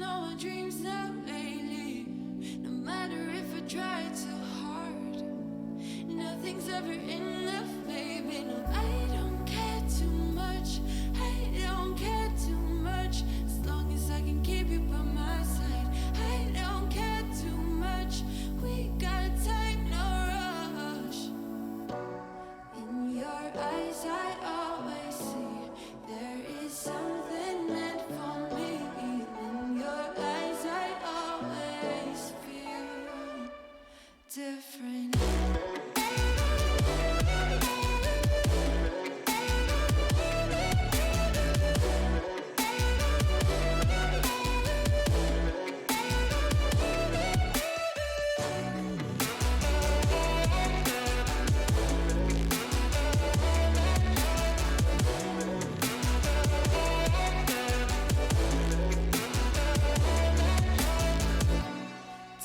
all my dreams now lately. No matter if I try too hard, nothing's ever enough, baby. No, I don't care too much. I don't care too much. As long as I can keep you by my side. I don't care too much. We got time, no rush. In your eyes I always see there is something meant for me. In your eyes I always feel different.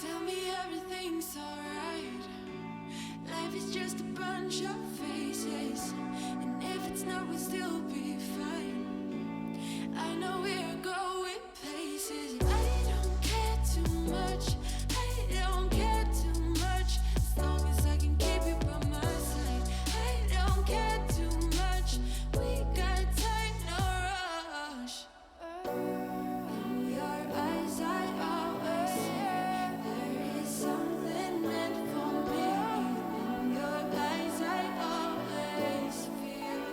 Tell me everything's alright. Life is just a bunch of faces, and if it's not, we'll still be fine. I know we're going places. I don't care too much. I don't care too much. As long as I can keep you by my side. I don't care too much. We got time, no rush. In your eyes I always see there is something meant for me. In your eyes I always feel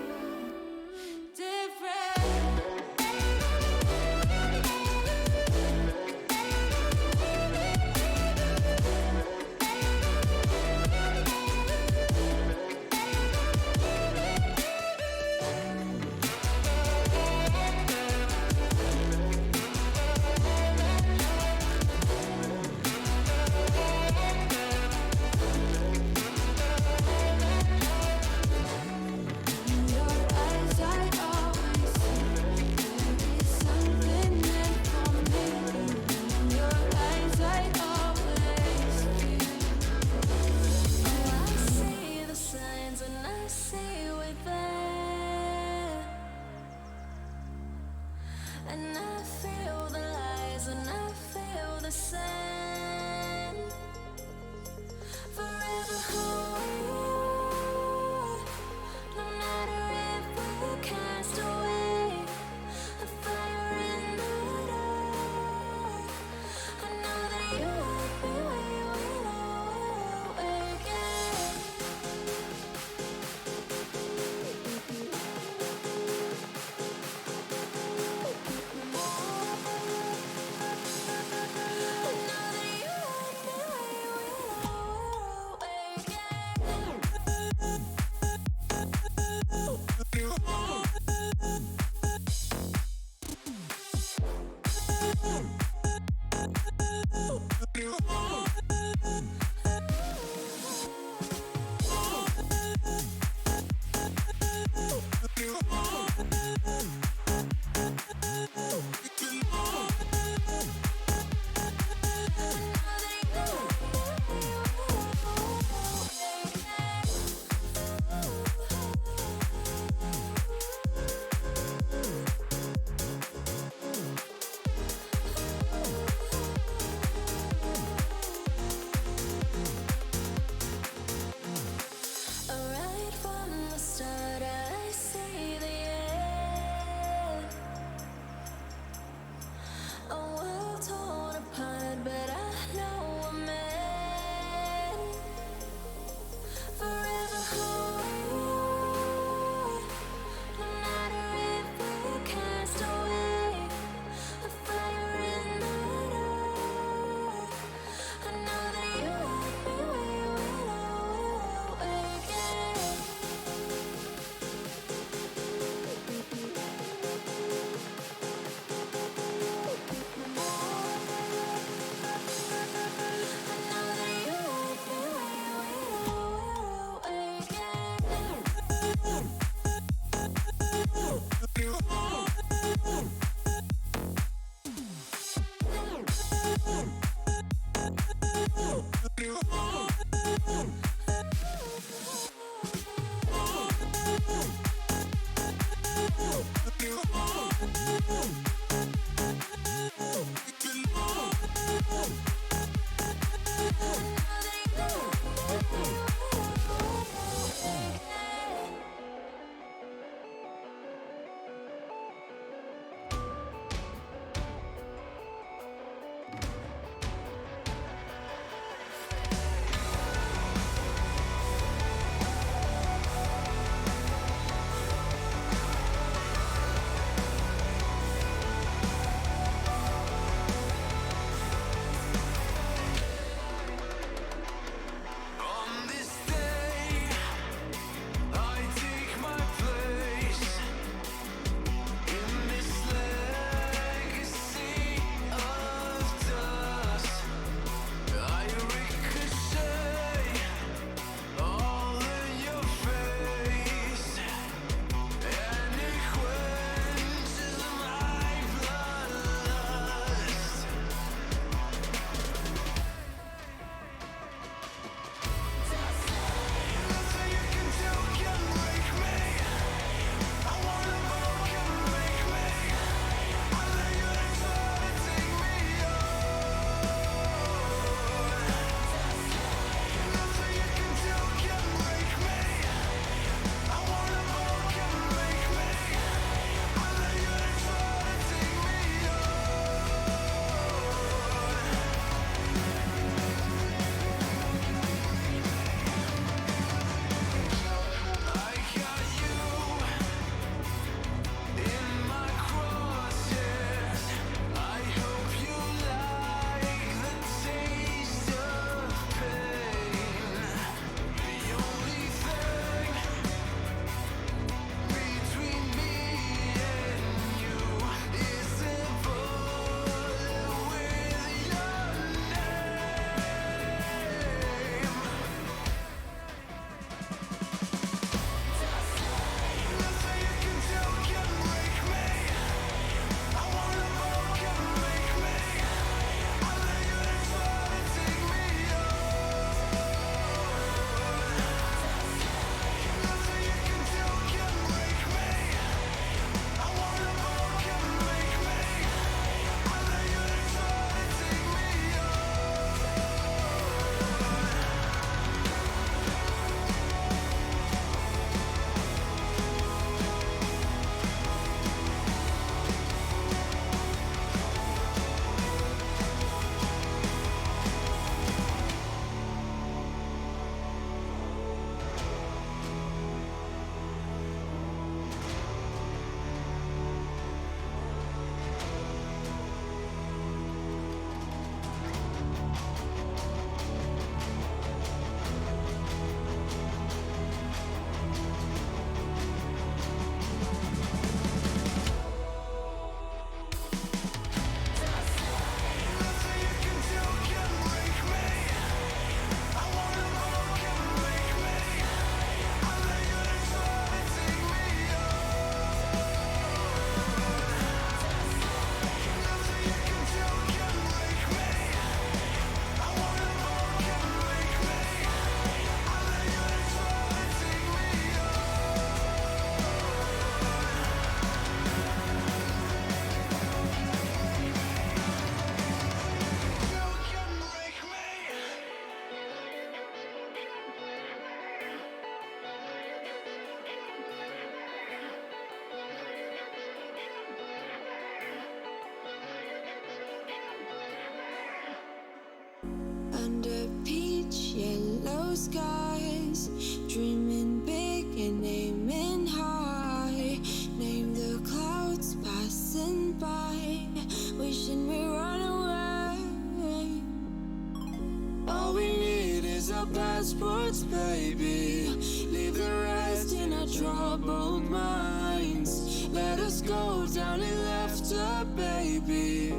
passports, baby. Leave the rest in our troubled minds. Let us go down in laughter, baby.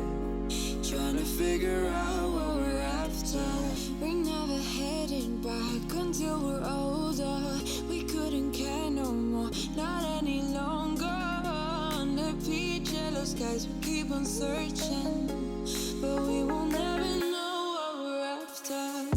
Trying to figure out what we're after. We're never heading back until we're older. We couldn't care no more, not any longer. Under peach yellow skies we keep on searching, but we will never know what we're after.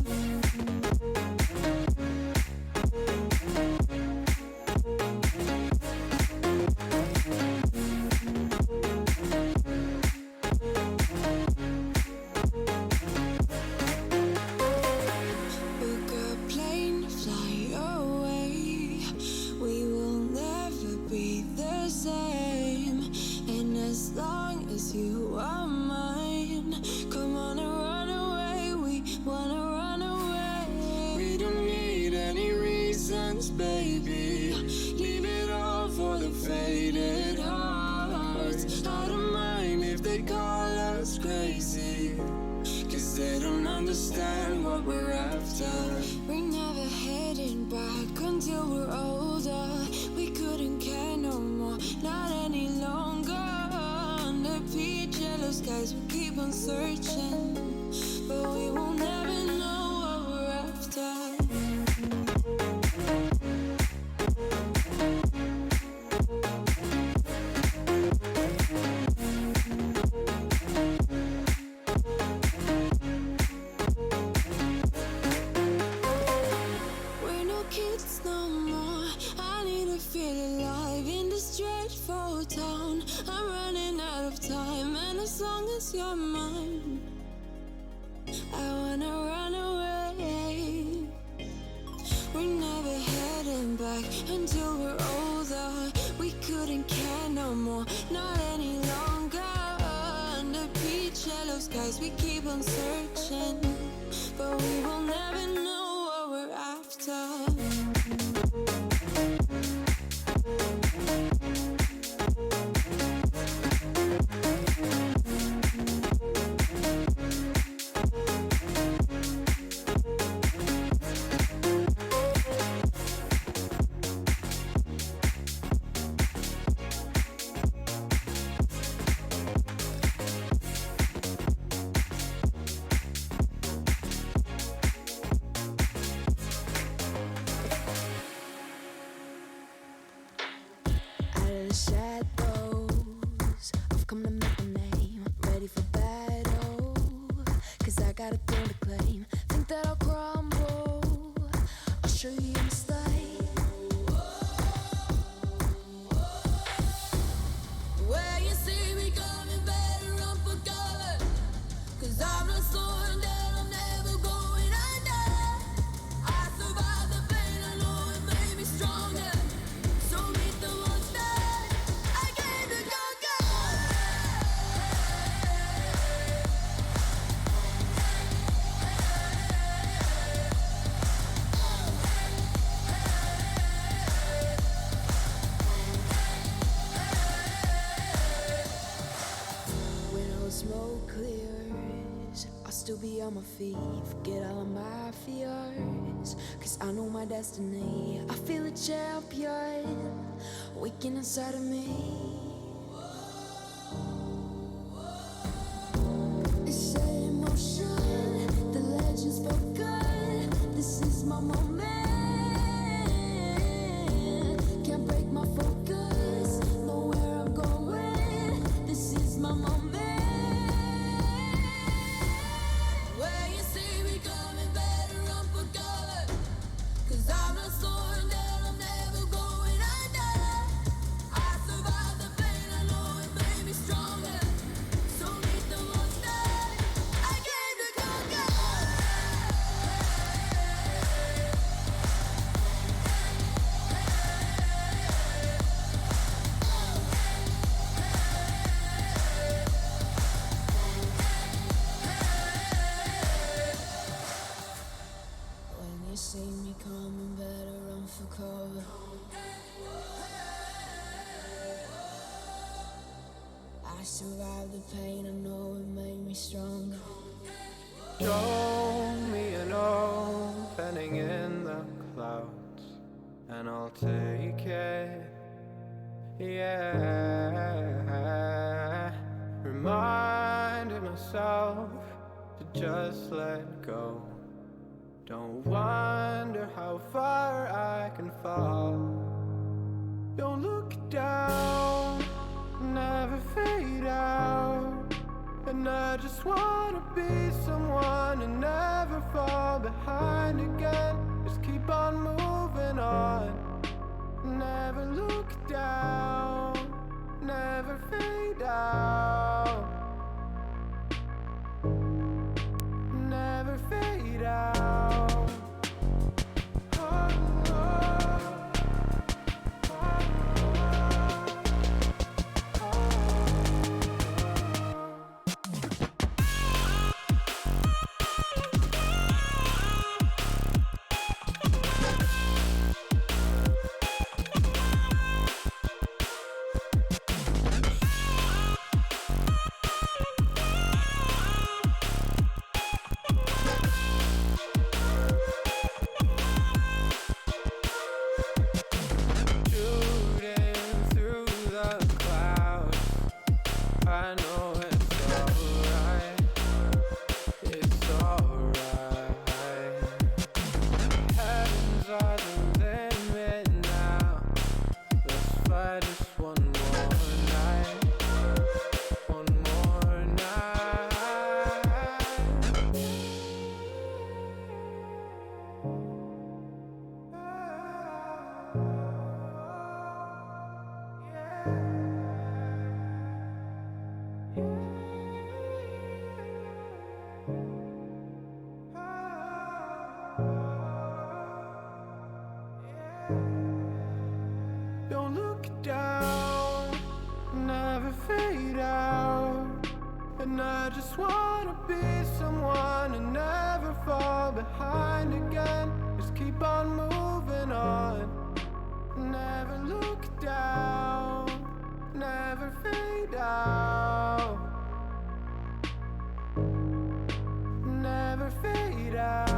Book a plane, fly away. We will never be the same. And as long as you are mine, come on and run away. We wanna run away. We don't need any reasons, baby. Leave it all for the faded hearts. I don't mind if they call us crazy, 'cause they don't understand what we're after. We're never heading back until we're older. We couldn't care no more, not any longer. Under peach yellow skies we keep on searching, but we will never know what we're after. We're no kids no more. I need to feel alive in this dreadful town. I'm running out of time, and as long as you're mine, I wanna run away. We're never heading back until we're older. We couldn't care no more, not any longer. Under peach yellow skies we keep on searching, but we will never know what we're after. Out of the shadows, I've come to make a name. Ready for battle, 'cause I got a thing to claim. Think that I'll crumble, I'll show you a mistake. Where you see me coming, better run for cover, 'cause I'm not slowing down, I'm never going under. I survived the pain, I know it made me stronger. So meet the monster I came to conquer. When all the smoke clears, I'll still be on my feet. Forget all of my fears, 'cause I know my destiny. I feel a champion waking inside of me. It's set in motion, the legend's spoken. This is my moment. Can't break my focus, know where I'm going. This is my moment. Where you see me coming, better run for cover, 'cause I'm not slowing down, I'm never going under. I survived the pain, I know it made me stronger. So meet the monster I came to conquer. When you see me coming, better run for cover. I survived the pain, I know it made me stronger. Show me your love, pending in the clouds, and I'll take it, yeah. Reminding myself to just let go. Don't wonder how far I can fall. Don't look down, never fade out. And I just wanna be someone and never fall behind again. Just keep on moving on. Never look down, never fade out. Never fade out. Don't look down, never fade out. And I just wanna be someone and never fall behind again. Just keep on moving on. Never look down, never fade out. Never fade out.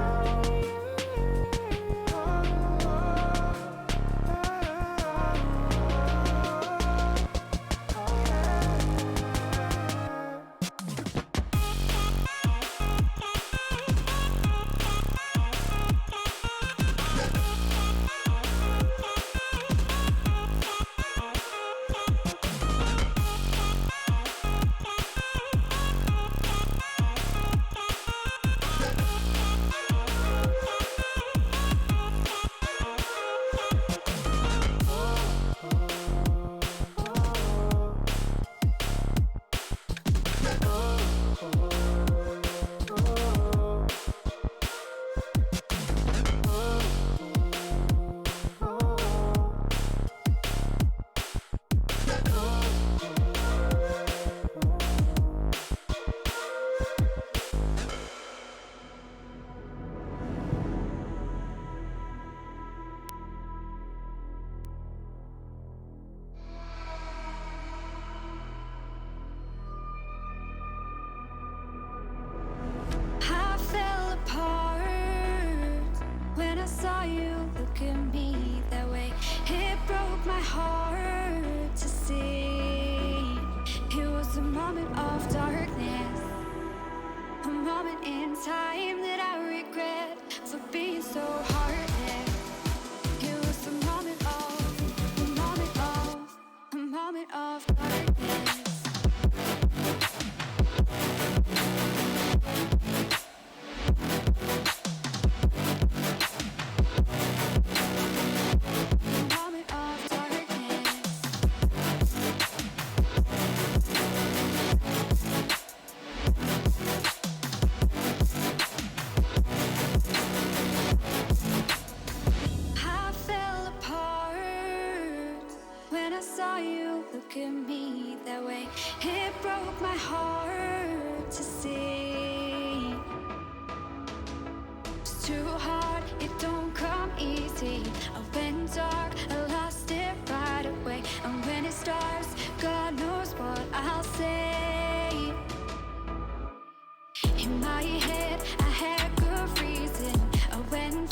Time that I regret for being so heartless. It was a moment of darkness. Look at me that way. It broke my heart to see. It's too hard, it don't come easy. I went dark, I lost it right away. And when it starts, God knows what I'll say. In my head, I had good reason. I went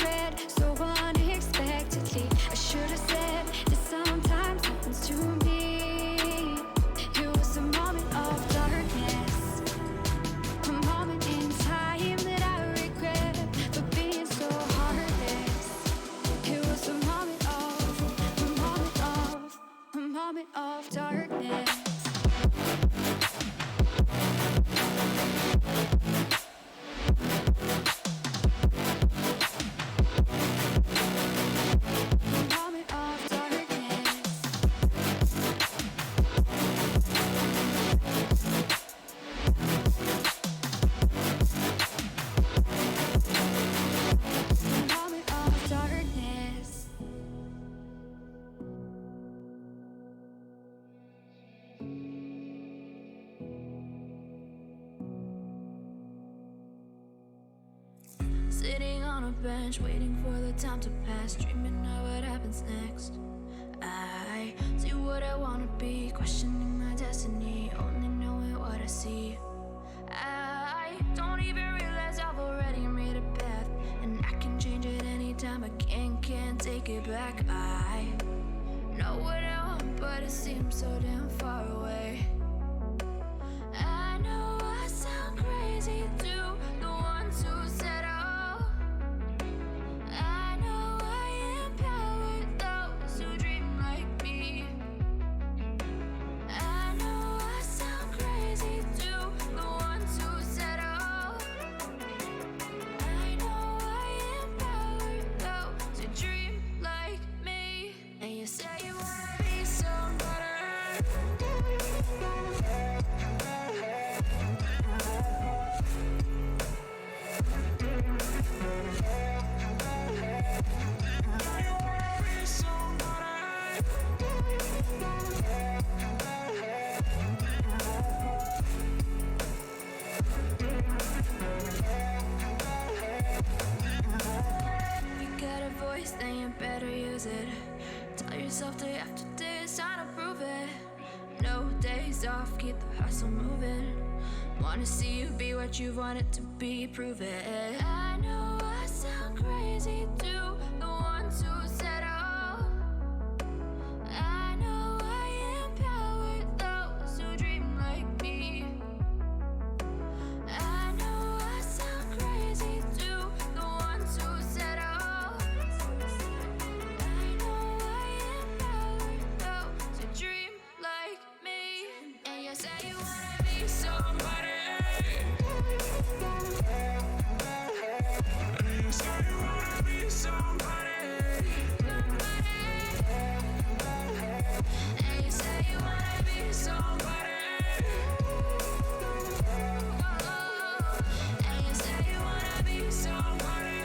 on a bench, waiting for the time to pass, dreaming of what happens next. I see what I wanna be, questioning my destiny, only knowing what I see. I don't even realize I've already made a path, and I can change it anytime. I can't take it back. I know what I want, but it seems so damn far away. I know I sound crazy to the ones who said oh. I know I empower those who dream like me. I know I sound crazy to the ones who said oh. I know I empower those who dream like me. And you say you wanna be somebody. Then you better use it. Tell yourself day after day it's time to prove it. No days off, keep the hustle moving. Wanna see you be what you wanted to be, prove it. I know I sound crazy to the ones who said oh. I know I empower those who dream like me. I know I sound crazy to the ones who said oh. Dream like me. And you say you wanna be somebody. And you say you wanna be somebody. And you say you wanna be somebody. And you say you wanna be somebody.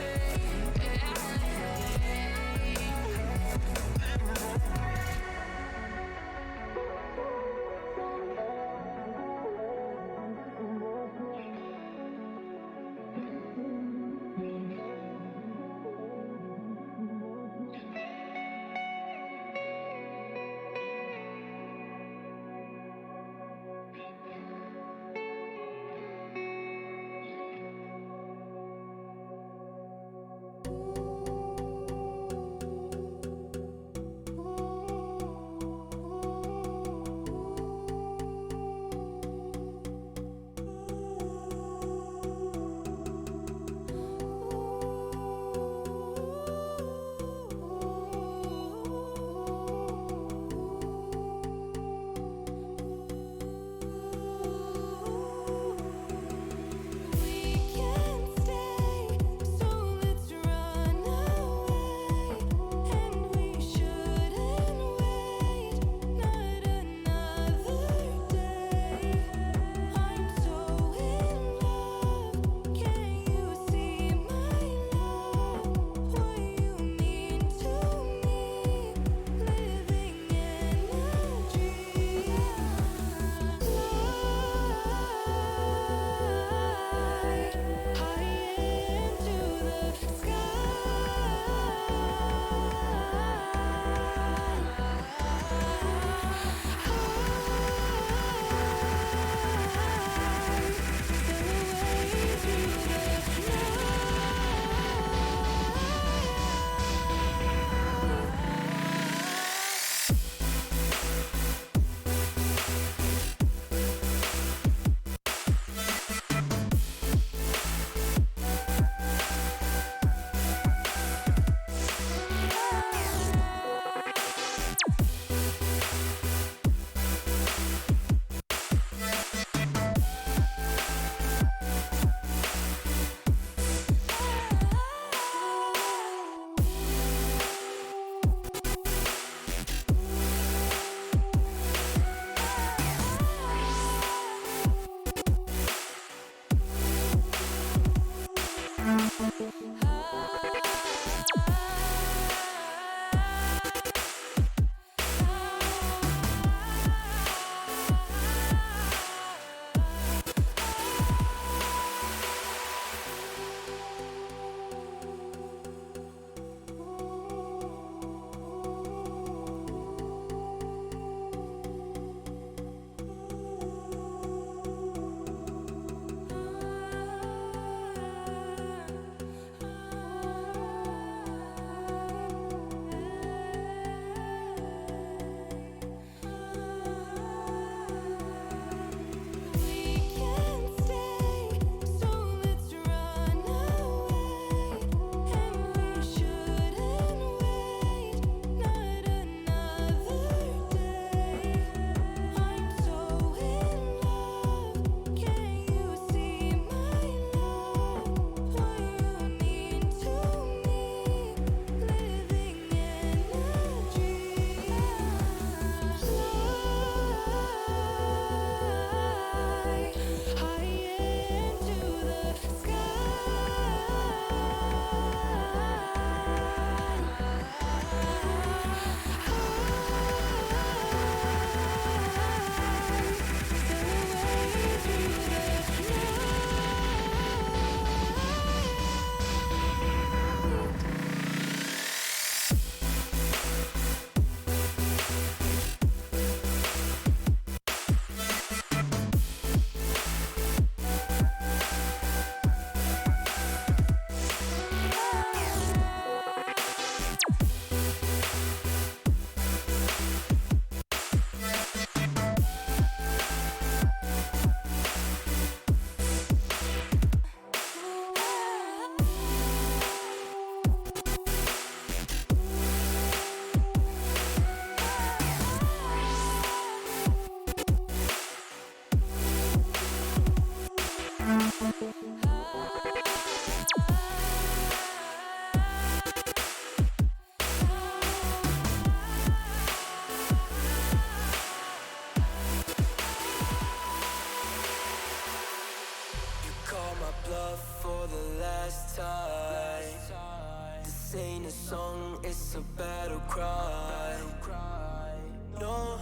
don't cry. No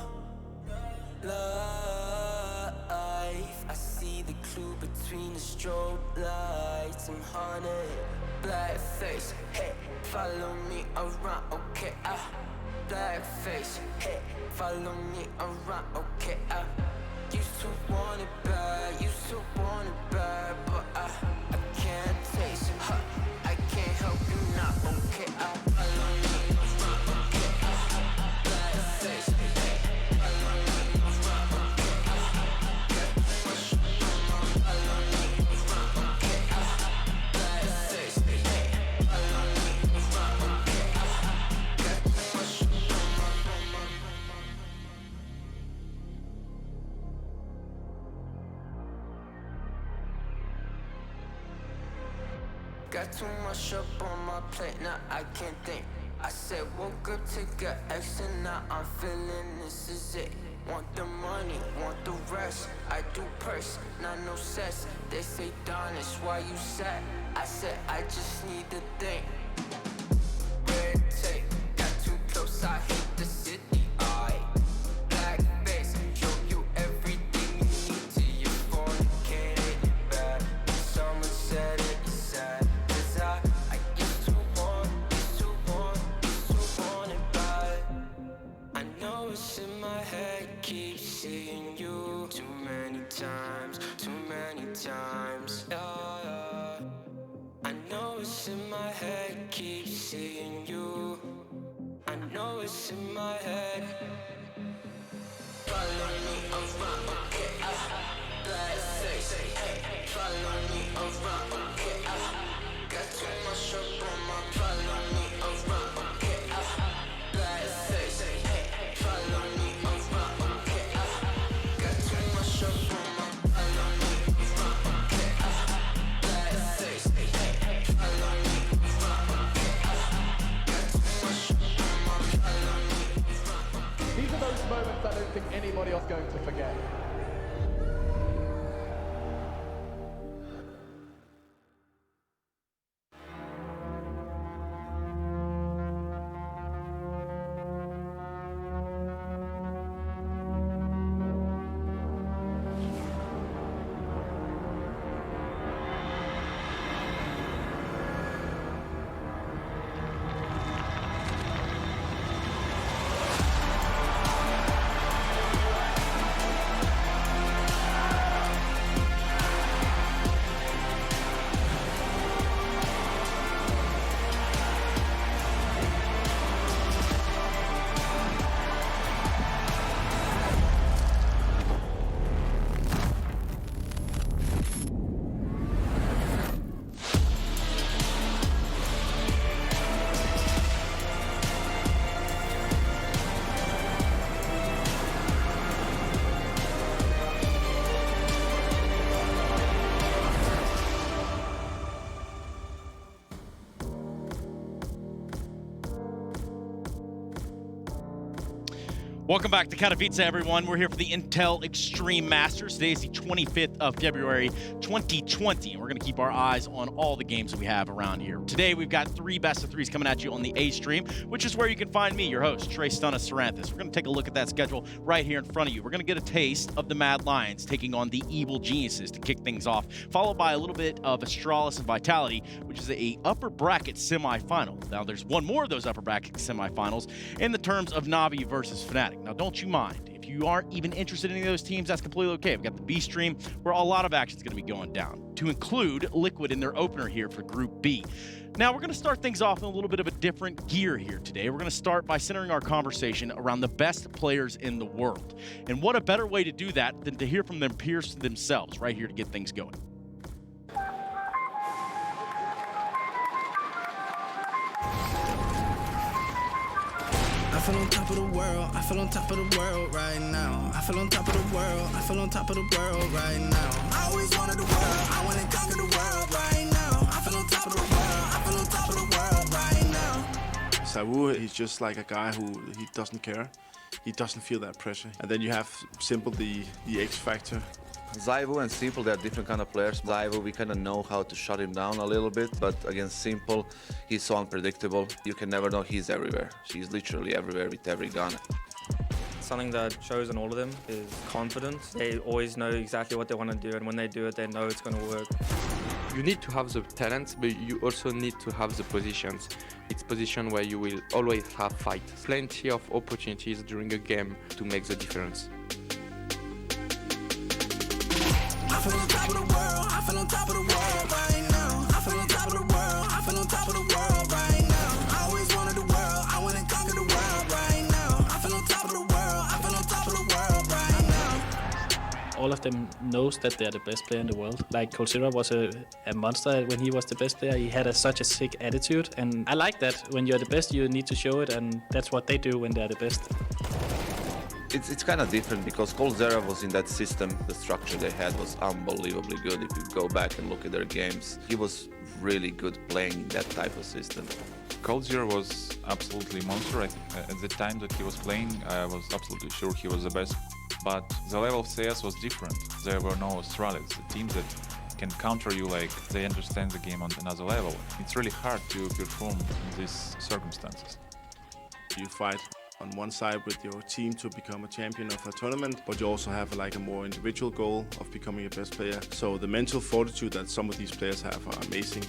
life. I see the clue between the strobe lights. I'm haunted, black face. Hey, follow me around, okay? Black face. Hey, follow me around, okay? Used to want it bad, used to want it bad, but I can't taste it. I can't help you now, okay? Follow me around, okay? Black face. Hey, follow me around, okay? Follow me around, okay? Black face. Hey, follow me around, okay? Got too much up on my plate, now I can't think. I said woke up to get X and now I'm feeling this is it. Want the money, want the rest. I do purse, not no cess. They say Donis, why you sad? I said I just need to think. Red tape, got too close, I hate the city. Black face, show you everything you need till you fornicate it bad. Someone said it's sad. I used to want it bad. I know it's in my head, keep seeing you too many times. Yeah. I know it's in my head, keep seeing you. I know it's in my head. Follow me around, okay? Black face, hey, follow me around, okay? Got too much up on my follow me around, okay? Black face, hey, follow me around, okay? Got too much up on my follow me around, okay? Black face, hey, follow me around, okay? Got too much up on my follow me around. These are those moments I don't think anybody else is going to forget. Welcome back to Katowice, everyone. We're here for the Intel Extreme Masters. Today is the 25th of February, 2020, and we're going to keep our eyes on all the games that we have around here. Today, we've got 3 best of 3s coming at you on the A stream, which is where you can find me, your host, Trey Stunnis Saranthus. We're going to take a look at that schedule right here in front of you. We're going to get a taste of the Mad Lions taking on the Evil Geniuses to kick things off, followed by a little bit of Astralis and Vitality, which is a upper bracket semifinal. Now, there's one more of those upper bracket semifinals in the terms of Navi versus Fnatic. Now, don't you mind. If you aren't even interested in any of those teams, that's completely okay. We've got the B stream where a lot of action is going to be going down, to include Liquid in their opener here for Group B. Now, we're going to start things off in a little bit of a different gear here today. We're going to start by centering our conversation around the best players in the world. And what a better way to do that than to hear from their peers themselves right here to get things going. I feel on top of the world, I feel on top of the world right now. I feel on top of the world, I feel on top of the world right now. I always wanted the world, I want to conquer the world right now. I feel on top of the world, I feel on top of the world right now. Sawu, he's just like a guy who he doesn't care. He doesn't feel that pressure. And then you have Simple, the X factor, Zaiwu and Simple, they're different kind of players. Zaiwu, we kind of know how to shut him down a little bit, but against Simple, he's so unpredictable. You can never know, he's everywhere. He's literally everywhere with every gun. Something that shows in all of them is confidence. They always know exactly what they want to do, and when they do it, they know it's going to work. You need to have the talent, but you also need to have the positions. It's position where you will always have fight. Plenty of opportunities during a game to make the difference. I feel on top of the world, I feel on top of the world right now. I feel on top of the world, I feel on top of the world right now. I always wanted the world, I went and conquered the world right now. I feel on top of the world, I feel on top of the world right now. All of them knows that they're the best player in the world. Like Coldzera was a monster when he was the best player. He had such a sick attitude, and I like that. When you're the best, you need to show it, and that's what they do when they're the best. It's kind of different because Coldzera was in that system. The structure they had was unbelievably good. If you go back and look at their games, he was really good playing that type of system. Coldzera was absolutely monster. At the time that he was playing, I was absolutely sure he was the best. But the level of CS was different. There were no Australians, the teams that can counter you, like they understand the game on another level. It's really hard to perform in these circumstances. You fight on one side with your team to become a champion of a tournament, but you also have like a more individual goal of becoming a best player. So the mental fortitude that some of these players have are amazing.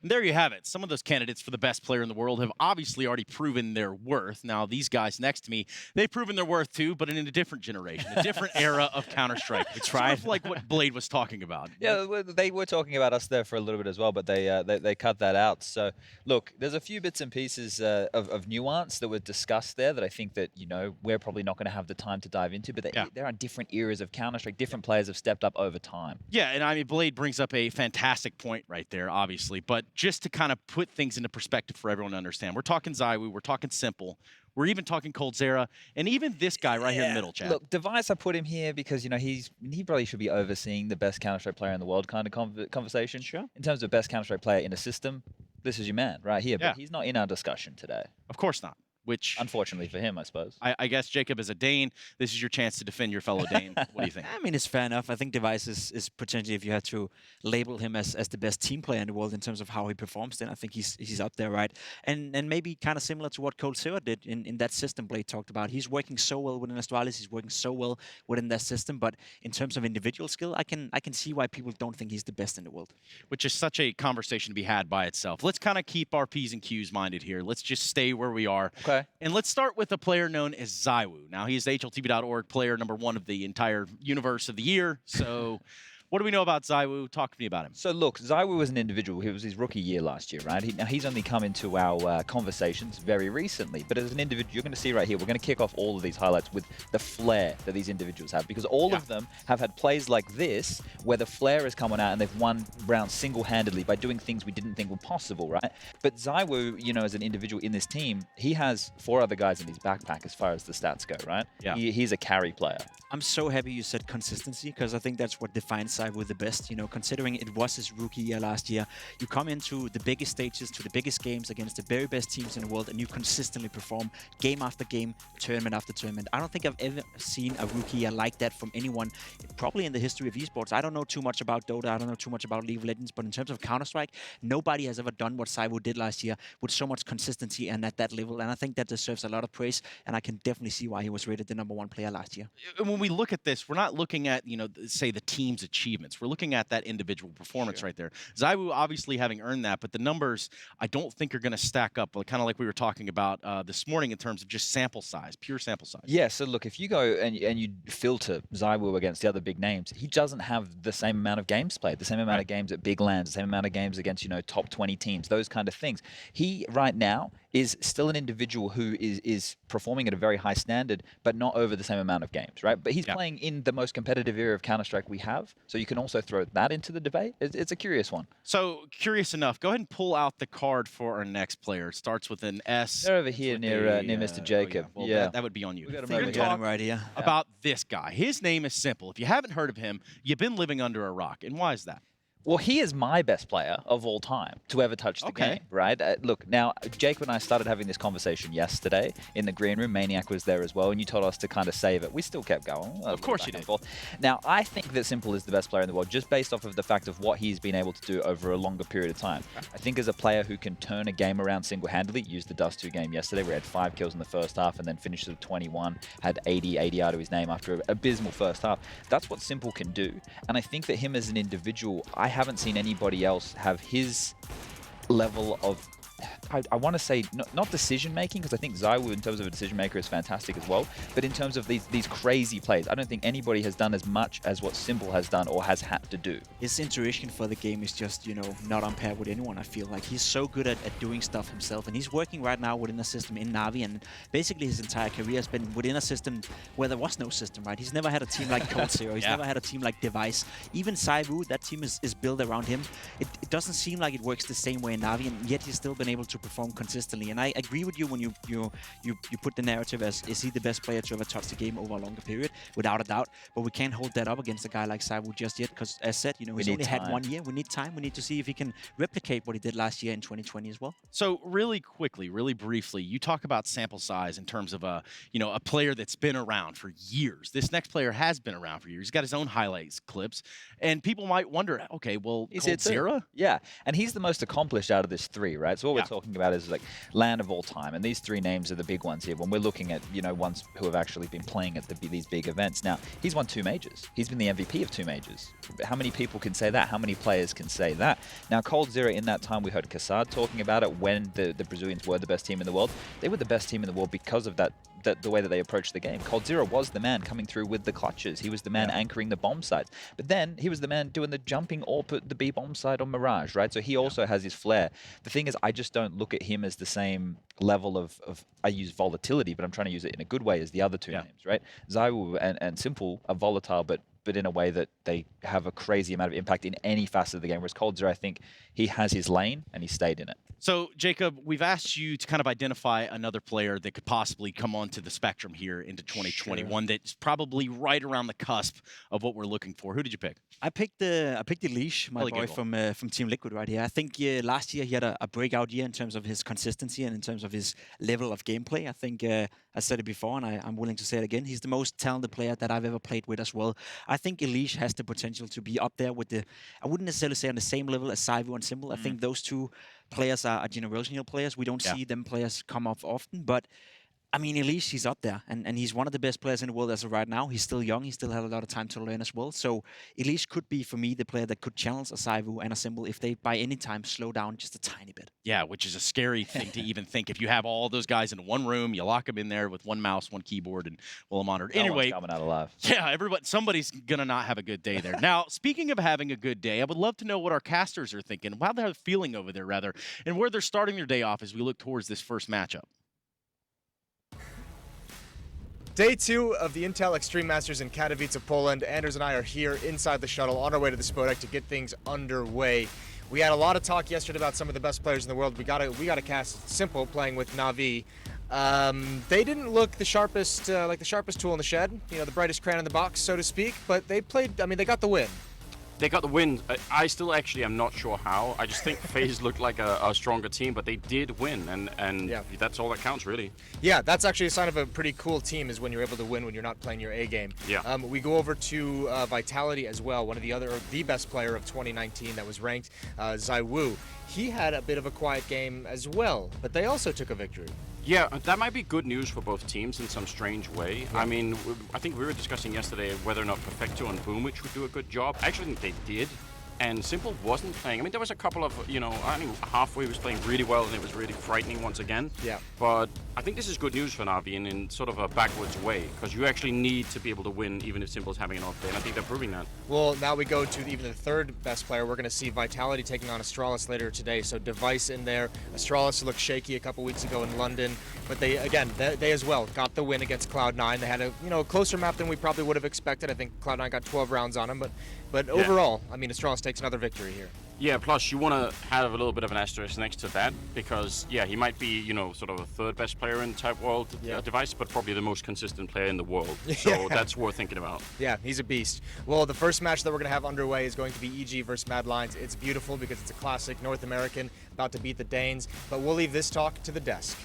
And there you have it. Some of those candidates for the best player in the world have obviously already proven their worth. Now, these guys next to me, they've proven their worth too, but in a different generation, a different era of Counter-Strike. It's right. Sort of like what Blade was talking about. Yeah, they were talking about us there for a little bit as well, but they cut that out. So, look, there's a few bits and pieces of nuance that were discussed there that I think that, you know, we're probably not going to have the time to dive into, but there are different eras of Counter-Strike. Different players have stepped up over time. Yeah, and I mean, Blade brings up a fantastic point right there, obviously, but just to kind of put things into perspective for everyone to understand. We're talking Zaiwu, we're talking Simple, we're even talking Coldzera, and even this guy right here in the middle, Chad. Look, Device, I put him here because, you know, he probably should be overseeing the best Counter-Strike player in the world kind of conversation. Sure. In terms of best Counter-Strike player in a system, this is your man right here, but he's not in our discussion today. Of course not. Which, unfortunately for him, I suppose. I guess, Jacob, as a Dane, this is your chance to defend your fellow Dane. What do you think? I mean, it's fair enough. I think Device is potentially, if you had to label him as the best team player in the world in terms of how he performs, then I think he's up there, right? And maybe kind of similar to what Coldzera did in that system Blade talked about. He's working so well within Astralis. He's working so well within that system. But in terms of individual skill, I can see why people don't think he's the best in the world. Which is such a conversation to be had by itself. Let's kind of keep our P's and Q's minded here. Let's just stay where we are. Okay. And let's start with a player known as Zaiwu. Now, he is the HLTV.org player #1 of the entire universe of the year. So what do we know about Zaiwu? Talk to me about him. So look, Zaiwu was an individual. He was his rookie year last year, right? Now he's only come into our conversations very recently. But as an individual, you're going to see right here, we're going to kick off all of these highlights with the flair that these individuals have. Because all of them have had plays like this, where the flair is coming out and they've won rounds single-handedly by doing things we didn't think were possible, right? But Zaiwu, you know, as an individual in this team, he has 4 other guys in his backpack as far as the stats go, right? Yeah. He's a carry player. I'm so happy you said consistency, because I think that's what defines Zaiwu the best. You know, considering it was his rookie year last year, you come into the biggest stages, to the biggest games against the very best teams in the world, and you consistently perform game after game, tournament after tournament. I don't think I've ever seen a rookie year like that from anyone, probably in the history of esports. I don't know too much about Dota, I don't know too much about League of Legends, but in terms of Counter-Strike, nobody has ever done what Zaiwu did last year with so much consistency and at that level, and I think that deserves a lot of praise, and I can definitely see why he was rated the #1 player last year. When we look at this, we're not looking at, you know, say the team's achievements. We're looking at that individual performance right there. Zaiwu obviously having earned that, but the numbers I don't think are going to stack up, kind of like we were talking about this morning in terms of just sample size, pure sample size. Yeah, so look, if you go and you filter Zaiwu against the other big names, he doesn't have the same amount of games played, the same amount of games at big lands, the same amount of games against, you know, top 20 teams, those kind of things. He, right now, is still an individual who is performing at a very high standard, but not over the same amount of games, right? But he's playing in the most competitive era of Counter-Strike we have, so you can also throw that into the debate. It's a curious one. So, curious enough, go ahead and pull out the card for our next player. It starts with an S. They're over here near Mr. Jacob. Oh, yeah. Well, that would be on you. We're going to talk right here about this guy. His name is simple. If you haven't heard of him, you've been living under a rock. And why is that? Well, he is my best player of all time to ever touch the game, right? Look, now, Jake and I started having this conversation yesterday in the green room. Maniac was there as well, and you told us to kind of save it. We still kept going. Of course you did. Now, I think that Simple is the best player in the world just based off of the fact of what he's been able to do over a longer period of time. I think as a player who can turn a game around single-handedly, used the Dust 2 game yesterday, where he had 5 kills in the first half and then finished with 21, had 80 ADR to his name after an abysmal first half. That's what Simple can do. And I think that him as an individual, I haven't seen anybody else have his level of, I want to say, not decision-making, because I think ZywOo, in terms of a decision-maker, is fantastic as well. But in terms of these crazy plays, I don't think anybody has done as much as what Simple has done or has had to do. His intuition for the game is just, you know, not on par with anyone, I feel like. He's so good at doing stuff himself, and he's working right now within a system in Na'Vi, and basically his entire career has been within a system where there was no system, right? He's never had a team like Cold Zero. He's never had a team like Device. Even ZywOo, that team is built around him. It doesn't seem like it works the same way in Na'Vi, and yet he's still been able to perform consistently. And I agree with you when you put the narrative as, is he the best player to ever touch the game over a longer period? Without a doubt. But we can't hold that up against a guy like ZywOo just yet, because as said, you know, he's only had 1 year. We need time. We need to see if he can replicate what he did last year in 2020 as well. So really quickly, really briefly, you talk about sample size in terms of a player that's been around for years. This next player has been around for years. He's got his own highlights clips, and people might wonder, okay, well, Cold Zero? Yeah, and he's the most accomplished out of this 3, right? So what we're talking about is like LAN of all time, and these 3 names are the big ones here when we're looking at, you know, ones who have actually been playing at these big events. Now, he's won 2 majors. He's been the MVP of 2 majors. How many people can say that? How many players can say that? Now, Cold Zero, in that time, we heard Kassad talking about it when the Brazilians were the best team in the world. They were the best team in the world because of the way that they approached the game. Cold Zero was the man coming through with the clutches. He was the man anchoring the bomb sites. But then he was the man doing the jumping or put the B bomb site on Mirage, right? So he also has his flair. The thing is, I just don't look at him as the same level of I use volatility, but I'm trying to use it in a good way as the other 2 names, right? ZywOo and Simple are volatile, but in a way that they have a crazy amount of impact in any facet of the game. Whereas Cold Zero, I think he has his lane and he stayed in it. So, Jacob, we've asked you to kind of identify another player that could possibly come onto the spectrum here into 2021 that's probably right around the cusp of what we're looking for. Who did you pick? I picked Elish, my boy from Team Liquid right here. I think last year he had a breakout year in terms of his consistency and in terms of his level of gameplay. I think I said it before, and I'm willing to say it again. He's the most talented player that I've ever played with as well. I think Elish has the potential to be up there with I wouldn't necessarily say on the same level as ZywOo and Simple. I think those 2 players are generational players. We don't see them players come up often, but I mean, Elish, he's up there, and he's one of the best players in the world as of right now. He's still young. He still has a lot of time to learn as well. So Elish could be, for me, the player that could challenge a ZywOo and a Simple if they, by any time, slow down just a tiny bit. Yeah, which is a scary thing to even think. If you have all those guys in one room, you lock them in there with 1 mouse, 1 keyboard, and a monitor. Anyway, coming out alive. Yeah, somebody's going to not have a good day there. Now, speaking of having a good day, I would love to know what our casters are thinking, how they're feeling over there, rather, and where they're starting their day off as we look towards this first matchup. Day 2 of the Intel Extreme Masters in Katowice, Poland. Anders and I are here inside the shuttle on our way to the Spodek to get things underway. We had a lot of talk yesterday about some of the best players in the world. We got to cast Simple playing with Na'Vi. They didn't look the sharpest, like the sharpest tool in the shed, you know, the brightest crayon in the box, so to speak, but they played, I mean, they got the win. They got the win. I still actually am not sure how. I just think FaZe looked like a stronger team, but they did win, and that's all that counts, really. Yeah, that's actually a sign of a pretty cool team, is when you're able to win when you're not playing your A game. Yeah. We go over to Vitality as well, one of the best player of 2019 that was ranked, ZywOo. He had a bit of a quiet game as well, but they also took a victory. Yeah, that might be good news for both teams in some strange way. Yeah. I mean, I think we were discussing yesterday whether or not Perfecto and Boomwich would do a good job. I actually think they did. And Simple wasn't playing. I mean, there was a couple of, you know, I think halfway he was playing really well, and it was really frightening once again. Yeah. But I think this is good news for Na'Vi in sort of a backwards way, because you actually need to be able to win even if Simple's having an off day, and I think they're proving that. Well, now we go to even the 3rd best player. We're going to see Vitality taking on Astralis later today. So Device in there. Astralis looked shaky a couple weeks ago in London, but they as well got the win against Cloud9. They had a closer map than we probably would have expected. I think Cloud9 got 12 rounds on them, but overall, I mean, Astralis takes another victory here. Yeah, plus you want to have a little bit of an asterisk next to that because, yeah, he might be, you know, sort of a third best player in Type World device, but probably the most consistent player in the world. So that's worth thinking about. Yeah, he's a beast. Well, the first match that we're going to have underway is going to be EG versus Mad Lions. It's beautiful because it's a classic North American about to beat the Danes, but we'll leave this talk to the desk.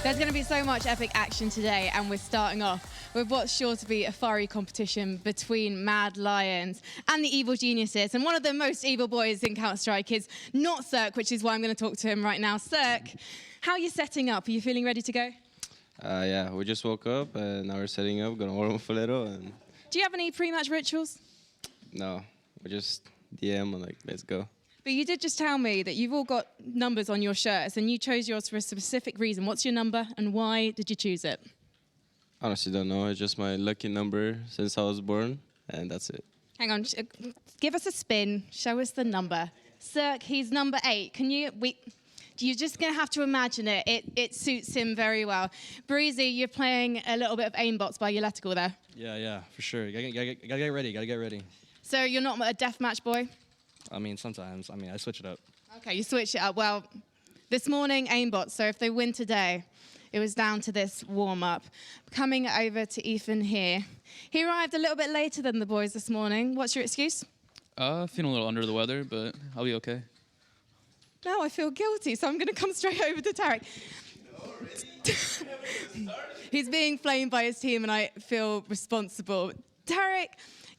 There's going to be so much epic action today, and we're starting off with what's sure to be a fiery competition between Mad Lions and the Evil Geniuses. And one of the most evil boys in Counter-Strike is not Cirque, which is why I'm going to talk to him right now. Cirque, how are you setting up? Are you feeling ready to go? Yeah, we just woke up and now we're setting up, gonna warm up a little. And Do you have any pre-match rituals? no, we just DM and like, let's go. But you did just tell me that you've all got numbers on your shirts and you chose yours for a specific reason. What's your number and why did you choose it? Honestly, don't know. It's just my lucky number since I was born, and that's it. Hang on, give us a spin. Show us the number. Cirque, he's number 8. You're just going to have to imagine it. It suits him very well. Breezy, you're playing a little bit of aimbots by your Letical there. Yeah, for sure. You gotta get ready. So you're not a deathmatch boy? I mean, sometimes. I switch it up. Okay, you switch it up. Well, this morning, aimbots, so if they win today, it was down to this warm-up. Coming over to Ethan here. He arrived a little bit later than the boys this morning. What's your excuse? Feeling a little under the weather, but I'll be okay. Now I feel guilty, so I'm going to come straight over to Tarek. He's being flamed by his team, and I feel responsible. Tarek,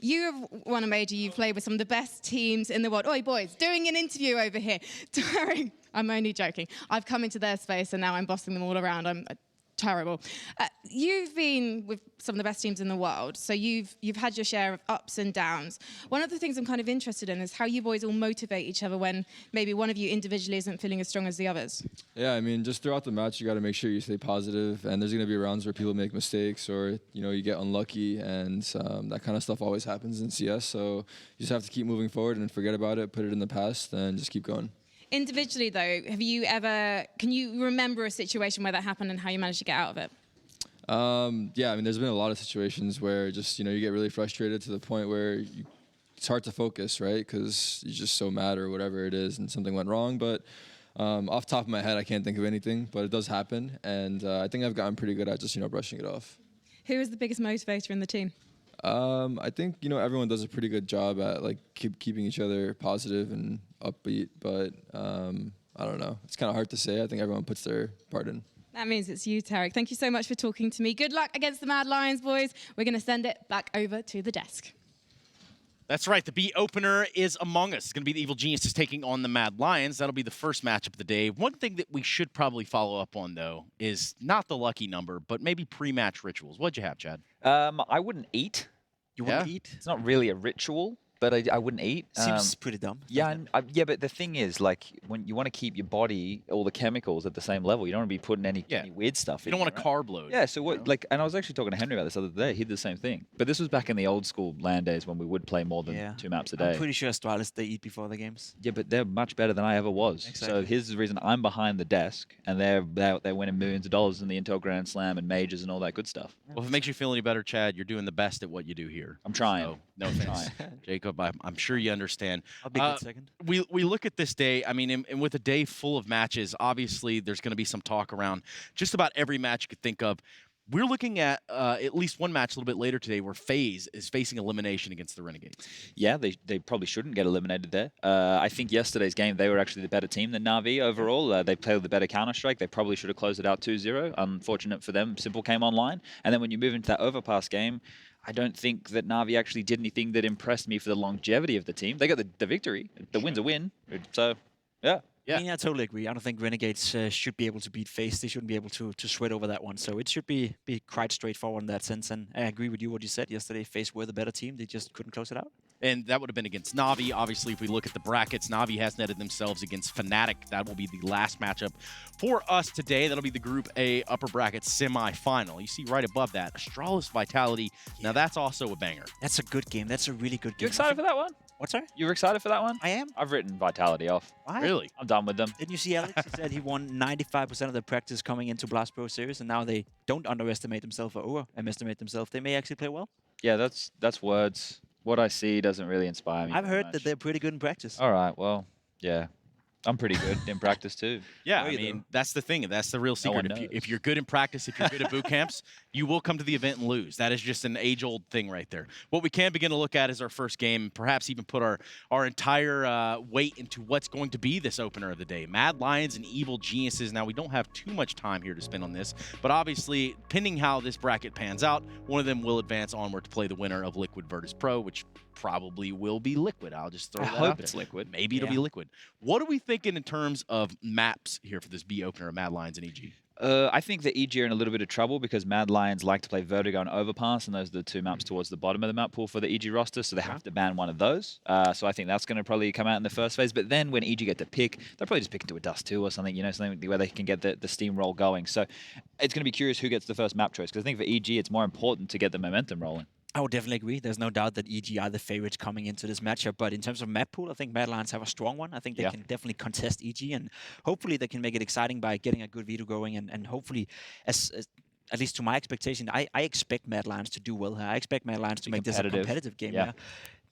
you have won a major. You've played with some of the best teams in the world. Oi, boys, doing an interview over here. Tarek, I'm only joking. I've come into their space, and now I'm bossing them all around. I'm terrible. You've been with some of the best teams in the world, so you've had your share of ups and downs. One of the things I'm kind of interested in is how you boys all motivate each other when maybe one of you individually isn't feeling as strong as the others. Yeah, I mean, just throughout the match, you got to make sure you stay positive, and there's going to be rounds where people make mistakes or, you know, you get unlucky, and that kind of stuff always happens in CS, so you just have to keep moving forward and forget about it, put it in the past, and just keep going. Individually, though, can you remember a situation where that happened and how you managed to get out of it? Yeah, I mean, there's been a lot of situations where just, you know, you get really frustrated to the point where it's hard to focus, right? Because you're just so mad or whatever it is and something went wrong. But off the top of my head, I can't think of anything, but it does happen. And I think I've gotten pretty good at just, you know, brushing it off. Who is the biggest motivator in the team? I think, you know, everyone does a pretty good job at like keeping each other positive and upbeat, but I don't know. It's kind of hard to say. I think everyone puts their part in. That means it's you, Tarek. Thank you so much for talking to me. Good luck against the Mad Lions, boys. We're going to send it back over to the desk. That's right. The B opener is among us. It's going to be the Evil Geniuses taking on the Mad Lions. That'll be the first matchup of the day. One thing that we should probably follow up on, though, is not the lucky number, but maybe pre-match rituals. What'd you have, Chad? I wouldn't eat. You wouldn't eat? It's not really a ritual, but I wouldn't eat. Seems pretty dumb. Yeah, yeah, but the thing is, like, when you want to keep your body, all the chemicals at the same level, you don't want to be putting any weird stuff in. You don't want there, a carb load. Yeah, so what, like, and I was actually talking to Henry about this the other day. He did the same thing. But this was back in the old school LAN days when we would play more than 2 maps a day. I'm pretty sure Astralis, they eat before the games. Yeah, but they're much better than I ever was. Exactly. So here's the reason I'm behind the desk, and they're winning millions of dollars in the Intel Grand Slam and majors and all that good stuff. Well, if it makes you feel any better, Chad, you're doing the best at what you do here. I'm trying. So, no offense. Jacob, I'm sure you understand. I'll be good second. We look at this day, I mean, and with a day full of matches, obviously there's going to be some talk around just about every match you could think of. We're looking at least one match a little bit later today where FaZe is facing elimination against the Renegades. Yeah, they probably shouldn't get eliminated there. I think yesterday's game, they were actually the better team than Na'Vi overall. They played with the better Counter-Strike. They probably should have closed it out 2-0. Unfortunate for them, Simple came online. And then when you move into that Overpass game, I don't think that Na'Vi actually did anything that impressed me for the longevity of the team. They got the victory. The win's a win. So, yeah. I mean, I totally agree. I don't think Renegades should be able to beat FaZe. They shouldn't be able to sweat over that one. So it should be quite straightforward in that sense. And I agree with you what you said yesterday. FaZe were the better team. They just couldn't close it out. And that would have been against Na'Vi. Obviously, if we look at the brackets, Na'Vi has netted themselves against Fnatic. That will be the last matchup for us today. That'll be the Group A upper bracket semi-final. You see right above that, Astralis Vitality. Now, that's also a banger. That's a good game. That's a really good game. You excited for that one? What's that? You were excited for that one? I am. I've written Vitality off. Why? Really? I'm done with them. Didn't you see Alex? He said he won 95% of the practice coming into Blast Pro Series, and now they don't underestimate themselves or overestimate themselves. They may actually play well. Yeah, that's words. What I see doesn't really inspire me. I've heard that they're pretty good in practice. All right, well, yeah. I'm pretty good in practice too. Yeah, I mean, that's the thing. That's the real secret. If you're good in practice, if you're good at boot camps, you will come to the event and lose. That is just an age-old thing right there. What we can begin to look at is our first game, perhaps even put our entire weight into what's going to be this opener of the day. Mad Lions and Evil Geniuses. Now, we don't have too much time here to spend on this, but obviously, pending how this bracket pans out, one of them will advance onward to play the winner of Liquid Virtus Pro, which probably will be Liquid. I'll just throw that out there. I hope it's Liquid. Maybe it'll be Liquid. What are we thinking in terms of maps here for this B opener of Mad Lions and EG? I think that EG are in a little bit of trouble because Mad Lions like to play Vertigo and Overpass, and those are the two maps towards the bottom of the map pool for the EG roster, so they have to ban one of those. So I think that's going to probably come out in the first phase. But then when EG get to pick, they'll probably just pick into a Dust 2 or something, something where they can get the steamroll going. So it's going to be curious who gets the first map choice, because I think for EG it's more important to get the momentum rolling. I would definitely agree. There's no doubt that EG are the favorites coming into this matchup. But in terms of map pool, I think Mad Lions have a strong one. I think they can definitely contest EG, and hopefully they can make it exciting by getting a good veto going. And hopefully, as at least to my expectation, I expect Mad Lions to do well here. I expect Mad Lions to make this a competitive game. Yeah.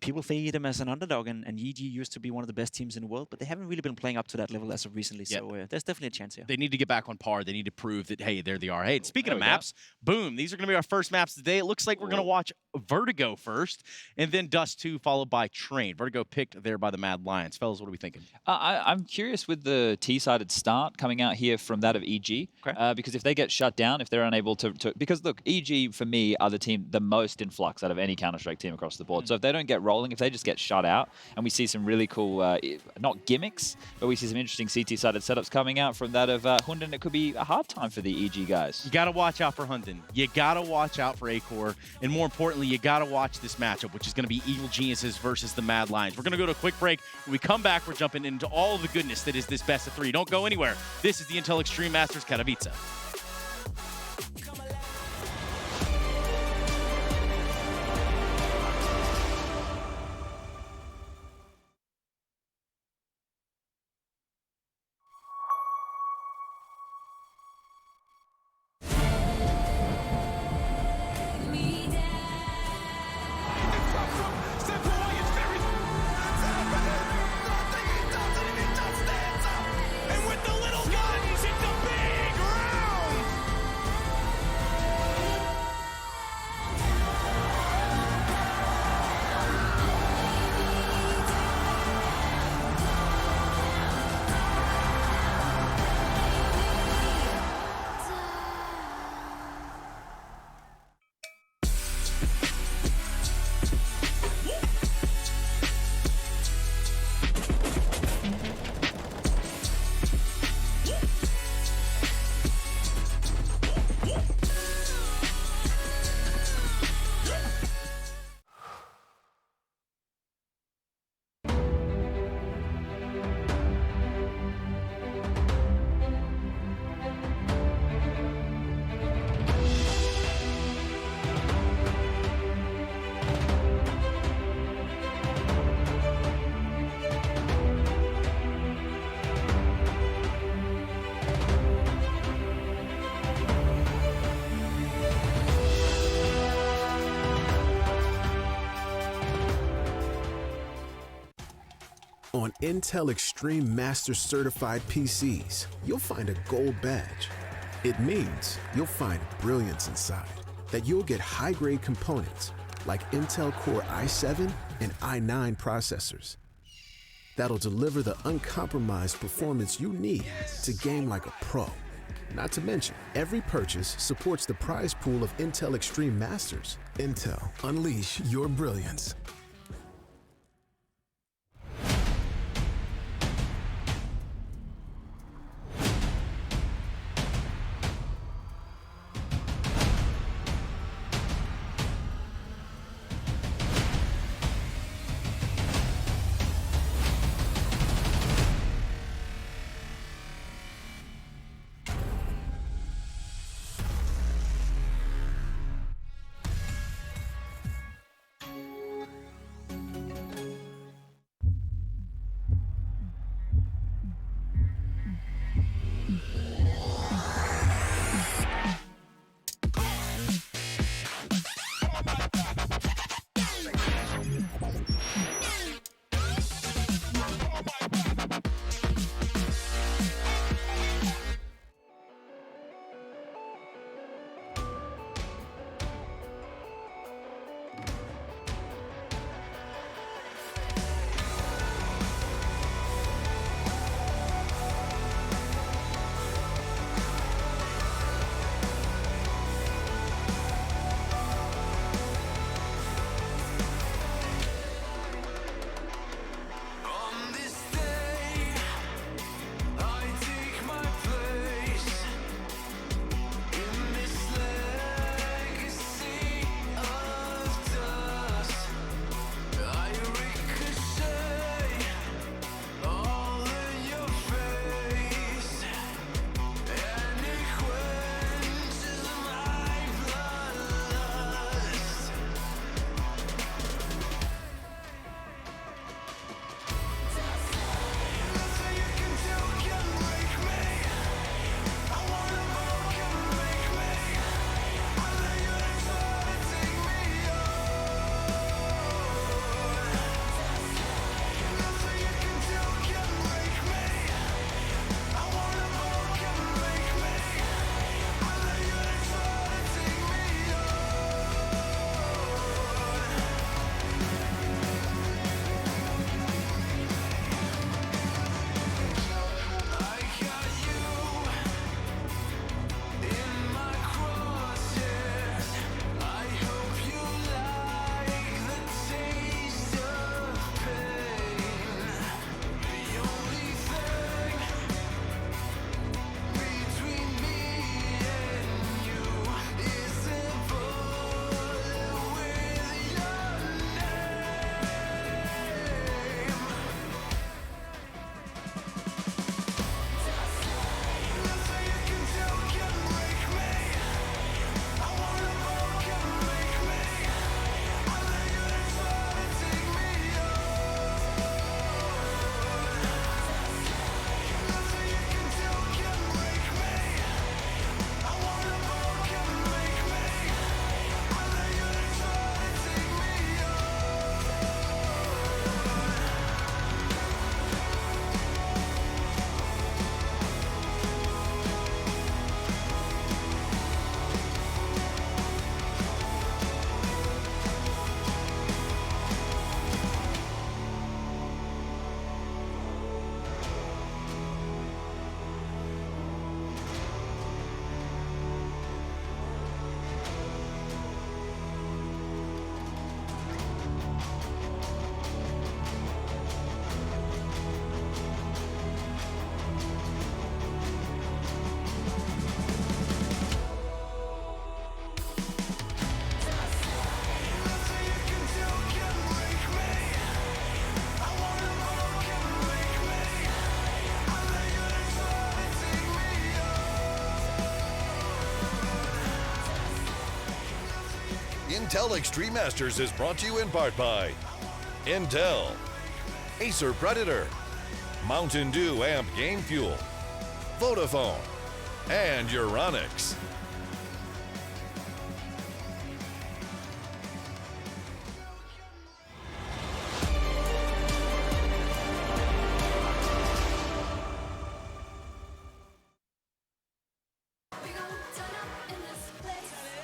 People see them as an underdog, and EG used to be one of the best teams in the world, but they haven't really been playing up to that level as of recently. So there's definitely a chance here. They need to get back on par. They need to prove that, hey, there they are. Hey, speaking of maps, boom, these are going to be our first maps today. It looks like we're going to watch Vertigo first, and then Dust 2, followed by Train. Vertigo picked there by the Mad Lions. Fellas, what are we thinking? I'm curious with the T-sided start coming out here from that of EG, because if they get shut down, if they're unable to because look, EG for me are the team the most in flux out of any Counter-Strike team across the board. So if they don't get rolling, if they just get shut out, and we see some really cool, not gimmicks, but we see some interesting CT-sided setups coming out from that of Hunden, it could be a hard time for the EG guys. You got to watch out for Hunden. You got to watch out for Acor, and more importantly, you got to watch this matchup, which is going to be Evil Geniuses versus the Mad Lions. We're going to go to a quick break. When we come back, we're jumping into all the goodness that is this best of 3. Don't go anywhere. This is the Intel Extreme Masters Katowice. On Intel Extreme Master Certified PCs, you'll find a gold badge. It means you'll find brilliance inside, that you'll get high-grade components like Intel Core i7 and i9 processors that'll deliver the uncompromised performance you need to game like a pro. Not to mention, every purchase supports the prize pool of Intel Extreme Masters. Intel, unleash your brilliance. Intel Extreme Masters is brought to you in part by Intel, Acer Predator, Mountain Dew Amp Game Fuel, Vodafone, and Euronics.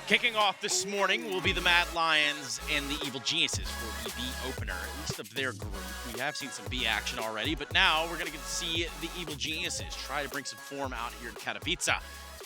Kicking off this morning will be the Mad Lions and the Evil Geniuses for the B opener, at least of their group. We have seen some B action already, but now we're going to get to see the Evil Geniuses try to bring some form out here in Katowice.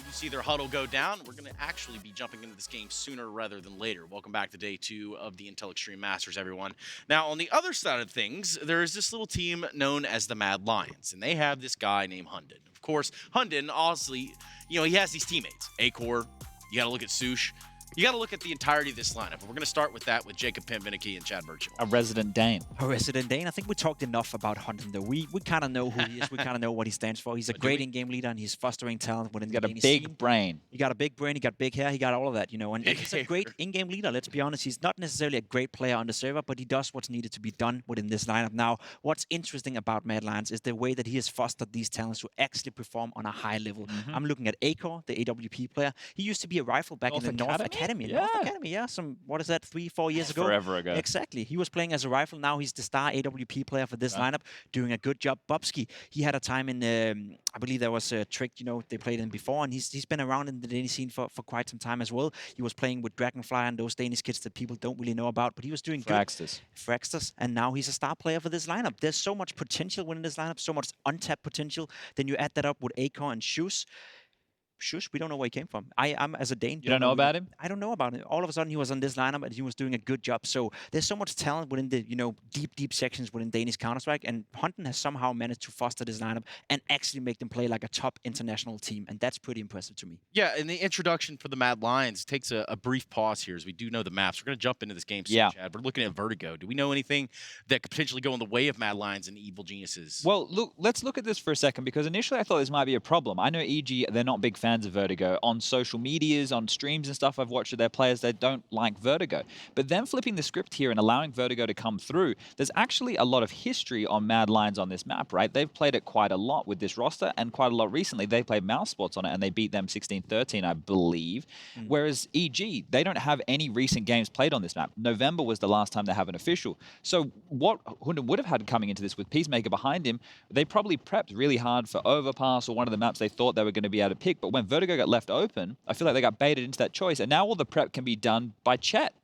You see their huddle go down. We're going to actually be jumping into this game sooner rather than later. Welcome back to day 2 of the Intel Extreme Masters, everyone. Now, on the other side of things, there is this little team known as the Mad Lions, and they have this guy named Hunden. Of course, Hunden, honestly, you know, he has these teammates. Acor, you got to look at Sush. You got to look at the entirety of this lineup. We're going to start with that with Jacob Pimvinicky and Chad Birchall. A resident Dane. A resident Dane. I think we talked enough about Hunden, though. We kind of know who he is. We kind of know what he stands for. He's a great in-game leader, and he's fostering talent within the Danish big scene. brain. He got a big brain. He got big hair. He got all of that, you know. And he's a great in-game leader, let's be honest. He's not necessarily a great player on the server, but he does what's needed to be done within this lineup. Now, what's interesting about Mad Lions is the way that he has fostered these talents to actually perform on a high level. I'm looking at Acor, the AWP player. He used to be a rifle back in the North Academy. North Academy, yeah. What is that, 3-4 years ago? Forever ago. Exactly. He was playing as a rifle. Now he's the star AWP player for this lineup, doing a good job. Bobsky, he had a time in, I believe there was a trick, you know, they played in before, and he's been around in the Danish scene for quite some time as well. He was playing with Dragonfly and those Danish kids that people don't really know about, but he was doing Fraxters. good. Fraxters. And now he's a star player for this lineup. There's so much potential within this lineup, so much untapped potential. Then you add that up with Acor and Shush. Shush, we don't know where he came from. I'm as a Dane. You don't know about him? I don't know about him. All of a sudden, he was on this lineup and he was doing a good job. So there's so much talent within the, you know, deep sections within Danish Counter-Strike, and Hunden has somehow managed to foster this lineup and actually make them play like a top international team, and that's pretty impressive to me. Yeah, and the introduction for the Mad Lions takes a brief pause here as we do know the maps. We're going to jump into this game soon, Chad. We're looking at Vertigo. Do we know anything that could potentially go in the way of Mad Lions and Evil Geniuses? Well, look, let's look at this for a second, because initially I thought this might be a problem. I know EG, they're not big fans of Vertigo. On social medias, on streams and stuff, I've watched their players, they don't like Vertigo. But then flipping the script here and allowing Vertigo to come through, there's actually a lot of history on Mad Lions on this map, right? They've played it quite a lot with this roster, and quite a lot recently. They played Mouse Sports on it, and they beat them 16-13, I believe. Whereas EG, they don't have any recent games played on this map. November was the last time they have an official. So what Hunden would have had coming into this with Peacemaker behind him, they probably prepped really hard for Overpass or one of the maps they thought they were going to be able to pick. But when Vertigo got left open, I feel like they got baited into that choice, and now all the prep can be done by Chet.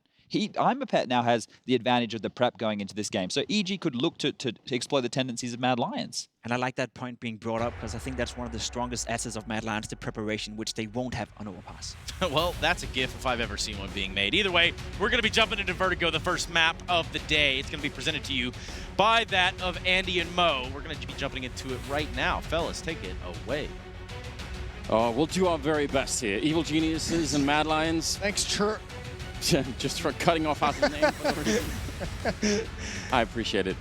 I'm a Pet now has the advantage of the prep going into this game. So EG could look to exploit the tendencies of Mad Lions. And I like that point being brought up, because I think that's one of the strongest assets of Mad Lions, the preparation, which they won't have on Overpass. Well, that's a GIF if I've ever seen one being made. Either way, we're going to be jumping into Vertigo, the first map of the day. It's going to be presented to you by that of Andy and Mo. We're going to be jumping into it right now. Fellas, take it away. We'll do our very best here. Evil Geniuses and Mad Lions. Thanks, Chirp. Just for cutting off half the name for no reason. I appreciate it.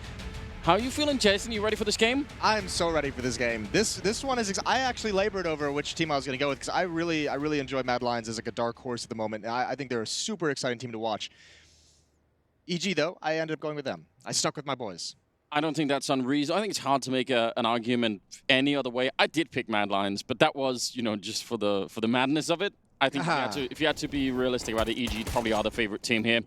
How are you feeling, Jason? You ready for this game? I'm so ready for this game. This one is. I actually labored over which team I was going to go with, because I really enjoy Mad Lions as like a dark horse at the moment. I think they're a super exciting team to watch. EG though, I ended up going with them. I stuck with my boys. I don't think that's unreasonable. I think it's hard to make an argument any other way. I did pick Mad Lions, but that was, you know, just for the madness of it. I think if you had to be realistic about it, EG probably are the favorite team here.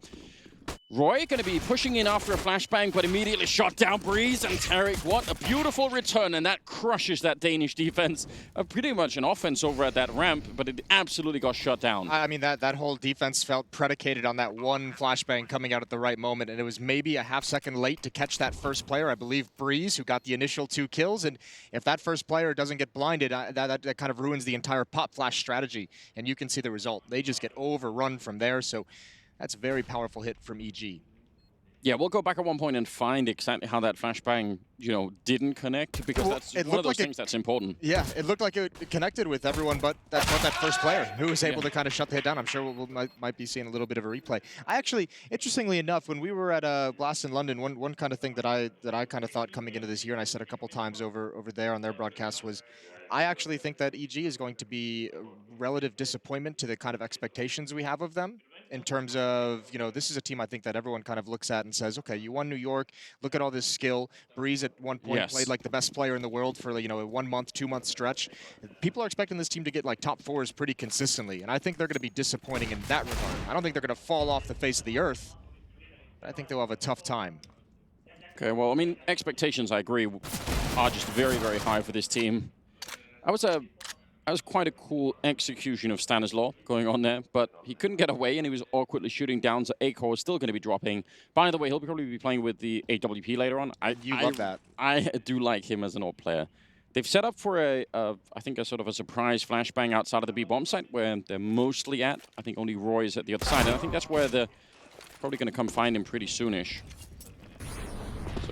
Roy going to be pushing in after a flashbang, but immediately shot down Breeze. And Tarek, what a beautiful return, and that crushes that Danish defense. Pretty much an offense over at that ramp, but it absolutely got shut down. I mean, that whole defense felt predicated on that one flashbang coming out at the right moment, and it was maybe a half-second late to catch that first player, I believe Breeze, who got the initial 2 kills. And if that first player doesn't get blinded, that kind of ruins the entire pop flash strategy, and you can see the result. They just get overrun from there, so that's a very powerful hit from EG. Yeah, we'll go back at one point and find exactly how that flashbang, you know, didn't connect, because that's one of those things that's important. Yeah, it looked like it connected with everyone but that first player who was able to kind of shut the hit down. I'm sure we might be seeing a little bit of a replay. I actually, interestingly enough, when we were at Blast in London, one kind of thing that I kind of thought coming into this year, and I said a couple times over there on their broadcast, was I actually think that EG is going to be a relative disappointment to the kind of expectations we have of them. In terms of, you know, this is a team I think that everyone kind of looks at and says, okay, you won New York, look at all this skill. Breeze at one point played like the best player in the world for, you know, a 1 month, 2 month stretch. People are expecting this team to get like top 4s pretty consistently, and I think they're going to be disappointing in that regard. I don't think they're going to fall off the face of the earth, but I think they'll have a tough time. Okay, well, I mean, expectations, I agree, are just very, very high for this team. That was quite a cool execution of Stanislaw going on there, but he couldn't get away, and he was awkwardly shooting down, so Acor is still going to be dropping. By the way, he'll probably be playing with the AWP later on. You love that. I do like him as an AWP player. They've set up for I think a sort of a surprise flashbang outside of the B bomb site where they're mostly at. I think only Roy is at the other side, and I think that's where they're probably going to come find him pretty soonish.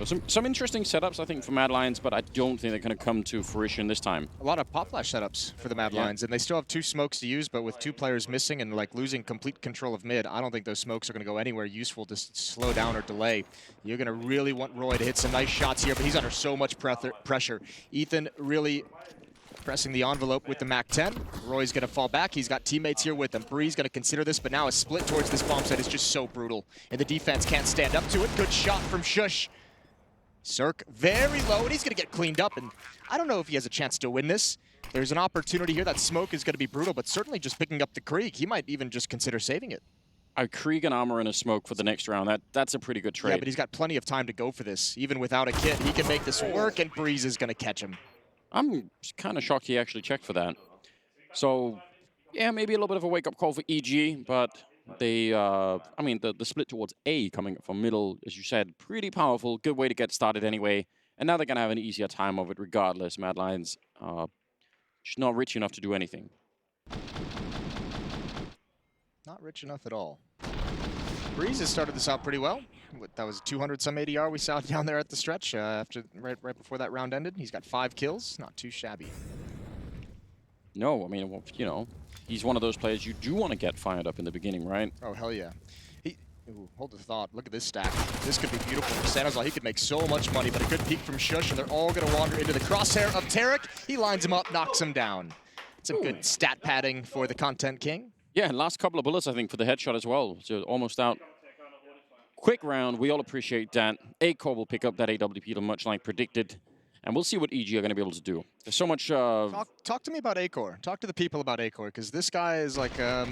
So some interesting setups, I think, for Mad Lions, but I don't think they're going to come to fruition this time. A lot of pop flash setups for the Mad Lions, and they still have 2 smokes to use, but with 2 players missing and like losing complete control of mid, I don't think those smokes are going to go anywhere useful to slow down or delay. You're going to really want Roy to hit some nice shots here, but he's under so much pressure. Ethan really pressing the envelope with the MAC-10. Roy's going to fall back. He's got teammates here with him. Bree's going to consider this, but now a split towards this bomb site is just so brutal, and the defense can't stand up to it. Good shot from Shush. Cirque very low, and he's going to get cleaned up, and I don't know if he has a chance to win this. There's an opportunity here. That smoke is going to be brutal, but certainly just picking up the Krieg. He might even just consider saving it. A Krieg and armor and a smoke for the next round. That's a pretty good trade. Yeah, but he's got plenty of time to go for this. Even without a kit, he can make this work, and Breeze is going to catch him. I'm kind of shocked he actually checked for that. So, yeah, maybe a little bit of a wake-up call for EG, but they, I mean, the split towards A coming from middle, as you said, pretty powerful. Good way to get started anyway. And now they're going to have an easier time of it regardless. Mad Lions just not rich enough to do anything. Not rich enough at all. Breeze has started this out pretty well. That was 200-some ADR we saw down there at the stretch after right before that round ended. He's got 5 kills. Not too shabby. No, I mean, you know, he's one of those players you do want to get fired up in the beginning, right? Oh, hell yeah. Ooh, hold the thought. Look at this stack. This could be beautiful for Sanozal. He could make so much money, but a good peek from Shush, and they're all going to wander into the crosshair of Tarek. He lines him up, knocks him down. Some good stat padding for the Content King. Yeah, and last couple of bullets, I think, for the headshot as well. So almost out. Quick round. We all appreciate that. A-Core will pick up that AWP much like predicted. And we'll see what EG are going to be able to do. There's so much... Talk to me about A-Core. Talk to the people about A-Core, because this guy is like... I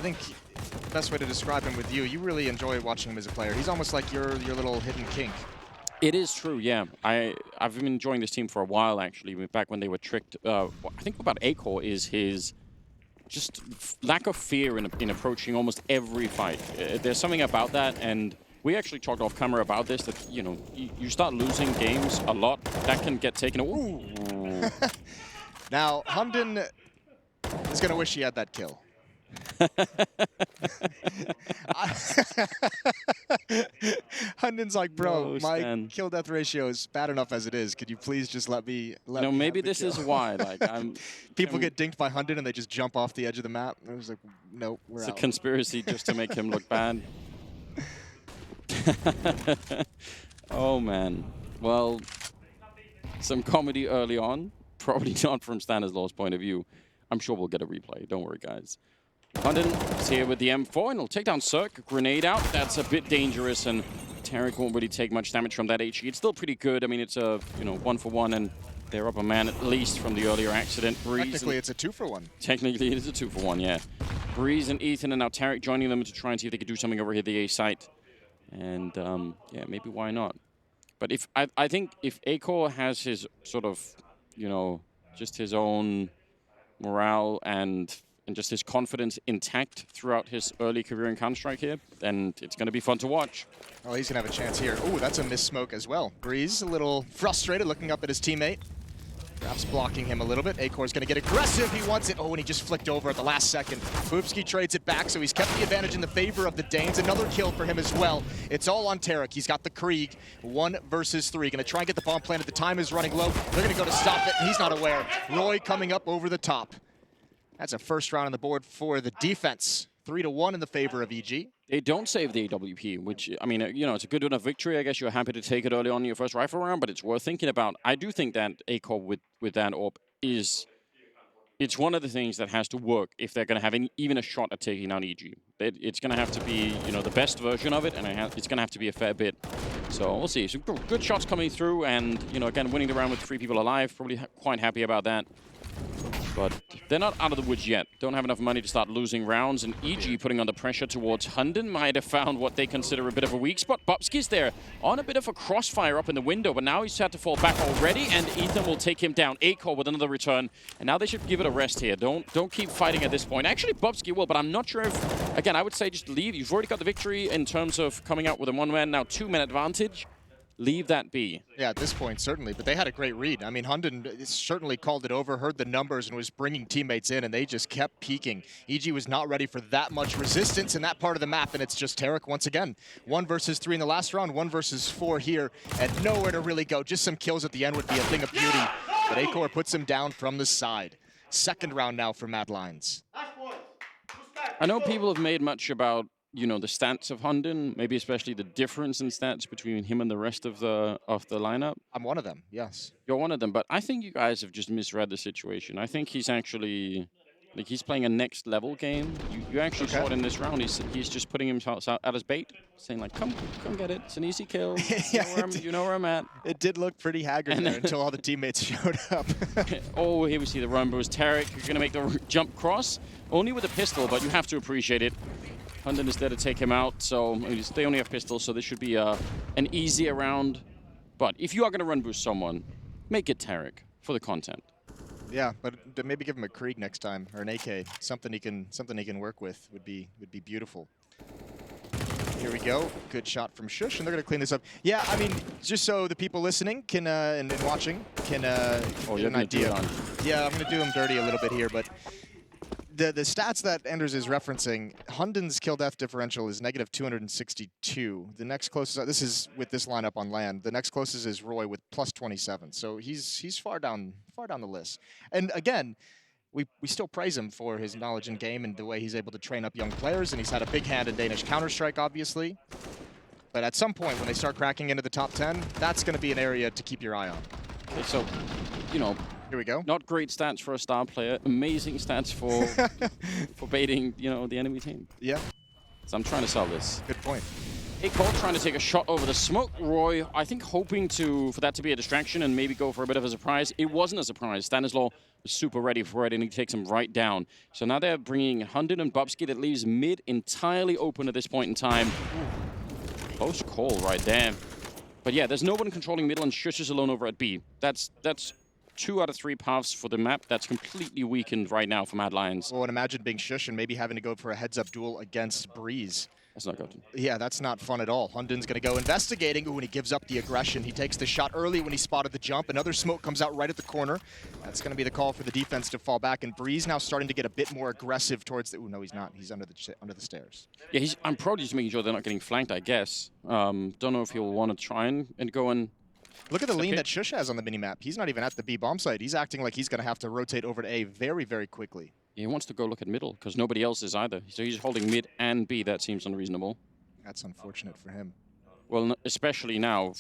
think the best way to describe him with you, you really enjoy watching him as a player. He's almost like your little hidden kink. It is true, yeah. I've been enjoying this team for a while, actually. Back when they were tricked. I think about A-Core is his just lack of fear in approaching almost every fight. There's something about that, and we actually talked off camera about this, that, you know, you start losing games a lot, that can get taken away. Now, Hunden is going to wish he had that kill. Hunden's like, bro, my kill death ratio is bad enough as it is. Could you please just let me no, maybe this is why. Like, people get dinked by Hunden and they just jump off the edge of the map. And it was like, nope, we're out. It's a conspiracy just to make him look bad. Oh man. Well, some comedy early on. Probably not from Stanislaw's point of view. I'm sure we'll get a replay. Don't worry, guys. Hunden is here with the M4, and he'll take down Cirque. Grenade out. That's a bit dangerous, and Tarek won't really take much damage from that HE. It's still pretty good. I mean, it's a 1-for-1, and they're up a man at least from the earlier accident. Breeze technically, it's a 2-for-1. Technically, it is a 2-for-1, yeah. Breeze and Ethan, and now Tarek joining them to try and see if they could do something over here at the A site. And, yeah, maybe why not? But if I think if A-Core has his sort of, just his own morale and just his confidence intact throughout his early career in Counter-Strike here, then it's going to be fun to watch. Oh, he's going to have a chance here. Ooh, that's a missed smoke as well. Breeze a little frustrated, looking up at his teammate. Perhaps blocking him a little bit. A-Core's going to get aggressive. He wants it. Oh, and he just flicked over at the last second. Boopski trades it back, so he's kept the advantage in the favor of the Danes. Another kill for him as well. It's all on Tarek. He's got the Krieg. 1 versus 3. Going to try and get the bomb planted. The time is running low. They're going to go to stop it, and he's not aware. Roy coming up over the top. That's a first round on the board for the defense. 3-1 in the favor of EG. They don't save the AWP, which, I mean, it's a good enough victory. I guess you're happy to take it early on in your first rifle round, but it's worth thinking about. I do think that A-Core with that AWP it's one of the things that has to work if they're going to have even a shot at taking down EG. It's going to have to be, the best version of it, and it's going to have to be a fair bit. So we'll see. Some good shots coming through, and, again, winning the round with 3 people alive, probably quite happy about that. But they're not out of the woods yet. Don't have enough money to start losing rounds. And EG putting on the pressure towards Hunden might have found what they consider a bit of a weak spot. Bubski's there on a bit of a crossfire up in the window, but now he's had to fall back already, and Ethan will take him down. A-Core with another return, and now they should give it a rest here. Don't keep fighting at this point. Actually, Bubski will, but I'm not sure if, again, I would say just leave. You've already got the victory in terms of coming out with a 1-man, now 2-man advantage. leave that be. Yeah, at this point, certainly. But they had a great read. I mean, Hunden certainly called it over, heard the numbers, and was bringing teammates in, and they just kept peaking. EG was not ready for that much resistance in that part of the map, and it's just Tarek once again. 1 versus 3 in the last round, 1 versus 4 here, and nowhere to really go. Just some kills at the end would be a thing of beauty. But Acor puts him down from the side. Second round now for Mad Lions. I know people have made much about, you know, the stats of Hunden, maybe especially the difference in stats between him and the rest of the lineup. I'm one of them, yes. You're one of them, but I think you guys have just misread the situation. I think he's actually, like, he's playing a next level game. You actually saw it in this round. He's just putting himself out as bait, saying like, come get it. It's an easy kill. You know where I'm at. It did look pretty haggard there until all the teammates showed up. Oh, here we see the run boost. Tarek, you're gonna make the jump cross, only with a pistol, but you have to appreciate it. Hunden is there to take him out, so they only have pistols, so this should be an easier round. But if you are going to run boost someone, make it Tarek for the content. Yeah, but maybe give him a Krieg next time, or an AK. Something he can work with would be beautiful. Here we go. Good shot from Shush, and they're going to clean this up. Yeah, I mean, just so the people listening can and watching can get an idea. Yeah, I'm going to do him dirty a little bit here, but the stats that Anders is referencing, Hunden's kill death differential is negative 262. The next closest, this is with this lineup on land. The next closest is Roy with plus 27. So he's far down the list. And again, we still praise him for his knowledge in game and the way he's able to train up young players. And he's had a big hand in Danish Counter-Strike, obviously. But at some point, when they start cracking into the top 10, that's going to be an area to keep your eye on. Okay, so, you know, here we go. Not great stats for a star player. Amazing stats for for baiting, you know, the enemy team. Yeah. So I'm trying to sell this. Good point. Acor trying to take a shot over the smoke. Roy, I think, hoping for that to be a distraction and maybe go for a bit of a surprise. It wasn't a surprise. Stanislaw was super ready for it, and he takes him right down. So now they're bringing Hunden and Bubsky. That leaves mid entirely open at this point in time. Close call right there. But yeah, there's no one controlling middle, and Shush is alone over at B. That's 2 out of 3 paths for the map. That's completely weakened right now for Mad Lions. Well, and imagine being Shush and maybe having to go for a heads-up duel against Breeze. That's not good. Yeah, that's not fun at all. Hunden's going to go investigating. Ooh, and he gives up the aggression. He takes the shot early when he spotted the jump. Another smoke comes out right at the corner. That's going to be the call for the defense to fall back. And Breeze now starting to get a bit more aggressive towards the... Ooh, no, he's not. He's under the stairs. Yeah, I'm probably just making sure they're not getting flanked, I guess. Don't know if he'll want to try and go and... Look at the lean that Shush has on the minimap. He's not even at the B bomb site. He's acting like he's going to have to rotate over to A very, very quickly. He wants to go look at middle because nobody else is either. So he's holding mid and B. That seems unreasonable. That's unfortunate for him. Well, especially now.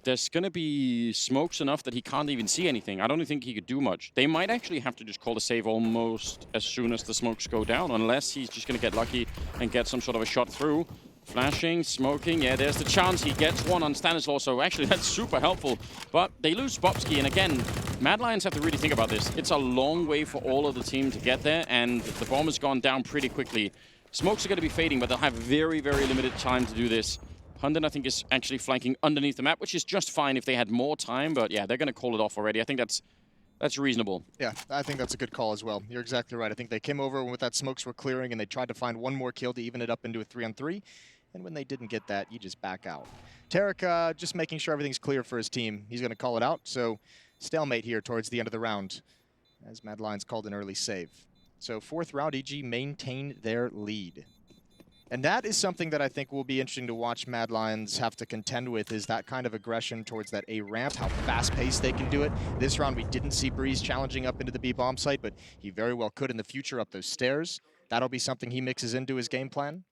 There's going to be smokes enough that he can't even see anything. I don't think he could do much. They might actually have to just call the save almost as soon as the smokes go down, unless he's just going to get lucky and get some sort of a shot through. Flashing, smoking, yeah, there's the chance he gets one on Stanislaw, so actually that's super helpful. But they lose Bobsky, and again, Mad Lions have to really think about this. It's a long way for all of the team to get there, and the bomb has gone down pretty quickly. Smokes are going to be fading, but they'll have very, very limited time to do this. Hunden, I think, is actually flanking underneath the map, which is just fine if they had more time, but yeah, they're going to call it off already. I think that's reasonable. Yeah, I think that's a good call as well. You're exactly right. I think they came over with that smokes were clearing, and they tried to find one more kill to even it up into a 3-on-3. And when they didn't get that, you just back out. Tarek just making sure everything's clear for his team. He's going to call it out. So stalemate here towards the end of the round as Mad Lions called an early save. So 4th round, EG maintained their lead. And that is something that I think will be interesting to watch Mad Lions have to contend with, is that kind of aggression towards that A ramp, how fast-paced they can do it. This round, we didn't see Breeze challenging up into the B bomb site, but he very well could in the future up those stairs. That'll be something he mixes into his game plan.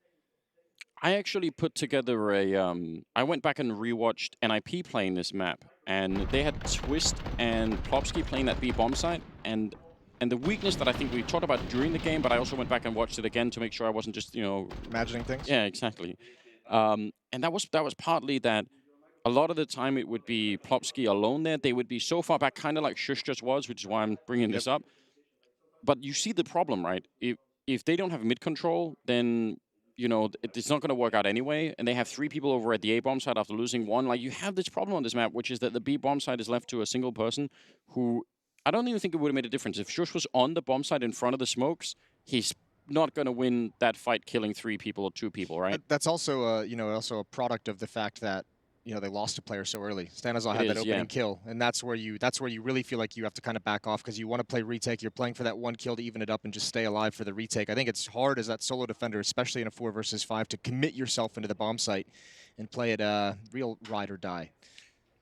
I actually put together a... I went back and rewatched NIP playing this map, and they had Twist and Plopsky playing that B bomb site, and the weakness that I think we talked about during the game, but I also went back and watched it again to make sure I wasn't just, you know... imagining things? Yeah, exactly. And that was partly that a lot of the time it would be Plopsky alone there. They would be so far back, kind of like Shush just was, which is why I'm bringing this up. But you see the problem, right? If they don't have mid control, then... you know, it's not going to work out anyway, and they have 3 people over at the A bomb side after losing 1. Like, you have this problem on this map, which is that the B bomb side is left to a single person who, I don't even think it would have made a difference. If Shush was on the bomb side in front of the smokes, he's not going to win that fight killing 3 people or 2 people, right? That's also, you know, also a product of the fact that, they lost a player so early. Stanislav had that opening kill, and that's where you really feel like you have to kind of back off because you want to play retake. You're playing for that 1 kill to even it up and just stay alive for the retake. I think it's hard as that solo defender, especially in a 4 versus 5, to commit yourself into the bomb site and play it real ride or die.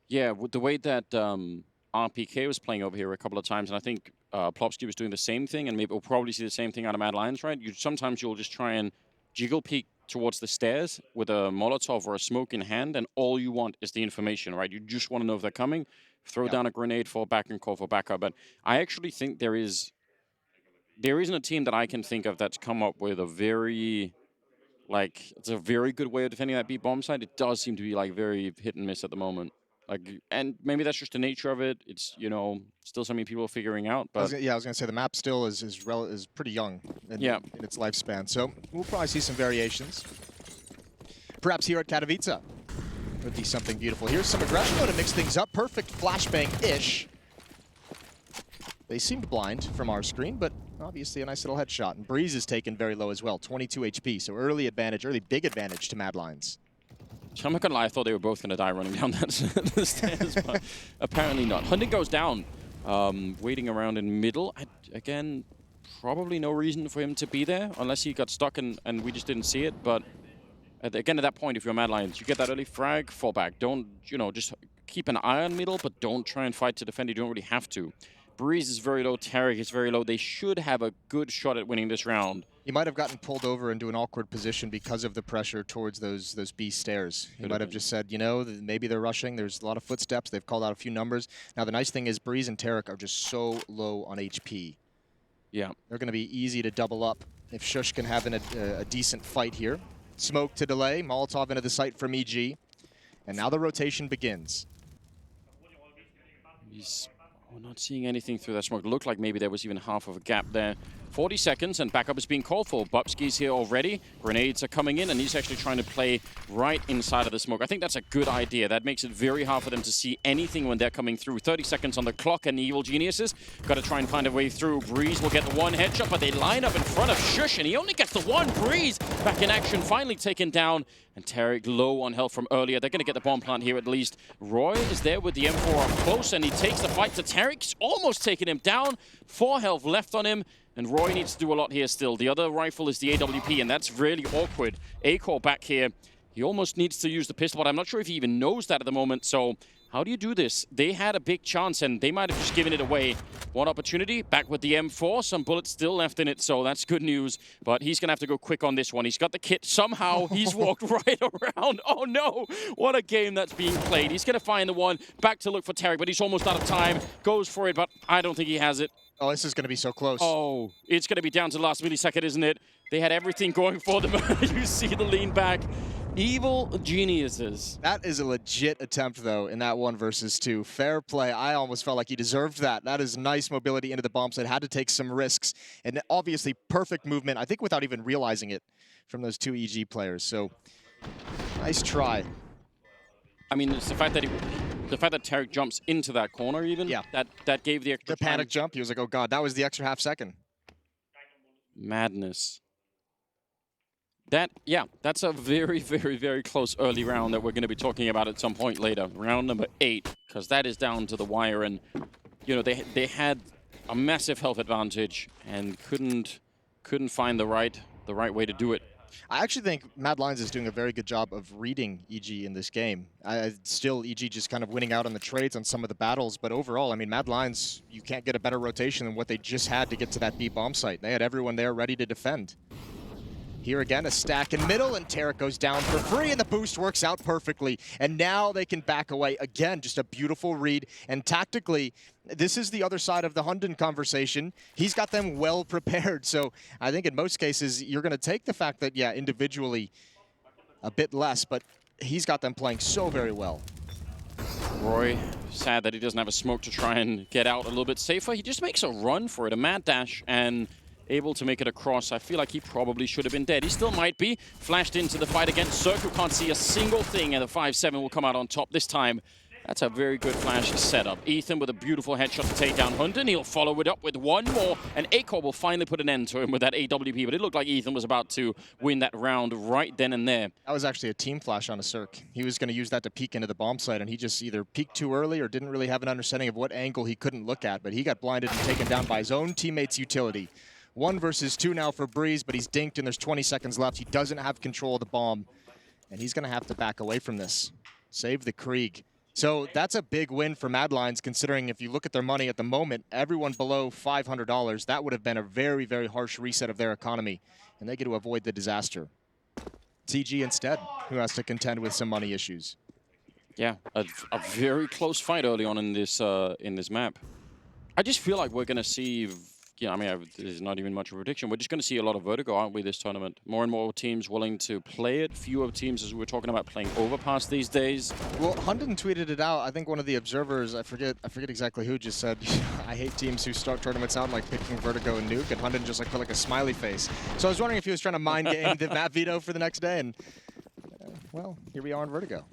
Yeah, with the way that RPK was playing over here a couple of times, and I think Plopsky was doing the same thing, and maybe we'll probably see the same thing out of Mad Lions, right? Sometimes you'll just try and jiggle peek towards the stairs with a Molotov or a smoke in hand, and all you want is the information, right? You just want to know if they're coming, throw down a grenade, fall back and call for backup. But I actually think there isn't a team that I can think of that's come up with a very, it's a very good way of defending that B bomb site. It does seem to be very hit and miss at the moment. And maybe that's just the nature of it. It's, still something people are figuring out. But I was going to say the map still is pretty young in its lifespan. So we'll probably see some variations. Perhaps here at Katowice would be something beautiful. Here's some aggression to mix things up. Perfect flashbang-ish. They seemed blind from our screen, but obviously a nice little headshot. And Breeze is taken very low as well, 22 HP. So early big advantage to Mad Lions. I'm not gonna lie, I thought they were both gonna die running down the stairs, but apparently not. Hunting goes down, waiting around in middle. Again, probably no reason for him to be there, unless he got stuck and we just didn't see it. But again, at that point, if you're Mad Lions, you get that early frag, fall back. Don't, just keep an eye on middle, but don't try and fight to defend. You don't really have to. Breeze is very low, Tarek is very low. They should have a good shot at winning this round. He might have gotten pulled over into an awkward position because of the pressure towards those B stairs. He might have just said, maybe they're rushing. There's a lot of footsteps. They've called out a few numbers. Now, the nice thing is Breeze and Tarek are just so low on HP. Yeah. They're going to be easy to double up if Shush can have a decent fight here. Smoke to delay. Molotov into the site from EG. And now the rotation begins. We're not seeing anything through that smoke. It looked like maybe there was even half of a gap there. 40 seconds and backup is being called for. Bubsky's here already. Grenades are coming in and he's actually trying to play right inside of the smoke. I think that's a good idea. That makes it very hard for them to see anything when they're coming through. 30 seconds on the clock and the Evil Geniuses got to try and find a way through. Breeze will get the one headshot, but they line up in front of Shush and he only gets the one. Breeze back in action, finally taken down. And Tarek low on health from earlier. They're going to get the bomb plant here at least. Roy is there with the M4 up close, and he takes the fight to Tarek. He's almost taken him down. 4 health left on him, and Roy needs to do a lot here still. The other rifle is the AWP, and that's really awkward. A-Core back here. He almost needs to use the pistol, but I'm not sure if he even knows that at the moment. So how do you do this? They had a big chance, and they might have just given it away. One opportunity, back with the M4. Some bullets still left in it, so that's good news. But he's going to have to go quick on this one. He's got the kit. Somehow, he's walked right around. Oh, no. What a game that's being played. He's going to find the one. Back to look for Tarek, but he's almost out of time. Goes for it, but I don't think he has it. Oh, this is going to be so close. Oh, it's going to be down to the last millisecond, isn't it? They had everything going for them. You see the lean back. Evil Geniuses. That is a legit attempt, though, in that 1 versus 2. Fair play. I almost felt like he deserved that. That is nice mobility into the bomb site. Had to take some risks. And obviously, perfect movement, I think without even realizing it, from those 2 EG players. So, nice try. I mean, it's the fact that Tarek jumps into that corner even. Yeah. That gave the extra The panic jump. He was like, oh, God, that was the extra half second. Madness. That's a very, very, very close early round that we're going to be talking about at some point later. Round number 8, because that is down to the wire. And, they had a massive health advantage and couldn't find the right way to do it. I actually think Mad Lions is doing a very good job of reading EG in this game. Still, EG just kind of winning out on the trades on some of the battles, but overall, I mean, Mad Lions, you can't get a better rotation than what they just had to get to that B bomb site. They had everyone there ready to defend. Here again, a stack in middle, and Tarek goes down for free, and the boost works out perfectly. And now they can back away. Again, just a beautiful read. And tactically, this is the other side of the Hunden conversation. He's got them well prepared. So I think in most cases, you're going to take the fact that, yeah, individually a bit less, but he's got them playing so very well. Roy, sad that he doesn't have a smoke to try and get out a little bit safer. He just makes a run for it, a mad dash, and able to make it across. I feel like he probably should have been dead. He still might be. Flashed into the fight again. Circle can't see a single thing, and the 5-7 will come out on top this time That's a very good flash setup. Ethan with a beautiful headshot to take down Hunden. He'll follow it up with one more, and Acor will finally put an end to him with that AWP, but it looked like Ethan was about to win that round right then and there. That was actually a team flash on a Cirque. He was going to use that to peek into the bomb site, and he just either peeked too early or didn't really have an understanding of what angle he couldn't look at, but he got blinded and taken down by his own teammate's utility. 1 versus 2 now for Breeze, but he's dinked and there's 20 seconds left. He doesn't have control of the bomb, and he's going to have to back away from this. Save the Krieg. So that's a big win for Mad Lions, considering if you look at their money at the moment, everyone below $500, that would have been a very, very harsh reset of their economy, and they get to avoid the disaster. TG instead, who has to contend with some money issues. Yeah, a very close fight early on in this map. I just feel like we're going to see, I mean, there's not even much of a prediction. We're just going to see a lot of vertigo, aren't we, this tournament? More and more teams willing to play it. Fewer teams, as we were talking about, playing overpass these days. Well, Hunden tweeted it out. I think one of the observers, I forget exactly who, just said, I hate teams who start tournaments out like picking vertigo and nuke, and Hunden just like put like a smiley face. So I was wondering if he was trying to mind game the map veto for the next day, and well, here we are on vertigo.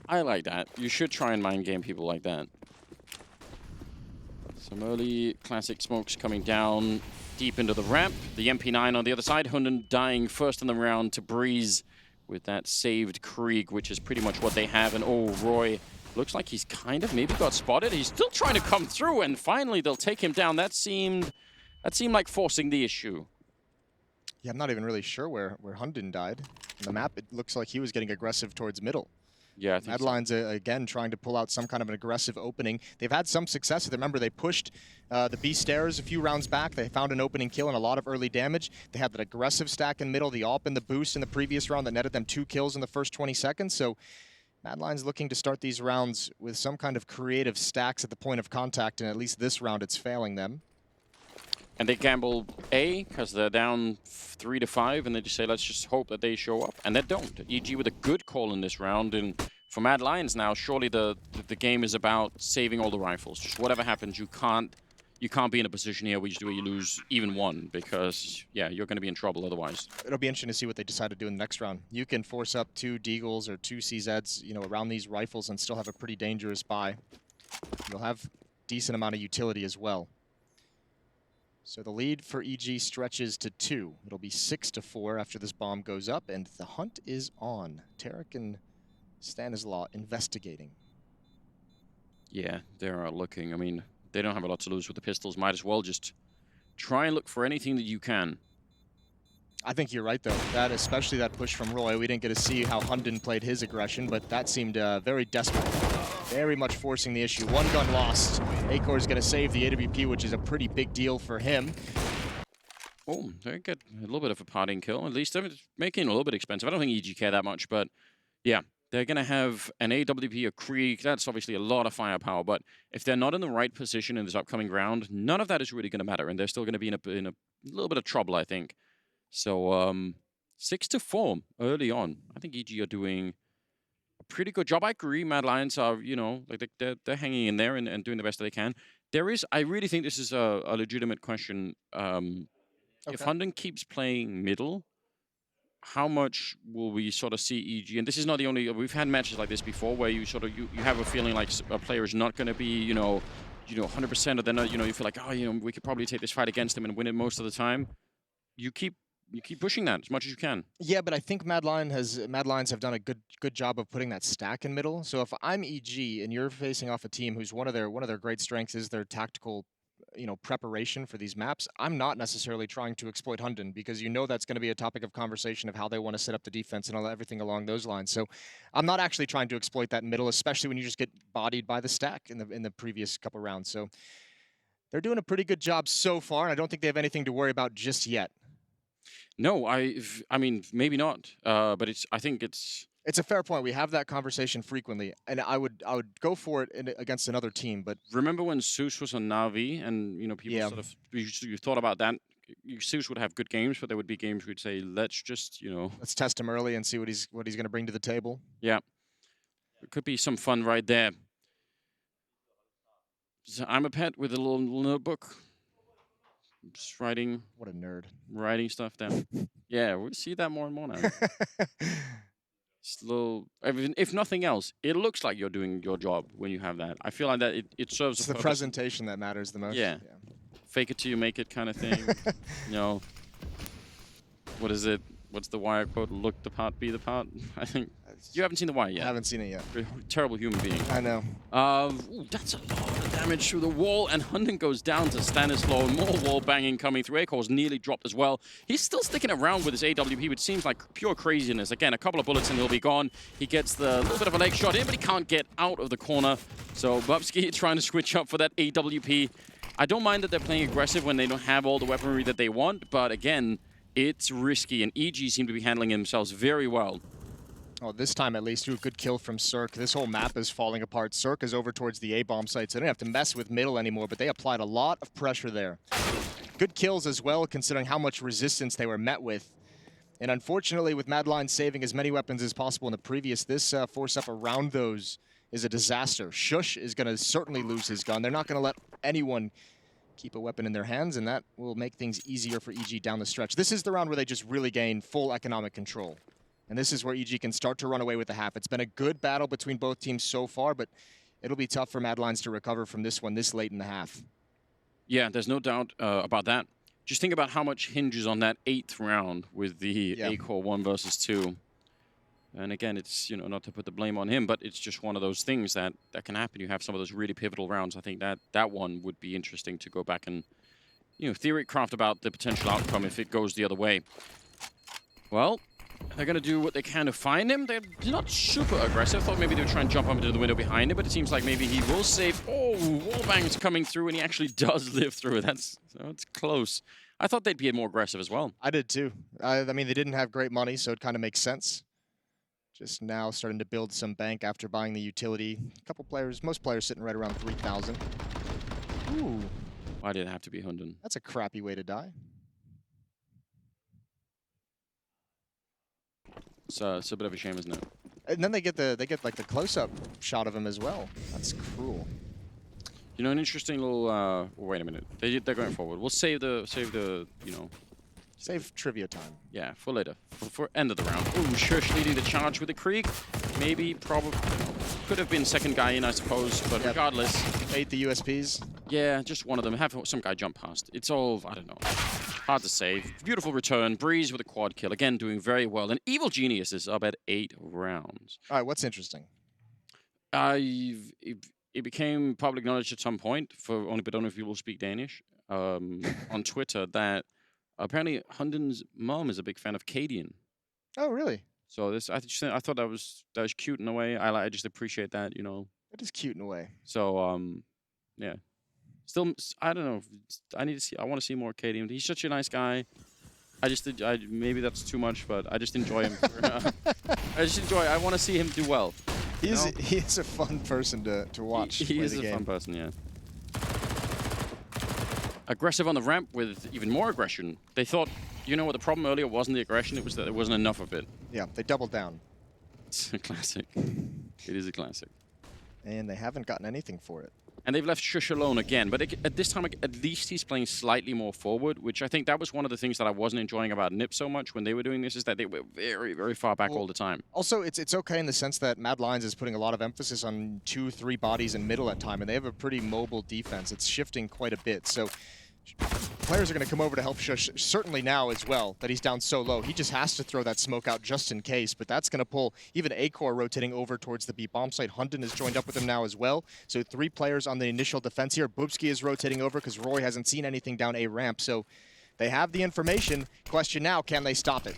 I like that. You should try and mind game people like that. Some early classic smokes coming down deep into the ramp. The MP9 on the other side. Hunden dying first in the round to Breeze with that saved Krieg, which is pretty much what they have. And oh, Roy looks like he's kind of maybe got spotted. He's still trying to come through, and finally they'll take him down. That seemed like forcing the issue. Yeah, I'm not even really sure where Hunden died. On the map, it looks like he was getting aggressive towards middle. Yeah, I think Mad Lions, again, trying to pull out some kind of an aggressive opening. They've had some success. Remember, they pushed the B stairs a few rounds back. They found an opening kill and a lot of early damage. They had that aggressive stack in middle, the AWP and the boost in the previous round that netted them 2 kills in the first 20 seconds. So Mad Lions looking to start these rounds with some kind of creative stacks at the point of contact, and at least this round it's failing them. And they gamble A, because they're down 3 to 5, and they just say, let's just hope that they show up. And they don't. EG with a good call in this round, and for Mad Lions now, surely the game is about saving all the rifles. Just whatever happens, you can't be in a position here where you lose even one, because, yeah, you're going to be in trouble otherwise. It'll be interesting to see what they decide to do in the next round. You can force up 2 Deagles or 2 CZs, around these rifles and still have a pretty dangerous buy. You'll have decent amount of utility as well. So the lead for EG stretches to 2. It'll be 6 to 4 after this bomb goes up, and the hunt is on. Tarek and Stanislaw investigating. Yeah, they're looking. I mean, they don't have a lot to lose with the pistols. Might as well just try and look for anything that you can. I think you're right, though. Especially that push from Roy. We didn't get to see how Hunden played his aggression, but that seemed very desperate. Very much forcing the issue. 1 gun lost. Acor's going to save the AWP, which is a pretty big deal for him. Oh, they get a little bit of a parting kill. At least they're making it a little bit expensive. I don't think EG care that much, but yeah, they're going to have an AWP, a Krieg. That's obviously a lot of firepower, but if they're not in the right position in this upcoming round, none of that is really going to matter, and they're still going to be in a little bit of trouble, I think. So 6 to 4 early on. I think EG are doing a pretty good job. I agree. Mad Lions are, like they're hanging in there and doing the best that they can. I really think this is a legitimate question. If Hunden keeps playing middle, how much will we sort of see EG? And this is not the only. We've had matches like this before where you have a feeling like a player is not going to be 100%, or they're not. You feel like, we could probably take this fight against them and win it most of the time. You keep pushing that as much as you can. Yeah, but I think Mad Lions have done a good job of putting that stack in middle. So if I'm EG and you're facing off a team whose one of their great strengths is their tactical, preparation for these maps, I'm not necessarily trying to exploit Hunden, because that's going to be a topic of conversation of how they want to set up the defense and everything along those lines. So I'm not actually trying to exploit that middle, especially when you just get bodied by the stack in the previous couple rounds. So they're doing a pretty good job so far, and I don't think they have anything to worry about just yet. No, I mean, maybe not, but I think it's a fair point. We have that conversation frequently, and I would go for it against another team. But remember when Zeus was on Na'Vi, and people sort of you thought about that. Zeus would have good games, but there would be games we'd say, let's just let's test him early and see what he's going to bring to the table. Yeah, it could be some fun right there. So I'm a pet with a little notebook. Just writing. What a nerd. Writing stuff down. Yeah, we'll see that more and more now. Just a little, if nothing else, it looks like you're doing your job when you have that. I feel like that it serves It's a the purpose. presentation that matters the most. Yeah. Fake it till you make it kind of thing. You know, what is it? What's the Wire quote? Look the part, be the part. I think you haven't seen the Wire yet. I haven't seen it yet. You're a terrible human being. I know. Ooh, that's a lot of damage through the wall, and Hunden goes down to Stanislaw. More wall banging coming through. Acor's nearly dropped as well. He's still sticking around with his AWP, which seems like pure craziness. Again, a couple of bullets and he'll be gone. He gets the little bit of a leg shot in, but he can't get out of the corner. So Bubsky trying to switch up for that AWP. I don't mind that they're playing aggressive when they don't have all the weaponry that they want, but again, it's risky, and EG seem to be handling themselves very well. Oh, this time at least, a good kill from Cirque. This whole map is falling apart. Cirque is over towards the A-bomb site, so they don't have to mess with middle anymore, but they applied a lot of pressure there. Good kills as well, considering how much resistance they were met with. And unfortunately, with Mad Lions saving as many weapons as possible in the previous, this force up around those is a disaster. Shush is going to certainly lose his gun. They're not going to let anyone keep a weapon in their hands, and that will make things easier for EG down the stretch. This is the round where they just really gain full economic control. And this is where EG can start to run away with the half. It's been a good battle between both teams so far, but it'll be tough for Mad Lions to recover from this one this late in the half. Yeah, there's no doubt about that. Just think about how much hinges on that 8th round with the A-Core 1 versus 2. And again, it's, you know, not to put the blame on him, but it's just one of those things that can happen. You have some of those really pivotal rounds. I think that one would be interesting to go back and, you know, theory craft about the potential outcome if it goes the other way. Well, they're going to do what they can to find him. They're not super aggressive. Thought maybe they would try and jump up into the window behind him, but it seems like maybe he will save. Oh, wallbang's coming through, and he actually does live through it. That's close. I thought they'd be more aggressive as well. I did too. I mean, they didn't have great money, so it kind of makes sense. Just now starting to build some bank after buying the utility. A couple players, most players sitting right around 3,000. Ooh. Why did it have to be Hunden? That's a crappy way to die. It's a bit of a shame, isn't it? And then they get like the close-up shot of him as well. That's cruel. You know, an interesting little. Wait a minute. They're going forward. We'll save the you know. Save trivia time. Yeah, for later. For end of the round. Ooh, Shush leading the charge with the Krieg. Maybe, probably. Could have been second guy in, I suppose, but regardless. Ate the USPs? Yeah, just one of them. Have some guy jump past. It's all, I don't know. Hard to say. Beautiful return. Breeze with a quad kill. Again, doing very well. And Evil Genius is up at 8 rounds. All right, what's interesting? It became public knowledge at some point, but only if people speak Danish, on Twitter, that apparently Hunden's mom is a big fan of Cadian. Oh, really? So this, I thought that was cute in a way. I just appreciate that, you know. It is cute in a way. So yeah. Still, I don't know. I want to see more Cadian. He's such a nice guy. Maybe that's too much, but I just enjoy him. I want to see him do well. He is a fun person to watch. He is a fun person, yeah. Aggressive on the ramp with even more aggression. They thought, you know what, the problem earlier wasn't the aggression, it was that there wasn't enough of it. Yeah, they doubled down. It's a classic. It is a classic. And they haven't gotten anything for it. And they've left Shush alone again, but at this time, at least he's playing slightly more forward, which I think that was one of the things that I wasn't enjoying about NiP so much when they were doing this, is that they were very, very far back all the time. Also, it's okay in the sense that Mad Lions is putting a lot of emphasis on 2-3 bodies in middle at time, and they have a pretty mobile defense. It's shifting quite a bit, so players are going to come over to help Shush, certainly now as well, that he's down so low. He just has to throw that smoke out just in case, but that's going to pull even A-Core rotating over towards the B-bomb site. Hunden has joined up with him now as well. So 3 players on the initial defense here. Bubsky is rotating over because Roy hasn't seen anything down A ramp, so they have the information. Question now, can they stop it?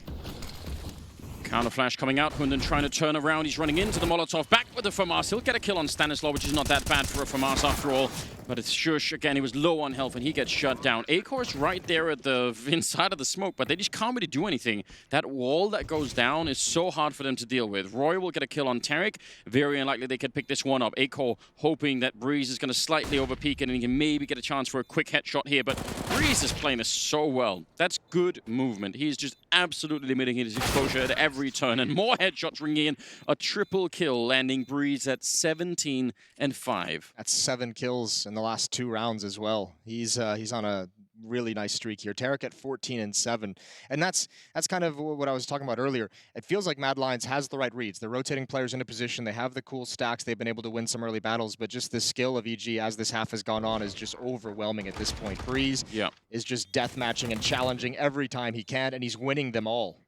Counter flash coming out, Hunden trying to turn around. He's running into the Molotov, back with the FAMAS. He'll get a kill on Stanislaw, which is not that bad for a FAMAS after all. But it's Shush, again, he was low on health and he gets shut down. A-Core's right there at the inside of the smoke, but they just can't really do anything. That wall that goes down is so hard for them to deal with. Roy will get a kill on Tarek. Very unlikely they could pick this one up. A-Core hoping that Breeze is going to slightly overpeak it and he can maybe get a chance for a quick headshot here, but Breeze is playing this so well. That's good movement. He's just absolutely limiting his exposure at every turn, and more headshots ringing in. A triple kill, landing Breeze at 17 and 5. That's 7 kills in the last 2 rounds as well. He's on a really nice streak here. Tarek at 14-7, and that's kind of what I was talking about earlier. It feels like Mad Lions has the right reads. They're rotating players into position. They have the cool stacks. They've been able to win some early battles, but just the skill of EG as this half has gone on is just overwhelming at this point. Breeze is just death matching and challenging every time he can, and he's winning them all.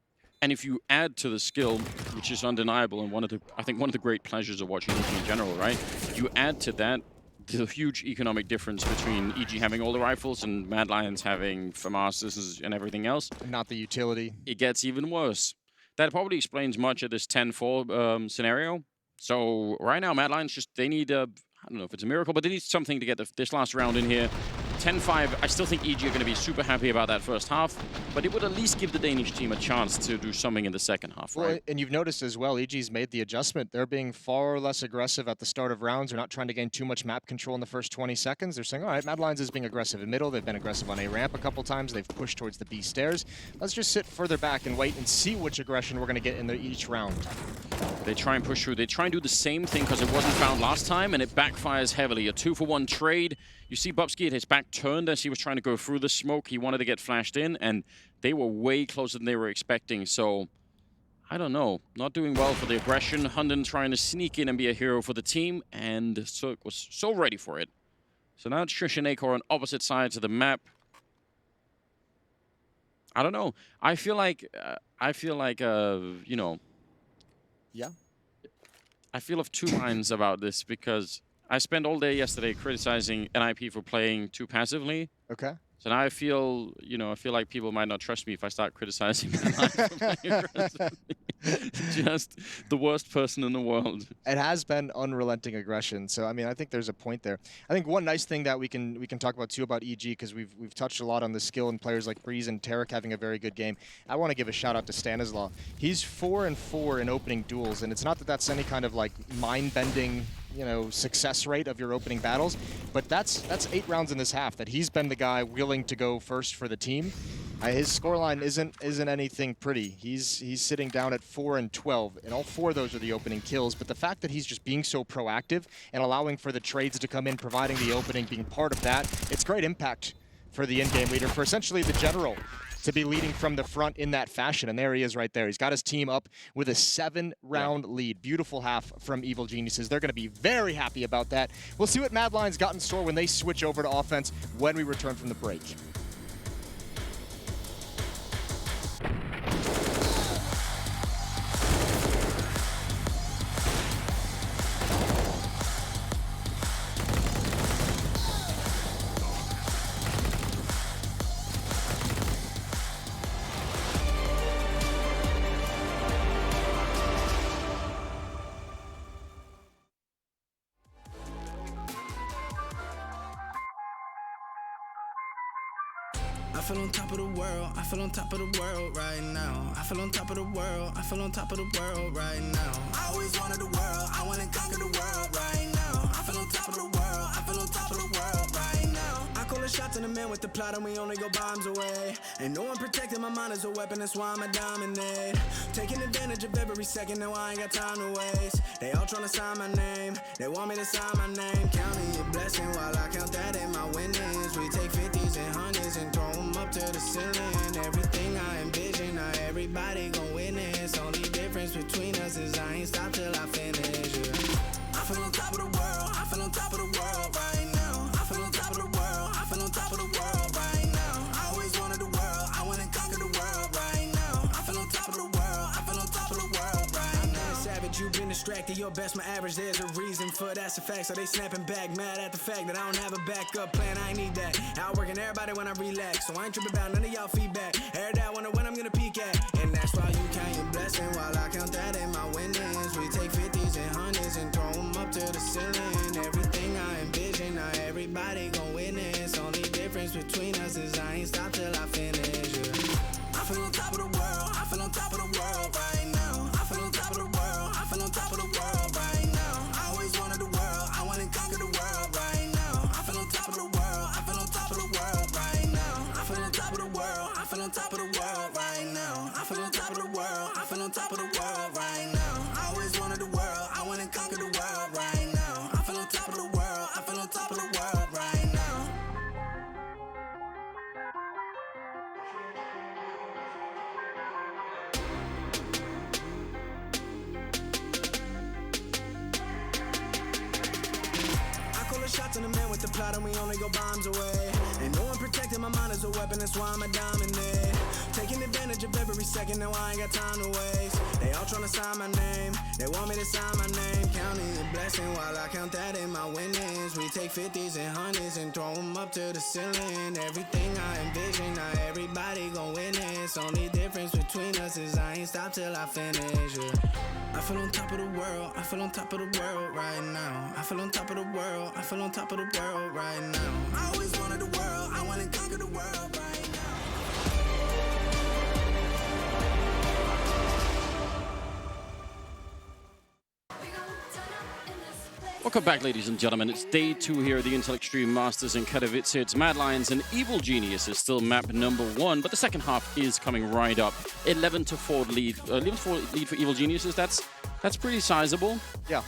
And if you add to the skill, which is undeniable, and I think one of the great pleasures of watching EG in general, right? You add to that the huge economic difference between EG having all the rifles and Mad Lions having FAMASs and everything else. Not the utility. It gets even worse. That probably explains much of this 10-4 scenario. So right now, Mad Lions they need I don't know if it's a miracle, but they need something to get this last round in here. 10-5, I still think EG are going to be super happy about that first half, but it would at least give the Danish team a chance to do something in the second half, right? Well, and you've noticed as well, EG's made the adjustment. They're being far less aggressive at the start of rounds. They're not trying to gain too much map control in the first 20 seconds. They're saying, all right, Mad Lions is being aggressive in middle. They've been aggressive on A ramp a couple times. They've pushed towards the B stairs. Let's just sit further back and wait and see which aggression we're going to get in each round. They try and push through. They try and do the same thing because it wasn't found last time, and it backfires heavily. A 2-for-1 trade. You see Bubsky had his back turned as he was trying to go through the smoke. He wanted to get flashed in, and they were way closer than they were expecting. So, I don't know. Not doing well for the aggression. Hunden trying to sneak in and be a hero for the team, and Cirque was so ready for it. So now it's Trish and Acor on opposite sides of the map. I don't know. I feel like, you know. Yeah. I feel of two minds about this because I spent all day yesterday criticizing NIP for playing too passively. Okay. So now I feel, you know, like people might not trust me if I start criticizing NIP for playing aggressively. Just the worst person in the world. It has been unrelenting aggression. So I mean, I think there's a point there. I think one nice thing that we can talk about too about EG, because we've touched a lot on the skill and players like Breeze and Tarek having a very good game. I want to give a shout out to Stanislaw. He's 4-4 in opening duels, and it's not that that's any kind of like mind-bending, you know, success rate of your opening battles, but that's 8 rounds in this half that he's been the guy willing to go first for the team. His scoreline isn't anything pretty. He's sitting down at 4-12, and all 4 of those are the opening kills. But the fact that he's just being so proactive and allowing for the trades to come in, providing the opening, being part of that, it's great impact for the in-game leader, for essentially the general, to be leading from the front in that fashion. And there he is right there. He's got his team up with a 7-round lead. Beautiful half from Evil Geniuses. They're going to be very happy about that. We'll see what Mad Lions got in store when they switch over to offense when we return from the break. I feel on top of the world, I feel on top of the world right now. I feel on top of the world, I feel on top of the world right now. I always wanted the world, I wanna conquer the world right now. I feel on top of the world, I feel on top of the world right now. I call the shots in the man with the plot and we only go bombs away. Ain't no one protecting my mind as a weapon, that's why I'ma dominate. Taking advantage of every second, now I ain't got time to waste. They all tryna sign my name, they want me to sign my name. Counting your blessing while I count that in my winnings. We take 50s and 100s and throw them up to the ceiling. Everything I envision, now everybody gon' witness. Only difference between us is I ain't stop till I finish. I feel on top of the world, I feel on top of the world right now. I feel on top of the world, I feel on top of the world right now. I always wanted the world, I wanna conquer the world right now. I feel on top of the world, I feel on top of the world right now. Savage, you've been distracted, your best my average, there's a reason for that's a fact. So they snapping back, mad at the fact that I don't have a backup plan, I need that. Outworking everybody when I relax, so I ain't tripping about none of y'all feedback. Heard that, wonder when I'm gonna peak at. And that's why you count your blessing while I count that in my winnings. We take 50s and 100s and throw them up to the ceiling. Everything I envision, now everybody gon' witness. Only difference between us is I ain't stop till I finish. I feel on top of the world, I feel on top of the world right now. I feel on top of the world, I feel on top of the world right now. I always wanted the world, I wanna conquer the world right now. I feel on top of the world, I feel on top of the world right now. I feel on top of the world, I feel on top of the world right now. I feel on top of the world, I feel on top of the world right now. I always wanted the world, I wanna conquer the world right now. I feel on top of the world, I feel on top of the world right now. only go bombs away. Ain't no one protecting my mind as a weapon, that's why I'm a dominate. Taking advantage of every second, now I ain't got time to waste. They all tryna sign my name, they want me to sign my name. Counting the blessing while I count that in my winnings. We take 50s and 100s and throw them up to the ceiling. Everything I envision, not everybody gon' witness. Only difference between us is I ain't stop till I finish, yeah. I feel on top of the world, I feel on top of the world right now. I feel on top of the world, I feel on top of the world right now. I always wanted the world, I wanna conquer the world right now. Welcome back, ladies and gentlemen. It's day 2 here at the Intel Extreme Masters in Katowice. It's Mad Lions and Evil Genius is still map number 1, but the second half is coming right up. 11-4 lead. 11-4 lead for Evil Geniuses. That's pretty sizable. Yeah.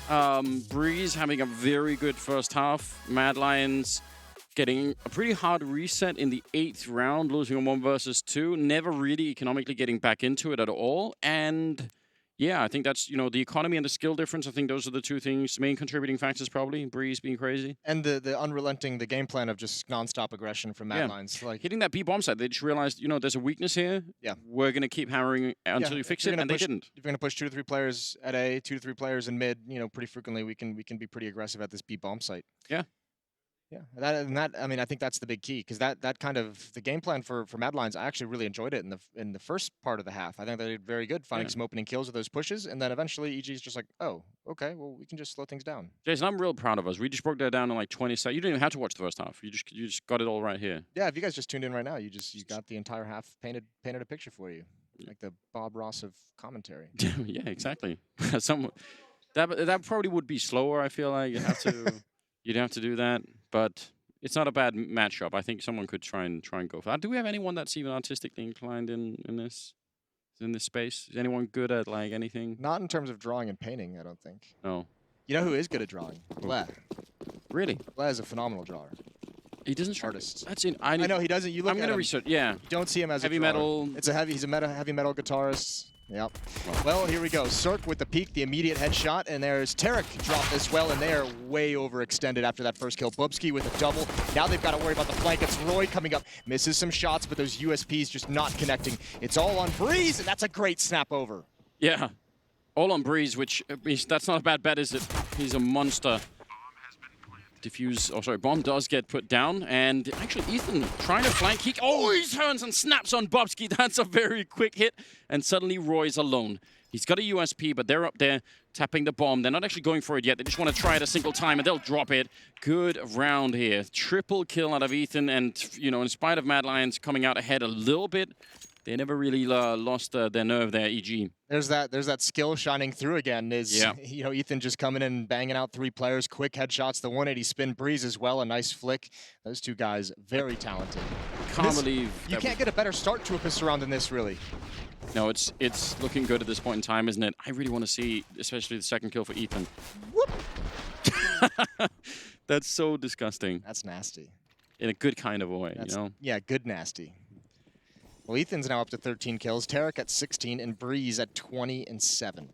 Breeze having a very good first half. Mad Lions getting a pretty hard reset in the 8th round, losing on 1 versus 2. Never really economically getting back into it at all. And yeah, I think that's, you know, the economy and the skill difference. I think those are the 2 things, main contributing factors probably. Breeze being crazy. And the unrelenting, the game plan of just nonstop aggression from Mad Lions. Like hitting that B bomb site, they just realized, you know, there's a weakness here. Yeah. We're going to keep hammering until you fix it, and they didn't. If you're going to push 2 to 3 players at A, 2 to 3 players in mid, you know, pretty frequently we can be pretty aggressive at this B bomb site. Yeah. Yeah, I mean, I think that's the big key, because that kind of the game plan for Mad Lions, I actually really enjoyed it in the first part of the half. I think they did very good, finding some opening kills with those pushes, and then eventually EG's just like, oh, okay, well we can just slow things down. Jason, I'm real proud of us. We just broke that down in like 20 seconds. You didn't even have to watch the first half. You just got it all right here. Yeah, if you guys just tuned in right now, you got the entire half painted a picture for you, like the Bob Ross of commentary. Yeah, exactly. That probably would be slower. I feel like you'd have to do that, but it's not a bad matchup. I think someone could try and go for that. Do we have anyone that's even artistically inclined in this space? Is anyone good at like anything? Not in terms of drawing and painting, I don't think. No. You know who is good at drawing? Bleh. Really? Bleh is a phenomenal drawer. He doesn't artist. That's in. I know he doesn't. You look. I'm gonna research. Yeah. You don't see him as heavy a drawer. metal. It's a heavy. He's a heavy metal guitarist. Yep. Well, here we go. Cirque with the peak, the immediate headshot, and there's Tarek drop as well, and they are way overextended after that first kill. Bubsky with a double. Now they've got to worry about the flank. It's Roy coming up, misses some shots, but those USPs just not connecting. It's all on Breeze, and that's a great snap over. Yeah, all on Breeze, which that's not a bad bet, is it? He's a monster. Bomb does get put down, and actually Ethan trying to flank. He turns and snaps on Bobsky. That's a very quick hit, and suddenly Roy's alone. He's got a USP, but they're up there tapping the bomb. They're not actually going for it yet. They just want to try it a single time, and they'll drop it. Good round here. Triple kill out of Ethan, and you know, in spite of Mad Lions coming out ahead a little bit, they never really lost their nerve there, EG. There's that skill shining through again. You know, Ethan just coming in and banging out 3 players, quick headshots, the 180 spin. Breeze as well, a nice flick. Those 2 guys, very talented. Can't believe you can't get a better start to a pistol round than this, really. No, it's looking good at this point in time, isn't it? I really want to see, especially the second kill for Ethan. Whoop. That's so disgusting. That's nasty. In a good kind of a way, you know? Yeah, good nasty. Well, Ethan's now up to 13 kills, Tarek at 16, and Breeze at 20 and 7.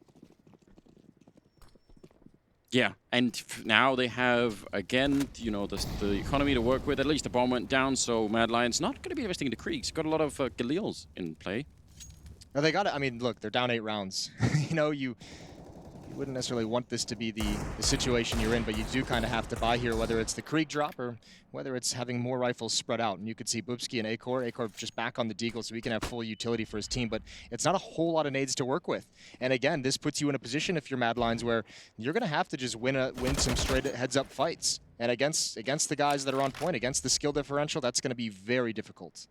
Yeah, and now they have, again, you know, the economy to work with. At least the bomb went down, so Mad Lions not going to be investing in the Kriegs. Got a lot of Galils in play. Now they got it. I mean, look, they're down 8 rounds. You know, you wouldn't necessarily want this to be the situation you're in, but you do kind of have to buy here, whether it's the Krieg drop or whether it's having more rifles spread out. And you could see Bubsky and Acor just back on the deagle so he can have full utility for his team, but it's not a whole lot of nades to work with. And again, this puts you in a position, if you're Mad Lions, where you're going to have to just win some straight heads-up fights. And against the guys that are on point, against the skill differential, that's going to be very difficult.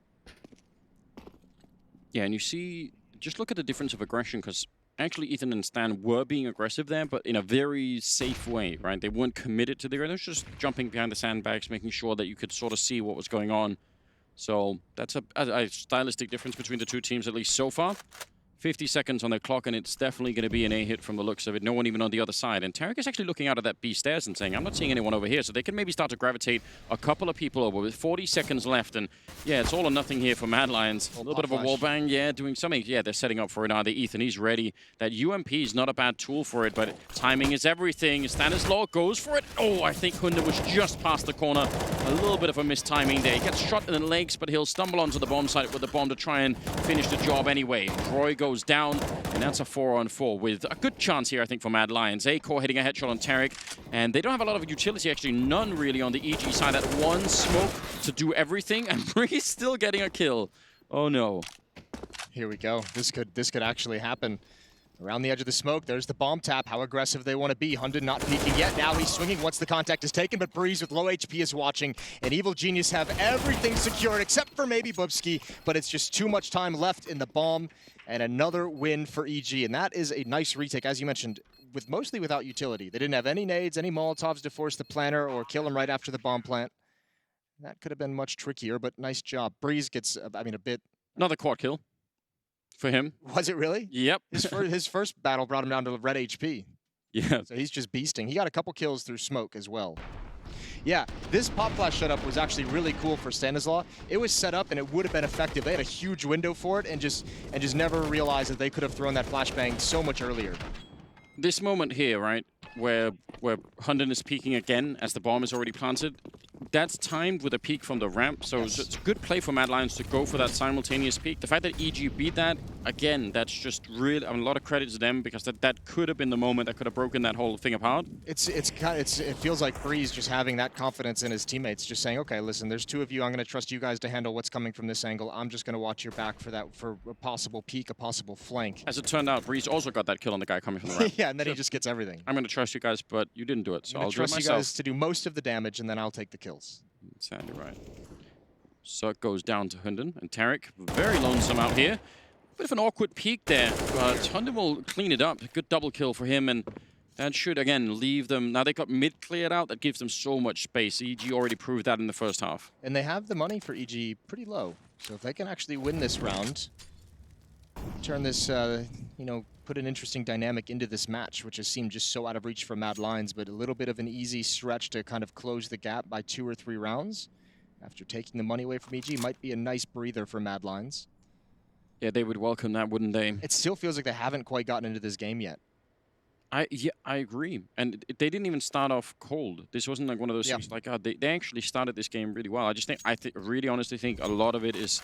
Yeah, and you see, just look at the difference of aggression, because actually Ethan and Stan were being aggressive there, but in a very safe way, right? They weren't committed to the aggression. They were just jumping behind the sandbags, making sure that you could sort of see what was going on. So that's a stylistic difference between the 2 teams, at least so far. 50 seconds on the clock, and it's definitely going to be an A hit from the looks of it. No one even on the other side. And Tarek is actually looking out at that B stairs and saying, I'm not seeing anyone over here. So they can maybe start to gravitate a couple of people over with 40 seconds left. And yeah, it's all or nothing here for Mad Lions. A little bit of a wall bang. Yeah, doing something. Yeah, they're setting up for it now. Ethan, he's ready. That UMP is not a bad tool for it, but timing is everything. Stanislaw goes for it. Oh, I think Hunda was just past the corner. A little bit of a mistiming there. He gets shot in the legs, but he'll stumble onto the bomb site with the bomb to try and finish the job anyway. Troy goes down, and that's a 4-on-4 with a good chance here, I think, for Mad Lions. A-Core hitting a headshot on Tarek, and they don't have a lot of utility, actually. None really on the EG side. That one smoke to do everything, and Breeze still getting a kill. Oh, no. Here we go. This could actually happen. Around the edge of the smoke, there's the bomb tap. How aggressive they want to be. Hunden not peeking yet. Now he's swinging once the contact is taken, but Breeze with low HP is watching. And Evil Genius have everything secured except for maybe Bubsky, but it's just too much time left in the bomb. And another win for EG, and that is a nice retake, as you mentioned, mostly without utility. They didn't have any nades, any Molotovs to force the planter or kill him right after the bomb plant. That could have been much trickier, but nice job. Breeze gets, a bit... Another quad kill. For him. Was it really? Yep. His first battle brought him down to red HP. Yeah. So he's just beasting. He got a couple kills through smoke as well. Yeah, this pop flash setup was actually really cool for Stanislaw. It was set up and it would have been effective. They had a huge window for it and just never realized that they could have thrown that flashbang so much earlier. This moment here, right, where Hunden is peeking again as the bomb is already planted, that's timed with a peek from the ramp, so it's a good play for Mad Lions to go for that simultaneous peek. The fact that EG beat that, again, that's just really, a lot of credit to them, because that could have been the moment that could have broken that whole thing apart. It feels like Breeze just having that confidence in his teammates, just saying, okay, listen, there's two of you, I'm going to trust you guys to handle what's coming from this angle. I'm just going to watch your back for a possible peek, a possible flank. As it turned out, Breeze also got that kill on the guy coming from the ramp. Yeah, and then he just gets everything. I'm going to trust you guys, but you didn't do it, so I'll do it myself. Trust you guys to do most of the damage, and then I'll take the kills. Exactly right. So it goes down to Hunden, and Tarek, very lonesome out here. Bit of an awkward peek there, but Hunden will clean it up. Good double kill for him, and that should, again, leave them... Now they got mid cleared out, that gives them so much space. EG already proved that in the first half. And they have the money for EG pretty low, so if they can actually win this round, turn this, put an interesting dynamic into this match, which has seemed just so out of reach for Mad Lions, but a little bit of an easy stretch to kind of close the gap by 2 or 3 rounds. After taking the money away from EG, might be a nice breather for Mad Lions. Yeah, they would welcome that, wouldn't they? It still feels like they haven't quite gotten into this game yet. I agree. And they didn't even start off cold. This wasn't like one of those things like, they actually started this game really well. I really honestly think a lot of it is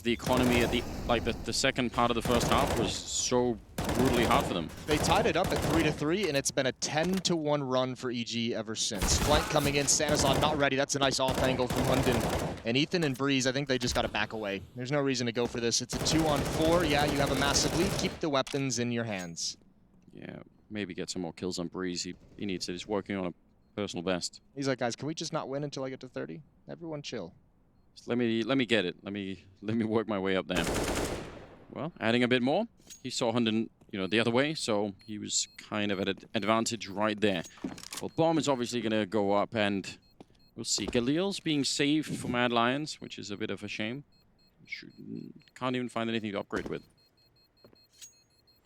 the economy at the second part of the first half was so brutally hard for them. They tied it up at 3-3, and it's been a 10-1 run for EG ever since. Flank coming in, Stanislaw not ready. That's a nice off angle from Hunden. And Ethan and Breeze, I think they just got to back away. There's no reason to go for this. It's a 2-on-4. Yeah, you have a massive lead. Keep the weapons in your hands. Yeah, maybe get some more kills on Breeze. He needs it. He's working on a personal best. He's like, guys, can we just not win until I get to 30? Everyone chill. Just let me get it. Let me work my way up there. Well, adding a bit more. He saw Hunden, the other way, so he was kind of at an advantage right there. Well, bomb is obviously going to go up, and we'll see. Galil's being saved for Mad Lions, which is a bit of a shame. Can't even find anything to upgrade with.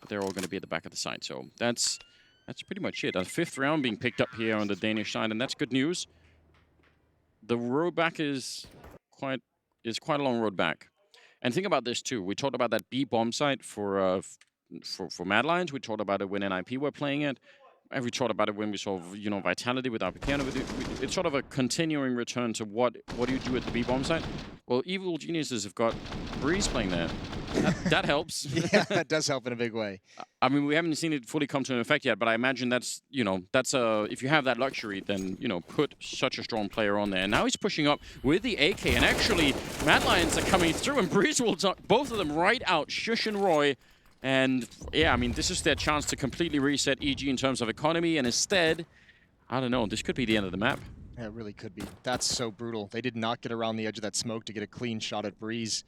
But they're all going to be at the back of the site, so that's pretty much it. A 5th round being picked up here on the Danish side, and that's good news. The road back is quite a long road back. And think about this too. We talked about that B bomb site for Mad Lions. We talked about it when NIP were playing it. And we talked about it when we saw Vitality with RPK. It's sort of a continuing return to what do you do at the B bomb site? Well, Evil Geniuses have got Breeze playing there. That helps. Yeah, that does help in a big way. I mean, we haven't seen it fully come to an effect yet, but I imagine that's if you have that luxury, then put such a strong player on there. And now he's pushing up with the AK, and actually, Mad Lions are coming through, and Breeze will knock both of them right out. Shush and Roy. And yeah, I mean, this is their chance to completely reset EG in terms of economy, and instead, I don't know, this could be the end of the map. Yeah, it really could be. That's so brutal. They did not get around the edge of that smoke to get a clean shot at Breeze.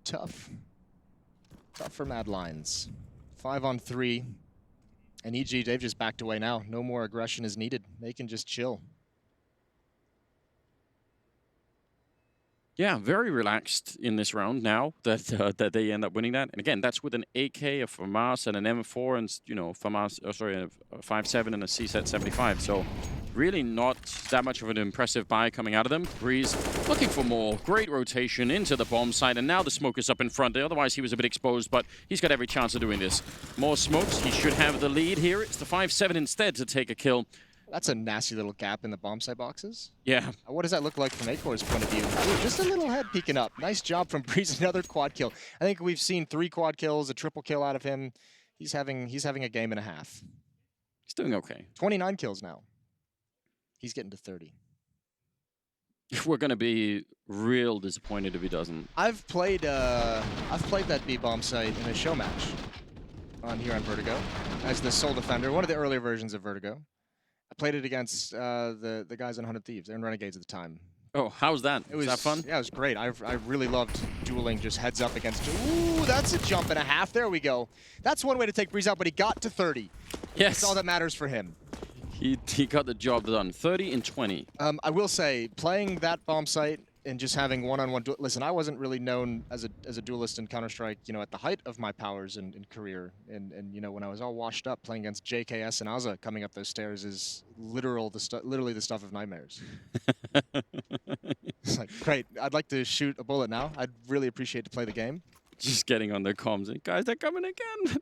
Tough. Tough for Mad Lions. 5-on-3. And EG, they've just backed away now. No more aggression is needed. They can just chill. Yeah, very relaxed in this round now that they end up winning that. And again, that's with an AK, a FAMAS, and an M4, and FAMAS, a 5.7 and a CSET 75. So really not that much of an impressive buy coming out of them. Breeze looking for more. Great rotation into the bomb site, and now the smoke is up in front. Otherwise, he was a bit exposed, but he's got every chance of doing this. More smokes. He should have the lead here. It's the 5.7 instead to take a kill. That's a nasty little gap in the bomb site boxes. Yeah. What does that look like from Acor's point of view? Ooh, just a little head peeking up. Nice job from Breeze. Another quad kill. I think we've seen 3 quad kills, a triple kill out of him. He's having a game and a half. He's doing okay. 29 kills now. He's getting to 30. We're gonna be real disappointed if he doesn't. I've played that B bomb site in a show match here on Vertigo as the sole defender, one of the earlier versions of Vertigo. I played it against the guys on 100 Thieves. They were in Renegades at the time. Oh, how's that? Was that fun? Yeah, it was great. I really loved dueling just heads up against. Ooh, that's a jump and a half. There we go. That's one way to take Breeze out, but he got to 30. Yes. That's all that matters for him. He got the job done. 30 and 20. I will say, playing that bomb site and just having one-on-one listen, I wasn't really known as a duelist in Counter-Strike, at the height of my powers in career. And when I was all washed up playing against JKS and Azza coming up those stairs is literally the stuff of nightmares. It's like, great, I'd like to shoot a bullet now. I'd really appreciate to play the game. Just getting on their comms. Guys, they're coming again.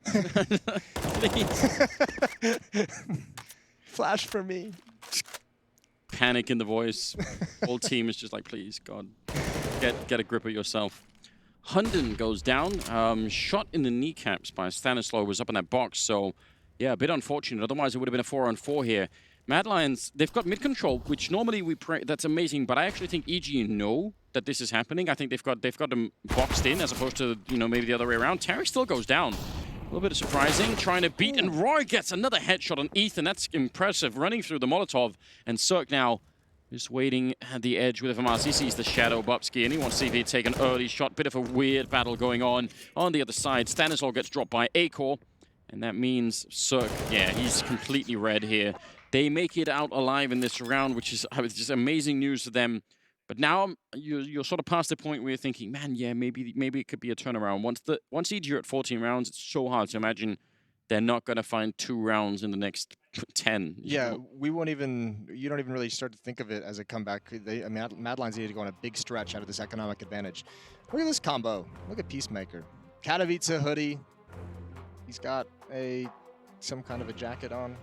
Please. Flash for me. Panic in the voice. Whole team is just like, please, God, get a grip of yourself. Hunden goes down. Shot in the kneecaps by Stanislaw, was up in that box. So, yeah, a bit unfortunate. Otherwise, it would have been a 4-on-4 here. Mad Lions, they've got mid control, which normally we pray. That's amazing. But I actually think EG know that this is happening. I think they've got them boxed in as opposed to maybe the other way around. Terry still goes down. A little bit of surprising, trying to beat, and Roy gets another headshot on Ethan. That's impressive, running through the Molotov. And Cirque now just waiting at the edge with FMRs. He sees the shadow of Bubsky, and he wants to see if he'd take an early shot. Bit of a weird battle going on the other side. Stanislaw gets dropped by Acor, and that means Cirque, yeah, he's completely red here. They make it out alive in this round, which is just amazing news to them. But now you're sort of past the point where you're thinking, man, yeah, maybe it could be a turnaround. Once EG are at 14 rounds, it's so hard to imagine they're not going to find 2 rounds in the next 10. Yeah, you don't even really start to think of it as a comeback. Mad Lions need to go on a big stretch out of this economic advantage. Look at this combo. Look at Peacemaker. Katowice hoodie. He's got some kind of a jacket on.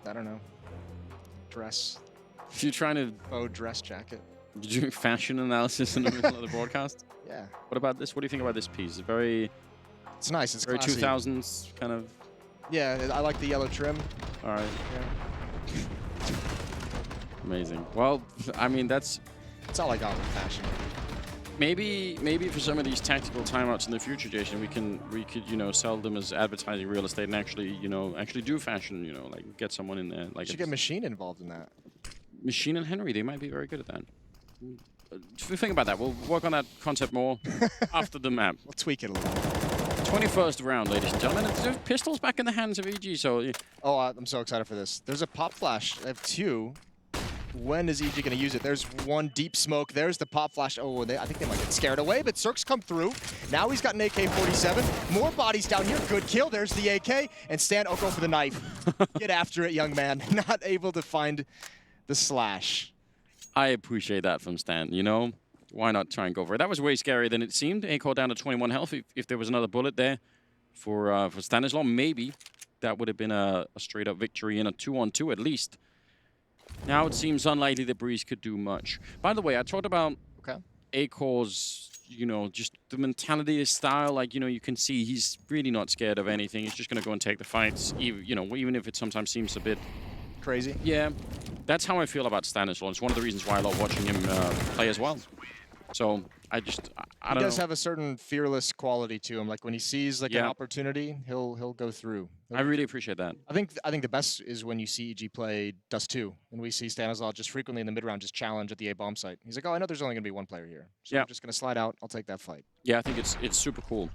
I don't know. Dress. You're trying to... Oh, dress jacket. Did you do fashion analysis in the middle of the broadcast? Yeah. What about this? What do you think about this piece? It's nice. It's very classy. 2000s kind of... Yeah, I like the yellow trim. All right. Yeah. Amazing. Well, I mean, that's all I got with fashion. Maybe for some of these tactical timeouts in the future, Jason, we could sell them as advertising real estate and actually do fashion. Like get someone in there. Like should get Machine involved in that. Machine and Henry, they might be very good at that. Think about that. We'll work on that concept more after the map. We'll tweak it a little. 21st round, ladies and gentlemen. There's pistols back in the hands of EG. So. Oh, I'm so excited for this. There's a pop flash. I have 2. When is EG going to use it? There's one deep smoke. There's the pop flash. Oh, I think they might get scared away, but Cirque's come through. Now he's got an AK-47. More bodies down here. Good kill. There's the AK. And Stan, go for the knife. Get after it, young man. Not able to find the slash. I appreciate that from Stan, Why not try and go for it? That was way scarier than it seemed. Acor down to 21 health. If there was another bullet there for Stanislaw, maybe that would have been a straight-up victory in a 2-on-2 at least. Now it seems unlikely that Breeze could do much. By the way, I talked about Acor's, just the mentality, his style. Like, you can see he's really not scared of anything. He's just going to go and take the fights, even if it sometimes seems a bit crazy. Yeah, that's how I feel about Stanislaw. It's one of the reasons why I love watching him play as well. So I don't know. He does have a certain fearless quality to him. Like when he sees an opportunity, he'll go through. I really appreciate that. I think the best is when you see EG play Dust 2, and we see Stanislaw just frequently in the mid round just challenge at the A bomb site. He's like, oh, I know there's only going to be one player here, so I'm just going to slide out. I'll take that fight. Yeah, I think it's super cool.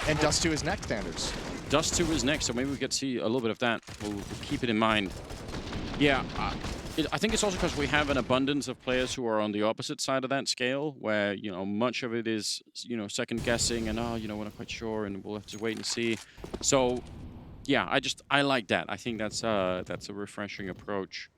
And Dust 2 is next, Anders. Dust 2 is next, so maybe we could see a little bit of that. We'll keep it in mind. Yeah, I think it's also because we have an abundance of players who are on the opposite side of that scale, where much of it is second guessing and we're not quite sure and we'll have to wait and see. So yeah, I like that. I think that's a refreshing approach.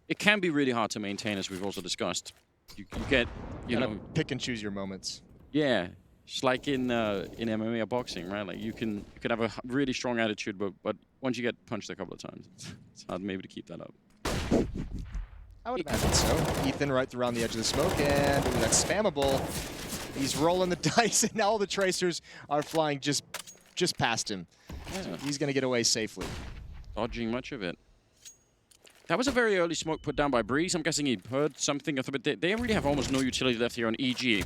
It can be really hard to maintain, as we've also discussed. You get you know pick and choose your moments. Yeah, it's like in MMA or boxing, right? Like you can have a really strong attitude, but once you get punched a couple of times, it's hard maybe to keep that up. I would imagine so. Ethan right around the edge of the smoke, and ooh, that's spammable. He's rolling the dice, and all the tracers are flying just past him. Yeah. So he's going to get away safely. Dodging much of it. That was a very early smoke put down by Breeze. I'm guessing he heard something, but they really have almost no utility left here on EG.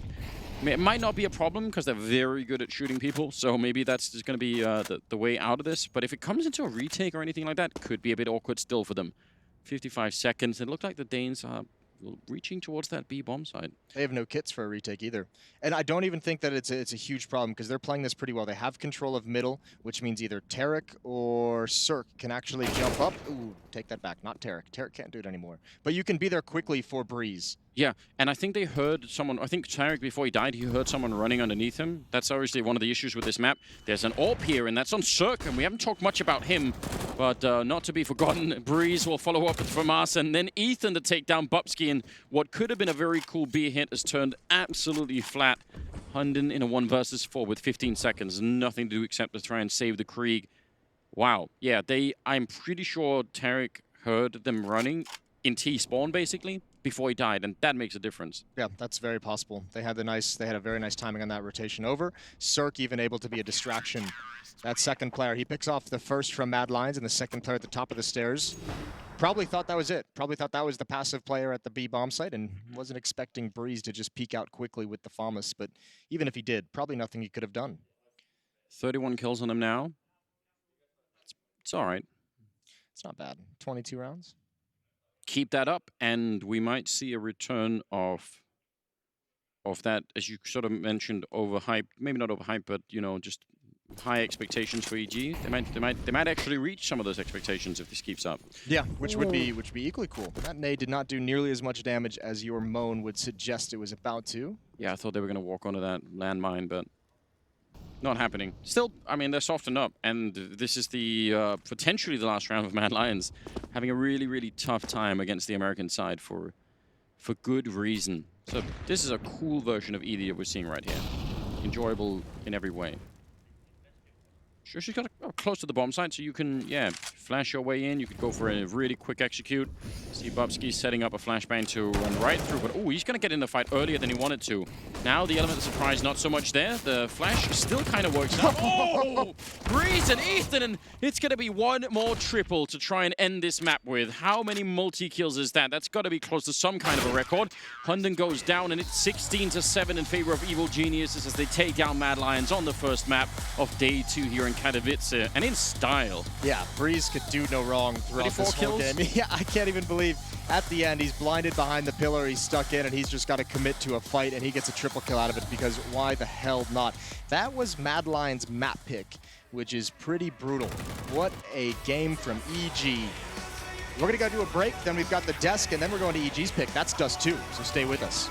I mean, it might not be a problem because they're very good at shooting people, so maybe that's just going to be the way out of this. But if it comes into a retake or anything like that, could be a bit awkward still for them. 55 seconds. It looked like the Danes are reaching towards that B bomb side. They have no kits for a retake either. And I don't even think that it's a huge problem because they're playing this pretty well. They have control of middle, which means either Tarek or Cirque can actually jump up. Ooh, take that back. Not Tarek. Tarek can't do it anymore. But you can be there quickly for Breeze. Yeah, and I think they heard someone, I think Tarek, before he died, he heard someone running underneath him. That's obviously one of the issues with this map. There's an AWP here, and that's on Cirque, and we haven't talked much about him, but not to be forgotten, Breeze will follow up with Famas, and then Ethan to take down Bubsky, and what could have been a very cool B hit has turned absolutely flat. Hunden in a 1 versus 4 with 15 seconds. Nothing to do except to try and save the Krieg. Wow. Yeah, I'm pretty sure Tarek heard them running in T-spawn, basically, before he died, and that makes a difference. Yeah, that's very possible. They had a very nice timing on that rotation over. Cirque even able to be a distraction. That second player, he picks off the first from Mad Lions and the second player at the top of the stairs. Probably thought that was it. Probably thought that was the passive player at the B bomb site and wasn't expecting Breeze to just peek out quickly with the FAMAS, but even if he did, probably nothing he could have done. 31 kills on him now. It's all right. It's not bad. 22 rounds. Keep that up, and we might see a return of that, as you sort of mentioned, overhyped. Maybe not overhyped, but you know, just high expectations for EG. They might actually reach some of those expectations if this keeps up. Yeah, which would be equally cool. That nade did not do nearly as much damage as your moan would suggest it was about to. Yeah, I thought they were going to walk onto that landmine, but not happening. Still, I mean, they're softened up, and this is the potentially the last round of Mad Lions, having a really, really tough time against the American side for good reason. So this is a cool version of Edie that we're seeing right here. Enjoyable in every way. Sure, she's got close to the bomb site, so you can, yeah, flash your way in. You could go for a really quick execute. See Bubsky setting up a flashbang to run right through, but oh, he's going to get in the fight earlier than he wanted to. Now the element of surprise not so much there. The flash still kind of works out. Oh! Breeze and Ethan, and it's going to be one more triple to try and end this map with. How many multi-kills is that? That's got to be close to some kind of a record. Hunden goes down, and it's 16-7 in favor of Evil Geniuses as they take down Mad Lions on the first map of day 2 here in Katowice, and in style. Yeah, Breeze could do no wrong throughout this whole game. Yeah, I can't even believe at the end he's blinded behind the pillar, he's stuck in, and he's just got to commit to a fight, and he gets a triple kill out of it because why the hell not? That was Mad Lion's map pick, which is pretty brutal. What a game from EG. We're going to go do a break, then we've got the desk, and then we're going to EG's pick. That's Dust 2, so stay with us.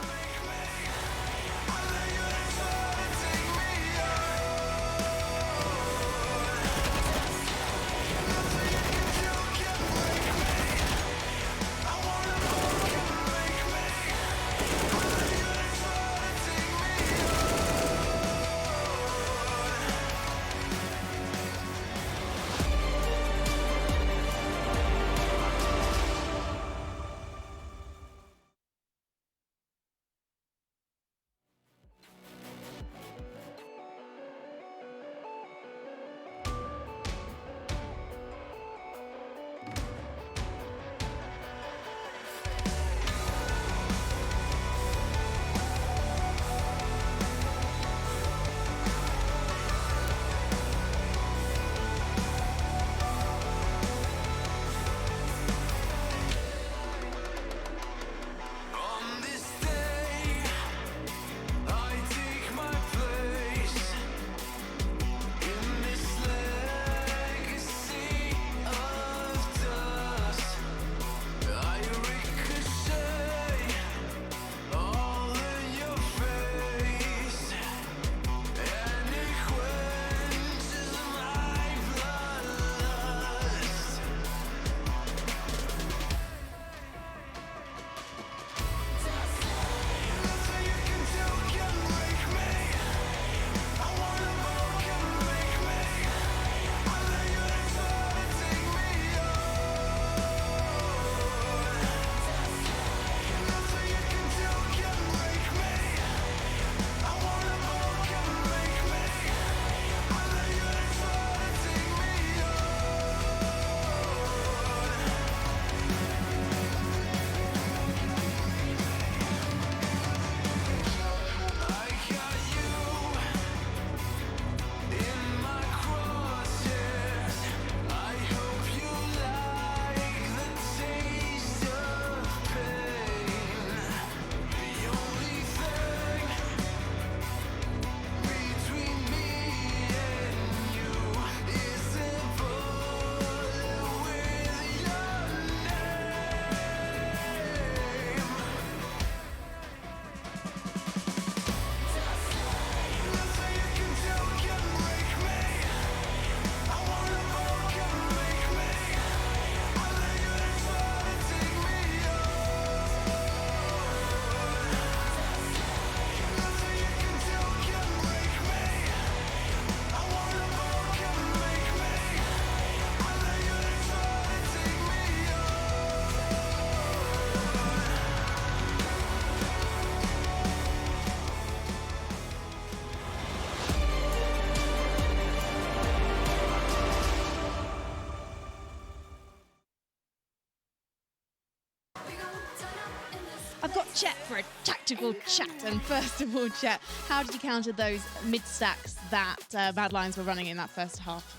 Chet for a tactical chat. And first of all, Chet, how did you counter those mid-stacks that Mad Lions were running in that first half?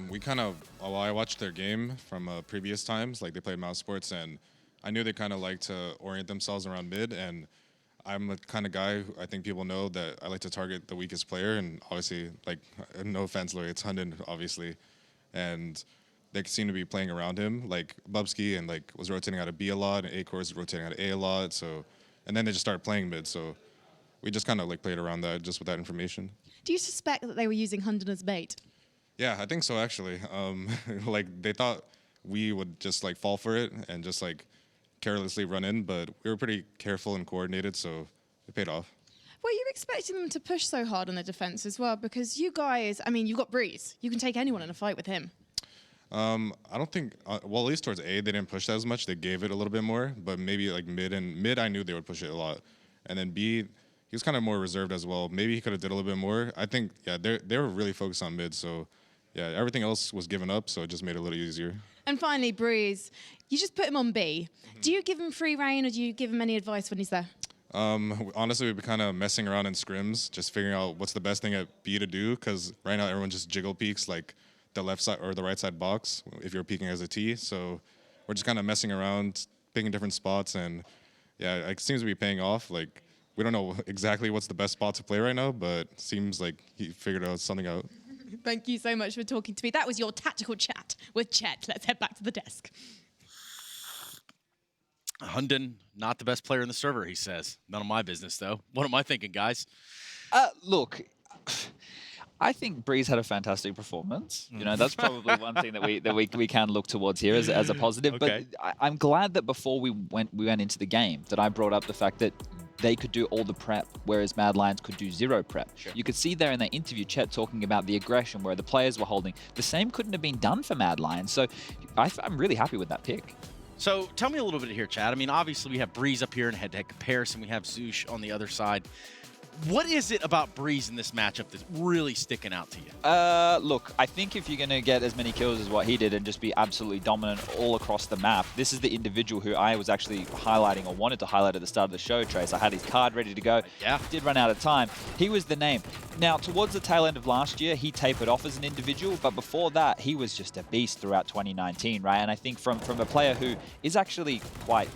We kind of, well, I watched their game from previous times, like they played Mouse Sports, and I knew they kind of like to orient themselves around mid, and I'm the kind of guy who I think people know that I like to target the weakest player, and obviously, like, no offense, Louis, it's Hunden, obviously, and they seem to be playing around him, like Bubsky, and like was rotating out of B a lot, and A-Core was rotating out of A a lot, so, and then they just started playing mid, so we just kind of like played around that just with that information. Do you suspect that they were using Hunden as bait? Yeah, I think so, actually. Like, they thought we would just, like, fall for it and just, like, carelessly run in, but we were pretty careful and coordinated, so it paid off. Were you expecting them to push so hard on the defense as well? Because you guys, I mean, you've got Breeze. You can take anyone in a fight with him. I don't think, well, at least towards A, they didn't push that as much. They gave it a little bit more, but maybe, like, mid, I knew they would push it a lot. And then B, he was kind of more reserved as well. Maybe he could have did a little bit more. I think, yeah, they were really focused on mid, so yeah, everything else was given up, so it just made it a little easier. And finally, Breeze, you just put him on B. Do you give him free reign, or do you give him any advice when he's there? Honestly, we've been kind of messing around in scrims, just figuring out what's the best thing at B to do, because right now everyone just jiggle peeks like the left side or the right side box if you're peeking as a T. So we're just kind of messing around, picking different spots, and yeah, it seems to be paying off. Like, we don't know exactly what's the best spot to play right now, but seems like he figured something out. Thank you so much for talking to me. That was your tactical chat with Chet. Let's head back to the desk. Hunden, not the best player in the server, he says. None of my business, though. What am I thinking, guys? Look, I think Breeze had a fantastic performance. You know, that's probably one thing that we can look towards here as a positive. Okay. But I'm glad that before we went into the game that I brought up the fact that they could do all the prep, whereas Mad Lions could do zero prep. Sure. You could see there in that interview, Chet talking about the aggression where the players were holding. The same couldn't have been done for Mad Lions. So I'm really happy with that pick. So tell me a little bit here, Chad. I mean, obviously we have Breeze up here in head-to-head comparison. We have Zoosh on the other side. What is it about Breeze in this matchup that's really sticking out to you? Look, I think if you're going to get as many kills as what he did and just be absolutely dominant all across the map, this is the individual who I was actually highlighting or wanted to highlight at the start of the show, Trace. I had his card ready to go. Yeah. Did run out of time. He was the name. Now, towards the tail end of last year, he tapered off as an individual, but before that, he was just a beast throughout 2019, right? And I think from a player who is actually quite,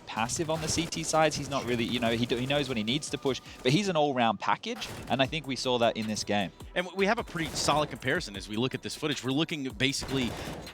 passive on the CT sides, he's not really, he knows when he needs to push, but he's an all-round package, and I think we saw that in this game. And we have a pretty solid comparison as we look at this footage. We're looking at basically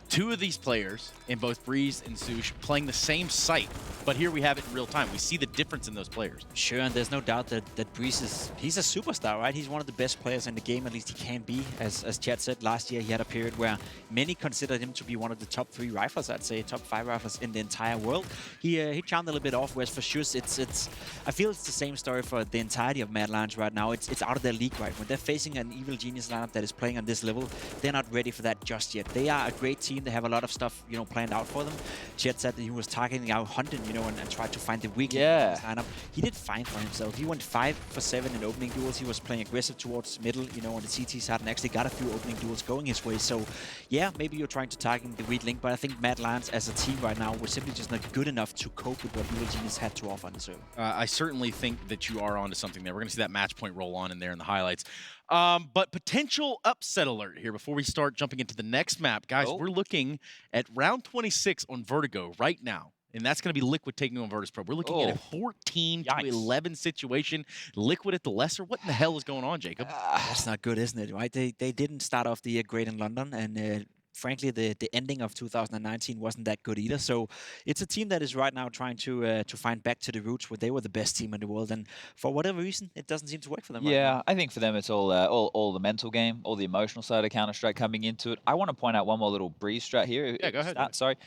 two of these players in both Breeze and Zoosh playing the same site, but here we have it in real time. We see the difference in those players. Sure, and there's no doubt that Breeze he's a superstar, right? He's one of the best players in the game, at least he can be. As Chad said, last year he had a period where many considered him to be one of the top 3 rifles, I'd say, top 5 rifles in the entire world. He charmed a little bit off, whereas for sure I feel it's the same story for the entirety of Mad Lions right now. It's out of their league, right? When they're facing an Evil Genius lineup that is playing on this level, they're not ready for that just yet. They are a great team. They have a lot of stuff, planned out for them. Chet said that he was targeting out Hunden, and tried to find the weak link in this lineup. He did fine for himself. He went 5 for 7 in opening duels. He was playing aggressive towards middle, on the CT side, and actually got a few opening duels going his way. So, yeah, maybe you're trying to target the weak link, but I think Mad Lions as a team right now was simply just not good enough to cope with what Evil Genius had to offer on the server. I certainly think that you are onto something there. We're going to see that match point roll on in there in the highlights. But potential upset alert here before we start jumping into the next map. Guys, we're looking at round 26 on Vertigo right now. And that's going to be Liquid taking on Virtus Pro. We're looking at a 14-11 situation. Liquid at the lesser. What in the hell is going on, Jacob? That's not good, isn't it? Right? They didn't start off the year great in London, and frankly, the ending of 2019 wasn't that good either. So it's a team that is right now trying to find back to the roots where they were the best team in the world. And for whatever reason, it doesn't seem to work for them. Yeah, right now. I think for them it's all the mental game, all the emotional side of Counter-Strike coming into it. I want to point out one more little Breeze strat here. Yeah, go ahead. Sorry.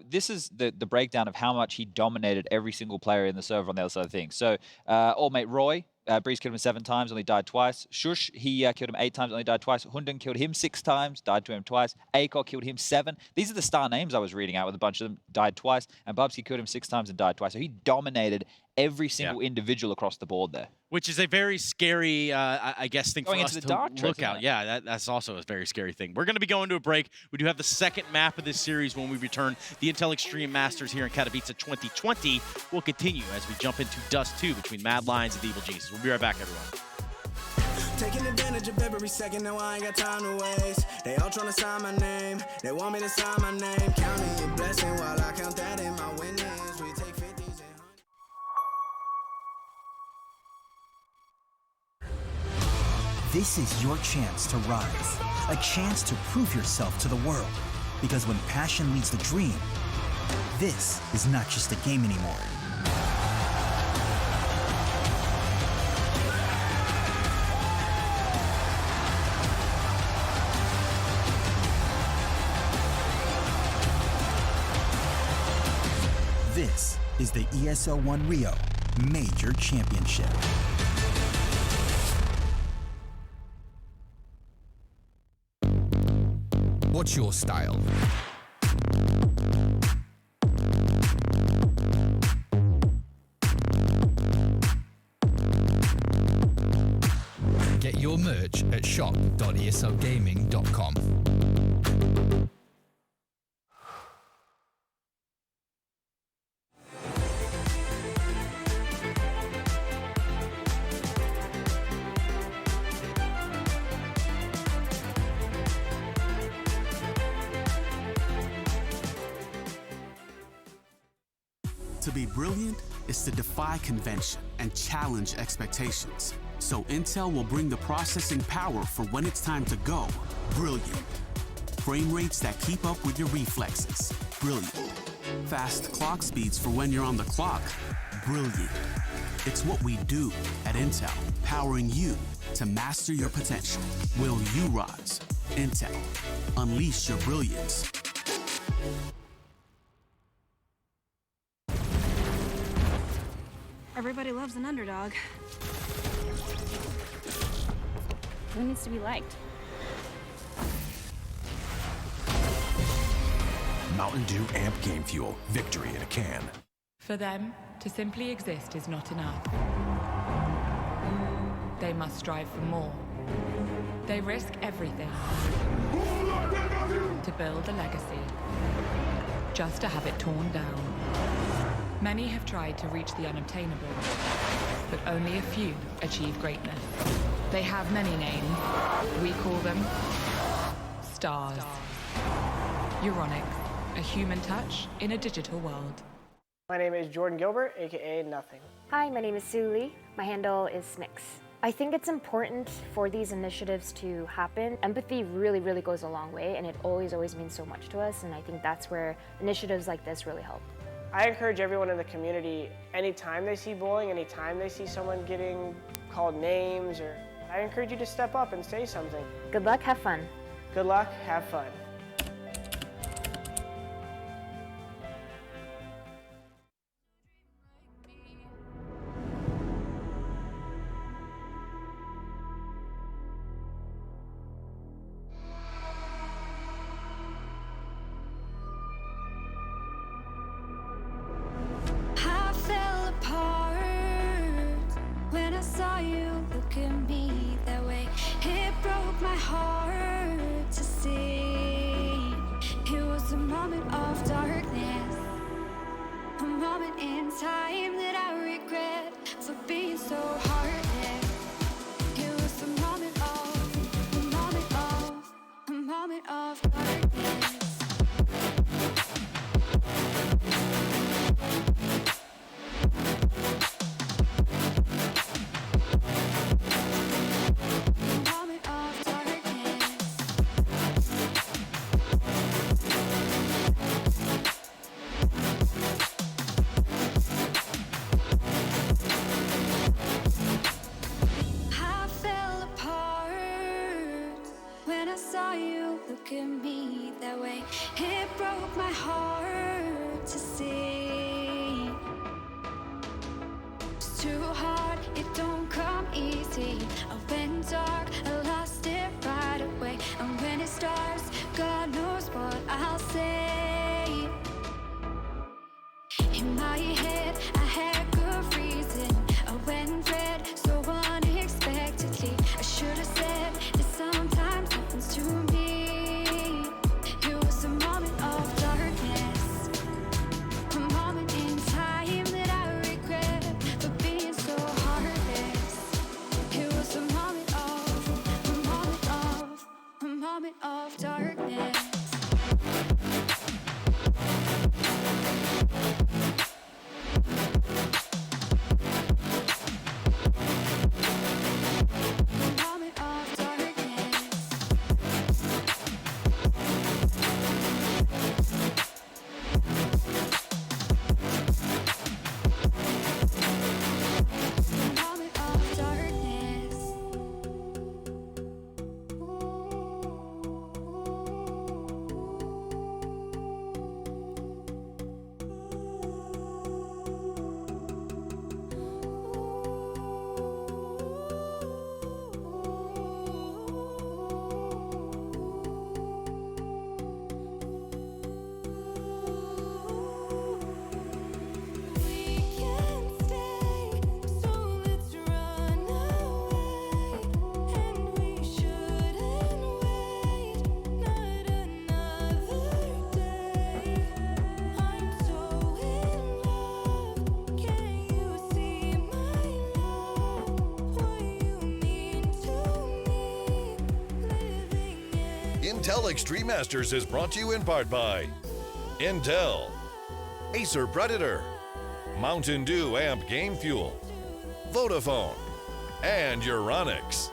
This is the breakdown of how much he dominated every single player in the server on the other side of things. So, old mate Roy, Breeze killed him 7 times, only died twice. Shush, he killed him 8 times, only died twice. Hunden killed him 6 times, died to him twice. A-Core killed him 7. These are the star names I was reading out with a bunch of them, died twice. And Bubsky killed him 6 times and died twice. So he dominated every single individual across the board there. Which is a very scary, I guess, thing Going for us into to the dark look isn't out. it? Yeah, that's also a very scary thing. We're going to be going to a break. We do have the second map of this series when we return. The Intel Extreme Masters here in Katowice 2020 will continue as we jump into Dust 2 between Mad Lions and the Evil Geniuses. We'll be right back, everyone. Taking advantage of every second, now I ain't got time to waste. They all tryna sign my name, they want me to sign my name. Counting your blessing while I count that in my winnings. We take 50s and This is your chance to rise, a chance to prove yourself to the world. Because when passion leads the dream, this is not just a game anymore. This is the ESL One Rio Major Championship. What's your style? Get your merch at shop.eslgaming.com. To be brilliant is to defy convention and challenge expectations. So Intel will bring the processing power for when it's time to go. Brilliant. Frame rates that keep up with your reflexes. Brilliant. Fast clock speeds for when you're on the clock. Brilliant. It's what we do at Intel, powering you to master your potential. Will you rise? Intel. Unleash your brilliance. Everybody loves an underdog. Who needs to be liked? Mountain Dew Amp Game Fuel. Victory in a can. For them, to simply exist is not enough. They must strive for more. They risk everything to build a legacy, just to have it torn down. Many have tried to reach the unobtainable, but only a few achieve greatness. They have many names. We call them stars. Euronics, a human touch in a digital world. My name is Jordan Gilbert, aka Nothing. Hi, my name is Sue Lee. My handle is Smix. I think it's important for these initiatives to happen. Empathy really, really goes a long way, and it always means so much to us, and I think that's where initiatives like this really help. I encourage everyone in the community, anytime they see bullying, anytime they see someone getting called names, I encourage you to step up and say something. Good luck, have fun. Good luck, have fun. I fell apart when I saw you look at me that way. It broke my heart to see. It was a moment of darkness, a moment in time that I regret for being so heartless. It was a moment of darkness. I fell apart when I saw you look at me that way. It broke my heart to see. It's too hard, it don't come easy. I went dark, I lost it right away. And when it starts, God knows what I'll say. In my head, I had good reason. Intel Extreme Masters is brought to you in part by Intel, Acer Predator, Mountain Dew Amp Game Fuel, Vodafone, and Euronics.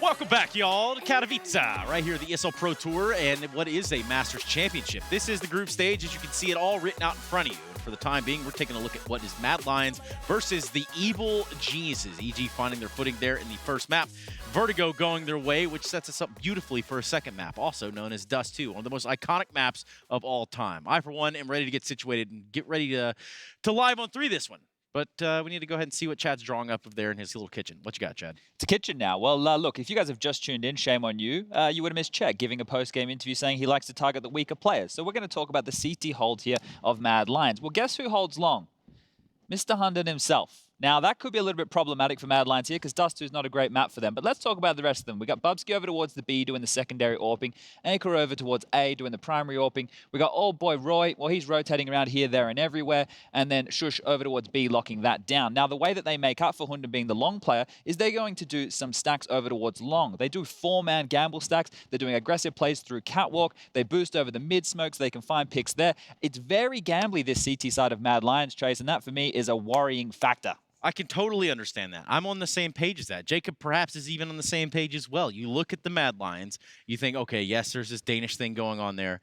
Welcome back, y'all, to Katowice, right here at the ESL Pro Tour, and what is a Masters Championship. This is the group stage, as you can see it all written out in front of you. And for the time being, we're taking a look at what is Mad Lions versus the Evil Geniuses. EG finding their footing there in the first map. Vertigo going their way, which sets us up beautifully for a second map, also known as Dust 2, one of the most iconic maps of all time. I, for one, am ready to get situated and get ready to live on 3 this one. But we need to go ahead and see what Chad's drawing up of there in his little kitchen. What you got, Chad? It's a kitchen now. Well, look, if you guys have just tuned in, shame on you. You would have missed Chad giving a post-game interview saying he likes to target the weaker players. So we're going to talk about the CT hold here of Mad Lions. Well, guess who holds long? Mr. Hunden himself. Now, that could be a little bit problematic for Mad Lions here because Dust 2 is not a great map for them. But let's talk about the rest of them. We got Bubsky over towards the B doing the secondary AWPing. Anchor over towards A doing the primary AWPing. We got old boy Roy. Well, he's rotating around here, there, and everywhere. And then Shush over towards B, locking that down. Now, the way that they make up for Hunden being the long player is they're going to do some stacks over towards long. They do 4-man gamble stacks. They're doing aggressive plays through catwalk. They boost over the mid smoke so they can find picks there. It's very gambly, this CT side of Mad Lions, Trace, and that for me is a worrying factor. I can totally understand that. I'm on the same page as that. Jacob perhaps is even on the same page as well. You look at the Mad Lions, you think, okay, yes, there's this Danish thing going on there.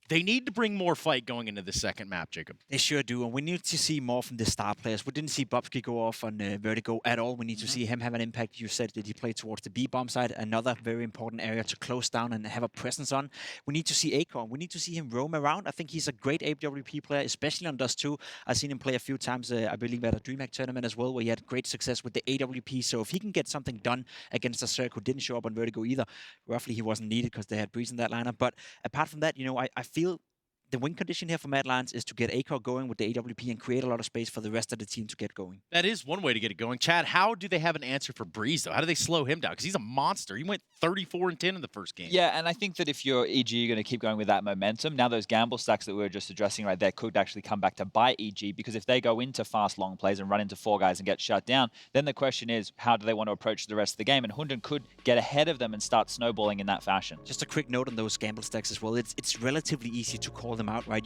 They need to bring more fight going into the second map, Jacob. They sure do, and we need to see more from the star players. We didn't see Bubsky go off on Vertigo at all. We need to see him have an impact. You said that he played towards the B-bomb side, another very important area to close down and have a presence on. We need to see Acorn. We need to see him roam around. I think he's a great AWP player, especially on Dust 2. I've seen him play a few times, I believe, at a DreamHack tournament as well, where he had great success with the AWP. So if he can get something done against a Cirque who didn't show up on Vertigo either, roughly he wasn't needed because they had Breeze in that lineup. But apart from that, you know, I feel the win condition here for Mad Lions is to get Acor going with the AWP and create a lot of space for the rest of the team to get going. That is one way to get it going. Chad, how do they have an answer for Breeze, though? How do they slow him down? Because he's a monster. He went 34-10 in the first game. Yeah, and I think that if you're EG, you're going to keep going with that momentum. Now those gamble stacks that we were just addressing right there could actually come back to bite EG, because if they go into fast long plays and run into 4 guys and get shut down, then the question is, how do they want to approach the rest of the game? And Hunden could get ahead of them and start snowballing in that fashion. Just a quick note on those gamble stacks as well. It's relatively easy to call them out, right?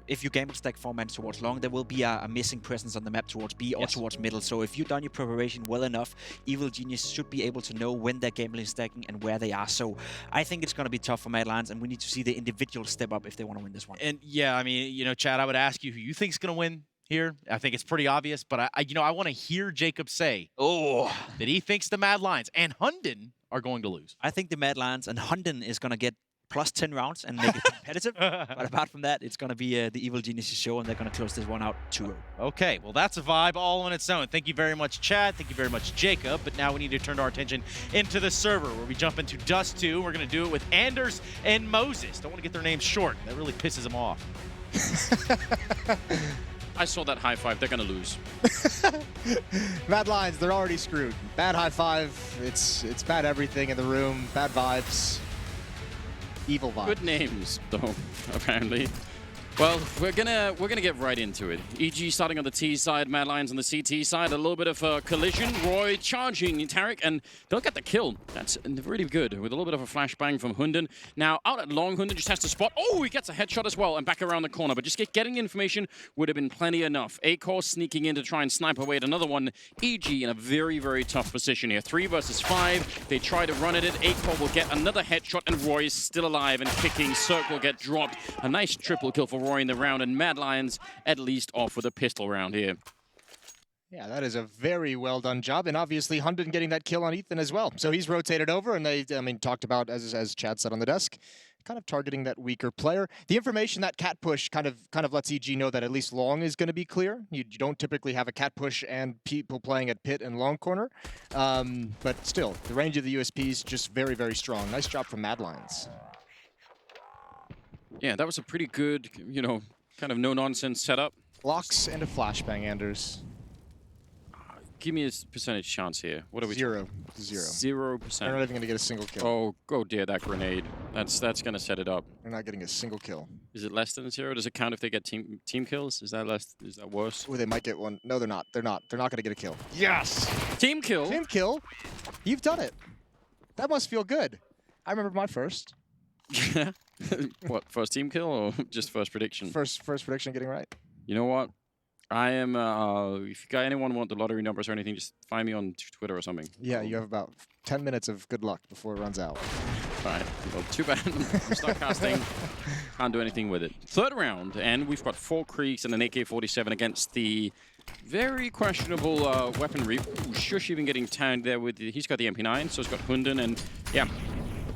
If you gamble stack 4 man towards long, there will be a missing presence on the map towards B or towards middle. So if you've done your preparation well enough, Evil Genius should be able to know when they're gambling stacking and where they are. So I think it's going to be tough for Mad Lions, and we need to see the individual step up if they want to win this one. And yeah, I mean, you know, Chad, I would ask you who you think's going to win here. I think it's pretty obvious, but I want to hear Jacob say, that he thinks the Mad Lions and Hunden are going to lose. I think the Mad Lions and Hunden is going to get plus 10 rounds and make it competitive. But apart from that, it's going to be the Evil Geniuses show, and they're going to close this one out 2-0. Okay, well, that's a vibe all on its own. Thank you very much, Chad. Thank you very much, Jacob. But now we need to turn our attention into the server, where we jump into Dust 2. We're going to do it with Anders and Moses. Don't want to get their names short. That really pisses them off. I saw that high five. They're going to lose. Mad Lions, they're already screwed. Bad high five. It's bad everything in the room. Bad vibes. Evil vibes. Good names, though, apparently. Well, we're gonna get right into it. EG starting on the T side, Mad Lions on the CT side. A little bit of a collision. Roy charging Tarek, and they'll get the kill. That's really good, with a little bit of a flashbang from Hunden. Now, out at long, Hunden just has to spot. Oh, he gets a headshot as well, and back around the corner. But just getting the information would have been plenty enough. Acor sneaking in to try and snipe away at another one. EG in a very, very tough position here. 3 versus 5. They try to run at it. Acor will get another headshot, and Roy is still alive and kicking. Cirque will get dropped. A nice triple kill for Roy in the round, and Mad Lions at least off with a pistol round here. Yeah, that is a very well done job, and obviously Hunden getting that kill on Ethan as well. So he's rotated over, and they, talked about, as Chad said on the desk, kind of targeting that weaker player. The information that cat push kind of lets EG know that at least long is going to be clear. You don't typically have a cat push and people playing at pit and long corner, but still, the range of the USP is just very, very strong. Nice job from Mad Lions. Yeah, that was a pretty good, kind of no-nonsense setup. Blocks and a flashbang, Anders. give me a percentage chance here. What are we? 0%. 0%. They're not even going to get a single kill. Oh dear, that grenade. That's going to set it up. They're not getting a single kill. Is it less than 0? Does it count if they get team kills? Is that less? Is that worse? Oh, they might get one. No, they're not. They're not going to get a kill. Yes! Team kill. Team kill. You've done it. That must feel good. I remember my first. What, first team kill or just first prediction? First prediction getting right. You know what? I am, if you got anyone want the lottery numbers or anything, just find me on Twitter or something. Yeah, you have about 10 minutes of good luck before it runs out. Right. Well, too bad. I'm stuck casting. Can't do anything with it. Third round, and we've got 4 Creeks and an AK-47 against the very questionable weaponry. Ooh, Shush even getting tagged there with he's got the MP9, so he's got Hunden, and yeah,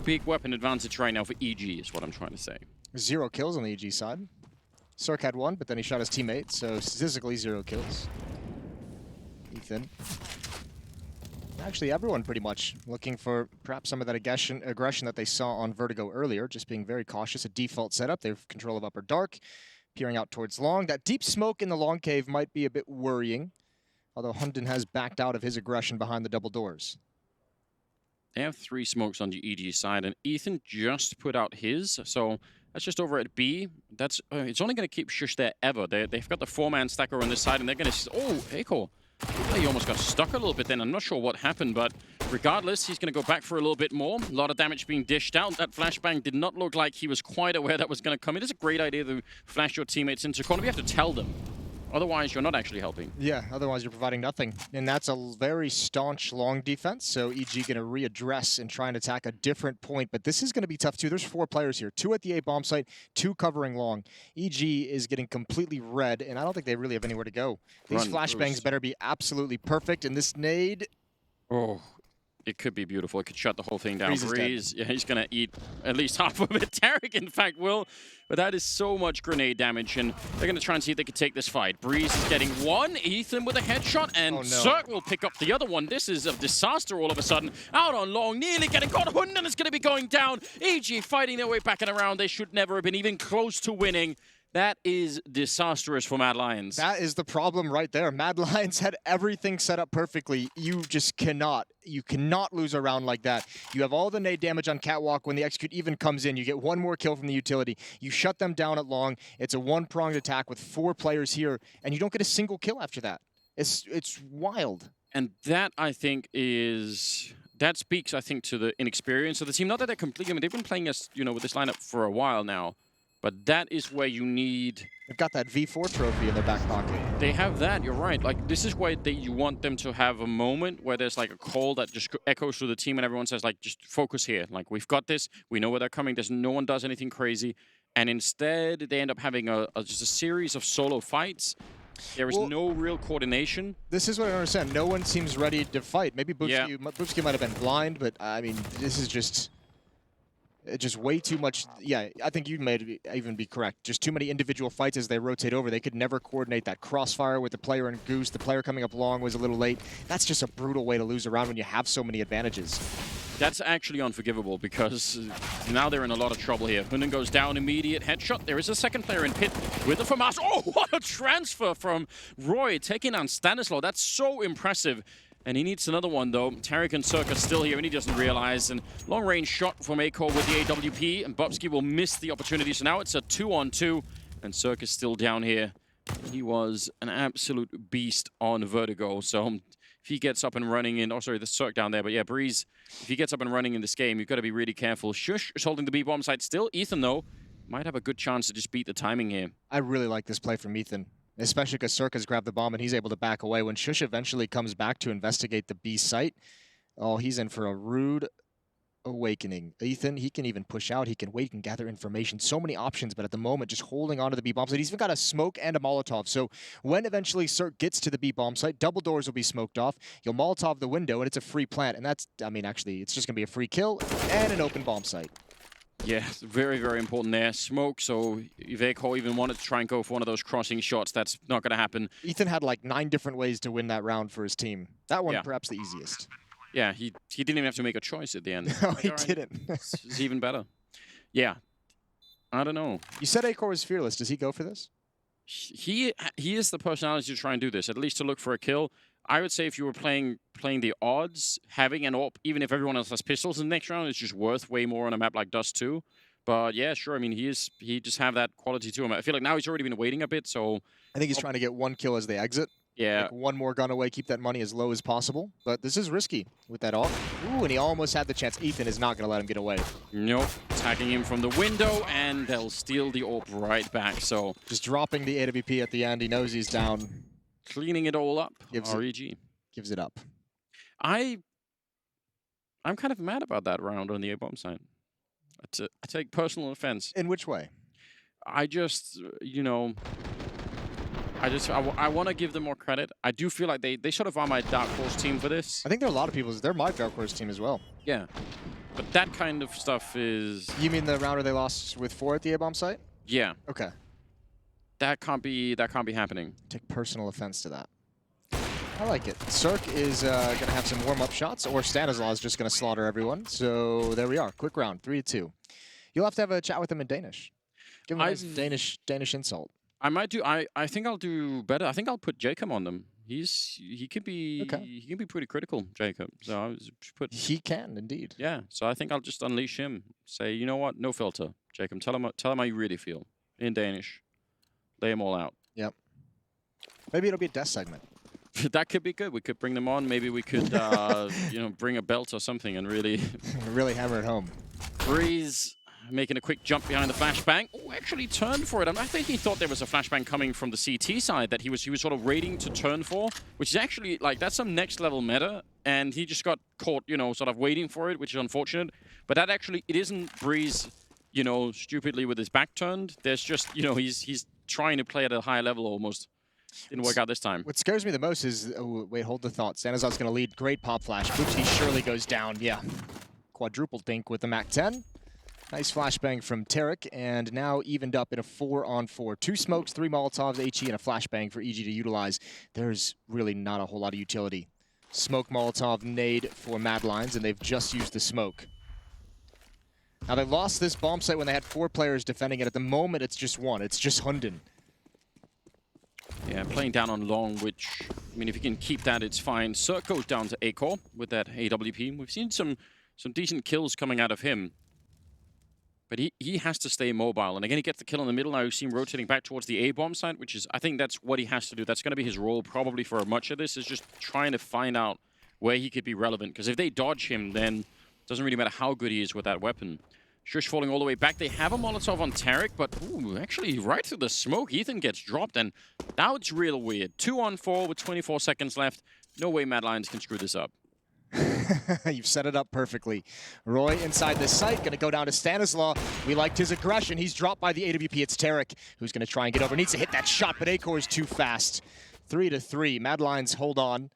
big weapon advantage right now for EG is what I'm trying to say. 0 kills on the EG side. Cirque had 1, but then he shot his teammate, so statistically 0 kills. Ethan. Actually, everyone pretty much looking for perhaps some of that aggression that they saw on Vertigo earlier, just being very cautious. A default setup. They have control of upper dark, peering out towards long. That deep smoke in the long cave might be a bit worrying, although Hunden has backed out of his aggression behind the double doors. They have 3 smokes on the EG side, and Ethan just put out his, so that's just over at B. That's it's only going to keep Shush there ever. They've got the 4-man stacker on this side, and they're going to... Oh, Echo. He almost got stuck a little bit then. I'm not sure what happened, but regardless, he's going to go back for a little bit more. A lot of damage being dished out. That flashbang did not look like he was quite aware that was going to come. It is a great idea to flash your teammates into corner. You have to tell them. Otherwise, you're not actually helping. Yeah, otherwise you're providing nothing. And that's a very staunch long defense, so EG going to readdress and try and attack a different point. But this is going to be tough, too. There's 4 players here. 2 at the A bomb site, 2 covering long. EG is getting completely red, and I don't think they really have anywhere to go. These flashbangs better be absolutely perfect, and this nade... Oh, it could be beautiful. It could shut the whole thing down. Breeze, yeah, he's going to eat at least half of it. Tarek, in fact, will. But that is so much grenade damage, and they're going to try and see if they can take this fight. Breeze is getting 1. Ethan with a headshot, and Cirque will pick up the other one. This is a disaster all of a sudden. Out on long, nearly getting caught. Hunden is going to be going down. EG fighting their way back and around. They should never have been even close to winning. That is disastrous for Mad Lions. That is the problem right there. Mad Lions had everything set up perfectly. You just cannot. You cannot lose a round like that. You have all the nade damage on Catwalk. When the execute even comes in, you get 1 more kill from the utility. You shut them down at long. It's a 1-pronged attack with 4 players here, and you don't get a single kill after that. It's wild. And that, I think, is... That speaks, I think, to the inexperience of the team. Not that they're completely... I mean, they've been playing us, with this lineup for a while now. But that is where you need... They've got that V4 trophy in their back pocket. They have that, you're right. Like, this is why you want them to have a moment where there's like a call that just echoes through the team and everyone says, like, just focus here. Like, we've got this. We know where they're coming. No one does anything crazy. And instead, they end up having just a series of solo fights. There is no real coordination. This is what I don't understand. No one seems ready to fight. Maybe Boopski might have been blind, but, I mean, this is just way too much. Yeah, I think you may even be correct. Just too many individual fights as they rotate over. They could never coordinate that crossfire with the player and Goose. The player coming up long was a little late. That's just a brutal way to lose a round when you have so many advantages. That's actually unforgivable because now they're in a lot of trouble here. Hunden goes down, immediate headshot. There is a second player in pit with the FAMAS. Oh, what a transfer from Roy taking on Stanislaw. That's so impressive. And he needs another one, though. Tarek and Cirque are still here, and he doesn't realize. And long-range shot from Akor with the AWP, and Bubsky will miss the opportunity. So now it's a 2-on-2, and Cirque is still down here. He was an absolute beast on Vertigo. So if he gets up and running in... Oh, sorry, the Cirque down there. But yeah, Breeze, if he gets up and running in this game, you've got to be really careful. Shush is holding the B-bomb site still. Ethan, though, might have a good chance to just beat the timing here. I really like this play from Ethan. Especially because Cirque has grabbed the bomb and he's able to back away. When Shush eventually comes back to investigate the B site, oh, he's in for a rude awakening. Ethan, he can even push out. He can wait and gather information. So many options, but at the moment, just holding onto the B bomb site. He's even got a smoke and a Molotov. So when eventually Cirque gets to the B bomb site, double doors will be smoked off. You'll Molotov the window, and it's a free plant. And that's, I mean, actually, it's just going to be a free kill and an open bomb site. Yeah, very, very important there. Smoke, so if Akor even wanted to try and go for one of those crossing shots, that's not going to happen. Ethan had like 9 different ways to win that round for his team. That one, perhaps the easiest. Yeah, he didn't even have to make a choice at the end. No, he didn't. It's even better. Yeah, I don't know. You said Akor was fearless. Does he go for this? He is the personality to try and do this, at least to look for a kill. I would say if you were playing the odds, having an AWP, even if everyone else has pistols in the next round, is just worth way more on a map like Dust 2. But yeah, sure. I mean, he just have that quality to him. I feel like now he's already been waiting a bit, so I think he's trying to get 1 kill as they exit. Yeah. Like one more gun away, keep that money as low as possible. But this is risky with that AWP. Ooh, and he almost had the chance. Ethan is not going to let him get away. Nope. Attacking him from the window, and they'll steal the AWP right back. So just dropping the AWP at the end. He knows he's down. Cleaning it all up. Gives it up. I'm kind of mad about that round on the A-bomb side. I take personal offense. In which way? I just, you know, I want to give them more credit. I do feel like they sort of are my dark horse team for this. I think there are a lot of people. They're my dark horse team as well. Yeah, but that kind of stuff is. You mean the round where they lost with 4 at the A-bomb site? Yeah. Okay. That can't be happening. Take personal offense to that. I like it. Cirque is going to have some warm-up shots, or Stanislaw is just going to slaughter everyone. So there we are. Quick round, 3-2. You'll have to have a chat with him in Danish. Give him a nice Danish insult. I might do. I think I'll do better. I think I'll put Jacob on them. He could be pretty critical, Jacob. So I was put. He can indeed. Yeah. So I think I'll just unleash him. Say, you know what? No filter, Jacob. Tell him how you really feel in Danish. Lay them all out. Yep. Maybe it'll be a death segment. That could be good. We could bring them on. Maybe we could, you know, bring a belt or something and really, really hammer it home. Breeze making a quick jump behind the flashbang. Oh, actually turned for it. I think he thought there was a flashbang coming from the CT side that he was sort of waiting to turn for, which is actually like that's some next level meta. And he just got caught, you know, sort of waiting for it, which is unfortunate. But that actually it isn't Breeze, you know, stupidly with his back turned. There's just, you know, he's trying to play at a high level almost. Didn't work out this time. What scares me the most is, oh, wait, hold the thought. Stanislaw's going to lead. Great pop flash. Boopsy surely goes down. Yeah. Quadruple dink with the MAC-10. Nice flashbang from Tarek, and now evened up in a 4-on-4. 2 smokes, 3 Molotovs, HE, and a flashbang for EG to utilize. There's really not a whole lot of utility. Smoke, Molotov, nade for Mad Lions, and they've just used the smoke. Now, they lost this bomb site when they had 4 players defending it. At the moment, it's just 1. It's just Hunden. Yeah, playing down on long, which, I mean, if you can keep that, it's fine. Cirque goes down to A-core with that AWP. We've seen some decent kills coming out of him. But he has to stay mobile. And again, he gets the kill in the middle. Now you see him rotating back towards the A-bomb site, which is, I think that's what he has to do. That's going to be his role probably for much of this, is just trying to find out where he could be relevant. Because if they dodge him, then it doesn't really matter how good he is with that weapon. Shush falling all the way back. They have a Molotov on Tarek, but ooh, actually right through the smoke, Ethan gets dropped, and now it's real weird. 2-on-4 with 24 seconds left. No way Mad Lions can screw this up. You've set it up perfectly. Roy inside the site, going to go down to Stanislaw. We liked his aggression. He's dropped by the AWP. It's Tarek who's going to try and get over. Needs to hit that shot, but A-core is too fast. 3-3. Mad Lions hold on.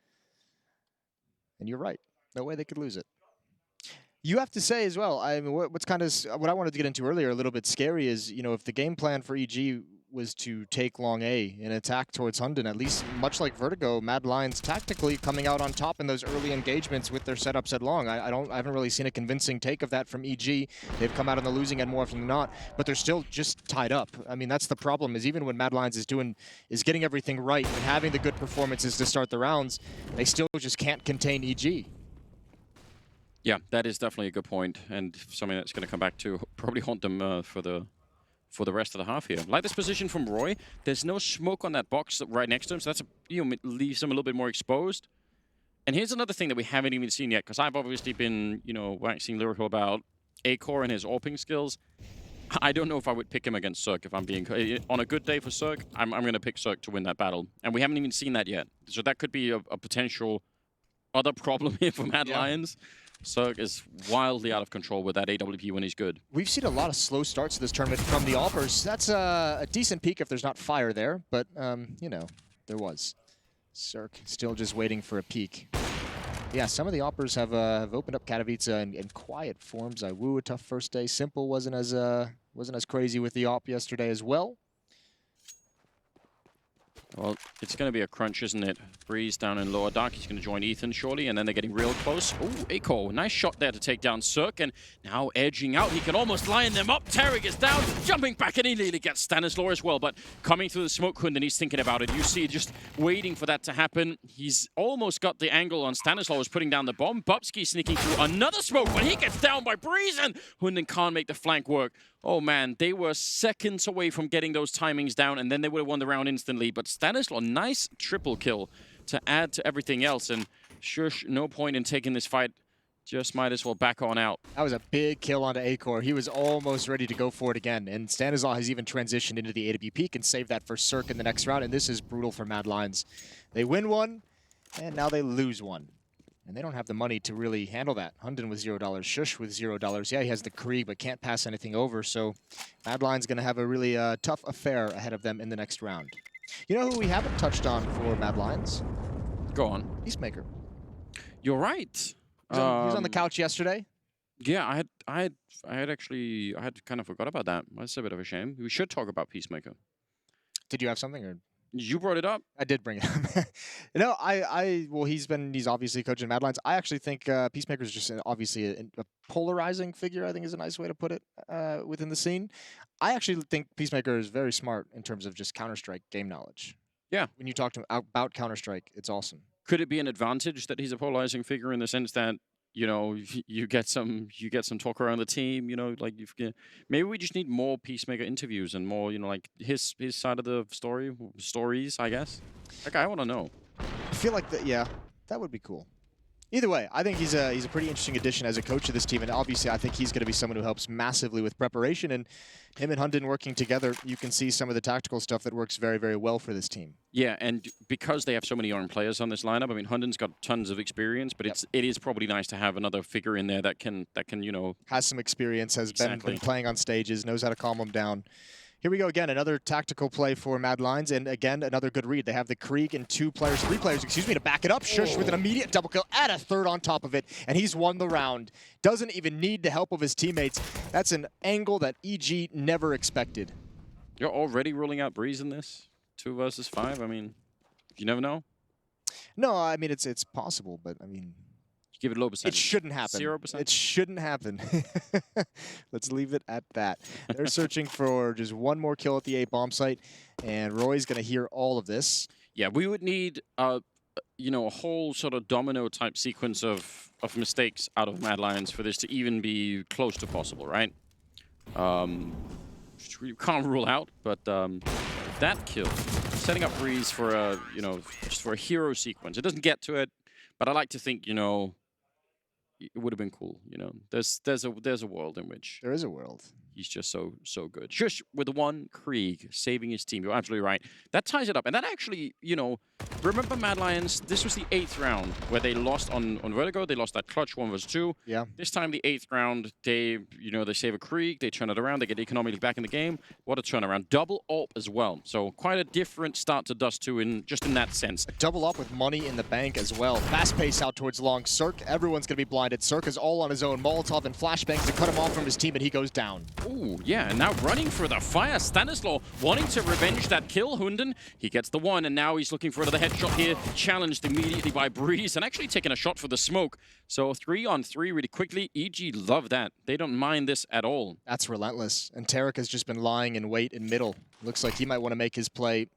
And you're right. No way they could lose it. You have to say as well, I mean, what I wanted to get into earlier, a little bit scary, is, you know, if the game plan for EG was to take long A and attack towards Hunden, at least much like Vertigo, Mad Lions tactically coming out on top in those early engagements with their setups at long. I haven't really seen a convincing take of that from EG. They've come out on the losing end more often than not, but they're still just tied up. I mean, that's the problem, is even when Mad Lions is getting everything right and having the good performances to start the rounds, they still just can't contain EG. Yeah, that is definitely a good point, and something that's going to come back to probably haunt them for the rest of the half here. Like this position from Roy, there's no smoke on that box right next to him, so that's leaves him a little bit more exposed. And here's another thing that we haven't even seen yet, because I've obviously been, you know, waxing lyrical about A-core and his AWPing skills. I don't know if I would pick him against Cirque if I'm being... On a good day for Cirque, I'm going to pick Cirque to win that battle. And we haven't even seen that yet. So that could be a potential other problem here for Mad Lions. Cirque is wildly out of control with that AWP when he's good. We've seen a lot of slow starts to this tournament from the AWPers. That's a decent peak if there's not fire there, but, you know, there was. Cirque still just waiting for a peak. Yeah, some of the AWPers have opened up Katowice in quiet forms. Woo, a tough first day. Simple wasn't as crazy with the AWP yesterday as well. Well, it's going to be a crunch, isn't it? Breeze down in lower dark. He's going to join Ethan shortly, and then they're getting real close. Oh, Aiko, nice shot there to take down Cirque, and now edging out. He can almost line them up. Tarek is down, jumping back, and he nearly gets Stanislaw as well. But coming through the smoke hood, and he's thinking about it. You see, just waiting for that to happen. He's almost got the angle on Stanislaw, was putting down the bomb. Bubsky sneaking through another smoke, but he gets down by Breeze, and Hunden can't make the flank work. Oh man, they were seconds away from getting those timings down, and then they would have won the round instantly. But Stanislaw, nice triple kill to add to everything else. And Shush, no point in taking this fight. Just might as well back on out. That was a big kill onto Acor. He was almost ready to go for it again. And Stanislaw has even transitioned into the AW peak and saved that for Cirque in the next round. And this is brutal for Mad Lions. They win one, and now they lose one. And they don't have the money to really handle that. Hunden with $0, Shush with $0. Yeah, he has the Krieg, but can't pass anything over. So Mad Lions going to have a really tough affair ahead of them in the next round. You know who we haven't touched on for Mad Lions? Go on. Peacemaker. You're right. He was on the couch yesterday. Yeah, I had kind of forgot about that. That's a bit of a shame. We should talk about Peacemaker. Did you have something, or? You brought it up. I did bring it up. No, well, he's obviously coaching Mad Lions. I actually think Peacemaker is just obviously a polarizing figure, I think is a nice way to put it, within the scene. I actually think Peacemaker is very smart in terms of just Counter-Strike game knowledge. Yeah. When you talk to him about Counter-Strike, it's awesome. Could it be an advantage that he's a polarizing figure in the sense that, you know, you get some talk around the team, you know, like maybe we just need more Peacemaker interviews and more, you know, like his side of the stories, I guess. Like, I want to know. I feel like that would be cool. Either way, I think he's a pretty interesting addition as a coach of this team, and obviously I think he's going to be someone who helps massively with preparation, and him and Hunden working together, you can see some of the tactical stuff that works very, very well for this team. Yeah, and because they have so many young players on this lineup, I mean, Hunden's got tons of experience, but it is probably nice to have another figure in there that can you know, has some experience, has been playing on stages, knows how to calm them down. Here we go again, another tactical play for Mad Lions, and again, another good read. They have the Krieg and three players, to back it up. Shush with an immediate double kill, add a third on top of it, and he's won the round. Doesn't even need the help of his teammates. That's an angle that EG never expected. You're already ruling out Breeze in this? 2 versus 5? I mean, you never know. No, I mean, it's possible, but I mean... Give it a low percentage. It shouldn't happen. 0%? It shouldn't happen. Let's leave it at that. They're searching for just one more kill at the A bomb site, and Roy's going to hear all of this. Yeah, we would need, you know, a whole sort of domino type sequence of mistakes out of Mad Lions for this to even be close to possible, right? We can't rule out, but that kill, setting up Breeze for a, you know, just for a hero sequence. It doesn't get to it, but I like to think, you know, it would have been cool, you know. There's a world in which there is a world. He's just so good. Shush with the one Krieg saving his team. You're absolutely right. That ties it up, and that actually, you know, remember Mad Lions? This was the 8th round where they lost on Vertigo. They lost that clutch 1 vs 2. Yeah. This time the 8th round, they save a Krieg, they turn it around, they get economically back in the game. What a turnaround! Double AWP as well. So quite a different start to Dust 2 in that sense. A double up with money in the bank as well. Fast pace out towards long. Cirque, everyone's gonna be blinded. Cirque is all on his own. Molotov and flashbangs to cut him off from his team, and he goes down. Ooh, yeah, and now running for the fire. Stanislaw wanting to revenge that kill. Hunden, he gets the one, and now he's looking for another headshot here. Challenged immediately by Breeze, and actually taking a shot for the smoke. So 3-on-3 really quickly. EG love that. They don't mind this at all. That's relentless. And Tarek has just been lying in wait in middle. Looks like he might want to make his play.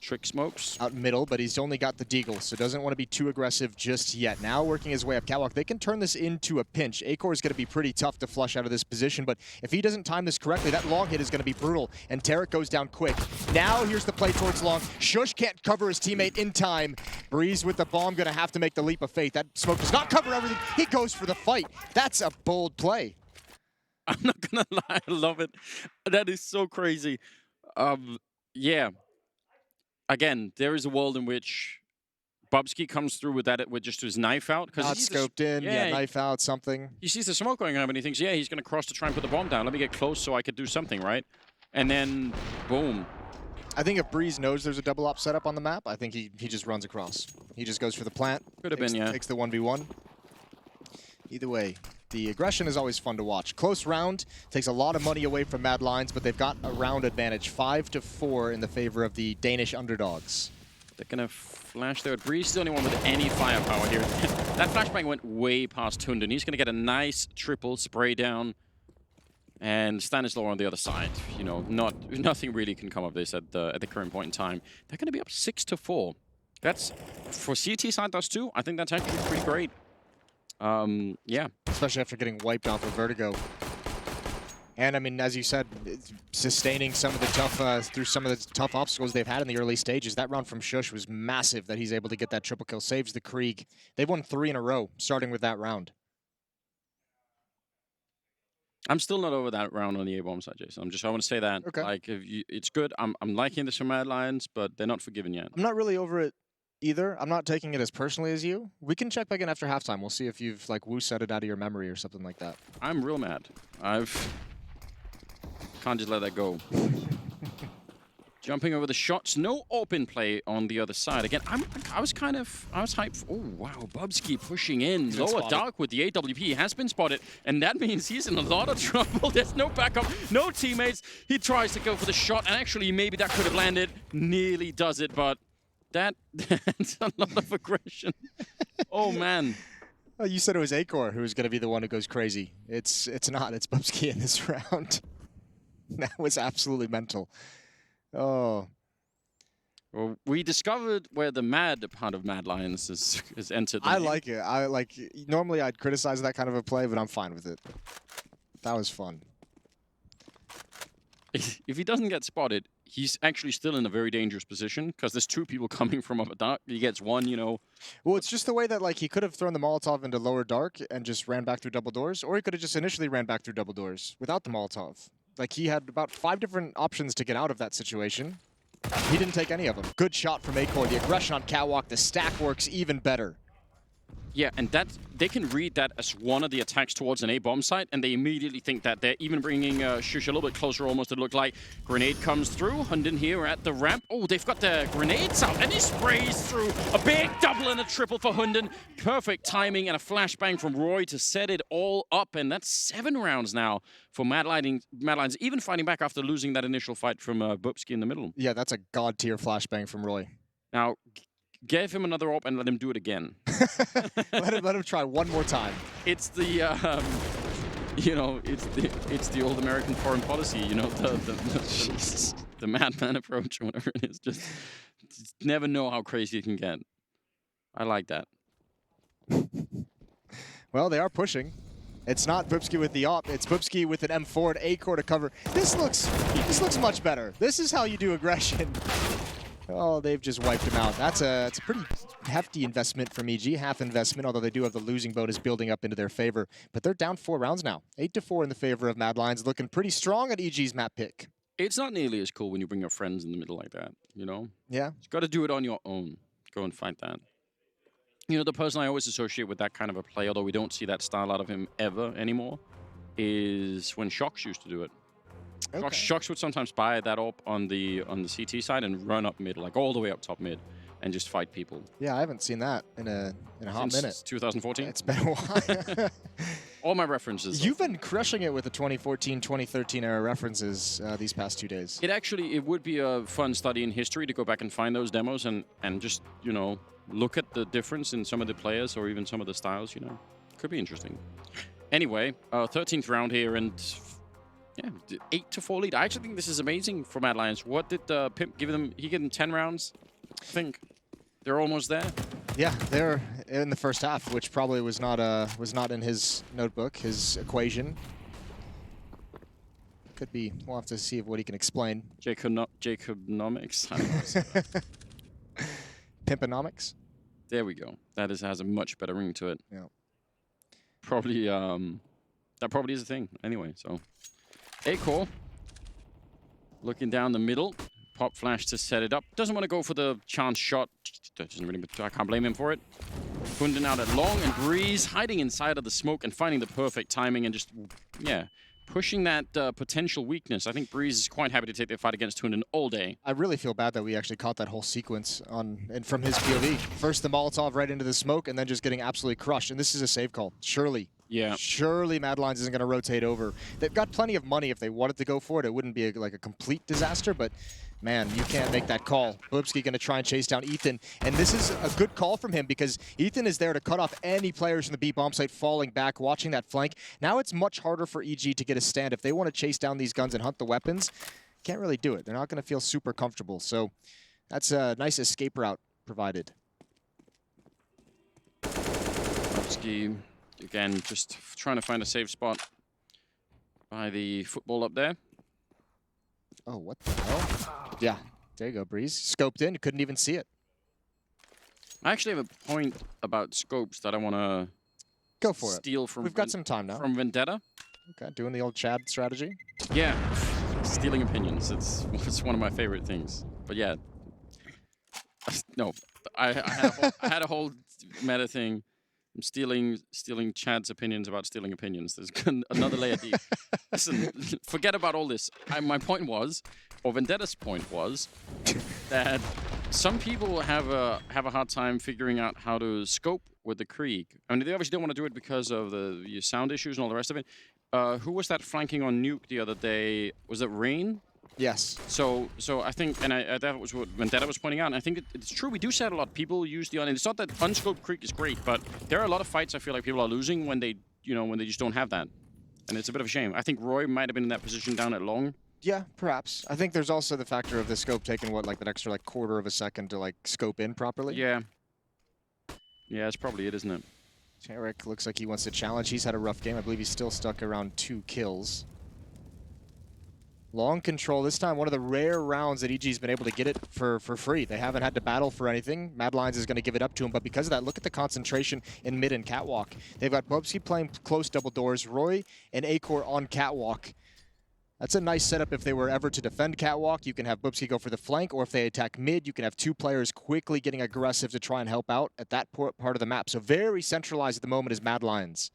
Trick smokes out middle, but he's only got the deagle, so doesn't want to be too aggressive just yet. Now working his way up catwalk, they can turn this into a pinch. Acor is going to be pretty tough to flush out of this position, but if he doesn't time this correctly, that long hit is going to be brutal, and Tarek goes down quick. Now here's the play towards long. Shush can't cover his teammate in time. Breeze with the bomb going to have to make the leap of faith. That smoke does not cover everything. He goes for the fight. That's a bold play. I'm not going to lie, I love it. That is so crazy. Yeah. Again, there is a world in which Bubsky comes through with that, with just his knife out. Not scoped in, yeah, knife out, something. He sees the smoke going on, and he thinks, yeah, he's going to cross to try and put the bomb down. Let me get close so I could do something, right? And then, boom. I think if Breeze knows there's a double op setup on the map, I think he just runs across. He just goes for the plant. Could have been, yeah. Takes the 1v1. Either way, the aggression is always fun to watch. Close round, takes a lot of money away from Mad Lions, but they've got a round advantage, 5-4 in the favor of the Danish underdogs. They're going to flash there. Breeze is the only one with any firepower here. That flashbang went way past Hunden. He's going to get a nice triple spray down. And Stanislaw on the other side. You know, nothing really can come of this at the current point in time. They're going to be up 6-4. That's, for CT side, that's too. I think that's actually pretty great. Yeah. Especially after getting wiped off of Vertigo. And I mean, as you said, sustaining some of the tough, through some of the tough obstacles they've had in the early stages. That round from Shush was massive that he's able to get that triple kill. Saves the Krieg. They've won 3 in a row, starting with that round. I'm still not over that round on the A-bomb side, Jason. I want to say that. Okay. Like, it's good. I'm liking this from Mad Lions, but they're not forgiven yet. I'm not really over it either. I'm not taking it as personally as you. We can check back in after halftime. We'll see if you've, like, woo-set it out of your memory or something like that. I'm real mad. Can't just let that go. Jumping over the shots, no open play on the other side. Again, I was hyped. Oh wow, Bubsky pushing in. Lower dark with the AWP. He has been spotted, and that means he's in a lot of trouble. There's no backup, no teammates. He tries to go for the shot, and actually maybe that could have landed. Nearly does it, but that's a lot of aggression. Oh man. Oh, you said it was Acor who was going to be the one who goes crazy. It's not. It's Bubsky in this round. That was absolutely mental. Oh. Well, we discovered where the mad part of Mad Lions is entered. I like it. Normally I'd criticize that kind of a play, but I'm fine with it. That was fun. If he doesn't get spotted, he's actually still in a very dangerous position because there's 2 people coming from upper dark. He gets 1, you know. Well, it's just the way that, like, he could have thrown the Molotov into lower dark and just ran back through double doors, or he could have just initially ran back through double doors without the Molotov. Like, he had about 5 different options to get out of that situation. He didn't take any of them. Good shot from Acor. The aggression on Catwalk. The stack works even better. Yeah, and they can read that as one of the attacks towards an A-bomb site, and they immediately think that they're even bringing Shush a little bit closer almost, it looked like. Grenade comes through. Hunden here at the ramp. Oh, they've got the grenades out, and he sprays through. A big double and a triple for Hunden. Perfect timing and a flashbang from Roy to set it all up, and that's 7 rounds now for Mad Lions, even fighting back after losing that initial fight from Bubsky in the middle. Yeah, that's a god-tier flashbang from Roy. Now, give him another op and let him do it again. let him try one more time. It's the, you know, it's the old American foreign policy. You know, the madman approach or whatever it is. Just never know how crazy it can get. I like that. Well, they are pushing. It's not Bubsky with the op. It's Bubsky with an M4 and Acor to cover. This looks much better. This is how you do aggression. Oh, they've just wiped him out. It's a pretty hefty investment from EG, half investment, although they do have the losing bonus building up into their favor. But they're down 4 rounds now. 8-4 in the favor of Mad Lions, looking pretty strong at EG's map pick. It's not nearly as cool when you bring your friends in the middle like that, you know? Yeah. You've got to do it on your own. Go and fight that. You know, the person I always associate with that kind of a play, although we don't see that style out of him ever anymore, is when Shox used to do it. Okay. Shox would sometimes buy that up on the CT side and run up mid, like all the way up top mid, and just fight people. Yeah, I haven't seen that in a hot minute. Since 2014? It's been a while. All my references. You've been crushing it with the 2014, 2013 era references these past 2 days. It would be a fun study in history to go back and find those demos and just, you know, look at the difference in some of the players or even some of the styles, you know. Could be interesting. Anyway, 13th round here, and yeah, 8-4 lead. I actually think this is amazing for Mad Lions. What did Pimp give them? He gave them 10 rounds, I think. They're almost there. Yeah, they're in the first half, which probably was not in his notebook, his equation. Could be. We'll have to see what he can explain. Jacobonomics. Pimponomics. There we go. That has a much better ring to it. Yeah. Probably. That probably is a thing. Anyway, so Acor looking down the middle. Pop flash to set it up. Doesn't want to go for the chance shot. Doesn't really, I can't blame him for it. Hunden out at long, and Breeze hiding inside of the smoke and finding the perfect timing and just, yeah, pushing that potential weakness. I think Breeze is quite happy to take the fight against Hunden all day. I really feel bad that we actually caught that whole sequence from his POV. First the Molotov right into the smoke and then just getting absolutely crushed. And this is a save call. Surely Yeah. Surely Mad Lions isn't going to rotate over. They've got plenty of money if they wanted to go for it. It wouldn't be like a complete disaster, but man, you can't make that call. Bubsky going to try and chase down Ethan, and this is a good call from him because Ethan is there to cut off any players from the B bomb site falling back, watching that flank. Now it's much harder for EG to get a stand. If they want to chase down these guns and hunt the weapons, can't really do it. They're not going to feel super comfortable. So that's a nice escape route provided. Bubsky, again, just trying to find a safe spot by the football up there. Oh, what the hell? Yeah, there you go, Breeze. Scoped in, you couldn't even see it. I actually have a point about scopes that I want to go for steal from. We've got some time now. From Vendetta. Okay, doing the old Chad strategy. Yeah, stealing opinions. It's one of my favorite things. But yeah, no, I had a whole meta thing. I'm stealing Chad's opinions about stealing opinions. There's another layer deep. Listen, forget about all this. My point was, or Vendetta's point was, that some people have a hard time figuring out how to scope with the Krieg. I mean, they obviously don't want to do it because of the sound issues and all the rest of it. Who was that flanking on Nuke the other day? Was it Rain? Yes. So I think, and that was what Vendetta was pointing out, and I think it's true, we do see that a lot. People use the, and it's not that unscoped Krieg is great, but there are a lot of fights I feel like people are losing when they, when they just don't have that. And it's a bit of a shame. I think Roy might have been in that position down at long. Yeah, perhaps. I think there's also the factor of the scope taking, that extra, quarter of a second to, scope in properly? Yeah. Yeah, that's probably it, isn't it? Tarek looks like he wants to challenge. He's had a rough game. I believe he's still stuck around 2 kills. Long control. This time, one of the rare rounds that EG's been able to get it for free. They haven't had to battle for anything. Mad Lions is going to give it up to him, but because of that, look at the concentration in mid and Catwalk. They've got Bubsky playing close double doors, Roy and Acor on Catwalk. That's a nice setup if they were ever to defend Catwalk. You can have Bubsky go for the flank, or if they attack mid, you can have 2 players quickly getting aggressive to try and help out at that part of the map. So very centralized at the moment is Mad Lions.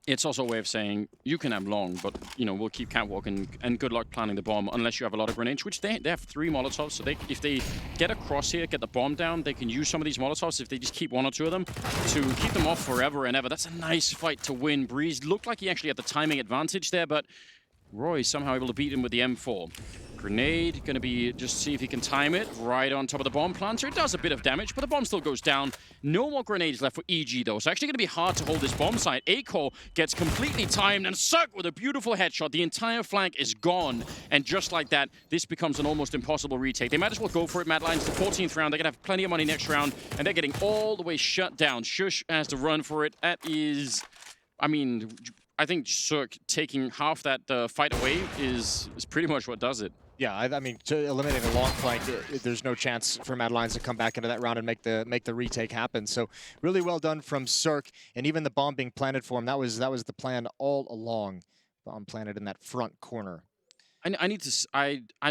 It's also a way of saying, you can have long, but, we'll keep Catwalk and good luck planting the bomb unless you have a lot of grenades, which they have 3 Molotovs, so if they get across here, get the bomb down, they can use some of these Molotovs if they just keep 1 or 2 of them to keep them off forever and ever. That's a nice fight to win. Breeze looked like he actually had the timing advantage there, but Roy somehow able to beat him with the M4. Grenade, going to be just see if he can time it right on top of the bomb planter. It does a bit of damage, but the bomb still goes down. No more grenades left for EG, though. It's actually going to be hard to hold this bomb site. Acor gets completely timed, and Cirque with a beautiful headshot. The entire flank is gone, and just like that, this becomes an almost impossible retake. They might as well go for it. Mad Lions, the 14th round. They're going to have plenty of money next round, and they're getting all the way shut down. Shush has to run for it. That is, I think Cirque taking half that fight away is pretty much what does it. Yeah, I mean, to eliminate a long flank, there's no chance for Mad Lions to come back into that round and make the retake happen. So really well done from Cirque, and even the bomb being planted for him. That was the plan all along. Bomb planted in that front corner. I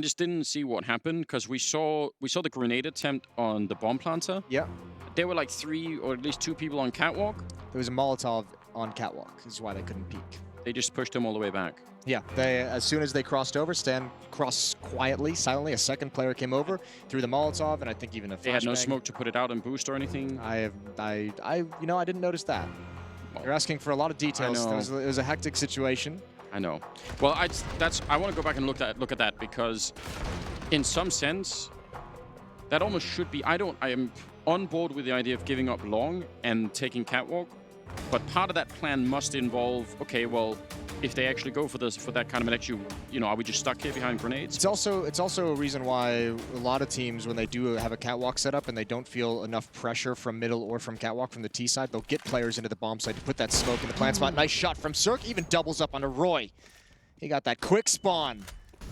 just didn't see what happened because we saw the grenade attempt on the bomb planter. Yeah. There were like 3 or at least 2 people on Catwalk. There was a Molotov on Catwalk. This is why they couldn't peek. They just pushed him all the way back. Yeah, as soon as they crossed over, Stan crossed quietly, silently. A second player came over, threw the Molotov, and I think even a flashbang. They had no smoke to put it out and boost or anything. I didn't notice that. Well, you're asking for a lot of details. It was a hectic situation. I know. Well, I want to go back and look at that because, in some sense, that almost should be. I am on board with the idea of giving up long and taking Catwalk. But part of that plan must involve, okay, well, if they actually go for that kind of an issue, are we just stuck here behind grenades? It's also a reason why a lot of teams, when they do have a Catwalk setup and they don't feel enough pressure from middle or from Catwalk from the T side, they'll get players into the bomb site to put that smoke in the plant spot. Nice shot from Cirque, even doubles up onto Roy. He got that quick spawn.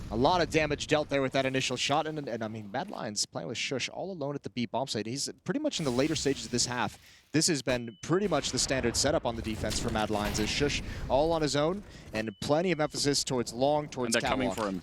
A lot of damage dealt there with that initial shot, and I mean, Mad Lions playing with Shush all alone at the B bomb site. He's pretty much in the later stages of this half. This has been pretty much the standard setup on the defense for Mad Lions. Is Shush all on his own, and plenty of emphasis towards long, towards Catwalk. Coming for him.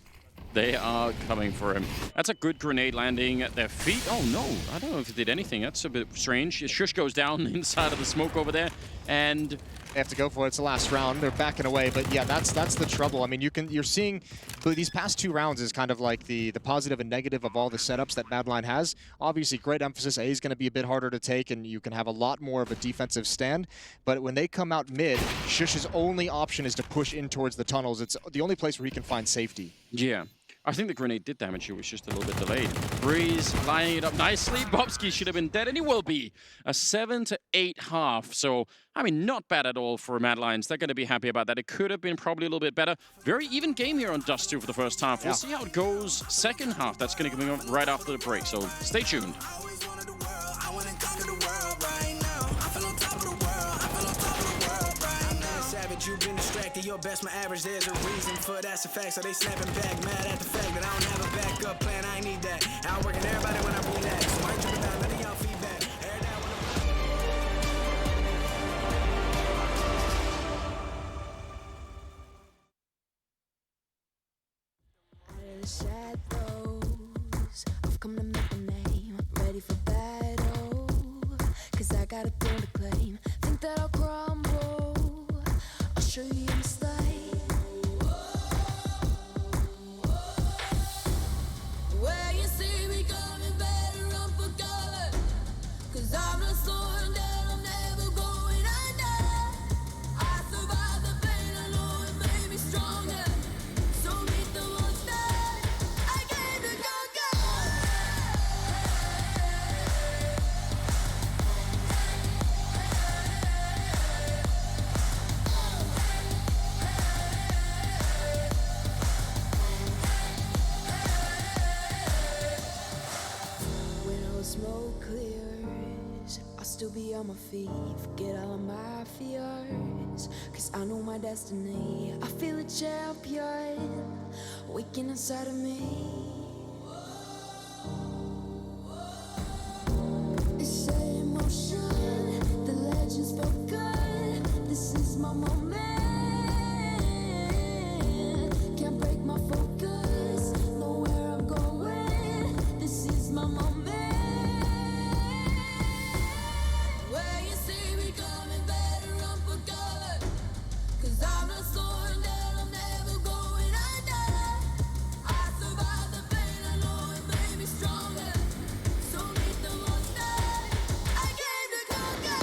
They are coming for him. That's a good grenade landing at their feet. Oh no, I don't know if it did anything. That's a bit strange. Shush goes down inside of the smoke over there, and They have to go for it. It's the last round. They're backing away, but yeah, that's the trouble. I mean, you're seeing these past 2 rounds is kind of like the positive and negative of all the setups that Mad has. Obviously, great emphasis. A is going to be a bit harder to take, and you can have a lot more of a defensive stand. But when they come out mid, Shush's only option is to push in towards the tunnels. It's the only place where he can find safety. Yeah. I think the grenade did damage. It was just a little bit delayed. Breeze lining it up nicely. Bobski should have been dead, and he will be. A 7 to 8 half. So, I mean, not bad at all for Mad Lions. They're going to be happy about that. It could have been probably a little bit better. Very even game here on Dust 2 for the first half. We'll see how it goes second half. That's going to be up right after the break. So, stay tuned. You've been distracted, your best, my average, there's a reason for that's a fact. So they snapping back, mad at the fact that I don't have a backup plan, I ain't need that. Outworking everybody when I relax, so I ain't tripping about none of y'all feedback. Shadows, I've come to make a name, ready for battle, cause I got a throne to claim, think that I'll crumble, I'll show you a mistake. Where you see me coming, better run for cover, cause I'm not slowing down, I'm never going under. I survived the pain, I know it made me stronger, so meet the monster, I came to conquer. When all the smoke clears, I'll still be on my feet. Forget all of my fears, cause I know my destiny. I feel a champion waking inside of me. It's set in motion, the legends spoken. This is my moment. Can't break my focus, know where I'm going. This is my moment. Where you see me coming, better run for cover, cause I'm not slowing down, I'm never going under. I survived the pain, I know it made me stronger, so meet the monster, I came to conquer.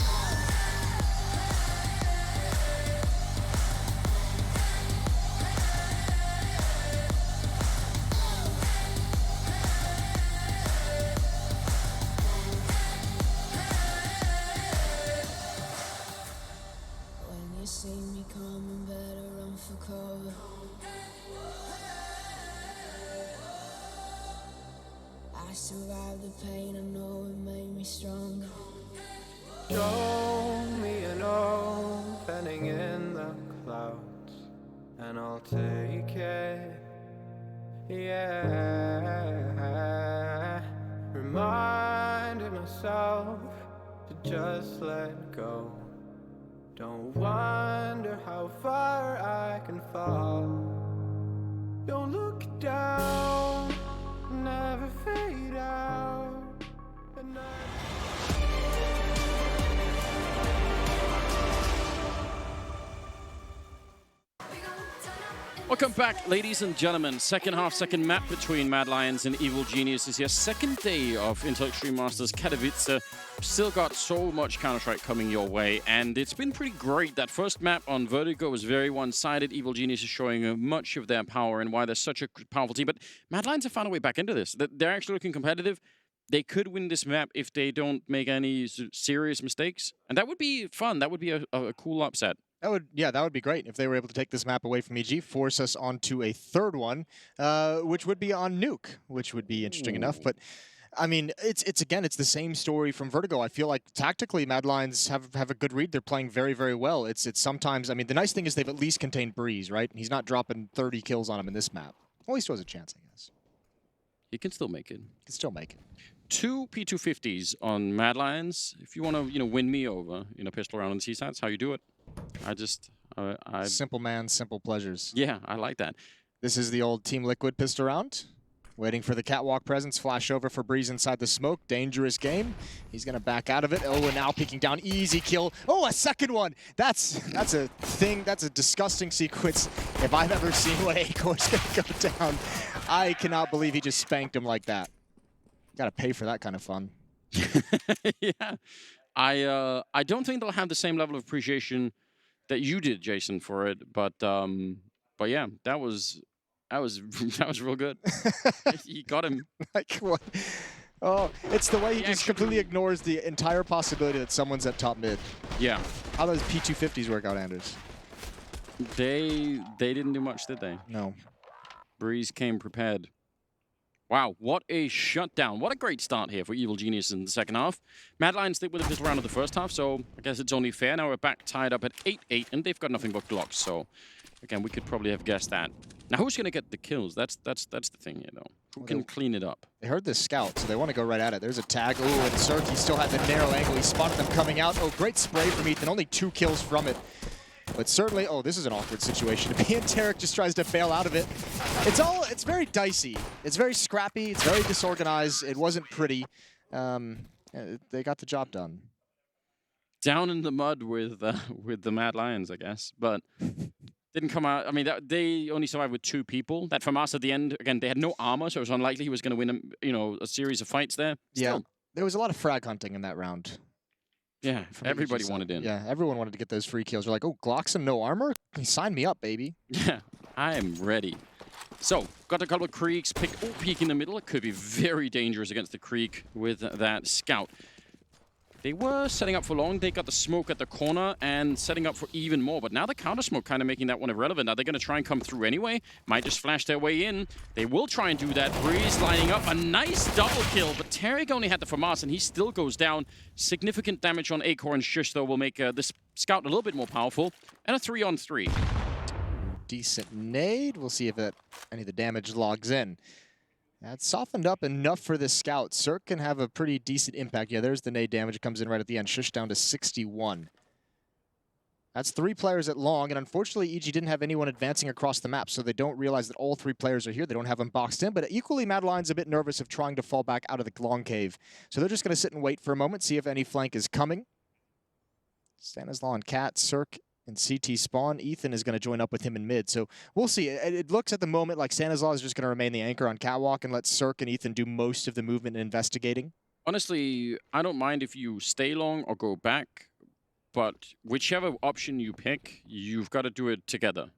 When you see me coming, better run for cover. I survived the pain, I know it made me stronger. Show me an opening in the clouds, and I'll take it. Yeah, reminding myself to just let go. Don't wonder how far I can fall. Don't look down, never fade out. And Welcome back, ladies and gentlemen. Second half, second map between Mad Lions and Evil Geniuses here. Second day of Intel Extreme Masters Katowice. Still got so much Counter-Strike coming your way, and it's been pretty great. That first map on Vertigo was very one-sided. Evil Geniuses showing much of their power and why they're such a powerful team. But Mad Lions have found a way back into this. They're actually looking competitive. They could win this map if they don't make any serious mistakes, and that would be fun. That would be a cool upset. That would be great if they were able to take this map away from EG, force us onto a third one, which would be on Nuke, which would be interesting enough. But I mean, it's the same story from Vertigo. I feel like tactically, Mad Lions have a good read. They're playing very, very well. It's sometimes, I mean, the nice thing is they've at least contained Breeze, right? He's not dropping 30 kills on him in this map. Well, he still has a chance, I guess. He can still make it. He can still make it. 2 P250s on Mad Lions. If you want to, win me over in a pistol round on CSATs, how you do it? Simple man, simple pleasures. Yeah, I like that. This is the old Team Liquid pistol round. Waiting for the catwalk presence. Flash over for Breeze inside the smoke. Dangerous game. He's going to back out of it. Oh, and now peeking down. Easy kill. Oh, a second one. That's a thing. That's a disgusting sequence. If I've ever seen what Acor's going to go down, I cannot believe he just spanked him like that. Got to pay for that kind of fun. Yeah. I don't think they'll have the same level of appreciation that you did, Jason, for it. But yeah, that was real good. He got him. Like what? Oh, it's the way he just completely ignores the entire possibility that someone's at top mid. Yeah. How those P250s work out, Anders? They didn't do much, did they? No. Breeze came prepared. Wow, what a shutdown. What a great start here for Evil Genius in the second half. Mad Lions stayed with the pistol round of the first half, so I guess it's only fair. Now we're back tied up at 8-8, and they've got nothing but Glocks, so again, we could probably have guessed that. Now, who's going to get the kills? That's the thing here, though. Who can clean it up? They heard the scout, so they want to go right at it. There's a tag. Oh, and Cirque, he still had the narrow angle. He spotted them coming out. Oh, great spray from Ethan. Only 2 kills from it. But certainly, oh, this is an awkward situation. And Tarek just tries to bail out of it. It's very dicey. It's very scrappy. It's very disorganized. It wasn't pretty. They got the job done. Down in the mud with the Mad Lions, I guess. But didn't come out. I mean, they only survived with 2 people. That FAMAS at the end, again, they had no armor, so it was unlikely he was going to win a series of fights there. Still. Yeah, there was a lot of frag hunting in that round. Yeah, everybody wanted in. Yeah, everyone wanted to get those free kills. They're like, oh, Glocks and no armor? Sign me up, baby. Yeah, I am ready. So, got a couple of creeks. Peek in the middle. It could be very dangerous against the creek with that scout. They were setting up for long. They got the smoke at the corner and setting up for even more. But now the counter smoke kind of making that one irrelevant. Are they going to try and come through anyway? Might just flash their way in. They will try and do that. Breeze lining up a nice double kill. But Tarek only had the FAMAS and he still goes down. Significant damage on Acor and Shush, though, will make this scout a little bit more powerful. And a 3-on-3. Decent nade. We'll see if any of the damage logs in. That's softened up enough for the scout. Cirque can have a pretty decent impact. Yeah, there's the nade damage. It comes in right at the end. Shush down to 61. That's 3 players at long, and unfortunately, EG didn't have anyone advancing across the map, so they don't realize that all 3 players are here. They don't have them boxed in, but equally, Mad Lion's a bit nervous of trying to fall back out of the long cave. So they're just going to sit and wait for a moment, see if any flank is coming. Stanislaw and Cat, Cirque, and CT spawn. Ethan is going to join up with him in mid. So we'll see. It looks at the moment like Stanislaw is just going to remain the anchor on catwalk and let Cirque and Ethan do most of the movement and investigating. Honestly, I don't mind if you stay long or go back, but whichever option you pick, you've got to do it together.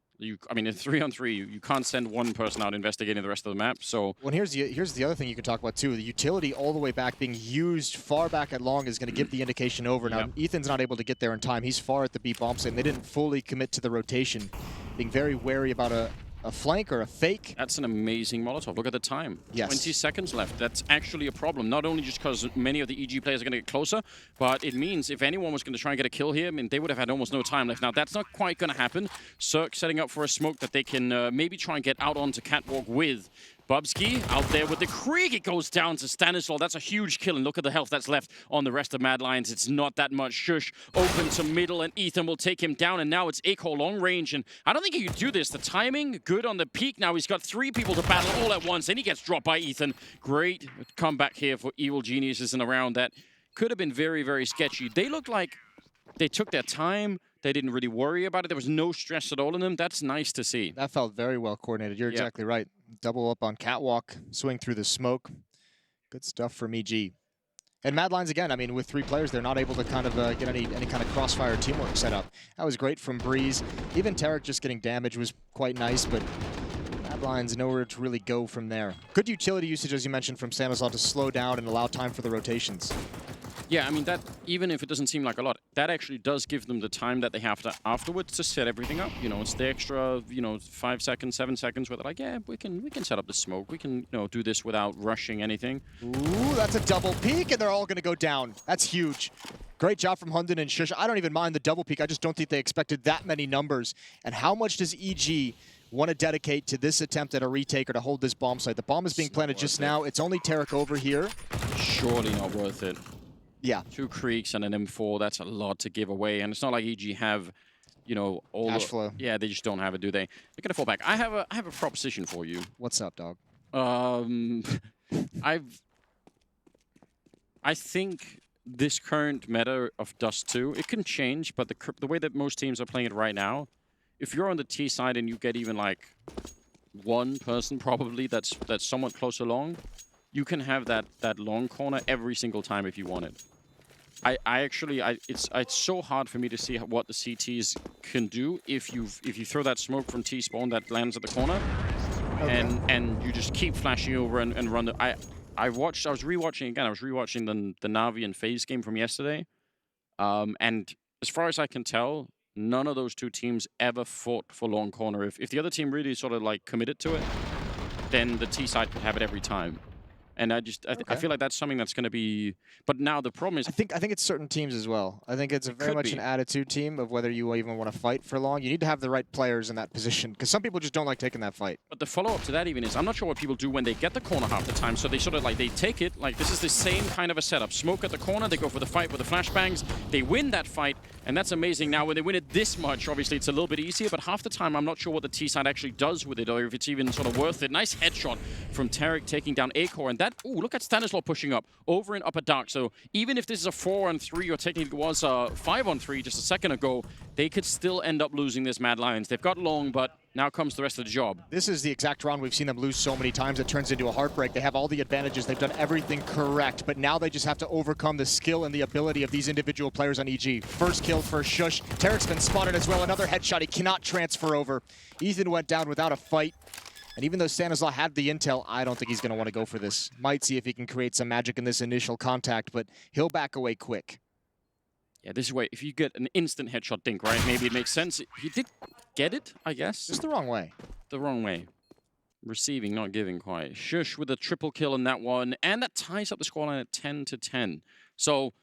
I mean, in 3-on-3, you can't send one person out investigating the rest of the map. So, well, here's the other thing you can talk about too. The utility all the way back being used far back at long is going to give the indication over. Now, Ethan's not able to get there in time. He's far at the B bomb site, and they didn't fully commit to the rotation, being very wary about a flank or a fake. That's an amazing Molotov. Look at the time. Yes. 20 seconds left. That's actually a problem. Not only just because many of the EG players are going to get closer, but it means if anyone was going to try and get a kill here, I mean, they would have had almost no time left. Now, that's not quite going to happen. Cirque setting up for a smoke that they can maybe try and get out onto catwalk with. Bubsky out there with the Krieg. It goes down to Stanislaw. That's a huge kill, and look at the health that's left on the rest of Mad Lions. It's not that much. Shush open to middle, and Ethan will take him down, and now it's Acor long range, and I don't think he could do this. The timing, good on the peak. Now he's got 3 people to battle all at once, and he gets dropped by Ethan. Great comeback here for Evil Geniuses in a round that could have been very, very sketchy. They looked like they took their time. They didn't really worry about it. There was no stress at all in them. That's nice to see. That felt very well coordinated. You're exactly right. Double up on catwalk, swing through the smoke. Good stuff from EG. And Mad Lions again, I mean, with 3 players, they're not able to kind of get any kind of crossfire teamwork set up. That was great from Breeze. Even Tarek just getting damage was quite nice, but Mad Lions nowhere to really go from there. Good utility usage, as you mentioned, from Stanislaw to slow down and allow time for the rotations. Yeah, I mean, that even if it doesn't seem like a lot, that actually does give them the time that they have to afterwards to set everything up. You know, it's the extra, 5 seconds, 7 seconds where they're like, yeah, we can set up the smoke. We can, do this without rushing anything. Ooh, that's a double peek, and they're all going to go down. That's huge. Great job from Hunden and Shush. I don't even mind the double peek. I just don't think they expected that many numbers. And how much does EG want to dedicate to this attempt at a retake or to hold this bomb site? The bomb is being planted just now. It's only Tarek over here. Surely not worth it. Yeah. 2 creeks and an M4, that's a lot to give away. And it's not like EG have, all cash flow. Yeah, they just don't have it, do they? They're going to fall back. I have a proposition for you. What's up, dog? I think this current meta of Dust 2, it can change, but the way that most teams are playing it right now, if you're on the T side and you get even like one person probably that's somewhat close along, you can have that long corner every single time if you want it. It's so hard for me to see what the CTs can do if you throw that smoke from T spawn that lands at the corner, and you just keep flashing over and run the. I was rewatching again. I was rewatching the Na'Vi and FaZe game from yesterday, and as far as I can tell, none of those two teams ever fought for long corner. If the other team really sort of like committed to it, then the T side could have it every time. And I feel like that's something that's going to be. But now the problem is, I think it's certain teams as well. I think it's very much an attitude team of whether you even want to fight for long. You need to have the right players in that position because some people just don't like taking that fight. But the follow-up to that even is, I'm not sure what people do when they get the corner half the time. So they sort of like, they take it, like this is the same kind of a setup. Smoke at the corner, they go for the fight with the flashbangs, they win that fight, and that's amazing. Now when they win it this much, obviously it's a little bit easier, but half the time I'm not sure what the T-side actually does with it, or if it's even sort of worth it. Nice headshot from Tarek taking down Acor, and that, ooh, look at Stanislaw pushing up, over and upper dark. So even if this is a 4-on-3, or technically was a 5-on-3 just a second ago, they could still end up losing this Mad Lions. They've got long, but now comes the rest of the job. This is the exact round we've seen them lose so many times. It turns into a heartbreak. They have all the advantages. They've done everything correct, but now they just have to overcome the skill and the ability of these individual players on EG. First kill for Shush. Tarek's been spotted as well. Another headshot. He cannot transfer over. Ethan went down without a fight. And even though Stanislaw had the intel, I don't think he's going to want to go for this. Might see if he can create some magic in this initial contact, but he'll back away quick. Yeah, this is where if you get an instant headshot dink, right? Maybe it makes sense. He did get it, I guess. Just the wrong way. The wrong way. Receiving, not giving quite. Shush with a triple kill in that one, and that ties up the scoreline at 10-10. So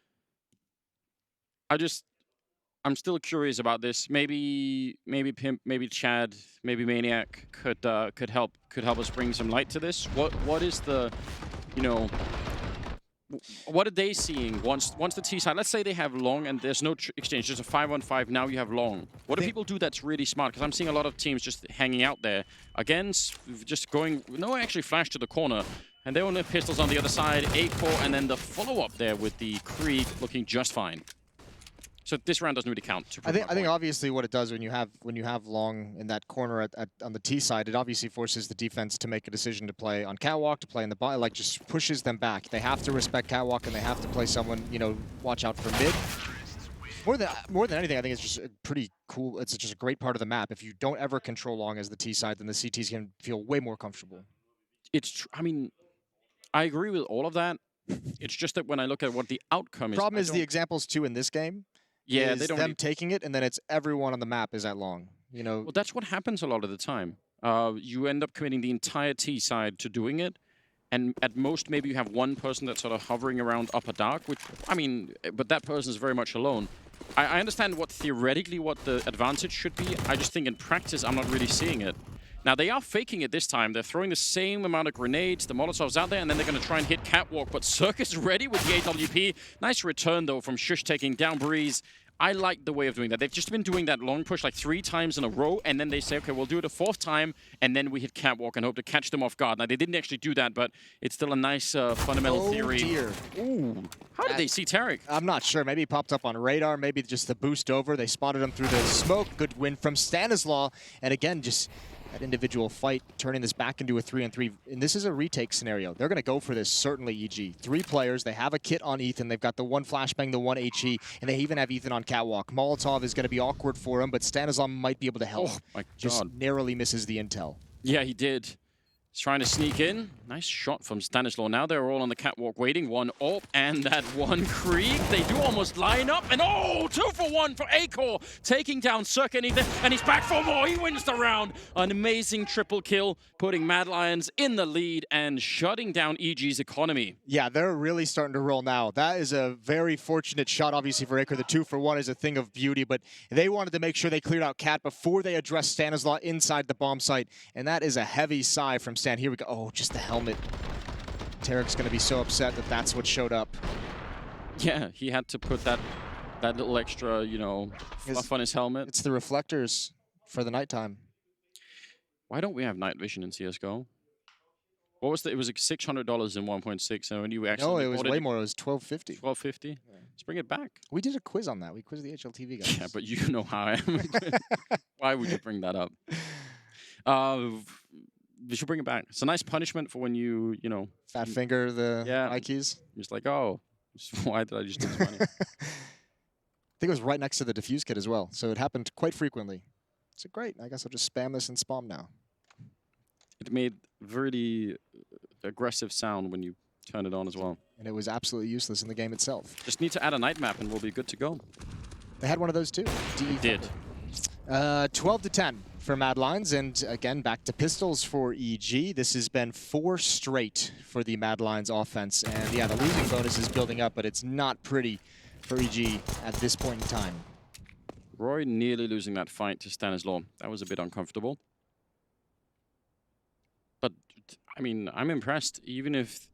I'm still curious about this. Maybe Pimp, maybe Chad, maybe Maniac could help us bring some light to this. What is the, you know, what are they seeing once the T side? Let's say they have long and there's no exchange, just a 5-on-5. Now you have long. What do people do that's really smart? Because I'm seeing a lot of teams just hanging out there against just going. No, actually flash to the corner. And they only have pistols on the other side, Acor, and then the follow-up there with the Krieg looking just fine. So this round doesn't really count. I think obviously what it does when you have long in that corner on the T side, it obviously forces the defense to make a decision to play on catwalk, to play in the bot, like just pushes them back. They have to respect catwalk and they have to play someone, you know, watch out for mid. More than anything, I think it's just a pretty cool. It's just a great part of the map. If you don't ever control long as the T side, then the CTs can feel way more comfortable. I mean, I agree with all of that. It's just that when I look at what the outcome is, problem is the examples too in this game. Yeah, they don't them taking it, and then it's everyone on the map is at long. You know. Well, that's what happens a lot of the time. You end up committing the entire T side to doing it, and at most maybe you have one person that's sort of hovering around upper dark. Which I mean, but that person is very much alone. I understand what theoretically what the advantage should be. I just think in practice I'm not really seeing it. Now, they are faking it this time. They're throwing the same amount of grenades, the Molotovs out there, and then they're going to try and hit Catwalk. But Circus ready with the AWP. Nice return, though, from Shush taking down Breeze. I like the way of doing that. They've just been doing that long push like 3 times in a row, and then they say, okay, we'll do it a 4th time, and then we hit Catwalk and hope to catch them off guard. Now, they didn't actually do that, but it's still a nice fundamental theory. Dear. Ooh. How did they see Tarek? I'm not sure. Maybe he popped up on radar. Maybe just the boost over. They spotted him through the smoke. Good win from Stanislaw. And again, just that individual fight, turning this back into a 3-on-3. And this is a retake scenario. They're going to go for this, certainly, EG. 3 players. They have a kit on Ethan. They've got the 1 flashbang, the 1 HE, and they even have Ethan on catwalk. Molotov is going to be awkward for him, but Stanislaw might be able to help. Oh, my God. Just narrowly misses the intel. Yeah, he did. He's trying to sneak in. Nice shot from Stanislaw. Now they're all on the catwalk waiting. 1 AWP and that 1 Krieg. They do almost line up. And oh, 2 for 1 for Acor. Taking down Circa and Ethan. And he's back for more. He wins the round. An amazing triple kill, putting Mad Lions in the lead and shutting down EG's economy. Yeah, they're really starting to roll now. That is a very fortunate shot, obviously, for Acor. The 2 for 1 is a thing of beauty, but they wanted to make sure they cleared out Cat before they addressed Stanislaw inside the bomb site. And that is a heavy sigh from Stan. Here we go. Oh, just the helmet. Tarek's going to be so upset that that's what showed up. Yeah, he had to put that little extra, you know, fluff on his helmet. It's the reflectors for the nighttime. Why don't we have night vision in CSGO? What was the? It was like $600 in 1.6, and when you actually No, it was way more. It was $12.50. $12.50. Yeah. Let's bring it back. We did a quiz on that. We quizzed the HLTV guys. Yeah, but you know how I am. Why would you bring that up? We should bring it back. It's a nice punishment for when you know... Fat finger the Nikes. Just like, oh, why did I just lose money? I think it was right next to the diffuse kit as well, so it happened quite frequently. So great. I guess I'll just spam this in Spam now. It made very aggressive sound when you turn it on as well. And it was absolutely useless in the game itself. Just need to add a night map and we'll be good to go. They had one of those too. They did. 12-10 for Mad Lions, and again back to pistols for EG. This has been 4 straight for the Mad Lions offense, and yeah, the losing bonus is building up, but it's not pretty for EG at this point in time. Roy nearly losing that fight to Stanislaw. That was a bit uncomfortable. But I mean, I'm impressed. Even if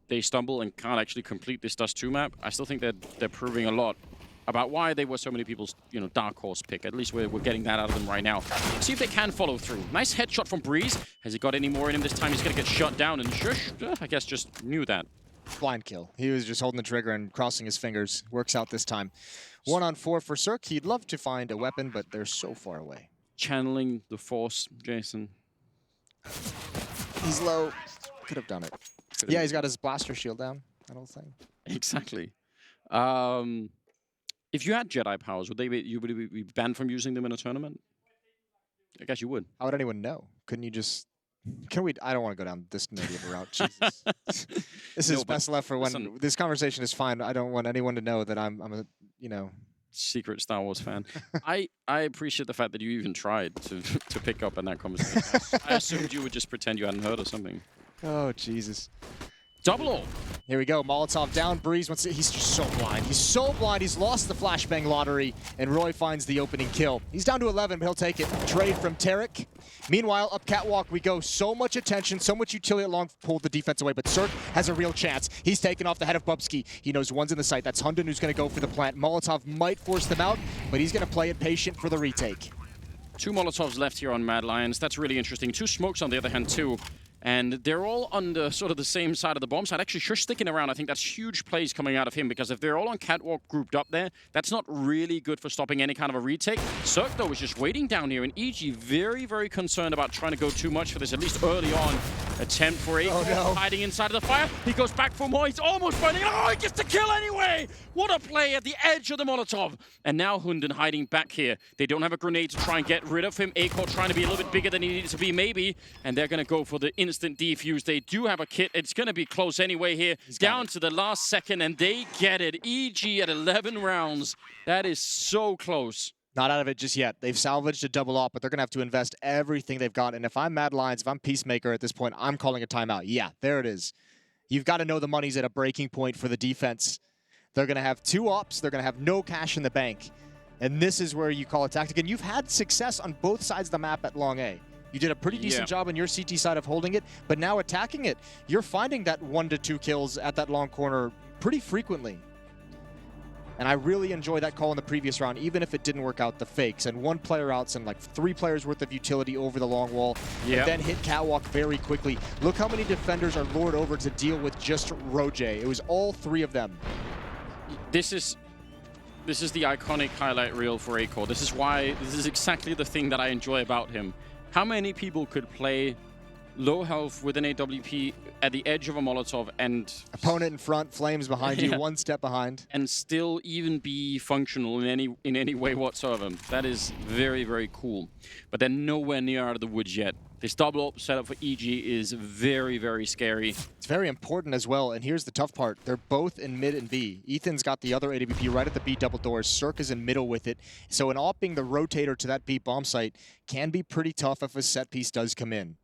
they stumble and can't actually complete this Dust 2 map, I still think that they're proving a lot about why they were so many people's, dark horse pick. At least we're getting that out of them right now. See if they can follow through. Nice headshot from Breeze. Has he got any more in him this time? He's going to get shut down, and Shush, I guess, just knew that. Blind kill. He was just holding the trigger and crossing his fingers. Works out this time. 1-on-4 for Cirque. He'd love to find a weapon, but they're so far away. Channeling the Force, Jason. He's low. Could have done it. Yeah, he's got his blaster shield down. That whole thing. Exactly. If you had Jedi powers, would you be banned from using them in a tournament? I guess you would. How would anyone know? Couldn't you just... I don't want to go down this nerdy of a route. Jesus. This is best left for when... Listen, this conversation is fine. I don't want anyone to know that I'm a, secret Star Wars fan. I appreciate the fact that you even tried to pick up on that conversation. I assumed you would just pretend you hadn't heard or something. Oh, Jesus. Double ult. Here we go. Molotov down. Breeze wants to, he's just so blind. He's so blind. He's lost the flashbang lottery, and Roy finds the opening kill. He's down to 11, but he'll take it. Trade from Tarek. Meanwhile, up catwalk we go. So much attention, so much utility at long, pulled the defense away, but Cirque has a real chance. He's taken off the head of Bubsky. He knows one's in the sight. That's Hunden who's going to go for the plant. Molotov might force them out, but he's going to play it patient for the retake. 2 Molotovs left here on Mad Lions. That's really interesting. 2 smokes on the other hand, too. And they're all on the sort of the same side of the bomb side. Actually, Shush sticking around. I think that's huge plays coming out of him, because if they're all on catwalk grouped up there, that's not really good for stopping any kind of a retake. Cirque, though, is just waiting down here, and EG very, very concerned about trying to go too much for this, at least early on. Attempt for Acorn, hiding inside of the fire. He goes back for more. He's almost burning. Oh, he gets the kill anyway! What a play at the edge of the Molotov. And now Hunden hiding back here. They don't have a grenade to try and get rid of him. Acorn trying to be a little bit bigger than he needed to be, maybe. And they're going to go for the instant defuse. They do have a kit. It's going to be close anyway here. Down to the last second, and they get it. EG at 11 rounds. That is so close. Not out of it just yet. They've salvaged a double op, but they're going to have to invest everything they've got. And if I'm Mad Lions, if I'm Peacemaker at this point, I'm calling a timeout. Yeah, there it is. You've got to know the money's at a breaking point for the defense. They're going to have 2 ops. They're going to have no cash in the bank. And this is where you call a tactic. And you've had success on both sides of the map at Long A. You did a pretty decent job on your CT side of holding it, but now attacking it, you're finding that 1 to 2 kills at that long corner pretty frequently. And I really enjoy that call in the previous round, even if it didn't work out, the fakes. And 1 player outs and like 3 players worth of utility over the long wall. And then hit catwalk very quickly. Look how many defenders are lured over to deal with just Roje. It was all 3 of them. This is the iconic highlight reel for Acorn. This is exactly the thing that I enjoy about him. How many people could play low health with an AWP at the edge of a Molotov and... Opponent in front, flames behind you, 1 step behind. And still even be functional in any way whatsoever. That is very, very cool. But they're nowhere near out of the woods yet. This double up setup for EG is very, very scary. It's very important as well, and here's the tough part. They're both in mid and B. Ethan's got the other AWP right at the B double doors. Cirque is in middle with it. So an opping the rotator to that B bomb site can be pretty tough if a set piece does come in.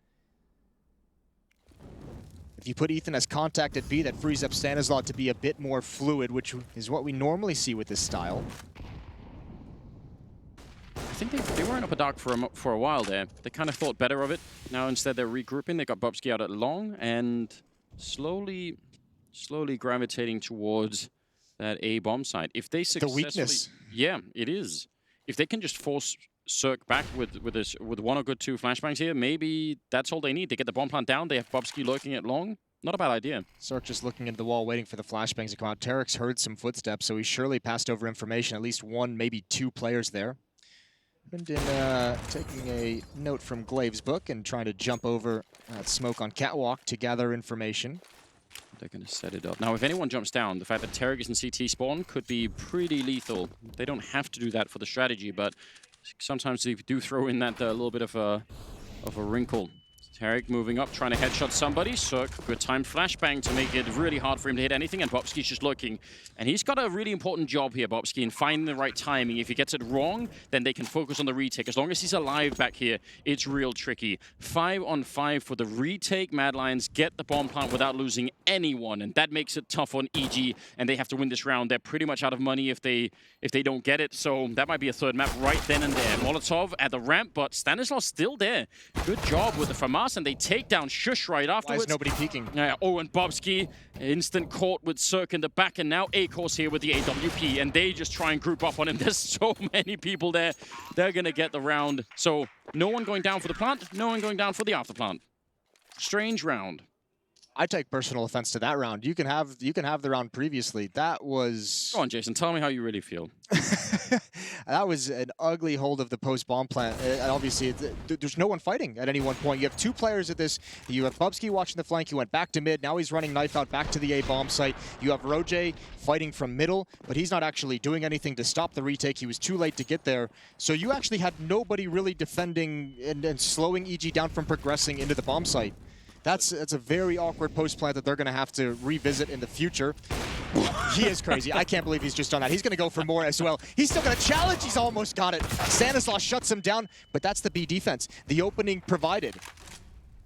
If you put Ethan as contact at B, that frees up Stanislaw to be a bit more fluid, which is what we normally see with this style. I think they weren't up a dark for a while there. They kind of thought better of it. Now instead they're regrouping. They got Bubsky out at long and slowly gravitating towards that A bomb site. If they successfully... The weakness. Yeah, it is. If they can just force Cirque back with one or good two flashbangs here. Maybe that's all they need. They get the bomb plant down. They have Bobski lurking at long. Not a bad idea. Cirque just looking into the wall, waiting for the flashbangs to come out. Tarek's heard some footsteps, so he surely passed over information. At least one, maybe two players there. Been taking a note from Glave's book and trying to jump over smoke on Catwalk to gather information. They're going to set it up. Now, if anyone jumps down, the fact that Tarek is in CT spawn could be pretty lethal. They don't have to do that for the strategy, but sometimes they do throw in that little bit of a wrinkle. Tarek moving up, trying to headshot somebody. Cirque, good time flashbang to make it really hard for him to hit anything, and Bobski's just looking. And he's got a really important job here, Bobski, in finding the right timing. If he gets it wrong, then they can focus on the retake. As long as he's alive back here, it's real tricky. 5 on 5 for the retake. Mad Lions get the bomb plant without losing anyone, and that makes it tough on EG, and they have to win this round. They're pretty much out of money if they don't get it, so that might be a third map right then and there. Molotov at the ramp, but Stanislaus still there. Good job with the FAMAS, and they take down Shush right afterwards. Why is nobody peeking? Yeah, oh, and Bobski, instant caught with Cirque in the back, and now A-Course here with the AWP, and they just try and group up on him. There's so many people there. They're going to get the round. So no one going down for the plant, no one going down for the after plant. Strange round. I take personal offense to that round. You can have the round previously. That was... Go on, Jason. Tell me how you really feel. That was an ugly hold of the post-bomb plant. And obviously, there's no one fighting at any one point. You have two players at this. You have Bubski watching the flank. He went back to mid. Now he's running knife out back to the A bomb site. You have Roje fighting from middle, but he's not actually doing anything to stop the retake. He was too late to get there. So you actually had nobody really defending and slowing EG down from progressing into the bomb site. That's a very awkward post plant that they're going to have to revisit in the future. He is crazy. I can't believe he's just done that. He's going to go for more as well. He's still going to challenge. He's almost got it. Stanislaus shuts him down, but that's the B defense. The opening provided.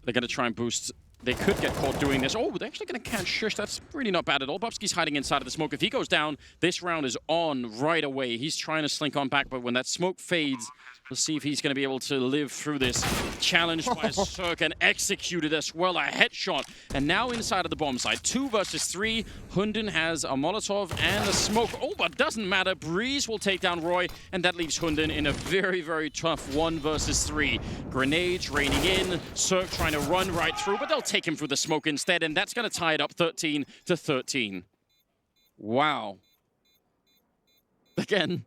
They're going to try and boost. They could get caught doing this. Oh, they're actually going to catch Shush. That's really not bad at all. Bobski's hiding inside of the smoke. If he goes down, this round is on right away. He's trying to slink on back, but when that smoke fades, we'll see if he's going to be able to live through this. Challenged by Cirque and executed as well. A headshot. And now inside of the bomb site. 2 versus 3. Hunden has a Molotov and a smoke. Oh, but doesn't matter. Breeze will take down Roy, and that leaves Hunden in a very, very tough 1 versus 3. Grenades raining in. Cirque trying to run right through, but they'll take him through the smoke instead, and that's going to tie it up 13-13. Wow. Again,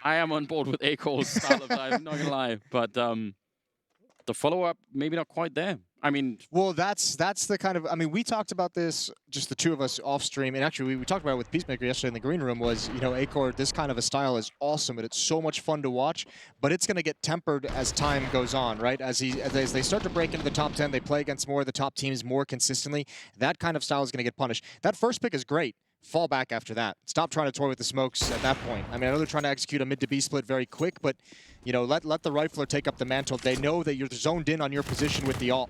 I am on board with A-Core's style of life, I'm not gonna lie, but the follow-up maybe not quite there. I mean, well, that's the kind of, I mean, we talked about this, just the two of us off stream, and actually we talked about it with Peacemaker yesterday in the green room. Was, you know, A-Core, this kind of a style is awesome and it's so much fun to watch, but it's going to get tempered as time goes on, right? As they start to break into the top 10, they play against more of the top teams more consistently. That kind of style is going to get punished. That first pick is great. Fall back after that. Stop trying to toy with the smokes at that point. I mean, I know they're trying to execute a mid to B split very quick, but, you know, let the rifler take up the mantle. They know that you're zoned in on your position with the ult.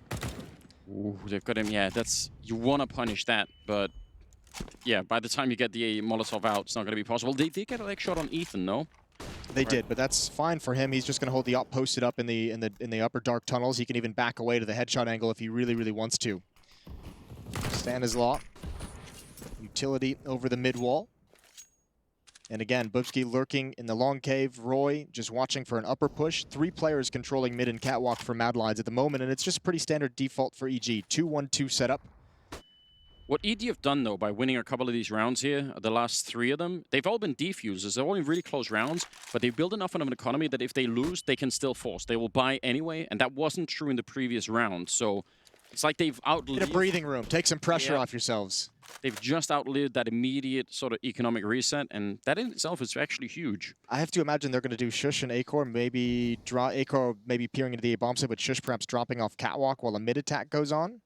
Ooh, they've got him. Yeah, that's, you want to punish that, but yeah, by the time you get the Molotov out, it's not going to be possible. They did get a leg shot on Ethan, no? They did, but that's fine for him. He's just going to hold the ult posted up in the upper dark tunnels. He can even back away to the headshot angle if he really, really wants to. Stanislaus. Utility over the mid wall. And again, Bubski lurking in the long cave. Roy just watching for an upper push. 3 players controlling mid and catwalk for Mad Lions at the moment, and it's just pretty standard default for EG. 2-1-2 setup. What EG have done, though, by winning a couple of these rounds here, the last 3 of them, they've all been defusers. They're all in really close rounds, but they've built enough of an economy that if they lose, they can still force. They will buy anyway, and that wasn't true in the previous round. So it's like they've outlived... Get a breathing room. Take some pressure off yourselves. They've just outlived that immediate sort of economic reset, and that in itself is actually huge. I have to imagine they're going to do Shush and A-Core, maybe draw A-Core maybe peering into the A-bomb site, but Shush perhaps dropping off catwalk while a mid attack goes on.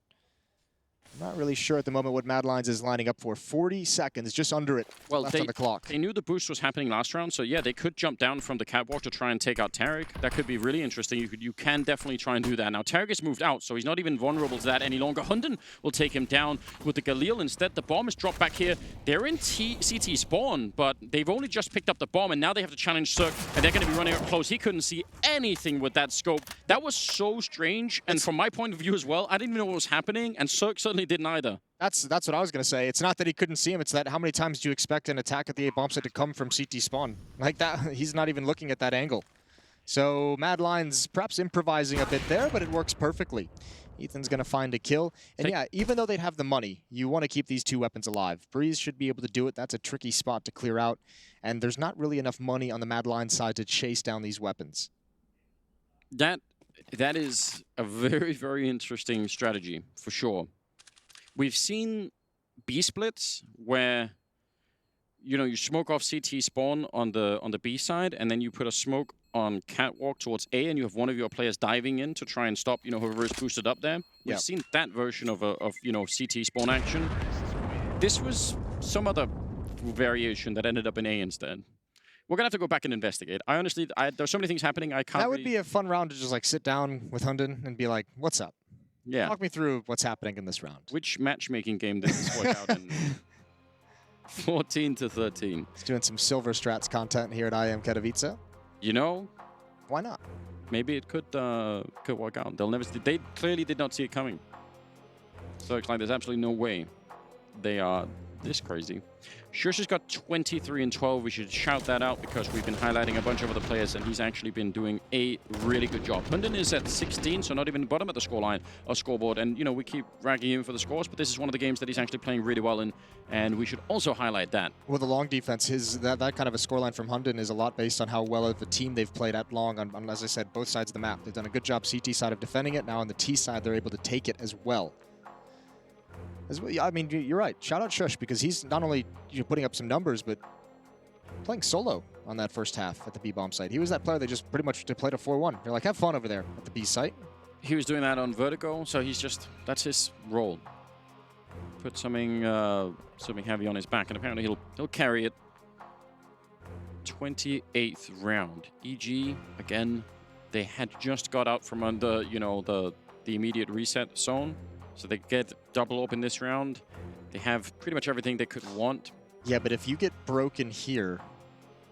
I'm not really sure at the moment what Mad Lions is lining up for. 40 seconds, just under it, left on the clock. They knew the boost was happening last round, so yeah, they could jump down from the catwalk to try and take out Tarek. That could be really interesting. You can definitely try and do that. Now, Tarek is moved out, so he's not even vulnerable to that any longer. Hunden will take him down with the Galil instead. The bomb is dropped back here. They're in CT spawn, but they've only just picked up the bomb, and now they have to challenge Cirque, and they're going to be running up close. He couldn't see anything with that scope. That was so strange, and from my point of view as well, I didn't even know what was happening, and Cirque certainly didn't either. That's what I was going to say. It's not that he couldn't see him. It's that how many times do you expect an attack at the A bomb site to come from CT spawn? Like that, he's not even looking at that angle. So Mad Lions perhaps improvising a bit there, but it works perfectly. Ethan's going to find a kill. And yeah, even though they'd have the money, you want to keep these two weapons alive. Breeze should be able to do it. That's a tricky spot to clear out. And there's not really enough money on the Mad Lions side to chase down these weapons. That is a very, very interesting strategy, for sure. We've seen B splits where you smoke off CT spawn on the B side, and then you put a smoke on catwalk towards A, and you have one of your players diving in to try and stop whoever is boosted up there. We've seen that version of CT spawn action. This was some other variation that ended up in A instead. We're gonna have to go back and investigate. I honestly, there's so many things happening. I can't. That would be a fun round to just like sit down with Hunden and be like, "What's up? Yeah, talk me through what's happening in this round." Which matchmaking game did this work out in? 14-13. He's doing some silver strats content here at IEM Katowice. Why not? Maybe it could work out. They clearly did not see it coming. So it's like there's absolutely no way they are this crazy. Shush's got 23-12. We should shout that out because we've been highlighting a bunch of other players, and he's actually been doing a really good job. Hunden is at 16, so not even bottom at the scoreline or scoreboard. And we keep ragging him for the scores, but this is one of the games that he's actually playing really well in, and we should also highlight that. Well, the long defense, that kind of a scoreline from Hunden is a lot based on how well of a team they've played at long on, as I said, both sides of the map. They've done a good job CT side of defending it. Now on the T side, they're able to take it as well. I mean, you're right. Shout out Shush because he's not only putting up some numbers, but playing solo on that first half at the B-bomb site. He was that player that just pretty much played a 4-1. You're like, have fun over there at the B site. He was doing that on Vertigo, so that's his role. Put something heavy on his back, and apparently he'll carry it. 28th round. EG, again, they had just got out from under, the immediate reset zone. So they get double open this round. They have pretty much everything they could want. Yeah, but if you get broken here,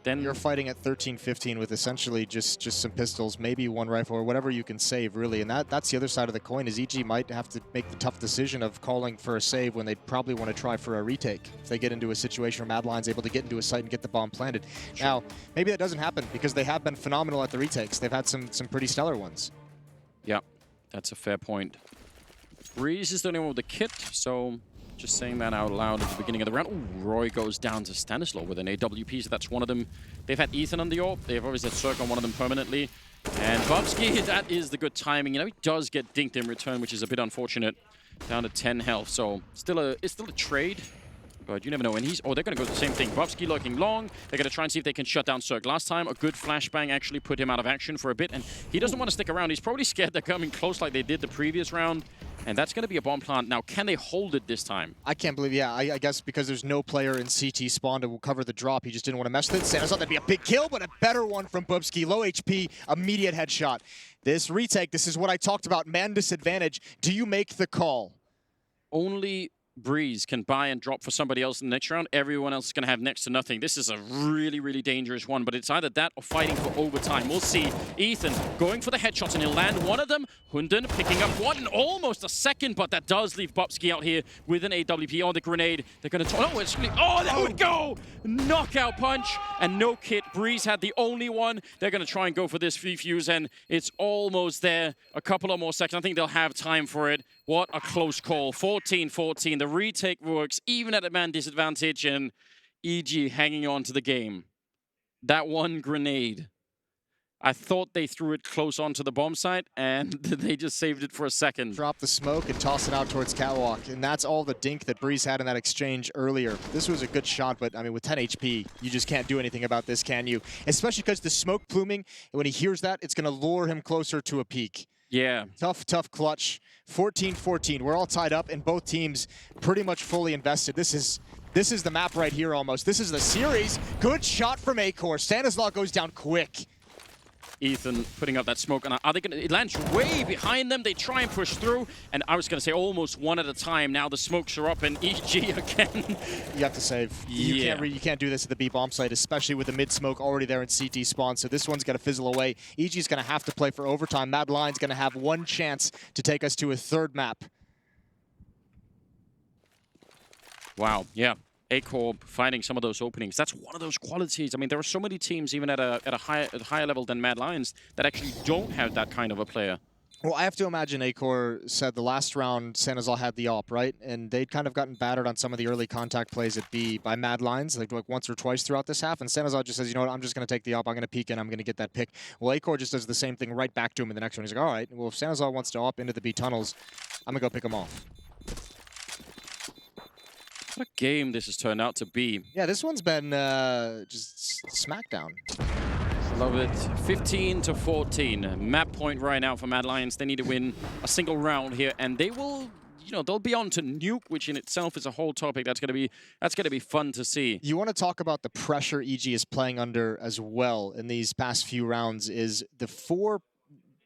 then you're fighting at 13-15 with essentially just some pistols, maybe one rifle or whatever you can save, really. And that's the other side of the coin, is EG might have to make the tough decision of calling for a save when they'd probably want to try for a retake. If they get into a situation where Mad Lion's able to get into a site and get the bomb planted. Sure. Now, maybe that doesn't happen because they have been phenomenal at the retakes. They've had some pretty stellar ones. Yeah, that's a fair point. Breeze is the only one with the kit, so just saying that out loud at the beginning of the round. Ooh, Roy goes down to Stanislaw with an AWP, so that's one of them. They've had Ethan on the AWP. They've always had Cirque on one of them permanently. And Bubsky, that is the good timing. He does get dinked in return, which is a bit unfortunate. Down to 10 health, so it's still a trade. But you never know. And they're going to go the same thing. Bubsky lurking long. They're going to try and see if they can shut down Cirque. Last time, a good flashbang actually put him out of action for a bit. And he doesn't want to stick around. He's probably scared they're coming close like they did the previous round. And that's going to be a bomb plant. Now, can they hold it this time? I can't believe, I guess because there's no player in CT spawn to cover the drop, he just didn't want to mess with it. Santa's thought that'd be a big kill, but a better one from Bubsky. Low HP, immediate headshot. This retake, this is what I talked about, man disadvantage. Do you make the call? Only Breeze can buy and drop for somebody else in the next round. Everyone else is going to have next to nothing. This is a really, really dangerous one, but it's either that or fighting for overtime. We'll see. Ethan going for the headshots, and he'll land one of them. Hunden picking up one, almost a second, but that does leave Bubsky out here with an AWP on the grenade. They're going to... Oh, there we go! Knockout punch, and no kit. Breeze had the only one. They're going to try and go for this fuse, and it's almost there. A couple of more seconds. I think they'll have time for it. What a close call. 14-14. The retake works even at a man disadvantage, and EG hanging on to the game. That one grenade. I thought they threw it close onto the bomb site, and they just saved it for a second. Drop the smoke and toss it out towards Catwalk, and that's all the dink that Breeze had in that exchange earlier. This was a good shot, but I mean, with 10 HP, you just can't do anything about this, can you? Especially because the smoke pluming, and when he hears that, it's going to lure him closer to a peak. Yeah. Tough clutch. 14-14. We're all tied up, and both teams pretty much fully invested. This is the map right here almost. This is the series. Good shot from Acor. Stanislaw goes down quick. Ethan putting up that smoke, and are they going to... It lands way behind them. They try and push through, and I was going to say almost one at a time. Now the smokes are up, and EG again. You have to save. Yeah. You can't do this at the B-bomb site, especially with the mid-smoke already there in CT spawn, so this one's going to fizzle away. EG's going to have to play for overtime. Mad Lion's going to have one chance to take us to a third map. Wow, yeah. Acorb finding some of those openings. That's one of those qualities. I mean, there are so many teams, even at a higher level than Mad Lions, that actually don't have that kind of a player. Well, I have to imagine Acor said the last round San Jose had the op, right? And they'd kind of gotten battered on some of the early contact plays at B by Mad Lions, like once or twice throughout this half. And San Jose just says, you know what, I'm just going to take the op, I'm going to peek in, I'm going to get that pick. Well, Acor just does the same thing right back to him in the next one. He's like, all right, well, if San Jose wants to op into the B tunnels, I'm going to go pick him off. What a game this has turned out to be. Yeah, this one's been just smackdown. Love it. 15-14. Map point right now for Mad Lions. They need to win a single round here, and they will, you know, they'll be on to Nuke, which in itself is a whole topic that's gonna be fun to see. You want to talk about the pressure EG is playing under as well in these past few rounds is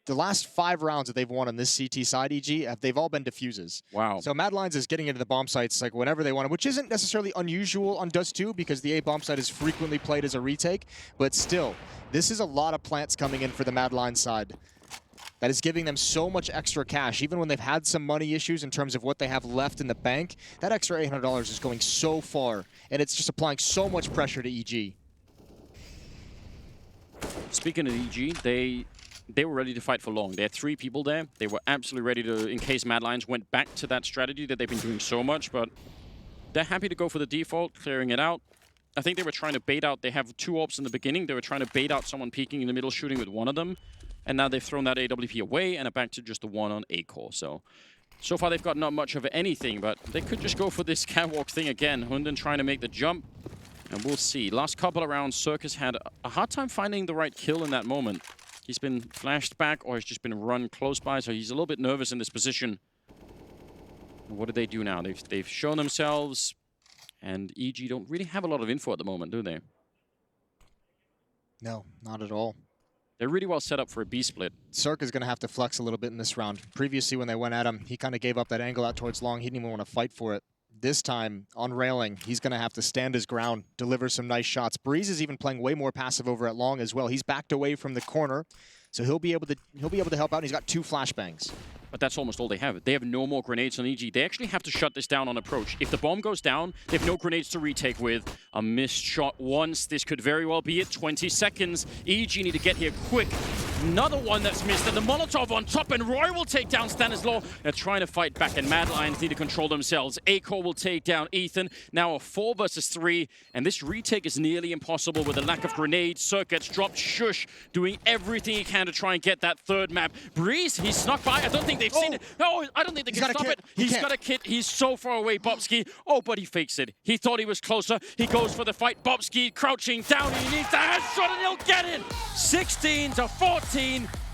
the last 5 rounds that they've won on this CT side, EG, they've all been defuses. Wow. So Mad Lions is getting into the bomb sites like whenever they want, which isn't necessarily unusual on Dust 2 because the A bomb site is frequently played as a retake, but still, this is a lot of plants coming in for the Mad Lions side. That is giving them so much extra cash. Even when they've had some money issues in terms of what they have left in the bank, that extra $800 is going so far, and it's just applying so much pressure to EG. Speaking of EG, they were ready to fight for long. They had 3 people there. They were absolutely ready to, in case Mad Lions went back to that strategy that they've been doing so much, but they're happy to go for the default, clearing it out. I think they were trying to bait out, they have 2 ops in the beginning. They were trying to bait out someone peeking in the middle, shooting with one of them. And now they've thrown that AWP away and are back to just the one on A-core. So far they've got not much of anything, but they could just go for this catwalk thing again. Hunden trying to make the jump, and we'll see. Last couple of rounds, Circus had a hard time finding the right kill in that moment. He's been flashed back or he's just been run close by, so he's a little bit nervous in this position. What do they do now? They've shown themselves, and EG don't really have a lot of info at the moment, do they? No, not at all. They're really well set up for a B split. Cirque is going to have to flex a little bit in this round. Previously, when they went at him, he kind of gave up that angle out towards long. He didn't even want to fight for it. This time, on railing, he's going to have to stand his ground, deliver some nice shots. Breeze is even playing way more passive over at long as well. He's backed away from the corner, so he'll be able to help out. And he's got 2 flashbangs. But that's almost all they have. They have no more grenades on EG. They actually have to shut this down on approach. If the bomb goes down, they have no grenades to retake with. A missed shot once. This could very well be it. 20 seconds. EG need to get here quick. Another one that's missed, and the Molotov on top, and Roy will take down Stanislaw. They're trying to fight back, and Mad Lions need to control themselves. Acor will take down Ethan. Now a 4 versus 3, and this retake is nearly impossible with a lack of grenades. Cirque gets dropped. Shush doing everything he can to try and get that 3rd map. Breeze, he snuck by. I don't think they've seen it. No, I don't think they can stop it. He's got a kit. He's so far away, Bobski. Oh, but he fakes it. He thought he was closer. He goes for the fight. Bobski crouching down. He needs a headshot, and he'll get it. 16-14.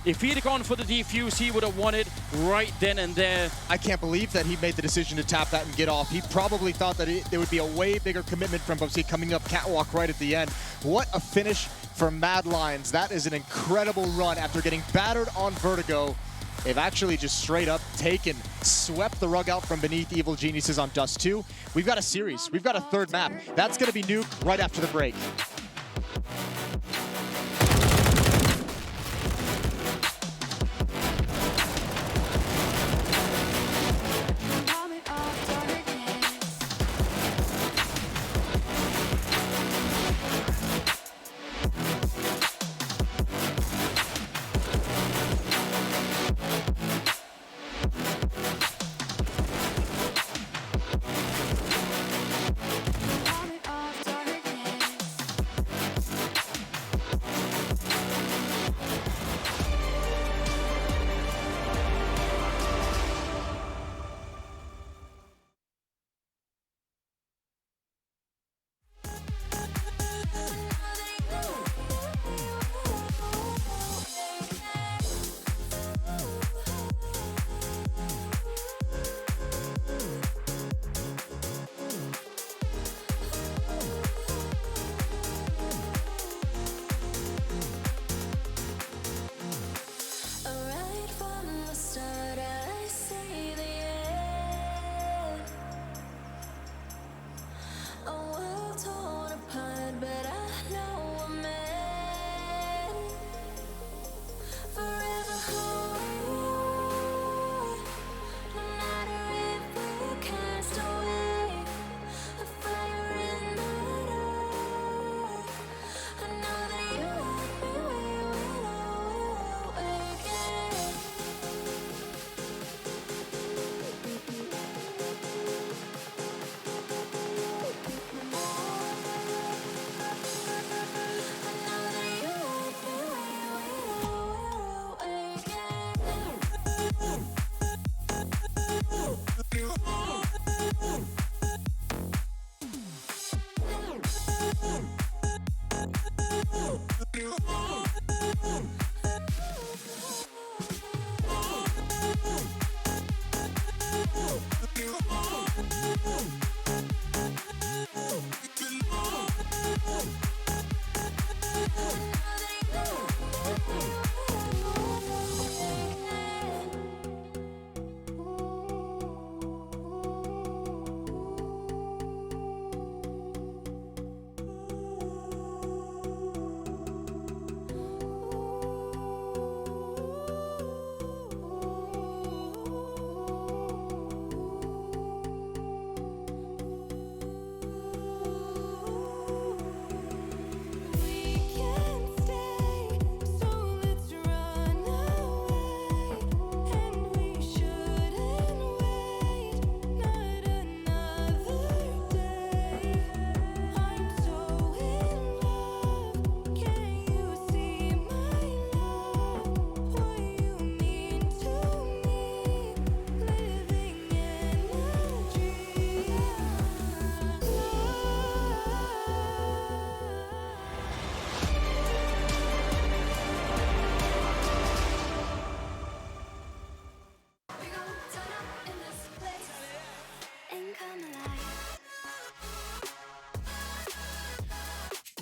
If he'd have gone for the defuse, he would have won it right then and there. I can't believe that he made the decision to tap that and get off. He probably thought that there would be a way bigger commitment from Bobski coming up catwalk right at the end. What a finish for Mad Lions. That is an incredible run after getting battered on Vertigo. They've actually just straight up swept the rug out from beneath Evil Geniuses on Dust 2. We've got a series. We've got a 3rd map. That's going to be Nuke right after the break.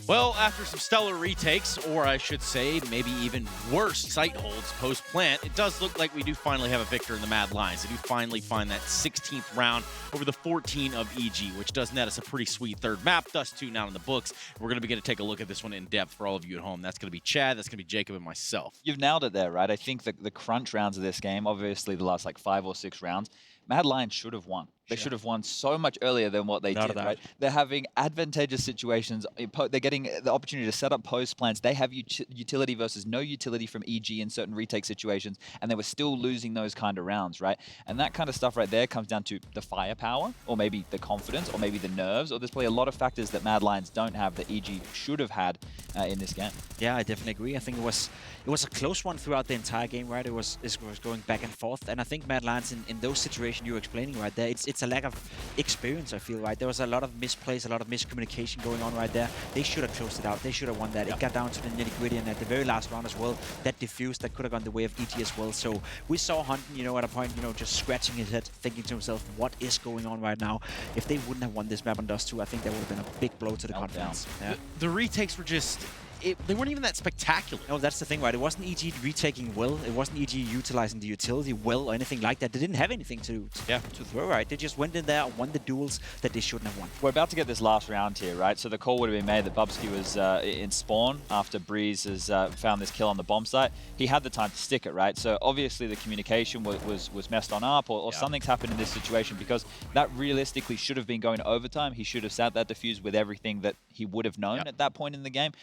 Well, after some stellar retakes, or I should say, maybe even worse sight holds post-plant, it does look like we do finally have a victor in the Mad Lions. They do finally find that 16th round over the 14 of EG, which does net us a pretty sweet third map. Dust 2 now in the books. We're going to begin to take a look at this one in depth for all of you at home. That's going to be Chad, that's going to be Jacob, and myself. You've nailed it there, right? I think the crunch rounds of this game, obviously the last like 5 or 6 rounds, Mad Lions should have won. They should have won so much earlier than what they did, right? They're having advantageous situations. They're getting the opportunity to set up post plants. They have utility versus no utility from EG in certain retake situations, and they were still losing those kind of rounds, right? And that kind of stuff right there comes down to the firepower, or maybe the confidence, or maybe the nerves, or there's probably a lot of factors that Mad Lions don't have that EG should have had in this game. Yeah, I definitely agree. I think it was a close one throughout the entire game, right? It was going back and forth, and I think Mad Lions in those situations you were explaining right there, it's a lack of experience, I feel, right? There was a lot of misplays, a lot of miscommunication going on right there. They should have closed it out. They should have won that. It got down to the nitty-gritty, and at the very last round as well, that diffused, that could have gone the way of EG as well. So we saw Hunton, at a point, just scratching his head, thinking to himself, what is going on right now? If they wouldn't have won this map on Dust 2, I think that would have been a big blow to the confidence. Yeah. The retakes were just... they weren't even that spectacular. No, that's the thing, right? It wasn't EG retaking well. It wasn't EG utilizing the utility well or anything like that. They didn't have anything to throw, right? They just went in there and won the duels that they shouldn't have won. We're about to get this last round here, right? So the call would have been made that Bubsky was in spawn after Breeze has found this kill on the bomb site. He had the time to stick it, right? So obviously the communication was messed on up, or something's happened in this situation, because that realistically should have been going to overtime. He should have sat that defuse with everything that he would have known at that point in the game.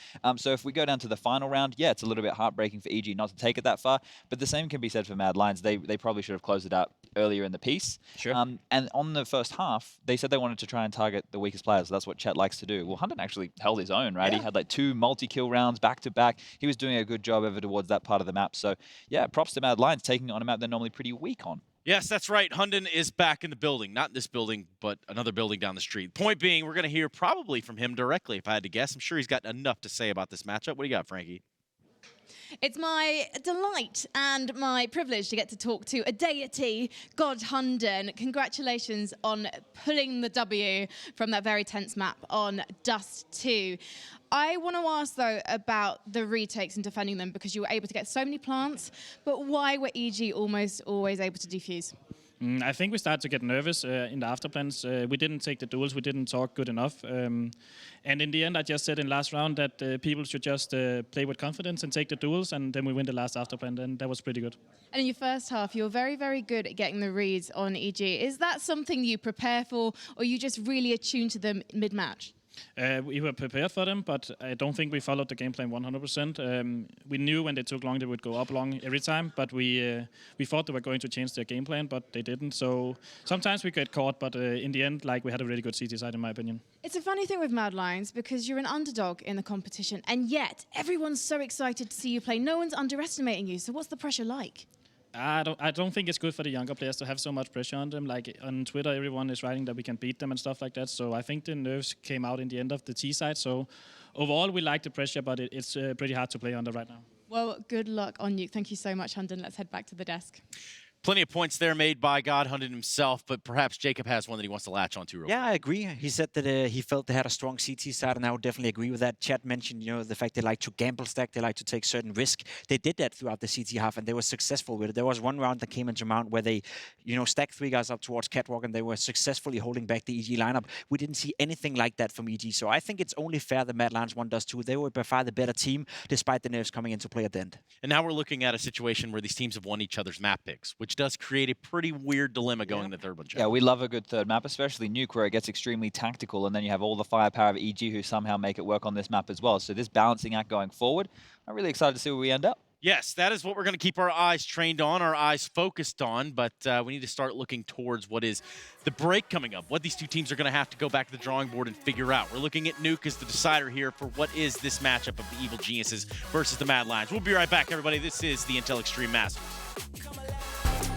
So if we go down to the final round, yeah, it's a little bit heartbreaking for EG not to take it that far, but the same can be said for Mad Lions. They probably should have closed it out earlier in the piece. Sure. And on the first half, they said they wanted to try and target the weakest players. That's what Chet likes to do. Well, Hunton actually held his own, right? He had like 2 multi-kill rounds back-to-back. He was doing a good job over towards that part of the map. So yeah, props to Mad Lions taking on a map they're normally pretty weak on. Yes, that's right. Hunden is back in the building. Not this building, but another building down the street. Point being, we're going to hear probably from him directly, if I had to guess. I'm sure he's got enough to say about this matchup. What do you got, Frankie? It's my delight and my privilege to get to talk to a deity, God Hunden. Congratulations on pulling the W from that very tense map on Dust 2. I want to ask, though, about the retakes and defending them, because you were able to get so many plants, but why were EG almost always able to defuse? I think we started to get nervous in the afterplans. We didn't take the duels, we didn't talk good enough. And in the end, I just said in last round that people should just play with confidence and take the duels, and then we win the last afterplan, and that was pretty good. And in your first half, you were very, very good at getting the reads on EG. Is that something you prepare for, or you just really attune to them mid-match? We were prepared for them, but I don't think we followed the game plan 100%. We knew when they took long, they would go up long every time, but we thought they were going to change their game plan, but they didn't. So sometimes we get caught, but in the end, we had a really good CT side, in my opinion. It's a funny thing with Mad Lions, because you're an underdog in the competition, and yet everyone's so excited to see you play. No one's underestimating you, so what's the pressure like? I don't think it's good for the younger players to have so much pressure on them. Like on Twitter, everyone is writing that we can beat them and stuff like that. So I think the nerves came out in the end of the T side. So overall, we like the pressure, but it's pretty hard to play under right now. Well, good luck on you. Thank you so much, Hunden. Let's head back to the desk. Plenty of points there made by God Hunden himself, but perhaps Jacob has one that he wants to latch onto real quick. Yeah, I agree. He said that he felt they had a strong CT side, and I would definitely agree with that. Chad mentioned, the fact they like to gamble stack, they like to take certain risk. They did that throughout the CT half, and they were successful with it. There was one round that came into Mount where they, stacked 3 guys up towards Catwalk, and they were successfully holding back the EG lineup. We didn't see anything like that from EG, so I think it's only fair that Mad Lions 1 does 2. They were by far the better team, despite the nerves coming into play at the end. And now we're looking at a situation where these teams have won each other's map picks, which does create a pretty weird dilemma going to the third one. Yeah, we love a good third map, especially Nuke, where it gets extremely tactical, and then you have all the firepower of EG who somehow make it work on this map as well. So this balancing act going forward, I'm really excited to see where we end up. Yes, that is what we're going to keep our eyes trained on, our eyes focused on, but we need to start looking towards what is the break coming up, what these two teams are going to have to go back to the drawing board and figure out. We're looking at Nuke as the decider here for what is this matchup of the Evil Geniuses versus the Mad Lions. We'll be right back, everybody. This is the Intel Extreme Masters.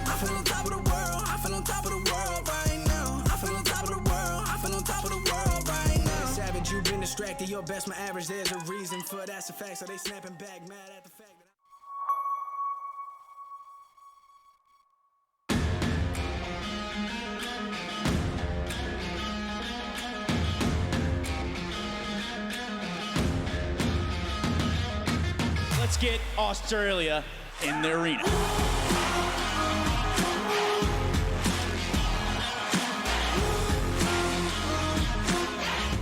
I feel on top of the world, I feel on top of the world right now. I feel on top of the world, I feel on top of the world right now. Savage, you've been distracted, your best, my average, there's a reason for that's a fact. So they snapping back, mad at the fact that Let's get Australia in the arena.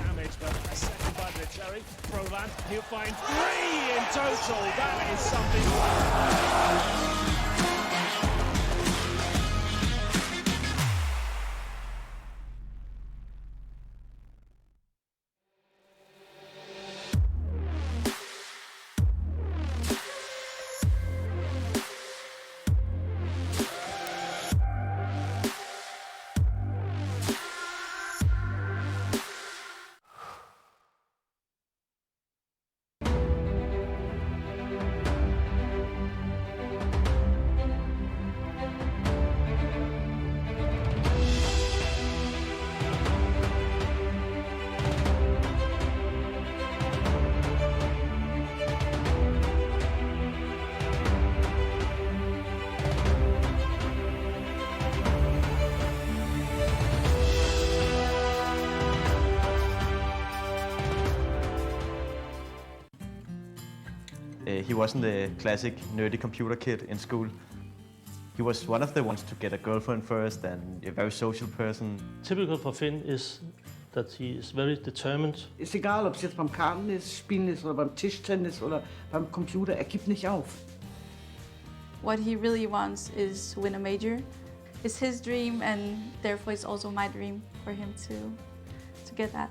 Damage, but a second by Vincere. Provan, he'll find 3 in total. That is something. He wasn't the classic nerdy computer kid in school. He was one of the ones to get a girlfriend first and a very social person. Typical for Finn is that he is very determined. Ist egal, ob es jetzt beim Kartenspielen ist oder beim Tischtennis oder beim Computer, er gibt nicht auf. What he really wants is to win a major. It's his dream, and therefore it's also my dream for him to get that.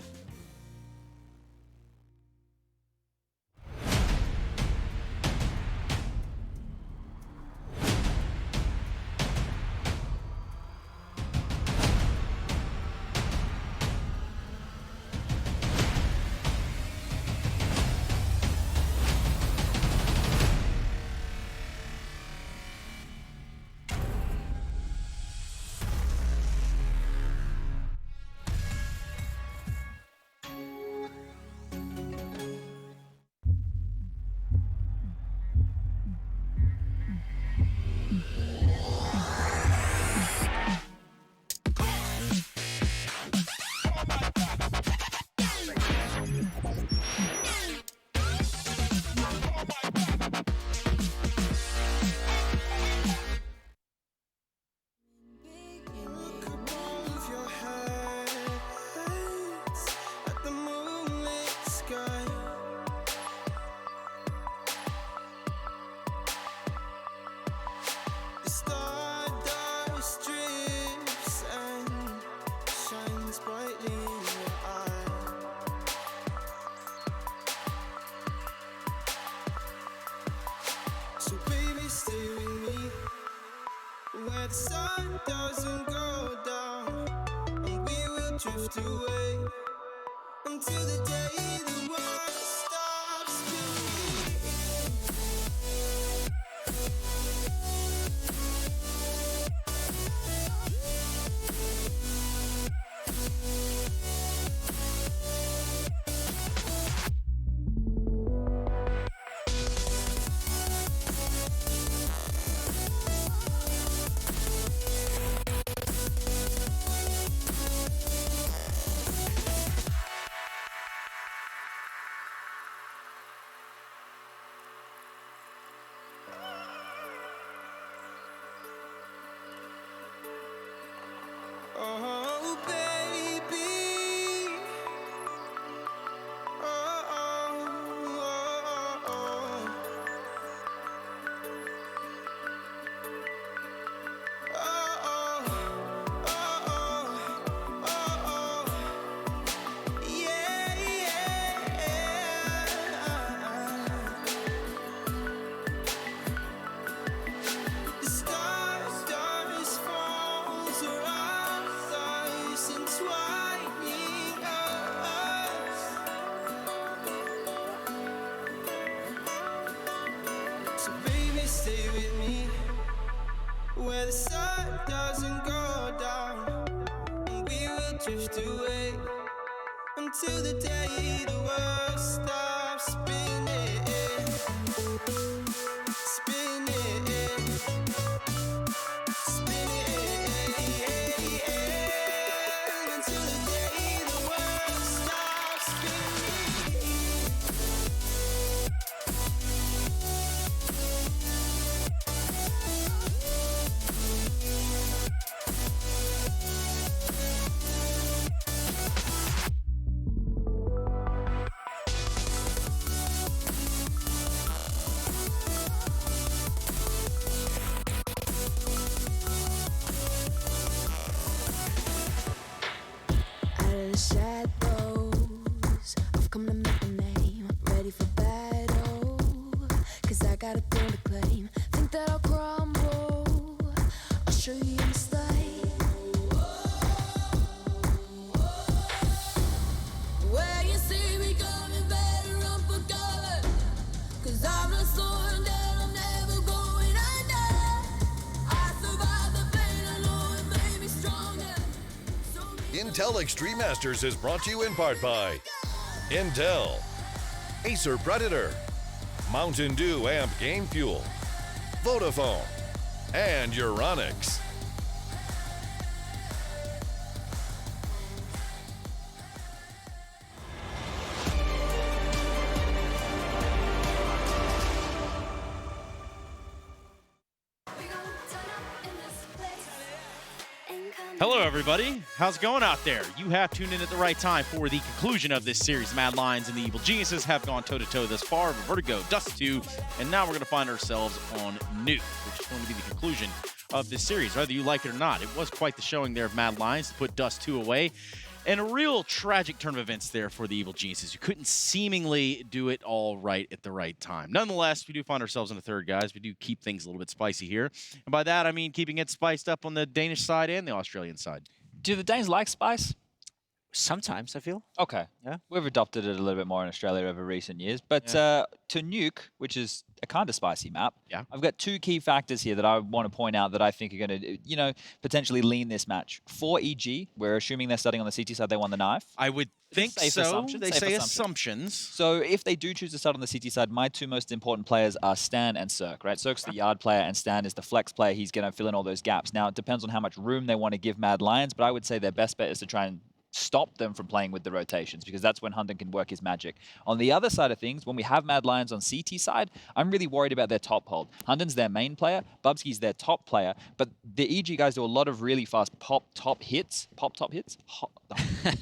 Where the sun doesn't go down, and we will drift away until the day the world stops spinning. Oh, baby. Oh, oh, oh, oh. Oh, oh, oh, oh, oh. Yeah, the stars falls around us, entwining us. So baby, stay with me where the sun doesn't go down, and we will drift away until the day the world stops spinning, spinning, spinning, until the day the world stops spinning. 'cause I got a thing to claim. Think that I'll crumble, I'll show you a mistake. Where you see me coming, better run for cover, 'cause I'm not slowing down, I'm never going under. I survived the pain, I know it made me stronger. Intel Extreme Masters is brought to you in part by Intel, Acer Predator, Mountain Dew Amp Game Fuel, Vodafone, and Euronics. Hello, everybody. How's it going out there? You have tuned in at the right time for the conclusion of this series. Mad Lions and the Evil Geniuses have gone toe-to-toe thus far. Vertigo, Dust 2, and now we're going to find ourselves on Nuke, which is going to be the conclusion of this series, whether you like it or not. It was quite the showing there of Mad Lions to put Dust 2 away. And a real tragic turn of events there for the Evil Geniuses, who couldn't seemingly do it all right at the right time. Nonetheless, we do find ourselves in a third, guys. We do keep things a little bit spicy here. And by that, I mean keeping it spiced up on the Danish side and the Australian side. Do the Danes like spice? Sometimes, I feel. Okay. Yeah. We've adopted it a little bit more in Australia over recent years. But to Nuke, which is a kind of spicy map, I've got two key factors here that I want to point out that I think are going to, you know, potentially lean this match. For EG, we're assuming they're starting on the CT side, they won the knife. I would think so. They say assumptions. So if they do choose to start on the CT side, my two most important players are Stan and Cirque, right? Cirque's the yard player and Stan is the flex player. He's going to fill in all those gaps. Now, it depends on how much room they want to give Mad Lions, but I would say their best bet is to try and stop them from playing with the rotations, because that's when Hunden can work his magic. On the other side of things, when we have Mad Lions on CT side, I'm really worried about their top hold. Hunden's their main player, Bubsky's their top player, but the EG guys do a lot of really fast pop-top hits. Pop-top hits?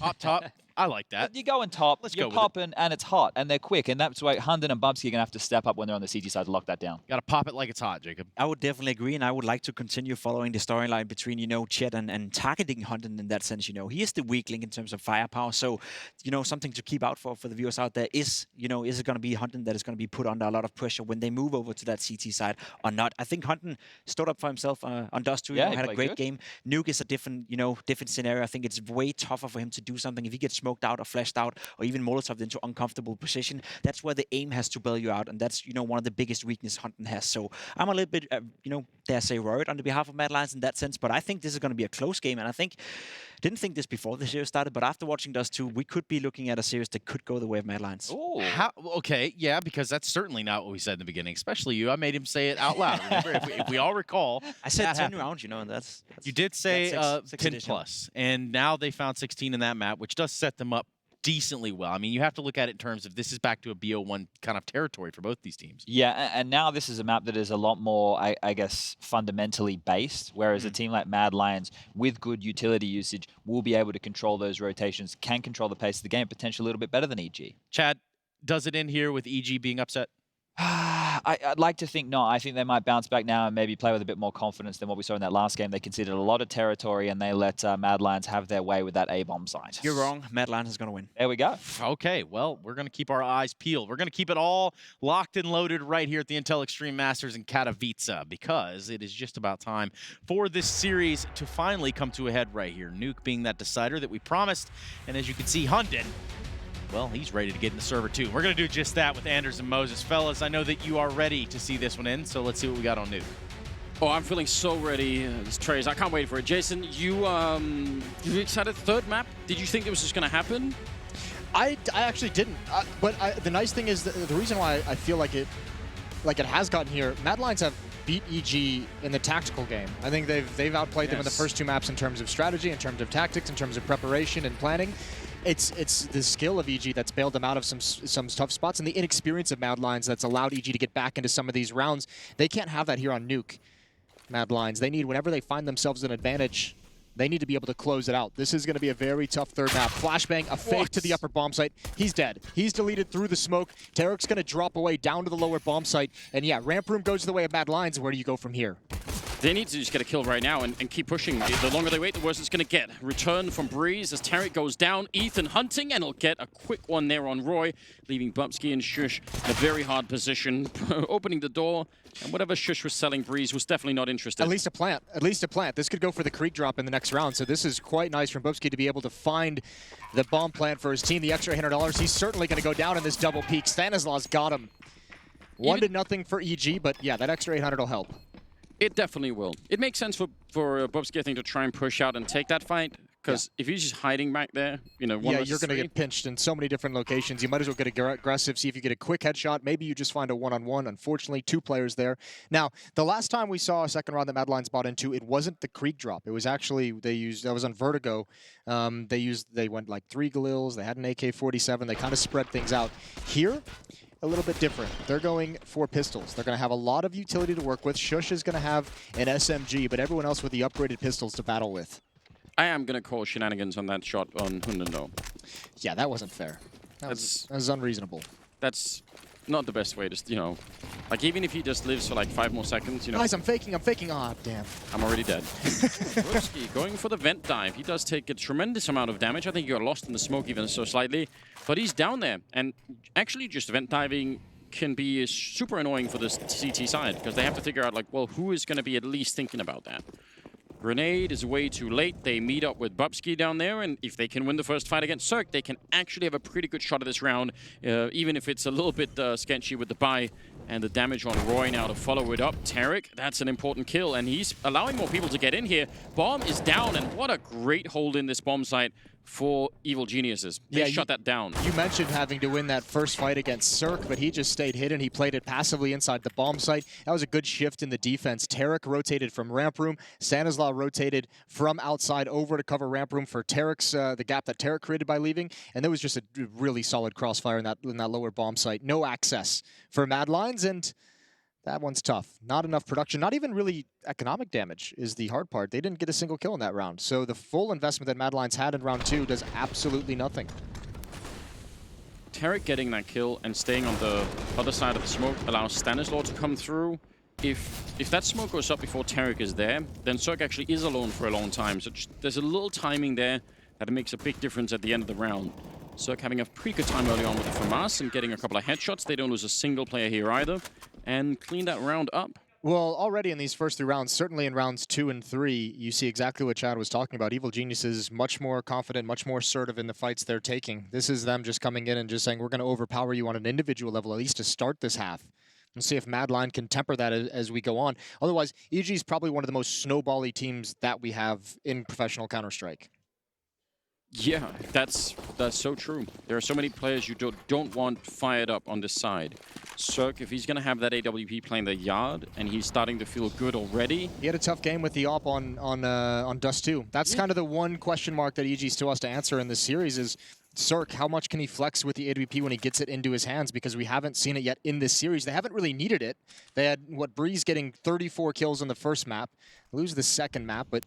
Pop-top. I like that. You go on top, you're go popping, and it's hot, and they're quick, and that's why Hunden and Bubsky are going to have to step up when they're on the CT side to lock that down. Got to pop it like it's hot, Jacob. I would definitely agree, and I would like to continue following the storyline between, you know, Chet and targeting Hunden in that sense. You know, he is the weak link in terms of firepower, so, you know, something to keep out for the viewers out there is, you know, is it going to be Hunden that is going to be put under a lot of pressure when they move over to that CT side or not? I think Hunden stood up for himself on Dust 2, had a great game. Nuke is a different, you know, different scenario. I think it's way tougher for him to do something. If he gets smoked out or flashed out, or even Molotov into uncomfortable position, that's where the aim has to bail you out, and that's, you know, one of the biggest weaknesses Hunden has. So I'm a little bit, you know, dare say worried on the behalf of Mad Lions in that sense, but I think this is going to be a close game, and I didn't think this before the series started, but after watching Dust 2, we could be looking at a series that could go the way of Mad Lions. Okay, yeah, because that's certainly not what we said in the beginning, especially you. I made him say it out loud. Remember, if we all recall, I said 10 rounds, you know, and that's you did say six 10 additional. plus, and now they found 16 in that map, which does set them up decently well. I mean, you have to look at it in terms of this is back to a BO1 kind of territory for both these teams. Yeah, and now this is a map that is a lot more, I guess, fundamentally based, whereas a team like Mad Lions, with good utility usage, will be able to control those rotations, can control the pace of the game, potentially a little bit better than EG. Chad, does it end here with EG being upset? I'd like to think not. I think they might bounce back now and maybe play with a bit more confidence than what we saw in that last game. They conceded a lot of territory and they let Mad Lions have their way with that A-bomb site. You're wrong. Mad Lions is going to win. There we go. Okay, well, we're going to keep our eyes peeled. We're going to keep it all locked and loaded right here at the Intel Extreme Masters in Katowice, because it is just about time for this series to finally come to a head right here. Nuke being that decider that we promised. And as you can see, Hunden, well, he's ready to get in the server too. We're going to do just that with Anders and Moses. Fellas, I know that you are ready to see this one in, so let's see what we got on Nuke. Oh, I'm feeling so ready, Trace. I can't wait for it. Jason, you excited? Third map? Did you think it was just going to happen? I actually didn't. But the nice thing is that the reason why I feel like it has gotten here, Mad Lions have beat EG in the tactical game. I think they've outplayed them in the first two maps in terms of strategy, in terms of tactics, in terms of preparation and planning. It's the skill of EG that's bailed them out of some tough spots, and the inexperience of Mad Lions that's allowed EG to get back into some of these rounds. They can't have that here on Nuke, Mad Lions. They need, whenever they find themselves an advantage, they need to be able to close it out. This is going to be a very tough third map. Flashbang, a fake to the upper bomb site. He's dead. He's deleted through the smoke. Tarek's going to drop away down to the lower bomb site. And yeah, ramp room goes the way of Mad Lions. Where do you go from here? They need to just get a kill right now and keep pushing. The longer they wait, the worse it's going to get. Return from Breeze as Tarek goes down. Ethan hunting, and he'll get a quick one there on Roy, leaving Bubsky and Shush in a very hard position, opening the door. And whatever Shush was selling, Breeze was definitely not interested. At least a plant. At least a plant. This could go for the creek drop in the next round. So this is quite nice from Bubsky to be able to find the bomb plant for his team. The extra $800. He's certainly going to go down in this double peak. Stanislaus got him. 1-0 for EG, but yeah, that extra 800 will help. It definitely will. It makes sense for Bubsky, I think, to try and push out and take that fight. Because if he's just hiding back there, you know, you're going to get pinched in so many different locations. You might as well get aggressive, see if you get a quick headshot. Maybe you just find a one-on-one. Unfortunately, 2 players there. Now, the last time we saw a second round that Mad Lions bought into, it wasn't the creek drop. It was actually, that was on Vertigo. They went like 3 Galils. They had an AK-47. They kind of spread things out. Here, a little bit different. They're going for pistols. They're going to have a lot of utility to work with. Shush is going to have an SMG, but everyone else with the upgraded pistols to battle with. I am going to call shenanigans on that shot on Hunden, though. Yeah, that wasn't fair. That was unreasonable. That's not the best way to, you know, like even if he just lives for like 5 more seconds, you know. Guys, I'm faking. Ah, damn. I'm already dead. Bubsky going for the vent dive. He does take a tremendous amount of damage. I think he got lost in the smoke even so slightly, but he's down there. And actually just vent diving can be super annoying for the CT side because they have to figure out like, well, who is going to be at least thinking about that? Grenade is way too late. They meet up with Bubsky down there, and if they can win the first fight against Cirque, they can actually have a pretty good shot at this round, even if it's a little bit sketchy with the buy and the damage on Roy now to follow it up. Tarek, that's an important kill, and he's allowing more people to get in here. Bomb is down, and what a great hold in this bomb site for Evil Geniuses. They shut that down. You mentioned having to win that first fight against Cirque, but he just stayed hidden. He played it passively inside the bomb site. That was a good shift in the defense. Tarek rotated from ramp room. Stanislaus rotated from outside over to cover ramp room for Tarek's the gap that Tarek created by leaving. And there was just a really solid crossfire in that lower bomb site. No access for Mad Lions, and that one's tough. Not enough production, not even really economic damage is the hard part. They didn't get a single kill in that round. So the full investment that Mad Lions had in round 2 does absolutely nothing. Tarek getting that kill and staying on the other side of the smoke allows Stanislaus to come through. If that smoke goes up before Tarek is there, then Cirque actually is alone for a long time. So there's a little timing there that makes a big difference at the end of the round. Cirque having a pretty good time early on with the FAMAS and getting a couple of headshots. They don't lose a single player here either. And clean that round up. Well, already in these first 3 rounds, certainly in rounds 2 and 3, you see exactly what Chad was talking about. Evil Geniuses much more confident, much more assertive in the fights they're taking. This is them just coming in and just saying, we're going to overpower you on an individual level, at least to start this half. And see if Mad Lion can temper that as we go on. Otherwise, EG is probably one of the most snowbally teams that we have in professional Counter-Strike. Yeah, that's so true. There are so many players you don't want fired up on this side. Cirque, if he's going to have that AWP playing the yard, and he's starting to feel good already. He had a tough game with the op on Dust 2. That's kind of the one question mark that EG still has to answer in this series is, Cirque, how much can he flex with the AWP when he gets it into his hands? Because we haven't seen it yet in this series. They haven't really needed it. They had, Breeze getting 34 kills on the first map, lose the second map, but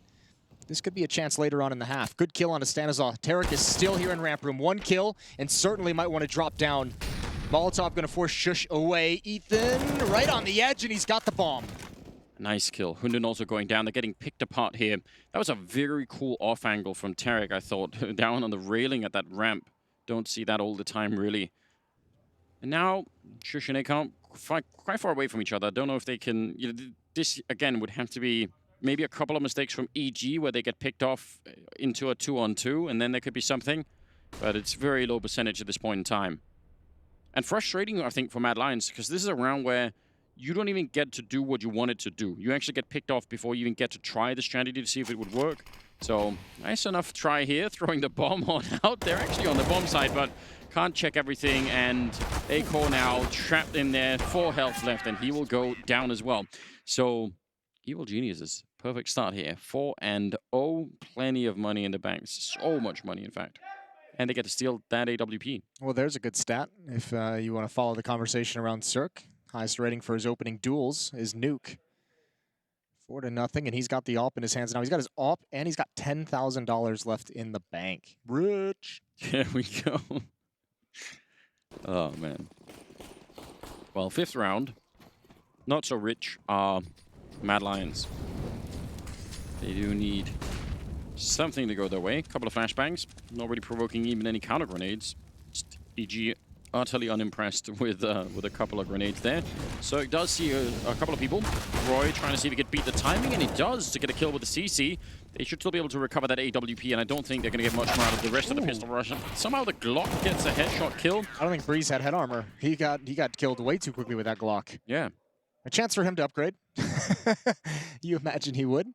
this could be a chance later on in the half. Good kill on a Stanislaus. Tarek is still here in ramp room. 1 kill, and certainly might want to drop down. Molotov going to force Shush away. Ethan right on the edge, and he's got the bomb. Nice kill. Hunden also going down. They're getting picked apart here. That was a very cool off angle from Tarek, I thought. Down on the railing at that ramp. Don't see that all the time, really. And now, Shush and Akon quite far away from each other. I don't know if they can... You know, this, again, would have to be maybe a couple of mistakes from EG where they get picked off into a 2-on-2, and then there could be something. But it's very low percentage at this point in time. And frustrating, I think, for Mad Lions, because this is a round where you don't even get to do what you wanted to do. You actually get picked off before you even get to try the strategy to see if it would work. So, nice enough try here, throwing the bomb on out. They're actually on the bomb side, but can't check everything. And Akon now trapped in there, 4 health left, and he will go down as well. So, Evil Geniuses, perfect start here. 4-0, plenty of money in the bank. So much money, in fact. And they get to steal that AWP. Well, there's a good stat if you want to follow the conversation around Cirque. Highest rating for his opening duels is Nuke. 4-0, and he's got the AWP in his hands now. He's got his AWP, and he's got $10,000 left in the bank. Rich. There we go. Oh, man. Well, 5th round. Not so rich are Mad Lions. They do need something to go their way. A couple of flashbangs, not really provoking even any counter grenades. Just EG utterly unimpressed with a couple of grenades there. So it does see a couple of people. Roy trying to see if he could beat the timing, and he does to get a kill with the CC. They should still be able to recover that AWP, and I don't think they're going to get much more out of the rest of the pistol rush. Somehow the Glock gets a headshot kill. I don't think Breeze had head armor. He got killed way too quickly with that Glock. Yeah. A chance for him to upgrade. You imagine he would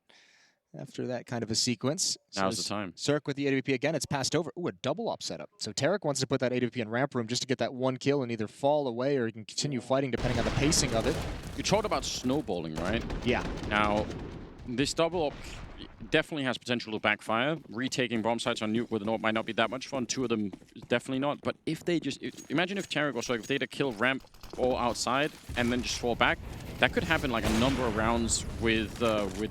after that kind of a sequence. Now's the time. Cirque with the AWP again. It's passed over. Ooh, a double up setup. So Tarek wants to put that AWP in ramp room just to get that one kill and either fall away or he can continue fighting depending on the pacing of it. You talked about snowballing, right? Yeah. Now, this double up definitely has potential to backfire. Retaking bomb sites on Nuke with an AWP might not be that much fun. Two of them definitely not. But if they just... Imagine if Tarek or Cirque, if they'd kill ramp or outside and then just fall back, that could happen like a number of rounds with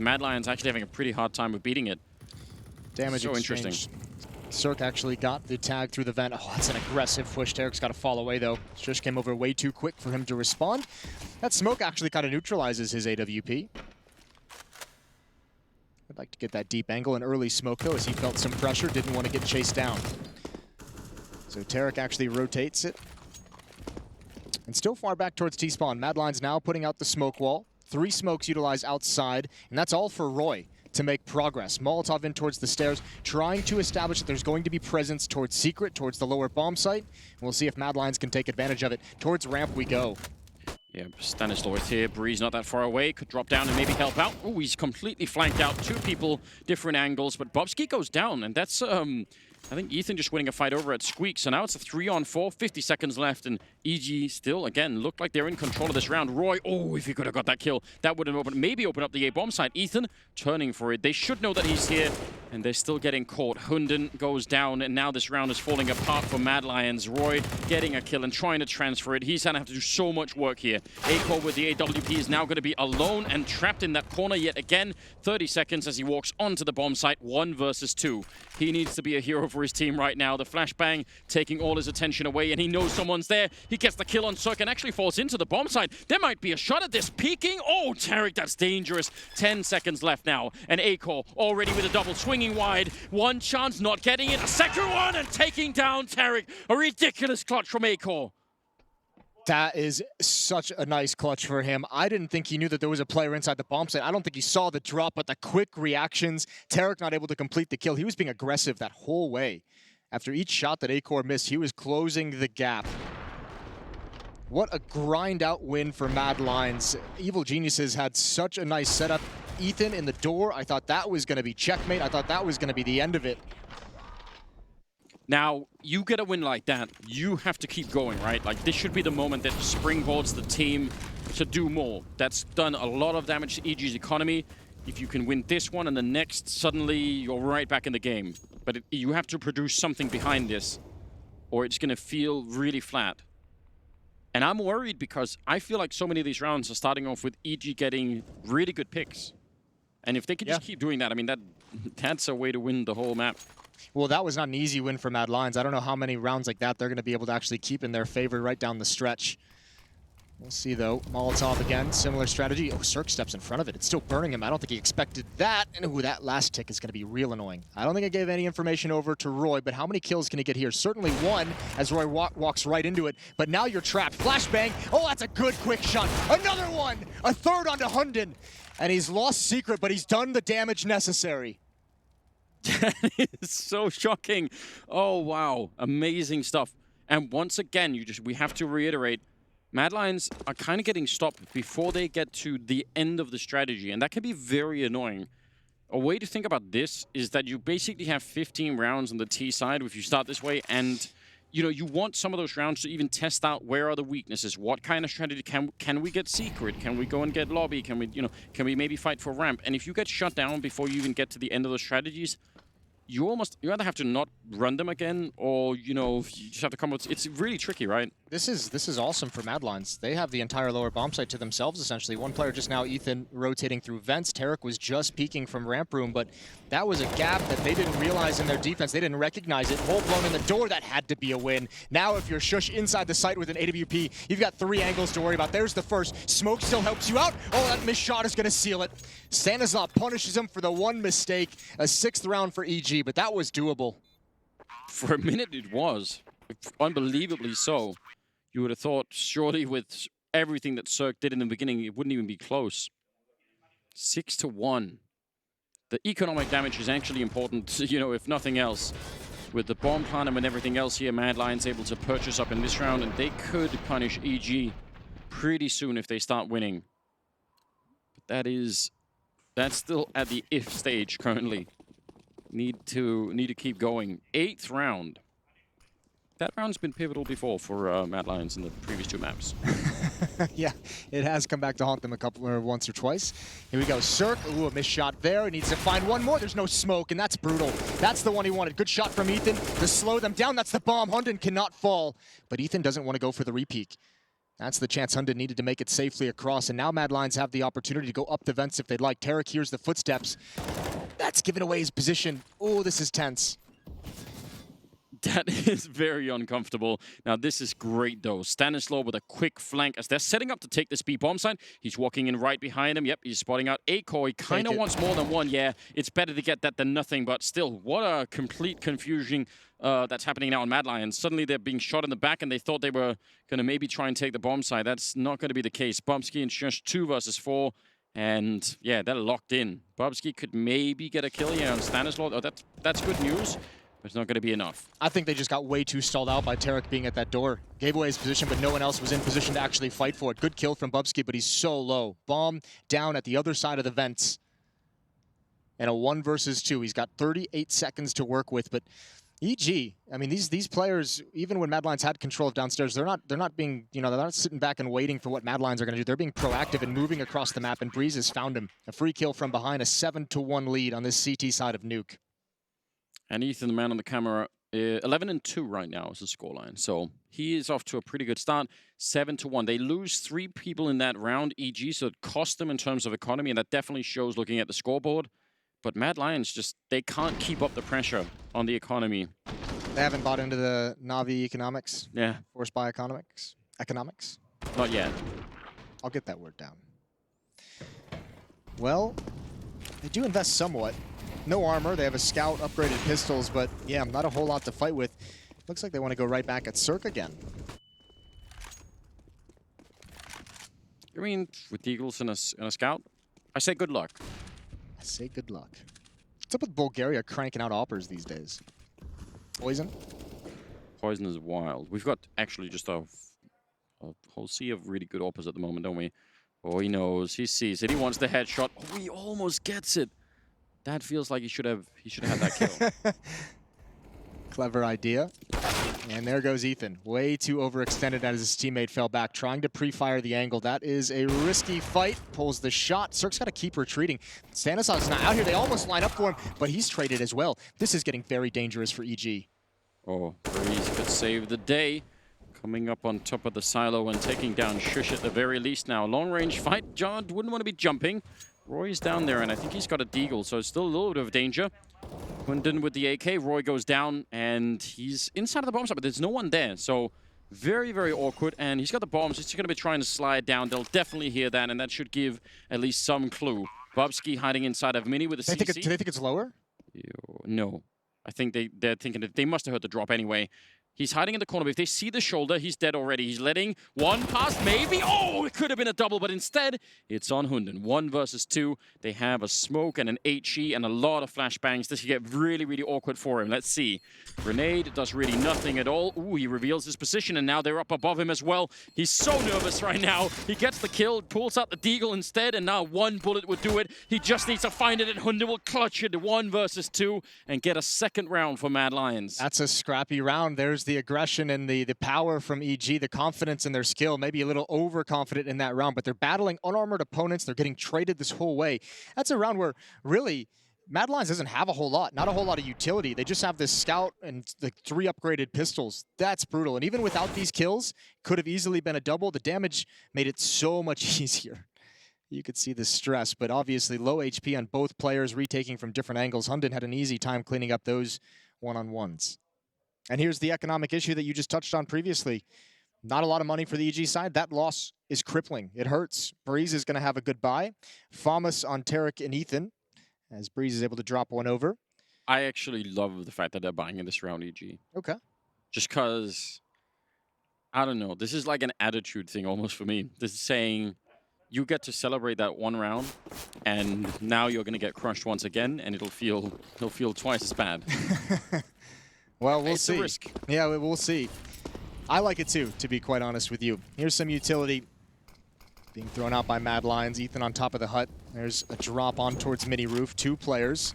Mad Lions actually having a pretty hard time with beating it. Damage so exchange. Interesting. Cirque actually got the tag through the vent. Oh, that's an aggressive push. Tarek's got to fall away, though. Shush came over way too quick for him to respond. That smoke actually kind of neutralizes his AWP. I'd like to get that deep angle, an early smoke, though, as he felt some pressure, didn't want to get chased down. So Tarek actually rotates it. And still far back towards T-spawn. Mad Lions now putting out the smoke wall. 3 smokes utilized outside, and that's all for Roy to make progress. Molotov in towards the stairs, trying to establish that there's going to be presence towards Secret, towards the lower bomb site. And we'll see if Mad Lions can take advantage of it. Towards ramp we go. Yeah, Stanislaus here. Breeze not that far away. Could drop down and maybe help out. Oh, he's completely flanked out. 2 people, different angles. But Bobski goes down, and that's... I think Ethan just winning a fight over at Squeak. So now it's a 3-on-4, 50 seconds left, and EG still, again, looked like they're in control of this round. Roy, oh, if he could have got that kill, that would have maybe opened up the A-bomb side. Ethan turning for it. They should know that he's here, and they're still getting caught. Hunden goes down, and now this round is falling apart for Mad Lions. Roy getting a kill and trying to transfer it. He's going to have to do so much work here. Aiko with the AWP is now going to be alone and trapped in that corner yet again. 30 seconds as he walks onto the bomb site, 1 versus 2. He needs to be a hero for his team right now. The flashbang taking all his attention away, and he knows someone's there. He gets the kill on Cirque and actually falls into the bomb site. There might be a shot at this. Peeking. Oh, Tarek, that's dangerous. 10 seconds left now, and Aiko already with a double swinging wide. 1 chance, not getting it. A second one, and taking down Tarek. A ridiculous clutch from Aiko. That is such a nice clutch for him. I didn't think he knew that there was a player inside the bomb site. I don't think he saw the drop, but the quick reactions. Tarek not able to complete the kill. He was being aggressive that whole way. After each shot that Acor missed, he was closing the gap. What a grind-out win for Mad Lions. Evil Geniuses had such a nice setup. Ethan in the door, I thought that was going to be checkmate. I thought that was going to be the end of it. Now, you get a win like that, you have to keep going, right? Like, this should be the moment that springboards the team to do more. That's done a lot of damage to EG's economy. If you can win this one and the next, suddenly you're right back in the game. But you have to produce something behind this, or it's going to feel really flat. And I'm worried because I feel like so many of these rounds are starting off with EG getting really good picks. And if they can just keep doing that, I mean, that's a way to win the whole map. Well, that was not an easy win for Mad Lions. I don't know how many rounds like that they're going to be able to actually keep in their favor right down the stretch. We'll see, though. Molotov again, similar strategy. Oh, Cirque steps in front of it. It's still burning him. I don't think he expected that. And ooh, that last tick is going to be real annoying. I don't think I gave any information over to Roy, but how many kills can he get here? Certainly 1, as Roy walks right into it. But now you're trapped. Flashbang. Oh, that's a good quick shot. Another one. A third onto Hunden. And he's lost Secret, but he's done the damage necessary. That is so shocking. Oh, wow. Amazing stuff. And once again, we have to reiterate, Mad Lions are kind of getting stopped before they get to the end of the strategy, and that can be very annoying. A way to think about this is that you basically have 15 rounds on the T side if you start this way, and you want some of those rounds to even test out where are the weaknesses, what kind of strategy can we get Secret, can we go and get lobby, can we maybe fight for ramp, and if you get shut down before you even get to the end of those strategies, you either have to not run them again, or you just have to come up. It's really tricky, right? This is awesome for Mad Lions. They have the entire lower bomb site to themselves, essentially. One player just now, Ethan, rotating through vents. Tarek was just peeking from ramp room, but that was a gap that they didn't realize in their defense. They didn't recognize it. Hole blown in the door, that had to be a win. Now if you're Shush inside the site with an AWP, you've got 3 angles to worry about. There's the first. Smoke still helps you out. Oh, that missed shot is going to seal it. Stanislav punishes him for the one mistake. A 6th round for EG, but that was doable. For a minute it was. Unbelievably so. You would have thought, surely with everything that Cirque did in the beginning, it wouldn't even be close. 6-1. The economic damage is actually important, you know, if nothing else. With the bomb plant and everything else here, Mad Lions able to purchase up in this round, and they could punish EG pretty soon if they start winning. But that's still at the if stage currently. Need to keep going. 8th round. That round's been pivotal before for Mad Lions in the previous 2 maps. Yeah, it has come back to haunt them once or twice. Here we go, Cirque. Ooh, a missed shot there. He needs to find one more. There's no smoke, and that's brutal. That's the one he wanted. Good shot from Ethan to slow them down. That's the bomb. Hunden cannot fall, but Ethan doesn't want to go for the repeat. That's the chance Hunden needed to make it safely across, and now Mad Lions have the opportunity to go up the vents if they'd like. Tarek hears the footsteps. That's giving away his position. Oh, this is tense. That is very uncomfortable. Now, this is great, though. Stanislaw with a quick flank as they're setting up to take this B bomb site. He's walking in right behind him. Yep, he's spotting out Aiko. He kind of wants more than one. Yeah, it's better to get that than nothing, but still, what a complete confusion that's happening now on Mad Lions. Suddenly, they're being shot in the back, and they thought they were going to maybe try and take the bomb site. That's not going to be the case. Bubsky and Shush 2 versus 4. And yeah, they're locked in. Bubsky could maybe get a kill here on Stanislaw. Oh, that's good news. It's not going to be enough. I think they just got way too stalled out by Tarek being at that door. Gave away his position, but no one else was in position to actually fight for it. Good kill from Bubsky, but he's so low. Bomb down at the other side of the vents. And a 1 versus 2. He's got 38 seconds to work with, but EG, I mean, these players, even when Mad Lions had control of downstairs, they're not being, you know, they're not sitting back and waiting for what Mad Lions are going to do. They're being proactive and moving across the map, and Breeze has found him. A free kill from behind, a 7-1 lead on this CT side of Nuke. And Ethan, the man on the camera, 11-2 right now is the scoreline. So he is off to a pretty good start. 7-1. They lose 3 people in that round, EG, so it cost them in terms of economy, and that definitely shows looking at the scoreboard. But Mad Lions just, they can't keep up the pressure on the economy. They haven't bought into the Navi economics? Yeah. Forced by economics? Economics? Not yet. I'll get that word down. Well, they do invest somewhat. No armor, they have a scout, upgraded pistols, but yeah, not a whole lot to fight with. Looks like they want to go right back at Cirque again. I mean, with Eagles and a scout, I say good luck. I say good luck. What's up with Bulgaria cranking out oppers these days? Poison? Poison is wild. We've got actually just a whole sea of really good oppers at the moment, don't we? Oh, he knows, he sees it, he wants the headshot. Oh, he almost gets it. That feels like he should have had that kill. Clever idea. And there goes Ethan. Way too overextended as his teammate fell back, trying to pre-fire the angle. That is a risky fight. Pulls the shot. Cirque's got to keep retreating. Stanislav's not out here. They almost line up for him, but he's traded as well. This is getting very dangerous for EG. Oh, Breeze could save the day. Coming up on top of the silo and taking down Shush at the very least now. Long-range fight. John wouldn't want to be jumping. Roy's down there, and I think he's got a deagle, so it's still a little bit of danger. Hunden with the AK. Roy goes down, and he's inside of the bomb site, but there's no one there. So very, very awkward, and he's got the bombs. He's going to be trying to slide down. They'll definitely hear that, and that should give at least some clue. Bubsky hiding inside of Mini with a CC. Do they think it's lower? No. I think they're thinking that they must have heard the drop anyway. He's hiding in the corner, but if they see the shoulder, he's dead already. He's letting one pass, maybe. Oh, it could have been a double, but instead, it's on Hunden. 1 versus 2. They have a smoke and an HE and a lot of flashbangs. This could get really, really awkward for him. Let's see. Grenade does really nothing at all. Ooh, he reveals his position, and now they're up above him as well. He's so nervous right now. He gets the kill, pulls out the deagle instead, and now 1 bullet would do it. He just needs to find it, and Hunden will clutch it. 1 versus 2 and get a second round for Mad Lions. That's a scrappy round. There's the aggression and the power from EG, the confidence in their skill, maybe a little overconfident in that round, but they're battling unarmored opponents. They're getting traded this whole way. That's a round where really Mad Lions doesn't have a whole lot, not a whole lot of utility. They just have this scout and the 3 upgraded pistols. That's brutal. And even without these kills, could have easily been a double. The damage made it so much easier. You could see the stress, but obviously low HP on both players, retaking from different angles. Hunden had an easy time cleaning up those one-on-ones. And here's the economic issue that you just touched on previously. Not a lot of money for the EG side. That loss is crippling. It hurts. Breeze is going to have a good buy. Famas on Tarek and Ethan, as Breeze is able to drop one over. I actually love the fact that they're buying in this round, EG. Okay. Just because, I don't know, this is like an attitude thing almost for me. This is saying, you get to celebrate that one round, and now you're going to get crushed once again, and it'll feel twice as bad. Well, we'll it's see. A risk. Yeah, we'll see. I like it too, to be quite honest with you. Here's some utility being thrown out by Mad Lions. Ethan on top of the hut. There's a drop on towards mini roof. 2 players.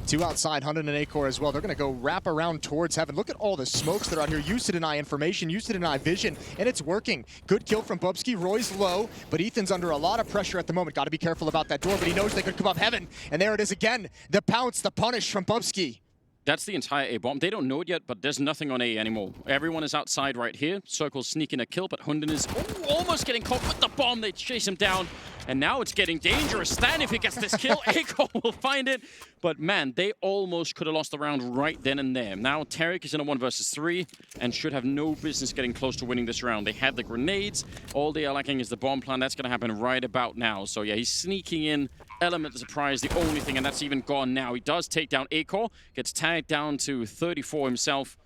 2 outside, Hunden and Acor as well. They're going to go wrap around towards heaven. Look at all the smokes that are out here. Used to deny information, used to deny vision, and it's working. Good kill from Bubsky. Roy's low, but Ethan's under a lot of pressure at the moment. Got to be careful about that door, but he knows they could come up heaven. And there it is again. The pounce, the punish from Bubsky. That's the entire A bomb. They don't know it yet, but there's nothing on A anymore. Everyone is outside right here. Circle's sneaking a kill, but Hunden is almost getting caught with the bomb. They chase him down, and now it's getting dangerous. Stan, if he gets this kill, Acor will find it. But man, they almost could have lost the round right then and there. Now Tarek is in a 1 versus 3 and should have no business getting close to winning this round. They had the grenades. All they are lacking is the bomb plan. That's going to happen right about now. So yeah, he's sneaking in. Element of surprise, the only thing, and that's even gone now. He does take down Acor, gets tagged down to 34 himself,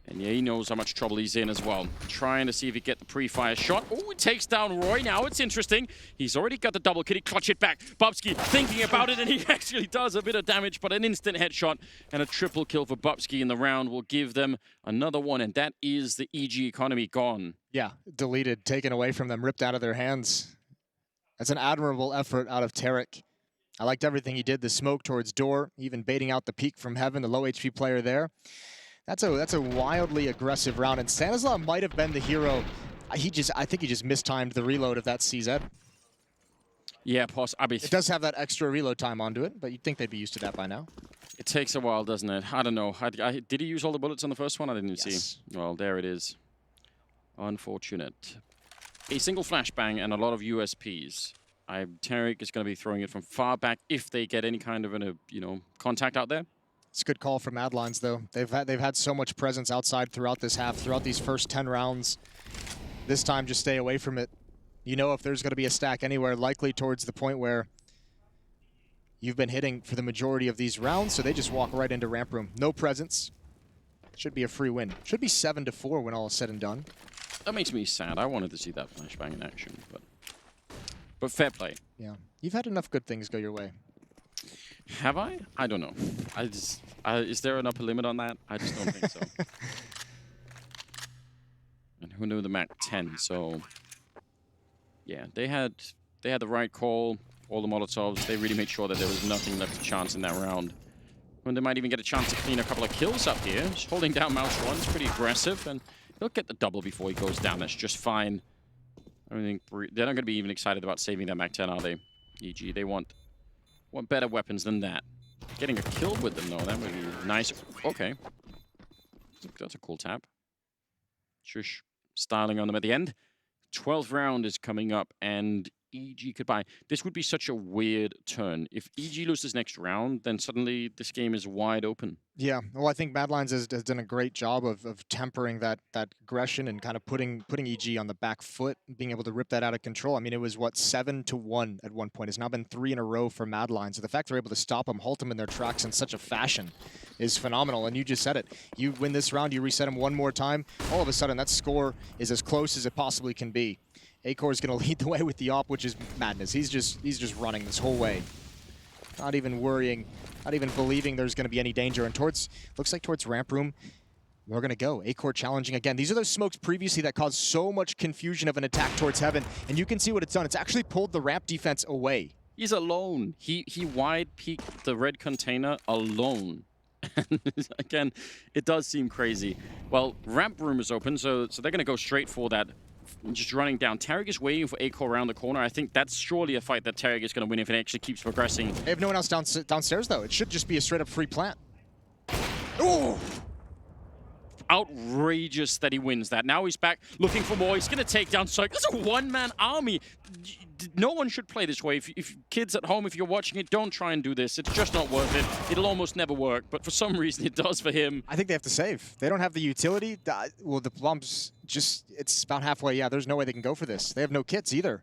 and yeah, he knows how much trouble he's in as well. Trying to see if he get the pre-fire shot. Oh, it takes down Roy. Now it's interesting. He's already got the double. Can he clutch it back? Bubsky thinking about it, and he actually does a bit of damage, but an instant headshot and a triple kill for Bubsky in the round will give them another one, and that is the EG economy gone. Yeah, deleted, taken away from them, ripped out of their hands. That's an admirable effort out of Tarek. I liked everything he did. The smoke towards door, even baiting out the peek from heaven, the low HP player there. That's a wildly aggressive round, and Stanislav might have been the hero. I think he just mistimed the reload of that CZ. Yeah, it does have that extra reload time onto it, but you'd think they'd be used to that by now. It takes a while, doesn't it? I don't know. Did he use all the bullets on the first one? I didn't see. Well, there it is. Unfortunate. A single flashbang and a lot of USPs. Tarek is going to be throwing it from far back if they get any kind of contact out there. It's a good call from Mad Lions, though. They've had so much presence outside throughout this half, throughout these first 10 rounds. This time, just stay away from it. You know if there's going to be a stack anywhere, likely towards the point where you've been hitting for the majority of these rounds, so they just walk right into ramp room. No presence. Should be a free win. Should be 7-4 when all is said and done. That makes me sad. I wanted to see that flashbang in action, but fair play. Yeah, you've had enough good things go your way. Have I? I don't know. Is there an upper limit on that? I just don't think so. And who knew the Mac 10? So yeah, they had the right call. All the Molotovs. They really made sure that there was nothing left to chance in that round. When they might even get a chance to clean a couple of kills up here. Just holding down Mouse 1's pretty aggressive, and he'll get the double before he goes down. That's just fine. I don't think they're not going to be even excited about saving that Mac 10, are they? EG, they want better weapons than that. Getting a kill with them, though, that would be nice. Okay. That's a cool tap. Shush. Styling on them at the end. 12th round is coming up, and EG could buy. This would be such a weird turn. If EG loses next round, then suddenly this game is wide open. Yeah, well, I think Mad Lions has done a great job of tempering that aggression and kind of putting EG on the back foot, being able to rip that out of control. I mean, it was, what, 7-1 at one point. It's now been 3 in a row for Mad Lions. So the fact they're able to stop them, halt them in their tracks in such a fashion is phenomenal. And you just said it. You win this round, you reset them one more time, all of a sudden that score is as close as it possibly can be. Acor is going to lead the way with the op, which is madness. He's just running this whole way. Not even worrying, not even believing there's going to be any danger. And looks like towards ramp room, we're going to go. Acor challenging again. These are those smokes previously that caused so much confusion of an attack towards heaven. And you can see what it's done. It's actually pulled the ramp defense away. He's alone. He wide peeked the red container alone. Again, it does seem crazy. Well, ramp room is open, so they're going to go straight for that just running down. Tarek is waiting for Acor around the corner. I think that's surely a fight that Tarek is going to win if it actually keeps progressing. They have no one else downstairs, though. It should just be a straight-up free plant. Ooh! Outrageous that he wins that. Now he's back looking for more. He's going to take down Cirque. That's a one-man army. No one should play this way. If kids at home, if you're watching it, don't try and do this. It's just not worth it. It'll almost never work, but for some reason it does for him. I think they have to save. They don't have the utility. Well, the bomb's just, it's about halfway. Yeah, there's no way they can go for this. They have no kits either.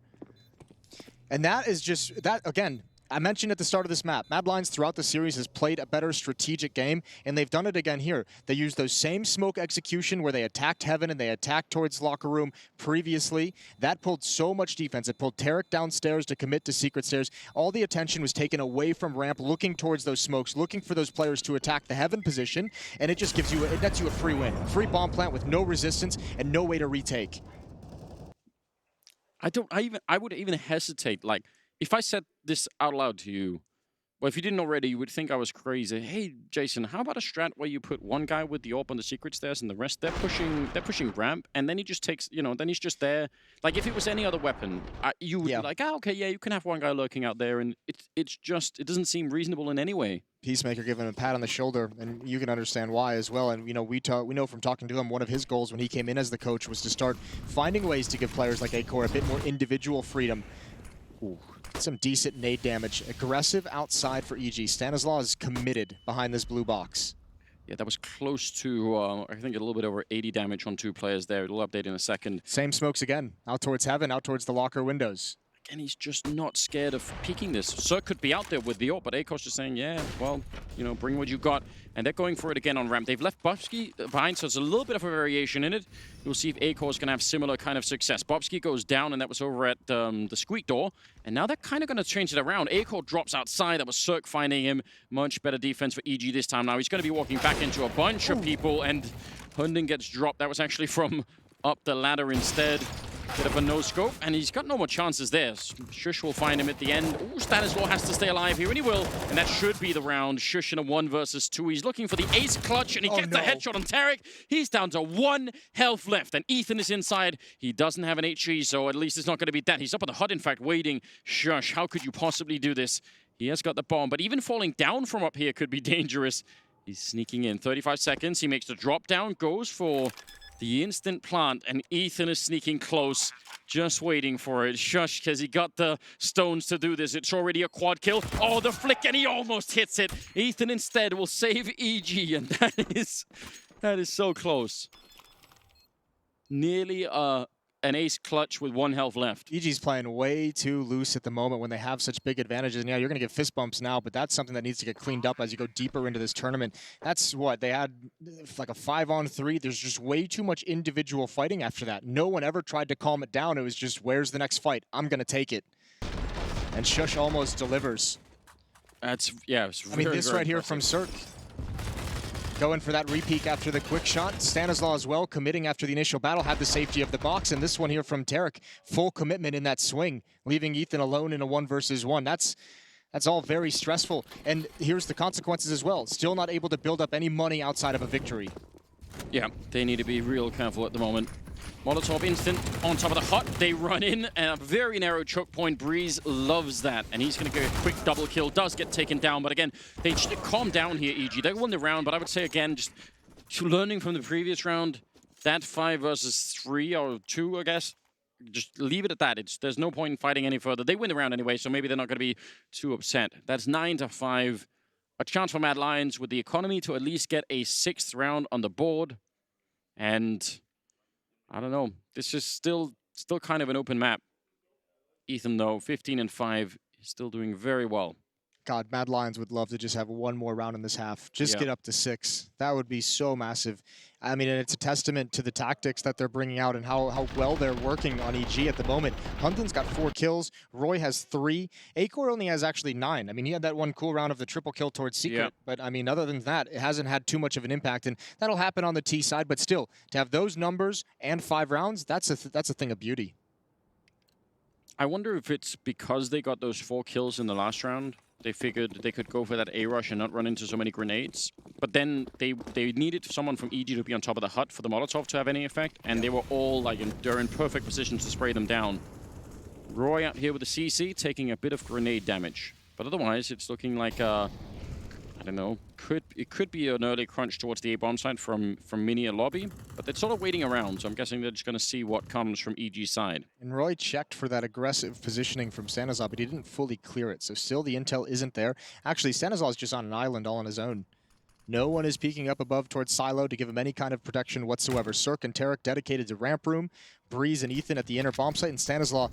And that is just, that again, I mentioned at the start of this map, Mad Lions throughout the series has played a better strategic game, and they've done it again here. They used those same smoke execution where they attacked Heaven and they attacked towards Locker Room previously. That pulled so much defense. It pulled Tarek downstairs to commit to Secret Stairs. All the attention was taken away from Ramp, looking towards those smokes, looking for those players to attack the Heaven position, and it just gives you, it nets you a free win. A free bomb plant with no resistance and no way to retake. I would even hesitate, like, if I said this out loud to you, well, if you didn't already, you would think I was crazy. Hey, Jason, how about a strat where you put one guy with the AWP on the Secret Stairs and the rest, they're pushing ramp, and then he just takes, you know, then he's just there. Like, if it was any other weapon, you would be like, okay, yeah, you can have one guy lurking out there, and it doesn't seem reasonable in any way. Peacemaker giving him a pat on the shoulder, and you can understand why as well. And you know, we know from talking to him, one of his goals when he came in as the coach was to start finding ways to give players like Acor a bit more individual freedom. Ooh, some decent nade damage. Aggressive outside for EG. Stanislaw is committed behind this blue box. Yeah, that was close to, I think, a little bit over 80 damage on two players there. It'll update in a second. Same smokes again. Out towards Heaven, out towards the locker windows. And he's just not scared of peeking this. Cirque could be out there with the AWP, but Akor's just saying, yeah, well, you know, bring what you got. And they're going for it again on ramp. They've left Bobski behind, so there's a little bit of a variation in it. We'll see if Akor's going to have similar kind of success. Bobski goes down, and that was over at the squeak door. And now they're kind of going to change it around. Acor drops outside. That was Cirque finding him. Much better defense for EG this time. Now he's going to be walking back into a bunch of people, and Hunding gets dropped. That was actually from up the ladder instead. Bit of a no-scope, and he's got no more chances there. Shush will find him at the end. Ooh, Stanislaw has to stay alive here, and he will. And that should be the round. Shush in a 1 versus 2. He's looking for the ace clutch, and he gets the headshot on Tarek. He's down to 1 health left, and Ethan is inside. He doesn't have an HE, so at least it's not going to be that. He's up on the HUD, in fact, waiting. Shush, how could you possibly do this? He has got the bomb, but even falling down from up here could be dangerous. He's sneaking in. 35 seconds. He makes the drop down, goes for the instant plant, and Ethan is sneaking close, just waiting for it. Shush, because he got the stones to do this. It's already a quad kill. Oh, the flick, and he almost hits it. Ethan instead will save EG, and that is so close. Nearly an ace clutch with 1 health left. EG's playing way too loose at the moment when they have such big advantages. And yeah, you're going to get fist bumps now, but that's something that needs to get cleaned up as you go deeper into this tournament. That's what, they had like a 5-on-3. There's just way too much individual fighting after that. No one ever tried to calm it down. It was just, where's the next fight? I'm going to take it. And Shush almost delivers. That's, yeah, it's I mean, this right here from Cirque. Going for that repeat after the quick shot. Stanislaw as well, committing after the initial battle, had the safety of the box. And this one here from Tarek, full commitment in that swing, leaving Ethan alone in a 1 versus 1. That's all very stressful. And here's the consequences as well. Still not able to build up any money outside of a victory. Yeah, they need to be real careful at the moment. Molotov instant on top of the hut. They run in, and a very narrow choke point. Breeze loves that, and he's going to get a quick double kill. Does get taken down, but again, they should calm down here, EG. They won the round, but I would say again, just learning from the previous round, that 5 versus 3 or 2, I guess, just leave it at that. There's no point in fighting any further. They win the round anyway, so maybe they're not going to be too upset. That's 9-5. A chance for Mad Lions with the economy to at least get a 6th round on the board, and I don't know. This is still kind of an open map. Ethan, though, 15-5, is still doing very well. God, Mad Lions would love to just have 1 more round in this half. Just get up to 6. That would be so massive. I mean, and it's a testament to the tactics that they're bringing out and how well they're working on EG at the moment. Hunton's got 4 kills. Roy has 3. Acor only has actually 9. I mean, he had that 1 cool round of the triple kill towards Secret. But, I mean, other than that, it hasn't had too much of an impact. And that'll happen on the T side. But still, to have those numbers and 5 rounds, that's a thing of beauty. I wonder if it's because they got those 4 kills in the last round They figured they could go for that A-rush and not run into so many grenades. But then they needed someone from EG to be on top of the hut for the Molotov to have any effect, and they were all like they're in perfect position to spray them down. Roy out here with the CC taking a bit of grenade damage, but otherwise it's looking like I don't know. It could be an early crunch towards the A-bomb side from Mini and Lobby, but they're sort of waiting around, so I'm guessing they're just going to see what comes from EG's side. And Roy checked for that aggressive positioning from Sanazal, but he didn't fully clear it, so still the intel isn't there. Actually, Sanazal is just on an island all on his own. No one is peeking up above towards Silo to give him any kind of protection whatsoever. Cirque and Tarek dedicated to ramp room, Breeze and Ethan at the inner bomb site, and Stanislaw,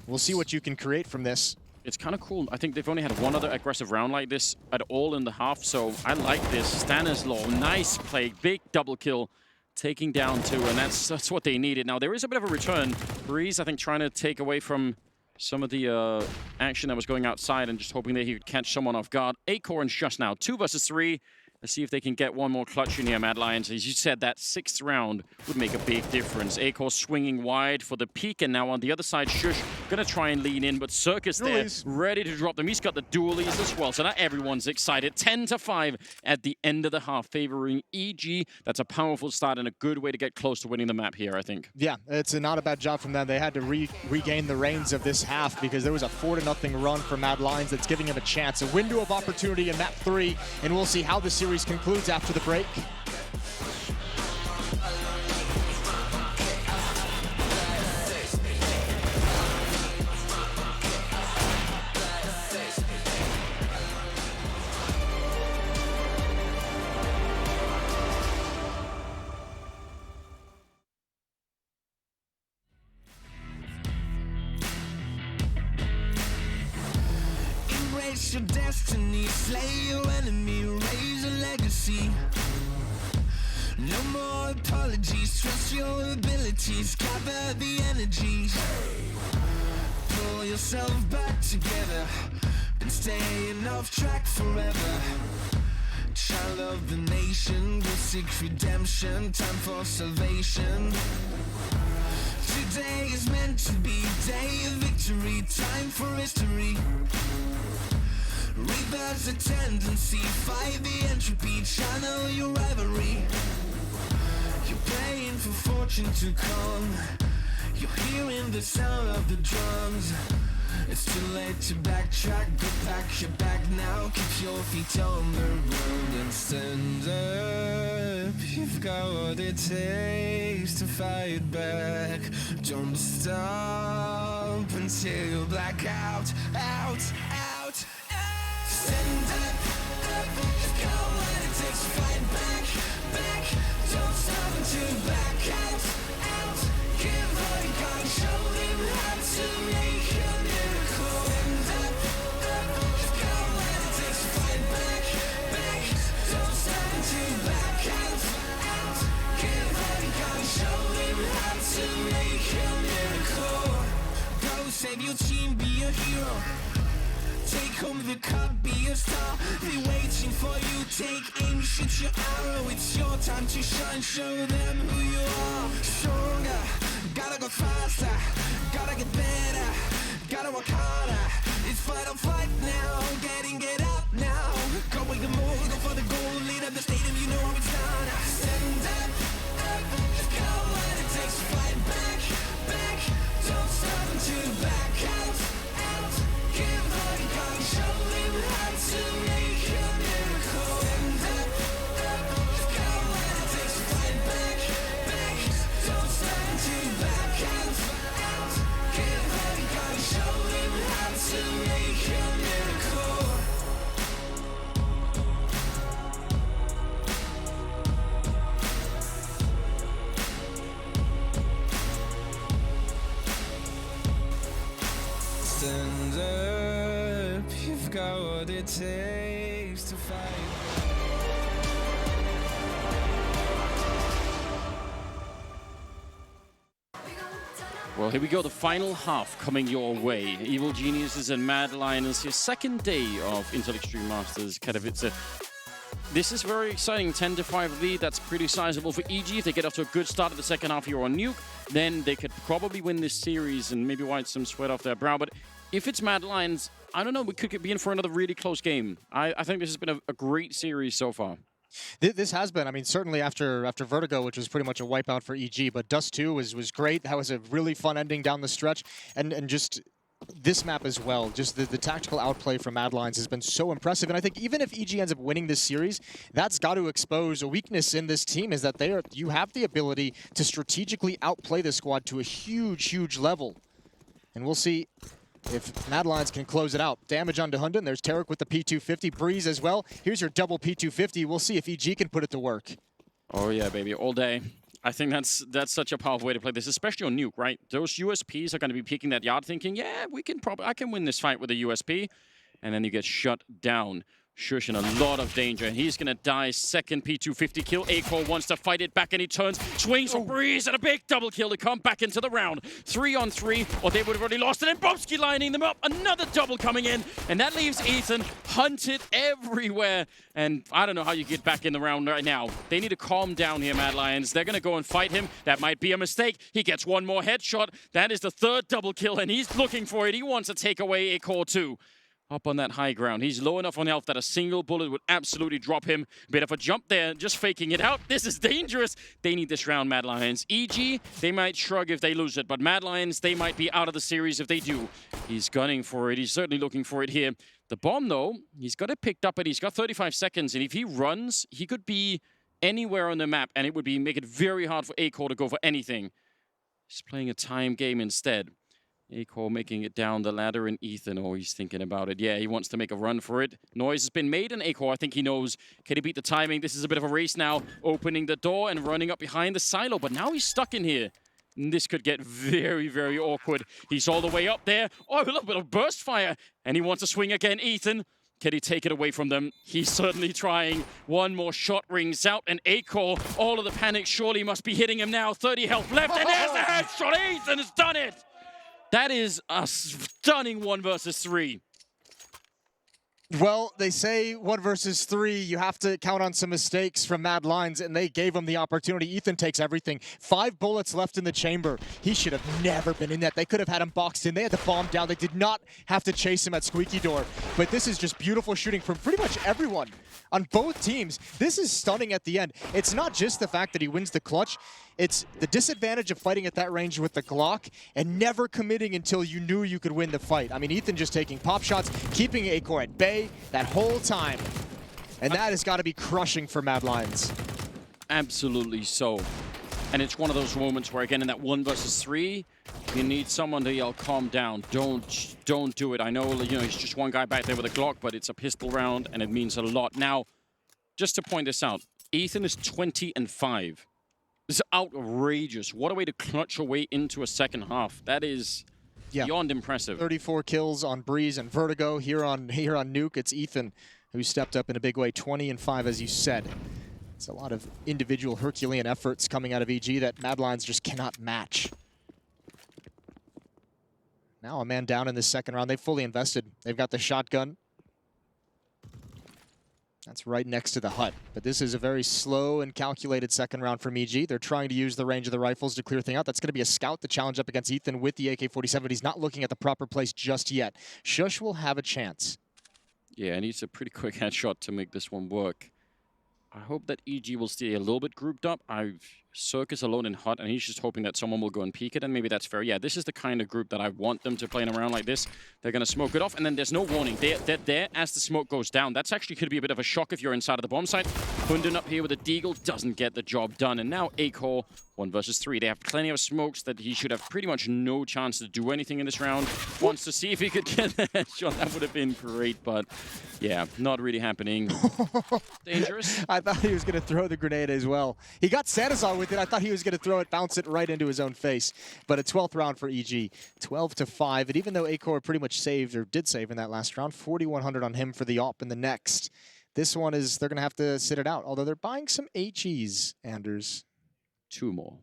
we'll see what you can create from this. It's kind of cool. I think they've only had one other aggressive round like this at all in the half, so I like this. Stanislaw, nice play, big double kill, taking down two, and that's what they needed. Now, there is a bit of a return. Breeze, I think, trying to take away from some of the action that was going outside and just hoping that he could catch someone off guard. Acore and Shush now, 2 versus 3. Let's see if they can get one more clutch in here, Mad Lions. As you said, that 6th round would make a big difference. Acore swinging wide for the peak, and now on the other side, Shush gonna try and lean in, but Circus there, ready to drop them. He's got the dualies as well, so now everyone's excited. 10-5 at the end of the half, favoring EG. That's a powerful start and a good way to get close to winning the map here, I think. Yeah, it's not a bad job from them. They had to regain the reins of this half because there was a 4-0 run for Mad Lions that's giving him a chance. A window of opportunity in map 3, and we'll see how the series concludes after the break. Embrace your destiny, slay your enemy, raise a legacy. No more apologies, trust your abilities, gather the energies. Pull yourself back together, been staying off track forever. Child of the nation, will seek redemption, time for salvation. Today is meant to be day of victory, time for history. Reverse a tendency, fight the entropy, channel your rivalry. You're praying for fortune to come, you're hearing the sound of the drums. It's too late to backtrack, go back your back now. Keep your feet on the road and stand up. You've got what it takes to fight back. Don't stop until you black out, out. Stand up, you've got what it takes to fight back. Don't stop until you back out. Give all you got and show them how to make a miracle. Stand up, you've got what it takes to fight back. Don't stop until you back out. Give all you got and show them how to make a miracle. Go save your team, be a hero. Take home the cup, be a star. They're waiting for you, take aim, shoot your arrow. It's your time to shine, show them who you are. Stronger, gotta go faster, gotta get better, gotta work harder. It's fight or flight now, get up now. Go with the move, go for the goal, lead up the stadium, you know how it's done. Stand up, you've got what it takes to fight back. Don't stop until you back out. Give all you got and show them how to make a miracle. Stand up, you've got what it takes to fight back. Don't stop until you back out. Give all you got and show them how to make a miracle. Stand up, you've got what it takes to fight. Well, here we go, the final half coming your way. Evil Geniuses and Mad Lions, your second day of Intel Extreme Masters Katowice. This is very exciting, 10-5 lead. That's pretty sizable for EG. If they get off to a good start at the second half here on Nuke, then they could probably win this series and maybe wipe some sweat off their brow. But if it's Mad Lions, I don't know, we could be in for another really close game. I think this has been a great series so far. This has been, I mean, certainly after Vertigo, which was pretty much a wipeout for EG, but Dust 2 was great. That was a really fun ending down the stretch. And just this map as well, just the tactical outplay from Mad Lions has been so impressive. And I think even if EG ends up winning this series, that's got to expose a weakness in this team, is that you have the ability to strategically outplay the squad to a huge, huge level. And we'll see if Mad Lions can close it out. Damage onto Hunden. There's Tarek with the P250. Breeze as well. Here's your double P250. We'll see if EG can put it to work. Oh yeah, baby, all day. I think that's such a powerful way to play this, especially on Nuke, right? Those USPs are going to be peeking that yard thinking, yeah, I can win this fight with a USP. And then you get shut down. Shush in a lot of danger, and he's going to die. Second P250 kill. Acor wants to fight it back, and he turns, swings for Breeze, and a big double kill to come back into the round. 3-on-3, or they would have already lost it, and Bobsky lining them up. Another double coming in, and that leaves Ethan hunted everywhere. And I don't know how you get back in the round right now. They need to calm down here, Mad Lions. They're going to go and fight him. That might be a mistake. He gets one more headshot. That is the third double kill, and he's looking for it. He wants to take away Acor too. Up on that high ground. He's low enough on health that a single bullet would absolutely drop him. Bit of a jump there, just faking it out. This is dangerous. They need this round, Mad Lions. EG, they might shrug if they lose it, but Mad Lions, they might be out of the series if they do. He's gunning for it. He's certainly looking for it here. The bomb, though, he's got it picked up, and he's got 35 seconds, and if he runs, he could be anywhere on the map, and it would make it very hard for Acor to go for anything. He's playing a time game instead. Acor making it down the ladder, and Ethan, oh, he's thinking about it. Yeah, he wants to make a run for it. Noise has been made, and Acor, I think he knows, can he beat the timing? This is a bit of a race now, opening the door and running up behind the silo, but now he's stuck in here. And this could get very, very awkward. He's all the way up there. Oh, a little bit of burst fire, and he wants to swing again. Ethan, can he take it away from them? He's certainly trying. One more shot rings out, and Acor, all of the panic surely must be hitting him now. 30 health left, and there's the headshot. Ethan has done it. That is a stunning 1 versus 3. Well, they say 1 versus 3, you have to count on some mistakes from Mad Lions, and they gave him the opportunity. Ethan takes everything. 5 bullets left in the chamber. He should have never been in that. They could have had him boxed in. They had the bomb down. They did not have to chase him at Squeaky Door. But this is just beautiful shooting from pretty much everyone on both teams. This is stunning at the end. It's not just the fact that he wins the clutch. It's the disadvantage of fighting at that range with the Glock and never committing until you knew you could win the fight. I mean, Ethan just taking pop shots, keeping Acor at bay that whole time. And that has got to be crushing for Mad Lions. Absolutely so. And it's one of those moments where, again, in that 1 versus 3, you need someone to yell, calm down, don't do it. I know, he's just one guy back there with a Glock, but it's a pistol round, and it means a lot. Now, just to point this out, Ethan is 20-5. This is outrageous. What a way to clutch your way into a second half. That is beyond impressive. 34 kills on Breeze and Vertigo. Here on Nuke, it's Ethan who stepped up in a big way. 20-5, as you said. It's a lot of individual Herculean efforts coming out of EG that Mad Lions just cannot match. Now a man down in the second round. They've fully invested. They've got the shotgun. That's right next to the hut. But this is a very slow and calculated second round from EG. They're trying to use the range of the rifles to clear things out. That's going to be a scout to challenge up against Ethan with the AK-47, but he's not looking at the proper place just yet. Shush will have a chance. Yeah, and he's a pretty quick headshot to make this one work. I hope that EG will stay a little bit grouped up. Circus alone in hut, and he's just hoping that someone will go and peek it, and maybe that's fair. Yeah, this is the kind of group that I want them to play in a round like this. They're going to smoke it off, and then there's no warning. They're there as the smoke goes down. That's actually could be a bit of a shock if you're inside of the bomb site. Hunden up here with a deagle doesn't get the job done, and now Acor 1 versus 3. They have plenty of smokes that he should have pretty much no chance to do anything in this round. Wants to see if he could get the headshot. That would have been great, but yeah, not really happening. Dangerous. I thought he was going to throw the grenade as well. He got Sanazar with it. I thought he was going to throw it, bounce it right into his own face. But a 12th round for EG, 12-5. And even though Acor pretty much saved, or did save in that last round, 4,100 on him for the AWP in the next. This one is, they're going to have to sit it out. Although they're buying some HEs, Anders. 2 more.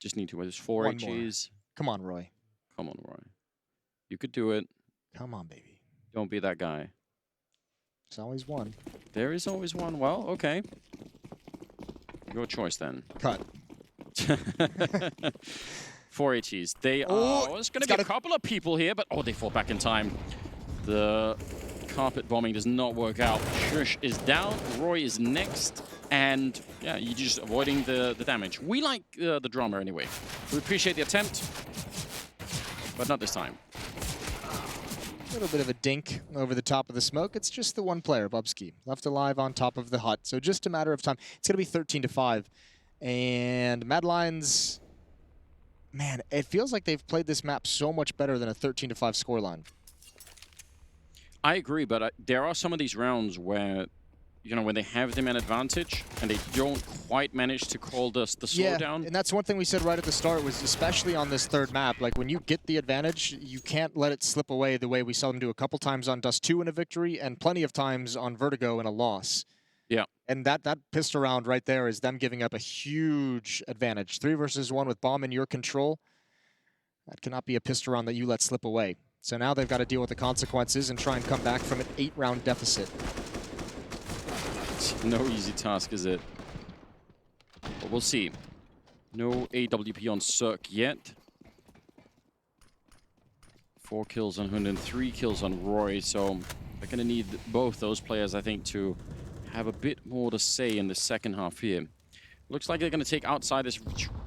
Just need to. There's 4 HEs. Come on, Roy. Come on, Roy. You could do it. Come on, baby. Don't be that guy. There's always one. There is always one. Well, okay. Your choice then. Cut. 4 HEs. They are. There's going to be a couple of people here, but they fall back in time. The carpet bombing does not work out. Shush is down. Roy is next. And yeah, you're just avoiding the damage. We like the drama anyway. We appreciate the attempt, but not this time. A little bit of a dink over the top of the smoke. It's just the one player, Bubsky, left alive on top of the hut. So just a matter of time. It's going to be 13-5. And Mad Lions, man, it feels like they've played this map so much better than a 13-5 scoreline. I agree, but there are some of these rounds where, you know, when they have the man advantage and they don't quite manage to call the slowdown. And that's one thing we said right at the start was, especially on this third map, like when you get the advantage, you can't let it slip away the way we saw them do a couple times on Dust 2 in a victory and plenty of times on Vertigo in a loss. Yeah. And that pistol round right there is them giving up a huge advantage. 3 versus 1 with bomb in your control. That cannot be a pistol round that you let slip away. So now they've got to deal with the consequences and try and come back from an 8-round deficit. No easy task, is it? But we'll see. No AWP on Cirque yet. 4 kills on Hunden, 3 kills on Roy, so they're going to need both those players, I think, to have a bit more to say in the second half here. Looks like they're going to take outside this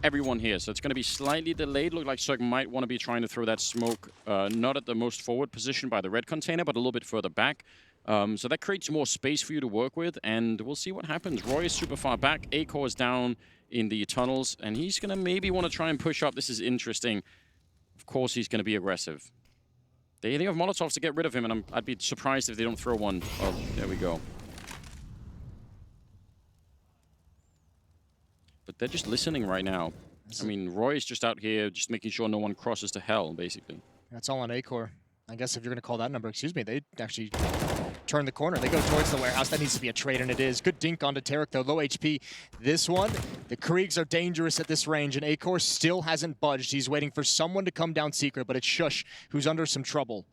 everyone here, so it's going to be slightly delayed. Look like Cirque might want to be trying to throw that smoke, not at the most forward position by the red container, but a little bit further back. So that creates more space for you to work with, and we'll see what happens. Roy is super far back. Acor is down in the tunnels, and he's going to maybe want to try and push up. This is interesting. Of course, he's going to be aggressive. They have Molotovs to get rid of him, and I'd be surprised if they don't throw one. Oh, there we go. But they're just listening right now. I mean, Roy is just out here just making sure no one crosses to hell, basically. That's all on Acor. I guess if you're going to call that number, excuse me, they actually turn the corner. They go towards the warehouse. That needs to be a trade, and it is. Good dink onto Tarek, though. Low HP. This one, the Kriegs are dangerous at this range, and Acor still hasn't budged. He's waiting for someone to come down secret, but it's Shush who's under some trouble.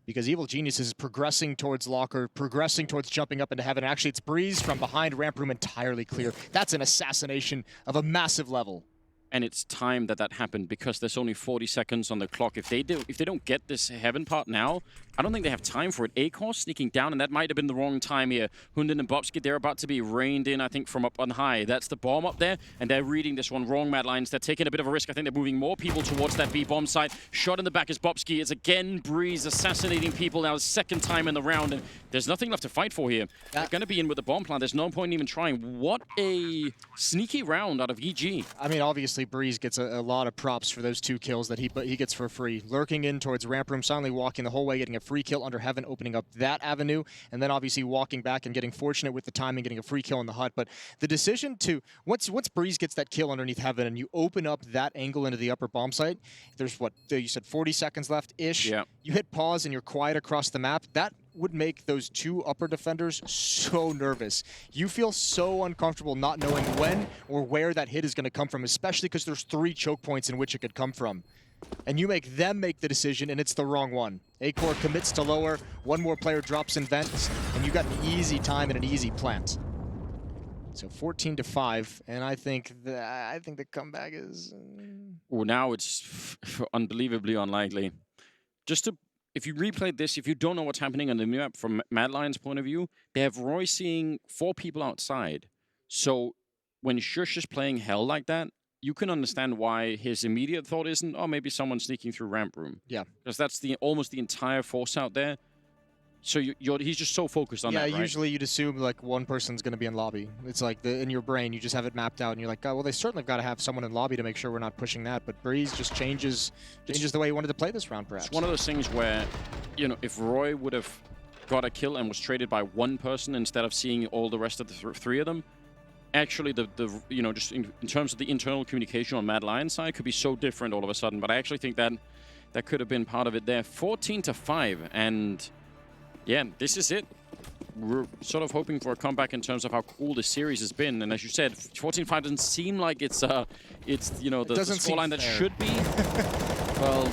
Because Evil Genius is progressing towards Locker, progressing towards jumping up into heaven. Actually, it's Breeze from behind ramp room entirely clear. That's an assassination of a massive level. And it's time that happened because there's only 40 seconds on the clock. If they don't get this heaven part now, I don't think they have time for it. Acor sneaking down, and that might have been the wrong time here. Hunden and Bobski, they're about to be reined in, I think, from up on high. That's the bomb up there, and they're reading this one wrong, Mad Lions. They're taking a bit of a risk. I think they're moving more people towards that B bomb site. Shot in the back is Bobski. It's again Breeze assassinating people now, the second time in the round, and there's nothing left to fight for here. They're going to be in with the bomb plant. There's no point in even trying. What a sneaky round out of EG. I mean, obviously, Breeze gets a lot of props for those 2 kills that he gets for free. Lurking in towards ramp room, silently walking the whole way, getting a free kill under heaven, opening up that avenue, and then obviously walking back and getting fortunate with the timing, getting a free kill in the hut. But the decision to, once Breeze gets that kill underneath heaven and you open up that angle into the upper bomb site, there's what, you said 40 seconds left-ish? Yeah. You hit pause and you're quiet across the map. That would make those 2 upper defenders so nervous. You feel so uncomfortable not knowing when or where that hit is going to come from, especially because there's 3 choke points in which it could come from. And you make them make the decision, and it's the wrong one. Acor commits to lower, 1 more player drops in vents, and you got an easy time and an easy plant. So 14-5, and I think the comeback is... Well, now it's unbelievably unlikely. If you replayed this, if you don't know what's happening on the map from Mad Lion's point of view, they have Roy seeing 4 people outside. So when Shush is playing hell like that, you can understand why his immediate thought isn't, oh, maybe someone's sneaking through ramp room. Yeah. Because that's almost the entire force out there. So he's just so focused on that, right? Usually you'd assume like 1 person's going to be in lobby. It's like in your brain, you just have it mapped out, and you're like, oh, well, they certainly have got to have someone in lobby to make sure we're not pushing that. But Breeze just changes the way he wanted to play this round, perhaps. It's one of those things where, you know, if Roy would have got a kill and was traded by 1 person instead of seeing all the rest of the 3 of them, actually you know, just in terms of the internal communication on Mad Lion's side could be so different all of a sudden. But I actually think that could have been part of it there. 14-5, and yeah, this is it. We're sort of hoping for a comeback in terms of how cool this series has been. And as you said, 14-5 doesn't seem like it's you know, the scoreline that should be. Well,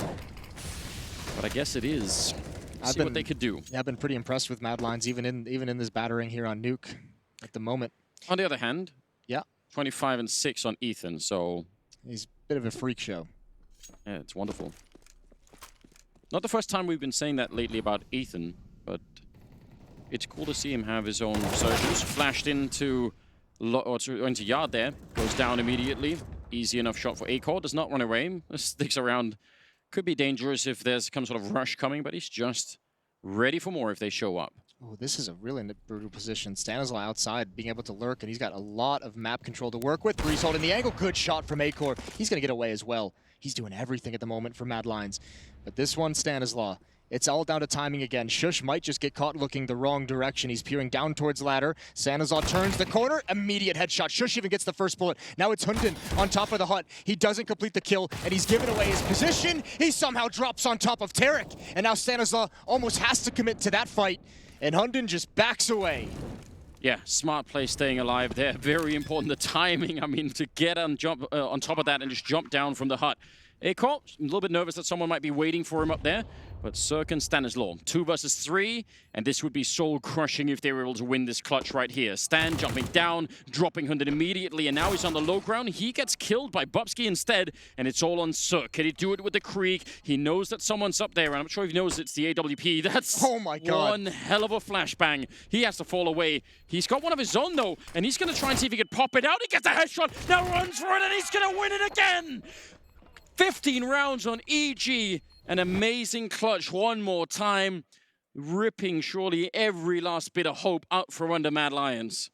but I guess it is. See what they could do. Yeah, I've been pretty impressed with Mad Lions, even in this battering here on Nuke at the moment. On the other hand, yeah, 25-6 on Ethan, so he's a bit of a freak show. Yeah, it's wonderful. Not the first time we've been saying that lately about Ethan, but it's cool to see him have his own resurgence. Flashed into yard there, goes down immediately. Easy enough shot for Acor, does not run away, sticks around. Could be dangerous if there's some sort of rush coming, but he's just ready for more if they show up. Oh, this is a really brutal position. Stanislaw outside, being able to lurk, and he's got a lot of map control to work with. Breeze holding the angle. Good shot from Acor. He's going to get away as well. He's doing everything at the moment for Mad Lions. But this one, Stanislaw, it's all down to timing again. Shush might just get caught looking the wrong direction. He's peering down towards ladder. Stanislaw turns the corner. Immediate headshot. Shush even gets the first bullet. Now it's Hunden on top of the hut. He doesn't complete the kill, and he's given away his position. He somehow drops on top of Tarek. And now Stanislaw almost has to commit to that fight. And Hunden just backs away. Yeah, smart play staying alive there. Very important, the timing. I mean, to get on top of that and just jump down from the hut. Acor, a little bit nervous that someone might be waiting for him up there. But Cirque and Stanislaw, 2 versus 3, and this would be soul-crushing if they were able to win this clutch right here. Stan jumping down, dropping Hunden immediately, and now he's on the low ground. He gets killed by Bubsky instead, and it's all on Cirque. Can he do it with the Creek? He knows that someone's up there, and I'm sure he knows it's the AWP. That's oh my God. One hell of a flashbang. He has to fall away. He's got one of his own, though, and he's going to try and see if he can pop it out. He gets a headshot, now runs for it, and he's going to win it again! 15 rounds on EG. An amazing clutch one more time, ripping surely every last bit of hope out from under Mad Lions.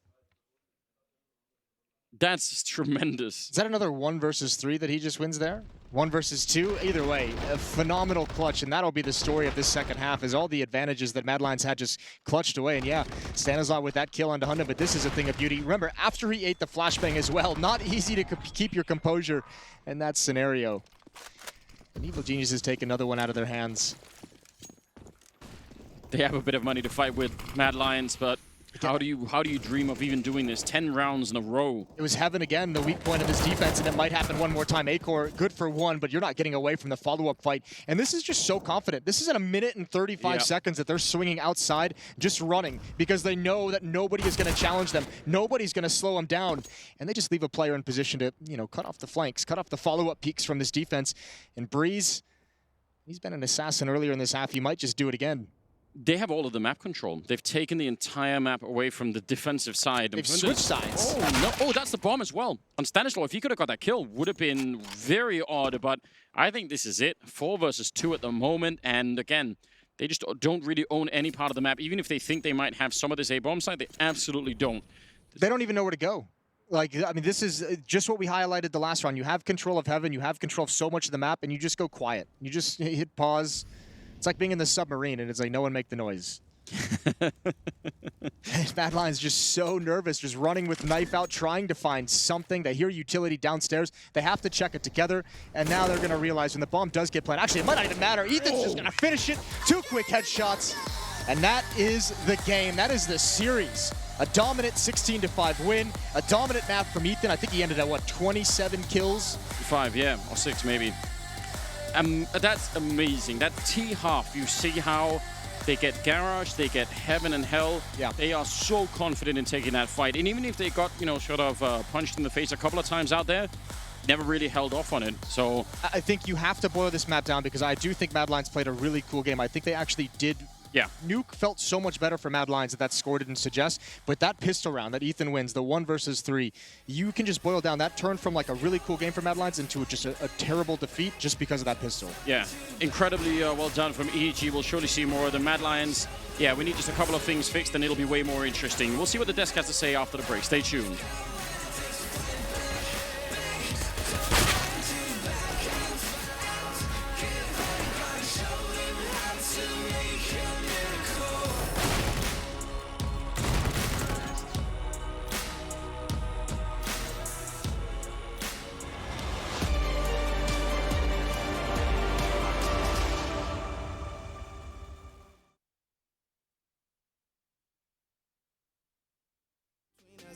That's tremendous. Is that another 1 versus 3 that he just wins there? 1 versus 2? Either way, a phenomenal clutch, and that'll be the story of this second half, is all the advantages that Mad Lions had just clutched away. And yeah, Stanislaw with that kill onto Hunden, but this is a thing of beauty. Remember, after he ate the flashbang as well, not easy to keep your composure in that scenario. And Evil Geniuses take another one out of their hands. They have a bit of money to fight with, Mad Lions, but how do you dream of even doing this 10 rounds in a row? It was Heaven again, the weak point of his defense, and it might happen one more time. Acor, good for 1, but you're not getting away from the follow-up fight. And this is just so confident. This is at 1 minute and 35 seconds that they're swinging outside, just running, because they know that nobody is going to challenge them. Nobody's going to slow them down. And they just leave a player in position to, you know, cut off the flanks, cut off the follow-up peaks from this defense. And Breeze, he's been an assassin earlier in this half. He might just do it again. They have all of the map control. They've taken the entire map away from the defensive side. They've switched sides. Oh, no. Oh, that's the bomb as well. On Stanislaw, if he could have got that kill, would have been very odd, but I think this is it. 4 versus 2 at the moment, and again, they just don't really own any part of the map. Even if they think they might have some of this A-bomb side, they absolutely don't. They don't even know where to go. Like, I mean, this is just what we highlighted the last round. You have control of Heaven, you have control of so much of the map, and you just go quiet. You just hit pause. It's like being in the submarine, and it's like, no one make the noise. Mad Lions just so nervous, just running with knife out, trying to find something. They hear utility downstairs. They have to check it together, and now they're going to realize when the bomb does get planted. Actually, it might not even matter. Ethan's just going to finish it. 2 quick headshots, and that is the game. That is the series. A dominant 16-5 win. A dominant map from Ethan. I think he ended at, what, 27 kills? 5, yeah, or 6 maybe. That's amazing. That T-half, you see how they get Garage, they get Heaven and Hell. Yeah. They are so confident in taking that fight. And even if they got, you know, sort of punched in the face a couple of times out there, never really held off on it. So I think you have to boil this map down, because I do think Mad Lions played a really cool game. I think they actually did. Yeah. Nuke felt so much better for Mad Lions that score didn't suggest, but that pistol round that Ethan wins, the 1 versus 3, you can just boil down. That turned from like a really cool game for Mad Lions into just a terrible defeat just because of that pistol. Yeah, incredibly well done from EG. We'll surely see more of the Mad Lions. Yeah, we need just a couple of things fixed and it'll be way more interesting. We'll see what the desk has to say after the break. Stay tuned.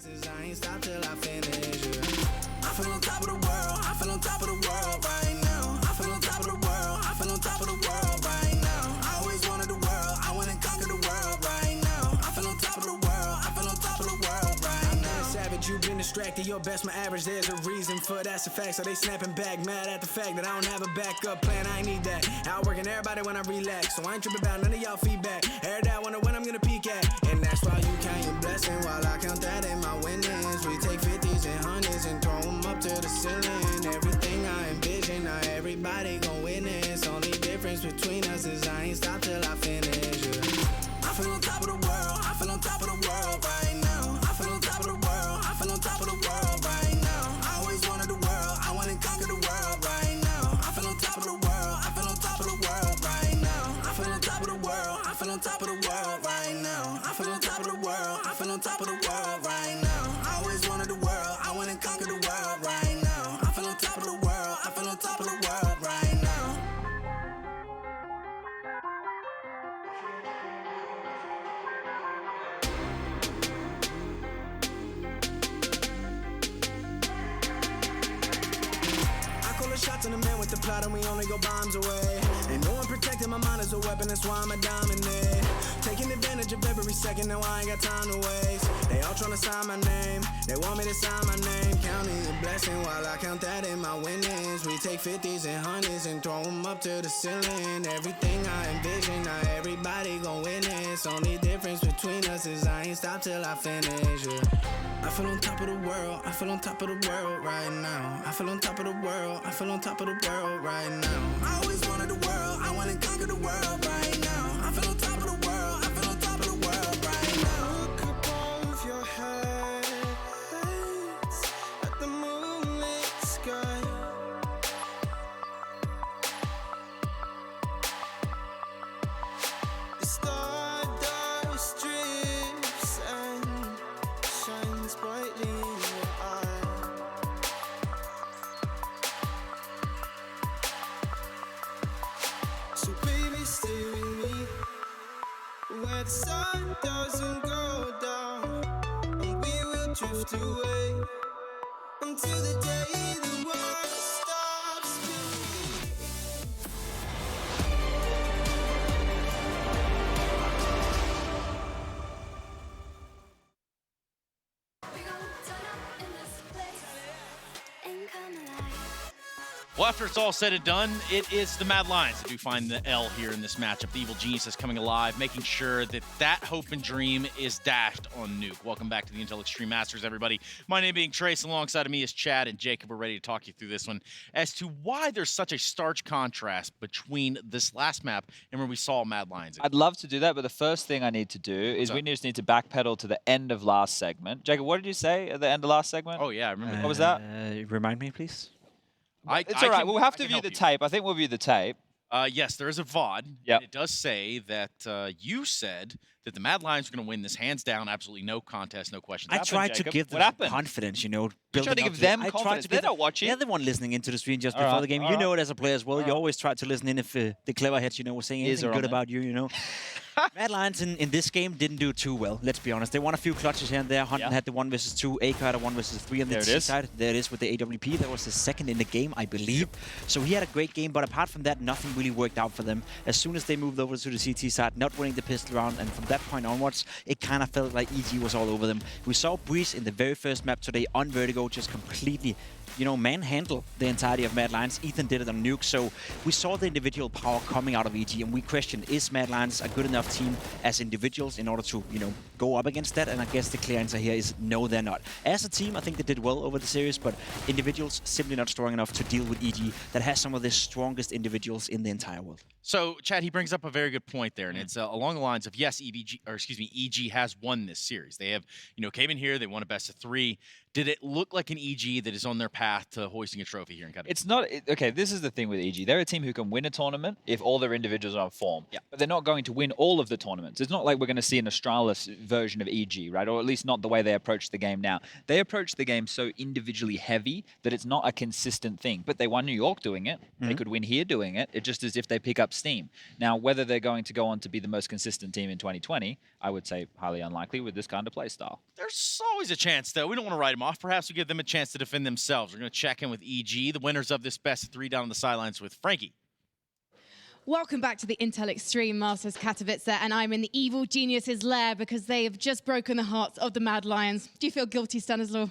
I ain't stop till I finish, yeah. I feel on top of the world, I feel on top of the world right now. I feel on top of the world, I feel on top of the world right now. I always wanted the world, I wanna conquer the world right now. I feel on top of the world, I feel on top of the world right now. Savage, you've been the distracted, your best, my average, there's a reason for that's a fact. So they snapping back, mad at the fact that I don't have a backup plan, I ain't need that. Outworking everybody when I relax, so I ain't tripping about none of y'all feedback. Heard that, wonder when I'm gonna peak at. And that's why you count your blessing while I count that in my winnings. We take 50s and 100s and throw them up to the ceiling. Everything I envision, now everybody gon' witness. Only difference between us is I ain't stop till I finish, yeah. I feel on top of the world, I feel on top of the world right now. I feel on top of the world, I feel on top of the world right now. I always wanted the world, I wanna conquer the world right now. I feel on top of the world, I feel on top of the world right now. I feel on top of the world, I feel on top of the world right now. I feel on top of the world, I feel on top of the world right now. I always wanted the world, I wanna conquer the world right now. I feel on top of the world, I feel on top of the world right now. Shots on the man with the plot and we only go bombs away. Ain't no one protecting my mind as a weapon, that's why I'm a dominate. Taking advantage of every second, now I ain't got time to waste. They all tryna sign my name, they want me to sign my name. Counting a blessing while I count that in my winnings. We take 50s and 100s and throw them up to the ceiling. Everything I envision, now everybody gon' witness. Only difference between us is I ain't stop till I finish, yeah. I feel on top of the world, I feel on top of the world right now. I feel on top of the world, I feel on top of the world right now. I always wanted the world, I wanna conquer the world right now. I feel on top of the world, I feel on top of the world right now. Look above your heads at the moonlit sky. The stardust drifts and shines brightly in your eye. So baby, stay with me where the sun doesn't go down, and we will drift away until the day the world stops spinning. Well, after it's all said and done, it is the Mad Lions that do find the L here in this matchup. The Evil Genius is coming alive, making sure that that hope and dream is dashed on Nuke. Welcome back to the Intel Extreme Masters, everybody. My name being Trace, alongside of me is Chad and Jacob. We're ready to talk you through this one as to why there's such a stark contrast between this last map and where we saw Mad Lions. I'd love to do that, but the first thing I need to do is we just need to backpedal to the end of last segment. Jacob, what did you say at the end of last segment? Oh, yeah, I remember. What was that? Remind me, please. It's all right. We'll have to view the tape. I think we'll view the tape. Yes, there is a VOD. Yep. And it does say that you said that the Mad Lions are going to win this hands down, absolutely no contest, no questions. I tried to give them confidence, you know. You tried to give them confidence. They're not watching. They're the one listening into the stream just before the game. You know it as a player as well. You always try to listen in if the clever heads, you know, were saying anything good about you, you know. Mad Lions in this game didn't do too well, let's be honest. They won a few clutches here and there. Hunton had the 1 versus 2, AK had a 1 versus 3 on the T side. There it is with the AWP. That was the second in the game, I believe. So he had a great game, but apart from that, nothing really worked out for them. As soon as they moved over to the CT side, not winning the pistol round, and from that point onwards, it kind of felt like EG was all over them. We saw Breeze in the very first map today on Vertigo just completely, you know, manhandle the entirety of Mad Lions. Ethan did it on Nuke, so we saw the individual power coming out of EG, and we questioned, is Mad Lions a good enough team as individuals in order to, you know, go up against that? And I guess the clear answer here is no, they're not. As a team, I think they did well over the series, but individuals simply not strong enough to deal with EG that has some of the strongest individuals in the entire world. So, Chad, he brings up a very good point there, and it's along the lines of, yes, EG has won this series. They have, you know, came in here, they won a best of 3. Did it look like an EG that is on their path to hoisting a trophy here in Katowice? It's not. Okay, this is the thing with EG. They're a team who can win a tournament if all their individuals are on form. Yeah. But they're not going to win all of the tournaments. It's not like we're going to see an Astralis version of EG, right? Or at least not the way they approach the game now. They approach the game so individually heavy that it's not a consistent thing. But they won New York doing it. They could win here doing it. It's just as if they pick up steam. Now, whether they're going to go on to be the most consistent team in 2020, I would say highly unlikely with this kind of play style. There's always a chance, though. We don't want to write them off. Perhaps we give them a chance to defend themselves. We're going to check in with EG, the winners of this best of 3 down on the sidelines with Frankie. Welcome back to the Intel Extreme Masters Katowice, and I'm in the Evil Genius's lair because they have just broken the hearts of the Mad Lions. Do you feel guilty, Stanislaw?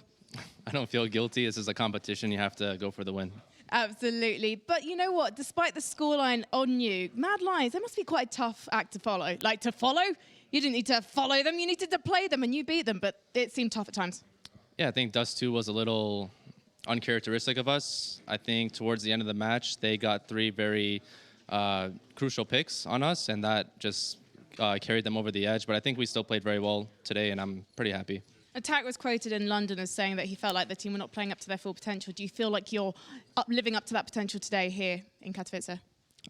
I don't feel guilty. This is a competition. You have to go for the win. Absolutely. But you know what? Despite the scoreline on you, Mad Lions, they must be quite a tough act to follow. Like, to follow? You didn't need to follow them. You needed to play them, and you beat them, but it seemed tough at times. Yeah, I think Dust 2 was a little uncharacteristic of us. I think towards the end of the match, they got 3 very crucial picks on us, and that just carried them over the edge. But I think we still played very well today, and I'm pretty happy. Attack was quoted in London as saying that he felt like the team were not playing up to their full potential. Do you feel like you're living up to that potential today here in Katowice?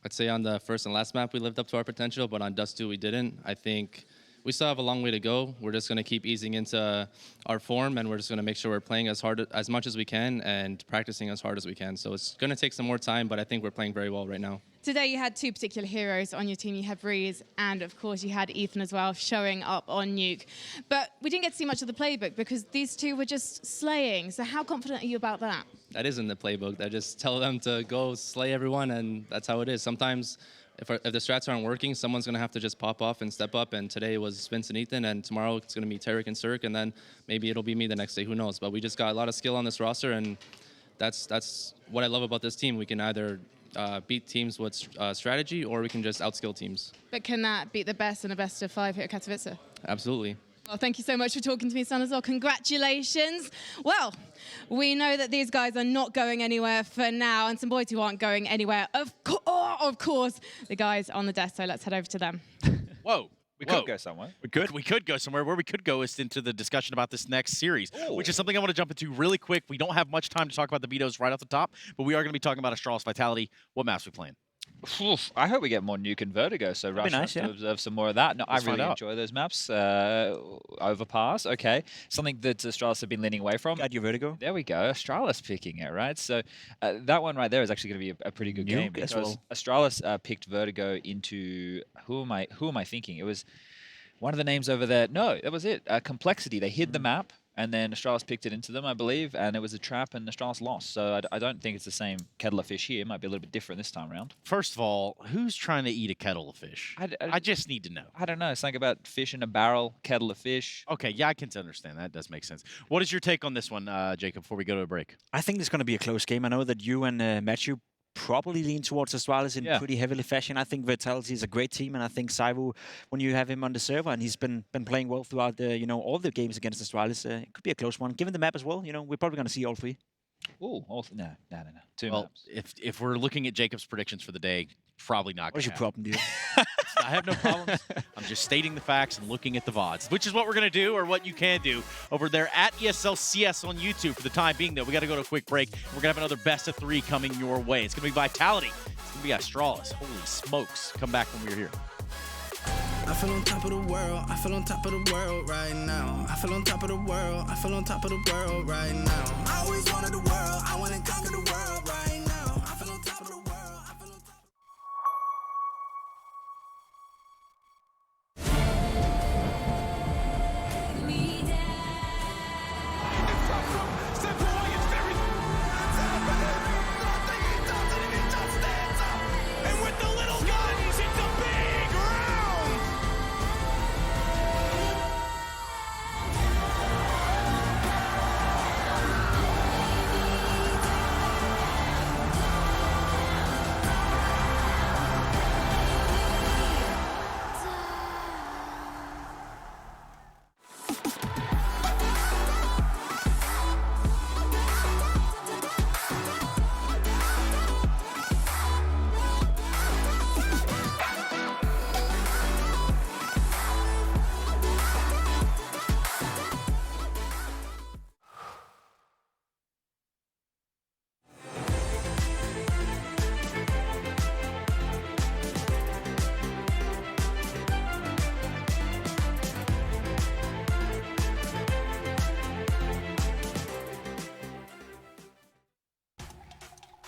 I'd say on the first and last map, we lived up to our potential, but on Dust 2, we didn't. I think we still have a long way to go. We're just going to keep easing into our form, and we're just going to make sure we're playing as much as we can and practicing as hard as we can. So it's going to take some more time, but I think we're playing very well right now. Today you had 2 particular heroes on your team. You had Breeze and, of course, you had Ethan as well showing up on Nuke. But we didn't get to see much of the playbook because these 2 were just slaying. So how confident are you about that? That isn't the playbook. I just tell them to go slay everyone, and that's how it is. Sometimes if the strats aren't working, someone's going to have to just pop off and step up. And today it was Vince and Ethan, and tomorrow it's going to be Tarek and Cirque, and then maybe it'll be me the next day. Who knows? But we just got a lot of skill on this roster, and that's what I love about this team. We can either beat teams with strategy, or we can just outskill teams. But can that beat the best in a best of 5 here at Katowice? Absolutely. Well, thank you so much for talking to me, son, as well. Congratulations. Well, we know that these guys are not going anywhere for now, and some boys who aren't going anywhere, of course, the guys on the desk. So let's head over to them. Whoa. We could go somewhere. We could go somewhere. Where we could go is into the discussion about this next series, which is something I want to jump into really quick. We don't have much time to talk about the vetoes right off the top, but we are going to be talking about Astralis Vitality. What maps we playing? Oof, I hope we get more Nuke and Vertigo, so Rush nice, to observe some more of that. No, I really enjoy those maps. Overpass, okay. Something that Astralis have been leaning away from. Got your Vertigo. There we go. Astralis picking it, right? So that one right there is actually going to be a pretty good game because Astralis picked Vertigo into who am I thinking? It was one of the names over there. No, that was it. Complexity. They hid the map, and then Astralis picked it into them, I believe, and it was a trap, and Astralis lost. So I don't think it's the same kettle of fish here. It might be a little bit different this time around. First of all, who's trying to eat a kettle of fish? I just need to know. I don't know. Something about fish in a barrel, kettle of fish. Okay, yeah, I can understand. That does make sense. What is your take on this one, Jacob, before we go to a break? I think it's going to be a close game. I know that you and Matthew probably lean towards Astralis in pretty heavily fashion. I think Vitality is a great team, and I think Saivu, when you have him on the server, and he's been playing well throughout all the games against Astralis, it could be a close one. Given the map as well, we're probably going to see all 3. Ooh, no. 2 well, maps. If we're looking at Jacob's predictions for the day, probably not. What's your problem, dude? I have no problems. I'm just stating the facts and looking at the VODs, which is what we're going to do, or what you can do over there at ESLCS on YouTube. For the time being, though, we got to go to a quick break. We're going to have another best of 3 coming your way. It's going to be Vitality. It's going to be Astralis. Holy smokes. Come back when we're here. I feel on top of the world, I feel on top of the world right now. I feel on top of the world, I feel on top of the world right now. I always wanted the world, I want to conquer the world right now. I feel on top of the world, I feel on top of the world.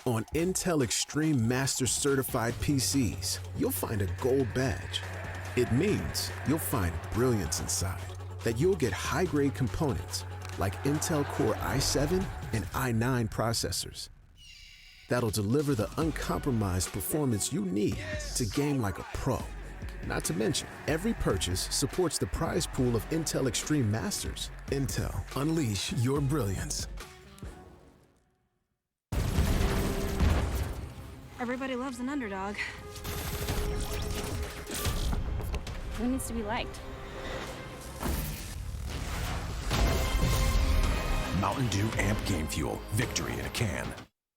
On Intel Extreme Master Certified PCs, you'll find a gold badge. It means you'll find brilliance inside, that you'll get high-grade components like Intel Core i7 and i9 processors that'll deliver the uncompromised performance you need to game like a pro. Not to mention, every purchase supports the prize pool of Intel Extreme Masters. Intel, unleash your brilliance. Everybody loves an underdog. Who needs to be liked? Mountain Dew Amp Game Fuel. Victory in a can.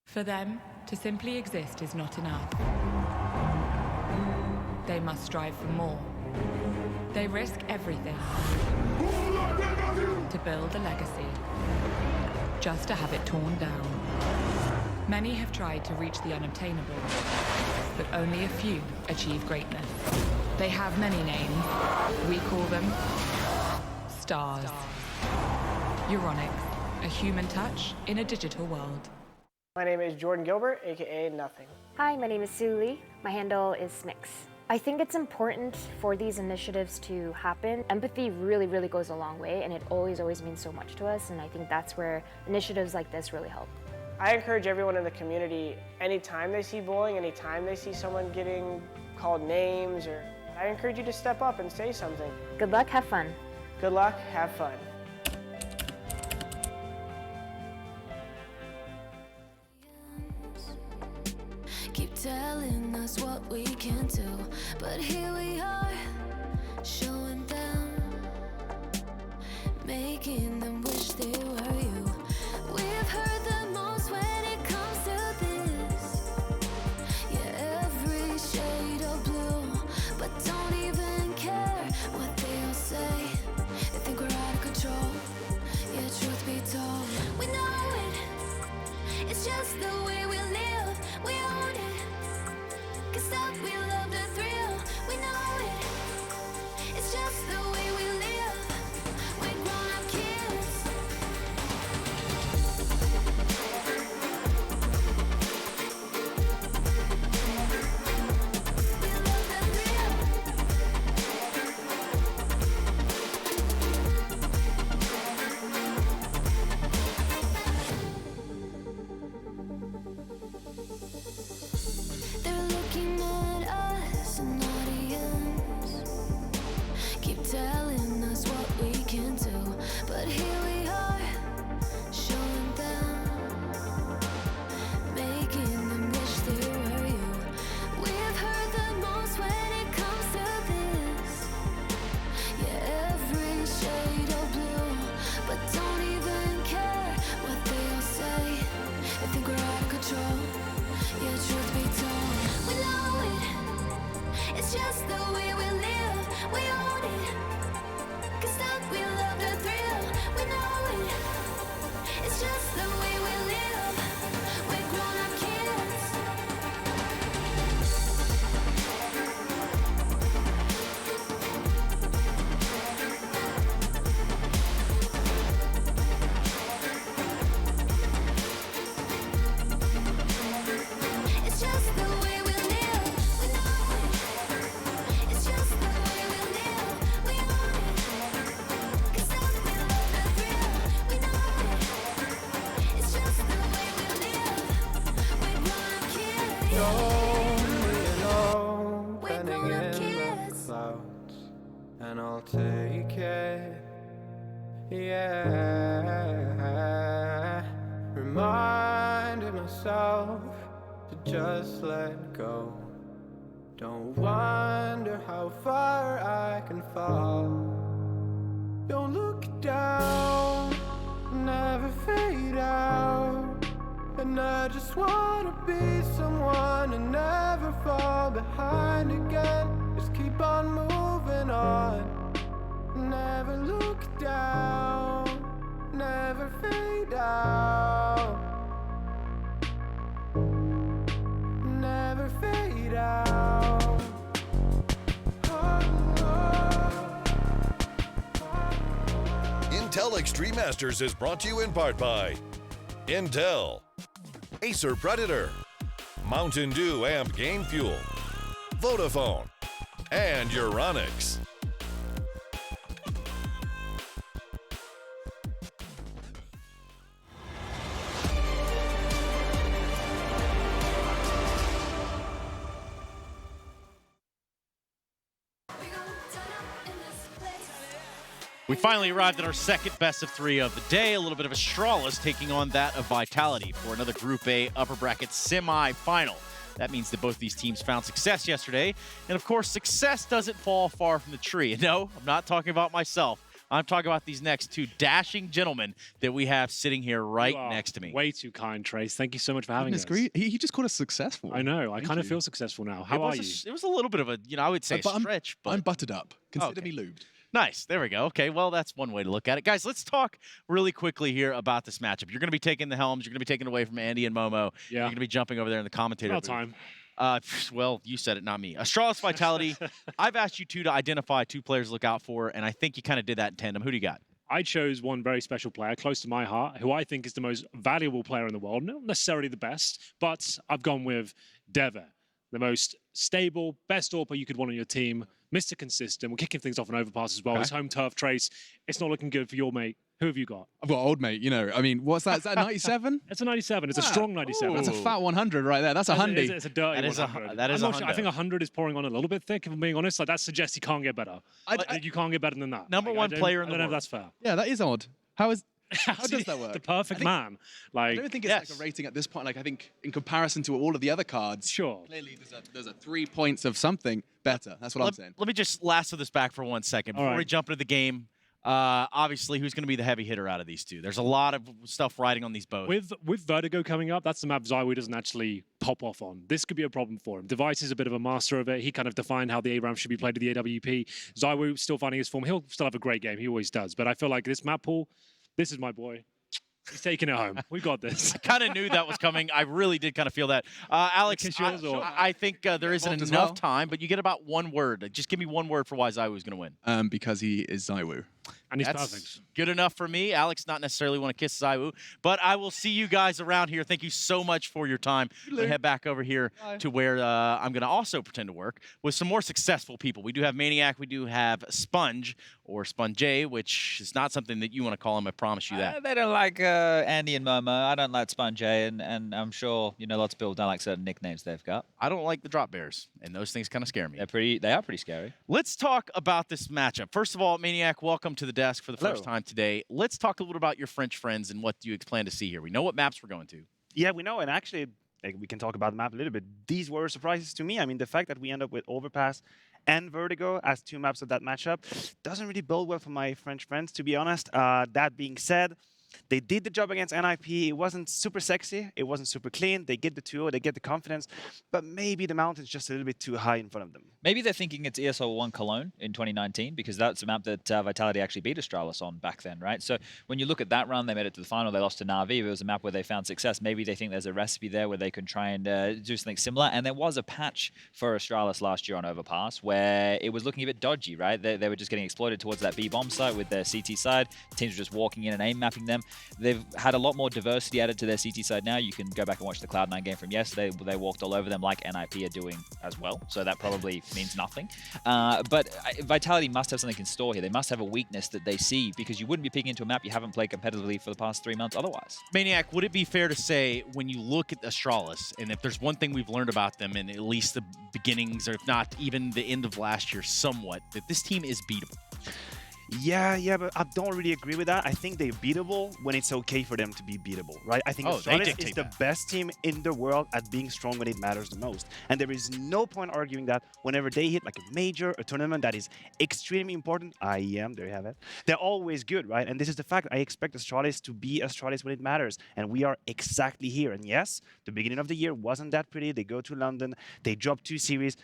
For them, to simply exist is not enough. They must strive for more. They risk everything to build a legacy, just to have it torn down. Many have tried to reach the unobtainable, but only a few achieve greatness. They have many names. We call them stars. Euronics, a human touch in a digital world. My name is Jordan Gilbert, aka Nothing. Hi, my name is Sue Lee. My handle is Smix. I think it's important for these initiatives to happen. Empathy really, really goes a long way, and it always means so much to us, and I think that's where initiatives like this really help. I encourage everyone in the community, anytime they see bullying, anytime they see someone getting called names, I encourage you to step up and say something. Good luck, have fun. Good luck, have fun. Keep telling us what we can do, but here we are, showing them, making them wish they were you. We've heard the most when it comes to this, yeah, every shade of blue, but don't even care what they'll say. They think we're out of control, yeah, truth be told, we know it, it's just the way we live, we own it. Can't stop, we love the thrill, we know it. It's just the way we live, we're grown-up kids. We love the thrill. They're looking at us, an audience. Keep telling us what we can do, but here we are, showing them, making them wish they were you. We've heard the most when it comes to this, yeah, every shade of blue, but don't even care what they'll say. They think we're out of control, yeah, truth be told, we know it. It's just the way we live, we own it. Can't stop, we love the thrill, we know it. It's just the way we live, we're grown-up kids. It's just the way we live, we know it. It's just the way we live, we own it. Can't stop, we love the thrill, we know it. It's just the way we live, we're grown-up kids. Lonely, bending in the clouds, and I'll take it. Yeah, reminding myself to just let go. Don't wonder how far I can fall. Don't look down, never fade out. And I just wanna be someone and never fall behind again. Just keep on moving on. Never look down, never fade out. Never fade out. Intel Extreme Masters is brought to you in part by Intel, Acer Predator, Mountain Dew Amp Game Fuel, Vodafone, and Euronics. We finally arrived at our second best of 3 of the day. A little bit of Astralis taking on that of Vitality for another Group A upper bracket semi-final. That means that both these teams found success yesterday. And of course, success doesn't fall far from the tree. No, I'm not talking about myself. I'm talking about these next 2 dashing gentlemen that we have sitting here right next to me. Way too kind, Trace. Thank you so much for having us. He just called us successful. I know. I kind of feel successful now. How are you? It was a little bit of a, I would say a stretch. But I'm buttered up. Consider me lubed. Nice. There we go. Okay, well, that's one way to look at it. Guys, let's talk really quickly here about this matchup. You're going to be taking the helms. You're going to be taking away from Andy and Momo. Yeah. You're going to be jumping over there in the commentator booth. Time. Well, you said it, not me. Astralis Vitality. I've asked you two to identify 2 players to look out for, and I think you kind of did that in tandem. Who do you got? I chose one very special player close to my heart, who I think is the most valuable player in the world. Not necessarily the best, but I've gone with Dever, the most stable, best AWPer you could want on your team. Mr. Consistent. We're kicking things off an overpass as well. Okay. His home turf, Trace. It's not looking good for your mate. Who have you got? I've got old mate, I mean, what's that? Is that 97? It's a 97. It's a strong 97. That's a fat 100 right there. That's a hundy. It's a dirty 100. That is a I think 100 is pouring on a little bit thick, if I'm being honest. Like, that suggests he can't get better. You can't get better than that. Number one player in the world. I don't know if that's fair. Yeah, that is odd. How does that work? The perfect man. Like, I don't think it's like a rating at this point. Like, I think in comparison to all of the other cards, sure. Clearly, there's a 3 points of something better. That's what I'm saying. Let me just lasso this back for 1 second before we jump into the game. Obviously, who's going to be the heavy hitter out of these 2? There's a lot of stuff riding on these both. With Vertigo coming up, that's the map ZywOo doesn't actually pop off on. This could be a problem for him. Device is a bit of a master of it. He kind of defined how the ARAM should be played to the AWP. ZywOo still finding his form. He'll still have a great game. He always does. But I feel like this map pool, this is my boy. He's taking it home. We got this. I kind of knew that was coming. I really did kind of feel that. Alex, I think there isn't enough time, but you get about 1 word. Just give me 1 word for why ZywOo is going to win. Because he is ZywOo. And he's That's perfect. Good enough for me. Alex not necessarily want to kiss ZywOo, but I will see you guys around here. Thank you so much for your time. I'm going to head back over here to where I'm going to also pretend to work with some more successful people. We do have Maniac. We do have Sponge, or Sponge, which is not something that you want to call him. I promise you that. They don't like Andy and Momo. I don't like Sponge, and I'm sure lots of people don't like certain nicknames they've got. I don't like the drop bears, and those things kind of scare me. They are pretty scary. Let's talk about this matchup. First of all, Maniac, welcome to the desk for the first time today. Let's talk a little bit about your French friends and what you plan to see here. We know what maps we're going to. Yeah, we know, and actually, we can talk about the map a little bit. These were surprises to me. I mean, the fact that we end up with Overpass and Vertigo as 2 maps of that matchup doesn't really bode well for my French friends, to be honest. That being said, they did the job against NIP. It wasn't super sexy. It wasn't super clean. They get the 2-0. They get the confidence. But maybe the mountain's just a little bit too high in front of them. Maybe they're thinking it's ESL 1 Cologne in 2019 because that's a map that Vitality actually beat Astralis on back then, right? So when you look at that run, they made it to the final. They lost to Na'Vi. It was a map where they found success. Maybe they think there's a recipe there where they can try and do something similar. And there was a patch for Astralis last year on Overpass where it was looking a bit dodgy, right? They were just getting exploited towards that B-bomb site with their CT side. Teams were just walking in and aim mapping them. They've had a lot more diversity added to their CT side now. You can go back and watch the Cloud9 game from yesterday. They walked all over them like NIP are doing as well. So that probably means nothing. But Vitality must have something in store here. They must have a weakness that they see because you wouldn't be picking into a map you haven't played competitively for the past 3 months otherwise. Maniac, would it be fair to say when you look at Astralis, and if there's one thing we've learned about them in at least the beginnings, or if not even the end of last year somewhat, that this team is beatable? Yeah, but I don't really agree with that. I think they're beatable when it's okay for them to be beatable, right? I think Astralis is the best team in the world at being strong when it matters the most. And there is no point arguing that whenever they hit like a major, a tournament that is extremely important, IEM, there you have it, they're always good, right? And this is the fact. I expect Astralis to be Astralis when it matters. And we are exactly here. And yes, the beginning of the year wasn't that pretty. They go to London, they drop 2 series.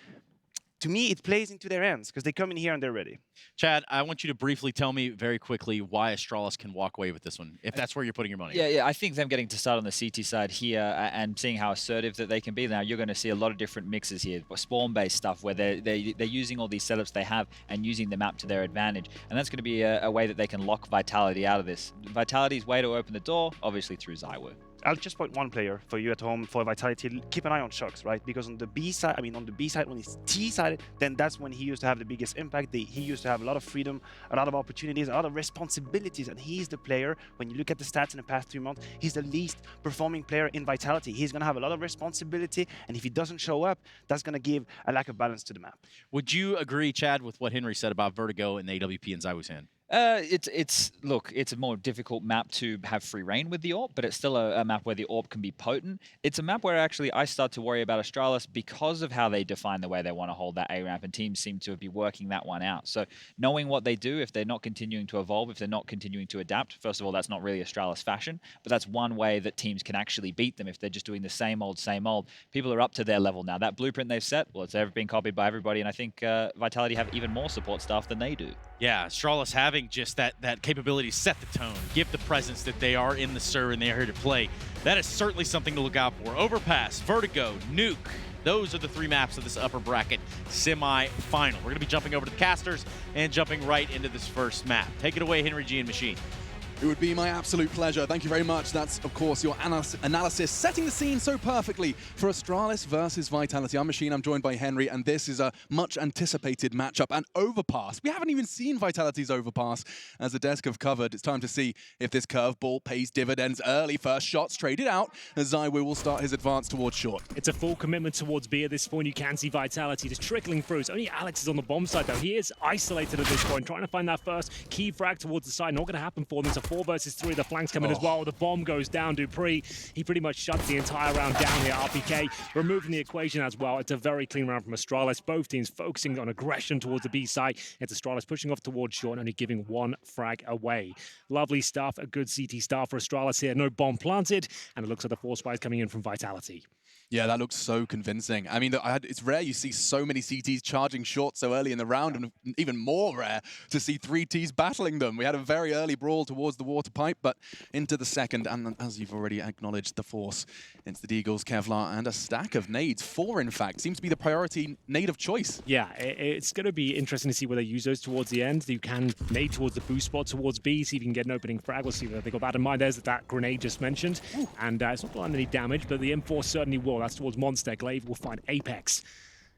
To me, it plays into their hands because they come in here and they're ready. Chad, I want you to briefly tell me very quickly why Astralis can walk away with this one, if that's where you're putting your money. Yeah, I think them getting to start on the CT side here and seeing how assertive that they can be now, you're going to see a lot of different mixes here, spawn-based stuff where they're using all these setups they have and using the map to their advantage. And that's going to be a way that they can lock Vitality out of this. Vitality's way to open the door, obviously through ZywOo. I'll just point 1 player for you at home for Vitality. Keep an eye on Shux, right? Because on the B side, when he's T-sided, then that's when he used to have the biggest impact. He used to have a lot of freedom, a lot of opportunities, a lot of responsibilities, and he's the player, when you look at the stats in the past 3 months, he's the least performing player in Vitality. He's going to have a lot of responsibility, and if he doesn't show up, that's going to give a lack of balance to the map. Would you agree, Chad, with what Henry said about Vertigo and the AWP in ZywOo's hand? Look, it's a more difficult map to have free reign with the AWP, but it's still a map where the AWP can be potent. It's a map where actually I start to worry about Astralis because of how they define the way they want to hold that A ramp, and teams seem to be working that one out. So knowing what they do, if they're not continuing to evolve, if they're not continuing to adapt, first of all, that's not really Astralis fashion, but that's one way that teams can actually beat them if they're just doing the same old, same old. People are up to their level now. That blueprint they've set, well, it's ever been copied by everybody, and I think Vitality have even more support staff than they do. Yeah, Astralis having just that capability to set the tone, give the presence that they are in the server and they are here to play. That is certainly something to look out for. Overpass, Vertigo, Nuke. Those are the 3 maps of this upper bracket semi-final. We're going to be jumping over to the casters and jumping right into this first map. Take it away, Henry G and Machine. It would be my absolute pleasure. Thank you very much. That's, of course, your analysis, setting the scene so perfectly for Astralis versus Vitality. I'm Machine, I'm joined by Henry, and this is a much-anticipated matchup. And Overpass. We haven't even seen Vitality's Overpass as the desk have covered. It's time to see if this curveball pays dividends early. First shots traded out as Zywoo will start his advance towards short. It's a full commitment towards B at this point. You can see Vitality just trickling through. It's only Alex is on the bomb side, though. He is isolated at this point, trying to find that first key frag towards the side. Not going to happen for them. It's a 4 versus 3. The flanks come in as well. The bomb goes down. Dupree, he pretty much shuts the entire round down here. RPK removing the equation as well. It's a very clean round from Astralis. Both teams focusing on aggression towards the B side. It's Astralis pushing off towards short and only giving 1 frag away. Lovely stuff. A good CT start for Astralis here. No bomb planted. And it looks like the 4 spies coming in from Vitality. Yeah, that looks so convincing. I mean, it's rare you see so many CTs charging short so early in the round, and even more rare to see 3 Ts battling them. We had a very early brawl towards the water pipe, but into the second, and as you've already acknowledged, the force. It's the Deagles, Kevlar, and a stack of nades. 4, in fact, seems to be the priority nade of choice. Yeah, it's going to be interesting to see where they use those towards the end. You can nade towards the boost spot towards B, see if you can get an opening frag. We'll see whether they got that in mind. There's that grenade just mentioned. Ooh. And it's not done any damage, but the M4 certainly will. That's towards Monster. Glaive will find Apex.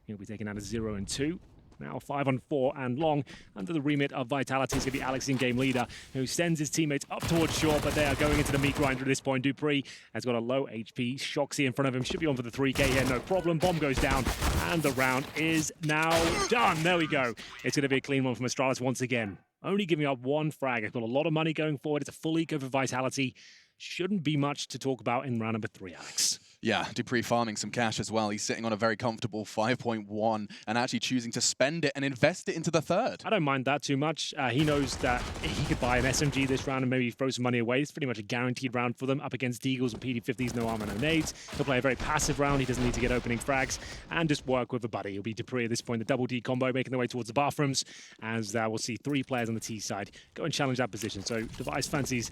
He'll be taken out of 0 and 2. Now 5 on 4 and long. Under the remit of Vitality is going to be Alex, in-game leader, who sends his teammates up towards short, but they are going into the meat grinder at this point. Dupree has got a low HP. Shoxy in front of him. Should be on for the 3K here, no problem. Bomb goes down, and the round is now done. There we go. It's going to be a clean one from Astralis once again. Only giving up 1 frag. It's got a lot of money going forward. It's a full eco for Vitality. Shouldn't be much to talk about in round number 3, Alex. Yeah, Dupree farming some cash as well. He's sitting on a very comfortable 5.1 and actually choosing to spend it and invest it into the 3rd. I don't mind that too much. He knows that he could buy an SMG this round and maybe throw some money away. It's pretty much a guaranteed round for them up against Deagles and PD50s, no armor, no nades. He'll play a very passive round. He doesn't need to get opening frags and just work with a buddy. He'll be Dupree at this point. The double D combo making their way towards the bathrooms, as we'll see 3 players on the T side go and challenge that position. So Device fancies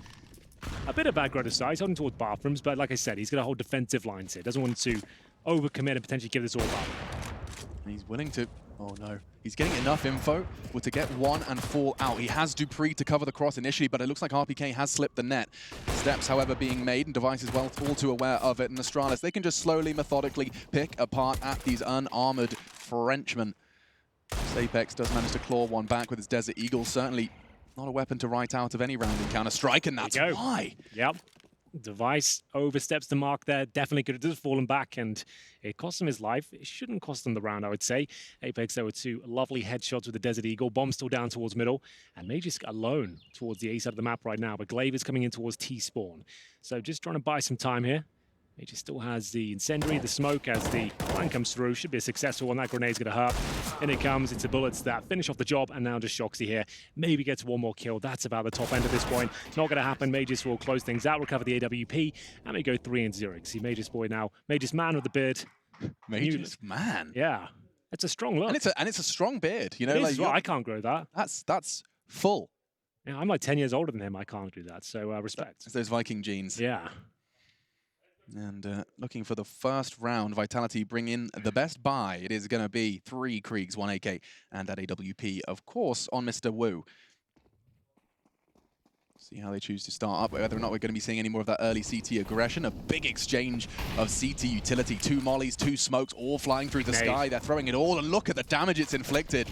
a bit of aggro to side, holding towards bathrooms, but like I said, he's going to hold defensive lines here. Doesn't want to overcommit and potentially give this all up. He's willing to... Oh no. He's getting enough info to get 1 and fall out. He has Dupree to cover the cross initially, but it looks like RPK has slipped the net. Steps, however, being made, and Device is all too aware of it. And Astralis, they can just slowly, methodically pick apart at these unarmored Frenchmen. Apex does manage to claw one back with his Desert Eagle, certainly not a weapon to write out of any round in Counter-Strike, and that's why. Yep. Device oversteps the mark there. Definitely could have just fallen back, and it cost him his life. It shouldn't cost him the round, I would say. Apex, there were 2 lovely headshots with the Desert Eagle. Bomb still down towards middle, and Magus alone towards the A side of the map right now, but Glaive is coming in towards T-spawn. So just trying to buy some time here. Major still has the incendiary, the smoke as the flank comes through. Should be a successful one. That grenade's going to hurt. In it comes. It's the bullets that finish off the job, and now just Shoxy here. Maybe gets 1 more kill. That's about the top end at this point. Not going to happen. Magus will close things out, recover the AWP, and we go 3 and 0. You can see Magus boy now. Magus man with the beard. Magus man? Yeah. It's a strong look. And it's a strong beard. You know, it is, well, I can't grow that. That's full. Yeah, I'm like 10 years older than him. I can't do that. So respect. It's those Viking genes. Yeah. And looking for the first round, Vitality bring in the best buy. It is going to be 3 Kriegs, 1 AK, and that AWP, of course, on Mr. Wu. See how they choose to start up, whether or not we're going to be seeing any more of that early CT aggression. A big exchange of CT utility. 2 mollies, 2 smokes, all flying through the sky. They're throwing it all, and look at the damage it's inflicted.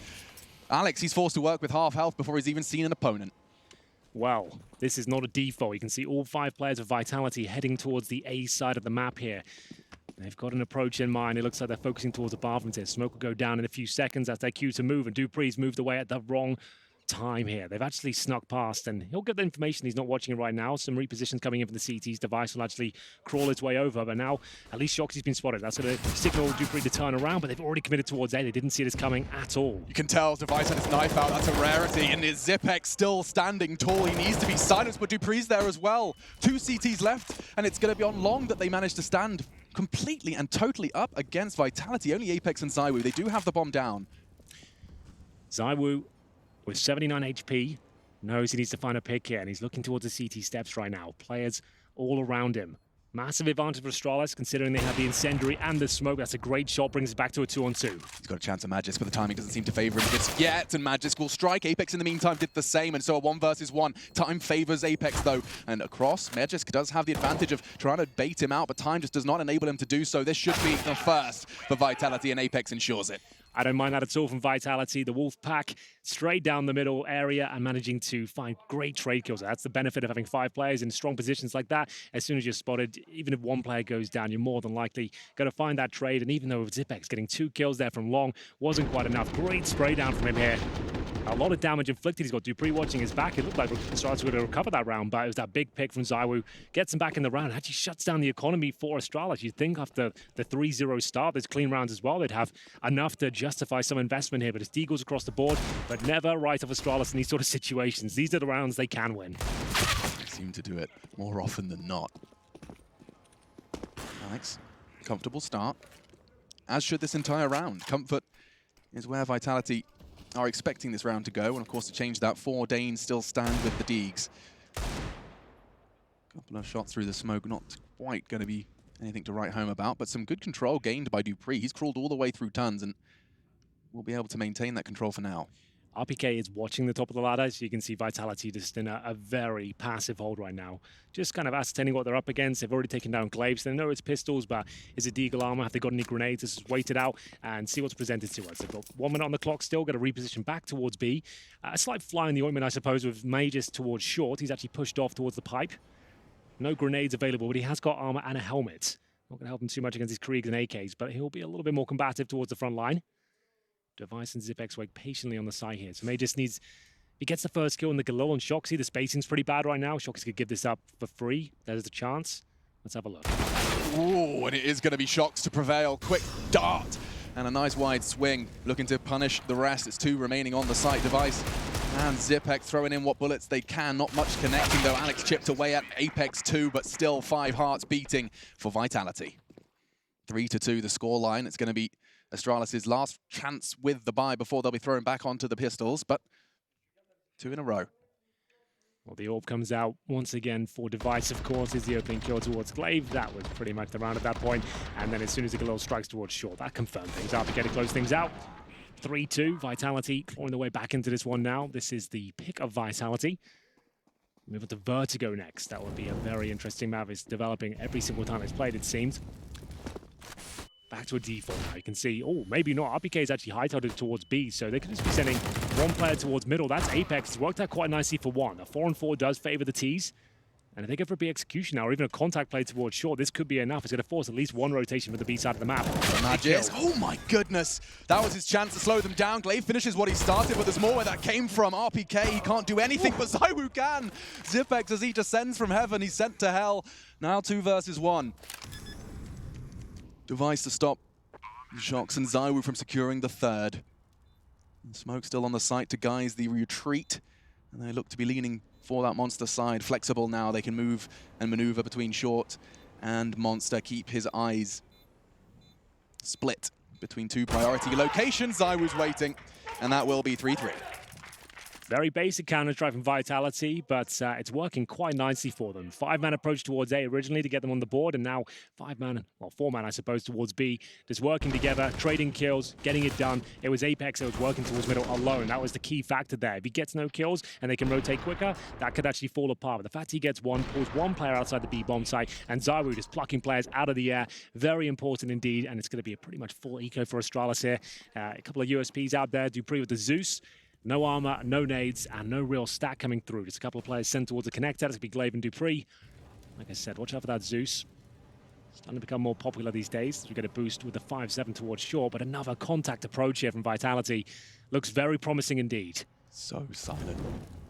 Alex, he's forced to work with half health before he's even seen an opponent. Well, this is not a default. You can see all 5 players of Vitality heading towards the A side of the map here. They've got an approach in mind. It looks like they're focusing towards the bathrooms here. Smoke will go down in a few seconds. That's their cue to move, and Dupree's moved away at the wrong time here. They've actually snuck past, and he'll get the information. He's not watching it right now. Some repositions coming in from the CT's device will actually crawl its way over, but now at least Shoxy's been spotted. That's going to signal dupreeh to turn around, but they've already committed towards A. They didn't see this coming at all. You can tell Device had his knife out. That's a rarity, and his Zipex still standing tall. He needs to be silenced, but dupreeh's there as well. 2 CTs left, and it's going to be on long that they managed to stand completely and totally up against Vitality. Only Apex and ZywOo. They do have the bomb down. ZywOo, with 79 HP, knows he needs to find a pick here, and he's looking towards the CT steps right now. Players all around him. Massive advantage for Astralis, considering they have the incendiary and the smoke. That's a great shot, brings it back to a 2-on-2. He's got a chance of Magis, but the timing doesn't seem to favor him just yet, and Magis will strike. Apex in the meantime did the same, and so a 1 versus 1. Time favors Apex though, and across, Magis does have the advantage of trying to bait him out, but time just does not enable him to do so. This should be the first for Vitality, and Apex ensures it. I don't mind that at all from Vitality. The Wolf Pack straight down the middle area and managing to find great trade kills. That's the benefit of having 5 players in strong positions like that. As soon as you're spotted, even if 1 player goes down, you're more than likely going to find that trade. And even though with Zipex getting 2 kills there from long wasn't quite enough, great spray down from him here. A lot of damage inflicted. He's got dupreeh watching his back. It looked like Astralis were going to recover that round, but it was that big pick from ZywOo. Gets him back in the round. Actually shuts down the economy for Astralis. You'd think after the 3-0 start, there's clean rounds as well, they'd have enough to justify some investment here, but it's deagles across the board, but never right off Astralis in these sort of situations. These are the rounds they can win. They seem to do it more often than not. Alex, comfortable start, as should this entire round. Comfort is where Vitality are expecting this round to go, and of course to change that, 4 Danes still stand with the Deegs. Couple of shots through the smoke, not quite going to be anything to write home about, but some good control gained by dupreeh. He's crawled all the way through tons and will be able to maintain that control for now. RPK is watching the top of the ladder, so you can see Vitality just in a very passive hold right now. Just kind of ascertaining what they're up against. They've already taken down Glaives. They know it's pistols, but is it Deagle armor? Have they got any grenades? Let's just wait it out and see what's presented to us. They've got 1 minute on the clock still, got to reposition back towards B. A slight fly in the ointment, I suppose, with Mages towards short. He's actually pushed off towards the pipe. No grenades available, but he has got armor and a helmet. Not going to help him too much against his Kriegs and AKs, but he'll be a little bit more combative towards the front line. Device and Zipex wait patiently on the side here. So May just needs, if he gets the first kill in the Galil on Shoxy, the spacing's pretty bad right now. Shoxy could give this up for free. There's the chance. Let's have a look. Ooh, and it is going to be Shox to prevail. Quick dart and a nice wide swing. Looking to punish the rest. It's 2 remaining on the site. Device and Zipex throwing in what bullets they can. Not much connecting though. Alex chipped away at Apex 2, but still 5 hearts beating for Vitality. 3-2 the scoreline. It's going to be Astralis' last chance with the buy before they'll be thrown back onto the pistols, but 2 in a row. Well, the orb comes out once again for Device, of course, is the opening kill towards Glaive. That was pretty much the round at that point. And then as soon as the Galil strikes towards short, that confirmed things. RPK to close things out. 3-2, Vitality clawing their way back into this one now. This is the pick of Vitality. Move on to Vertigo next. That would be a very interesting map. It's developing every single time it's played, it seems. Back to a default now. You can see, oh, maybe not. RPK is actually high-tailed towards B, so they could just be sending 1 player towards middle. That's Apex. It's worked out quite nicely for 1. A 4-on-4 does favor the Ts. And if they go for a B execution now, or even a contact play towards short, this could be enough. It's going to force at least 1 rotation for the B side of the map. Magis. Oh my goodness. That was his chance to slow them down. Glaive finishes what he started, but there's more where that came from. RPK, he can't do anything, but ZywOo can. Zipex, as he descends from heaven, he's sent to hell. Now 2 versus 1. Device to stop Shox and ZywOo from securing the 3rd. Smoke still on the site to guise the retreat. And they look to be leaning for that Monster side. Flexible now, they can move and maneuver between short and Monster. Keep his eyes split between 2 priority locations. ZywOo's waiting, and that will be 3-3. Very basic counter-strike from Vitality, but it's working quite nicely for them. 5-man approach towards A originally to get them on the board, and now 5-man, well, 4-man, I suppose, towards B. Just working together, trading kills, getting it done. It was Apex that was working towards middle alone. That was the key factor there. If he gets no kills and they can rotate quicker, that could actually fall apart. But the fact he gets 1, pulls 1 player outside the B bomb site, and ZywOo just plucking players out of the air. Very important indeed, and it's going to be a pretty much full eco for Astralis here. A couple of USPs out there. dupreeh with the Zeus. No armor, no nades, and no real stack coming through. Just a couple of players sent towards the connector. It's going to be Glaive and dupreeh. Like I said, watch out for that Zeus. Starting to become more popular these days. We get a boost with the 5-7 towards short, but another contact approach here from Vitality. Looks very promising indeed. So silent.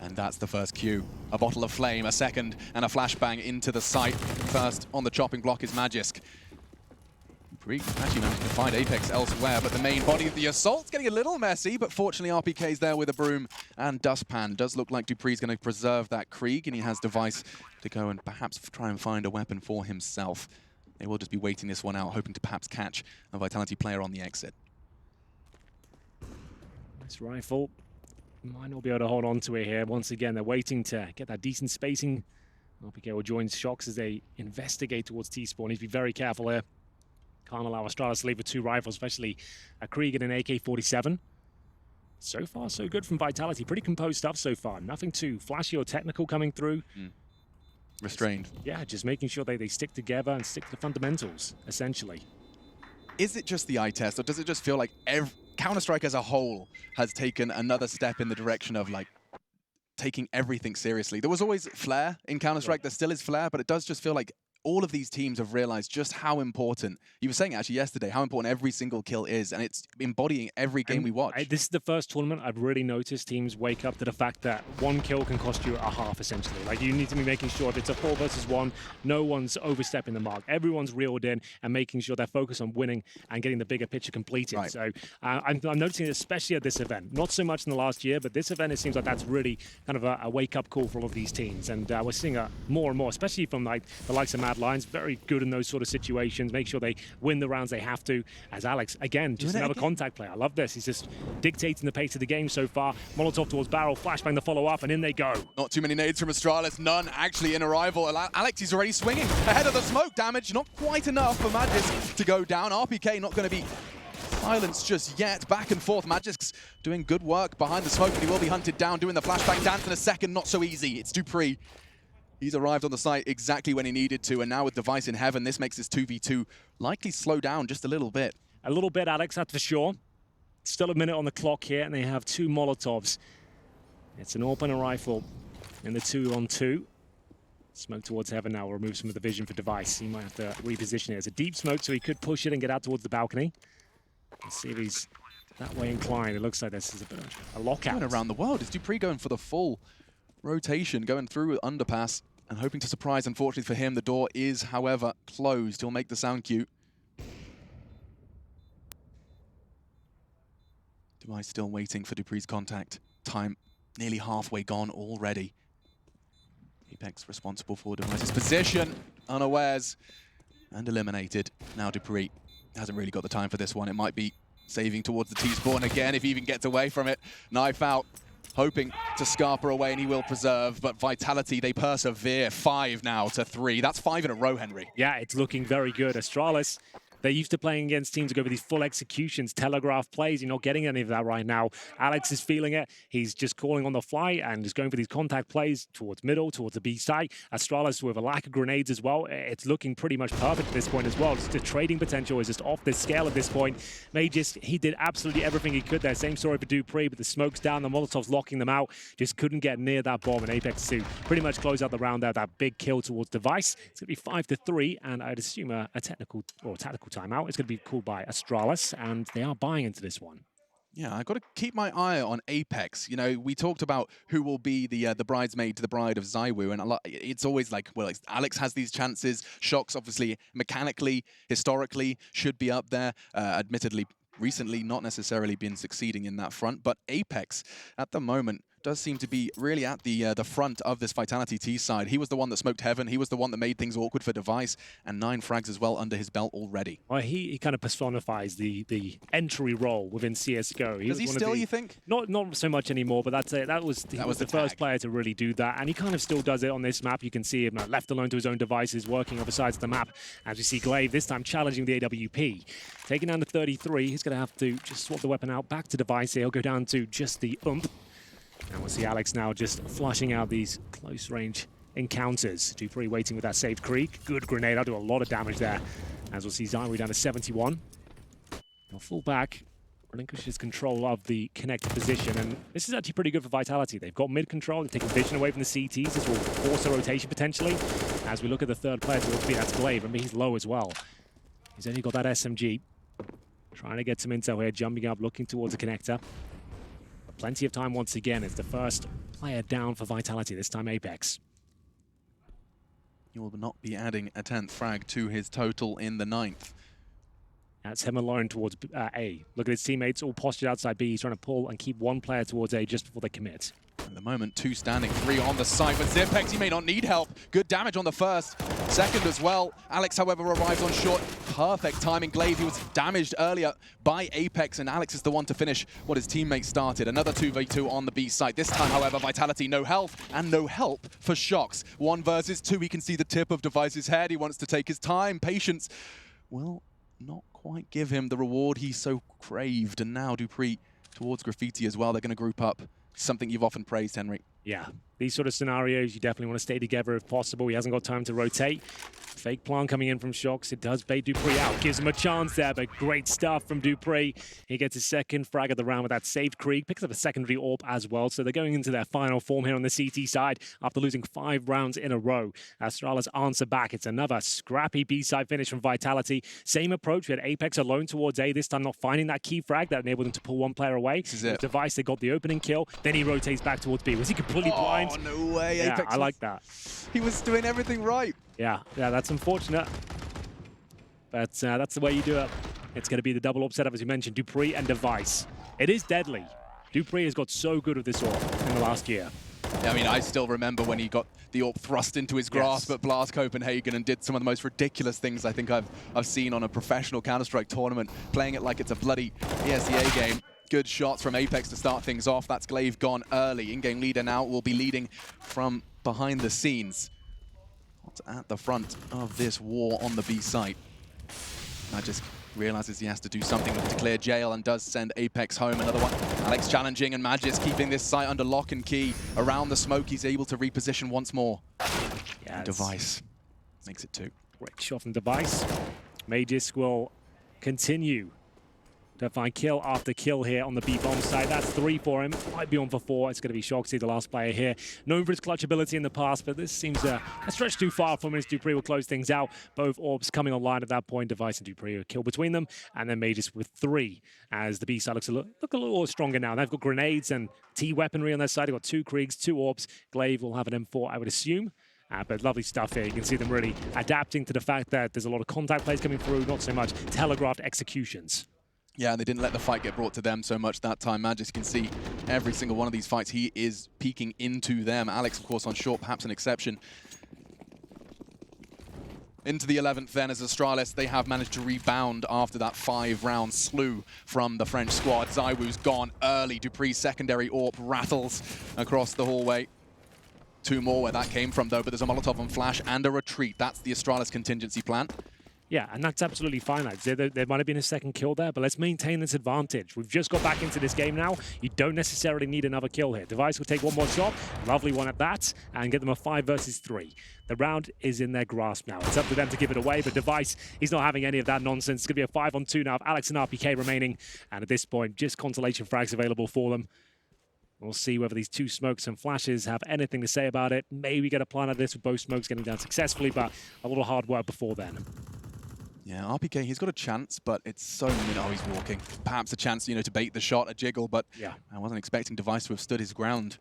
And that's the first cue. A bottle of flame, a second, and a flashbang into the site. First on the chopping block is Magisk. dupreeh actually managing to find Apex elsewhere, but the main body of the assault's getting a little messy, but fortunately RPK's there with a broom and Dustpan. Does look like dupreeh's going to preserve that Krieg, and he has Device to go and perhaps try and find a weapon for himself. They will just be waiting this one out, hoping to perhaps catch a Vitality player on the exit. Nice rifle. Might not be able to hold on to it here. Once again, they're waiting to get that decent spacing. RPK will join Shox as they investigate towards T-spawn. Needs to be very careful here. Can't allow Astralis to leave with two rifles, especially a Krieg and an AK-47. So far, so good from Vitality. Pretty composed stuff so far. Nothing too flashy or technical coming through. Restrained. Yeah, just making sure they stick together and stick to the fundamentals, essentially. Is it just the eye test, or does it just feel like Counter-Strike as a whole has taken another step in the direction of like taking everything seriously? There was always flair in Counter-Strike, there still is flair, but it does just feel like all of these teams have realized just how important, you were saying actually yesterday, how important every single kill is, and it's embodying every game we watch. This is the first tournament I've really noticed teams wake up to the fact that one kill can cost you a half, essentially. Like, you need to be making sure if it's a 4 versus 1, no one's overstepping the mark. Everyone's reeled in and making sure they're focused on winning and getting the bigger picture completed. Right. So I'm noticing it especially at this event. Not so much in the last year, but this event, it seems like that's really kind of a wake-up call for all of these teams. And we're seeing more and more, especially from like the likes of Mad Lions, very good in those sort of situations. Make sure they win the rounds they have to. As Alex, again, just another contact player. I love this. He's just dictating the pace of the game so far. Molotov towards barrel, flashbang the follow-up, and in they go. Not too many nades from Astralis, none actually in arrival. Alex is already swinging ahead of the smoke damage. Not quite enough for Magisk to go down. RPK not going to be silenced just yet. Back and forth. Magisk's doing good work behind the smoke, but he will be hunted down, doing the flashbang dance in a second. Not so easy. It's dupreeh. He's arrived on the site exactly when he needed to, and now with Device in heaven, this makes this 2v2 likely slow down just a little bit. A little bit, Alex, that's for sure. Still a minute on the clock here, and they have 2 Molotovs. It's an opener rifle in the 2-on-2. Smoke towards heaven now, removes some of the vision for Device. He might have to reposition it. It's a deep smoke, so he could push it and get out towards the balcony. Let's see if he's that way inclined. It looks like this is a bit of a lockout. Going around the world. Is dupreeh going for the full rotation, going through with underpass and hoping to surprise? Unfortunately for him, the door is, however, closed. He'll make the sound cue. Device still waiting for dupreeh's contact. Time nearly halfway gone already. Apex responsible for Device's position, unawares, and eliminated. Now dupreeh hasn't really got the time for this one. It might be saving towards the T-spawn again if he even gets away from it. Knife out, hoping to scarper away, and he will preserve, but Vitality, they persevere. 5 now to 3. That's 5 in a row, Henry. Yeah, it's looking very good. Astralis, they're used to playing against teams that go for these full executions, telegraph plays. You're not getting any of that right now. Alex is feeling it. He's just calling on the fly and is going for these contact plays towards middle, towards the B side. Astralis with a lack of grenades as well. It's looking pretty much perfect at this point as well. Just the trading potential is just off the scale at this point. He did absolutely everything he could there. Same story for dupreeh, but the smoke's down, the Molotov's locking them out. Just couldn't get near that bomb, and Apex 2 pretty much close out the round there. That big kill towards Device. It's going to be 5-3, and I'd assume a technical or tactical timeout. It's going to be called by Astralis, and they are buying into this one. Yeah, I've got to keep my eye on Apex. You know, we talked about who will be the bridesmaid to the bride of ZywOo, and it's always like, well, Alex has these chances. Shox, obviously, mechanically, historically, should be up there. Admittedly, recently, not necessarily been succeeding in that front, but Apex, at the moment, does seem to be really at the front of this Vitality T side. He was the one that smoked heaven. He was the one that made things awkward for Device, and 9 frags as well under his belt already. Well, he kind of personifies the entry role within CSGO. Does he still, you think? Not so much anymore, but that was the first player to really do that, and he kind of still does it on this map. You can see him left alone to his own devices, working other sides of the map. As we see Glaive this time challenging the AWP. Taking down to 33, he's going to have to just swap the weapon out back to Device. He'll go down to just the ump. And we'll see Alex now just flushing out these close-range encounters. dupreeh waiting with that saved Krieg. Good grenade. I'll do a lot of damage there. As we'll see ZywOo down to 71. He'll fall back, relinquishes control of the connected position. And this is actually pretty good for Vitality. They've got mid-control. They're taking vision away from the CTs. This will force a rotation potentially. As we look at the third player towards B, that's Glaive. I mean, he's low as well. He's only got that SMG. Trying to get some intel here, jumping up, looking towards the connector. plenty of time once again. It's the first player down for Vitality, this time Apex. He will not be adding a 10th frag to his total in the 9th. That's him alone towards A. Look at his teammates all postured outside B. He's trying to pull and keep one player towards A just before they commit. At the moment, 2 standing, 3 on the side, but Zipex, he may not need help. Good damage on the first, second as well. Alex, however, arrives on short. Perfect timing. Glaive, he was damaged earlier by Apex, and Alex is the one to finish what his teammates started. Another 2v2 on the B side. This time, however, Vitality, no health and no help for Shox. 1 versus 2, he can see the tip of Device's head. He wants to take his time. Patience will not quite give him the reward he so craved. And now Dupree towards Graffiti as well. They're going to group up. Something you've often praised, Henry. Yeah, these sort of scenarios, you definitely want to stay together if possible. He hasn't got time to rotate. Fake plant coming in from Shox. It does bait Dupree out. Gives him a chance there, but great stuff from Dupree. He gets his second frag of the round with that saved Krieg. Picks up a secondary AWP as well. So they're going into their final form here on the CT side after losing 5 rounds in a row. Astralis answer back. It's another scrappy B-side finish from Vitality. Same approach. We had Apex alone towards A. This time not finding that key frag that enabled them to pull one player away. This is it. Device, they got the opening kill. Then he rotates back towards B. Was he completely blind? Oh, no way. Yeah, Apex I like that. He was doing everything right. Yeah, that's unfortunate. But that's the way you do it. It's going to be the double AWP setup, as you mentioned, Dupree and Device. It is deadly. Dupree has got so good with this AWP in the last year. Yeah, I mean, I still remember when he got the AWP thrust into his grasp at Blast Copenhagen and did some of the most ridiculous things I think I've seen on a professional Counter-Strike tournament, playing it like it's a bloody ESEA game. Good shots from Apex to start things off. That's Glaive gone early. In-game leader now will be leading from behind the scenes. What's at the front of this war on the B site? Just realizes he has to do something to clear jail and does send Apex home. Another one. Alex challenging and Magis keeping this site under lock and key. Around the smoke, he's able to reposition once more. Yeah, Device makes it 2. Great shot from Device. Magisk will continue to find kill after kill here on the B-bomb side. That's 3 for him. Might be on for 4. It's going to be Shoxy, the last player here. Known for his clutch ability in the past, but this seems a stretch too far for him as Dupree will close things out. Both AWPs coming online at that point. Device and Dupree a kill between them. And then Magisk with 3 as the B side looks a little stronger now. They've got grenades and T-weaponry on their side. They've got 2 Kriegs, 2 AWPs. Glaive will have an M4, I would assume. But lovely stuff here. You can see them really adapting to the fact that there's a lot of contact plays coming through, not so much telegraphed executions. Yeah, and they didn't let the fight get brought to them so much that time. Magis can see every single one of these fights. He is peeking into them. Alex, of course, on short, perhaps an exception. Into the 11th then as Astralis, they have managed to rebound after that 5-round slew from the French squad. Zywoo's gone early. Dupree's secondary AWP rattles across the hallway. 2 more where that came from, though, but there's a Molotov on flash and a retreat. That's the Astralis contingency plan. Yeah, and that's absolutely fine, lads. There might have been a second kill there, but let's maintain this advantage. We've just got back into this game now. You don't necessarily need another kill here. Device will take one more shot, lovely one at that, and get them a 5 versus 3. The round is in their grasp now. It's up to them to give it away, but Device, he's not having any of that nonsense. It's going to be a 5-on-2 now of Alex and RPK remaining, and at this point, just consolation frags available for them. We'll see whether these 2 smokes and flashes have anything to say about it. Maybe get a plan out of this with both smokes getting down successfully, but a little hard work before then. Yeah, RPK, he's got a chance, but it's so... Oh, he's walking. Perhaps a chance, to bait the shot, a jiggle, but yeah. I wasn't expecting Device to have stood his ground.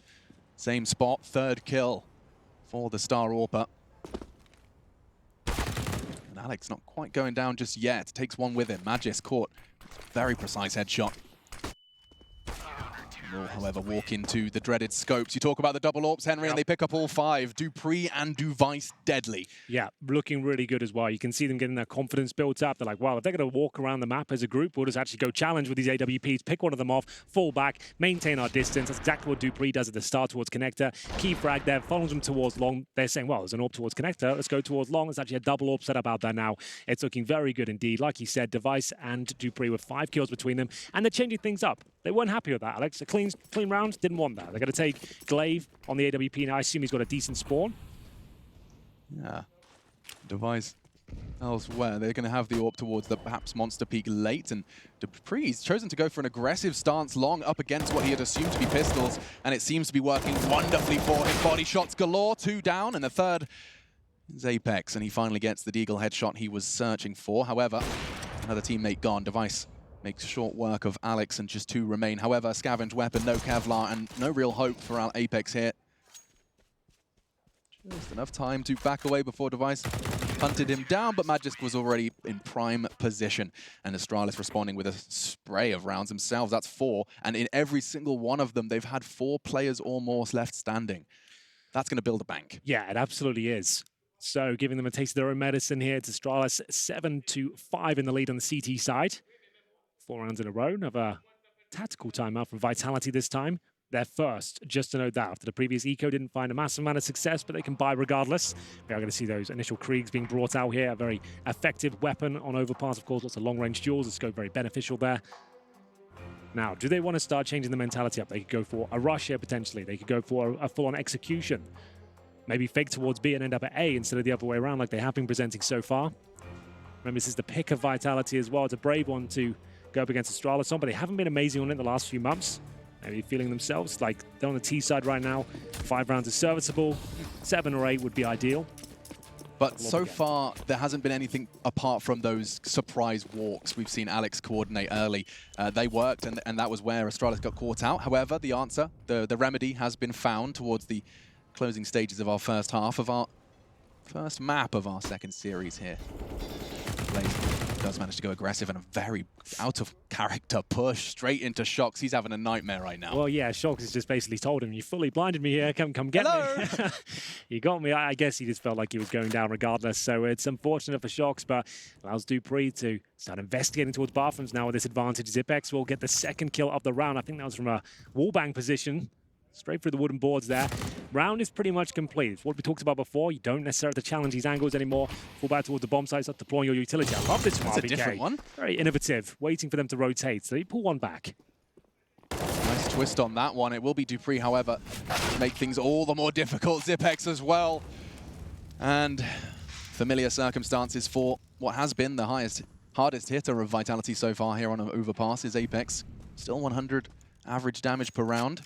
Same spot, 3rd kill for the Star AWPer. And Alex not quite going down just yet. Takes one with him. Magis caught. Very precise headshot. Will, however, walk into the dreaded scopes. You talk about the double AWPs, Henry, and they pick up all 5. Dupree and Device deadly. Yeah, looking really good as well. You can see them getting their confidence built up. They're like, wow, if they're going to walk around the map as a group, we'll just actually go challenge with these AWPs, pick one of them off, fall back, maintain our distance. That's exactly what Dupree does at the start towards Connector. Key frag there, follows them towards long. They're saying, well, there's an AWP towards Connector. Let's go towards long. It's actually a double AWP setup out there now. It's looking very good indeed. Like you said, Device and Dupree with 5 kills between them, and they're changing things up. They weren't happy with that, Alex. A clean round, didn't want that. They're going to take Glaive on the AWP, and I assume he's got a decent spawn. Yeah. Device elsewhere. They're going to have the AWP towards the perhaps Monster Peak late, and Dupree's chosen to go for an aggressive stance long up against what he had assumed to be pistols, and it seems to be working wonderfully for him. Body shots galore, 2 down, and the 3rd is Apex, and he finally gets the Deagle headshot he was searching for. However, another teammate gone. Device Makes short work of Alex and just 2 remain. However, Scavenge Weapon, no Kevlar, and no real hope for our Apex here. Just enough time to back away before Device hunted him down, but Magisk was already in prime position. And Astralis responding with a spray of rounds themselves. That's 4, and in every single one of them, they've had 4 players or more left standing. That's going to build a bank. Yeah, it absolutely is. So giving them a taste of their own medicine here. It's Astralis 7-5 in the lead on the CT side. 4 rounds in a row. Another tactical timeout from Vitality this time. They're first, just to note that. After the previous eco didn't find a massive amount of success, but they can buy regardless. We are going to see those initial Kriegs being brought out here. A very effective weapon on overpass, of course. Lots of long-range duels. The scope very beneficial there. Now, do they want to start changing the mentality up? They could go for a rush here, potentially. They could go for a full-on execution. Maybe fake towards B and end up at A instead of the other way around like they have been presenting so far. Remember, this is the pick of Vitality as well. It's a brave one to go up against Astralis on, but they haven't been amazing on it in the last few months. Maybe feeling themselves like they're on the T side right now. 5 rounds is serviceable. 7 or 8 would be ideal. But so far, there hasn't been anything apart from those surprise walks. We've seen Alex coordinate early. They worked, and that was where Astralis got caught out. However, the answer, the remedy has been found towards the closing stages of our first half of our first map of our second series here. Blaze does manage to go aggressive and a very out-of-character push straight into Shox. He's having a nightmare right now. Well, yeah, Shox has just basically told him, you fully blinded me here, come get me. You got me. I guess he just felt like he was going down regardless, so it's unfortunate for Shox, but allows Dupree to start investigating towards bathrooms now with this advantage. Zipex will get the second kill of the round. I think that was from a wallbang position. Straight through the wooden boards there. Round is pretty much complete. It's what we talked about before. You don't necessarily have to challenge these angles anymore. Fall back towards the bomb site, start deploying your utility. I love this from That's RBK. a different one. Very innovative, waiting for them to rotate. So you pull one back. Nice twist on that one. It will be Dupree, however, to make things all the more difficult. Zipex as well. And familiar circumstances for what has been the hardest hitter of Vitality so far here on an overpass is Apex. Still 100 average damage per round.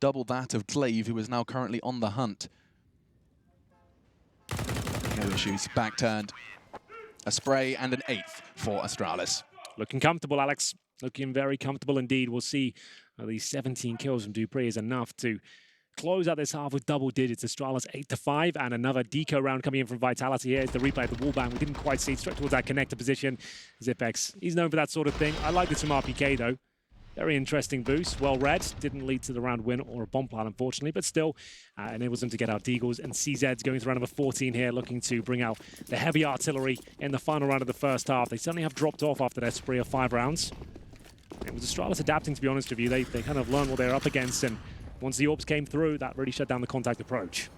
Double that of Glaive, who is now currently on the hunt. No issues, back turned. A spray and an 8th for Astralis. Looking comfortable, Alex. Looking very comfortable indeed. We'll see these 17 kills from Dupree is enough to close out this half with double digits. Astralis 8-5, and another deco round coming in from Vitality. Here's the replay of the wallbang. We didn't quite see it straight towards that connector position. Zipex, he's known for that sort of thing. I like this from RPK though. Very interesting boost, well read. Didn't lead to the round win or a bomb plant, unfortunately, but still enables them to get out Deagles. And CZ's going to round number 14 here, looking to bring out the heavy artillery in the final round of the first half. They certainly have dropped off after their spree of 5 rounds. It was Astralis adapting, to be honest with you. They kind of learned what they were up against, and once the orbs came through, that really shut down the contact approach.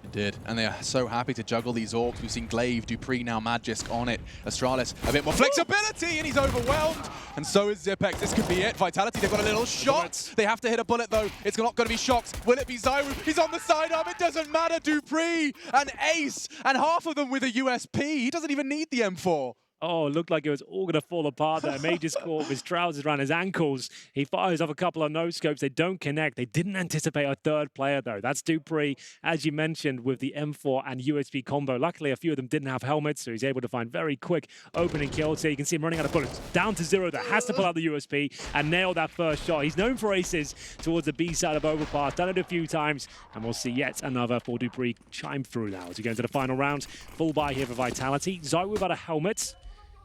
It did, and they are so happy to juggle these orcs. We've seen Glaive, Dupree, now Magisk on it. Astralis, a bit more flexibility, and he's overwhelmed. And so is Zipex. This could be it. Vitality, they've got a little shot. They have to hit a bullet, though. It's not going to be Shox. Will it be Zyru? He's on the sidearm. It doesn't matter. Dupree, an ace, and half of them with a USP. He doesn't even need the M4. Oh, it looked like it was all going to fall apart there. Mage just caught with his trousers around his ankles. He fires off a couple of no-scopes. They don't connect. They didn't anticipate a third player, though. That's Dupree, as you mentioned, with the M4 and USB combo. Luckily, a few of them didn't have helmets, so he's able to find very quick opening kills here. You can see him running out of bullets. Down to 0. That has to pull out the USB and nail that first shot. He's known for aces towards the B side of overpass. Done it a few times, and we'll see yet another for Dupree chime through now as we go into the final round. Full buy here for Vitality. Zyru without a helmet.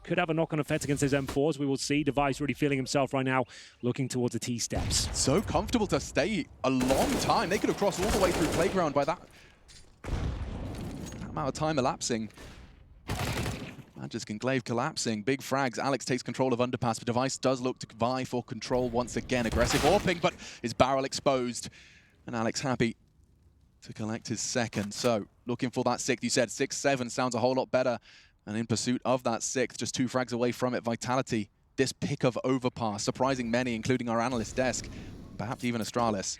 Could have a knock-on effect against those M4s. We will see. Device really feeling himself right now, looking towards the T-steps. So comfortable to stay a long time. They could have crossed all the way through Playground by that amount of time elapsing. Magisk and Glaive collapsing. Big frags. Alex takes control of Underpass, but Device does look to vie for control once again. Aggressive AWPing, but his barrel exposed. And Alex happy to collect his second. So looking for that 6th. You said 6-7 sounds a whole lot better. And in pursuit of that 6th, just 2 frags away from it, Vitality. This pick of overpass, surprising many, including our analyst desk, perhaps even Astralis.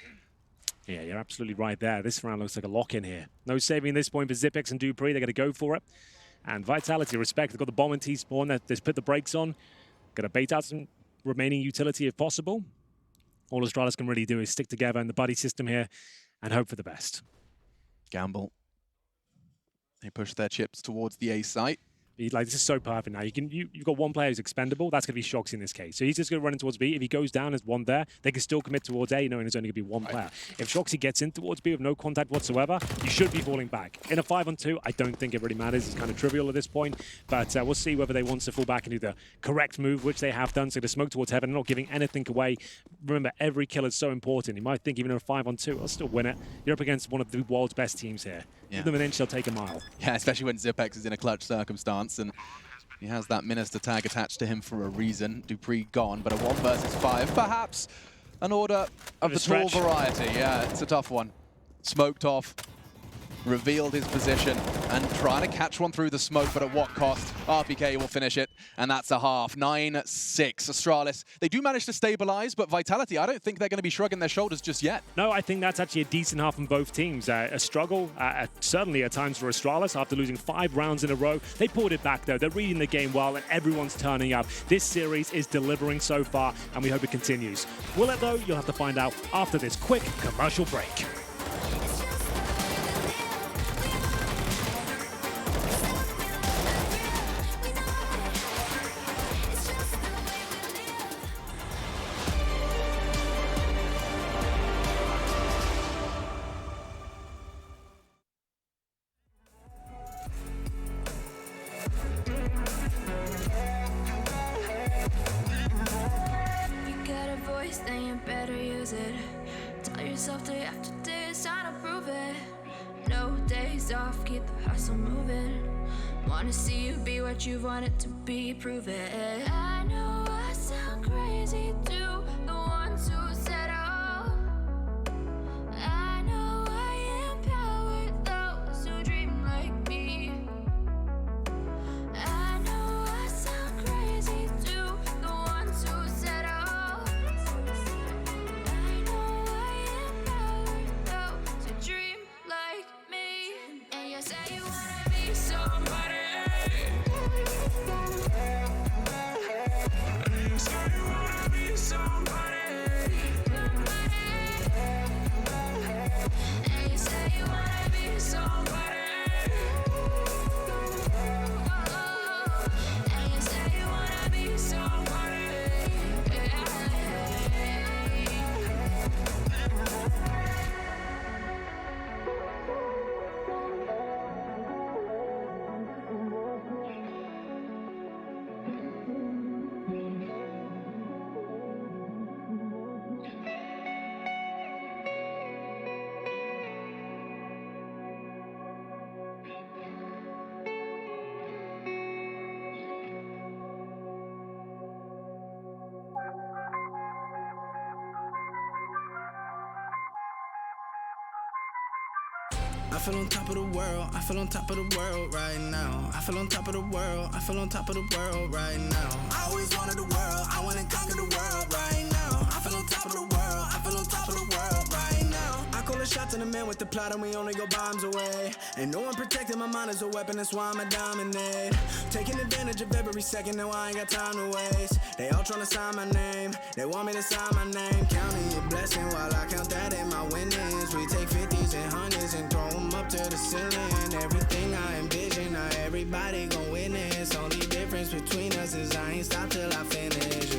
Yeah, you're absolutely right there. This round looks like a lock-in here. No saving at this point for Zipex and Dupree. They're going to go for it. And Vitality, respect. They've got the bomb and T-spawn. They've put the brakes on. Going to bait out some remaining utility if possible. All Astralis can really do is stick together in the buddy system here and hope for the best. Gamble. They push their chips towards the A site. Like, this is so perfect now. You've got one player who's expendable. That's going to be Shoxy in this case. So he's just going to run in towards B. If he goes down, there's one there. They can still commit towards A, knowing there's only going to be one player. If Shoxy gets in towards B with no contact whatsoever, you should be falling back. In a 5-on-2, I don't think it really matters. It's kind of trivial at this point. But we'll see whether they want to fall back and do the correct move, which they have done. So the smoke towards heaven, not giving anything away. Remember, every kill is so important. You might think even in a 5-on-2, I'll still win it. You're up against one of the world's best teams here. Give them an inch, they'll take a mile. Yeah, especially when Zipex is in a clutch circumstance. And he has that Minister tag attached to him for a reason. Dupree gone, but a 1 versus 5. Perhaps an order of the tall variety. Yeah, it's a tough one. Smoked off, revealed his position, and trying to catch one through the smoke, but at what cost? RPK will finish it, and that's a half. 9-6. Astralis, they do manage to stabilize, but Vitality, I don't think they're going to be shrugging their shoulders just yet. No, I think that's actually a decent half from both teams. A struggle, certainly at times for Astralis after losing 5 rounds in a row. They pulled it back, though. They're reading the game well, and everyone's turning up. This series is delivering so far, and we hope it continues. Will it, though? You'll have to find out after this quick commercial break. Then you better use it. Tell yourself day after day it's time to prove it. No days off, keep the hustle moving. Wanna see you be what you wanted to be, prove it. I know I sound crazy to the ones who said oh. I know I empower those who dream like me. I know I sound crazy to the ones who said oh. I feel on top of the world, I feel on top of the world right now. I feel on top of the world, I feel on top of the world right now. I always wanted the world, I wanna conquer the world right now. I feel on top of the world, I feel on top of the world right now. I call a shot to the man with the plot and we only go bombs away. Ain't no one protecting my mind as a weapon, that's why I'ma dominate. Taking advantage of every second, now I ain't got time to waste. They all tryna sign my name, they want me to sign my name. Counting your blessing while I count that in my winnings. We take 50s and 100s and throw them up to the ceiling. Everything I envision, now everybody gon' witness. Only difference between us is I ain't stop till I finish.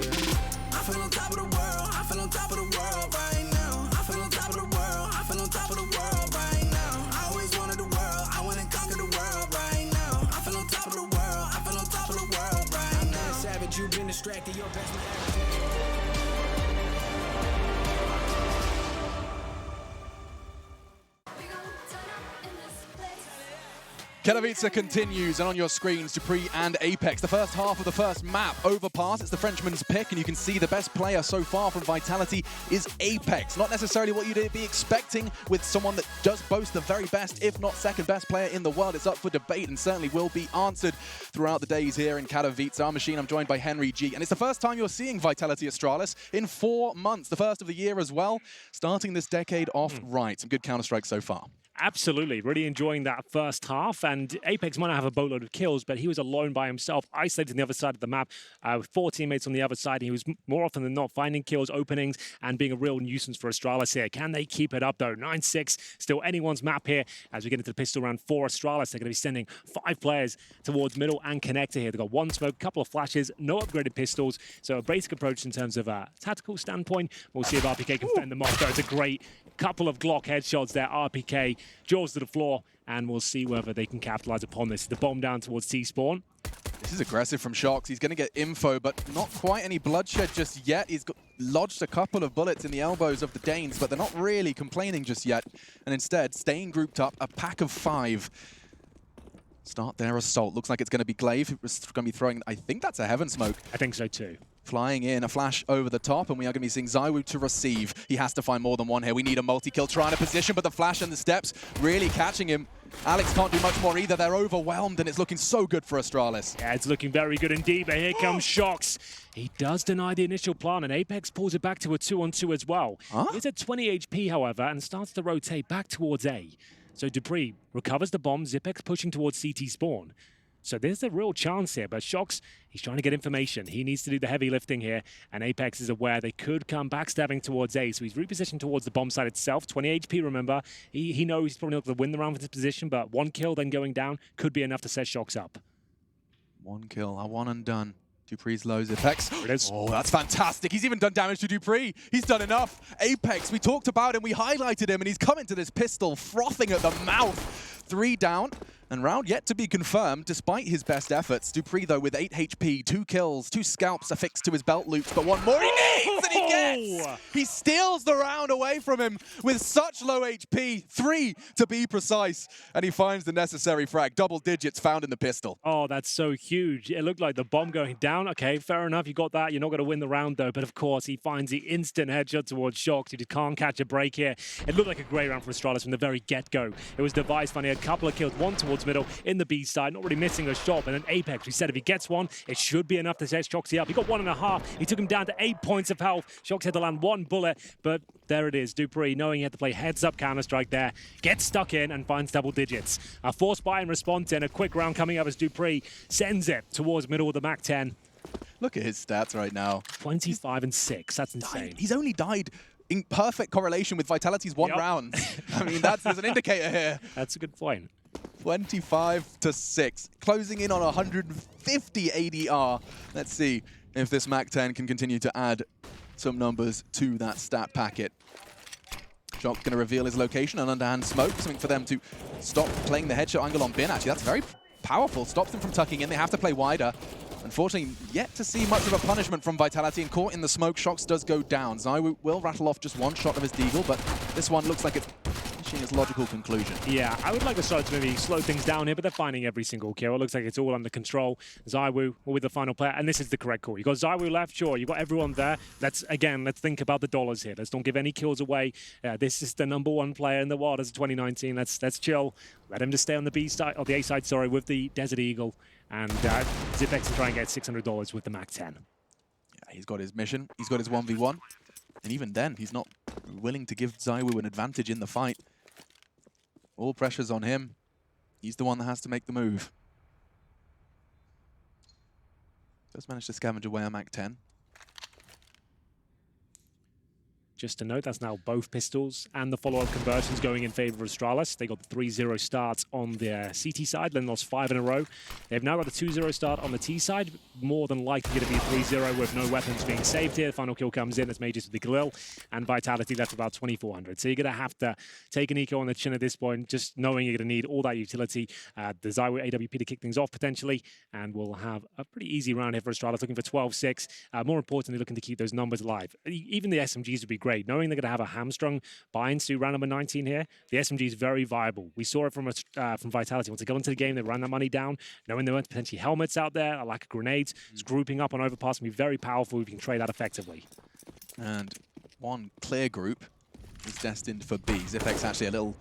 I feel on top of the world, I feel on top of the world right now. I feel on top of the world, I feel on top of the world right now. I always wanted the world, I wanna conquer the world right now. I feel on top of the world, I feel on top of the world right now. I'm not a savage, you've been distracted, your best man. Katowice continues, and on your screens, Dupree and Apex. The first half of the first map, Overpass. It's the Frenchman's pick, and you can see the best player so far from Vitality is Apex. Not necessarily what you'd be expecting with someone that does boast the very best, if not second best player in the world. It's up for debate and certainly will be answered throughout the days here in Katowice. Our machine, I'm joined by Henry G, and it's the first time you're seeing Vitality Astralis in 4 months. The first of the year as well, starting this decade off right. Some good Counter-Strike so far. Absolutely, really enjoying that first half, and Apex might not have a boatload of kills, but he was alone by himself, isolated on the other side of the map, with 4 teammates on the other side. He was more often than not finding kills, openings, and being a real nuisance for Astralis here. Can they keep it up though? 9-6, still anyone's map here as we get into the pistol round for Astralis. They're going to be sending 5 players towards middle and connector here. They've got 1 smoke, couple of flashes, no upgraded pistols, so a basic approach in terms of a tactical standpoint. We'll see if RPK can fend them off though. It's a great couple of Glock headshots there. RPK jaws to the floor, and we'll see whether they can capitalize upon this. The bomb down towards T-spawn. This is aggressive from Shox. He's going to get info, but not quite any bloodshed just yet. He's lodged a couple of bullets in the elbows of the Danes, but they're not really complaining just yet. And instead, staying grouped up, a pack of 5. Start their assault. Looks like it's going to be Glaive who's going to be throwing, I think that's a Heaven Smoke. I think so too. Flying in, a flash over the top, and we are going to be seeing ZywOo to receive. He has to find more than one here. We need a multi-kill trying to position, but the flash and the steps really catching him. Alex can't do much more either. They're overwhelmed, and it's looking so good for Astralis. Yeah, it's looking very good indeed, but here comes Shox. He does deny the initial plan, and Apex pulls it back to a 2-on-2 as well. He's at 20 HP, however, and starts to rotate back towards A. So dupreeh recovers the bomb, Zipex pushing towards CT spawn. So there's a real chance here, but Shox, he's trying to get information. He needs to do the heavy lifting here, and Apex is aware they could come backstabbing towards A, so he's repositioned towards the bomb site itself. 20 HP, remember. He knows he's probably not going to win the round with this position, but 1 kill then going down could be enough to set Shox up. 1 kill, a 1 and done. dupreeh's low, Zipex. There it is. Oh, that's fantastic. He's even done damage to dupreeh. He's done enough. Apex, we talked about him, we highlighted him, and he's come into this pistol frothing at the mouth. 3 down. And round yet to be confirmed, despite his best efforts. dupreeh, though, with 8 HP, 2 kills, 2 scalps affixed to his belt loops, but 1 more he needs, and he gets! He steals the round away from him with such low HP, 3 to be precise, and he finds the necessary frag. Double digits found in the pistol. Oh, that's so huge. It looked like the bomb going down. Okay, fair enough, you got that. You're not going to win the round, though, but of course, he finds the instant headshot towards Shox. He just can't catch a break here. It looked like a great round for Astralis from the very get-go. It was devised funny, a couple of kills, 1 towards middle in the B side, not really missing a shot, and then Apex, we said if he gets 1, it should be enough to set Shoxy up. He got 1.5. He took him down to 8 points of health. Shox had to land 1 bullet, but there it is. dupreeh, knowing he had to play heads-up Counter-Strike there, gets stuck in and finds double digits. A forced buy and response in, a quick round coming up as dupreeh sends it towards middle of the MAC-10. Look at his stats right now. 25 and 6, that's insane. He's only died in perfect correlation with Vitality's 1 round. I mean, there's an indicator here. That's a good point. 25 to 6, closing in on 150 ADR. Let's see if this MAC-10 can continue to add some numbers to that stat packet. Shox going to reveal his location, an underhand smoke, something for them to stop playing the headshot angle on Bin. Actually, that's very powerful. Stops them from tucking in. They have to play wider. Unfortunately, yet to see much of a punishment from Vitality, and caught in the smoke, Shox does go down. ZywOo will rattle off just 1 shot of his deagle, but this one looks like it's reaching its logical conclusion. Yeah, I would like to start to maybe slow things down here, but they're finding every single kill. It looks like it's all under control. ZywOo with the final player, and this is the correct call. You got ZywOo left, sure. You got everyone there. Let's think about the dollars here. Let's don't give any kills away. This is the #1 player in the world as of 2019. Let's chill. Let him just stay on the B side, or the A side, sorry, with the Desert Eagle. And Zipex and try and get $600 with the MAC-10. Yeah, he's got his mission. He's got his 1v1. And even then, he's not willing to give ZywOo an advantage in the fight. All pressure's on him. He's the one that has to make the move. Does manage to scavenge away a MAC-10. Just to note, that's now both pistols and the follow-up conversions going in favor of Astralis. They got the 3-0 starts on their CT side, then lost 5 in a row. They've now got the 2-0 start on the T side, more than likely going to be 3-0 with no weapons being saved here. The final kill comes in as Majors with the Galil, and Vitality left about 2,400. So you're going to have to take an eco on the chin at this point, just knowing you're going to need all that utility. The ZywOo AWP to kick things off potentially, and we'll have a pretty easy round here for Astralis, looking for 12-6. More importantly, looking to keep those numbers alive. Even the SMGs would be great. Knowing they're going to have a hamstrung buy into round number 19 here, the SMG is very viable. We saw it from Vitality. Once they got into the game, they ran that money down, knowing there weren't potentially helmets out there, a lack of grenades. It's grouping up on overpass can be very powerful if you can trade that effectively. And 1 clear group is destined for B. Zipex actually a little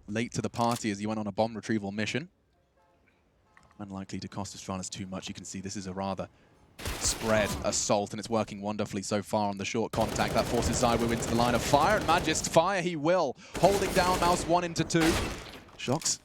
late to the party as he went on a bomb retrieval mission. Unlikely to cost Astralis too much. You can see this is a rather spread assault, and it's working wonderfully so far on the short contact. That forces ZywOo into the line of fire, and Magist fire he will. Holding down Mouse 1 into 2. Shox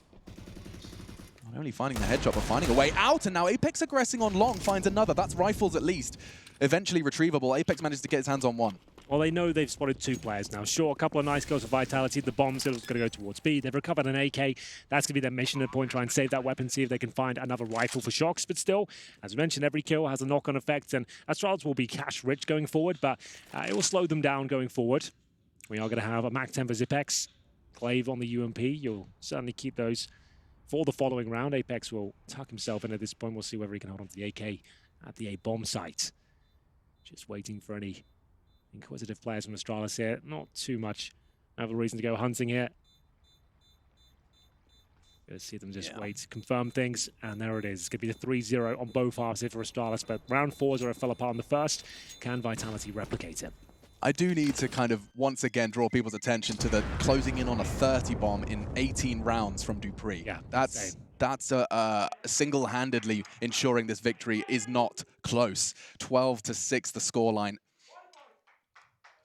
not only finding the headshot, but finding a way out, and now Apex aggressing on long, finds another. That's rifles at least. Eventually retrievable. Apex manages to get his hands on 1. Well, they know they've spotted 2 players now. Sure, a couple of nice kills for Vitality. The bomb's going to go towards B. They've recovered an AK. That's going to be their mission at point, try and save that weapon, see if they can find another rifle for Shox. But still, as I mentioned, every kill has a knock-on effect, and Astralis will be cash-rich going forward, but it will slow them down going forward. We are going to have a Mac 10 for Zipex, Glaive on the UMP. You'll certainly keep those for the following round. Apex will tuck himself in at this point. We'll see whether he can hold on to the AK at the A-bomb site. Just waiting for any inquisitive players from Astralis here. Not too much of a reason to go hunting here. Gonna see them just wait, confirm things, and there it is. It's gonna be the 3-0 on both halves here for Astralis, but round 4 is where it fell apart in the first. Can Vitality replicate it? I do need to kind of once again draw people's attention to the closing in on a 30 bomb in 18 rounds from dupreeh. Yeah, that's single-handedly ensuring this victory is not close. 12-6 the scoreline.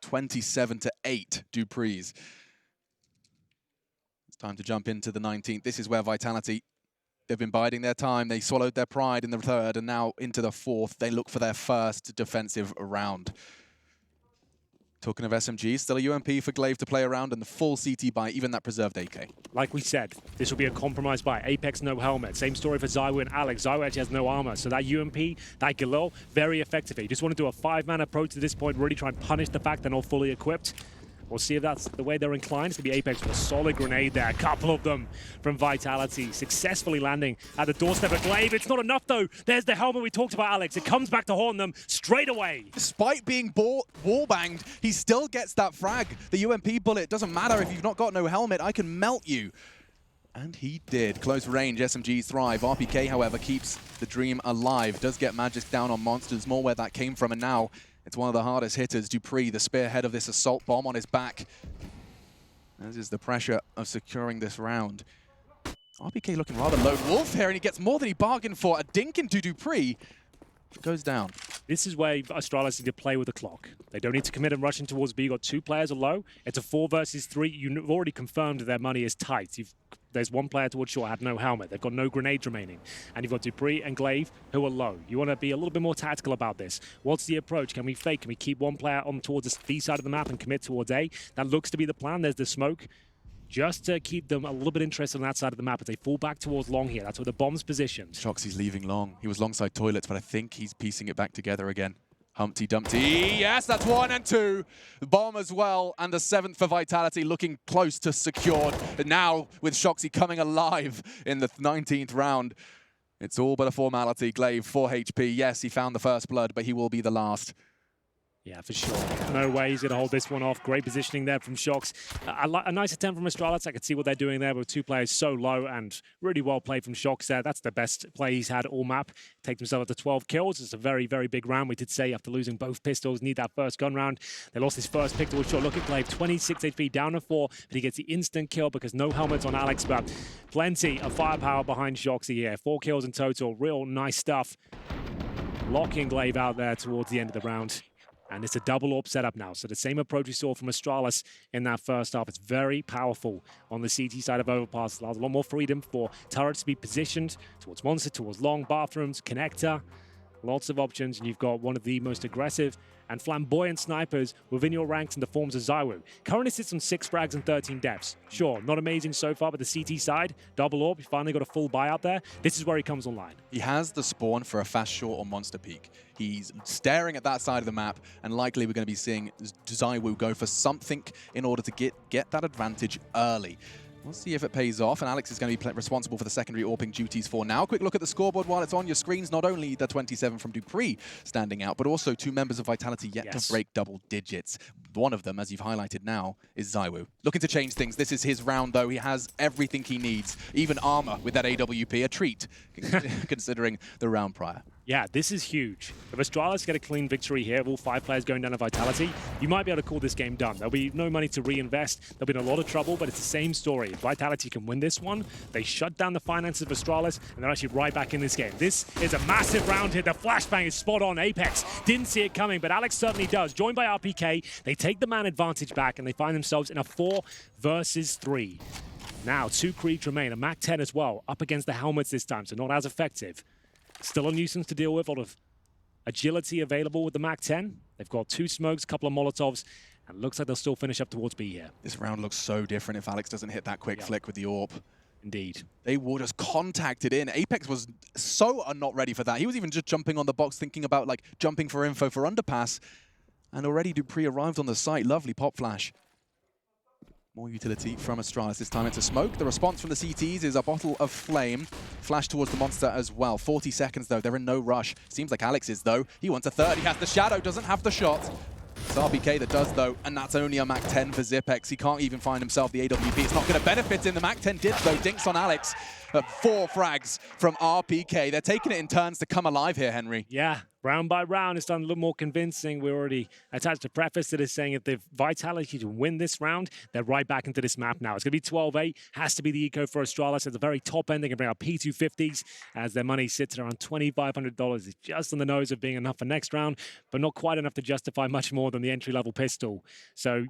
27-8 dupreeh's. It's time to jump into the 19th. This is where Vitality, they've been biding their time. They swallowed their pride in the 3rd, and now into the 4th. They look for their first defensive round. Talking of SMGs, still a UMP for Glaive to play around, and the full CT buy, even that preserved AK. Like we said, this will be a compromise buy. Apex, no helmet. Same story for ZywOo and Alex. ZywOo actually has no armor, so that UMP, that Galil, very effective. You just want to do a 5-man approach to this point, really try and punish the fact they're not fully equipped. We'll see if that's the way they're inclined. It's going to be Apex with a solid grenade there. A couple of them from Vitality successfully landing at the doorstep of Glaive. It's not enough, though. There's the helmet we talked about, Alex. It comes back to haunt them straight away. Despite being wall-banged, he still gets that frag. The UMP bullet doesn't matter if you've not got no helmet. I can melt you. And he did. Close range, SMGs thrive. RPK, however, keeps the dream alive. Does get Magic down on monsters. More where that came from, and now it's one of the hardest hitters. dupreeh, the spearhead of this assault bomb on his back. As is the pressure of securing this round. RPK looking rather lone wolf here, and he gets more than he bargained for. A dink into dupreeh. Goes down. This is where Astralis need to play with the clock. They don't need to commit and rush in towards B. You've got 2 players low. It's a 4 versus 3. You've already confirmed their money is tight. There's 1 player towards short, had no helmet. They've got no grenades remaining. And you've got dupreeh and Glaive, who are low. You want to be a little bit more tactical about this. What's the approach? Can we fake? Can we keep 1 player on towards the B side of the map and commit towards A? That looks to be the plan. There's the smoke. Just to keep them a little bit interested on that side of the map as they fall back towards long here. That's where the bomb's positioned. Shoxy's leaving long. He was longside toilets, but I think he's piecing it back together again. Humpty Dumpty. Yes, that's 1 and 2. The bomb as well, and the 7th for Vitality looking close to secured. And now with Shoxy coming alive in the 19th round, it's all but a formality. Glaive, 4 HP. Yes, he found the first blood, but he will be the last. Yeah, for sure. No way he's going to hold this one off. Great positioning there from Shox. A nice attempt from Astralis. I could see what they're doing there with 2 players so low, and really well played from Shox there. That's the best play he's had all map. Takes himself up to 12 kills. It's a very, very big round. We did say after losing both pistols, need that first gun round. They lost his first pick towards shot. Look at Glaive, 26 HP, down to 4, but he gets the instant kill because no helmets on Alex, but plenty of firepower behind Shoxy here. 4 kills in total. Real nice stuff. Locking Glaive out there towards the end of the round. And it's a double AWP setup now. So the same approach we saw from Astralis in that first half. It's very powerful on the CT side of Overpass. Allows a lot more freedom for turrets to be positioned towards monster, towards long, bathrooms, connector. Lots of options, and you've got one of the most aggressive and flamboyant snipers within your ranks in the forms of ZywOo. Currently sits on 6 frags and 13 deaths. Sure, not amazing so far, but the CT side, double AWP, he finally got a full buy out there. This is where he comes online. He has the spawn for a fast short on Monster Peak. He's staring at that side of the map, and likely we're going to be seeing ZywOo go for something in order to get that advantage early. We'll see if it pays off, and Alex is going to be responsible for the secondary AWPing duties for now. Quick look at the scoreboard while it's on your screens. Not only the 27 from dupreeh standing out, but also 2 members of Vitality yet to break double digits. One of them, as you've highlighted now, is ZywOo. Looking to change things. This is his round, though. He has everything he needs, even armor with that AWP, a treat, considering the round prior. Yeah, this is huge. If Astralis get a clean victory here, all 5 players going down to Vitality, you might be able to call this game done. There'll be no money to reinvest. They'll be in a lot of trouble, but it's the same story. If Vitality can win this one, they shut down the finances of Astralis, and they're actually right back in this game. This is a massive round here. The flashbang is spot on. Apex didn't see it coming, but Alex certainly does. Joined by RPK, they take the man advantage back, and they find themselves in a 4 versus 3. Now, 2 Kriegs remain, a Mac 10 as well, up against the helmets this time, so not as effective. Still a nuisance to deal with, a lot of agility available with the Mac 10. They've got 2 smokes, a couple of Molotovs, and looks like they'll still finish up towards B here. This round looks so different if Alex doesn't hit that quick flick with the AWP. Indeed. They will just contact it in. Apex was so not ready for that. He was even just jumping on the box, thinking about like jumping for info for underpass. And already Dupree arrived on the site. Lovely pop flash. More utility from Astralis. This time it's a smoke. The response from the CTs is a bottle of flame. Flash towards the monster as well. 40 seconds though. They're in no rush. Seems like Alex is though. He wants a third. He has the shadow. Doesn't have the shot. It's RBK that does though, and that's only a Mac 10 for Zipex. He can't even find himself the AWP. It's not going to benefit him. The Mac 10 did though. Dinks on Alex. 4 frags from RPK. They're taking it in turns to come alive here, Henry. Yeah, round by round, it's done a little more convincing. We already attached a preface to this saying if they've Vitality to win this round, they're right back into this map now. It's going to be 12-8. Has to be the eco for Astralis at the very top end. They can bring out P250s as their money sits at around $2,500. It's just on the nose of being enough for next round, but not quite enough to justify much more than the entry-level pistol. So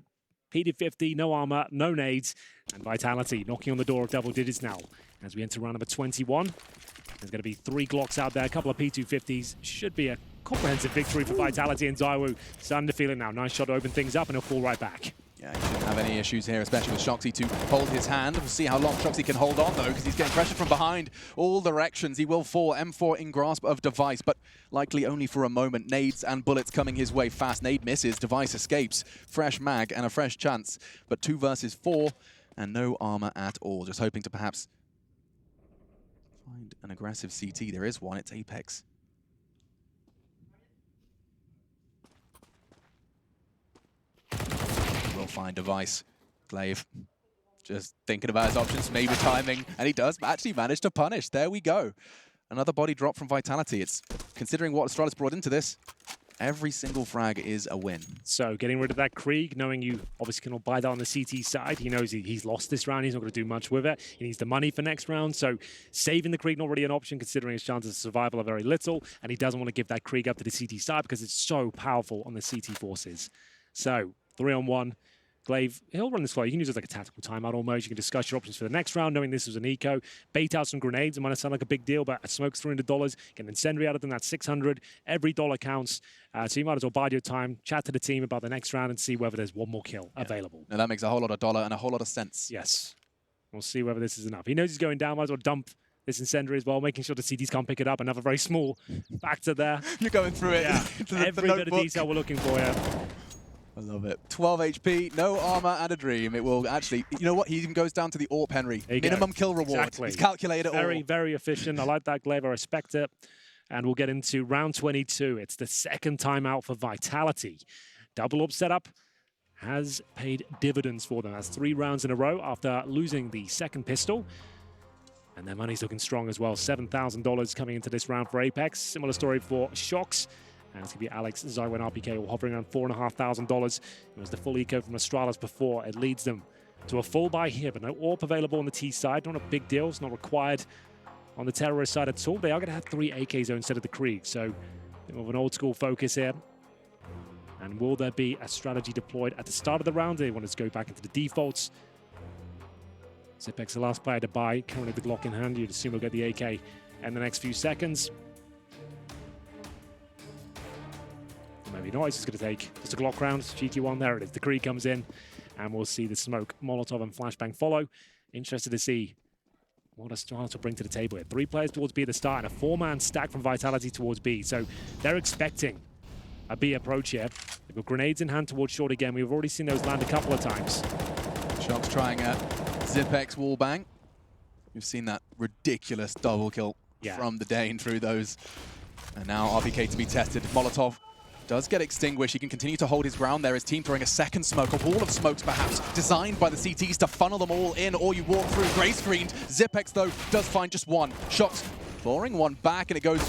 P250, no armor, no nades, and Vitality knocking on the door of double digits now. As we enter round number 21, there's going to be 3 Glocks out there, a couple of P250s. Should be a comprehensive victory for Vitality and Zywoo. Starting to feel it now. Nice shot to open things up, and he'll fall right back. Yeah, he shouldn't have any issues here, especially with Shoxy to hold his hand. We'll see how long Shoxy can hold on, though, because he's getting pressure from behind all directions. He will fall. M4 in grasp of Device, but likely only for a moment. Nades and bullets coming his way fast. Nade misses. Device escapes. Fresh mag and a fresh chance, but 2 versus 4 and no armor at all. Just hoping to perhaps find an aggressive CT. There is one. It's Apex. Will find Device. Glaive just thinking about his options, maybe timing, and he does actually manage to punish. There we go. Another body drop from Vitality. It's considering what Astralis brought into this. Every single frag is a win. So getting rid of that Krieg, knowing you obviously cannot buy that on the CT side. He knows he's lost this round. He's not going to do much with it. He needs the money for next round. So saving the Krieg not really an option, considering his chances of survival are very little. And he doesn't want to give that Krieg up to the CT side because it's so powerful on the CT forces. So 3-on-1. Glaive, he'll run this flow. You can use it as like a tactical timeout almost. You can discuss your options for the next round, knowing this was an eco. Bait out some grenades. It might not sound like a big deal, but a smoke's $300. Get an incendiary out of them, that's $600. Every dollar counts. So you might as well bide your time, chat to the team about the next round and see whether there's one more kill available. Now that makes a whole lot of dollar and a whole lot of sense. Yes. We'll see whether this is enough. He knows he's going down. Might as well dump this incendiary as well, making sure the CTs can't pick it up. Another very small factor there. You're going through it. Yeah. Every bit of detail we're looking for here. I love it. 12 HP, no armor, and a dream. It will actually, you know what? He even goes down to the AWP, Henry. Minimum kill reward. Exactly. He's calculated it all. Very, very efficient. I like that, Glaive. I respect it. And we'll get into round 22. It's the second time out for Vitality. Double AWP setup has paid dividends for them. That's 3 rounds in a row after losing the second pistol. And their money's looking strong as well. $7,000 coming into this round for Apex. Similar story for Shox. And it's going to be Alex, Zywoo, and RPK all hovering around $4,500. It was the full eco from Astralis before. It leads them to a full buy here, but no AWP available on the T side. Not a big deal. It's not required on the terrorist side at all. They are going to have 3 AK zones instead of the Krieg. So a bit more of an old school focus here. And will there be a strategy deployed at the start of the round? They want to go back into the defaults. Zipex, the last player to buy. Currently the Glock in hand. You'd assume he'll get the AK in the next few seconds. Maybe not. It's just going to take just a Glock round. Cheeky one. There it is. The Krieg comes in, and we'll see the smoke, Molotov, and flashbang follow. Interested to see what Astralis will bring to the table here. 3 players towards B at the start, and a 4-man stack from Vitality towards B. So they're expecting a B approach here. They've got grenades in hand towards short again. We've already seen those land a couple of times. Shox trying a Zipex wallbang. We've seen that ridiculous double kill from the Dane through those. And now RPK to be tested. Molotov does get extinguished. He can continue to hold his ground there. His team throwing a second smoke, a wall of smokes perhaps, designed by the CTs to funnel them all in, or you walk through gray screened. Zipex, though, does find just one. Shox clawing one back, and it goes...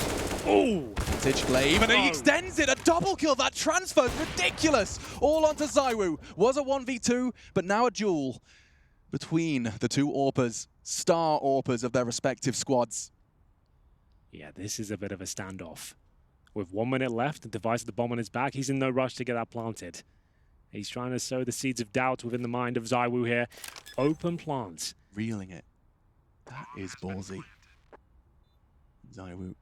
Ooh! advantage. Glaive, and he extends it. A double kill. That transfer's ridiculous. All onto ZywOo. Was a 1v2, but now a duel between the two AWPers, star AWPers of their respective squads. Yeah, this is a bit of a standoff. With 1 minute left, the device of the bomb on his back, he's in no rush to get that planted. He's trying to sow the seeds of doubt within the mind of ZywOo here. Open plant. Reeling it. That is ballsy. ZywOo.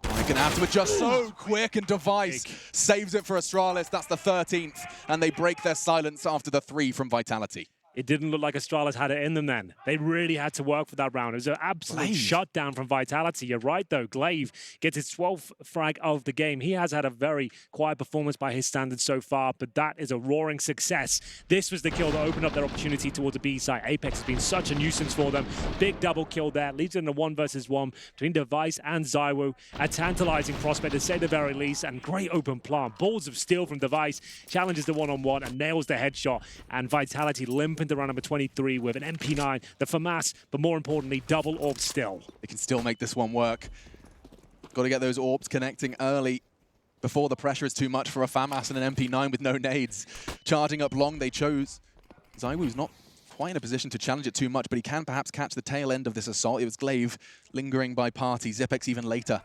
Quite gonna have to adjust so quick, and Device saves it for Astralis. That's the 13th, and they break their silence after the 3 from Vitality. It didn't look like Astralis had it in them then. They really had to work for that round. It was an absolute shutdown from Vitality. You're right, though. Glaive gets his 12th frag of the game. He has had a very quiet performance by his standards so far, but that is a roaring success. This was the kill that opened up their opportunity towards the B side. Apex has been such a nuisance for them. Big double kill there. Leads in a 1 versus 1 between Device and ZywOo. A tantalizing prospect, to say the very least, and great open plant. Balls of steel from Device. Challenges the one-on-one and nails the headshot. And Vitality limp into round number 23 with an MP9, the FAMAS, but more importantly, double AWP still. They can still make this one work. Got to get those AWPs connecting early before the pressure is too much for a FAMAS and an MP9 with no nades. Charging up long, they chose. ZywOo's not quite in a position to challenge it too much, but he can perhaps catch the tail end of this assault. It was Glaive lingering by party, Zipex even later.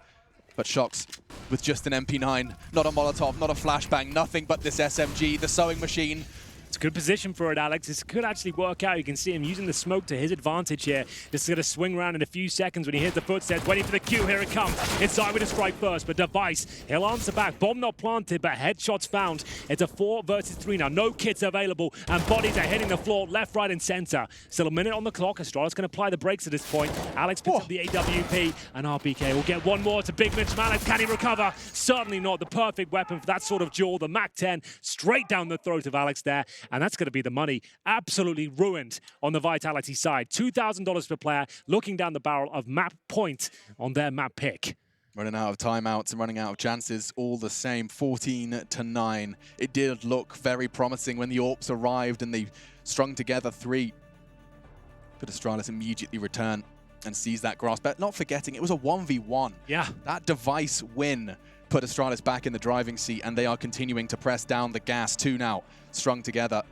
But Shox with just an MP9, not a Molotov, not a flashbang, nothing but this SMG, the sewing machine. It's a good position for it, Alex. This could actually work out. You can see him using the smoke to his advantage here. This is going to swing around in a few seconds when he hears the footsteps, waiting for the cue. Here it comes. It's ZywOo to strike first, but Device, he'll answer back. Bomb not planted, but headshots found. It's a 4 versus 3 now. No kits available, and bodies are hitting the floor left, right, and center. Still a minute on the clock. Astralis can apply the brakes at this point. Alex picks up the AWP, and RPK will get one more to big Mitch from Alex. Can he recover? Certainly not. The perfect weapon for that sort of duel. The MAC-10 straight down the throat of Alex there, and that's going to be the money absolutely ruined on the Vitality side. $2,000 per player, looking down the barrel of map point on their map pick. Running out of timeouts and running out of chances all the same, 14-9. It did look very promising when the AWPs arrived and they strung together 3. But Astralis immediately return and seize that grasp. But not forgetting, it was a 1v1. Yeah. That Device win put Astralis back in the driving seat, and they are continuing to press down the gas. 2 now, strung together.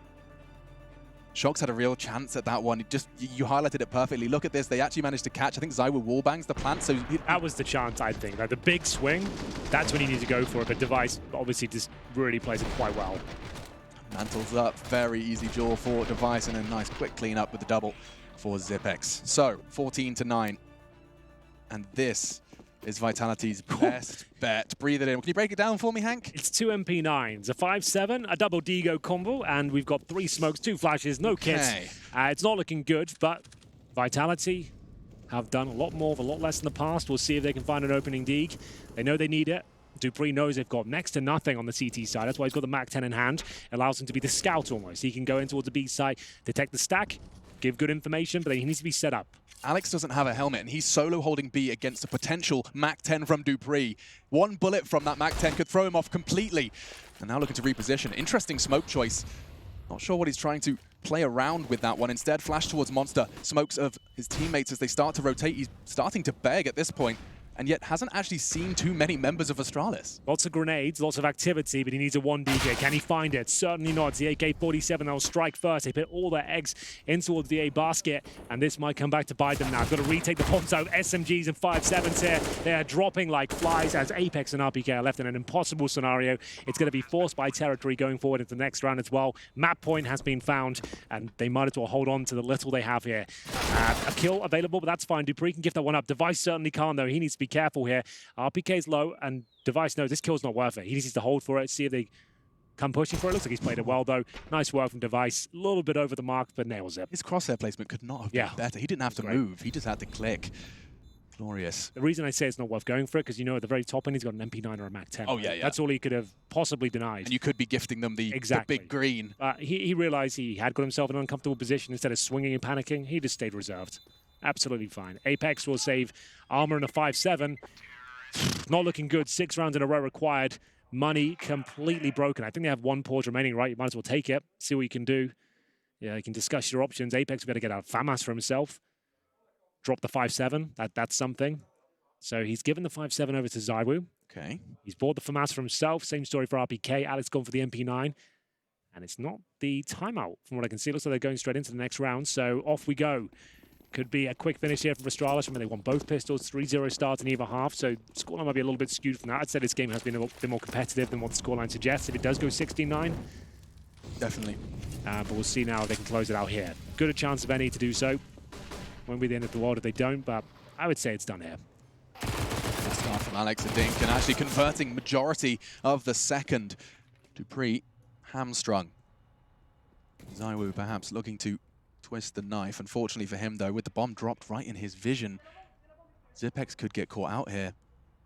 Shox had a real chance at that one. You highlighted it perfectly. Look at this. They actually managed to catch, I think ZywOo wallbangs the plant. So that was the chance, I think. Like the big swing, that's when you need to go for it. But Device obviously just really plays it quite well. Mantles up. Very easy jaw for Device, and a nice quick clean up with the double for Zipex. So 14-9. And this is Vitality's best bet. Breathe it in. Can you break it down for me, Hank? It's 2 MP9s, a 5-7, a double Digo combo, and we've got 3 smokes, 2 flashes, no kits. It's not looking good, but Vitality have done a lot more with a lot less in the past. We'll see if they can find an opening dig. They know they need it. dupreeh knows they've got next to nothing on the CT side. That's why he's got the MAC-10 in hand. Allows him to be the scout almost. He can go in towards the B side, detect the stack, give good information, but he needs to be set up. Alex doesn't have a helmet, and he's solo holding B against a potential MAC-10 from dupreeh. One bullet from that MAC-10 could throw him off completely. And now looking to reposition. Interesting smoke choice. Not sure what he's trying to play around with that one. Instead, flash towards Monster. Smokes of his teammates as they start to rotate. He's starting to beg at this point, and yet hasn't actually seen too many members of Astralis. Lots of grenades, lots of activity, but he needs a 1 DJ. Can he find it? Certainly not. It's the AK-47 that will strike first. They put all their eggs in towards the A basket, and this might come back to bite them now. Got to retake the bombs out of SMGs and 5.7s here. They are dropping like flies as Apex and RPK are left in an impossible scenario. It's going to be forced by territory going forward into the next round as well. Map point has been found, and they might as well hold on to the little they have here. A kill available, but that's fine. dupreeh can give that one up. Device certainly can't, though. He needs to be careful here. RPK's low, and Device knows this kill's not worth it. He needs to hold for it, see if they come pushing for it. Looks like he's played it well, though. Nice work from Device. A little bit over the mark, but nails it. His crosshair placement could not have been better. He didn't have to move. He just had to click. Glorious. The reason I say it's not worth going for it, because you know at the very top end, he's got an MP9 or a MAC-10. Oh, yeah. That's all he could have possibly denied. And you could be gifting them the big green. He realized he had got himself in an uncomfortable position. Instead of swinging and panicking, he just stayed reserved. Absolutely fine. Apex will save armor in a 5.7. Not looking good. 6 rounds in a row required. Money completely broken. I think they have 1 pause remaining, right? You might as well take it. See what you can do. Yeah, you can discuss your options. Apex will be able to get out FAMAS for himself. Drop the 5.7. That's something. So he's given the 5-7 over to ZywOo. Okay. He's bought the FAMAS for himself. Same story for RPK. Alex gone for the MP9. And it's not the timeout from what I can see. Looks like they're going straight into the next round. So off we go. Could be a quick finish here from Astralis. I mean, they won both pistols, 3-0 start in either half. So scoreline might be a little bit skewed from that. I'd say this game has been a bit more competitive than what the scoreline suggests. If it does go 16-9. Definitely. But we'll see now if they can close it out here. Good a chance of any to do so. Won't be the end of the world if they don't, but I would say it's done here. Good start from Alex Adink and actually converting majority of the second. Dupree hamstrung. ZywOo perhaps looking to twist the knife. Unfortunately for him, though, with the bomb dropped right in his vision, Zipex could get caught out here.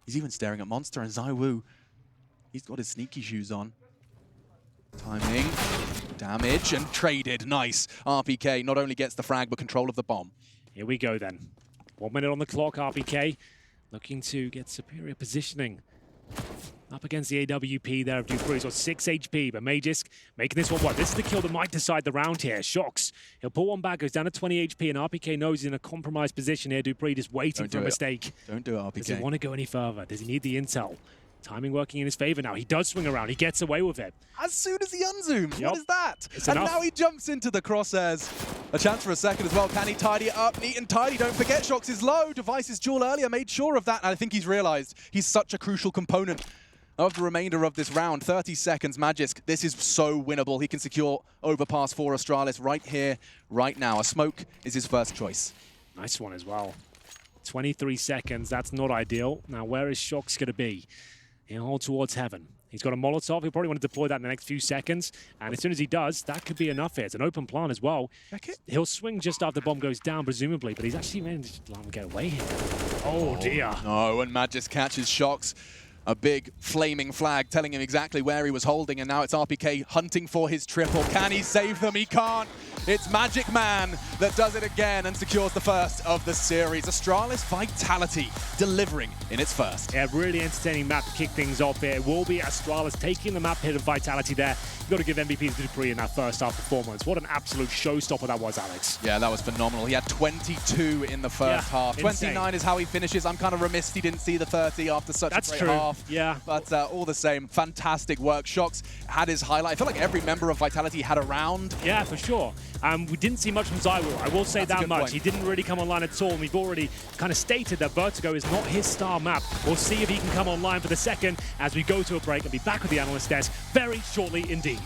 He's even staring at Monster, and ZywOo, he's got his sneaky shoes on. Timing, damage, and traded. Nice. RPK not only gets the frag, but control of the bomb. Here we go, then. 1 minute on the clock. RPK looking to get superior positioning. Up against the AWP there of Dupree. He's got 6 HP, but Magisk making this one work. This is the kill that might decide the round here. Shocks. He'll pull one back, goes down to 20 HP, and RPK knows he's in a compromised position here. Dupree just waiting for a mistake. Don't do it, RPK. Does he want to go any further? Does he need the intel? Timing working in his favor now. He does swing around. He gets away with it. As soon as he unzooms, Yep. what is that? It's and enough. now he jumps into the crosshairs. A chance for a second as well. Can he tidy it up? Neat and tidy. Don't forget, Shocks is low. Device's duel earlier made sure of that. And I think he's realized he's such a crucial component of the remainder of this round. 30 seconds, Magisk. This is so winnable. He can secure overpass for Astralis right here, right now. A smoke is his first choice. Nice one as well. 23 seconds. That's not ideal. Now, where is Shocks going to be? He'll hold towards heaven. He's got a Molotov. He'll probably want to deploy that in the next few seconds. And as soon as he does, that could be enough here. It's an open plan as well. He'll swing just after the bomb goes down, presumably, but he's actually managed to let him get away here. Oh, dear. No, and Magisk catches Shocks. A big flaming flag telling him exactly where he was holding, and now it's RPK hunting for his triple. Can he save them? He can't. It's Magic Man that does it again and secures the first of the series. Astralis Vitality delivering in its first. Yeah, really entertaining map to kick things off here. It will be Astralis taking the map hit of Vitality there. You've got to give MVP to Dupree in that first half performance. What an absolute showstopper that was, Alex. Yeah, that was phenomenal. He had 22 in the first half. Insane. 29 is how he finishes. I'm kind of remiss he didn't see the 30 after such a great half. Yeah. But all the same, fantastic work. Shocks had his highlight. I feel like every member of Vitality had a round. Yeah, for sure. We didn't see much from ZywOo. I will say That's a that good much. point. He didn't really come online at all, and we've already kind of stated that Vertigo is not his star map. We'll see if he can come online for the second as we go to a break and be back with the analyst desk very shortly indeed.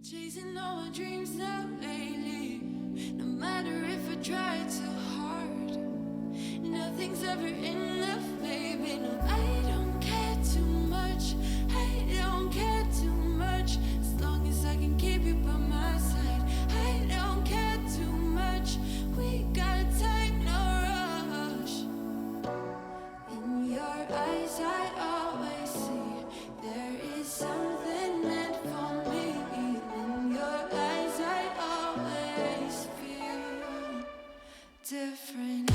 Chasing all my dreams now lately. No matter if I try too hard, nothing's ever enough, baby. No, I don't care too much. I don't care too much. As long as I can keep you by my side. I don't care too much. We got time, no rush. In your eyes, I always see there is something meant for me. Different.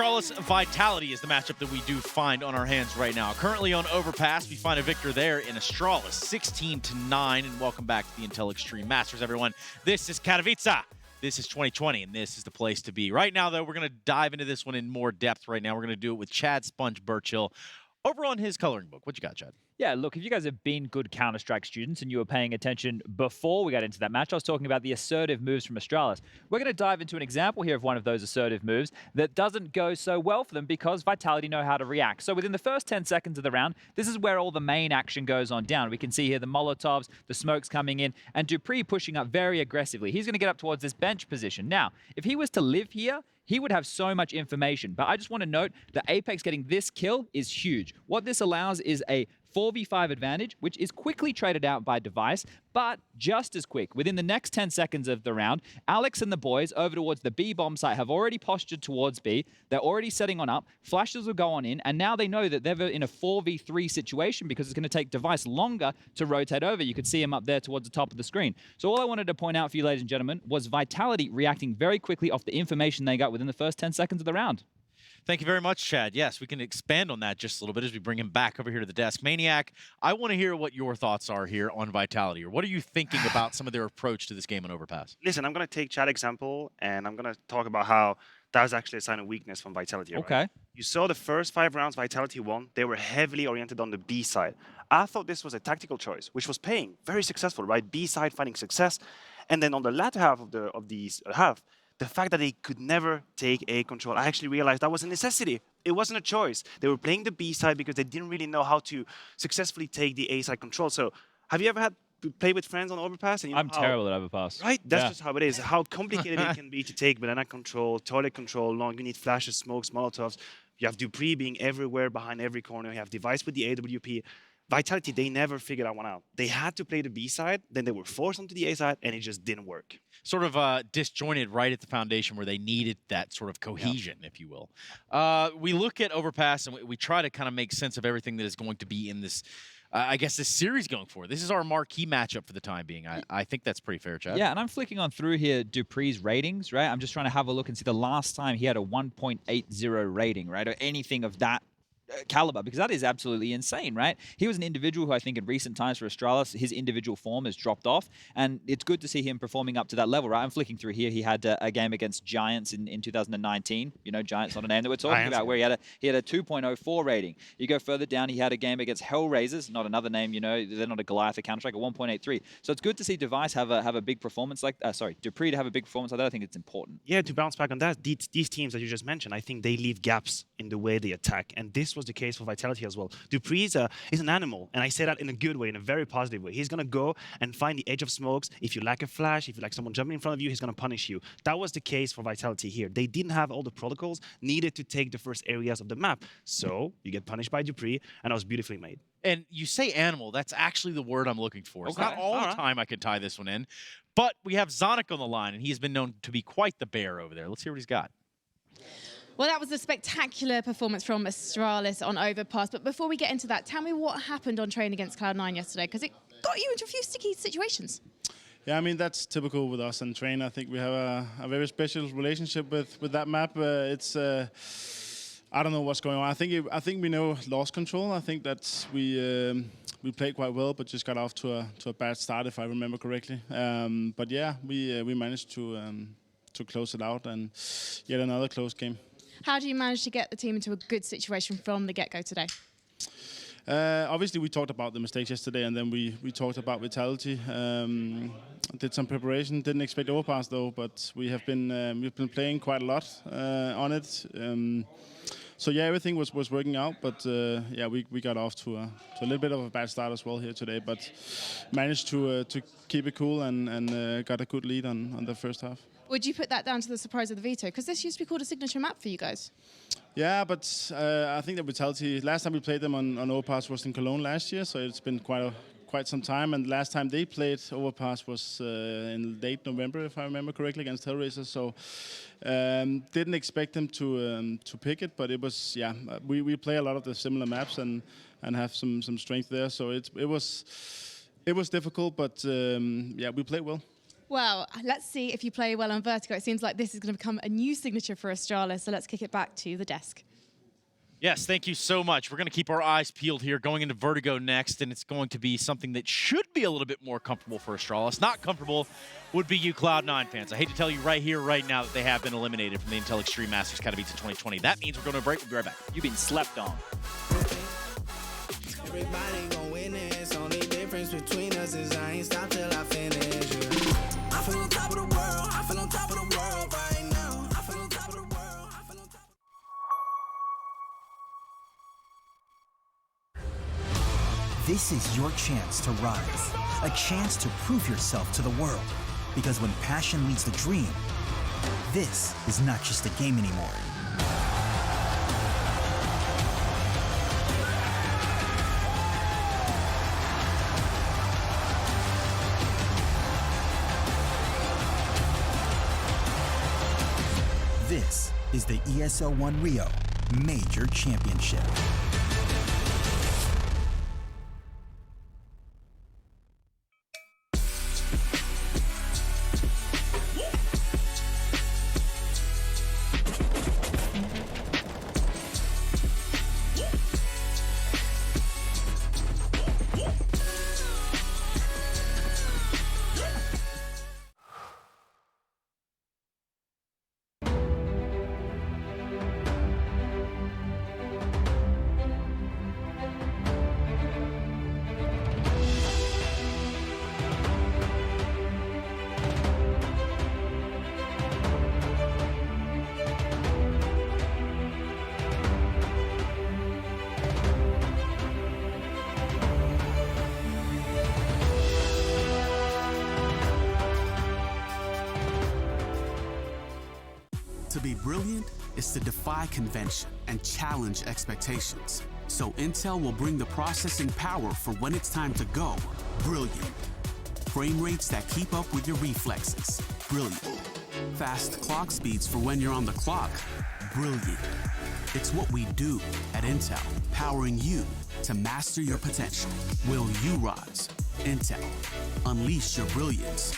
Astralis Vitality is the matchup that we do find on our hands right now. Currently on Overpass, we find a victor there in Astralis, 16-9. And welcome back to the Intel Extreme Masters, everyone. This is Katowice. This is 2020, and this is the place to be. Right now, though, we're going to dive into this one in more depth right now. We're going to do it with Chad Sponge Birchill over on his coloring book. What you got, Chad? Yeah, look, if you guys have been good Counter-Strike students and you were paying attention before we got into that match, I was talking about the assertive moves from Astralis. We're going to dive into an example here of one of those assertive moves that doesn't go so well for them because Vitality know how to react. So within the first 10 seconds of the round, this is where all the main action goes on down. We can see here the Molotovs, the smokes coming in, and dupreeh pushing up very aggressively. He's going to get up towards this bench position. Now, if he was to live here, he would have so much information. But I just want to note that Apex getting this kill is huge. What this allows is a 4v5 advantage, which is quickly traded out by Device, but just as quick. Within the next 10 seconds of the round, Alex and the boys over towards the B bomb site have already postured towards B. They're already setting on up. Flashes will go on in, and now they know that they're in a 4v3 situation because it's going to take Device longer to rotate over. You could see him up there towards the top of the screen. So all I wanted to point out for you, ladies and gentlemen, was Vitality reacting very quickly off the information they got within the first 10 seconds of the round. Thank you very much, Chad. Yes, we can expand on that just a little bit as we bring him back over here to the desk. Maniac, I want to hear what your thoughts are here on Vitality, or what are you thinking about some of their approach to this game on Overpass? Listen, I'm going to take Chad's example, and I'm going to talk about how that was actually a sign of weakness from Vitality. Okay. Right? You saw the first 5 rounds Vitality won. They were heavily oriented on the B side. I thought this was a tactical choice, which was paying. Very successful, right? B side finding success. And then on the latter half of the half, the fact that they could never take A control, I actually realized that was a necessity. It wasn't a choice. They were playing the B side because they didn't really know how to successfully take the A side control. So have you ever had to play with friends on Overpass? And you know I'm terrible at Overpass. Right? That's just how it is. How complicated it can be to take banana control, toilet control, long. You need flashes, smokes, Molotovs. You have dupreeh being everywhere behind every corner. You have Device with the AWP. Vitality, they never figured that one out. They had to play the B side, then they were forced onto the A side, and it just didn't work. Sort of disjointed right at the foundation where they needed that sort of cohesion, if you will. We look at Overpass, and we try to kind of make sense of everything that is going to be in this, I guess, this series going forward. This is our marquee matchup for the time being. I think that's pretty fair, Chad. Yeah, and I'm flicking on through here dupreeh's ratings, right? I'm just trying to have a look and see the last time he had a 1.80 rating, right? Or anything of that caliber, because that is absolutely insane, right? He was an individual who I think in recent times for Astralis, his individual form has dropped off, and it's good to see him performing up to that level, right? I'm flicking through here. He had a game against Giants in 2019. You know, Giants not a name that we're talking about, where he had a 2.04 rating. You go further down, he had a game against Hellraisers, not another name, you know, they're not a Goliath of Counter-Strike, a 1.83. So it's good to see Device have a big performance like, dupreeh to have a big performance like that. I think it's important. Yeah, to bounce back on that, these teams that you just mentioned, I think they leave gaps in the way they attack, and this was the case for Vitality as well. dupreeh is an animal, and I say that in a good way, in a very positive way. He's going to go and find the edge of smokes. If you lack a flash, if you like someone jumping in front of you, he's going to punish you. That was the case for Vitality here. They didn't have all the protocols needed to take the first areas of the map. So you get punished by dupreeh, and that was beautifully made. And you say animal, that's actually the word I'm looking for. It's not all the time I can tie this one in. But we have Zonic on the line, and he's been known to be quite the bear over there. Let's hear what he's got. Well, that was a spectacular performance from Astralis on Overpass. But before we get into that, tell me what happened on train against Cloud9 yesterday, because it got you into a few sticky situations. Yeah, I mean, that's typical with us on train. I think we have a very special relationship with that map. I don't know what's going on. I think we know lost control. I think that we played quite well, but just got off to a bad start, if I remember correctly. But yeah, we managed to close it out, and yet another close game. How do you manage to get the team into a good situation from the get-go today? Obviously, we talked about the mistakes yesterday, and then we talked about Vitality. Did some preparation. Didn't expect Overpass though, but we've been playing quite a lot on it. So yeah, everything was working out, but yeah, we got off to a little bit of a bad start as well here today, but managed to keep it cool and got a good lead on the first half. Would you put that down to the surprise of the veto? Because this used to be called a signature map for you guys. Yeah, but I think that Vitality, last time we played them on Overpass was in Cologne last year, so it's been quite some time. And last time they played Overpass was in late November, if I remember correctly, against Hellraisers. So didn't expect them to pick it, but it was, yeah, we play a lot of the similar maps and have some strength there. So it was difficult, but yeah, we played well. Well, let's see if you play well on Vertigo. It seems like this is going to become a new signature for Astralis, so let's kick it back to the desk. Yes, thank you so much. We're going to keep our eyes peeled here going into Vertigo next, and it's going to be something that should be a little bit more comfortable for Astralis. Not comfortable would be you Cloud9 fans. I hate to tell you right here, right now, that they have been eliminated from the Intel Extreme Masters Katowice 2020. That means we're going to break. We'll be right back. You've been slept on. Everybody gon' witness. Only difference between us is I ain't stop till I finish. I feel on top of the world. I feel on top of the world right now. I feel on top of the world. I feel on top. This is your chance to rise, a chance to prove yourself to the world. Because when passion leads the dream, this is not just a game anymore. This is the ESL One Rio Major Championship. To be brilliant is to defy convention and challenge expectations. So Intel will bring the processing power for when it's time to go brilliant. Frame rates that keep up with your reflexes. Brilliant. Fast clock speeds for when you're on the clock. Brilliant. It's what we do at Intel, powering you to master your potential. Will you rise? Intel. Unleash your brilliance.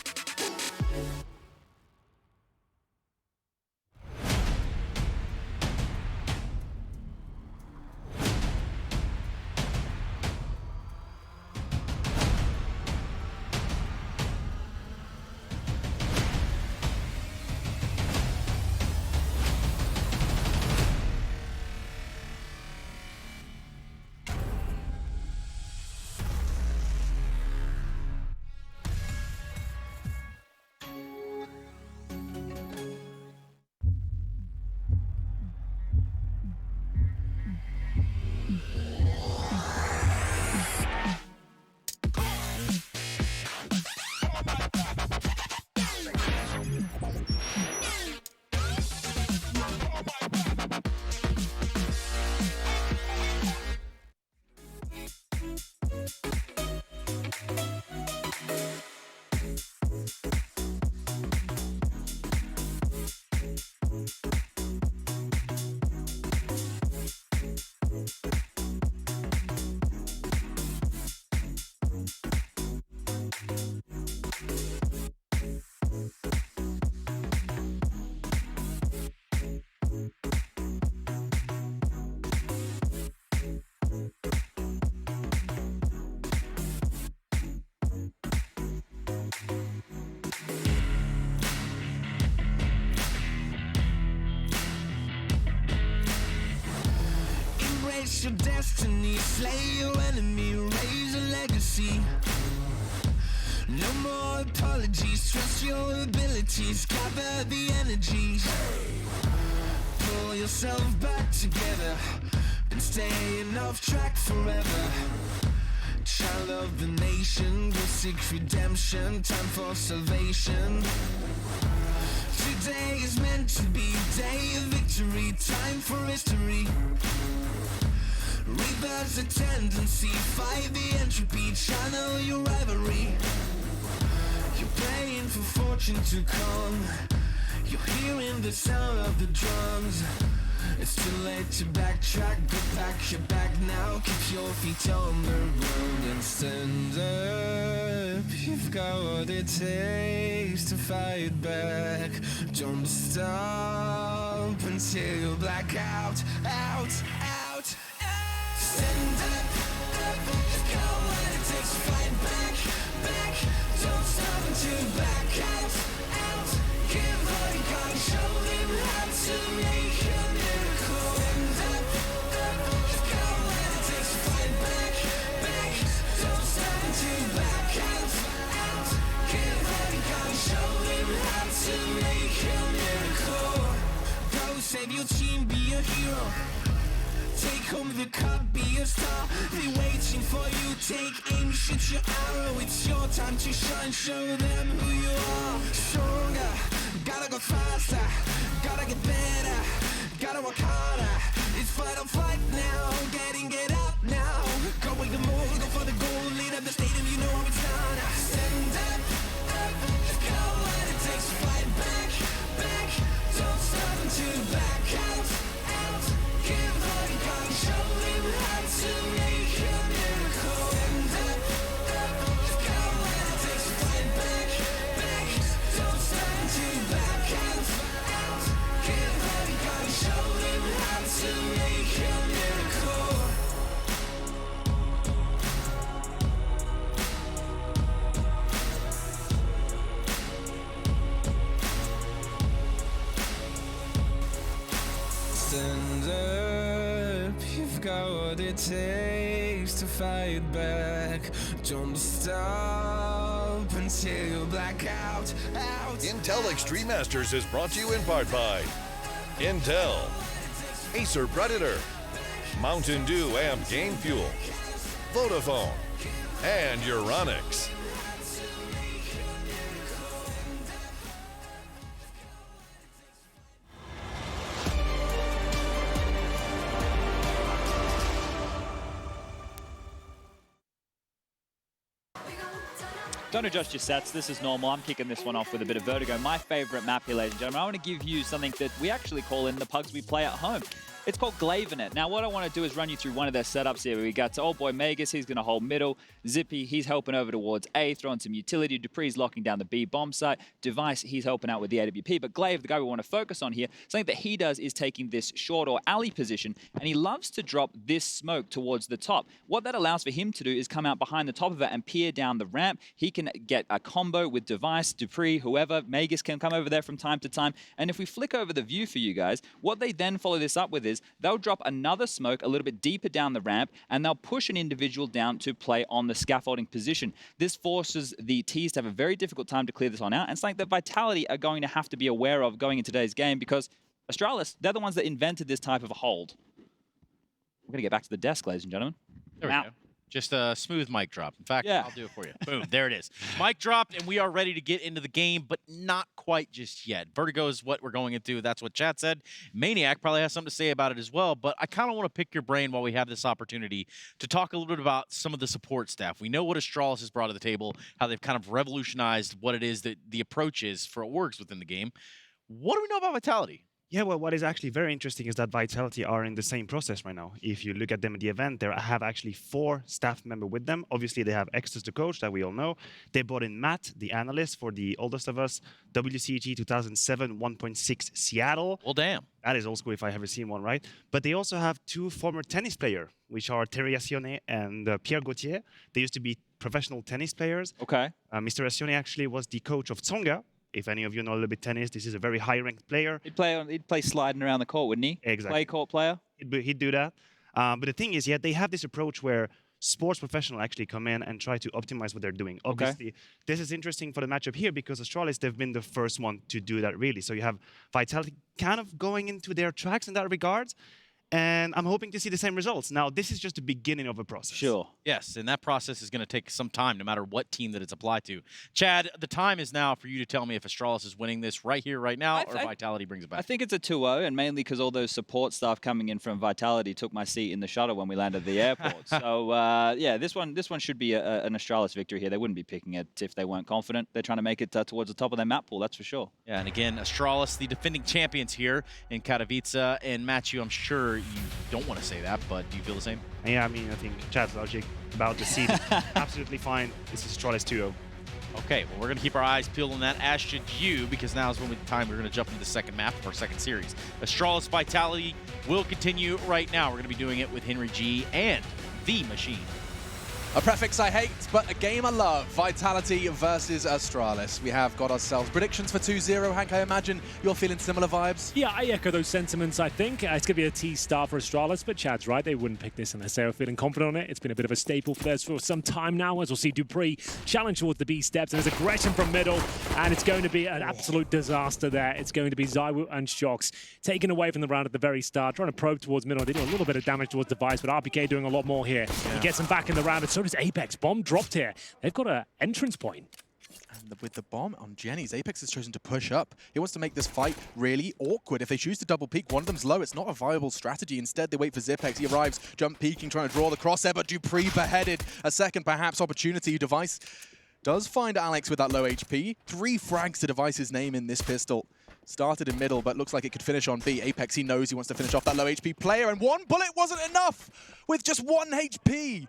Embrace your destiny, slay your enemy, raise a legacy. No more apologies, trust your abilities, gather the energies. Pull yourself back together, and staying off track forever. Child of the nation, will seek redemption, time for salvation. Today is meant to be day of victory, time for history. Rebirth's a tendency, fight the entropy, channel your rivalry. You're praying for fortune to come, you're hearing the sound of the drums. It's too late to backtrack, but pack your bag now. Keep your feet on the ground and stand up. You've got what it takes to fight back. Don't stop until you black out, out, out. Stand up, up. You've got what it takes to fight back, back. Don't stop until you black out, out. Give all you got and show them how to make a miracle. Stand up, up. You've got what it takes to fight back, back. Don't stop until you black out, out. Give all you got and show them how to make a miracle. Go save your team, be a hero. Take home the cup, be a star. They waiting for you. Take aim, shoot your arrow. It's your time to shine. Show them who you are. Stronger, gotta go faster. Gotta get better. Gotta work harder. It's fight or flight now. Get up now. Go with the move, go for the goal. Lead up the stadium, you know how it's done. Stand up, up. Got what it takes to fight back, back. Don't stop until you back out, out. Give all you got and show them how to make a miracle. Stand up, up. Got what it takes to fight back, back. Don't stop until you back out, out. Give all you got and show them how to make a miracle. Stand up, you've got what it takes to fight back. Don't stop until you black out, out. Intel Extreme Masters is brought to you in part by Intel, Acer Predator, Mountain Dew Amp Game Fuel, Vodafone, and Euronics. Don't adjust your sets, this is normal. I'm kicking this one off with a bit of Vertigo. My favorite map here, ladies and gentlemen. I want to give you something that we actually call in the pugs we play at home. It's called Glavenet. Now, what I want to do is run you through one of their setups here. We got old boy Magus, he's going to hold middle. Zippy, he's helping over towards A, throwing some utility. Dupree's locking down the B bomb site. Device, he's helping out with the AWP. But Glaive, the guy we want to focus on here, something that he does is taking this short or alley position, and he loves to drop this smoke towards the top. What that allows for him to do is come out behind the top of it and peer down the ramp. He can get a combo with Device, Dupree, whoever. Magus can come over there from time to time. And if we flick over the view for you guys, what they then follow this up with is they'll drop another smoke a little bit deeper down the ramp, and they'll push an individual down to play on the scaffolding position. This forces the T's to have a very difficult time to clear this one out, and something that Vitality are going to have to be aware of going into today's game, because Astralis, they're the ones that invented this type of a hold. We're going to get back to the desk, ladies and gentlemen. There we go. Just a smooth mic drop. In fact, I'll do it for you. Boom, there it is. Mic dropped, and we are ready to get into the game, but not quite just yet. Vertigo is what we're going into. That's what chat said. Maniac probably has something to say about it as well, but I kind of want to pick your brain while we have this opportunity to talk a little bit about some of the support staff. We know what Astralis has brought to the table, how they've kind of revolutionized what it is that the approach is for orgs within the game. What do we know about Vitality? Yeah, well, what is actually very interesting is that Vitality are in the same process right now. If you look at them at the event, they have actually 4 staff members with them. Obviously, they have Extus, the coach, that we all know. They brought in Matt, the analyst, for the oldest of us, WCG 2007 1.6 Seattle. Well, damn. That is old school if I ever seen one, right? But they also have 2 former tennis players, which are Terry Assione and Pierre Gauthier. They used to be professional tennis players. Okay. Mr. Assione actually was the coach of Tsonga. If any of you know a little bit tennis, this is a very high-ranked player. He'd play sliding around the court, wouldn't he? Exactly. Play court player. He'd do that. But the thing is, yeah, they have this approach where sports professionals actually come in and try to optimize what they're doing. Obviously, this is interesting for the matchup here because Astralis, they've been the first one to do that, really. So you have Vitality kind of going into their tracks in that regard. And I'm hoping to see the same results. Now, this is just the beginning of a process. Sure. Yes, and that process is going to take some time, no matter what team that it's applied to. Chad, the time is now for you to tell me if Astralis is winning this right here, right now, or Vitality brings it back. I think it's a 2-0, and mainly because all those support staff coming in from Vitality took my seat in the shuttle when we landed at the airport. So, yeah, this one should be an Astralis victory here. They wouldn't be picking it if they weren't confident. They're trying to make it towards the top of their map pool, that's for sure. Yeah, and again, Astralis, the defending champions here in Katowice. And Matthew, I'm sure you don't want to say that, but do you feel the same? Yeah, I mean, I think Chad's logic about the seed, absolutely fine. This is Astralis 2-0. Okay, well, we're going to keep our eyes peeled on that, as should you, because now is when time we're going to jump into the second map of our second series. Astralis Vitality will continue right now. We're going to be doing it with Henry G and The Machine. A prefix I hate, but a game I love. Vitality versus Astralis. We have got ourselves predictions for 2-0. Hank, I imagine you're feeling similar vibes? Yeah, I echo those sentiments, I think. It's going to be a T-star for Astralis, but Chad's right. They wouldn't pick this unless they were feeling confident on it. It's been a bit of a staple for theirs for some time now, as we'll see dupreeh challenge towards the B steps, and there's aggression from middle, and it's going to be an absolute disaster there. It's going to be ZywOo and Shox taken away from the round at the very start, trying to probe towards middle. They do a little bit of damage towards Device, but RPK doing a lot more here. Yeah. He gets them back in the round, and so does Apex. Bomb dropped here. They've got an entrance point. And with the bomb on Jenny's, Apex has chosen to push up. He wants to make this fight really awkward. If they choose to double peek, one of them's low. It's not a viable strategy. Instead, they wait for Zipex. He arrives, jump peeking, trying to draw the crosshair, but dupreeh beheaded. A second, perhaps, opportunity. Device does find Alex with that low HP. 3 frags to Device's name in this pistol. Started in middle, but looks like it could finish on B. Apex, he knows he wants to finish off that low HP player, and one bullet wasn't enough with just 1 HP.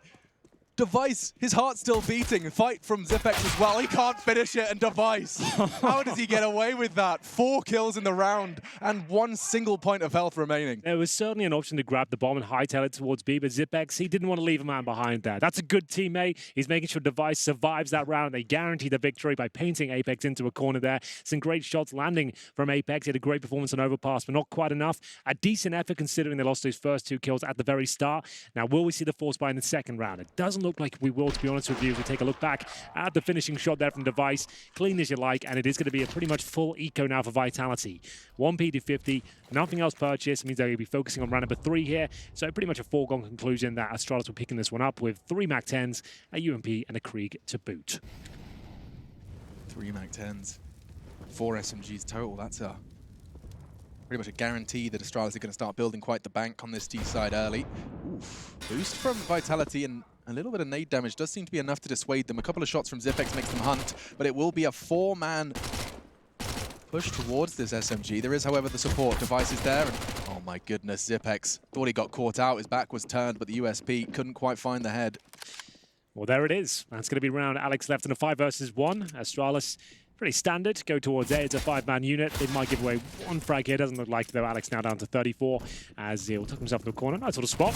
Device, his heart's still beating. Fight from Zipex as well. He can't finish it, and Device, how does he get away with that? 4 kills in the round and 1 single point of health remaining. There was certainly an option to grab the bomb and hightail it towards B, but Zipex, he didn't want to leave a man behind there. That's a good teammate. He's making sure Device survives that round. They guarantee the victory by painting Apex into a corner there. Some great shots landing from Apex. He had a great performance on Overpass, but not quite enough. A decent effort considering they lost those first 2 kills at the very start. Now, will we see the force buy in the second round? It doesn't look like we will, to be honest with you. If we take a look back at the finishing shot there from Device, clean as you like, and it is going to be a pretty much full eco now for Vitality. 1P to 50, nothing else purchased, means they're going to be focusing on round number 3 here, so pretty much a foregone conclusion that Astralis were picking this one up with 3 MAC-10s, a UMP, and a Krieg to boot. 3 MAC-10s, 4 SMGs total. That's pretty much a guarantee that Astralis are going to start building quite the bank on this T side early. Oof. Boost from Vitality and a little bit of nade damage does seem to be enough to dissuade them. A couple of shots from Zipex makes them hunt, but it will be a 4-man push towards this SMG. There is, however, the support. Device is there, and oh my goodness, Zipex thought he got caught out. His back was turned, but the USP couldn't quite find the head. Well, there it is. That's going to be round. Alex left in a 5 versus 1. Astralis, pretty standard. Go towards A. It's a 5-man unit. They might give away 1 frag here. Doesn't look like, though. Alex now down to 34 as he'll tuck himself in the corner. Nice little spot.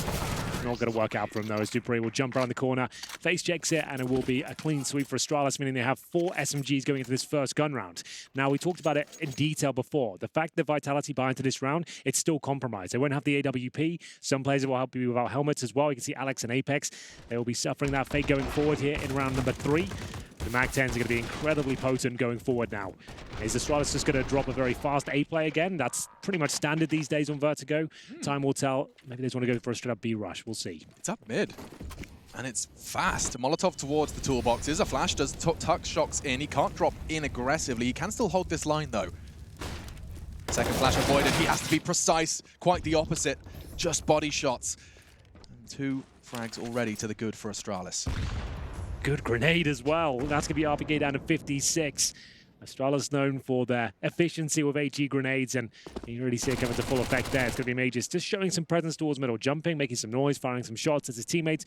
Not going to work out for him, though, as dupreeh will jump around the corner, face checks it, and it will be a clean sweep for Astralis, meaning they have 4 SMGs going into this first gun round. Now, we talked about it in detail before. The fact that Vitality buy into this round, it's still compromised. They won't have the AWP. Some players will help you without helmets as well. You can see Alex and Apex. They will be suffering that fate going forward here in round number 3. The MAC-10s are going to be incredibly potent going forward now. Is Astralis just going to drop a very fast A play again? That's pretty much standard these days on Vertigo. Time will tell. Maybe they just want to go for a straight-up B rush. We'll see. It's up mid. And it's fast. Molotov towards the toolboxes. A flash does tuck Shox in. He can't drop in aggressively. He can still hold this line, though. Second flash avoided. He has to be precise. Quite the opposite. Just body shots. And 2 frags already to the good for Astralis. Good grenade as well. That's going to be RPK down to 56. Astralis known for their efficiency with HE grenades, and you really see it coming to full effect there. It's going to be Mages just showing some presence towards middle, jumping, making some noise, firing some shots as his teammates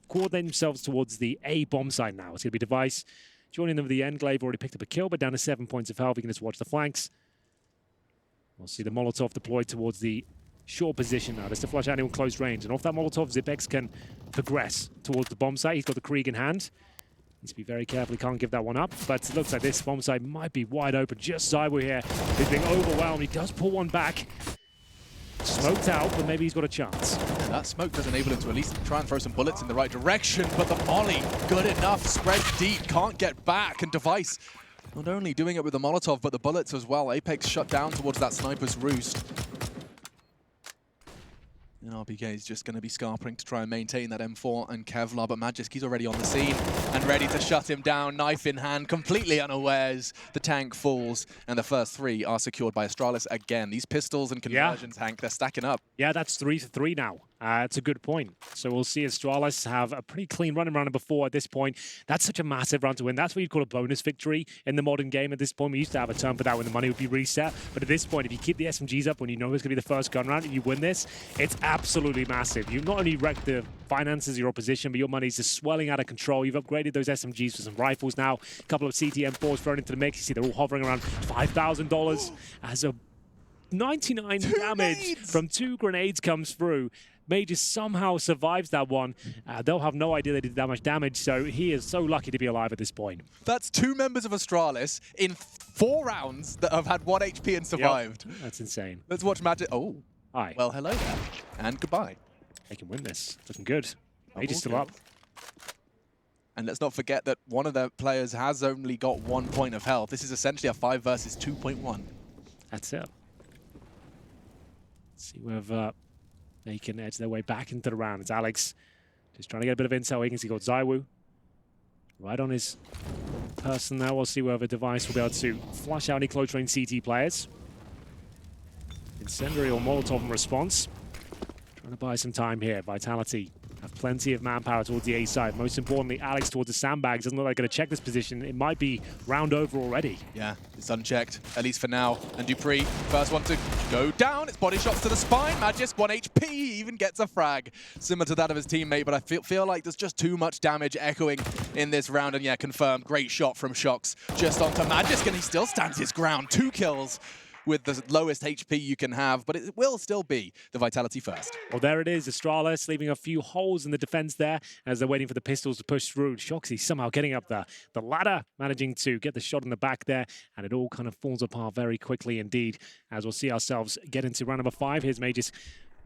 coordinate themselves towards the A bomb site now. It's going to be Device joining them at the end. Glaive already picked up a kill, but down to 7 points of health. You can just watch the flanks. We'll see the Molotov deployed towards the short position now. That's to flush out anyone close range. And off that Molotov, Zipex can progress towards the bomb site. He's got the Krieg in hand. Needs to be very careful. He can't give that one up. But it looks like this bomb site might be wide open. Just ZywOo here. He's being overwhelmed. He does pull one back. Smoked out, but maybe he's got a chance. And that smoke does enable him to at least try and throw some bullets in the right direction. But the molly, good enough. Spreads deep. Can't get back. And Device not only doing it with the Molotov, but the bullets as well. Apex shut down towards that sniper's roost. And RPK is just going to be scarpering to try and maintain that M4 and Kevlar, but Magisk, he's already on the scene and ready to shut him down, knife in hand, completely unawares. The tank falls, and the first 3 are secured by Astralis again. These pistols and conversions, Hank, they're stacking up. Yeah, that's 3 for 3 now. That's a good point. So we'll see Astralis have a pretty clean run around before at this point. That's such a massive round to win. That's what you'd call a bonus victory in the modern game at this point. We used to have a term for that when the money would be reset. But at this point, if you keep the SMGs up when you know it's going to be the first gun round and you win this, it's absolutely massive. You've not only wrecked the finances of your opposition, but your money's just swelling out of control. You've upgraded those SMGs for some rifles now. A couple of CTM4s thrown into the mix. You see they're all hovering around $5,000 as a 99 damage from 2 grenades comes through. Mages somehow survives that one. They'll have no idea they did that much damage, so he is so lucky to be alive at this point. That's 2 members of Astralis in 4 rounds that have had 1 HP and survived. Yep. That's insane. Let's watch Magic. Oh, hi. Well, hello there, and goodbye. They can win this. Looking good. Mages still up. And let's not forget that one of their players has only got 1 point of health. This is essentially a 5 versus 2.1. That's it. Let's see whether they can edge their way back into the round. It's Alex just trying to get a bit of intel. He can see got Zywoo right on his person now. We'll see whether Device will be able to flush out any close range CT players. Incendiary or Molotov in response. Trying to buy some time here. Vitality have plenty of manpower towards the A side. Most importantly, Alex towards the sandbags. Doesn't look like going to check this position. It might be round over already. Yeah, it's unchecked, at least for now. And Dupree, first one to go down. It's body shots to the spine. Magisk, 1 HP, even gets a frag. Similar to that of his teammate, but I feel like there's just too much damage echoing in this round. And yeah, confirmed, great shot from Shox just onto Magisk, and he still stands his ground. 2 kills with the lowest HP you can have, but it will still be the Vitality first. Well, there it is. Astralis leaving a few holes in the defense there as they're waiting for the pistols to push through. Shoxy somehow getting up the ladder, managing to get the shot in the back there, and it all kind of falls apart very quickly indeed, as we'll see ourselves get into round number 5. Here's Mages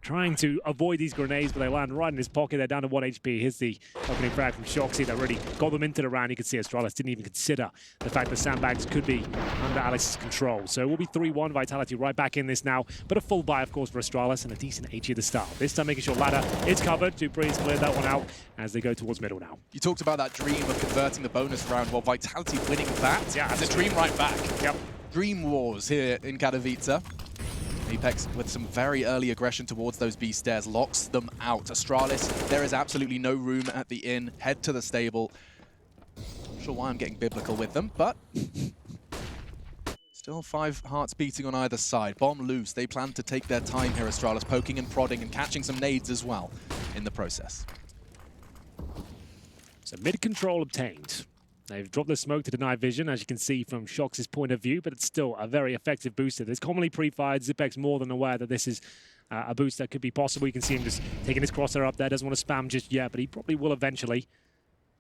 trying to avoid these grenades, but they land right in his pocket. They're down to 1 HP. Here's the opening frag from Shoxy that really got them into the round. You can see Astralis didn't even consider the fact that sandbags could be under Alex's control. So we'll be 3-1. Vitality right back in this now, but a full buy, of course, for Astralis and a decent HE at the start. This time making sure ladder is covered. Dupree has cleared that one out as they go towards middle now. You talked about that dream of converting the bonus round. Well, Vitality winning that. Yeah, it's a dream right back. Yep. Dream wars here in Katowice. Apex with some very early aggression towards those B stairs, locks them out. Astralis, there is absolutely no room at the inn. Head to the stable. Not sure why I'm getting biblical with them, but still 5 hearts beating on either side. Bomb loose. They plan to take their time here, Astralis, poking and prodding and catching some nades as well in the process. So mid-control obtained. They've dropped the smoke to deny vision, as you can see from Shox's point of view, but it's still a very effective booster. There's commonly pre-fired. Xyp9x more than aware that this is a boost that could be possible. You can see him just taking his crosshair up there. Doesn't want to spam just yet, but he probably will eventually.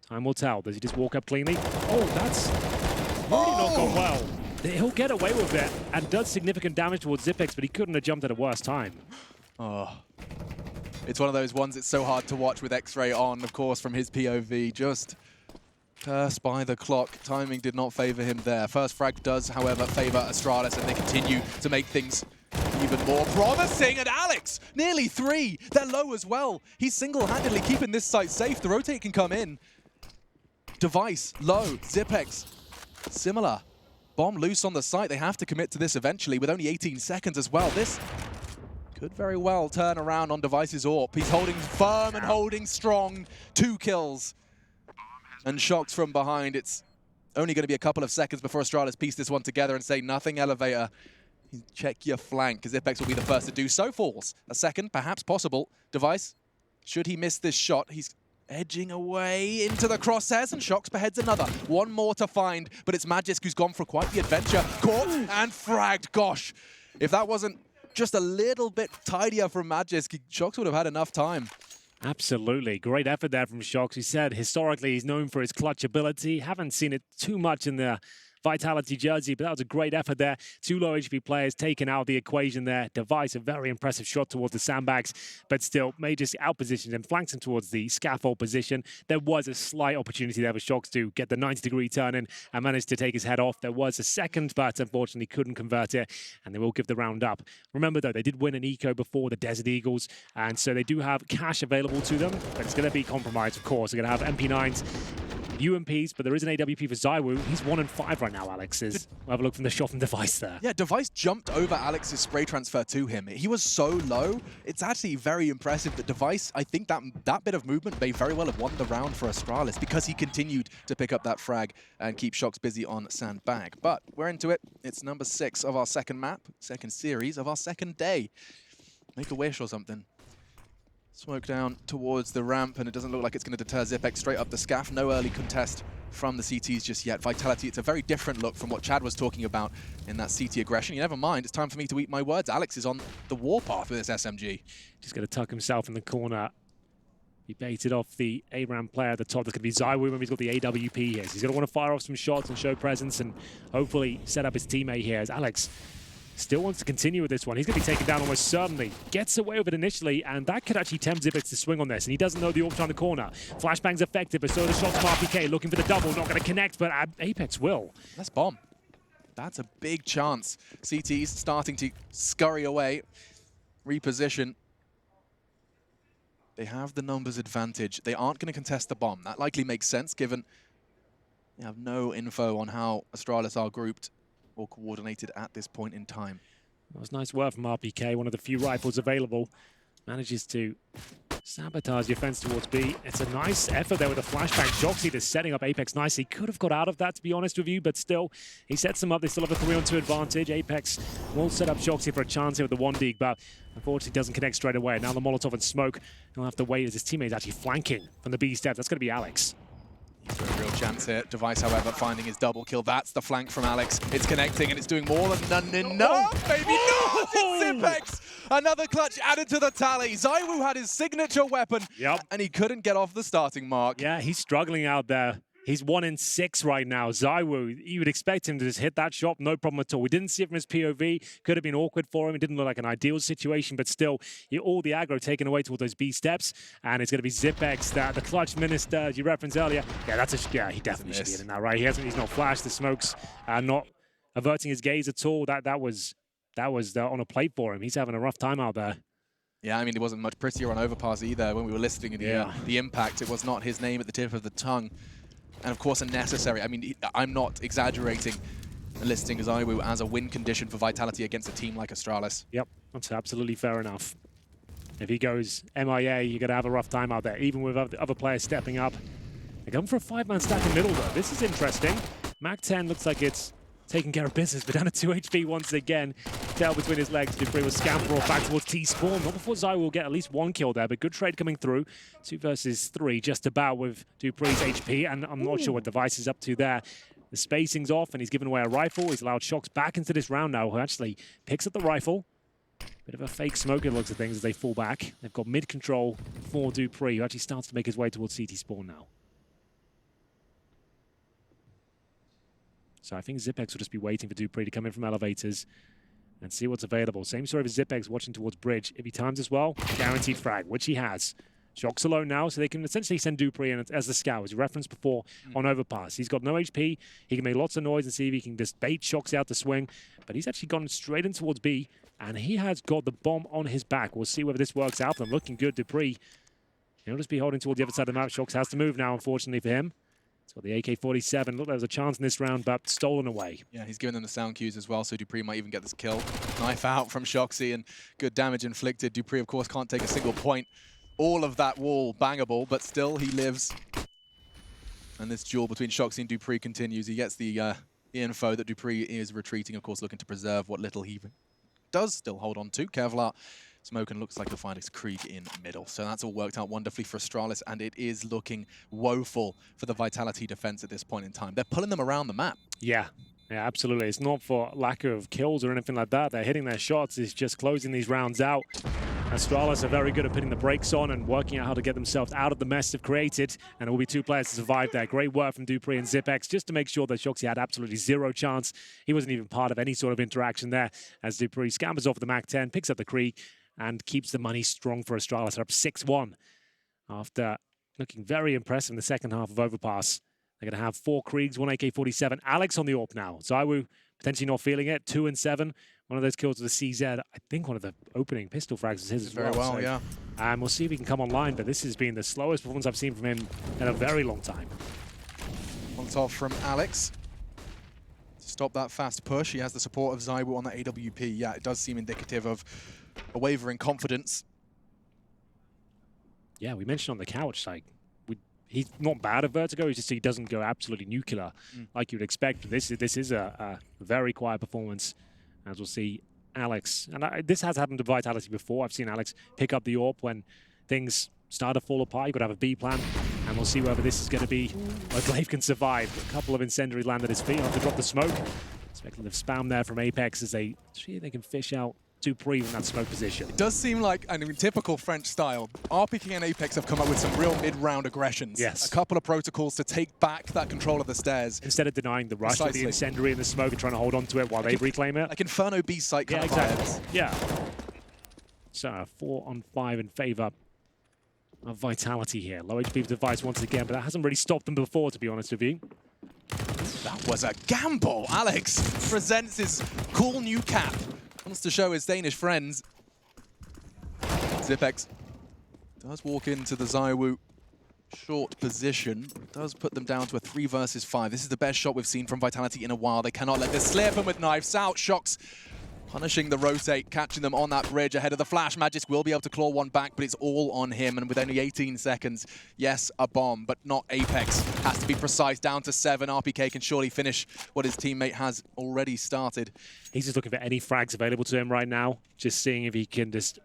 Time will tell. Does he just walk up cleanly? Oh, that's really not gone well. He'll get away with it and does significant damage towards Xyp9x, but he couldn't have jumped at a worse time. Oh. It's one of those ones it's so hard to watch with X-Ray on, of course, from his POV. Just curse by the clock. Timing did not favor him there. First frag does, however, favor Astralis, and they continue to make things even more promising. And Alex, nearly 3. They're low as well. He's single-handedly keeping this site safe. The rotate can come in. Device, low. Xyp9x, similar. Bomb loose on the site. They have to commit to this eventually with only 18 seconds as well. This could very well turn around on Device's AWP. He's holding firm and holding strong. 2 kills. And Shox from behind. It's only going to be a couple of seconds before Astralis piece this one together and say nothing elevator. Check your flank, because Xyp9x will be the first to do so. Falls. A second, perhaps possible. Device, should he miss this shot, he's edging away into the crosshairs, and Shox beheads another. 1 more to find, but it's Magisk who's gone for quite the adventure. Caught and fragged. Gosh, if that wasn't just a little bit tidier from Magisk, Shox would have had enough time. Absolutely. Great effort there from Shox. He said historically he's known for his clutch ability. Haven't seen it too much in the Vitality jersey, but that was a great effort there. 2 low HP players taken out of the equation there. Device, a very impressive shot towards the sandbags, but still, May just outpositioned and flanks him towards the scaffold position. There was a slight opportunity there for Shox to get the 90-degree turn in and managed to take his head off. There was a second, but unfortunately couldn't convert it, and they will give the round up. Remember, though, they did win an eco before the Desert Eagles, and so they do have cash available to them, but it's going to be compromised, of course. They're going to have MP9s, UMPs, but there is an AWP for ZywOo. He's 1-5 right now, Alex. We'll have a look from the shot from Device there. Yeah, Device jumped over Alex's spray transfer to him. He was so low. It's actually very impressive that Device, I think that bit of movement may very well have won the round for Astralis because he continued to pick up that frag and keep Shox busy on Sandbag. But we're into it. It's number 6 of our second map, second series of our second day. Make a wish or something. Smoke down towards the ramp, and it doesn't look like it's going to deter Zipex straight up the scaff. No early contest from the CTs just yet. Vitality, it's a very different look from what Chad was talking about in that CT aggression. You never mind, it's time for me to eat my words. Alex is on the warpath with this SMG. Just going to tuck himself in the corner. He baited off the ARAM player at the top. That's going to be ZywOo when he's got the AWP here. So he's going to want to fire off some shots and show presence and hopefully set up his teammate here as Alex still wants to continue with this one. He's going to be taken down almost certainly. Gets away with it initially, and that could actually tempt Zipex to swing on this, and he doesn't know the AWP on the corner. Flashbang's effective, but so are the shots from RPK, looking for the double, not going to connect, but Apex will. That's bomb. That's a big chance. CT's starting to scurry away, reposition. They have the numbers advantage. They aren't going to contest the bomb. That likely makes sense, given they have no info on how Astralis are grouped or coordinated at this point in time. That was nice work from RPK, one of the few rifles available. Manages to sabotage the offense towards B. It's a nice effort there with a flashbang. Shoxy just setting up Apex nicely. Could have got out of that, to be honest with you, but still, he sets them up. They still have a 3-on-2 advantage. Apex will set up Shoxy for a chance here with the 1-dig, but unfortunately doesn't connect straight away. Now the Molotov and smoke. He'll have to wait as his teammate's actually flanking from the B step. That's going to be Alex. He's got a real chance here. Device, however, finding his double kill. That's the flank from Alex. It's connecting, and it's doing more than enough. Maybe not. It's Zipex. Another clutch added to the tally. ZywOo had his signature weapon, and he couldn't get off the starting mark. Yeah, he's struggling out there. He's 1-6 right now. ZywOo, you would expect him to just hit that shot, no problem at all. We didn't see it from his POV. Could have been awkward for him. It didn't look like an ideal situation, but still, all the aggro taken away towards those B steps, and it's going to be Zipex, the clutch minister, as you referenced earlier. Yeah, he definitely should be in that, right? He's not flashed. The smokes not averting his gaze at all. That was on a plate for him. He's having a rough time out there. Yeah, I mean, it wasn't much prettier on Overpass either. When we were listening to the impact, it was not his name at the tip of the tongue. And of course, unnecessary. I mean, I'm not exaggerating listing ZywOo as a win condition for Vitality against a team like Astralis. Yep, that's absolutely fair enough. If he goes MIA, you're going to have a rough time out there, even with other players stepping up. They're going for a 5-man stack in the middle, though. This is interesting. Mac 10 looks like it's taking care of business, but down to 2 HP once again. Tail between his legs. dupreeh will scamper off back towards T-Spawn. Not before ZywOo will get at least 1 kill there, but good trade coming through. 2 versus 3, just about with dupreeh's HP, and I'm not sure what Device is up to there. The spacing's off, and he's given away a rifle. He's allowed Shox back into this round now, who actually picks up the rifle. Bit of a fake smoke in looks of things as they fall back. They've got mid-control for dupreeh, who actually starts to make his way towards CT Spawn now. So I think Zipex will just be waiting for dupreeh to come in from elevators and see what's available. Same story for Zipex watching towards bridge. If he times as well, guaranteed frag, which he has. Shox alone now, so they can essentially send dupreeh in as the scout, as you referenced before on Overpass. He's got no HP. He can make lots of noise and see if he can just bait Shox out to swing. But he's actually gone straight in towards B, and he has got the bomb on his back. We'll see whether this works out for them. Looking good, dupreeh. He'll just be holding towards the other side of the map. Shox has to move now, unfortunately for him. He's got the AK-47. Look, there was a chance in this round, but stolen away. Yeah, he's giving them the sound cues as well, so dupreeh might even get this kill. Knife out from Shoxy and good damage inflicted. dupreeh, of course, can't take a single point. All of that wall bangable, but still he lives. And this duel between Shoxy and dupreeh continues. He gets the info that dupreeh is retreating, of course, looking to preserve what little he does still hold on to. Kevlar, smoke, and looks like the find is Krieg in middle. So that's all worked out wonderfully for Astralis, and it is looking woeful for the Vitality defense at this point in time. They're pulling them around the map. Yeah, absolutely. It's not for lack of kills or anything like that. They're hitting their shots. It's just closing these rounds out. Astralis are very good at putting the brakes on and working out how to get themselves out of the mess they've created, and it will be 2 players to survive there. Great work from dupreeh and Zipex just to make sure that Shoxy had absolutely 0 chance. He wasn't even part of any sort of interaction there as dupreeh scampers off the MAC-10, picks up the Krieg, and keeps the money strong for Astralis. They're up 6-1 after looking very impressive in the second half of Overpass. They're going to have 4 Kriegs, 1 AK-47. Alex on the AWP now. ZywOo potentially not feeling it. 2 and 7. One of those kills with the CZ. I think one of the opening pistol frags is his as well. Very well, so, yeah. And we'll see if he can come online, but this has been the slowest performance I've seen from him in a very long time. Molotov from Alex. To stop that fast push, he has the support of ZywOo on the AWP. Yeah, it does seem indicative of a wavering confidence. Yeah, we mentioned on the couch, like, he's not bad at Vertigo, it's just he doesn't go absolutely nuclear like you'd expect. This is a very quiet performance, as we'll see Alex. And this has happened to Vitality before. I've seen Alex pick up the AWP when things start to fall apart. You've got to have a B plan, and we'll see whether this is going to be where Glaive can survive. A couple of incendiaries land at his feet. He'll have to drop the smoke. Speculative spam there from Apex as they see if they can fish out dupreeh in that smoke position. It does seem like, I mean, typical French style. RPK and Apex have come up with some real mid-round aggressions. Yes. A couple of protocols to take back that control of the stairs. Instead of denying the rush of the incendiary and the smoke and trying to hold on to it while they reclaim it. Like Inferno B site kind of vibes. Yeah. So 4 on 5 in favor of Vitality here. Low HP device once again, but that hasn't really stopped them before, to be honest with you. That was a gamble. Alex presents his cool new cap. Wants to show his Danish friends. Zipex does walk into the ZywOo short position. Does put them down to a 3 versus 5. This is the best shot we've seen from Vitality in a while. They cannot let this slip, and with knives out, Shox punishing the rotate, catching them on that bridge ahead of the flash. Magisk will be able to claw one back, but it's all on him. And with only 18 seconds, yes, a bomb, but not Apex. Has to be precise, down to 7. RPK can surely finish what his teammate has already started. He's just looking for any frags available to him right now, just seeing if he can just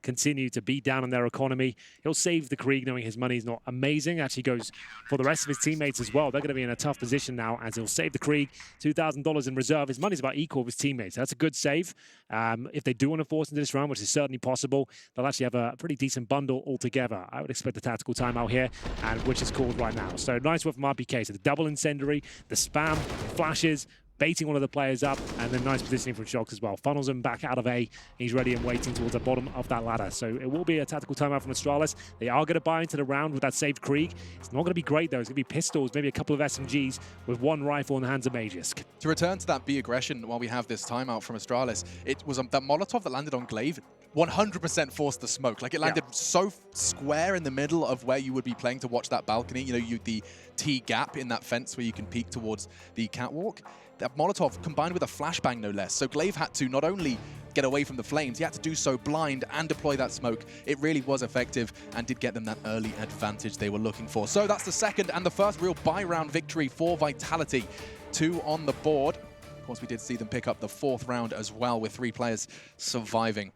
continue to beat down on their economy. He'll save the Krieg knowing his money is not amazing. Actually goes for the rest of his teammates as well. They're going to be in a tough position now as he'll save the Krieg. $2,000 in reserve. His money's about equal with his teammates. That's a good save. If they do want to force into this round, which is certainly possible, they'll actually have a pretty decent bundle altogether. I would expect a tactical timeout here, and which is called right now. So nice work from RPK. So the double incendiary, the spam, flashes, baiting one of the players up, and then nice positioning from Shox as well. Funnels him back out of A. He's ready and waiting towards the bottom of that ladder. So it will be a tactical timeout from Astralis. They are going to buy into the round with that saved Krieg. It's not going to be great, though. It's going to be pistols, maybe a couple of SMGs with 1 rifle in the hands of Magisk. To return to that B aggression while we have this timeout from Astralis, it was that Molotov that landed on Glaive 100% forced the smoke. Like, it landed so square in the middle of where you would be playing to watch that balcony. You know, the T gap in that fence where you can peek towards the catwalk. That Molotov combined with a flashbang, no less. So Glaive had to not only get away from the flames, he had to do so blind and deploy that smoke. It really was effective and did get them that early advantage they were looking for. So that's the second and the first real buy-round victory for Vitality. 2 on the board. Of course, we did see them pick up the 4th round as well, with 3 players surviving.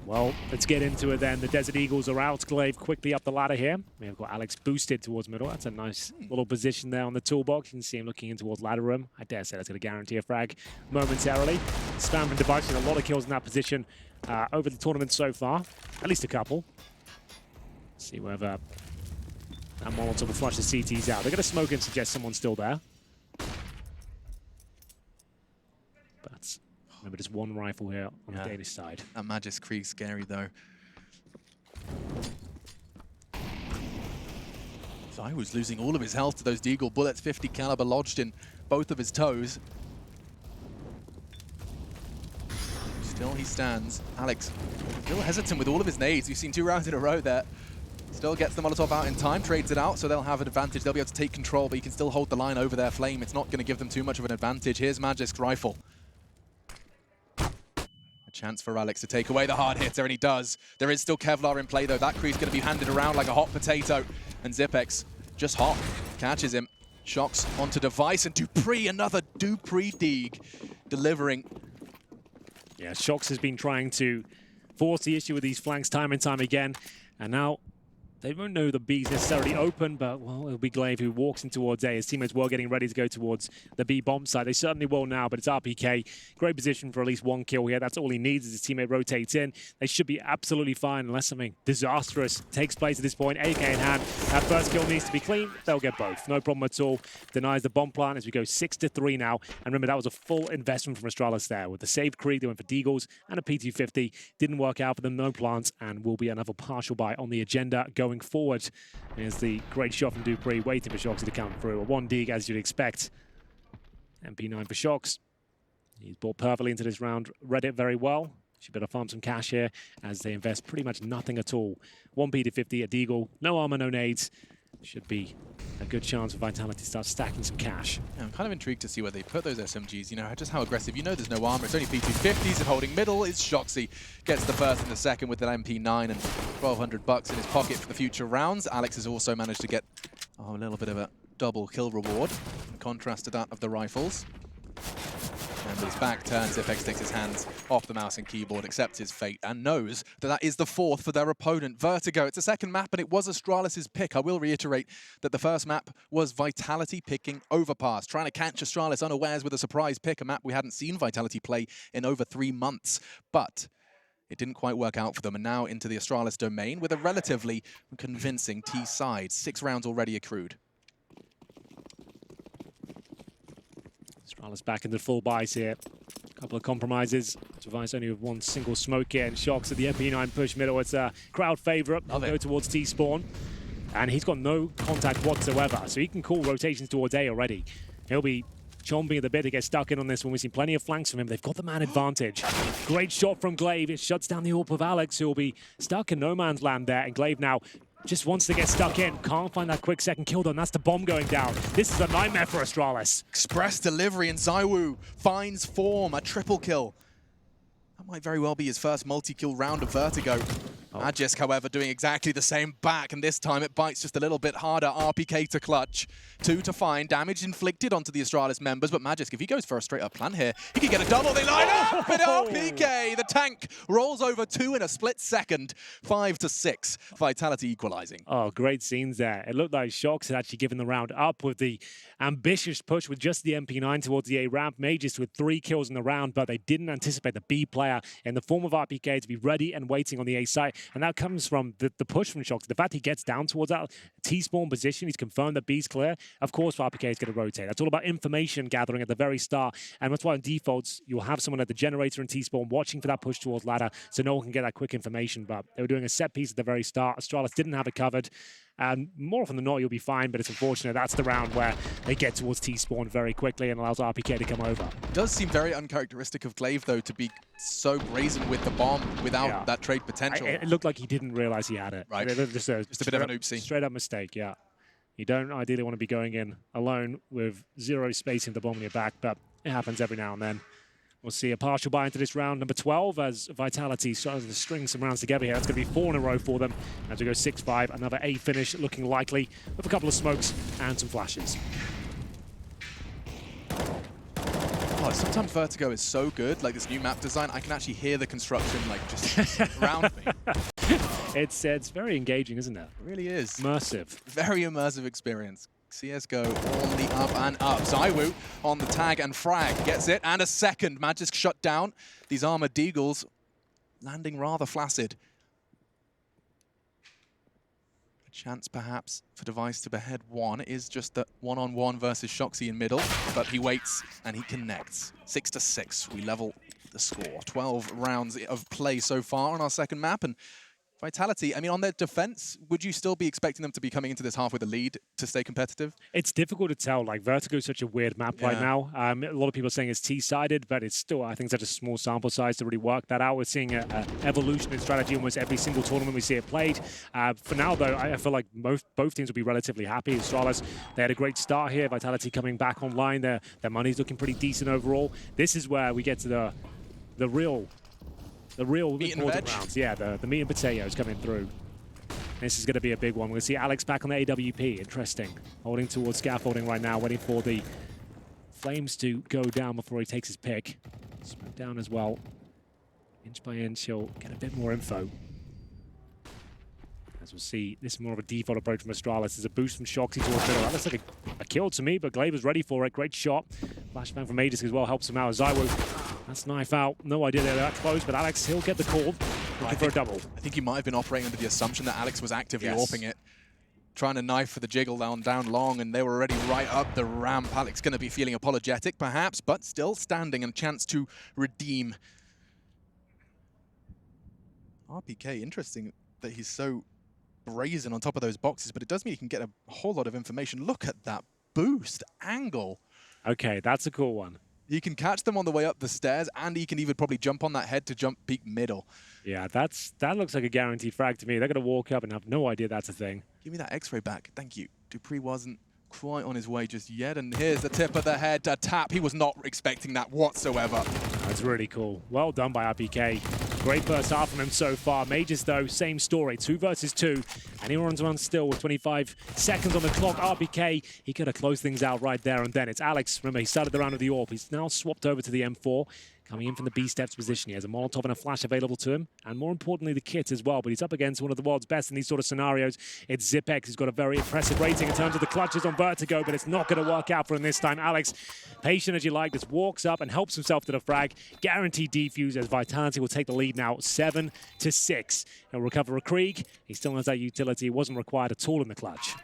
Well, let's get into it then. The Desert Eagles are out. Glaive quickly up the ladder here. We've got Alex boosted towards middle. That's a nice little position there on the toolbox. You can see him looking in towards ladder room. I dare say that's going to guarantee a frag momentarily. Spam from Device with a lot of kills in that position over the tournament so far. At least a couple. See whether that Molotov will flush the CTs out. They're going to smoke and suggest someone's still there. But remember, just 1 rifle here on the Danish side. That Magisk Krieg's scary, though. ZywOo's losing all of his health to those Deagle bullets. 50 caliber lodged in both of his toes. Still he stands. Alex still hesitant with all of his nades. We've seen 2 rounds in a row there. Still gets the Molotov out in time, trades it out, so they'll have an advantage. They'll be able to take control, but he can still hold the line over their flame. It's not going to give them too much of an advantage. Here's Magisk's rifle. Chance for Alex to take away the hard hitter, and he does. There is still Kevlar in play, though. That Krieg's going to be handed around like a hot potato. And Zipex, just hot, catches him. Shox onto Device, and dupreeh, another dupreeh Deeg, delivering. Yeah, Shox has been trying to force the issue with these flanks time and time again. And now They won't know the B's necessarily open, but, well, it'll be Glaive who walks in towards A. His teammates were getting ready to go towards the B bomb site. They certainly will now, but it's RPK. Great position for at least one kill here. That's all he needs as his teammate rotates in. They should be absolutely fine unless something disastrous takes place at this point. AK in hand. That first kill needs to be clean. They'll get both. No problem at all. Denies the bomb plant as we go 6-3 now. And remember, that was a full investment from Astralis there. With the save Krieg, they went for Deagles and a P250. Didn't work out for them. No plants, and will be another partial buy on the agenda going forward. Here's the great shot from Dupree, waiting for Shoxy to come through. A 1 dig as you'd expect. MP9 for Shox. He's brought perfectly into this round. Read it very well. Should better farm some cash here as they invest pretty much nothing at all. 1 P250, a Deagle, no armor, no nades. Should be a good chance for Vitality to start stacking some cash. Yeah, I'm kind of intrigued to see where they put those SMGs, you know, just how aggressive. You know there's no armor, it's only P250s, and holding middle is Shoxy. Gets the first and the second with an MP9 and 1,200 bucks in his pocket for the future rounds. Alex has also managed to get a little bit of a double kill reward, in contrast to that of the rifles. And his back turns, Ifex takes his hands off the mouse and keyboard, accepts his fate, and knows that that is the fourth for their opponent, Vertigo. It's a second map, and it was Astralis' pick. I will reiterate that the first map was Vitality picking Overpass, trying to catch Astralis unawares with a surprise pick, a map we hadn't seen Vitality play in over 3 months. But it didn't quite work out for them, and now into the Astralis domain with a relatively convincing T side. 6 rounds already accrued. Astralis back into full buys here. A couple of compromises. Device only with 1 single smoke here, and Shox at the MP9 push middle. It's a crowd favourite. He'll go towards T-spawn. And he's got no contact whatsoever, so he can call rotations towards A already. He'll be chomping at the bit to get stuck in on this one. We've seen plenty of flanks from him. They've got the man advantage. Great shot from Glaive. It shuts down the AWP of Alex, who will be stuck in no man's land there. And Glaive now just wants to get stuck in. Can't find that quick second kill, though, and that's the bomb going down. This is a nightmare for Astralis. Express delivery, and ZywOo finds form, a triple kill. That might very well be his first multi-kill round of Vertigo. Magisk, however, doing exactly the same back, and this time it bites just a little bit harder. RPK to clutch. 2 to find. Damage inflicted onto the Astralis members, but Magisk, if he goes for a straight-up plan here, he can get a double. They line up, and RPK, the tank, rolls over 2 in a split second. 5-6, Vitality equalizing. Oh, great scenes there. It looked like Shox had actually given the round up with the ambitious push with just the MP9 towards the A ramp. Mages with 3 kills in the round, but they didn't anticipate the B player in the form of RPK to be ready and waiting on the A site. And that comes from the push from Shox. The fact he gets down towards that T-spawn position, he's confirmed that B's clear. Of course, RPK is going to rotate. That's all about information gathering at the very start. And that's why on defaults, you'll have someone at the generator and T-spawn watching for that push towards ladder, so no one can get that quick information. But they were doing a set piece at the very start. Astralis didn't have it covered. And more often than not, you'll be fine, but it's unfortunate. That's the round where they get towards T-spawn very quickly and allows RPK to come over. It does seem very uncharacteristic of Glaive, though, to be so brazen with the bomb without that trade potential. It looked like he didn't realize he had it. Right. Just a bit of an oopsie. Straight up mistake, yeah. You don't ideally want to be going in alone with 0 space in the bomb in your back, but it happens every now and then. We'll see a partial buy into this round, number 12, as Vitality starts to string some rounds together here. That's going to be 4 in a row for them as we go 6-5. Another A finish looking likely with a couple of smokes and some flashes. Oh, sometimes Vertigo is so good, like this new map design, I can actually hear the construction like just around me. It's very engaging, isn't it? It really is. Immersive. Very immersive experience. CSGO on the up and up. ZywOo on the tag and frag gets it, and a second. Magisk shut down. These armored Deagles landing rather flaccid. A chance perhaps for Device to behead one is just the one-on-one versus Shoxy in middle, but he waits and he connects. 6-6, we level the score. 12 rounds of play so far on our second map, and Vitality, I mean, on their defense, would you still be expecting them to be coming into this half with a lead to stay competitive? It's difficult to tell. Like, Vertigo is such a weird map right now. A lot of people are saying it's T-sided, but it's still, I think, such a small sample size to really work that out. We're seeing an evolution in strategy almost every single tournament we see it played. For now, though, I feel like both teams will be relatively happy. Astralis, they had a great start here. Vitality coming back online. Their money's looking pretty decent overall. This is where we get to the real important rounds. Yeah, the meat and potatoes coming through. This is going to be a big one. We're going to see Alex back on the AWP. Interesting. Holding towards scaffolding right now, waiting for the flames to go down before he takes his pick. Smoke down as well. Inch by inch, he'll get a bit more info. As we'll see, this is more of a default approach from Astralis. There's a boost from Shoxy towards middle. That looks like a kill to me, but Glaver's ready for it. Great shot. Flashbang from Aegis as well helps him out. ZywOo, that's knife out. No idea they're that close, but Alex, he'll get the call. Looking for a double. I think he might have been operating under the assumption that Alex was actively AWPing it, trying to knife for the jiggle down long, and they were already right up the ramp. Alex going to be feeling apologetic, perhaps, but still standing and a chance to redeem. RPK, interesting that he's so brazen on top of those boxes, but it does mean he can get a whole lot of information. Look at that boost angle. Okay, that's a cool one. He can catch them on the way up the stairs, and he can even probably jump on that head to jump peak middle. Yeah, that looks like a guaranteed frag to me. They're going to walk up and have no idea that's a thing. Give me that X-ray back. Thank you. dupreeh wasn't quite on his way just yet, and here's the tip of the head, a tap. He was not expecting that whatsoever. That's really cool. Well done by RPK. Great first half from him so far. Mages, though, same story. 2 versus 2. And he runs around still with 25 seconds on the clock. RPK, he could have closed things out right there and then. It's Alex. Remember, he started the round with the AWP. He's now swapped over to the M4. Coming in from the B-Steps position. He has a Molotov and a flash available to him. And more importantly, the kit as well. But he's up against one of the world's best in these sort of scenarios. It's Zipex, who's got a very impressive rating in terms of the clutches on Vertigo, but it's not going to work out for him this time. Alex, patient as you like, just walks up and helps himself to the frag. Guaranteed defuse as Vitality will take the lead now 7-6. He'll recover a Krieg. He still has that utility. It wasn't required at all in the clutch.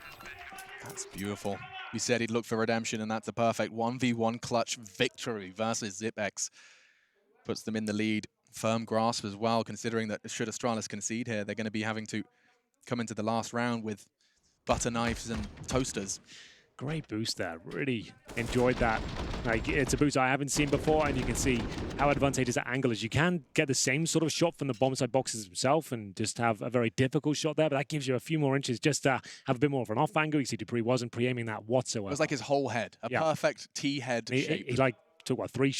That's beautiful. We said he'd look for redemption, and that's a perfect 1v1 clutch victory versus Zipex. Puts them in the lead. Firm grasp as well, considering that should Astralis concede here, they're going to be having to come into the last round with butter knives and toasters. Great boost there. Really enjoyed that. Like, it's a boost I haven't seen before, and you can see how advantageous that angle is. You can get the same sort of shot from the bomb side boxes himself and just have a very difficult shot there, but that gives you a few more inches just to have a bit more of an off angle. You see dupreeh wasn't pre-aiming that whatsoever. It was like his whole head, a perfect T-head shape. He like took, what, three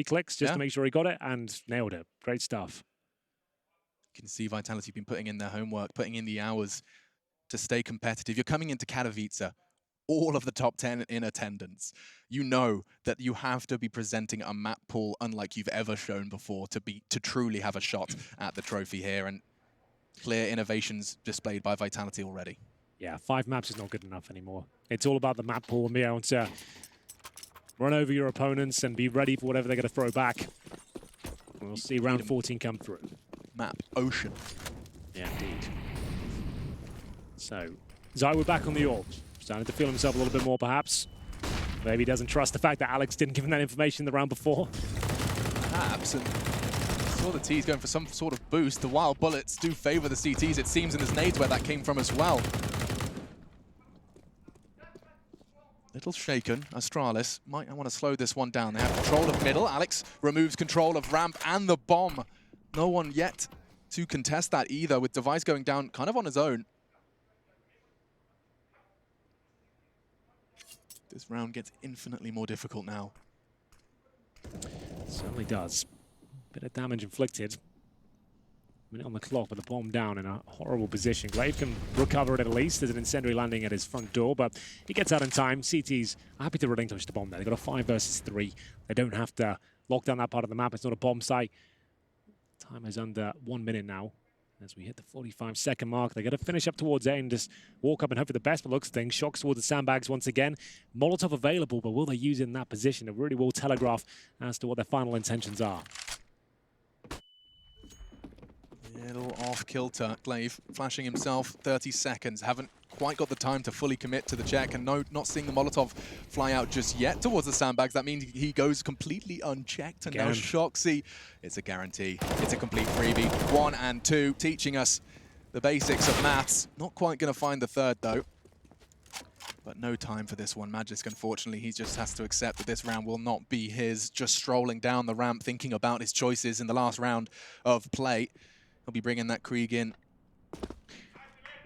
clicks just to make sure he got it and nailed it. Great stuff. You can see Vitality been putting in their homework, putting in the hours to stay competitive. You're coming into Katowice, all of the top 10 in attendance. You know that you have to be presenting a map pool unlike you've ever shown before to truly have a shot at the trophy here, and clear innovations displayed by Vitality already. Yeah, 5 maps is not good enough anymore. It's all about the map pool and being able to run over your opponents and be ready for whatever they're going to throw back. We'll see round 14 come through. Map ocean. Yeah, indeed. So, ZywOo back on the AWP. Starting to feel himself a little bit more, perhaps. Maybe he doesn't trust the fact that Alex didn't give him that information the round before. Perhaps, and saw the T's going for some sort of boost. The wild bullets do favor the CTs, it seems, and there's nades where that came from as well. Little shaken. Astralis might want to slow this one down. They have control of middle. Alex removes control of ramp and the bomb. No one yet to contest that either, with Device going down kind of on his own. This round gets infinitely more difficult now. Certainly does. Bit of damage inflicted. Minute on the clock, but the bomb down in a horrible position. Glaive can recover it at least. There's an incendiary landing at his front door, but he gets out in time. CT's happy to relinquish the bomb there. They've got a 5 versus 3. They don't have to lock down that part of the map. It's not a bomb site. Time is under 1 minute now. As we hit the 45-second mark, they're going to finish up towards A and just walk up and hope for the best, but looks things. Shocks towards the sandbags once again. Molotov available, but will they use it in that position? It really will telegraph as to what their final intentions are. Little off kilter. Glaive flashing himself 30 seconds. Haven't quite got the time to fully commit to the check, and no, not seeing the Molotov fly out just yet towards the sandbags. That means he goes completely unchecked, and now Shoxy, it's a guarantee. It's a complete freebie. 1 and 2, teaching us the basics of maths. Not quite going to find the third, though. But no time for this one. Magisk, unfortunately, he just has to accept that this round will not be his. Just strolling down the ramp, thinking about his choices in the last round of play. He'll be bringing that Krieg in.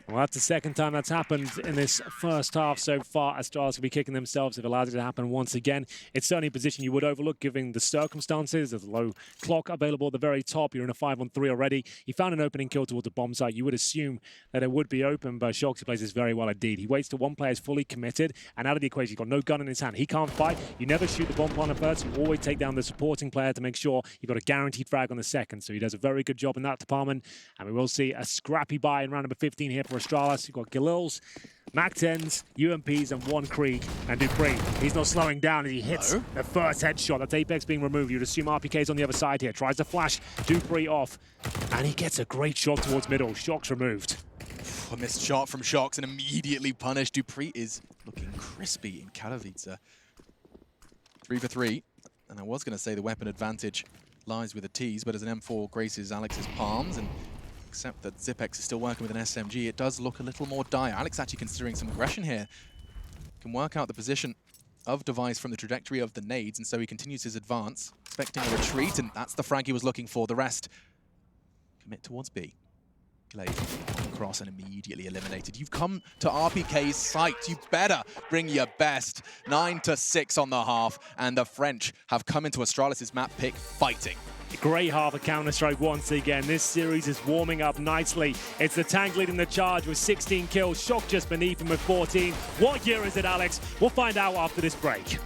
Well, that's the second time that's happened in this first half so far. Astralis will be kicking themselves. They've allowed it to happen once again. It's certainly a position you would overlook given the circumstances. There's a low clock available at the very top. You're in a 5-on-3 already. He found an opening kill towards the bomb site. You would assume that it would be open, but Shoxy plays this very well indeed. He waits till one player is fully committed, and out of the equation, he's got no gun in his hand. He can't fight. You never shoot the bomb planter first. You always take down the supporting player to make sure you've got a guaranteed frag on the second. So he does a very good job in that department, and we will see a scrappy buy in round number 15 here for for Astralis. You've got Galils, Mac-10s, UMPs, and 1 Krieg. And Dupree, he's not slowing down as he hits the first headshot. That's Apex being removed. You'd assume RPK's on the other side here. Tries to flash Dupree off. And he gets a great shot towards middle. Shock's removed. A missed shot from Shox and immediately punished. Dupree is looking crispy in Katowice. 3 for 3. And I was going to say the weapon advantage lies with the T's, but as an M4 graces Alex's palms, and except that Zipex is still working with an SMG, it does look a little more dire. Alex actually considering some aggression here. Can work out the position of Device from the trajectory of the nades, and so he continues his advance, expecting a retreat, and that's the frag he was looking for. The rest commit towards B. Glaive across and immediately eliminated. You've come to RPK's site. You better bring your best. 9-6 on the half, and the French have come into Astralis' map pick fighting. Great half of Counter-Strike once again. This series is warming up nicely. It's the tank leading the charge with 16 kills. Shock just beneath him with 14. What year is it, Alex? We'll find out after this break.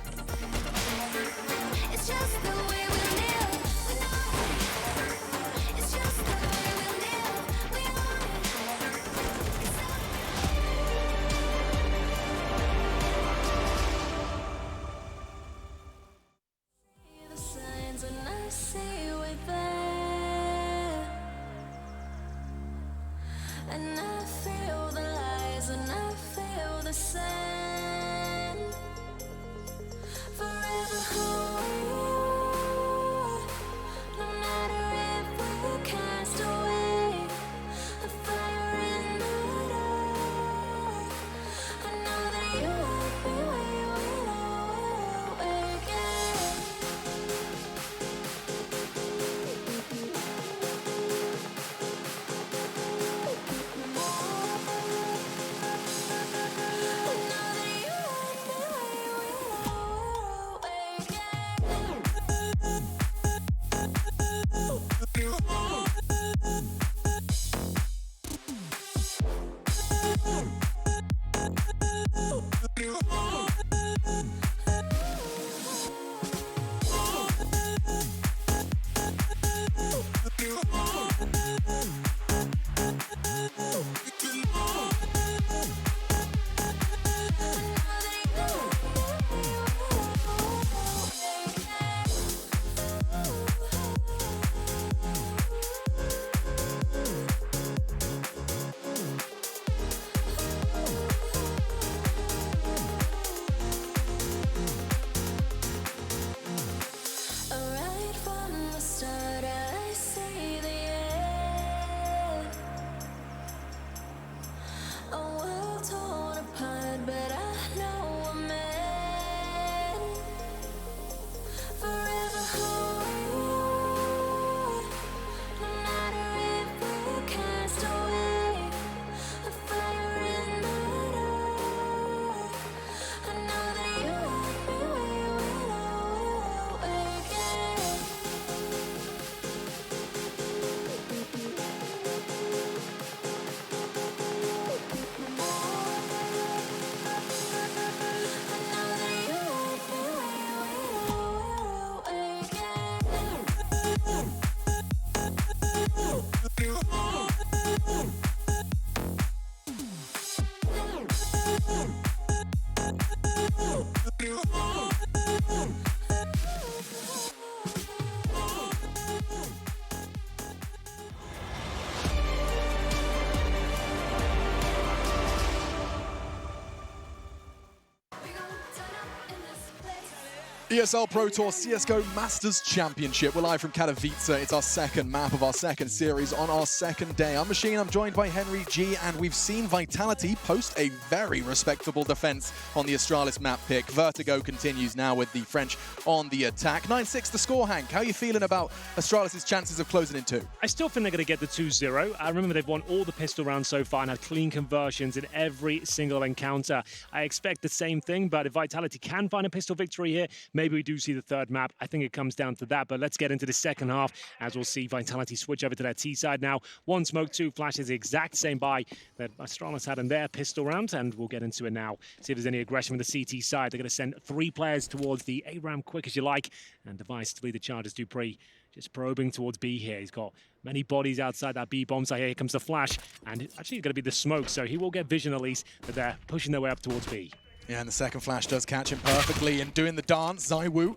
ESL Pro Tour CSGO Masters Championship. We're live from Katowice. It's our second map of our second series on our second day. I'm Machine, I'm joined by Henry G, and we've seen Vitality post a very respectable defense on the Astralis map pick. Vertigo continues now with the French on the attack. 9-6 the score, Hank. How are you feeling about Astralis' chances of closing in 2? I still think they're going to get the 2-0. I remember they've won all the pistol rounds so far and had clean conversions in every single encounter. I expect the same thing, but if Vitality can find a pistol victory here, maybe we do see the third map. I think it comes down to that, but let's get into the second half as we'll see Vitality switch over to their T side now. 1 smoke, 2 flashes, the exact same buy that Astralis had in their pistol round, and we'll get into it now. See if there's any aggression from the CT side. They're going to send 3 players towards the A-Ram quick as you like, and Device to lead the charge as Dupree just probing towards B here. He's got many bodies outside that B bomb site. Here comes the flash, and it's actually going to be the smoke, so he will get vision at least, but they're pushing their way up towards B. Yeah, and the second flash does catch him perfectly, and doing the dance, ZywOo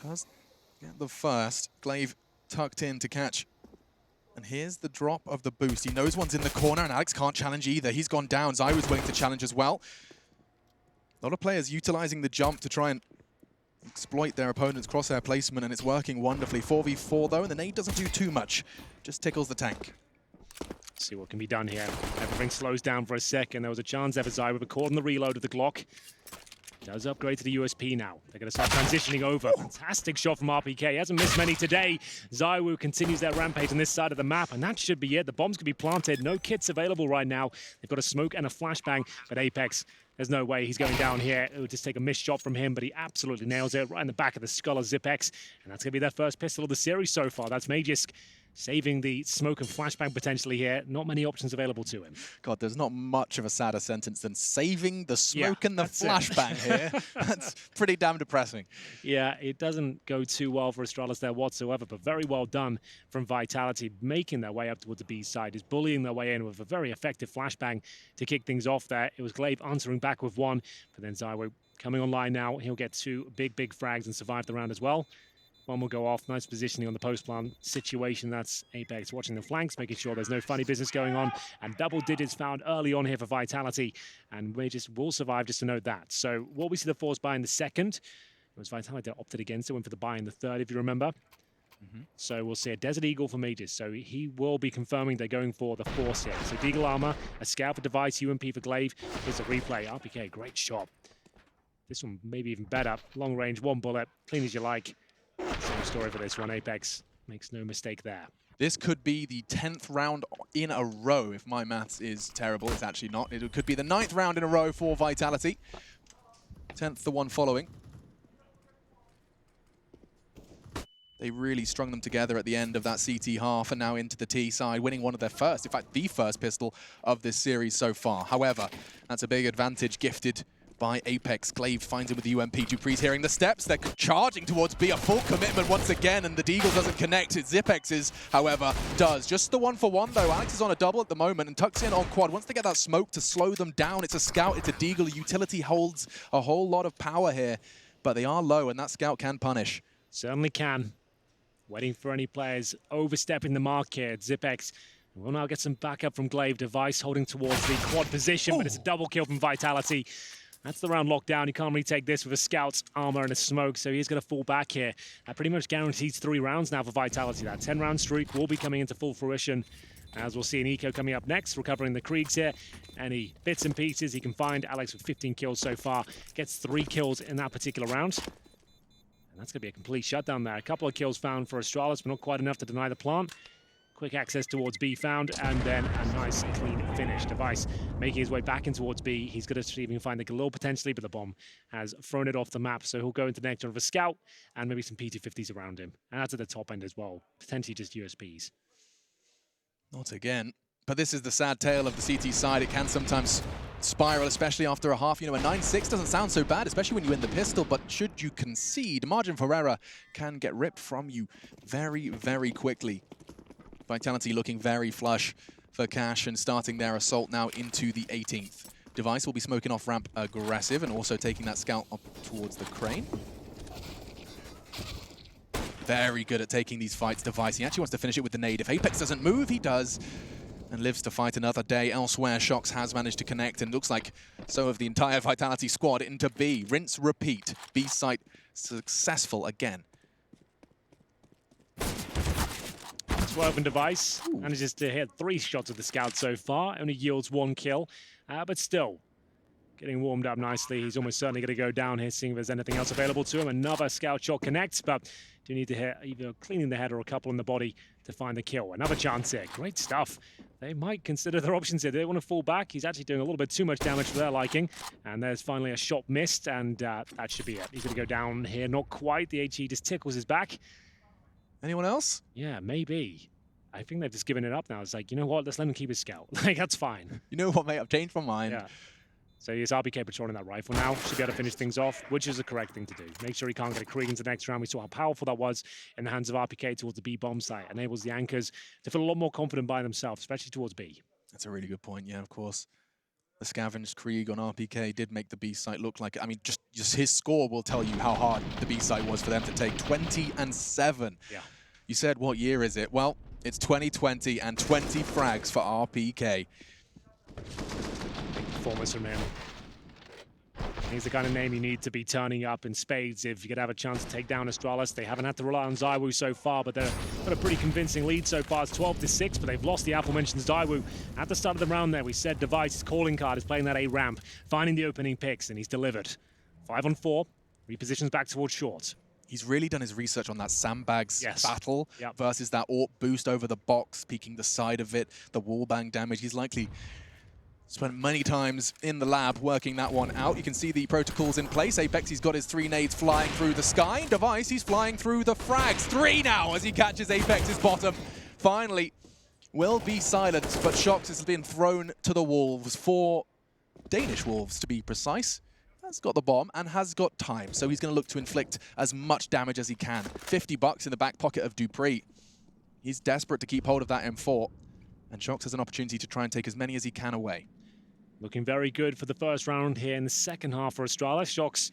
does get the first. Glaive tucked in to catch. And here's the drop of the boost. He knows one's in the corner, and Alex can't challenge either. He's gone down. ZywOo's willing to challenge as well. A lot of players utilizing the jump to try and exploit their opponent's crosshair placement, and it's working wonderfully. 4v4 though, and the nade doesn't do too much. Just tickles the tank. See what can be done here. Everything slows down for a second. There was a chance there for ZywOo, but caught on the reload of the Glock. Does upgrade to the USP now. They're going to start transitioning over. Fantastic shot from RPK. He hasn't missed many today. ZywOo continues their rampage on this side of the map, and that should be it. The bombs can be planted. No kits available right now. They've got a smoke and a flashbang, but Apex, there's no way he's going down here. It would just take a missed shot from him, but he absolutely nails it right in the back of the skull of Zipex, and that's going to be their first pistol of the series so far. That's Magisk saving the smoke and flashbang potentially here. Not many options available to him. God, there's not much of a sadder sentence than saving the smoke and the flashbang here. That's pretty damn depressing. Yeah, it doesn't go too well for Astralis there whatsoever, but very well done from Vitality, making their way up towards the B side. Is bullying their way in with a very effective flashbang to kick things off there. It was Glaive answering back with one, but then ZywOo coming online now. He'll get two big frags and survive the round as well. One will go off. Nice positioning on the post-plant situation. That's Apex watching the flanks, making sure there's no funny business going on. And double digits found early on here for Vitality. And we just will survive, just to note that. So what we see the force buy in the second. It was Vitality that opted against it, went for the buy in the third, if you remember. So we'll see a Desert Eagle for Mages. So he will be confirming they're going for the force here. So Deagle Armor, a Scout for Device, UMP for Glaive. Here's a replay. RPK, great shot. This one maybe even better. Long range, one bullet, clean as you like. Same story for this one. Apex makes no mistake there. This could be the 10th round in a row. If my maths is terrible, it's actually not. It could be the 9th round in a row for Vitality. 10th, the one following. They really strung them together at the end of that CT half and now into the T side, winning one of their first, in fact, the first pistol of this series so far. However, that's a big advantage gifted by Apex. Glaive finds him with the UMP. Dupree's hearing the steps. They're charging towards B. A full commitment once again, and the Deagle doesn't connect. It's Zipex's, however, does. Just the 1-for-1, though. Alex is on a double at the moment and tucks in on quad. Once they get that smoke to slow them down, it's a Scout, it's a Deagle. Utility holds a whole lot of power here, but they are low, and that Scout can punish. Certainly can. Waiting for any players overstepping the mark here. Zipex will now get some backup from Glaive. Device holding towards the quad position, but it's a double kill from Vitality. That's the round locked down. You can't really take this with a Scout's armor and a smoke, so he's going to fall back here. That pretty much guarantees 3 rounds now for Vitality. That 10-round streak will be coming into full fruition, as we'll see an Eco coming up next, recovering the Kriegs here. Any bits and pieces he can find. Alex with 15 kills so far, gets 3 kills in that particular round. And that's going to be a complete shutdown there. A couple of kills found for Astralis, but not quite enough to deny the plant. Quick access towards B found, and then a nice clean finish. Device making his way back in towards B. He's going to see if he can find the Galil potentially, but the bomb has thrown it off the map. So he'll go into Nectar of a Scout and maybe some P250s around him. And that's at the top end as well. Potentially just USPs. Not again. But this is the sad tale of the CT side. It can sometimes spiral, especially after a half. You know, a 9-6 doesn't sound so bad, especially when you win the pistol, but should you concede, margin for error can get ripped from you very, very quickly. Vitality looking very flush for cash and starting their assault now into the 18th. Device will be smoking off ramp aggressive and also taking that Scout up towards the crane. Very good at taking these fights, Device. He actually wants to finish it with the nade. If Apex doesn't move, he does. And lives to fight another day elsewhere. Shox has managed to connect, and looks like so have the entire Vitality squad into B. Rinse, repeat. B site successful again. Open Device manages to hit 3 shots of the Scout so far. Only yields 1 kill, but still getting warmed up nicely. He's almost certainly going to go down here, seeing if there's anything else available to him. Another Scout shot connects, but do need to hit either cleaning the head or a couple in the body to find the kill. Another chance here. Great stuff. They might consider their options here. They want to fall back. He's actually doing a little bit too much damage for their liking. And there's finally a shot missed, and that should be it. He's going to go down here. Not quite. The HE just tickles his back. Anyone else? Yeah, maybe. I think they've just given it up now. It's like, you know what? Let's let him keep his Scout. Like, that's fine. You know what, mate? I've changed my mind. Yeah. So he has RPK patrolling that rifle now. Should be able to finish things off, which is the correct thing to do. Make sure he can't get a Krieg into the next round. We saw how powerful that was in the hands of RPK towards the B bomb site. Enables the Anchors to feel a lot more confident by themselves, especially towards B. That's a really good point, yeah, of course. The scavenged Krieg on RPK did make the B site look like, I mean, just his score will tell you how hard the B site was for them to take. 20-7. Yeah. You said, what year is it? Well, it's 2020 and 20 frags for RPK. Big performance from him. He's the kind of name you need to be turning up in spades if you could have a chance to take down Astralis. They haven't had to rely on ZywOo so far, but they've got a pretty convincing lead so far. It's 12-6, but they've lost the aforementioned ZywOo. At the start of the round there, we said Device's calling card is playing that A ramp, finding the opening picks, and he's delivered. 5 on 4, repositions back towards short. He's really done his research on that sandbags battle versus that AWP boost over the box, peeking the side of it, the wallbang damage. He's likely spent many times in the lab working that one out. You can see the protocols in place. Apex, he's got his 3 nades flying through the sky. And Device, he's flying through the frags. 3 now as he catches Apex's bottom. Finally, will be silenced, but Shox has been thrown to the wolves. 4 Danish wolves, to be precise. Has got the bomb and has got time, so he's going to look to inflict as much damage as he can. $50 in the back pocket of dupreeh. He's desperate to keep hold of that M4, and Shox has an opportunity to try and take as many as he can away. Looking very good for the first round here in the second half for Astralis. Shox,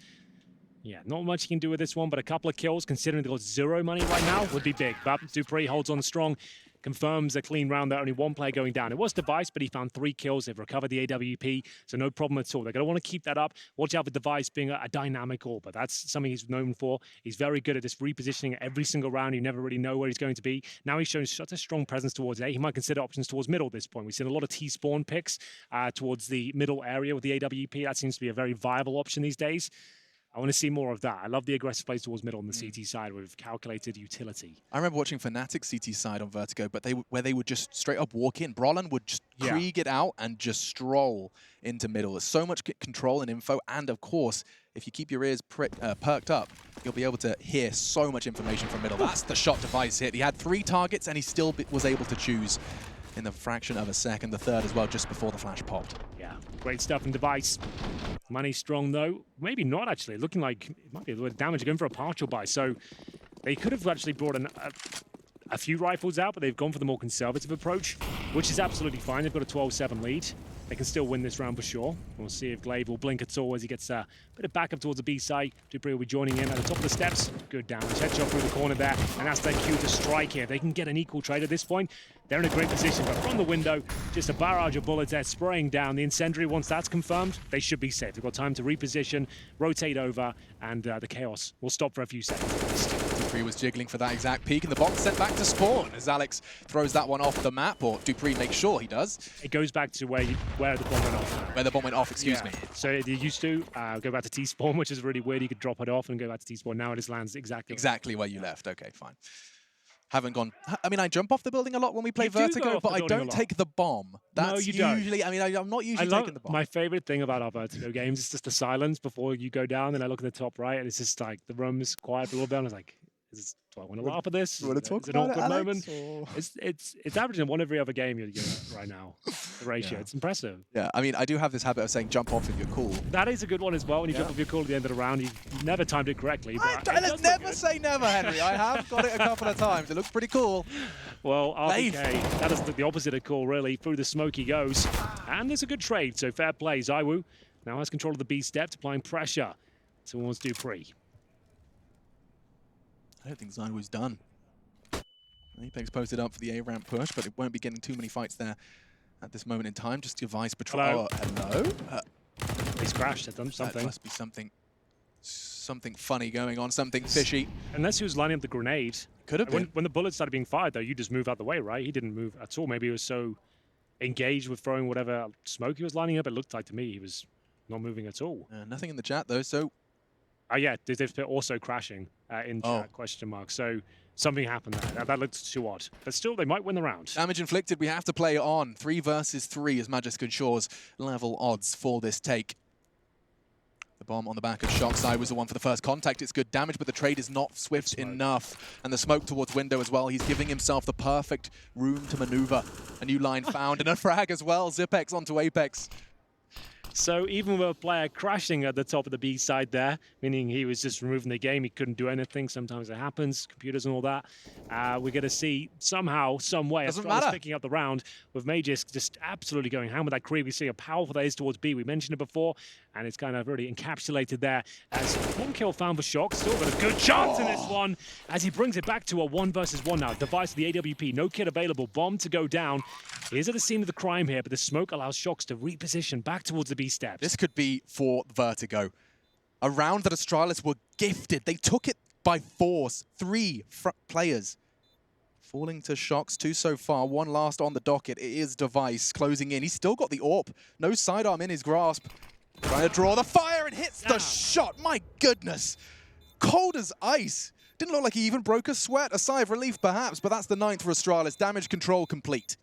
yeah, not much he can do with this one, but a couple of kills, considering they've got 0 money right now, would be big. But dupreeh holds on strong, confirms a clean round there, only 1 player going down. It was Device, but he found 3 kills. They've recovered the AWP, so no problem at all. They're going to want to keep that up. Watch out for Device being a dynamic AWP, but that's something he's known for. He's very good at this repositioning every single round. You never really know where he's going to be. Now he's shown such a strong presence towards A. He might consider options towards middle at this point. We've seen a lot of T-spawn picks towards the middle area with the AWP. That seems to be a very viable option these days. I want to see more of that. I love the aggressive plays towards middle on the CT side with calculated utility. I remember watching Fnatic CT side on Vertigo, but where they would just straight up walk in. Brollan would just Krieg it out and just stroll into middle. There's so much control and info, and of course, if you keep your ears perked up, you'll be able to hear so much information from middle. That's the shot Device hit. He had 3 targets, and he still was able to choose in the fraction of a second, the third as well, just before the flash popped. Yeah, great stuff from Device. Money strong, though. Maybe not, actually. Looking like it might be a little bit of damage. Going for a partial buy. So they could have actually brought a few rifles out, but they've gone for the more conservative approach, which is absolutely fine. They've got a 12-7 lead. They can still win this round for sure. We'll see if Glaive will blink at all as he gets a bit of backup towards the B side. dupreeh will be joining in at the top of the steps. Good damage. Headshot through the corner there, and that's their cue to strike here. They can get an equal trade at this point. They're in a great position, but from the window, just a barrage of bullets there spraying down. The incendiary, once that's confirmed, they should be safe. They've got time to reposition, rotate over, and the chaos will stop for a few seconds at least. dupreeh was jiggling for that exact peak, and the bomb sent back to spawn as Alex throws that one off the map, or dupreeh makes sure he does. It goes back to where the bomb went off. Where the bomb went off, excuse me. So it used to go back to T-spawn, which is really weird. You could drop it off and go back to T-spawn. Now it just lands exactly where you left. Okay, fine. Haven't gone. I mean, I jump off the building a lot when we play Vertigo, but I don't take the bomb. That's usually. I mean, I'm not usually taking the bomb. My favorite thing about our Vertigo games is just the silence before you go down. And I look at the top right, and it's just like the room's quiet for a little bit. And I was like, do I want to laugh at this? You want to talk about it, Alex? Is it an awkward moment? It's averaging 1 every other game you're right now. The ratio. It's impressive. Yeah, I mean, I do have this habit of saying jump off if you're cool. That is a good one as well. When you jump off your cool at the end of the round, you never timed it correctly. Let's never say never, Henry. I have got it a couple of times. It looks pretty cool. Well, RPK, that is the opposite of cool, really. Through the smoke he goes. And there's a good trade, so fair play. ZywOo now has control of the B step, applying pressure towards dupreeh. I don't think ZywOo's done. Apex posted up for the A-ramp push, but it won't be getting too many fights there at this moment in time. Just Device patrol. Hello? He's crashed at them, something. That must be something funny going on, something fishy. Unless he was lining up the grenade. Could have been. When the bullets started being fired, though, you just move out the way, right? He didn't move at all. Maybe he was so engaged with throwing whatever smoke he was lining up. It looked like to me he was not moving at all. Nothing in the chat, though, so... yeah, they've put also crashing in chat, question mark. So something happened there. That looked too odd. But still, they might win the round. Damage inflicted, we have to play on. 3 versus 3 as Magisk ensures level odds for this take. The bomb on the back of Shox was the one for the first contact. It's good damage, but the trade is not swift enough. And the smoke towards window as well. He's giving himself the perfect room to maneuver. A new line found and a frag as well. Zipex onto Apex. So even with a player crashing at the top of the B side there, meaning he was just removing the game, he couldn't do anything. Sometimes it happens, computers and all that. We're going to see somehow, some way, Astralis picking up the round with Magus just absolutely going ham with that creep. We see how powerful that is towards B. We mentioned it before, and it's kind of really encapsulated there as one kill found for Shock. Still got a good chance in this one as he brings it back to a 1 versus 1 now. Device the AWP, no kit available, bomb to go down. He is at the scene of the crime here, but the smoke allows Shocks to reposition back towards the B steps. This could be for Vertigo. A round that Astralis were gifted. They took it by force. 3 players falling to Shocks. 2 so far. 1 last on the docket. It is Device closing in. He's still got the AWP. No sidearm in his grasp. Trying to draw the fire and hits the shot. My goodness. Cold as ice. Didn't look like he even broke a sweat. A sigh of relief perhaps, but that's the 9th for Astralis. Damage control complete.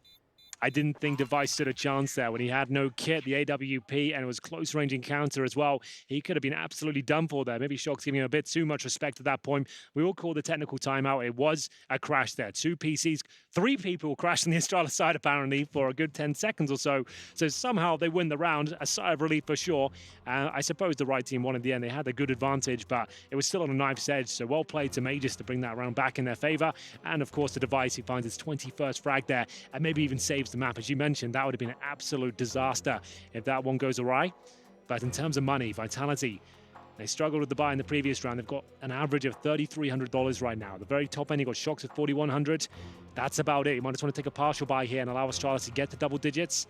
I didn't think Device stood a chance there when he had no kit, the AWP, and it was close range encounter as well. He could have been absolutely done for there. Maybe Shock's giving him a bit too much respect at that point. We all called the technical timeout. It was a crash there. 2 PCs, 3 people crashed on the Astralis side apparently for a good 10 seconds or so. So somehow they win the round. A sigh of relief for sure. I suppose the right team won in the end. They had a good advantage, but it was still on a knife's edge. So well played to Magus to bring that round back in their favor. And of course the Device, he finds his 21st frag there and maybe even saves the map. As you mentioned, that would have been an absolute disaster if that one goes awry. But in terms of money, Vitality, they struggled with the buy in the previous round. They've got an average of $3,300 right now. The very top end, you got Shocks at $4,100. That's about it. You might just want to take a partial buy here and allow Astralis to get to double digits.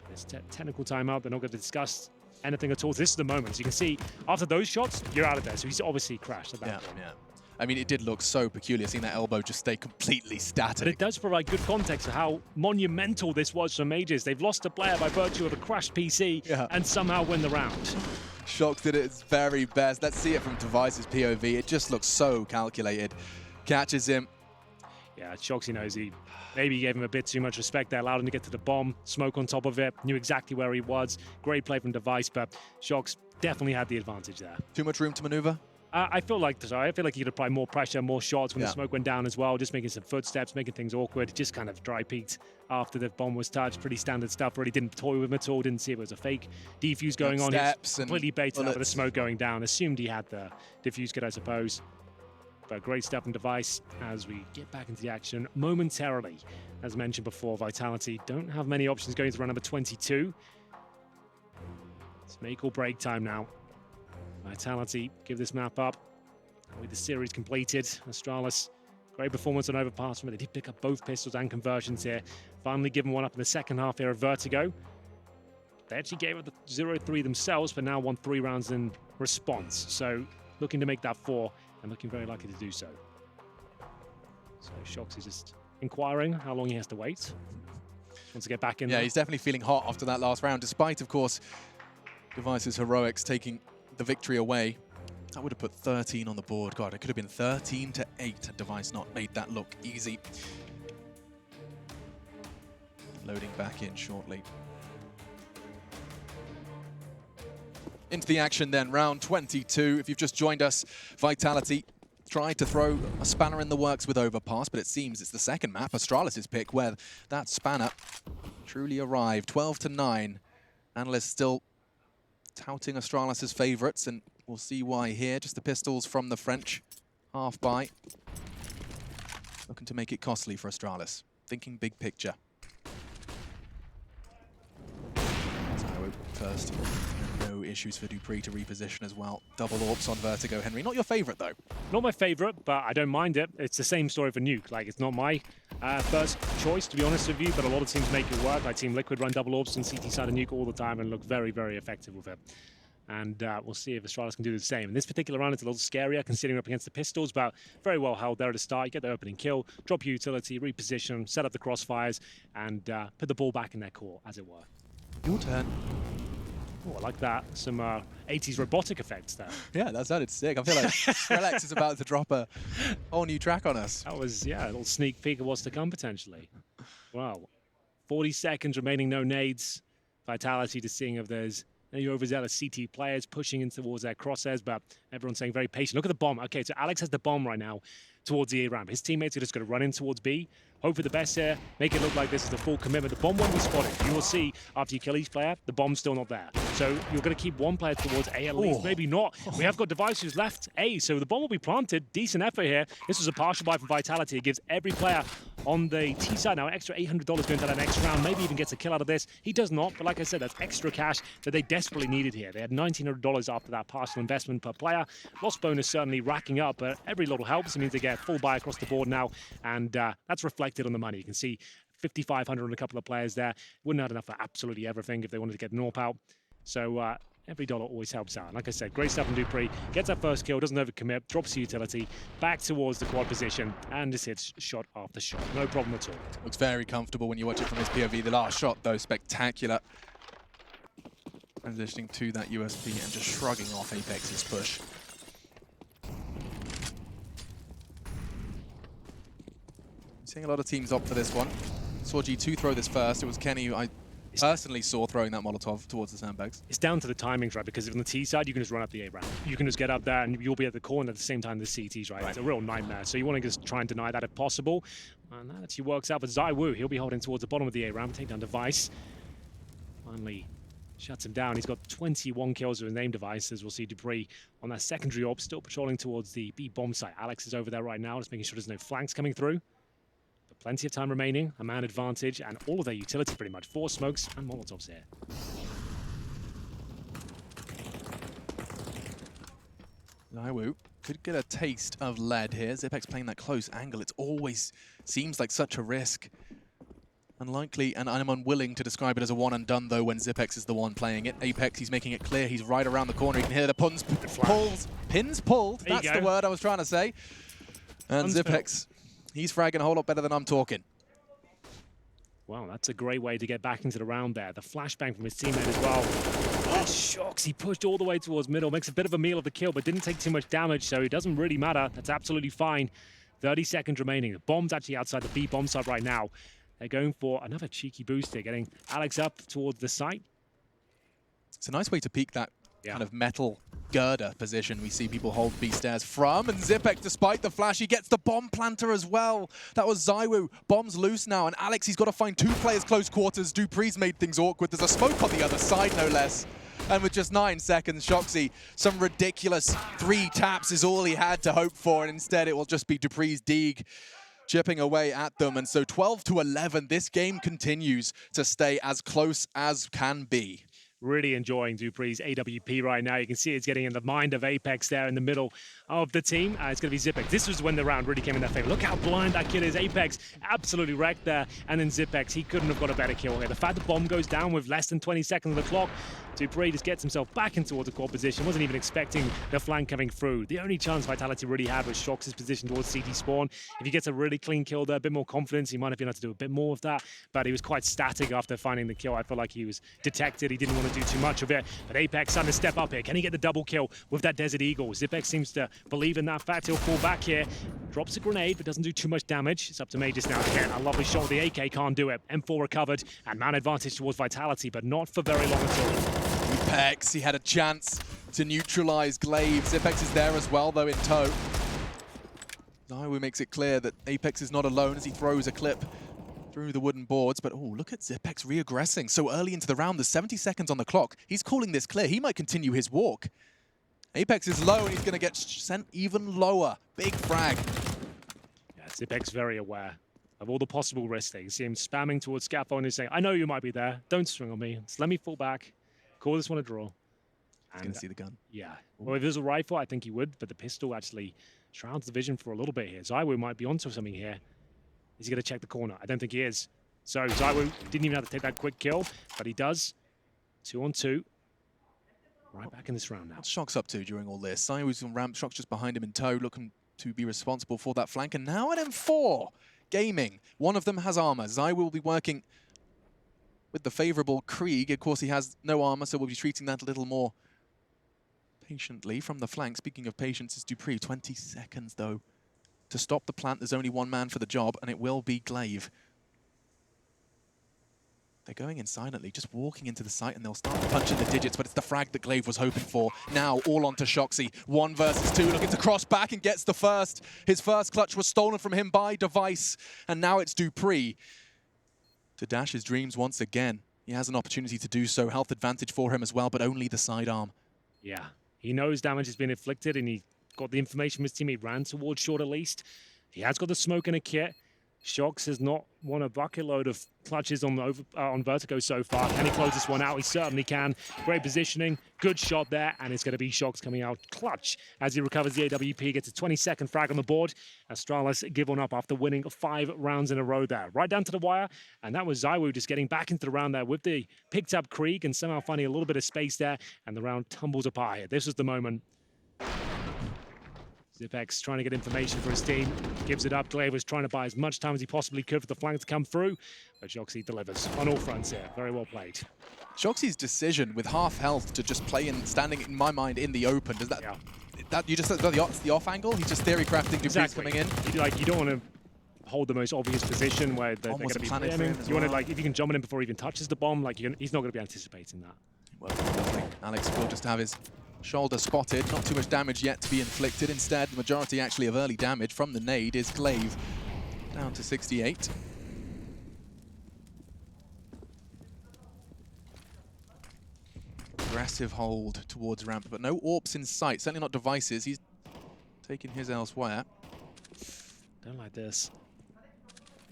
This technical timeout, they're not going to discuss anything at all. This is the moment. So you can see, after those shots, you're out of there. So he's obviously crashed at that point. Yeah. I mean, it did look so peculiar, seeing that elbow just stay completely static. But it does provide good context of how monumental this was for Magus. They've lost a player by virtue of a crashed PC and somehow win the round. Shox did its very best. Let's see it from Device's POV. It just looks so calculated. Catches him. Yeah, Shox, he knows he maybe gave him a bit too much respect there, allowed him to get to the bomb, smoke on top of it, knew exactly where he was. Great play from Device, but Shox definitely had the advantage there. Too much room to maneuver? I feel like he could apply more pressure, more shots when the smoke went down as well, just making some footsteps, making things awkward. Just kind of dry peeked after the bomb was touched. Pretty standard stuff. Really didn't toy with him at all. Didn't see if it was a fake defuse going on. He completely baited out with the smoke going down. Assumed he had the defuse kit, I suppose. But great stuff in Device as we get back into the action momentarily. As mentioned before, Vitality don't have many options going to round number 22. It's make or break time now. Vitality give this map up with the series completed. Astralis, great performance on Overpass from it. They did pick up both pistols and conversions here. Finally given one up in the second half here of Vertigo. They actually gave it the 0-3 themselves, but now won 3 rounds in response. So looking to make that 4 and looking very likely to do so. So Shox is just inquiring how long he has to wait. Wants to get back in there. He's definitely feeling hot after that last round, despite, of course, Device's heroics taking the victory away. That would have put 13 on the board. God, it could have been 13-8 had Device not made that look easy. Loading back in shortly. Into the action then, round 22. If you've just joined us, Vitality tried to throw a spanner in the works with Overpass, but it seems it's the second map, Astralis' pick, where that spanner truly arrived. 12-9. Analysts still touting Astralis' favourites, and we'll see why here. Just the pistols from the French. Half buy. Looking to make it costly for Astralis. Thinking big picture. So first, no issues for Dupree to reposition as well. Double AWPs on Vertigo. Henry, not your favourite though? Not my favourite, but I don't mind it. It's the same story for Nuke. Like, it's not my first choice, to be honest with you, but a lot of teams make it work. Like Team Liquid run double AWPs and CT side of Nuke all the time and look very, very effective with it. And we'll see if Astralis can do the same. In this particular round, it's a little scarier considering up against the pistols, but very well held there at the start. You get the opening kill, drop your utility, reposition, set up the crossfires, and put the ball back in their core, as it were. Your turn. Oh, I like that. Some 80s robotic effects there. Yeah, that sounded sick. I feel like Skrillex is about to drop a whole new track on us. That was, a little sneak peek of what's to come, potentially. Wow. 40 seconds remaining, no nades. Vitality to seeing if there's Any overzealous CT players pushing in towards their crosshairs, but everyone's saying very patient. Look at the bomb. Okay, so Alex has the bomb right now towards the A ramp. His teammates are just going to run in towards B. Hope for the best here. Make it look like this is a full commitment. The bomb won't be spotted. You will see after you kill each player, the bomb's still not there. So you're going to keep one player towards A at least. Maybe not. We have got Device who's left A, so the bomb will be planted. Decent effort here. This was a partial buy from Vitality. It gives every player on the T side now extra $800 going to that next round. Maybe even gets a kill out of this. He does not, but like I said, that's extra cash that they desperately needed here. They had $1,900 after that partial investment per player. Loss bonus certainly racking up, but every little helps. It means they get full buy across the board now, and that's reflected on the money. You can see 5,500 on a couple of players there. Wouldn't have enough for absolutely everything if they wanted to get an AWP out. So every dollar always helps out. Like I said, great stuff from Dupree. Gets that first kill, doesn't overcommit, drops the utility, back towards the quad position, and just hits shot after shot. No problem at all. Looks very comfortable when you watch it from his POV. The last shot, though, spectacular. Transitioning to that USP and just shrugging off Apex's push. Seeing a lot of teams opt for this one. Saw G2 throw this first. It was Kenny who I personally saw throwing that Molotov towards the sandbags. It's down to the timings, right? Because on the T side, you can just run up the A ramp. You can just get up there and you'll be at the corner at the same time the CTs, right? It's a real nightmare. So you want to just try and deny that if possible. And that actually works out for ZywOo. He'll be holding towards the bottom of the A ramp, take down Device. Finally shuts him down. He's got 21 kills with his name Device, as we'll see Dupree on that secondary op, still patrolling towards the B bomb site. Alex is over there right now, just making sure there's no flanks coming through. But plenty of time remaining, a man advantage, and all of their utility pretty much. 4 smokes and Molotovs here. ZywOo could get a taste of lead here. Zipex playing that close angle. It always seems like such a risk. Unlikely, and I'm unwilling to describe it as a one and done, though, when Zipex is the one playing it. Apex, he's making it clear. He's right around the corner. You can hear the pins pulled. That's the word I was trying to say. And Zipex, he's fragging a whole lot better than I'm talking. Wow, that's a great way to get back into the round there. The flashbang from his teammate as well. That shocks. He pushed all the way towards middle. Makes a bit of a meal of the kill, but didn't take too much damage, so it doesn't really matter. That's absolutely fine. 30 seconds remaining. The bomb's actually outside the B bomb site right now. They're going for another cheeky boost here, getting Alex up towards the site. It's a nice way to peek that kind of metal girder position we see people hold B stairs from. And Zipex, despite the flash, he gets the bomb planter as well. That was ZywOo. Bomb's loose now, and Alex, he's got to find 2 players close quarters. Dupree's made things awkward. There's a smoke on the other side, no less. And with just 9 seconds, Shoxy, some ridiculous 3 taps is all he had to hope for, and instead it will just be Dupree's Deeg chipping away at them. And so 12-11, this game continues to stay as close as can be. Really enjoying Dupree's AWP right now. You can see it's getting in the mind of Apex there in the middle of the team. It's going to be Zipex. This was when the round really came in their favor. Look how blind that kid is. Apex absolutely wrecked there. And then Zipex, he couldn't have got a better kill here. The fact the bomb goes down with less than 20 seconds on the clock, Dupree just gets himself back in towards the core position. Wasn't even expecting the flank coming through. The only chance Vitality really had was Shox's position towards CT spawn. If he gets a really clean kill there, a bit more confidence, he might have been able to do a bit more of that. But he was quite static after finding the kill. I felt like he was detected. He didn't want to do too much of it. But Apex starting to step up here. Can he get the double kill with that Desert Eagle? Zipex seems to believe in that fact. He'll fall back here. Drops a grenade, but doesn't do too much damage. It's up to Magus now to get a lovely shot with the AK. Can't do it. M4 recovered. And man advantage towards Vitality, but not for very long at all. Apex, he had a chance to neutralize Glaive. Zipex is there as well, though, in tow. ZywOo makes it clear that Apex is not alone as he throws a clip through the wooden boards. But, oh, look at Zipex re-aggressing so early into the round. There's 70 seconds on the clock. He's calling this clear. He might continue his walk. Apex is low, and he's going to get sent even lower. Big frag. Yeah, Zipex very aware of all the possible risks there. You see him spamming towards scaffold and he's saying, I know you might be there. Don't swing on me. Just let me fall back. Call this one a draw. He's going to see the gun. Yeah. Well, if it was a rifle, I think he would, but the pistol actually shrouds the vision for a little bit here. ZywOo might be onto something here. Is he going to check the corner? I don't think he is. So ZywOo didn't even have to take that quick kill, but he does. 2 on 2. Right back in this round now. What's Shox up to during all this? ZywOo's on ramp, Shox just behind him in tow, looking to be responsible for that flank. And now at M4, gaming. One of them has armor. ZywOo will be working with the favorable Krieg. Of course, he has no armor, so we'll be treating that a little more patiently from the flank. Speaking of patience, is Dupree. 20 seconds, though, to stop the plant. There's only one man for the job, and it will be Glaive. They're going in silently, just walking into the site, and they'll start punching the digits, but it's the frag that Glaive was hoping for. Now, all onto Shoxy. 1 versus 2, looking to cross back and gets the first. His first clutch was stolen from him by Device, and now it's dupreeh to dash his dreams once again. He has an opportunity to do so. Health advantage for him as well, but only the sidearm. Yeah, he knows damage has been inflicted, and he got the information from his teammate, ran towards short at least. He has got the smoke and a kit. Shox has not won a bucket load of clutches on Vertigo so far. Can he close this one out? He certainly can. Great positioning, good shot there, and it's going to be Shox coming out clutch as he recovers the AWP, gets a 20-second frag on the board. Astralis give one up after winning 5 rounds in a row there. Right down to the wire, and that was ZywOo just getting back into the round there with the picked up Krieg and somehow finding a little bit of space there, and the round tumbles apart here. This was the moment. Zipex trying to get information for his team, gives it up. Glaive was trying to buy as much time as he possibly could for the flank to come through, but Shoxy delivers on all fronts here. Very well played. Shoxy's decision with half health to just play in, standing in my mind in the open, does that, you just said the off angle? He's just theory crafting, dupreeh's coming in. You don't want to hold the most obvious position where they're going to be planning. You want to, like, if you can jump on him before he even touches the bomb, like he's not going to be anticipating that. Well, Alex will just have his shoulder spotted, not too much damage yet to be inflicted. Instead, the majority actually of early damage from the nade is Glaive, down to 68. Aggressive hold towards ramp, but no AWPs in sight, certainly not Devices. He's taking his elsewhere. Don't like this.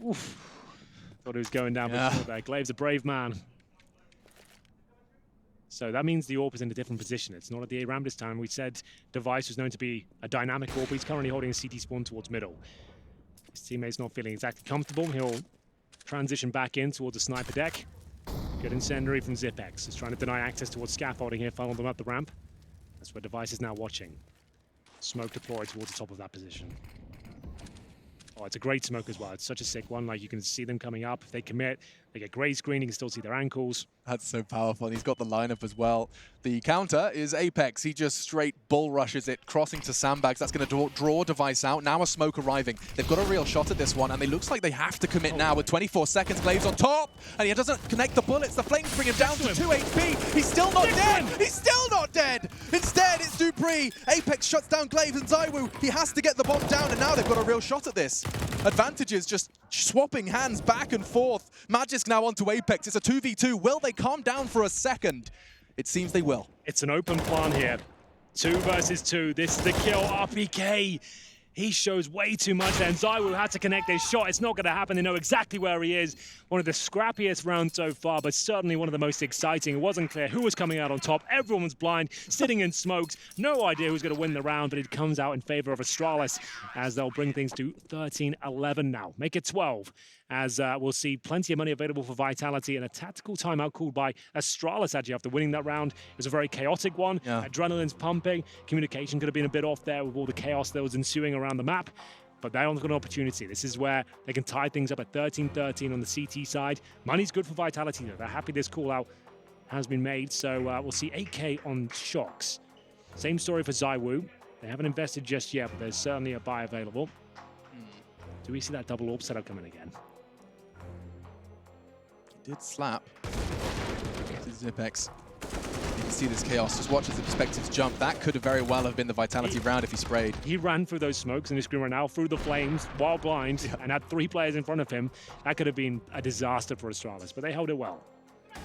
Oof. Thought he was going down before there. Glaive's a brave man. So that means the AWP is in a different position. It's not at the A-ramp this time. We said Device was known to be a dynamic AWP. He's currently holding a CT spawn towards middle. His teammate's not feeling exactly comfortable. He'll transition back in towards the sniper deck. Good incendiary from Zipex. He's trying to deny access towards scaffolding here, funnel them up the ramp. That's where Device is now watching. Smoke deployed towards the top of that position. Oh, it's a great smoke as well. It's such a sick one. Like, you can see them coming up. If they commit, they get gray screen. You can still see their ankles. That's so powerful. And he's got the lineup as well. The counter is Apex. He just straight bull rushes it, crossing to sandbags. That's going to draw Device out. Now a smoke arriving. They've got a real shot at this one, and it looks like they have to commit now with 24 seconds. Glaive's on top, and he doesn't connect the bullets. The flames bring him down to 2 HP. He's still not dead. He's still not dead. Instead, it's dupreeh. Apex shuts down Glaive and ZywOo. He has to get the bomb down, and now they've got a real shot at this. Advantages just swapping hands back and forth. Magisk now onto Apex. It's a 2v2. Will they calm down for a second? It seems they will. It's an open plan here. 2 versus 2. This is the kill. RPK. He shows way too much there, and ZywOo had to connect his shot. It's not going to happen. They know exactly where he is. One of the scrappiest rounds so far, but certainly one of the most exciting. It wasn't clear who was coming out on top. Everyone was blind, sitting in smokes. No idea who's going to win the round, but it comes out in favor of Astralis as they'll bring things to 13-11 now. Make it 12, as we'll see plenty of money available for Vitality and a tactical timeout called by Astralis actually after winning that round. It was a very chaotic one. Adrenaline's pumping. Communication could have been a bit off there with all the chaos that was ensuing around the map. But they've got an opportunity. This is where they can tie things up at 13-13 on the CT side. Money's good for Vitality, though. They're happy this call-out has been made. So we'll see 8K on Shox. Same story for ZywOo. They haven't invested just yet, but there's certainly a buy available. Do we see that double AWP setup coming again? He did slap. This is Zipex. You can see this chaos. Just watch as the perspectives jump. That could have very well have been the Vitality round if he sprayed. He ran through those smokes in his screen right now, through the flames, while blind, and had 3 players in front of him. That could have been a disaster for Astralis, but they held it well.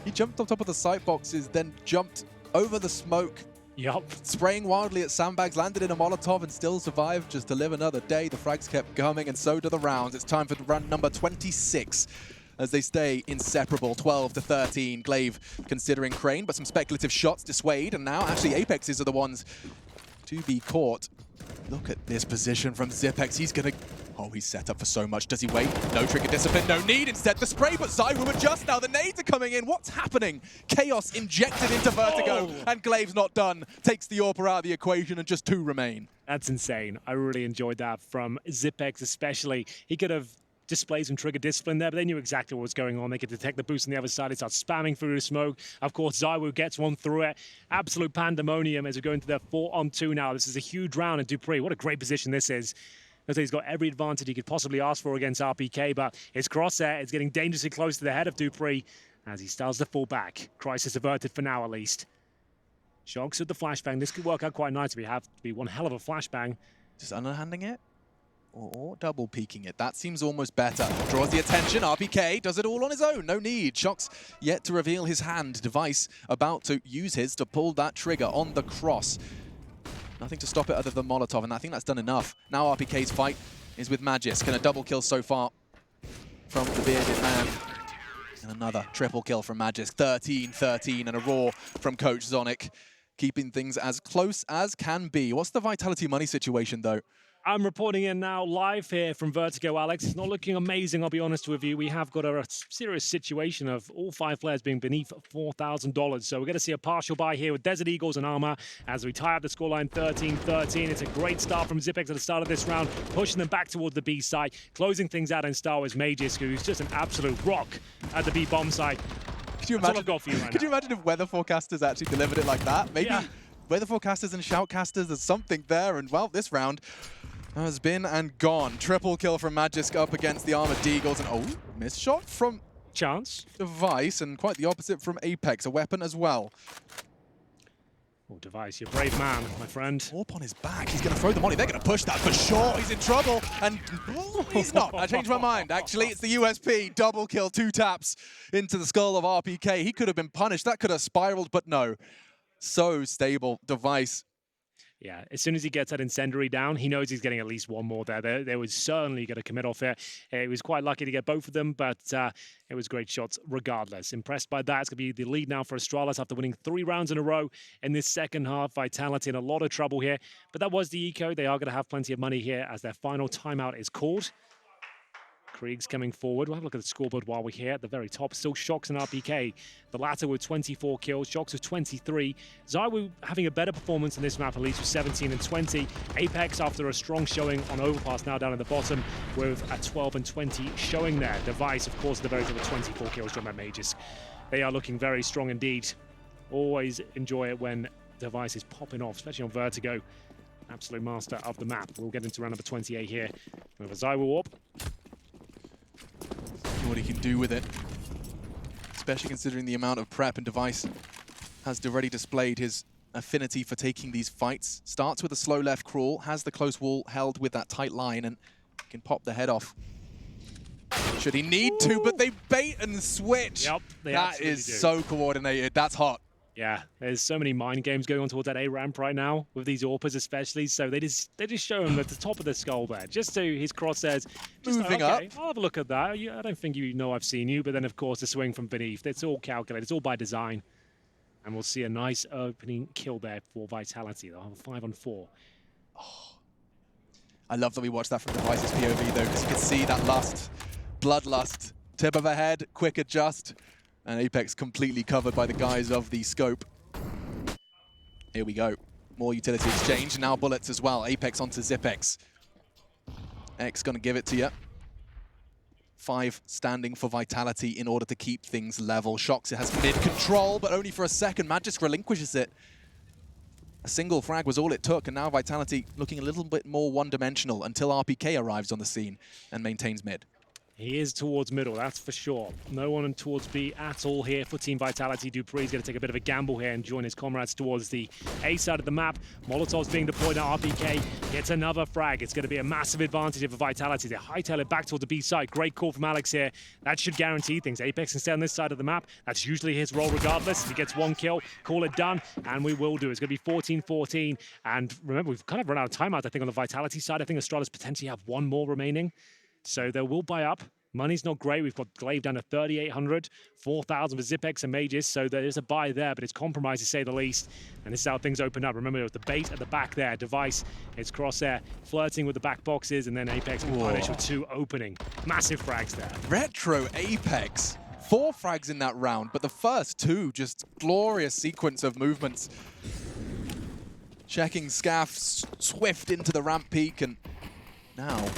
He jumped on top of the sight boxes, then jumped over the smoke. Spraying wildly at sandbags, landed in a Molotov and still survived just to live another day. The frags kept coming, and so do the rounds. It's time for round number 26. As they stay inseparable, 12-13. Glaive considering Crane, but some speculative shots dissuade, and now actually Apexes are the ones to be caught. Look at this position from Zipex. He's gonna... Oh, he's set up for so much. Does he wait? No trigger discipline, no need. Instead, the spray, but ZywOo adjusts now. The nades are coming in. What's happening? Chaos injected into Vertigo, and Glaive's not done. Takes the AWP out of the equation, and just 2 remain. That's insane. I really enjoyed that from Zipex especially. He could have displayed some trigger discipline there, but they knew exactly what was going on. They could detect the boost on the other side. They start spamming through the smoke. Of course, ZywOo gets one through it. Absolute pandemonium as we go into their 4-on-2 now. This is a huge round, and dupreeh, what a great position this is. He's got every advantage he could possibly ask for against RPK, but his crosshair is getting dangerously close to the head of dupreeh. as he starts to fall back. Crisis averted for now, at least. Shox with the flashbang. This could work out quite nice. We have to be one hell of a flashbang. Just underhanding it? Or double peeking it. That seems almost better. Draws the attention. RPK does it all on his own. No need. Shox yet to reveal his hand. Device about to use his to pull that trigger on the cross. Nothing to stop it other than Molotov, and I think that's done enough. Now RPK's fight is with Magis. Can a double kill so far from the bearded man. And another triple kill from Magis. 13-13 and a roar from Coach Zonic. Keeping things as close as can be. What's the Vitality money situation, though? I'm reporting in now live here from Vertigo, Alex. It's not looking amazing, I'll be honest with you. We have got a serious situation of all 5 players being beneath $4,000. So we're going to see a partial buy here with Desert Eagles and Armor as we tie up the scoreline 13-13. It's a great start from Zipex at the start of this round, pushing them back towards the B side, closing things out in style with Magis, who's just an absolute rock at the B bomb side. Could you imagine if weather forecasters actually delivered it like that? Maybe weather forecasters and shoutcasters, there's something there. And well, this round has been and gone. Triple kill from Magisk up against the Armored Eagles. And missed shot from Chance. Device, and quite the opposite from Apex, a weapon as well. Oh, Device, you're a brave man, my friend. Warp on his back. He's going to throw the molly. They're going to push that for sure. He's in trouble. And he's not. I changed my mind. Actually, it's the USP. Double kill, 2 taps into the skull of RPK. He could have been punished. That could have spiraled, but no. So stable. Device. Yeah, as soon as he gets that incendiary down, he knows he's getting at least one more there. They was certainly going to commit off here. He was quite lucky to get both of them, but it was great shots regardless. Impressed by that. It's going to be the lead now for Astralis after winning 3 rounds in a row in this second half. Vitality in a lot of trouble here, but that was the eco. They are going to have plenty of money here as their final timeout is called. Krieg's coming forward. We'll have a look at the scoreboard while we're here. At the very top, still Shox and RPK. The latter with 24 kills, Shox with 23. ZywOo having a better performance in this map, at least with 17 and 20. Apex, after a strong showing on Overpass, now down at the bottom with a 12 and 20 showing there. Device, of course, at the very top with 24 kills from their Mages. They are looking very strong indeed. Always enjoy it when Device is popping off, especially on Vertigo. Absolute master of the map. We'll get into round number 28 here with a ZywOo warp. See what he can do with it, especially considering the amount of prep, and Device has already displayed his affinity for taking these fights. Starts with a slow left crawl, has the close wall held with that tight line, and can pop the head off should he need to, but they bait and switch. Yep, that is so coordinated. That's hot. Yeah, there's so many mind games going on towards that A ramp right now with these AWPers especially. So they just show him at the top of the skull there, just so his crosshairs. Just moving okay, up. I'll have a look at that. I don't think you know I've seen you, but then of course the swing from beneath. It's all calculated. It's all by design, and we'll see a nice opening kill there for Vitality. They'll have a 5-on-4. Oh, I love that we watched that from Device's POV though, because you can see that lust, bloodlust, tip of a head, quick adjust. And Apex completely covered by the guise of the scope. Here we go. More utility exchange. Now bullets as well. Apex onto Zipex. X gonna give it to you. 5 standing for Vitality in order to keep things level. Shox has mid-control, but only for a second. Magisk relinquishes it. A single frag was all it took, and now Vitality looking a little bit more one-dimensional until RPK arrives on the scene and maintains mid. He is towards middle, that's for sure. No one towards B at all here for Team Vitality. Dupree's going to take a bit of a gamble here and join his comrades towards the A side of the map. Molotov's being deployed now. RPK gets another frag. It's going to be a massive advantage for Vitality. They hightail it back towards the B side. Great call from Alex here. That should guarantee things. Apex can stay on this side of the map. That's usually his role regardless. If he gets 1 kill, call it done, and we will do. It's going to be 14-14. And remember, we've kind of run out of timeout, I think, on the Vitality side. I think Astralis potentially have 1 more remaining. So they will buy up. Money's not great. We've got Glaive down to 3,800, 4,000 for Zipex and Mages, so there is a buy there, but it's compromised to say the least. And this is how things open up. Remember, with the bait at the back there, Device, it's Crosshair flirting with the back boxes, and then Apex can punish with 2 opening. Massive frags there. Retro Apex. 4 frags in that round, but the first 2, just glorious sequence of movements. Checking Scaff, swift into the ramp peak, and now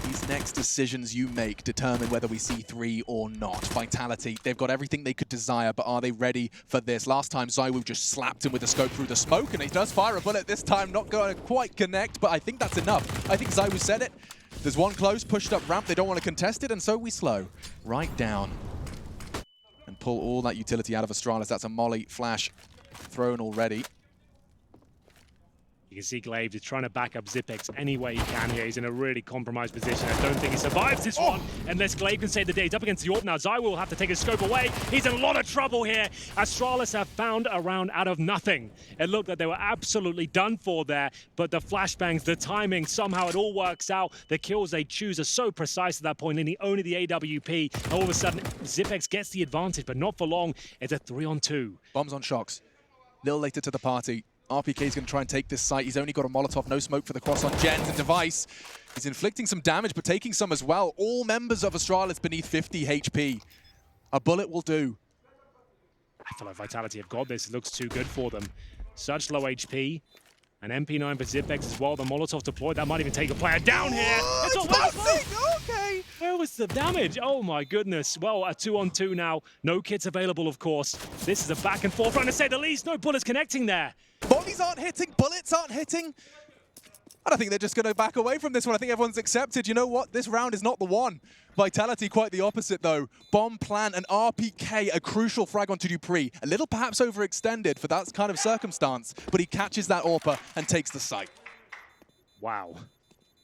these next decisions you make determine whether we see 3 or not. Vitality, they've got everything they could desire, but are they ready for this? Last time, ZywOo just slapped him with the scope through the smoke, and he does fire a bullet this time, not going to quite connect, but I think that's enough. I think ZywOo said it. There's 1 close, pushed up ramp, they don't want to contest it, and so we slow right down and pull pull all that utility out of Astralis. That's a molly flash thrown already. You can see Glaive is trying to back up Zipex any way he can here. He's in a really compromised position. I don't think he survives this one unless Glaive can save the day. He's up against the AWP now. Zai will have to take his scope away. He's in a lot of trouble here. Astralis have found a round out of nothing. It looked like they were absolutely done for there, but the flashbangs, the timing, somehow it all works out. The kills they choose are so precise at that point, and only the AWP. All of a sudden, Zipex gets the advantage, but not for long. It's a 3-on-2. Bombs on Shocks. Little later to the party. RPK is going to try and take this site. He's only got a Molotov, no smoke for the cross on Jens and Device. He's inflicting some damage, but taking some as well. All members of Astralis beneath 50 HP. A bullet will do. I feel like Vitality have got this. It looks too good for them. Such low HP. An MP9 for Zipex as well. The Molotov deployed. That might even take a player down here. It's bouncing! Okay. Where was the damage? Oh my goodness. Well, a 2-on-2 now. No kits available, of course. This is a back and forth run, to say the least. No bullets connecting there. Bodies aren't hitting. Bullets aren't hitting. I don't think they're just going to back away from this one. I think everyone's accepted. You know what? This round is not the one. Vitality quite the opposite, though. Bomb plant and RPK, a crucial frag onto Dupree. A little perhaps overextended for that kind of circumstance, but he catches that AWPer and takes the site. Wow.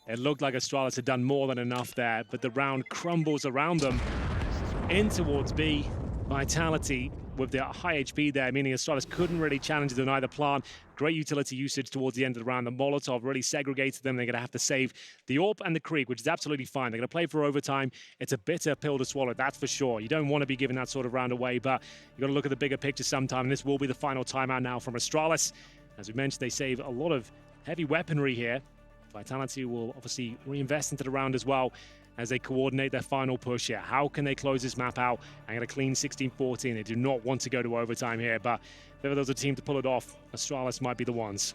It looked like Astralis had done more than enough there, but the round crumbles around them. In towards B. Vitality with the high HP there, meaning Astralis couldn't really challenge it on either plant. Great utility usage towards the end of the round. The Molotov really segregated them. They're going to have to save the AWP and the Krieg, which is absolutely fine. They're going to play for overtime. It's a bitter pill to swallow, that's for sure. You don't want to be giving that sort of round away, but you've got to look at the bigger picture sometime, and this will be the final timeout now from Astralis. As we mentioned, they save a lot of heavy weaponry here. Vitality will obviously reinvest into the round as well as they coordinate their final push here. How can they close this map out and get a clean 16-14? They do not want to go to overtime here, but if ever there's a team to pull it off, Astralis might be the ones.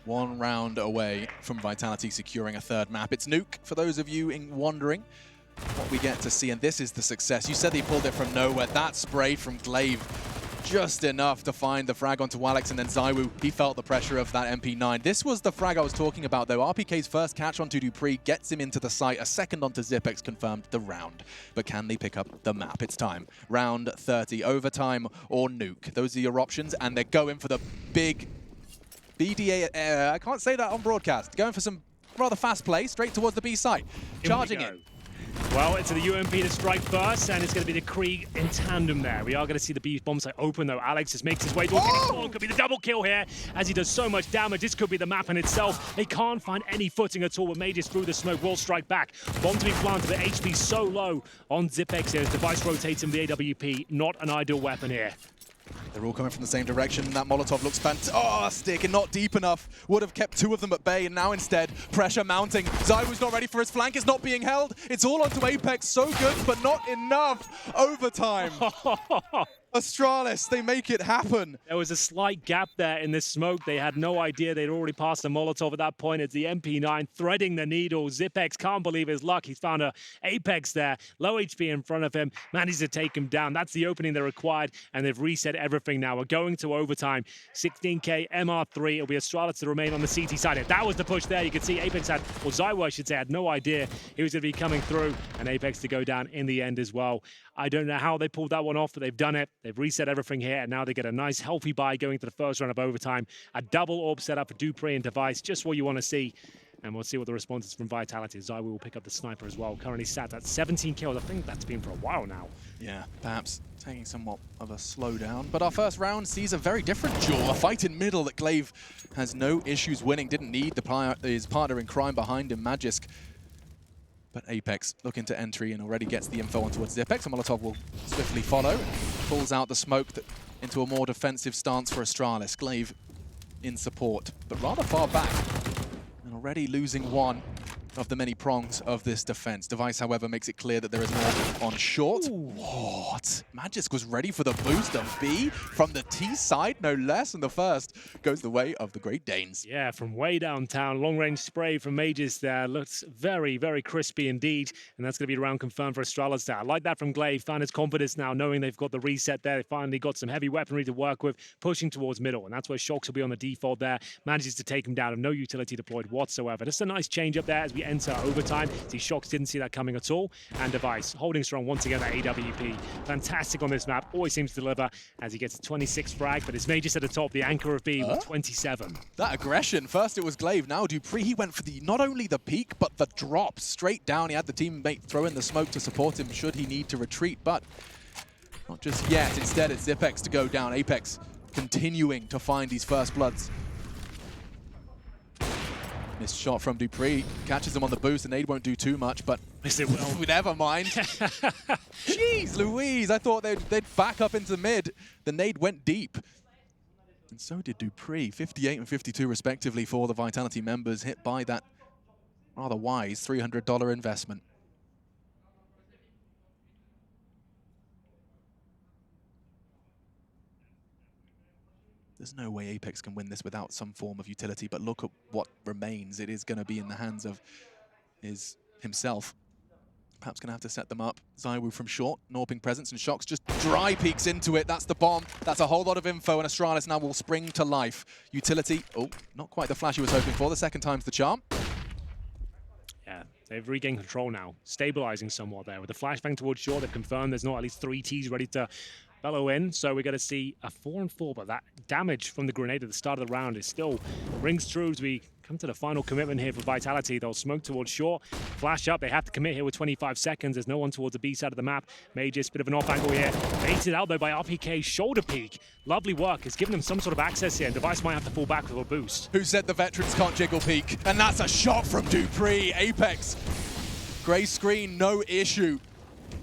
One round away from Vitality securing a third map. It's Nuke, for those of you wondering what we get to see, and this is the success. You said they pulled it from nowhere. That spray from Glaive, just enough to find the frag onto Alex, and then Zywoo, he felt the pressure of that MP9. This was the frag I was talking about, though. RPK's first catch onto Dupree gets him into the site. A second onto Zipex confirmed the round. But can they pick up the map? It's time. Round 30, overtime or nuke. Those are your options, and they're going for the big BDA. I can't say that on broadcast. Going for some rather fast play straight towards the B site. Charging it. Well, it's the UMP to strike first, and it's going to be the Krieg in tandem there. We are going to see the B bomb site open, though. Alex just makes his way towards it. Could be the double kill here, as he does so much damage. This could be the map in itself. They can't find any footing at all, but Mages through the smoke will strike back. Bomb to be planted, but HP so low on Zipex here as Device rotates him the AWP. Not an ideal weapon here. They're all coming from the same direction. That Molotov looks fantastic and not deep enough. Would have kept two of them at bay, and now instead, pressure mounting. Zywoo's not ready for his flank. It's not being held. It's all onto Apex. So good, but not enough. Overtime. Astralis, they make it happen. There was a slight gap there in the smoke. They had no idea they'd already passed the Molotov at that point. It's the MP9 threading the needle. Zipex can't believe his luck. He's found a Apex there. Low HP in front of him. Manages to take him down. That's the opening they required, and they've reset everything now. We're going to overtime. 16K, MR3. It'll be Astralis to remain on the CT side. That was the push there. You can see Apex had, or Zywoo, I should say, had no idea he was going to be coming through, and Apex to go down in the end as well. I don't know how they pulled that one off, but they've done it. They've reset everything here, and now they get a nice, healthy buy going to the first round of overtime. A double AWP set up for Dupree and Device, just what you want to see. And we'll see what the response is from Vitality. Zywoo will pick up the sniper as well. Currently sat at 17 kills. I think that's been for a while now. Yeah, perhaps taking somewhat of a slowdown. But our first round sees a very different duel. A fight in middle that Glaive has no issues winning. Didn't need his partner in crime behind him, Magisk. But Apex looking to entry and already gets the info on towards Zipex. And Molotov will swiftly follow. Pulls out the smoke into a more defensive stance for Astralis. Glaive in support, but rather far back. And already losing one of the many prongs of this defense. Device, however, makes it clear that there is more on short. Ooh. What? Magisk was ready for the boost of B from the T side, no less. And the first goes the way of the Great Danes. Yeah, from way downtown. Long-range spray from Mages there. Looks very, very crispy indeed. And that's going to be around confirmed for Astralis there. I like that from Glaive. Found his confidence now, knowing they've got the reset there. They finally got some heavy weaponry to work with, pushing towards middle. And that's where Shocks will be on the default there. Manages to take him down, of no utility deployed whatsoever. Just a nice change up there as we enter overtime. See, Shox didn't see that coming at all. And Device holding strong once again at AWP. Fantastic on this map. Always seems to deliver as he gets a 26 frag, but it's Magus at the top, the anchor of B with 27. That aggression. First it was Glaive, now dupreeh. He went for not only the peak, but the drop straight down. He had the teammate throw in the smoke to support him should he need to retreat, but not just yet. Instead, it's Zipex to go down. Apex continuing to find these first bloods. Missed shot from dupreeh. Catches him on the boost. The nade won't do too much, but never mind. Jeez Louise, I thought they'd back up into mid. The nade went deep. And so did dupreeh. 58 and 52 respectively for the Vitality members, hit by that rather wise $300 investment. There's no way Apex can win this without some form of utility, but look at what remains. It is going to be in the hands of himself. Perhaps going to have to set them up. ZywOo from short, Norping presence, and Shox just dry peeks into it. That's the bomb. That's a whole lot of info, and Astralis now will spring to life. Utility, oh, not quite the flash he was hoping for. The second time's the charm. Yeah, they've regained control now, stabilizing somewhat there. With the flashbang towards short, they've confirmed there's not at least 3 Ts ready to bellow in, so we're going to see a 4-4, but that damage from the grenade at the start of the round is still rings true as we come to the final commitment here for Vitality. They'll smoke towards short, flash up. They have to commit here with 25 seconds. There's no one towards the B side of the map. Magus, bit of an off angle here. Baited out though by RPK, shoulder peek. Lovely work. It's given them some sort of access here, and Device might have to fall back with a boost. Who said the veterans can't jiggle peek? And that's a shot from dupreeh. Apex. Gray screen, no issue.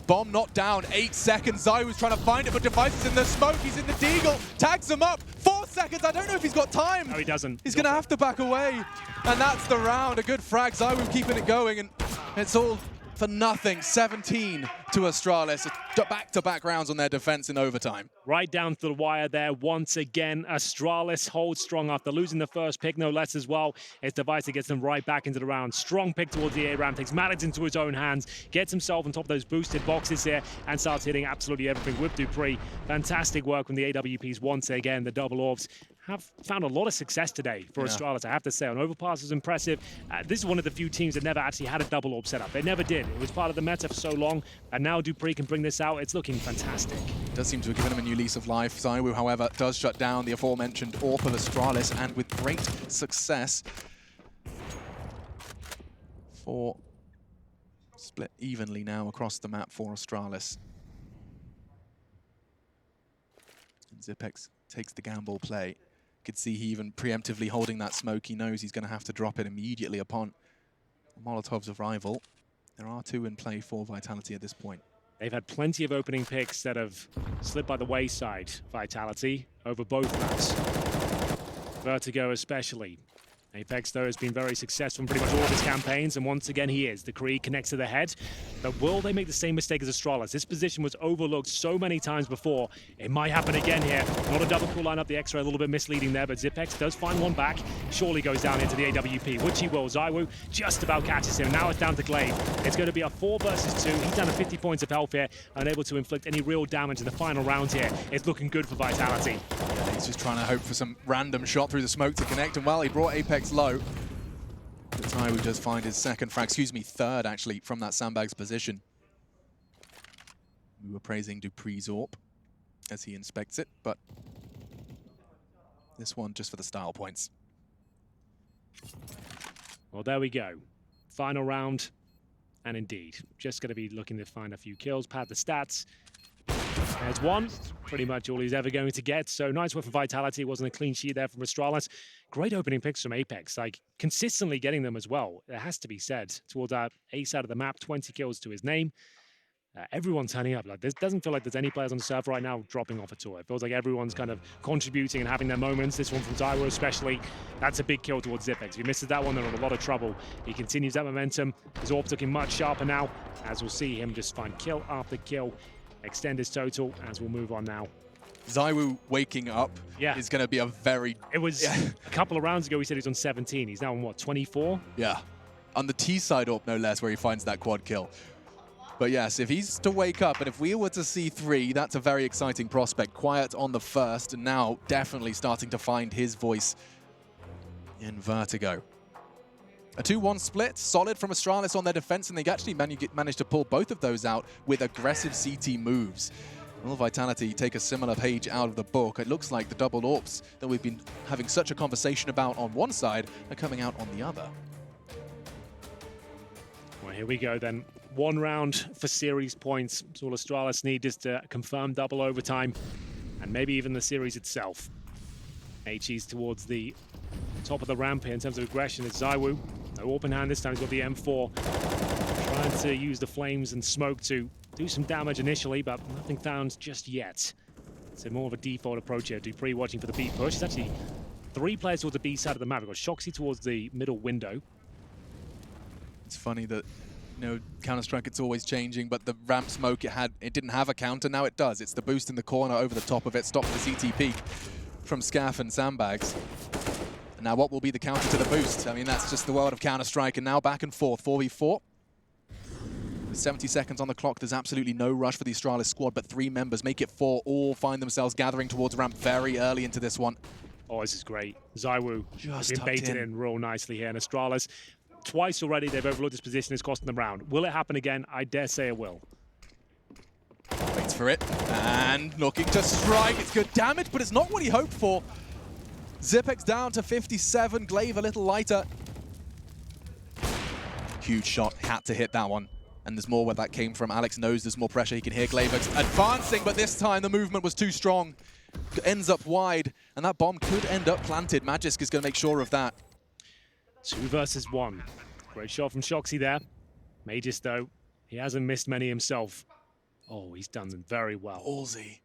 Bomb not down, 8 seconds. ZywOo's trying to find it, but Device is in the smoke. He's in the deagle, tags him up. 4 seconds, I don't know if he's got time. No, he doesn't. He's going to have to back away. And that's the round. A good frag. ZywOo keeping it going, and it's all for nothing. 17 to Astralis. Back-to-back rounds on their defense in overtime. Right down to the wire there once again. Astralis holds strong after losing the first pick, no less as well. It's Device that gets them right back into the round. Strong pick towards the A-Ram, takes matters into his own hands, gets himself on top of those boosted boxes here, and starts hitting absolutely everything with dupreeh. Fantastic work from the AWPs once again. The double orbs have found a lot of success today for Astralis, I have to say. On Overpass was impressive. This is one of the few teams that never actually had a double orb setup. They never did. It was part of the meta for so long, and now dupreeh can bring this out. It's looking fantastic. Does seem to have given him a new lease of life. ZywOo, however, does shut down the aforementioned AWP of Astralis, and with great success. 4 split evenly now across the map for Astralis. And Zipex takes the gamble play. Could see he even preemptively holding that smoke. He knows he's going to have to drop it immediately upon Molotov's arrival. There are 2 in play for Vitality at this point. They've had plenty of opening picks that have slipped by the wayside, Vitality, over both maps. Vertigo especially. Apex, though, has been very successful in pretty much all of his campaigns, and once again he is. The Kree connects to the head, but will they make the same mistake as Astralis? This position was overlooked so many times before. It might happen again here. Not a double cool lineup, the X-ray a little bit misleading there, but Zipex does find one back. Surely goes down into the AWP, which he will. ZywOo just about catches him. Now it's down to Glaive. It's going to be a 4 versus 2. He's down to 50 points of health here, unable to inflict any real damage in the final round here. It's looking good for Vitality. Yeah, he's just trying to hope for some random shot through the smoke to connect, and well, he brought Apex low. But ZywOo does find his third actually, from that sandbags position. We were praising dupreeh's AWP as he inspects it, but this one just for the style points. Well, there we go. Final round, and indeed, just going to be looking to find a few kills, pad the stats. There's one, pretty much all he's ever going to get. So nice work for Vitality. Wasn't a clean sheet there from Astralis. Great opening picks from Apex, like consistently getting them as well. It has to be said. Towards our A side of the map, 20 kills to his name. Everyone's turning up. Like, this doesn't feel like there's any players on the server right now dropping off at all. It feels like everyone's kind of contributing and having their moments. This one from ZywOo especially. That's a big kill towards Zipex. If he misses that one, they're in a lot of trouble. He continues that momentum. His AWP's looking much sharper now, as we'll see him just find kill after kill. Extend his total as we'll move on now. ZywOo waking up is going to be a very... It was a couple of rounds ago, he said he's on 17. He's now on, what, 24? Yeah. On the T side AWP, no less, where he finds that quad kill. But yes, if he's to wake up, and if we were to see 3, that's a very exciting prospect. Quiet on the first, and now definitely starting to find his voice in Vertigo. A 2-1 split, solid from Astralis on their defense, and they actually managed to pull both of those out with aggressive CT moves. Will Vitality take a similar page out of the book? It looks like the double AWPs that we've been having such a conversation about on one side are coming out on the other. Well, here we go then. 1 round for series points. So all Astralis need is to confirm double overtime and maybe even the series itself. HE's towards the top of the ramp here in terms of aggression. It's ZywOo. No open hand this time. He's got the M4. Trying to use the flames and smoke to do some damage initially, but nothing found just yet. So more of a default approach here. dupreeh watching for the B push. It's actually 3 players towards the B side of the map. We've got Shoxy towards the middle window. It's funny that, you know, Counter-Strike, it's always changing, but the ramp smoke it didn't have a counter, now it does. It's the boost in the corner over the top of it, stops the CT peak from Scaff and Sandbags. And now what will be the counter to the boost? I mean, that's just the world of Counter-Strike, and now back and forth, 4v4. With 70 seconds on the clock, there's absolutely no rush for the Astralis squad, but 3 members, make it 4, all find themselves gathering towards ramp very early into this one. Oh, this is great. ZywOo has been tucked baited in real nicely here, and Astralis, twice already they've overlooked this position, it's costing them round. Will it happen again? I dare say it will. Waits for it, and looking to strike. It's good damage, but it's not what he hoped for. Zipex down to 57, Glaive a little lighter. Huge shot, had to hit that one. And there's more where that came from. Alex knows there's more pressure. He can hear Glaive advancing, but this time the movement was too strong. Ends up wide, and that bomb could end up planted. Magisk is going to make sure of that. 2 versus 1. Great shot from Shoxy there. Magis, though, he hasn't missed many himself. Oh, he's done very well. Ballsy.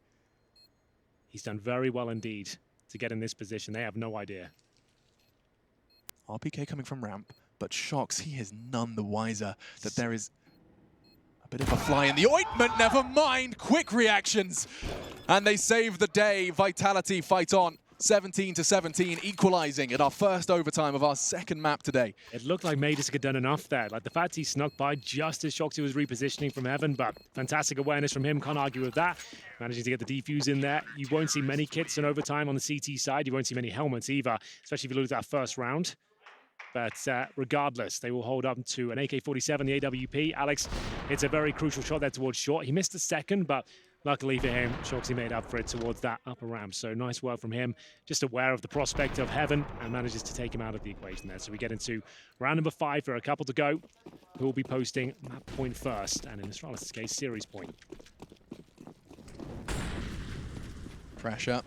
He's done very well indeed to get in this position. They have no idea. RPK coming from ramp, but Shox, he is none the wiser that there is a bit of a fly in the ointment. Never mind. Quick reactions. And they save the day. Vitality fight on. 17-17, equalizing at our first overtime of our second map today. It looked like Magis had done enough there. Like the fact he snuck by just as Shoxy was repositioning from heaven, but fantastic awareness from him, can't argue with that. Managing to get the defuse in there. You won't see many kits in overtime on the CT side. You won't see many helmets either, especially if you lose that first round. But regardless, they will hold up to an AK-47, the AWP. Alex, it's a very crucial shot there towards short. He missed the second, but luckily for him, Shoxy made up for it towards that upper ramp. So nice work from him. Just aware of the prospect of heaven and manages to take him out of the equation there. So we get into round number 5 for a couple to go. Who will be posting map point first, and in Astralis' case, series point. Pressure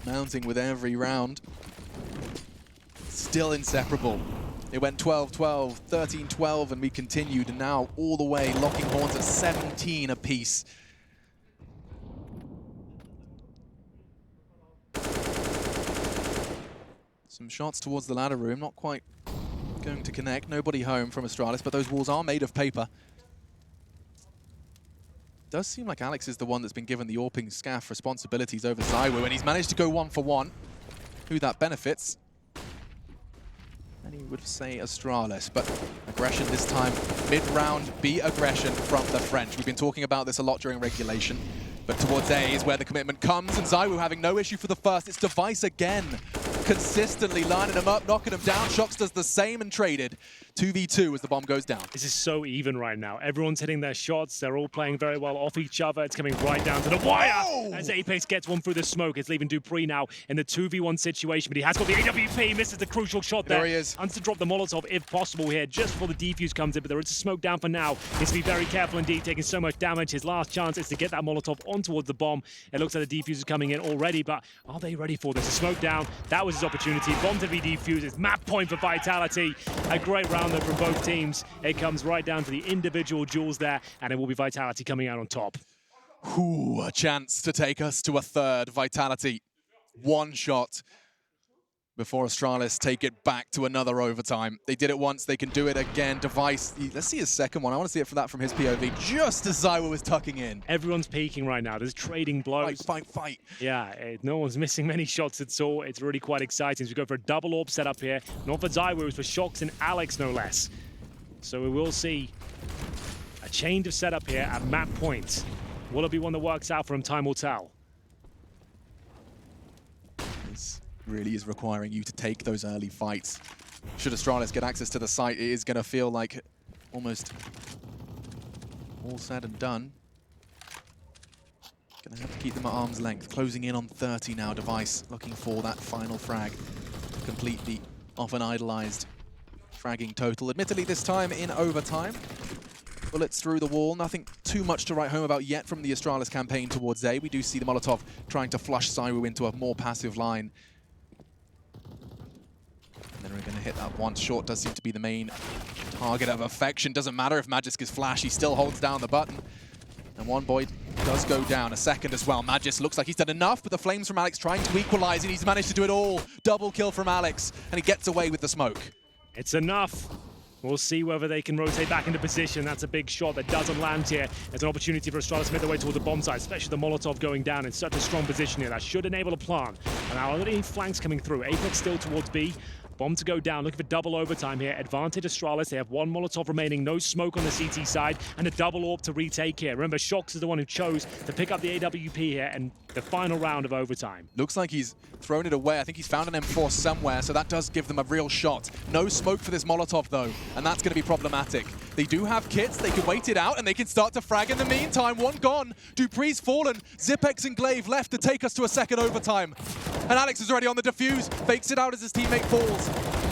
mounting with every round. Still inseparable. It went 12-12, 13-12, and we continued, and now all the way locking horns at 17 apiece. Some shots towards the ladder room, not quite going to connect. Nobody home from Astralis, but those walls are made of paper. Does seem like Alex is the one that's been given the AWPing Scaff responsibilities over ZywOo, and he's managed to go 1 for 1. Who that benefits? Many would say Astralis, but aggression this time. Mid-round, B aggression from the French. We've been talking about this a lot during regulation, but towards A is where the commitment comes, and ZywOo having no issue for the first. It's Device again, consistently lining him up, knocking him down. Shox does the same and traded. 2v2 as the bomb goes down. This is so even right now. Everyone's hitting their shots. They're all playing very well off each other. It's coming right down to the wire. Oh! As Apex gets one through the smoke. It's leaving dupreeh now in the 2v1 situation, but he has got the AWP. Misses the crucial shot there. There he is. Wants to drop the Molotov if possible here, just before the defuse comes in, but there is a smoke down for now. He needs to be very careful indeed, taking so much damage. His last chance is to get that Molotov on towards the bomb. It looks like the defuse is coming in already, but are they ready for this? A smoke down. That was his opportunity. Bomb to be defused. It's map point for Vitality. A great round though from both teams. It comes right down to the individual duels there, and it will be Vitality coming out on top. Ooh, a chance to take us to a third. Vitality, 1 shot before Astralis take it back to another overtime. They did it once, they can do it again. Device, let's see his second one. I want to see it from his POV, just as ZywOo was tucking in. Everyone's peeking right now. There's trading blows. Fight. Yeah, no one's missing many shots at all. It's really quite exciting. So we go for a double AWP setup here. Not for ZywOo, it's for Shox and Alex, no less. So we will see a change of setup here at map point. Will it be one that works out for him? Time will tell. This really is requiring you to take those early fights. Should Astralis get access to the site, it is going to feel like almost all said and done. Going to have to keep them at arm's length. Closing in on 30 now. Device looking for that final frag. Completely off an idolized fragging total. Admittedly, this time in overtime. Bullets through the wall. Nothing too much to write home about yet from the Astralis campaign towards A. We do see the Molotov trying to flush ZywOo into a more passive line. And then we're going to hit that once. Short does seem to be the main target of affection. Doesn't matter if Magisk is flash. He still holds down the button. And one boy does go down, a second as well. Magisk looks like he's done enough, but the flames from Alex trying to equalize, and he's managed to do it all. Double kill from Alex, and he gets away with the smoke. It's enough. We'll see whether they can rotate back into position. That's a big shot that doesn't land here. It's an opportunity for Astralis to make their way towards the bomb site, especially the Molotov going down in such a strong position here. That should enable a plant. And now already flanks coming through. Apex still towards B. Bomb to go down, looking for double overtime here. Advantage Astralis, they have one Molotov remaining, no smoke on the CT side, and a double AWP to retake here. Remember, Shox is the one who chose to pick up the AWP here, and the final round of overtime. Looks like he's thrown it away. I think he's found an M4 somewhere, so that does give them a real shot. No smoke for this Molotov, though, and that's going to be problematic. They do have kits, they can wait it out, and they can start to frag in the meantime. One gone, Dupree's fallen, Zipex and Glaive left to take us to a second overtime. And Alex is already on the defuse, fakes it out as his teammate falls.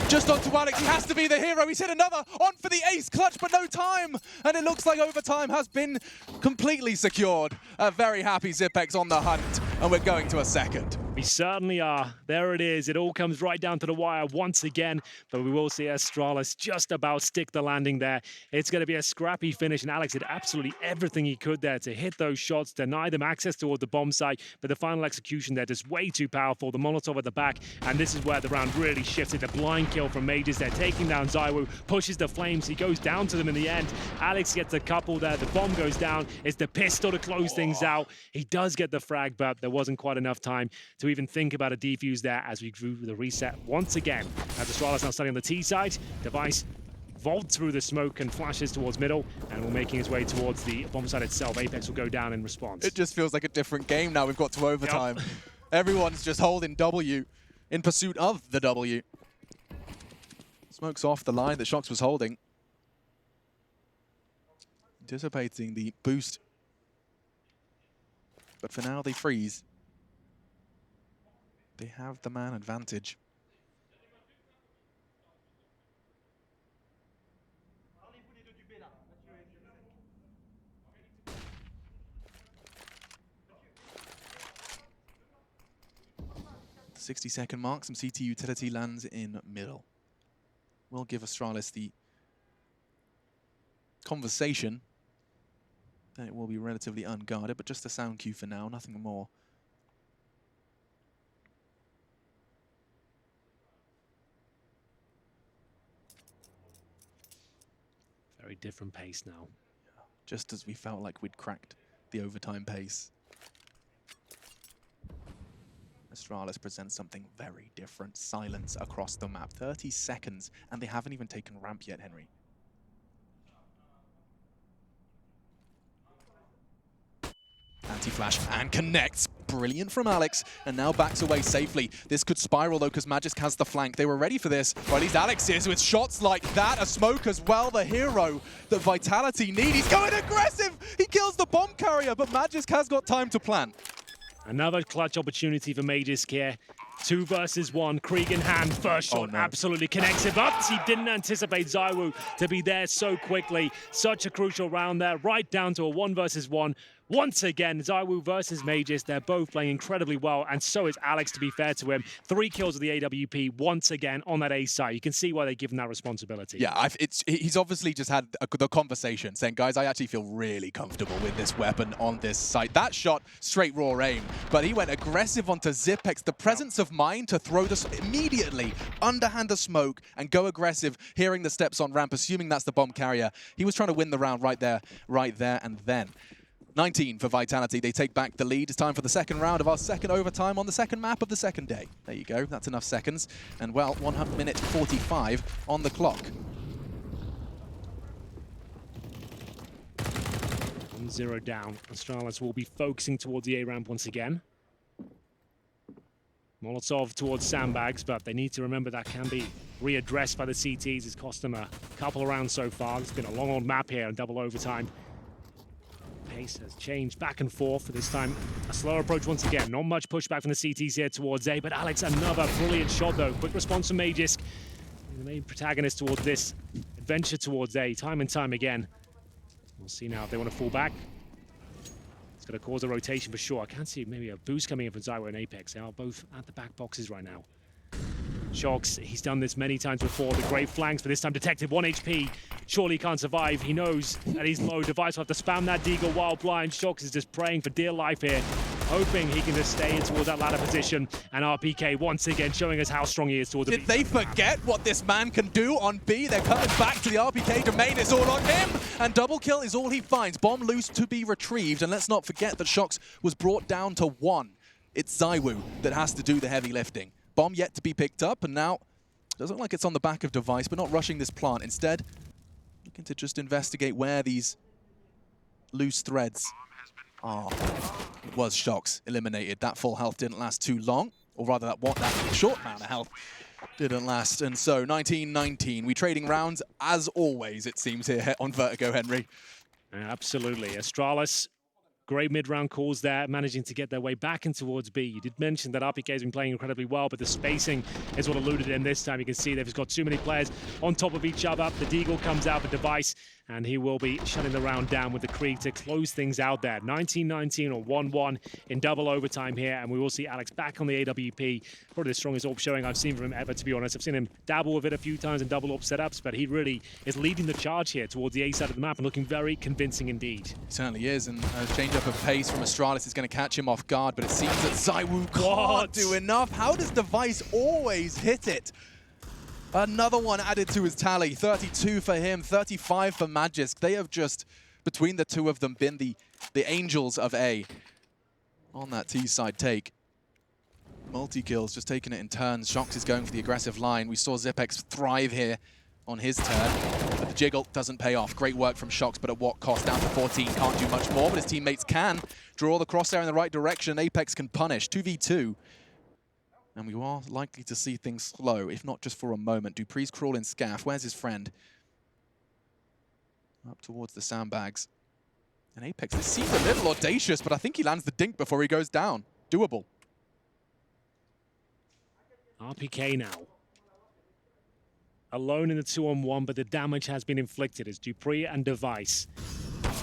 Just onto Alex, he has to be the hero. He's hit another, on for the ace, clutch, but no time. And it looks like overtime has been completely secured. A very happy Zipex on the hunt, and we're going to a second. We certainly are. There it is. It all comes right down to the wire once again, but we will see Astralis just about stick the landing there. It's going to be a scrappy finish, and Alex did absolutely everything he could there to hit those shots, deny them access toward the bomb site, but the final execution there just way too powerful. The Molotov at the back, and this is where the round really shifted. The blind kill from Mages there, taking down ZywOo, pushes the flames. He goes down to them in the end. Alex gets a couple there. The bomb goes down. It's the pistol to close things out. He does get the frag, but there wasn't quite enough time to even think about a defuse there as we drew the reset once again. As Astralis now starting on the T side, Device vaults through the smoke and flashes towards middle, and will making his way towards the bomb site itself. Apex will go down in response. It just feels like a different game now. We've got to overtime. Yep. Everyone's just holding W in pursuit of the W. Smoke's off the line that Shox was holding. Anticipating the boost. But for now, they freeze. They have the man advantage. The 60-second mark, some CT utility lands in middle. Will give Astralis the conversation. Then it will be relatively unguarded, but just a sound cue for now, nothing more. Very different pace now. Just as we felt like we'd cracked the overtime pace. Astralis presents something very different. Silence across the map. 30 seconds, and they haven't even taken ramp yet, Henry. Anti-flash and connects. Brilliant from Alex, and now backs away safely. This could spiral though, because Magisk has the flank. They were ready for this, or at least Alex is, with shots like that. A smoke as well, the hero that Vitality need. He's going aggressive! He kills the bomb carrier, but Magisk has got time to plan. Another clutch opportunity for Magisk here. 2 versus 1, Krieg in hand. First shot absolutely connects it, but he didn't anticipate ZywOo to be there so quickly. Such a crucial round there, right down to a 1 versus 1. Once again, ZywOo versus Magisk. They're both playing incredibly well, and so is Alex, to be fair to him. 3 kills with the AWP once again on that A side. You can see why they give him that responsibility. Yeah, he's obviously just had the conversation saying, guys, I actually feel really comfortable with this weapon on this site. That shot, straight raw aim, but he went aggressive onto Zipex. The presence of mind to throw this immediately, underhand the smoke, and go aggressive, hearing the steps on ramp, assuming that's the bomb carrier. He was trying to win the round right there, and then. 19 for Vitality. They take back the lead. It's time for the second round of our second overtime on the second map of the second day. There you go. That's enough seconds. And, well, 1 minute 45 on the clock. 1-0 down. Astralis will be focusing towards the A ramp once again. Molotov towards sandbags, but they need to remember that can be readdressed by the CTs. It's cost them a couple of rounds so far. It's been a long old map here in double overtime. Pace has changed back and forth. This time, a slower approach once again. Not much pushback from the CTs here towards A, but Alex, another brilliant shot though. Quick response from Magisk. The main protagonist towards this adventure towards A, time and time again. We'll see now if they want to fall back. It's going to cause a rotation for sure. I can see maybe a boost coming in from Zywo and Apex. They are both at the back boxes right now. Shox, he's done this many times before. The great flanks, but this time detected. 1 HP. Surely he can't survive. He knows that he's low. Device will have to spam that Deagle while blind. Shox is just praying for dear life here, hoping he can just stay in towards that ladder position. And RPK once again showing us how strong he is towards the Did they forget what this man can do on B? They're coming back to the RPK domain. It's all on him. And double kill is all he finds. Bomb loose to be retrieved. And let's not forget that Shox was brought down to 1. It's Zywo that has to do the heavy lifting. Bomb yet to be picked up, and now it doesn't look like it's on the back of Device, but not rushing this plant. Instead, looking to just investigate where these loose threads are. It was Shox eliminated. That full health didn't last too long, or rather that short amount of health didn't last. And so 19-19, we trading rounds as always, it seems, here on Vertigo, Henry. Absolutely. Astralis, great mid-round calls there, managing to get their way back in towards B. You did mention that RPK has been playing incredibly well, but the spacing is what eluded him this time. You can see they've got too many players on top of each other. The Deagle comes out, the Device, and he will be shutting the round down with the Krieg to close things out there. 19-19 or 1-1 in double overtime here, and we will see Alex back on the AWP. Probably the strongest AWP showing I've seen from him ever, to be honest. I've seen him dabble with it a few times in double AWP setups, but he really is leading the charge here towards the A side of the map and looking very convincing indeed. He certainly is, and a change up of pace from Astralis is going to catch him off guard, but it seems that Zywo can't do enough. How does Device always hit it? Another one added to his tally. 32 for him, 35 for Magisk. They have just, between the two of them, been the angels of A on that T-side take. Multi-kills, just taking it in turns. Shox is going for the aggressive line. We saw Zipex thrive here on his turn, but the jiggle doesn't pay off. Great work from Shox, but at what cost? Down to 14, can't do much more, but his teammates can draw the crosshair in the right direction. Apex can punish. 2v2. And we are likely to see things slow, if not just for a moment. Dupree's crawling scaff. Where's his friend? Up towards the sandbags. And Apex, this seems a little audacious, but I think he lands the dink before he goes down. Doable. RPK now. Alone in the 2-on-1, but the damage has been inflicted as Dupree and Device,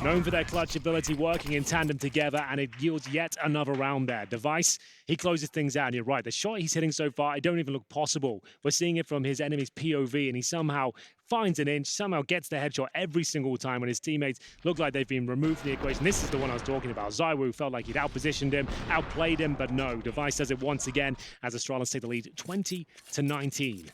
known for their clutch ability, working in tandem together, and it yields yet another round there. Device, he closes things out, and you're right. The shot he's hitting so far, it don't even look possible. We're seeing it from his enemy's POV, and he somehow finds an inch, somehow gets the headshot every single time when his teammates look like they've been removed from the equation. This is the one I was talking about. Zywo felt like he'd outpositioned him, outplayed him, but no. Device does it once again as Astralis take the lead 20-19.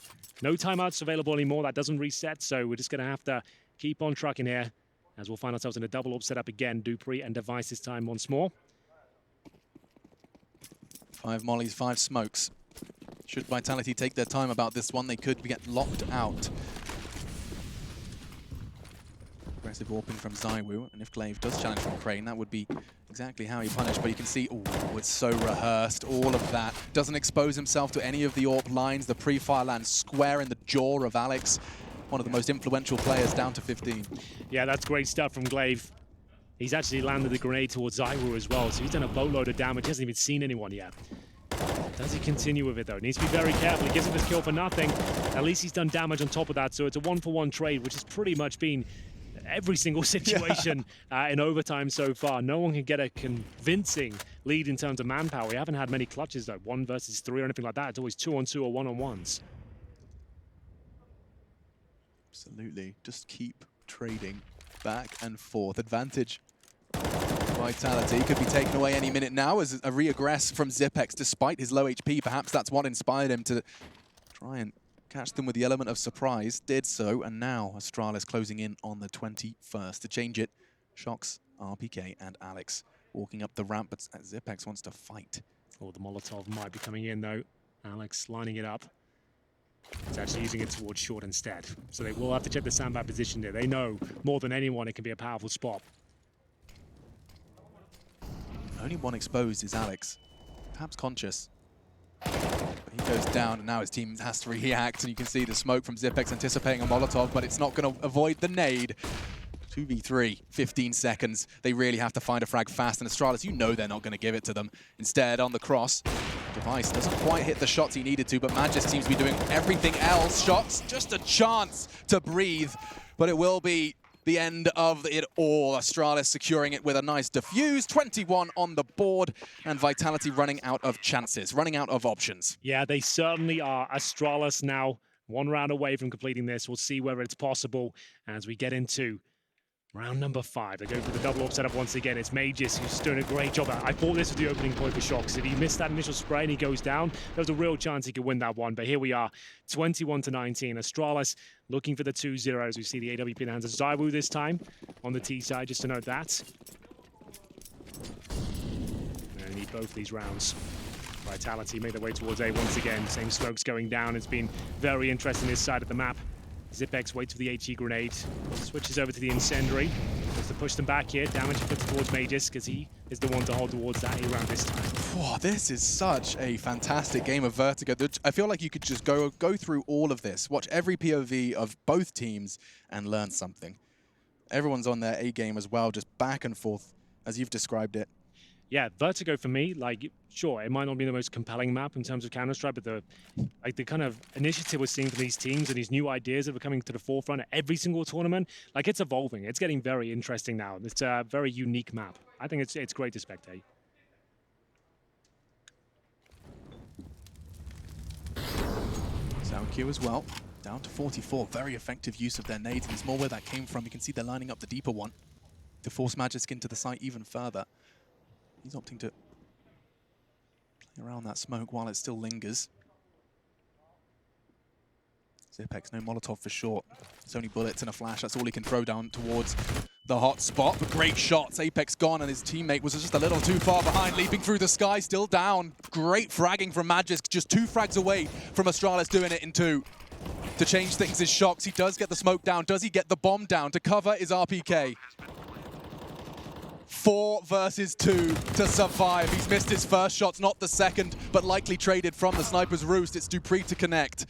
No timeouts available anymore. That doesn't reset, so we're just going to have to keep on trucking here, as we'll find ourselves in a double AWP setup again. Dupree and Device this time once more. 5 mollies, 5 smokes. Should Vitality take their time about this one, they could get locked out. Aggressive warping from Zywo, and if Glaive does challenge from Crane, that would be exactly how he punished. But you can see, oh, it's so rehearsed, all of that. Doesn't expose himself to any of the AWP lines. The pre-fire lands square in the jaw of Alex. One of the most influential players, down to 15. Yeah, that's great stuff from Glaive. He's actually landed the grenade towards Zywo as well, so he's done a boatload of damage. He hasn't even seen anyone yet. Does he continue with it, though? Needs to be very careful. He gives him his kill for nothing. At least he's done damage on top of that, so it's a 1-for-1 trade, which has pretty much been every single situation in overtime so far. No one can get a convincing lead in terms of manpower. We haven't had many clutches, though. 1 versus 3 or anything like that. It's always 2-on-2 or 1-on-1s. Absolutely. Just keep trading back and forth. Advantage. Vitality could be taken away any minute now as a reaggress from Zipex despite his low HP. Perhaps that's what inspired him to try and catch them with the element of surprise. Did so, and now Astralis closing in on the 21st. To change it, Shox, RPK, and Alex walking up the ramp, but Zipex wants to fight. Oh, the Molotov might be coming in, though. Alex lining it up. He's actually using it towards short instead. So they will have to check the sandbag position there. They know more than anyone it can be a powerful spot. Only one exposed is Alex. Perhaps conscious. He goes down, and now his team has to react, and you can see the smoke from Zipex anticipating a Molotov, but it's not going to avoid the nade. 2v3, 15 seconds. They really have to find a frag fast, and Astralis, you know they're not going to give it to them. Instead, on the cross, Device doesn't quite hit the shots he needed to, but Magis seems to be doing everything else. Shots, just a chance to breathe, but it will be the end of it all. Astralis securing it with a nice defuse, 21 on the board, and Vitality running out of chances, running out of options. Yeah, they certainly are. Astralis now 1 round away from completing this. We'll see whether it's possible as we get into round number 5. They go for the double AWP setup once again. It's Magis who's doing a great job. I thought this was the opening point for Shock, because if he missed that initial spray and he goes down, there's a real chance he could win that one. But here we are, 21-19. Astralis looking for the 2-0 as we see the AWP in the hands of ZywOo this time on the T side, just to note that. They need both these rounds. Vitality made their way towards A once again. Same smokes going down. It's been very interesting this side of the map. Zipex waits for the HE grenade, switches over to the incendiary, has to push them back here. Damage inflicted towards Magis because he is the one to hold towards that A round this time. Oh, this is such a fantastic game of Vertigo. I feel like you could just go through all of this, watch every POV of both teams and learn something. Everyone's on their A game as well, just back and forth as you've described it. Yeah, Vertigo for me, like, sure, it might not be the most compelling map in terms of Counter-Strike, but the kind of initiative we're seeing from these teams and these new ideas that are coming to the forefront at every single tournament, like, it's evolving. It's getting very interesting now. It's a very unique map. I think it's great to spectate. SoundQ as well, down to 44. Very effective use of their nades, and it's more where that came from. You can see they're lining up the deeper one to force Magisk into the site even further. He's opting to play around that smoke while it still lingers. Zipex, no Molotov for short. It's only bullets and a flash. That's all he can throw down towards the hot spot. But great shots. Apex gone, and his teammate was just a little too far behind, leaping through the sky, still down. Great fragging from Magisk, just 2 frags away from Astralis doing it in 2. To change things is Shocks. He does get the smoke down. Does he get the bomb down? To cover is RPK. 4 versus 2 to survive. He's missed his first shots, not the second, but likely traded from the sniper's roost. It's Dupree to connect.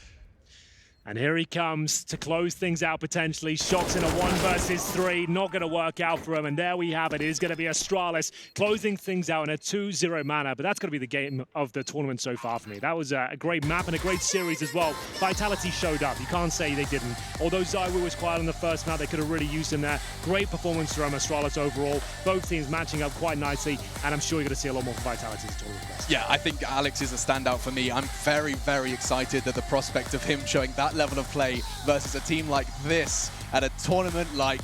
And here he comes to close things out potentially. Shocks in a 1 versus 3. Not going to work out for him. And there we have it. It is going to be Astralis closing things out in a 2-0 manner. But that's going to be the game of the tournament so far for me. That was a great map and a great series as well. Vitality showed up. You can't say they didn't. Although ZywOo was quiet on the first map, they could have really used him there. Great performance from Astralis overall. Both teams matching up quite nicely. And I'm sure you're going to see a lot more from Vitality as the tournament progresses. Yeah, I think Alex is a standout for me. I'm very, very excited at the prospect of him showing that level of play versus a team like this at a tournament like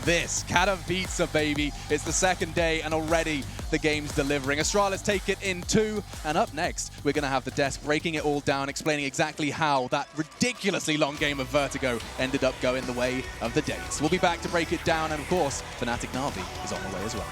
this. Katowice, baby. It's the second day and already the game's delivering. Astralis take it in 2, and up next we're going to have the desk breaking it all down, explaining exactly how that ridiculously long game of Vertigo ended up going the way of the Dates. We'll be back to break it down, and of course Fnatic Na'Vi is on the way as well.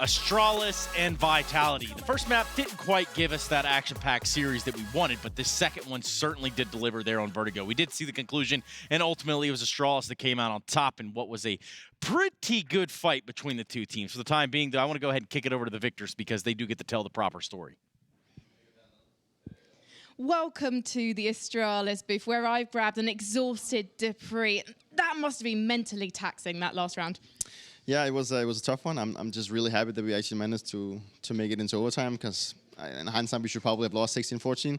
Astralis and Vitality. The first map didn't quite give us that action-packed series that we wanted, but this second one certainly did deliver there on Vertigo. We did see the conclusion, and ultimately it was Astralis that came out on top in what was a pretty good fight between the two teams. For the time being, though, I want to go ahead and kick it over to the victors because they do get to tell the proper story. Welcome to the Astralis booth, where I've grabbed an exhausted dupreeh. That must have been mentally taxing, that last round. Yeah, it was a tough one. I'm just really happy that we actually managed to make it into overtime, because in hindsight we should probably have lost 16-14.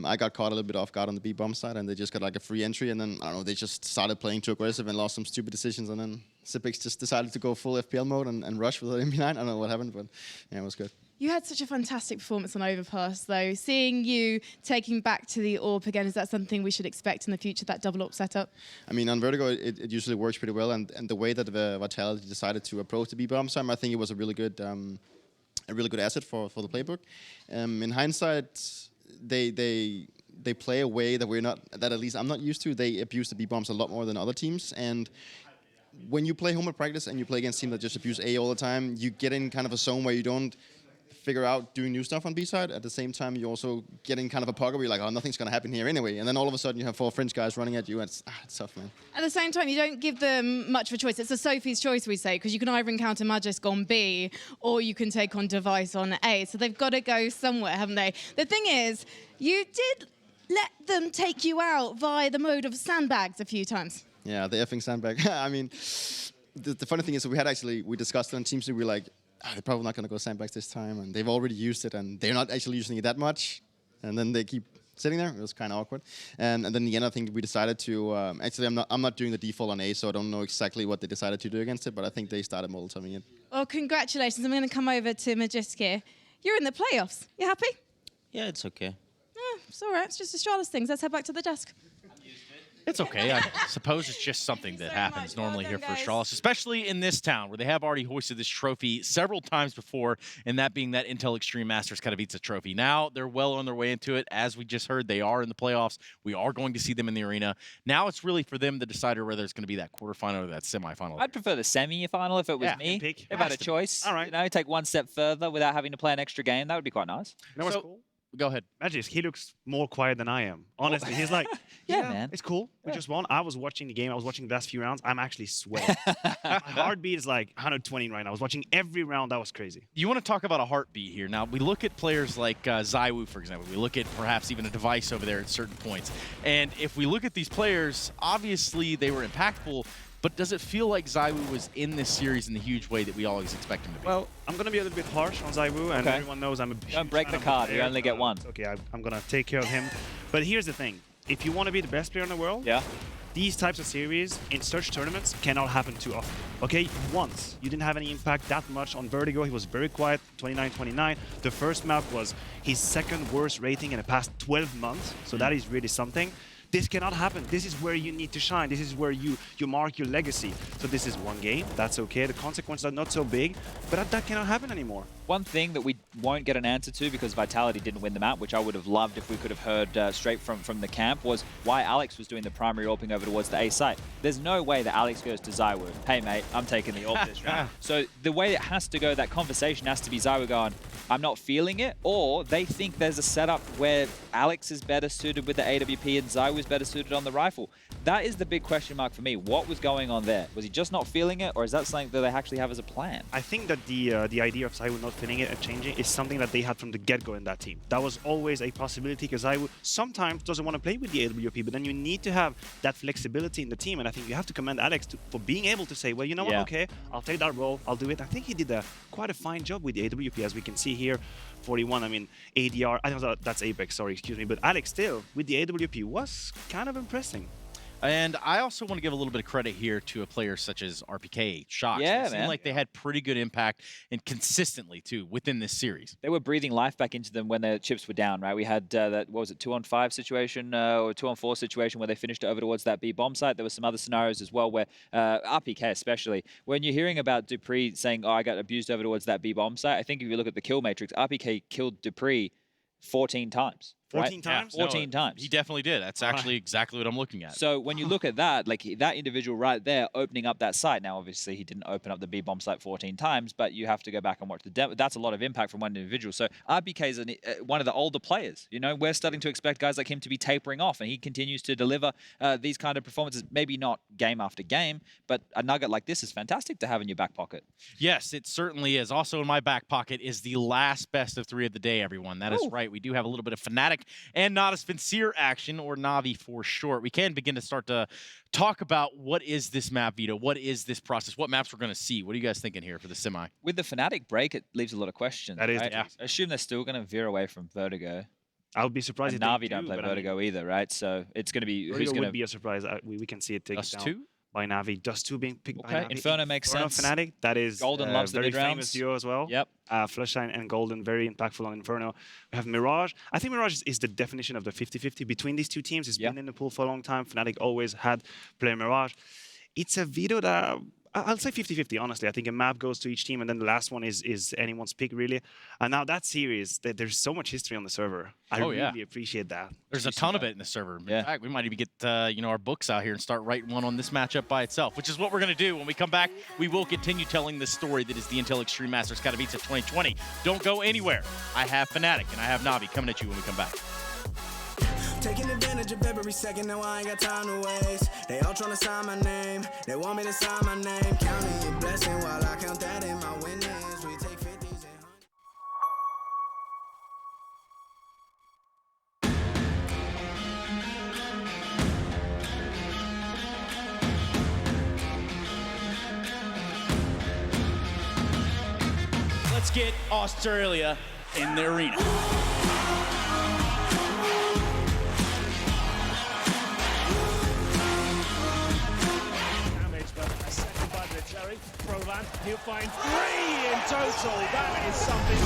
I got caught a little bit off guard on the B bomb side, and they just got like a free entry, and then I don't know, they just started playing too aggressive and lost some stupid decisions, and then Sipix just decided to go full FPL mode and rush without MP9. I don't know what happened, but yeah, it was good. You had such a fantastic performance on Overpass, though. Seeing you taking back to the AWP again, is that something we should expect in the future, that double AWP setup? I mean, on Vertigo, it usually works pretty well, and the way that Vitality decided to approach the B bomb time, I think it was a really good asset for the playbook. In hindsight, they play a way that at least I'm not used to. They abuse the B bombs a lot more than other teams, and when you play home at practice and you play against teams that just abuse A all the time, you get in kind of a zone where you don't figure out doing new stuff on B side. At the same time, you also get in kind of a pocket where you're like, oh, nothing's going to happen here anyway. And then all of a sudden you have 4 French guys running at you, and it's tough, man. At the same time, you don't give them much of a choice. It's a Sophie's choice, we say, because you can either encounter Magisk on B or you can take on Device on A. So they've got to go somewhere, haven't they? The thing is, you did let them take you out via the mode of sandbags a few times. Yeah, the effing sandbag. I mean, the funny thing is, we discussed it on Teams, and we were like, they're probably not going to go sandbags this time, and they've already used it, and they're not actually using it that much, and then they keep sitting there. It was kind of awkward, and then in the end, I think we decided to actually, I'm not doing the default on A, so I don't know exactly what they decided to do against it, but I think they started Molotoving it. Well, congratulations. I'm going to come over to Magisk here. You're in the playoffs. You happy? Yeah, it's okay. It's all right. It's just Astralis things. Let's head back to the desk. It's okay. I suppose it's just something that happens normally here for Astralis, especially in this town where they have already hoisted this trophy several times before, and that being that Intel Extreme Masters Katowice trophy. Now they're well on their way into it. As we just heard, they are in the playoffs. We are going to see them in the arena. Now it's really for them to decide whether it's going to be that quarterfinal or that semifinal. I'd prefer the semi-final if it was me. If I had a choice, all right. You know, take one step further without having to play an extra game. That would be quite nice. You know what's cool? Go ahead. Magisk, he looks more quiet than I am. Honestly, he's like, yeah, man, it's cool. We just won. I was watching the game. I was watching the last few rounds. I'm actually sweating. My heartbeat is like 120 right now. I was watching every round. That was crazy. You want to talk about a heartbeat here. Now, we look at players like ZywOo, for example. We look at perhaps even a Device over there at certain points. And if we look at these players, obviously they were impactful, but does it feel like ZywOo was in this series in the huge way that we always expect him to be? Well, I'm going to be a little bit harsh on ZywOo, and everyone knows I'm a huge Don't break the card. You only get one. Okay, I'm going to take care of him. But here's the thing. If you want to be the best player in the world, these types of series in such tournaments cannot happen too often. Okay, once. You didn't have any impact that much on Vertigo. He was very quiet, 29-29. The first map was his second worst rating in the past 12 months, so that is really something. This cannot happen. This is where you need to shine. This is where you mark your legacy. So this is one game. That's okay. The consequences are not so big, but that cannot happen anymore. One thing that we won't get an answer to because Vitality didn't win the map, which I would have loved if we could have heard straight from the camp, was why Alex was doing the primary AWPing over towards the A site. There's no way that Alex goes to ZywOo. Hey, mate, I'm taking the AWP this round. So the way it has to go, that conversation has to be ZywOo going, I'm not feeling it, or they think there's a setup where Alex is better suited with the AWP and ZywOo is better suited on the rifle. That is the big question mark for me. What was going on there? Was he just not feeling it, or is that something that they actually have as a plan? I think that the idea of ZywOo not feeling it and changing is something that they had from the get-go in that team. That was always a possibility, because ZywOo sometimes doesn't want to play with the AWP, but then you need to have that flexibility in the team, and I think you have to commend Alex for being able to say, well, you know what, okay, I'll take that role, I'll do it. I think he did quite a fine job with the AWP, as we can see here. 41, I mean, ADR, I know that's Apex, sorry, excuse me, but Alex still, with the AWP, was kind of impressing. And I also want to give a little bit of credit here to a player such as RPK, Shox. Yeah, it seemed like they had pretty good impact, and consistently, too, within this series. They were breathing life back into them when their chips were down, right? We had that, what was it, 2-on-5 situation, or 2-on-4 situation where they finished over towards that B bomb site. There were some other scenarios as well where, RPK especially, when you're hearing about dupreeh saying, oh, I got abused over towards that B bomb site, I think if you look at the kill matrix, RPK killed dupreeh 14 times. right? 14 times? 14 times. He definitely did. That's actually exactly what I'm looking at. So when you look at that, like that individual right there opening up that site. Now, obviously, he didn't open up the B-bomb site 14 times, but you have to go back and watch the demo. That's a lot of impact from one individual. So RBK is one of the older players. You know, we're starting to expect guys like him to be tapering off, and he continues to deliver these kind of performances. Maybe not game after game, but a nugget like this is fantastic to have in your back pocket. Yes, it certainly is. Also in my back pocket is the last best of 3 of the day, everyone. That is right. We do have a little bit of Fnatic and Natus Vincere action, or Navi for short. We can begin to start to talk about what is this map, Vito? What is this process? What maps we're going to see? What are you guys thinking here for the semi? With the Fnatic break, it leaves a lot of questions. That is right? the case. I assume they're still going to veer away from Vertigo. I would be surprised and if Navi they don't play but Vertigo either, right? So it's going to be who's going to be a surprise. We can see it taken Dust down 2? by Navi. Dust 2 being picked by Navi. Inferno makes sense. Fnatic, that is Golden loves the very mid-rounds. famous duo as well. Yep. Flashline and Golden, very impactful on Inferno. We have Mirage. I think Mirage is the definition of the 50-50 between these two teams. It's been in the pool for a long time. Fnatic always had player Mirage. It's a Vito that I'll say 50-50, honestly. I think a map goes to each team, and then the last one is anyone's pick, really. And now that series, there's so much history on the server. I really appreciate that. There's a ton of it in the server. In fact, we might even get our books out here and start writing one on this matchup by itself, which is what we're going to do. When we come back, we will continue telling this story that is the Intel Extreme Masters Katowice 2020. Don't go anywhere. I have Fnatic and I have Navi coming at you when we come back. Taking advantage of every second, now I ain't got time to waste. They all tryna sign my name, they want me to sign my name. Counting your blessing while I count that in my winnings. We take 50s and Let's get Australia in the arena. Provan, he'll find 3 in total. That is something.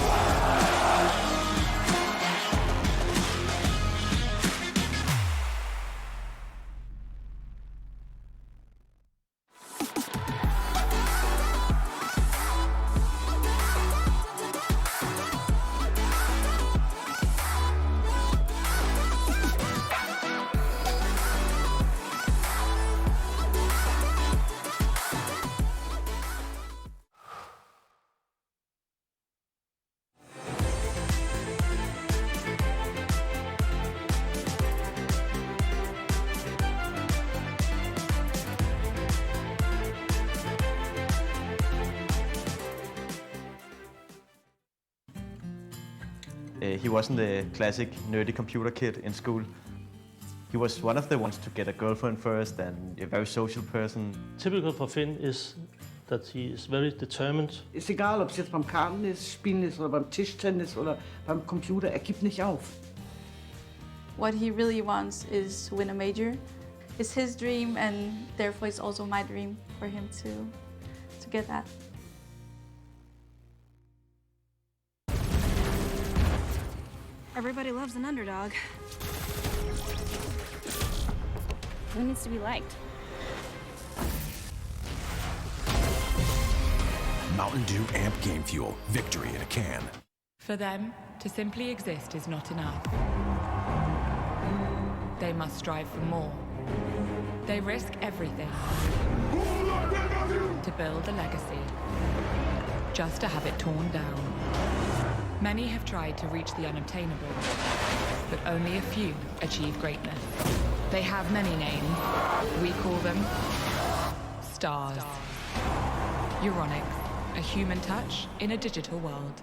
He wasn't the classic nerdy computer kid in school. He was one of the ones to get a girlfriend first and a very social person. Typical for Finn is that he is very determined. Ist egal, ob es jetzt beim Kartenspielen ist oder beim Tischtennis oder beim Computer, er gibt nicht auf. What he really wants is to win a major. It's his dream, and therefore it's also my dream for him to get that. Everybody loves an underdog. Who needs to be liked? Mountain Dew Amp Game Fuel. Victory in a can. For them, to simply exist is not enough. They must strive for more. They risk everything to build a legacy, just to have it torn down. Many have tried to reach the unobtainable, but only a few achieve greatness. They have many names. We call them stars. Euronics, a human touch in a digital world.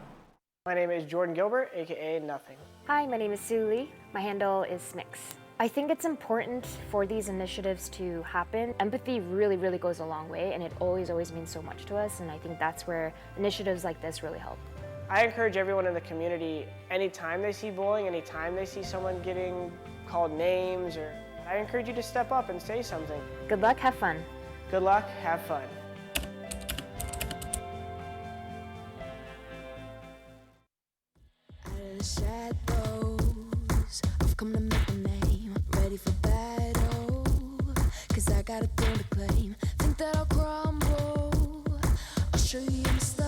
My name is Jordan Gilbert, aka Nothing. Hi, my name is Sue Lee. My handle is Smix. I think it's important for these initiatives to happen. Empathy really, really goes a long way, and it always means so much to us, and I think that's where initiatives like this really help. I encourage everyone in the community, anytime they see bullying, anytime they see someone getting called names, I encourage you to step up and say something. Good luck, have fun. Good luck, have fun. Shadows, I've come to make a name, ready for battle, 'cause I got a thing to claim. Think that I'll crumble, I'll show you a mistake.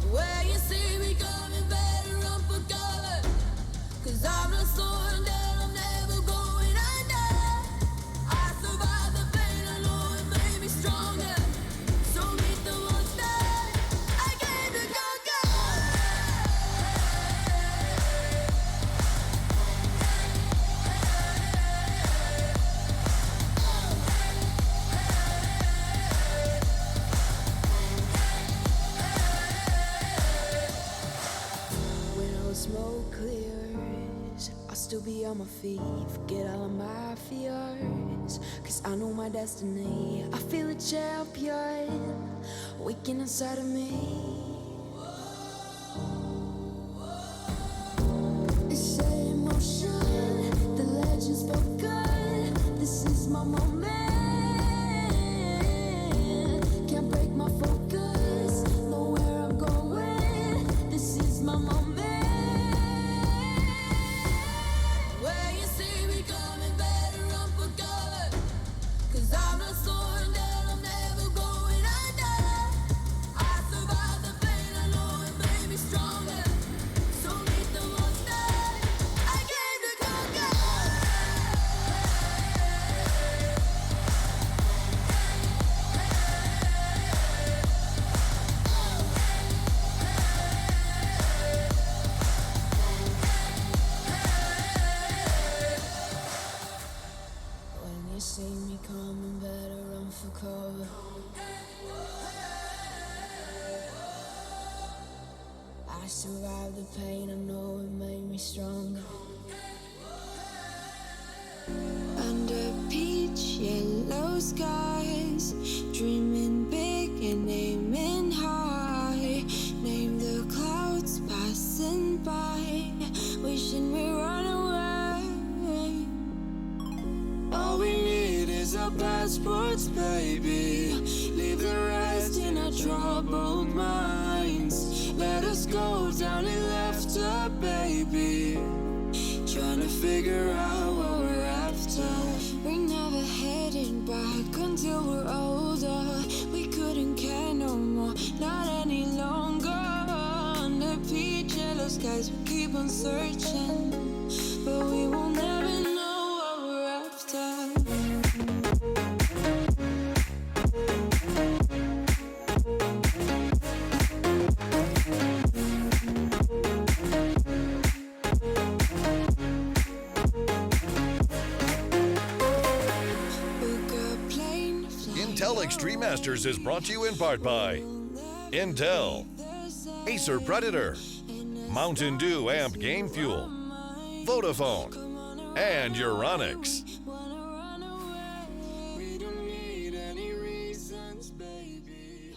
Where you see still be on my feet, forget all of my fears, cause I know my destiny. I feel a champion waking inside of me. It's emotion, the legend's spoken. This is my moment. Can't break my focus, know where I'm going. This is my moment. Where you see me coming, better run for cover. Cause I'm not slowing down, I'm never going under. I survived the pain, I know it made me stronger. So meet the monster, I came to conquer. When you see me coming, better run for cover. I survived the pain, I know it made me stronger. Under peach yellow skies, dreaming big and aiming high. Name the clouds passing by, wishing we run away. All we need is our passports, baby. Leave the rest in our troubled minds. Let us go down in laughter, baby. Trying to figure out what we're after. We're never heading back until we're older. We couldn't care no more, not any longer. Under peach yellow skies, we keep on searching, but we will never know what we're after. Intel Extreme Masters is brought to you in part by Intel, Acer Predator, Mountain Dew Amp Game Fuel, Vodafone, and Euronics. We don't need any reasons, baby.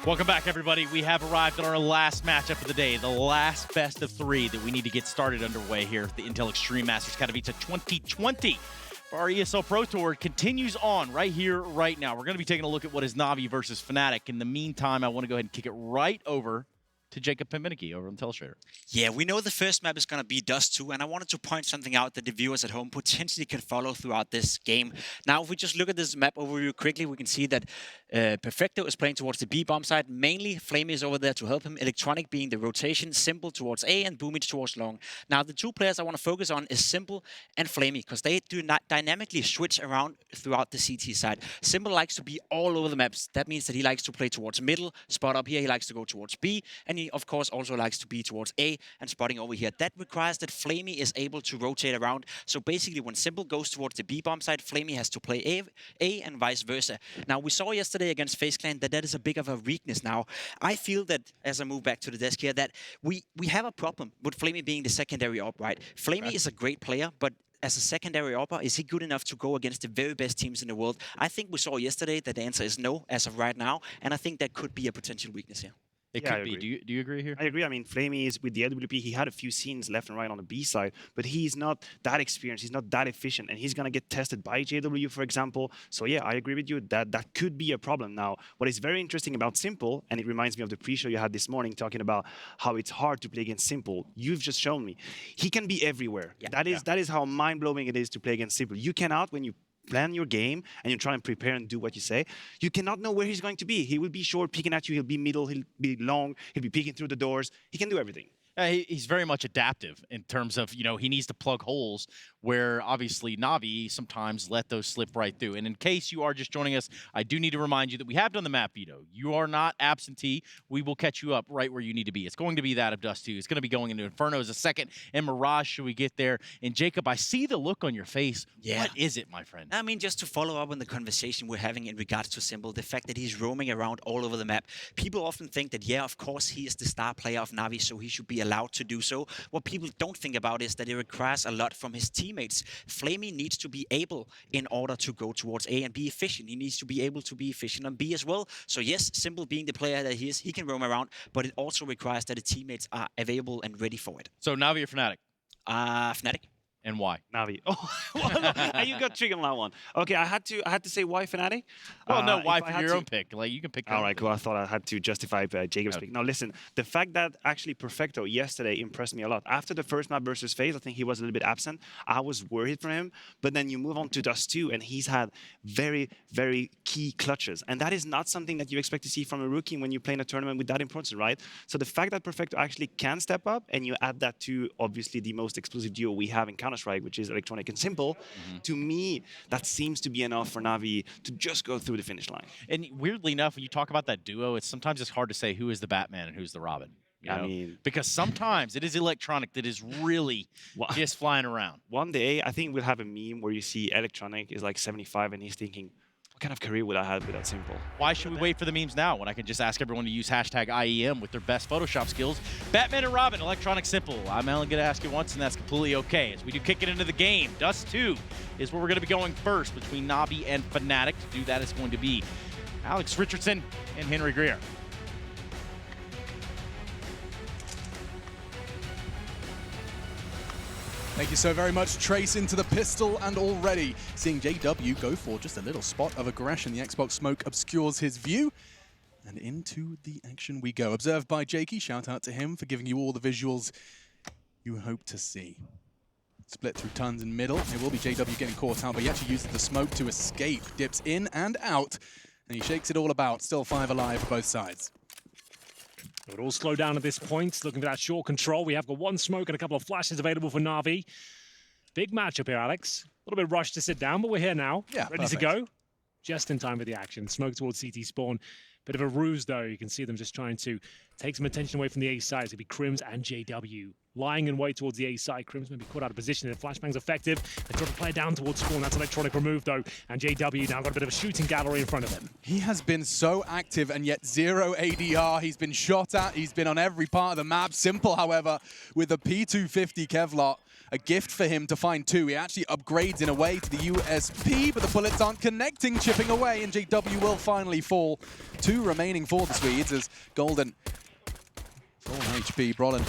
Welcome back, everybody. We have arrived at our last matchup of the day, the last best of 3 that we need to get started underway here at the Intel Extreme Masters Katowice 2020. Our ESL Pro Tour continues on right here, right now. We're going to be taking a look at what is Navi versus Fnatic. In the meantime, I want to go ahead and kick it right over to Jacob Pembinicky over on Telestrator. Yeah, we know the first map is going to be Dust 2, and I wanted to point something out that the viewers at home potentially can follow throughout this game. Now, if we just look at this map overview quickly, we can see that Perfecto is playing towards the B bomb side. Mainly, Flamey is over there to help him. Electronic being the rotation, Simple towards A, and Boomage towards Long. Now, the two players I want to focus on is Simple and Flamey, because they do not dynamically switch around throughout the CT side. Simple likes to be all over the maps. That means that he likes to play towards middle, spot up here, he likes to go towards B, and he, of course, also likes to be towards A and spotting over here. That requires that Flamey is able to rotate around. So basically, when Simple goes towards the B bomb side, Flamey has to play A and vice versa. Now, we saw yesterday against FaZe Clan that is a big of a weakness now. I feel that, as I move back to the desk here, that we have a problem with Flamey being the secondary op, right? Flamey is a great player, but as a secondary opper, is he good enough to go against the very best teams in the world? I think we saw yesterday that the answer is no, as of right now, and I think that could be a potential weakness here. It could be. Do you agree here? I agree. I mean, Flamey is with the LWP. He had a few scenes left and right on the B side, but he's not that experienced. He's not that efficient, and he's gonna get tested by JW, for example. So yeah, I agree with you that that could be a problem. Now, what is very interesting about Simple, and it reminds me of the pre-show you had this morning talking about how it's hard to play against Simple. You've just shown me he can be everywhere. Yeah, that is how mind-blowing it is to play against Simple. You cannot, when you plan your game and you try and prepare and do what you say, you cannot know where he's going to be. He will be short, peeking at you. He'll be middle. He'll be long. He'll be peeking through the doors. He can do everything. He's very much adaptive in terms of, you know, he needs to plug holes where obviously Navi sometimes let those slip right through. And in case you are just joining us, I do need to remind you that we have done the map veto. You are not absentee. We will catch you up right where you need to be. It's going to be that of Dust 2. It's going to be going into Inferno as a second, and Mirage should we get there. And Jacob, I see the look on your face. Yeah. What is it, my friend? I mean, just to follow up on the conversation we're having in regards to Simple, the fact that he's roaming around all over the map. People often think that, yeah, of course, he is the star player of Navi, so he should be allowed to do so. What people don't think about is that it requires a lot from his teammates. Flamey needs to be able, in order to go towards A and be efficient, he needs to be able to be efficient on B as well. So yes, Simple being the player that he is, he can roam around, but it also requires that the teammates are available and ready for it. So Navi or Fnatic? Fnatic. And why? Navi. Oh, well, you got tricked on that one. Okay, I had to say why Fnatic. Well, no, why for your own pick? Like, you can pick. All right, cool. I thought I had to justify Jacob's pick. Now, listen, the fact that actually Perfecto yesterday impressed me a lot. After the first map versus FaZe, I think he was a little bit absent. I was worried for him, but then you move on to Dust 2, and he's had very, very key clutches, and that is not something that you expect to see from a rookie when you play in a tournament with that importance, right? So the fact that Perfecto actually can step up, and you add that to obviously the most explosive duo we have in Counter-Strike, which is Electronic and Simple, to me, that seems to be enough for Navi to just go through the finish line. And weirdly enough, when you talk about that duo, sometimes it's hard to say who is the Batman and who's the Robin. You know? I mean, because sometimes it is Electronic that is really just flying around. One day, I think we'll have a meme where you see Electronic is like 75 and he's thinking, what kind of career would I have without Simple? Why should we wait for the memes now when I can just ask everyone to use hashtag IEM with their best Photoshop skills? Batman and Robin, Electronic Simple. I'm only going to ask you once, and that's completely okay. As we do kick it into the game, Dust 2 is where we're going to be going first between Navi and Fnatic. To do that is going to be Alex Richardson and Henry Greer. Thank you so very much, Trace, into the pistol, and already seeing JW go for just a little spot of aggression. The Xbox smoke obscures his view, and into the action we go. Observed by Jakey, shout out to him for giving you all the visuals you hope to see. Split through tons in middle. It will be JW getting caught out, but he actually uses the smoke to escape. Dips in and out, and he shakes it all about. Still 5 alive for both sides. It would all slow down at this point, looking for that short control. We have got one smoke and a couple of flashes available for Na'Vi. Big matchup here, Alex. A little bit rushed to sit down, but we're here now. Yeah, ready to go. Just in time for the action. Smoke towards CT spawn. Bit of a ruse, though. You can see them just trying to take some attention away from the A side. It's going to be Crims and JW. Lying in wait towards the A side. Crims may be caught out of position. The flashbang's effective. They try to play down towards spawn. That's Electronic removed, though. And JW now got a bit of a shooting gallery in front of him. He has been so active and yet 0 ADR. He's been shot at. He's been on every part of the map. Simple, however, with a P250 Kevlar. A gift for him to find 2. He actually upgrades in a way to the USP, but the bullets aren't connecting, chipping away, and JW will finally fall. 2 remaining for the Swedes as Golden, full HP, Brolin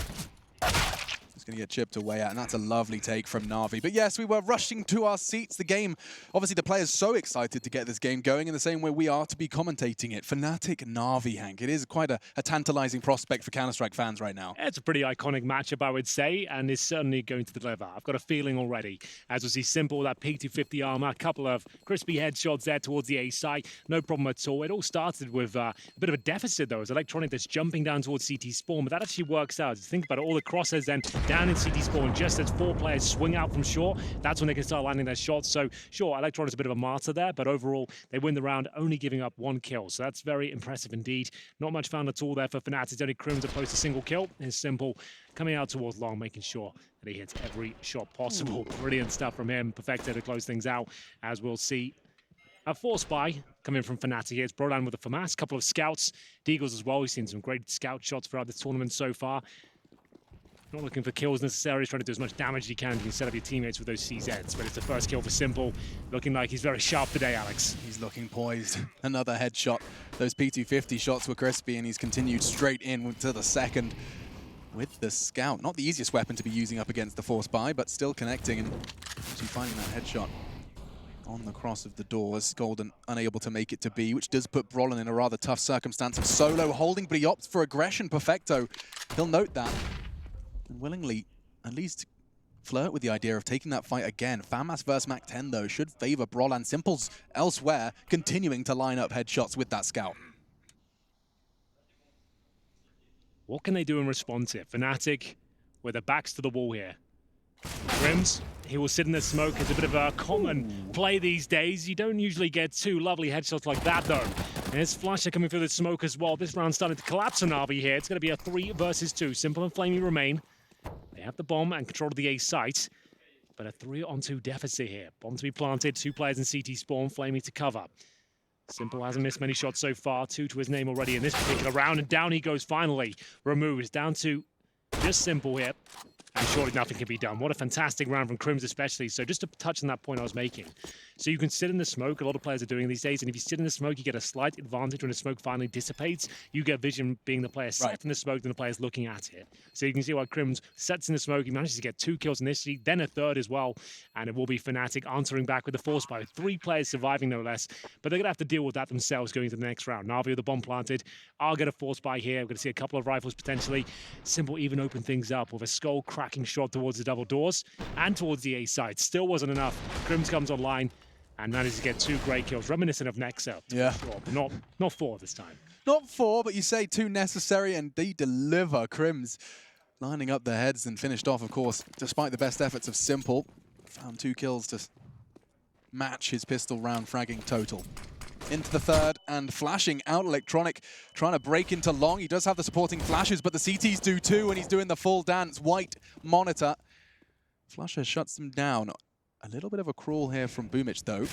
is going to get chipped away at, and that's a lovely take from Na'Vi. But yes, we were rushing to our seats. The game, obviously the players so excited to get this game going in the same way we are to be commentating it. Fnatic Na'Vi, Hank. It is quite a tantalizing prospect for Counter-Strike fans right now. It's a pretty iconic matchup, I would say, and is certainly going to deliver. I've got a feeling already. As we see Simple, that P250 armor, a couple of crispy headshots there towards the A side. No problem at all. It all started with a bit of a deficit, though, as Electronic that's jumping down towards CT spawn, but that actually works out. Think about it, all the crosshairs then down in CT spawn, just as 4 players swing out from short, that's when they can start landing their shots. So sure, Electronic's a bit of a martyr there, but overall they win the round, only giving up 1 kill. So that's very impressive indeed. Not much found at all there for Fnatic. It's only Crims opposed to single kill. It's Simple coming out towards long, making sure that he hits every shot possible. Brilliant stuff from him. Perfecto to close things out, as we'll see. A force buy coming from Fnatic here. It's Brodan with a FAMAS, couple of scouts. Deagles as well. We've seen some great scout shots throughout this tournament so far. Not looking for kills necessarily, trying to do as much damage as he can to set up your teammates with those CZs. But it's the first kill for Simple. Looking like he's very sharp today, Alex. He's looking poised. Another headshot. Those P250 shots were crispy, and he's continued straight in to the second with the scout. Not the easiest weapon to be using up against the force buy, but still connecting and actually finding that headshot on the cross of the doors. Golden unable to make it to B, which does put Brolin in a rather tough circumstance of solo holding, but he opts for aggression. Perfecto, he'll note that and willingly at least flirt with the idea of taking that fight again. FAMAS versus Mac 10, though, should favor Brolin. Simple's elsewhere, continuing to line up headshots with that scout. What can they do in response here? Fnatic with their backs to the wall here. Crims, he will sit in the smoke. It's a bit of a common play these days. You don't usually get two lovely headshots like that, though. There's Flasher coming through the smoke as well. This round's starting to collapse on Na'Vi here. It's going to be a 3 versus 2. Simple and Flamey remain. They have the bomb and control of the A site, but a 3-on-2 deficit here. Bomb to be planted, 2 players in CT spawn, Flamey to cover. Simple hasn't missed many shots so far, 2 to his name already in this particular round, and down he goes finally. Removes down to just Simple here. And surely nothing can be done. What a fantastic round from Crims especially. So just to touch on that point I was making. So you can sit in the smoke, a lot of players are doing these days, and if you sit in the smoke, you get a slight advantage when the smoke finally dissipates. You get vision being the player set in the smoke than the player's looking at it. So you can see why Crims sets in the smoke. He manages to get 2 kills initially, then a third as well. And it will be Fnatic answering back with the force by 3 players surviving no less. But they're going to have to deal with that themselves going into the next round. Na'Vi with the bomb planted. I'll get a force by here. We're going to see a couple of rifles potentially. Simple even open things up with a skull cracking shot towards the double doors and towards the A side. Still wasn't enough. Crims comes online and manages to get 2 great kills, reminiscent of Nexa. Yeah. Sure, but not 4 this time. Not 4, but you say 2 necessary, and they deliver. Crims lining up their heads and finished off, of course, despite the best efforts of Simple. Found 2 kills to match his pistol round fragging total. Into the third and flashing out Electronic, trying to break into long. He does have the supporting flashes, but the CTs do too, and he's doing the full dance. White monitor. Flasher shuts them down. A little bit of a crawl here from Boomich, though.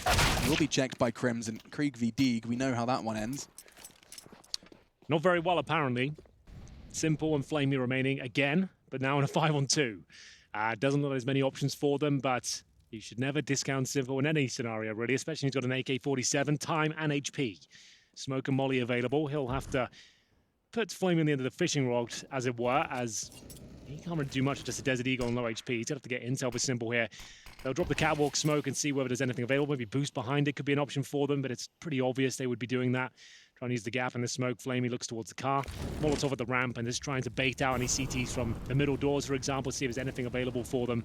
He will be checked by Crims and Krieg v Deeg. We know how that one ends. Not very well, apparently. Simple and Flamey remaining again, but now in a 5-on-2. Doesn't look like there's many options for them, but you should never discount Simple in any scenario, really, especially when he's got an AK-47, time and HP. Smoke and Molly available. He'll have to put Flamey in the end of the fishing rod, as it were, as he can't really do much with just a Desert Eagle on low HP. He's going to have to get intel for Simple here. They'll drop the catwalk smoke and see whether there's anything available. Maybe boost behind it could be an option for them, but it's pretty obvious they would be doing that. Trying to use the gap in the smoke. Flamey looks towards the car. Molotov at the ramp and is trying to bait out any CTs from the middle doors, for example, see if there's anything available for them.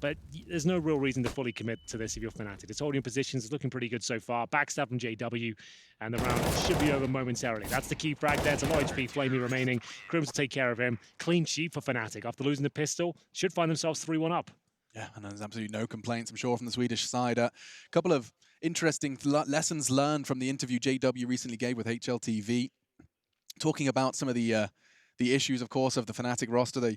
But there's no real reason to fully commit to this if you're Fnatic. It's holding positions, it's looking pretty good so far. Backstab from JW, and the round should be over momentarily. That's the key frag there. It's a low HP Flamey remaining. Crims will take care of him. Clean sheet for Fnatic. After losing the pistol, should find themselves 3-1 up. Yeah, and there's absolutely no complaints, I'm sure, from the Swedish side. A couple of interesting lessons learned from the interview JW recently gave with HLTV, talking about some of the issues, of course, of the Fnatic roster. The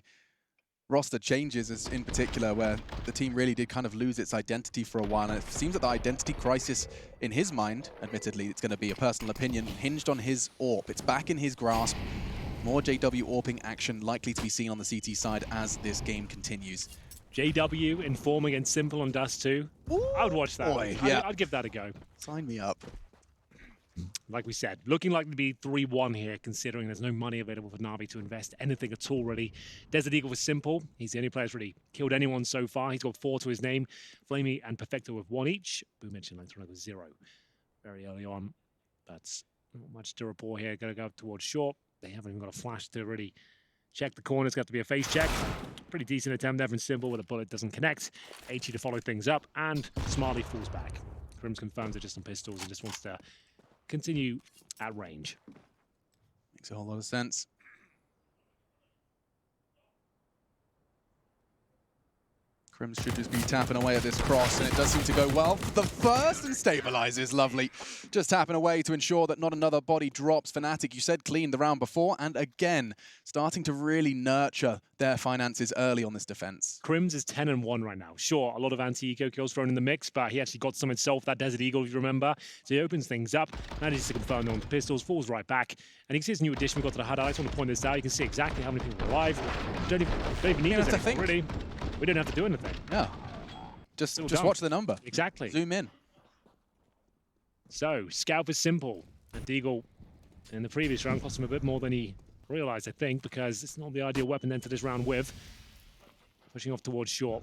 roster changes is in particular where the team really did kind of lose its identity for a while, and it seems that the identity crisis in his mind, admittedly it's going to be a personal opinion, hinged on his AWP. It's back in his grasp. More JW AWPing action likely to be seen on the CT side as this game continues. JW informing and Simple on Dust 2. I would watch that. Boy, yeah. I'd give that a go. Sign me up. Like we said, looking like to be 3-1 here, considering there's no money available for Na'Vi to invest anything at all, really. Desert Eagle was Simple. He's the only player who's really killed anyone so far. He's got 4 to his name. Flamey and Perfecto with 1 each. Boomich and Electronic with 0 very early on. That's not much to report here. Going to go up towards short. They haven't even got a flash to really check the corner. It's got to be a face check. Pretty decent attempt there from Simple, where the bullet doesn't connect. HE to follow things up, and Smarly falls back. Crims confirms they're just on pistols and just wants to continue at range. Makes a whole lot of sense. Crims should just be tapping away at this cross, and it does seem to go well. The first and stabilizes, lovely. Just tapping away to ensure that not another body drops. Fnatic, you said clean the round before, and again, starting to really nurture their finances early on this defense. Crims is 10-1 right now. Sure, a lot of anti-eco kills thrown in the mix, but he actually got some himself, that Desert Eagle, if you remember. So he opens things up, manages to confirm they're on the pistols, falls right back. And you can see his new addition we got to the HUD. I just want to point this out. You can see exactly how many people are alive. Don't even need this anymore, really. We don't have to do anything. No. Just watch the number. Exactly. Zoom in. So, Scout is Simple. And Deagle, in the previous round, cost him a bit more than he realized, I think, because it's not the ideal weapon to enter this round with. Pushing off towards short.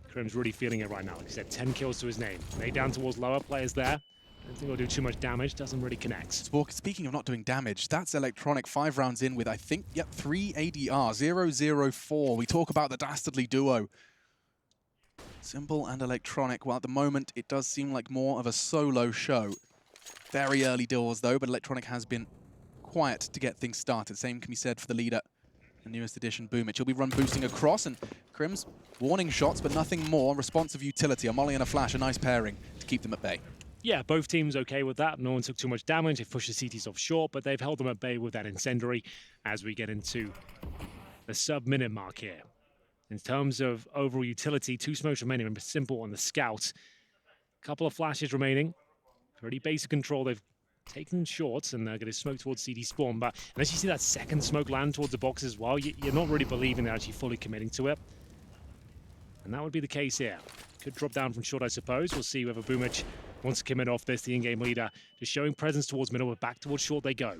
Krim's really feeling it right now. Like I said, 10 kills to his name. Made down towards lower players there. I don't think he'll do too much damage. Doesn't really connect. Speaking of not doing damage, that's Electronic 5 rounds in with, I think, 3 ADR. 0-0-4. We talk about the dastardly duo. Simple and Electronic. Well, at the moment, it does seem like more of a solo show. Very early doors, though, but Electronic has been quiet to get things started. Same can be said for the leader, the newest addition, Boomich. He'll be run boosting across, and Crim's warning shots, but nothing more. Responsive utility, a molly and a flash, a nice pairing to keep them at bay. Yeah, both teams okay with that. No one took too much damage. They pushed the CTs off short, but they've held them at bay with that incendiary as we get into the sub-minute mark here. In terms of overall utility, 2 smokes remaining, remember Simple on the scout. Couple of flashes remaining. Pretty basic control. They've taken shots and they're going to smoke towards CD spawn, but unless you see that second smoke land towards the box as well, you're not really believing they're actually fully committing to it. And that would be the case here. Could drop down from short, I suppose. We'll see whether Boomich wants to commit off this. The in-game leader just showing presence towards middle, but back towards short they go.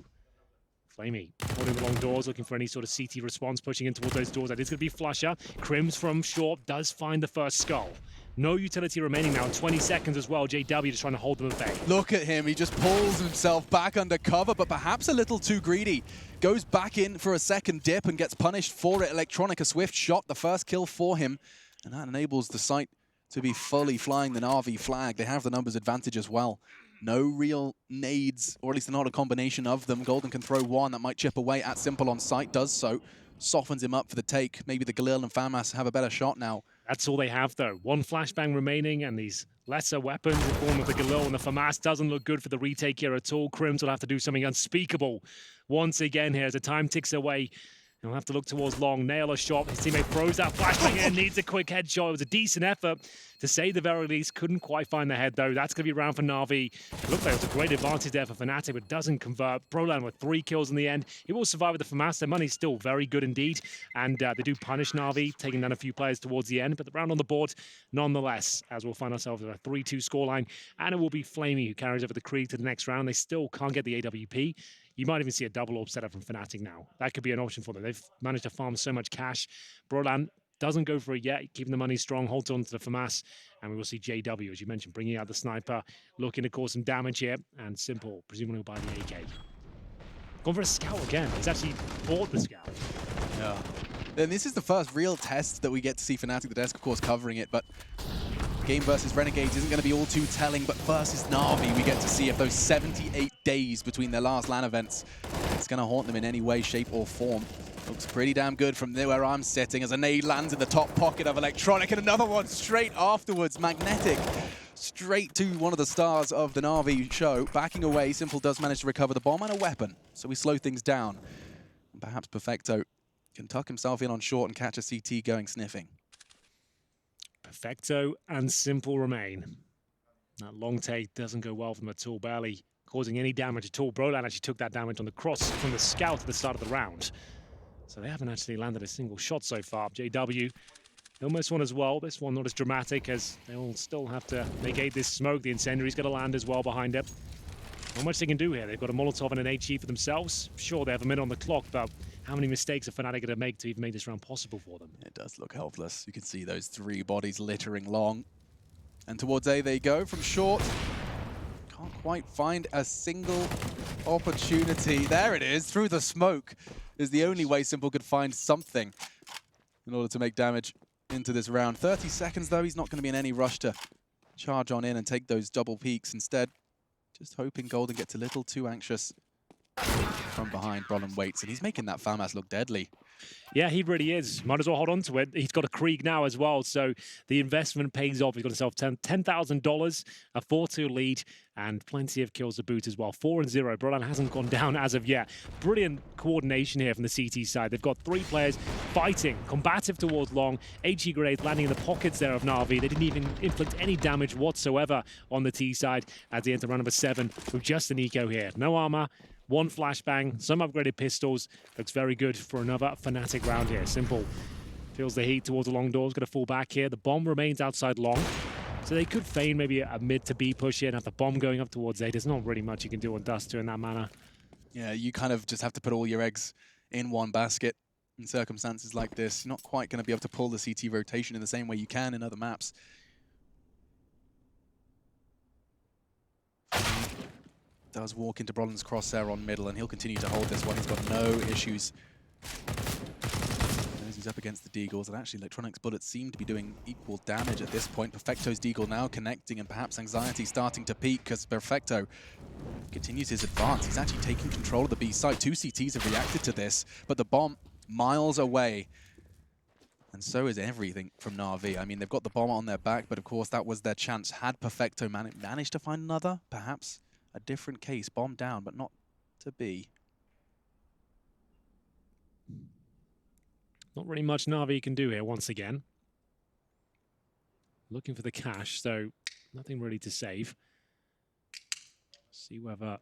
Flamey holding the long doors, looking for any sort of CT response, pushing in towards those doors. That is going to be Flusher. Crims from short does find the first skull. No utility remaining now in 20 seconds as well. JW just trying to hold them at bay. Look at him. He just pulls himself back under cover, but perhaps a little too greedy. Goes back in for a second dip and gets punished for it. Electronic, a swift shot, the first kill for him. And that enables the site to be fully flying the Na'Vi flag. They have the numbers advantage as well. No real nades, or at least not a combination of them. Golden can throw one that might chip away at Simple on site, does so. Softens him up for the take. Maybe the Galil and Famas have a better shot now. That's all they have, though. 1 flashbang remaining, and these lesser weapons in the form of the Galil and the Famas doesn't look good for the retake here at all. Crims will have to do something unspeakable once again here as the time ticks away. He'll have to look towards long, nail a shot. His teammate throws that flashbang in, needs a quick headshot. It was a decent effort, to say the very least. Couldn't quite find the head, though. That's going to be around for Na'Vi. It looked like it was a great advantage there for Fnatic, but doesn't convert. Brolan with 3 kills in the end. He will survive with the FAMAS. Their money's still very good indeed, and they do punish Na'Vi, taking down a few players towards the end, but the round on the board nonetheless, as we'll find ourselves with a 3-2 scoreline, and it will be Flamey who carries over the Krieg to the next round. They still can't get the AWP. You might even see a double orb setup from Fnatic now. That could be an option for them. They've managed to farm so much cash. Brolan doesn't go for it yet, keeping the money strong, holds on to the FAMAS, and we will see JW, as you mentioned, bringing out the sniper, looking to cause some damage here, and Simple, presumably by the AK. Gone for a scout again. He's actually bought the scout. Yeah. Then this is the first real test that we get to see Fnatic, the desk, of course, covering it, but game versus Renegades isn't going to be all too telling, but versus Na'Vi, we get to see if those 78 days between their last LAN events, it's going to haunt them in any way, shape, or form. Looks pretty damn good from there where I'm sitting as a nade lands in the top pocket of Electronic, and another one straight afterwards. Magnetic straight to one of the stars of the Na'Vi show. Backing away, Simple does manage to recover the bomb and a weapon, so we slow things down. And perhaps Perfecto can tuck himself in on short and catch a CT going sniffing. Perfecto and Simple remain. That long take doesn't go well for them at all, barely causing any damage at all. Brolan actually took that damage on the cross from the scout at the start of the round. So they haven't actually landed a single shot so far. JW, almost one as well. This one not as dramatic, as they will still have to negate this smoke. The incendiary's going to land as well behind it. Not much they can do here. They've got a Molotov and an HE for themselves. Sure, they have a minute on the clock, but how many mistakes are Fnatic going to make to even make this round possible for them? It does look helpless. You can see those 3 bodies littering long. And towards A they go from short. Can't quite find a single opportunity. There it is, through the smoke is the only way Simple could find something in order to make damage into this round. 30 seconds though, he's not going to be in any rush to charge on in and take those double peaks. Instead, just hoping Golden gets a little too anxious. From behind, Brolan waits, and he's making that FAMAS look deadly. Yeah, he really is. Might as well hold on to it. He's got a Krieg now as well, so the investment pays off. He's got himself $10,000, a 4-2 lead, and plenty of kills to boot as well. 4-0. Brolan hasn't gone down as of yet. Brilliant coordination here from the CT side. They've got 3 players fighting, combative towards long. HE grenades landing in the pockets there of Na'Vi. They didn't even inflict any damage whatsoever on the T side as they enter round number 7 with just an eco here. No armor. 1 flashbang, some upgraded pistols. Looks very good for another Fnatic round here. Simple feels the heat towards the long doors, going to fall back here. The bomb remains outside long, so they could feign maybe a mid to B push here and have the bomb going up towards A. There's not really much you can do on Duster in that manner. Yeah, you kind of just have to put all your eggs in one basket in circumstances like this. You're not quite going to be able to pull the CT rotation in the same way you can in other maps. Does walk into Brolan's crosshair on middle, and he'll continue to hold this one. He's got no issues. He's up against the Deagles, and actually Electronic's bullets seem to be doing equal damage at this point. Perfecto's Deagle now connecting, and perhaps anxiety starting to peak because Perfecto continues his advance. He's actually taking control of the B side. 2 CTs have reacted to this, but the bomb miles away. And so is everything from Na'Vi. I mean, they've got the bomber on their back, but of course that was their chance. Had Perfecto managed to find another, perhaps a different case. Bomb down, but not to be. Not really much Na'Vi can do here once again. Looking for the cash, so nothing really to save. See whether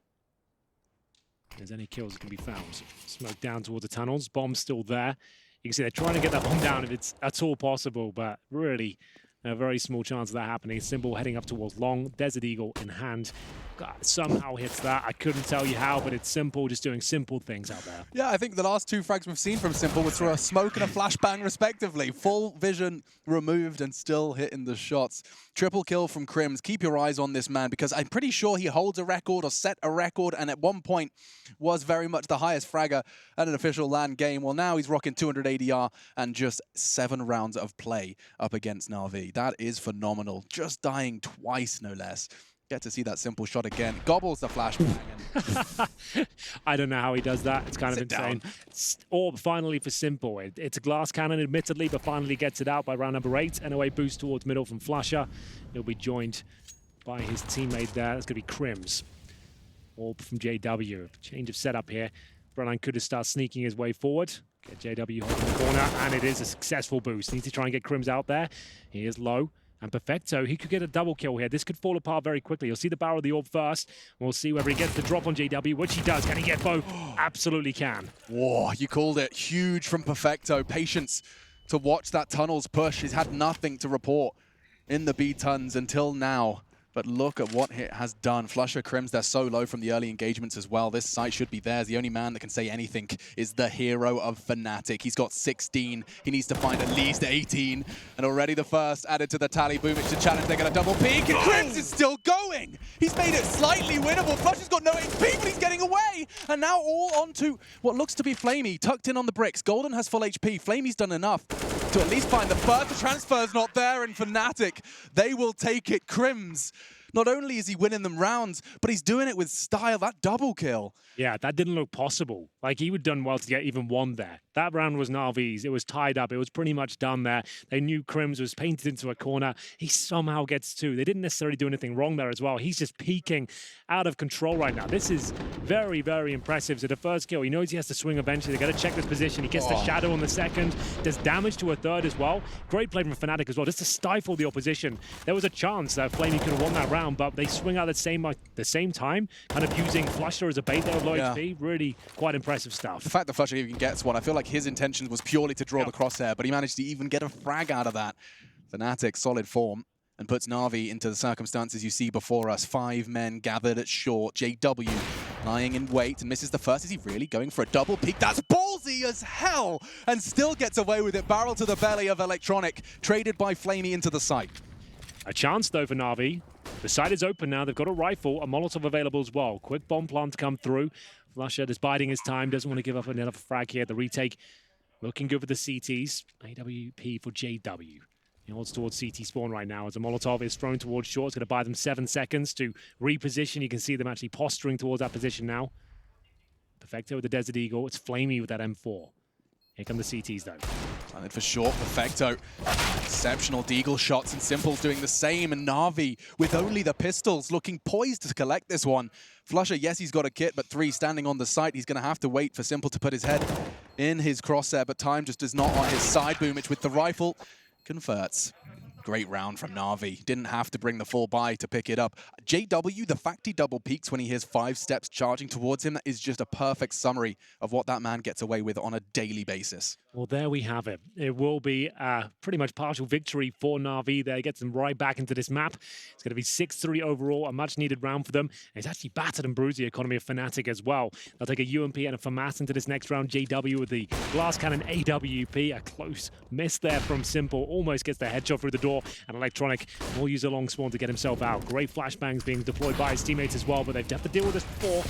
there's any kills that can be found. Smoke down towards the tunnels. Bomb's still there. You can see they're trying to get that bomb down if it's at all possible, but really a very small chance of that happening. Simple heading up towards long. Desert Eagle in hand. God, somehow hits that. I couldn't tell you how, but it's Simple, just doing simple things out there. Yeah, I think the last two frags we've seen from Simple was through a smoke and a flashbang, respectively. Full vision removed and still hitting the shots. Triple kill from Crims. Keep your eyes on this man, because I'm pretty sure he holds a record or set a record, and at one point was very much the highest fragger at an official LAN game. Well, now he's rocking 200 ADR and just 7 rounds of play up against Na'Vi. That is phenomenal. Just dying twice, no less. Get to see that Simple shot again. Gobbles the flashbang. I don't know how he does that. It's kind of Sit insane. down. Orb finally for Simple. It's a glass cannon, admittedly, but finally gets it out by round number 8. And away boost towards middle from Flusher. He'll be joined by his teammate there. That's going to be Crims. Orb from JW. Change of setup here. Broline could have started sneaking his way forward. Get JW holding the corner, and it is a successful boost. Needs to try and get Crims out there. He is low. And Perfecto, he could get a double kill here. This could fall apart very quickly. You'll see the barrel of the orb first. We'll see whether he gets the drop on JW, which he does. Can he get both? Absolutely can. Whoa, you called it. Huge from Perfecto. Patience to watch that tunnels push. He's had nothing to report in the B-tons until now. But look at what it has done. Flusher, Crims, they're so low from the early engagements as well. This site should be theirs. The only man that can say anything is the hero of Fnatic. He's got 16. He needs to find at least 18. And already the first added to the tally. Boomich to challenge. They're going to double peek. And Crims is still going. He's made it slightly winnable. Flusher's got no HP, but he's getting away. And now all onto what looks to be Flamey. Tucked in on the bricks. Golden has full HP. Flamey's done enough to at least find the first. The transfer's not there, and Fnatic, they will take it. Crims, not only is he winning them rounds, but he's doing it with style. That double kill. Yeah, that didn't look possible. Like, he would have done well to get even one there. That round was Na'Vi's. It was tied up. It was pretty much done there. They knew Crims was painted into a corner. He somehow gets 2. They didn't necessarily do anything wrong there as well. He's just peaking out of control right now. This is very, very impressive. So the first kill, he knows he has to swing eventually. They got to check this position. He gets the shadow on the second. Does damage to a third as well. Great play from Fnatic as well, just to stifle the opposition. There was a chance that Flamey could have won that round, but they swing out at the same time, kind of using Flusher as a bait there with low HP. Really quite impressive stuff. The fact that Flusher even gets one, I feel like his intention was purely to draw the crosshair, but he managed to even get a frag out of that. Fnatic, solid form, and puts Na'Vi into the circumstances you see before us. 5 men gathered at short. JW lying in wait and misses the first. Is he really going for a double peek? That's ballsy as hell, and still gets away with it. Barrel to the belly of Electronic, traded by Flamey into the site. A chance, though, for Na'Vi. The site is open now. They've got a rifle, a Molotov available as well. Quick bomb plant to come through. Flusher just biding his time. Doesn't want to give up another frag here. The retake looking good for the CTs. AWP for JW. He holds towards CT spawn right now as a Molotov is thrown towards short. It's going to buy them 7 seconds to reposition. You can see them actually posturing towards that position now. Perfecto with the Desert Eagle. It's Flamey with that M4. Here come the CTs, though. And for short, Perfecto. Exceptional Deagle shots, and Simple's doing the same. And Na'Vi, with only the pistols, looking poised to collect this one. Flusher, yes, he's got a kit, but 3 standing on the site. He's going to have to wait for Simple to put his head in his crosshair, but time just is not on his side. Boomich with the rifle converts. Great round from Na'Vi. Didn't have to bring the full buy to pick it up. JW, the fact he double peaks when he hears 5 steps charging towards him, that is just a perfect summary of what that man gets away with on a daily basis. Well, there we have it. It will be a pretty much partial victory for Na'Vi there. Gets them right back into this map. It's going to be 6-3 overall, a much-needed round for them. And it's actually battered and bruised the economy of Fnatic as well. They'll take a UMP and a FAMAS into this next round. JW with the glass cannon AWP. A close miss there from Simple. Almost gets the headshot through the door. And Electronic will use a long spawn to get himself out. Great flashbangs being deployed by his teammates as well, but they've had to deal with this before.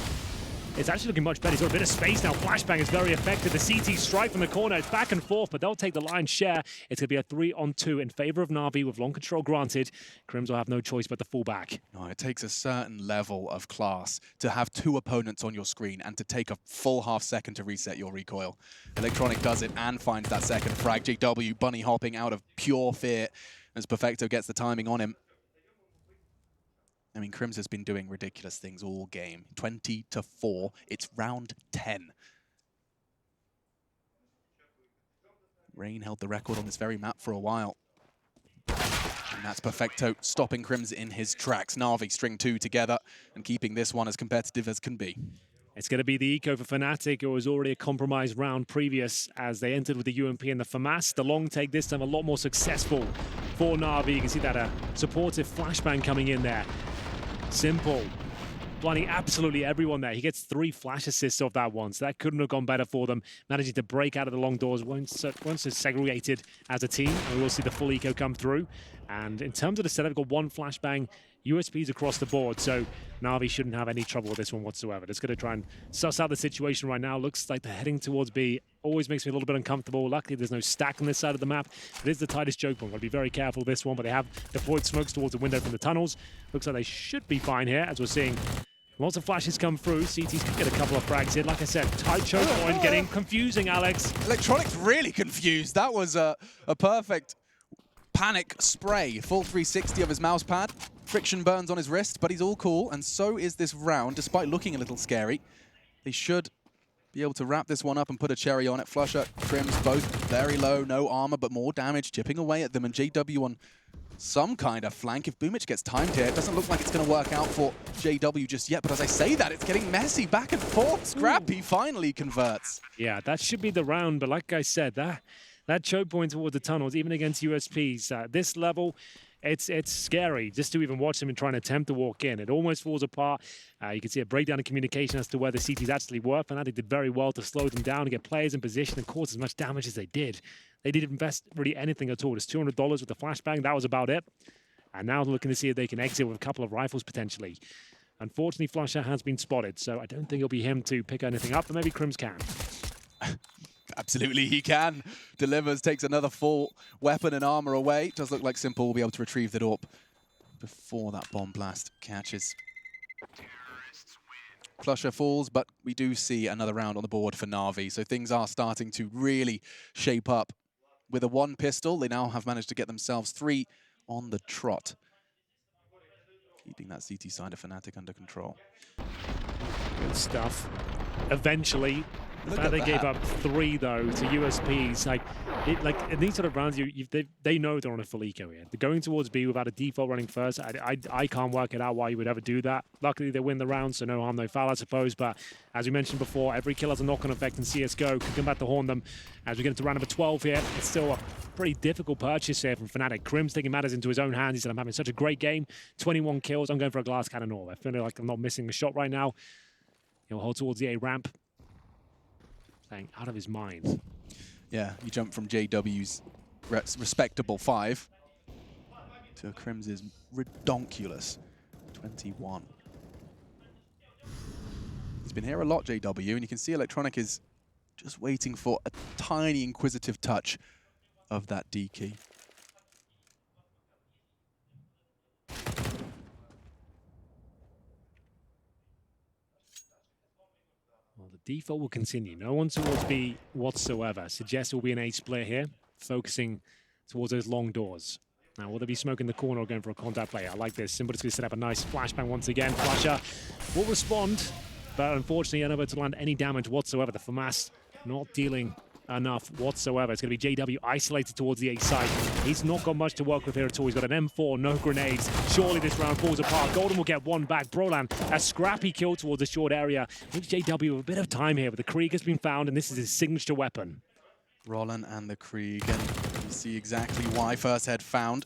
it's actually looking much better. He's got a bit of space now. Flashbang is very effective. The CT strike from the corner. It's back and forth, but they'll take the lion's share. It's going to be a 3-on-2 in favor of Na'Vi with long control granted. Crims will have no choice but to fall back. No, it takes a certain level of class to have two opponents on your screen and to take a full half second to reset your recoil. Electronic does it and finds that second frag. JW bunny hopping out of pure fear as Perfecto gets the timing on him. I mean, Crims has been doing ridiculous things all game. 20-4. It's round 10. Rain held the record on this very map for a while. And that's Perfecto stopping Crims in his tracks. Na'Vi string 2 together and keeping this one as competitive as can be. It's going to be the eco for Fnatic. It was already a compromised round previous as they entered with the UMP and the FAMAS. The long take this time a lot more successful for Na'Vi. You can see that supportive flashbang coming in there. Simple. Blinding absolutely everyone there. He gets 3 flash assists off that one, so that couldn't have gone better for them. Managing to break out of the long doors once they're segregated as a team. And we'll see the full eco come through. And in terms of the setup, we've got 1 flashbang, USPs across the board, so Na'Vi shouldn't have any trouble with this one whatsoever. Just going to try and suss out the situation right now. Looks like they're heading towards B. Always makes me a little bit uncomfortable. Luckily, there's no stack on this side of the map. It is the tightest choke point. Got to be very careful with this one, but they have deployed smokes towards the window from the tunnels. Looks like they should be fine here, as we're seeing lots of flashes come through. CTs could get a couple of frags in. Like I said, tight choke point, getting confusing, Alex. Electronic's really confused. That was a perfect panic spray. Full 360 of his mouse pad. Friction burns on his wrist, but he's all cool, and so is this round, despite looking a little scary. They should be able to wrap this one up and put a cherry on it. Flusher, Crims, both very low, no armor, but more damage, chipping away at them, and JW on some kind of flank. If Boomich gets timed here, it doesn't look like it's going to work out for JW just yet, but as I say that, it's getting messy back and forth. Scrappy finally converts. Yeah, that should be the round, but like I said, that choke point towards the tunnels, even against USPs, this level, it's scary just to even watch them and try and attempt to walk in. It almost falls apart. You can see a breakdown in communication as to where the CTs actually were. Fnatic did very well to slow them down and get players in position and cause as much damage as they did. They didn't invest really anything at all. It's $200 with the flashbang. That was about it. And now looking to see if they can exit with a couple of rifles potentially. Unfortunately, Flusher has been spotted, so I don't think it'll be him to pick anything up, but maybe Crims can. Absolutely, he can. Delivers, takes another full weapon and armor away. Does look like Simple will be able to retrieve the AWP before that bomb blast catches. Flusher falls, but we do see another round on the board for Na'Vi, so things are starting to really shape up. With a 1 pistol, they now have managed to get themselves 3 on the trot. Keeping that CT side of Fnatic under control. Good stuff. Eventually, they gave up 3 though to USPs. Like in these sort of rounds, they know they're on a full eco here. They're going towards B without a default running first. I can't work it out why you would ever do that. Luckily, they win the round, so no harm, no foul, I suppose. But as we mentioned before, every kill has a knock-on effect in CSGO. Could come back to haunt them. As we get into round number 12 here, it's still a pretty difficult purchase here from Fnatic. Crims taking matters into his own hands. He said, I'm having such a great game. 21 kills. I'm going for a glass cannon all. I feel like I'm not missing a shot right now. He'll hold towards the A ramp. Out of his mind. Yeah, you jump from JW's respectable 5 to Crims's redonkulous 21. He's been here a lot, JW, and you can see Electronic is just waiting for a tiny inquisitive touch of that D key. The default will continue. No one towards B whatsoever. Suggests will be an A split here, focusing towards those long doors. Now, will they be smoking the corner or going for a contact play? I like this. Simple to set up a nice flashbang once again. Flusher will respond, but unfortunately unable to land any damage whatsoever. The FAMAS not dealing enough whatsoever. It's going to be JW isolated towards the A side. He's not got much to work with here at all. He's got an M4, no grenades. Surely this round falls apart. Golden will get 1 back. Brolan, a scrappy kill towards the short area. Leaves JW with a bit of time here, but the Krieg has been found, and this is his signature weapon. Roland and the Krieg, and you see exactly why first head found.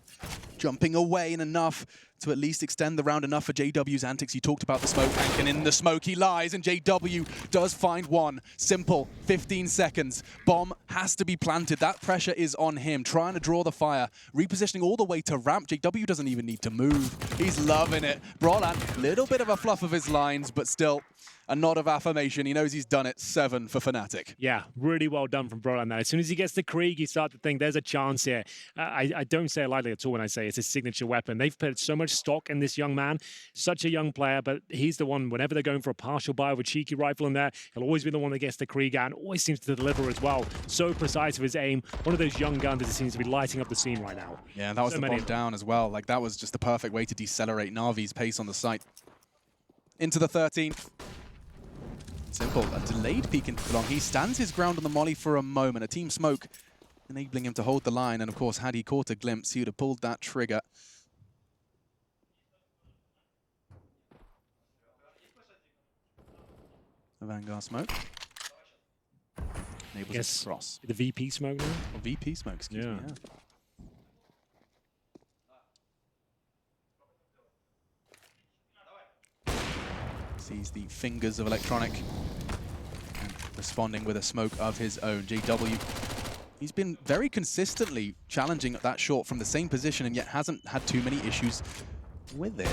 Jumping away in enough to at least extend the round enough for JW's antics. You talked about the smoke bank, and in the smoke he lies, and JW does find 1. Simple, 15 seconds. Bomb has to be planted. That pressure is on him, trying to draw the fire. Repositioning all the way to ramp. JW doesn't even need to move. He's loving it. Brolan, little bit of a fluff of his lines, but still a nod of affirmation. He knows he's done it. 7 for Fnatic. Yeah, really well done from Brolan there. As soon as he gets the Krieg, you start to think there's a chance here. I don't say it lightly at all when I say it's a signature weapon. They've put so much stock in this young man. Such a young player, but he's the one, whenever they're going for a partial buy with a cheeky rifle in there, he'll always be the one that gets the Krieg and always seems to deliver as well. So precise with his aim. One of those young guns that seems to be lighting up the scene right now. Yeah, and that was the bomb down as well. Like, that was just the perfect way to decelerate Na'Vi's pace on the site. Into the 13th. Simple, a delayed peek into long. He stands his ground on the molly for a moment. A team smoke enabling him to hold the line. And of course, had he caught a glimpse, he would have pulled that trigger. The Vanguard smoke. Enables it to cross. The VP smoke now? Or VP smoke, excuse me, yeah. Sees the fingers of Electronic and responding with a smoke of his own. JW, he's been very consistently challenging at that short from the same position and yet hasn't had too many issues with it.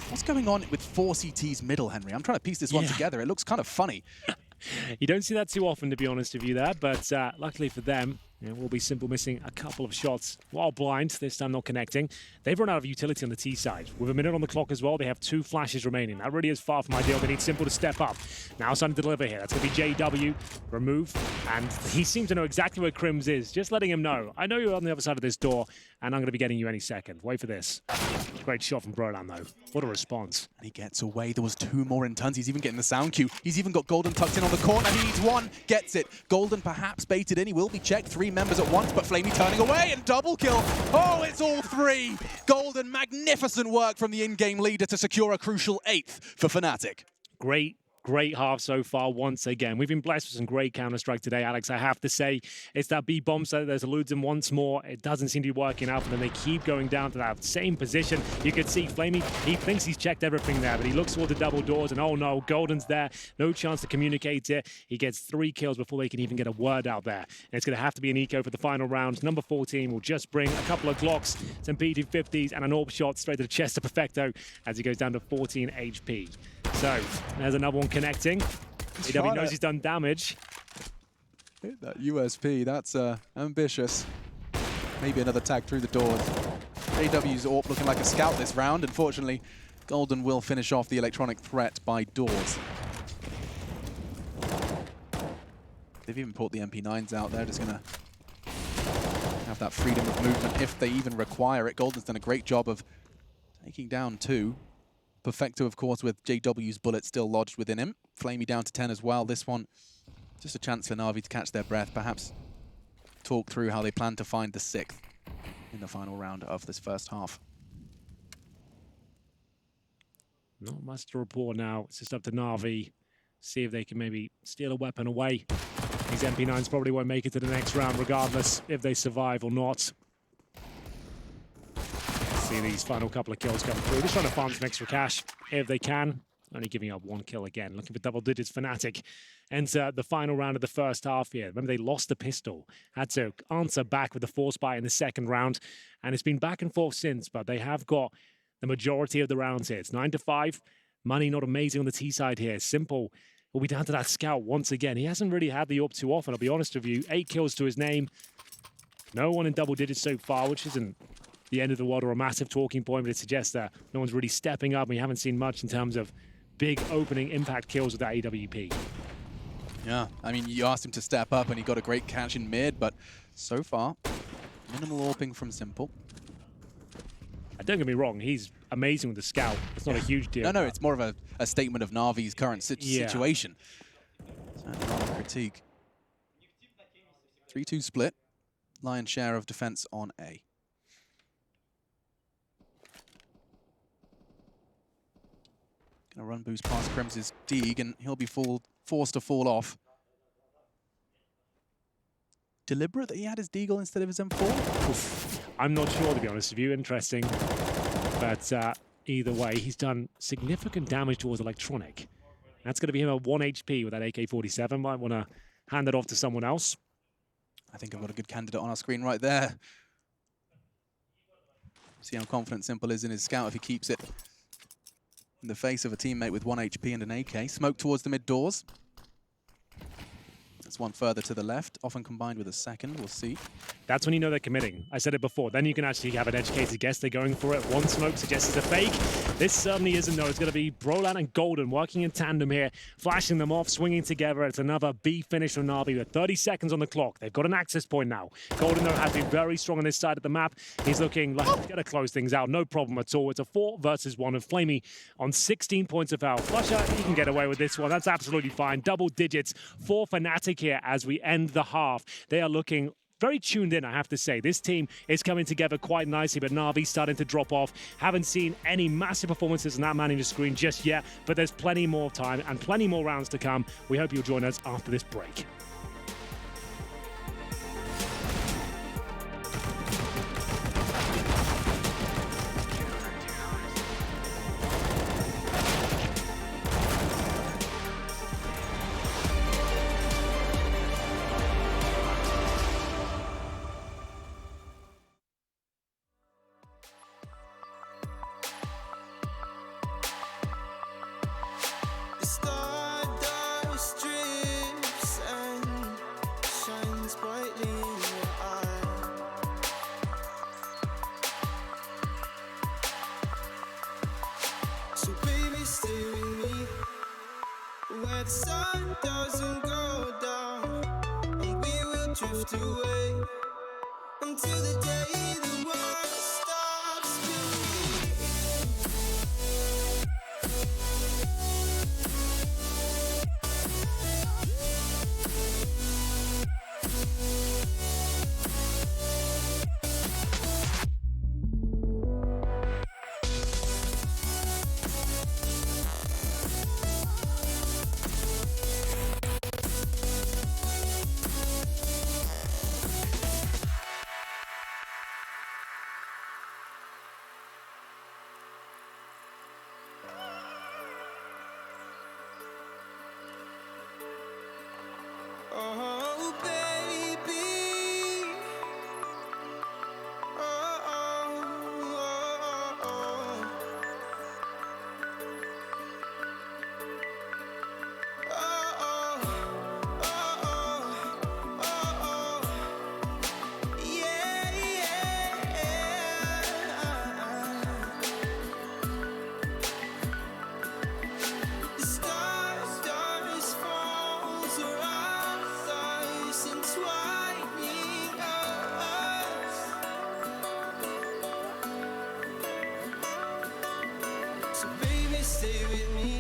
What's going on with 4CT's middle, Henry? I'm trying to piece this one together. It looks kind of funny. You don't see that too often, to be honest with you there, but luckily for them, it will be Simple missing a couple of shots while blind, this time not connecting. They've run out of utility on the T side. With a minute on the clock as well, they have 2 flashes remaining. That really is far from ideal. They need Simple to step up. Now starting to deliver here. That's going to be JW, remove, and he seems to know exactly where Crims is, just letting him know. I know you're on the other side of this door, and I'm going to be getting you any second. Wait for this. Great shot from Brolan, though. What a response. And he gets away. There was 2 more in tons. He's even getting the sound cue. He's even got Golden tucked in on the corner. He needs 1. Gets it. Golden perhaps baited in. He will be checked. 3 members at once, but Flamey turning away and double kill. Oh, it's all 3. Golden, magnificent work from the in-game leader to secure a crucial 8th for Fnatic. Great half so far once again. We've been blessed with some great Counter-Strike today, Alex, I have to say. It's that B-bomb set that eludes him once more. It doesn't seem to be working out for them. They keep going down to that same position. You can see Flamey, he thinks he's checked everything there, but he looks toward the double doors and oh no, Golden's there. No chance to communicate it. He gets 3 kills before they can even get a word out there. And it's going to have to be an eco for the final round. Number 14 will just bring a couple of Glocks, some P250s and an AWP shot straight to the chest of Perfecto as he goes down to 14 HP. So, there's another one connecting. AW knows he's done damage. Hit that USP, that's ambitious. Maybe another tag through the doors. AW's AWP looking like a scout this round. Unfortunately, Golden will finish off the Electronic threat by doors. They've even put the MP9s out there, just gonna have that freedom of movement if they even require it. Golden's done a great job of taking down 2. Perfecto, of course, with JW's bullet still lodged within him. Flamey down to 10 as well. This one, just a chance for Na'Vi to catch their breath, perhaps talk through how they plan to find the 6th in the final round of this first half. Not much to report now. It's just up to Na'Vi. See if they can maybe steal a weapon away. These MP9s probably won't make it to the next round regardless if they survive or not. See these final couple of kills come through. Just trying to farm some extra cash if they can. Only giving up 1 kill again. Looking for double digits. Fnatic enter the final round of the first half here. Remember, they lost the pistol. Had to answer back with the force buy in the second round. And it's been back and forth since, but they have got the majority of the rounds here. It's 9-5. Money not amazing on the T side here. Simple will be down to that scout once again. He hasn't really had the AWP too often, I'll be honest with you. 8 kills to his name. No one in double digits so far, which isn't the end of the world or a massive talking point, but it suggests that no one's really stepping up. We haven't seen much in terms of big opening impact kills with that AWP. Yeah, I mean, you asked him to step up and he got a great catch in mid, but so far, minimal AWPing from Simple. Don't get me wrong, he's amazing with the scout. It's not a huge deal. No, it's more of a statement of Na'Vi's current situation. Certainly not a critique. 3-2 split. Lion's share of defense on A. Gonna run boost past Crims' Deeg, and he'll be forced to fall off. Deliberate that he had his Deagle instead of his M4? Oof. I'm not sure, to be honest with you. Interesting. But either way, he's done significant damage towards Electronic. That's going to be him at 1 HP with that AK-47. Might want to hand it off to someone else. I think I've got a good candidate on our screen right there. See how confident Simple is in his scout if he keeps it. in the face of a teammate with 1 HP and an AK. Smoke towards the mid doors. That's one further to the left, often combined with a second. We'll see. That's when you know they're committing. I said it before. Then you can actually have an educated guess. They're going for it. One smoke suggests it's a fake. This certainly isn't, though. It's going to be Brolan and Golden working in tandem here, flashing them off, swinging together. It's another B finish from Na'Vi with 30 seconds on the clock. They've got an access point now. Golden, though, has been very strong on this side of the map. He's looking like he's going to close things out. No problem at all. It's a 4 versus 1 of Flamey on 16 points of health. Flusher, he can get away with this one. That's absolutely fine. Double digits for Fnatic here as we end the half. They are looking very tuned in, I have to say. This team is coming together quite nicely, but Na'Vi starting to drop off. Haven't seen any massive performances on that manning the screen just yet, but there's plenty more time and plenty more rounds to come. We hope you'll join us after this break. Where the sun doesn't go down, and we will drift away until the day the world stops spinning. Oh, baby. Oh, oh, oh, oh, oh, oh, yeah, yeah. The stars falls around us, entwining us. So baby, stay with me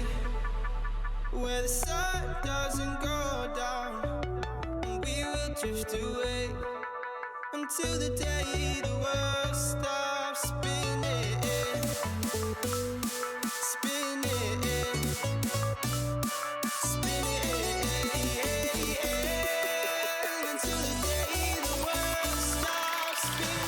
where the sun doesn't go down, and we will drift away until the day the world stops spinning, spinning, spinning, until the day the world stops spinning.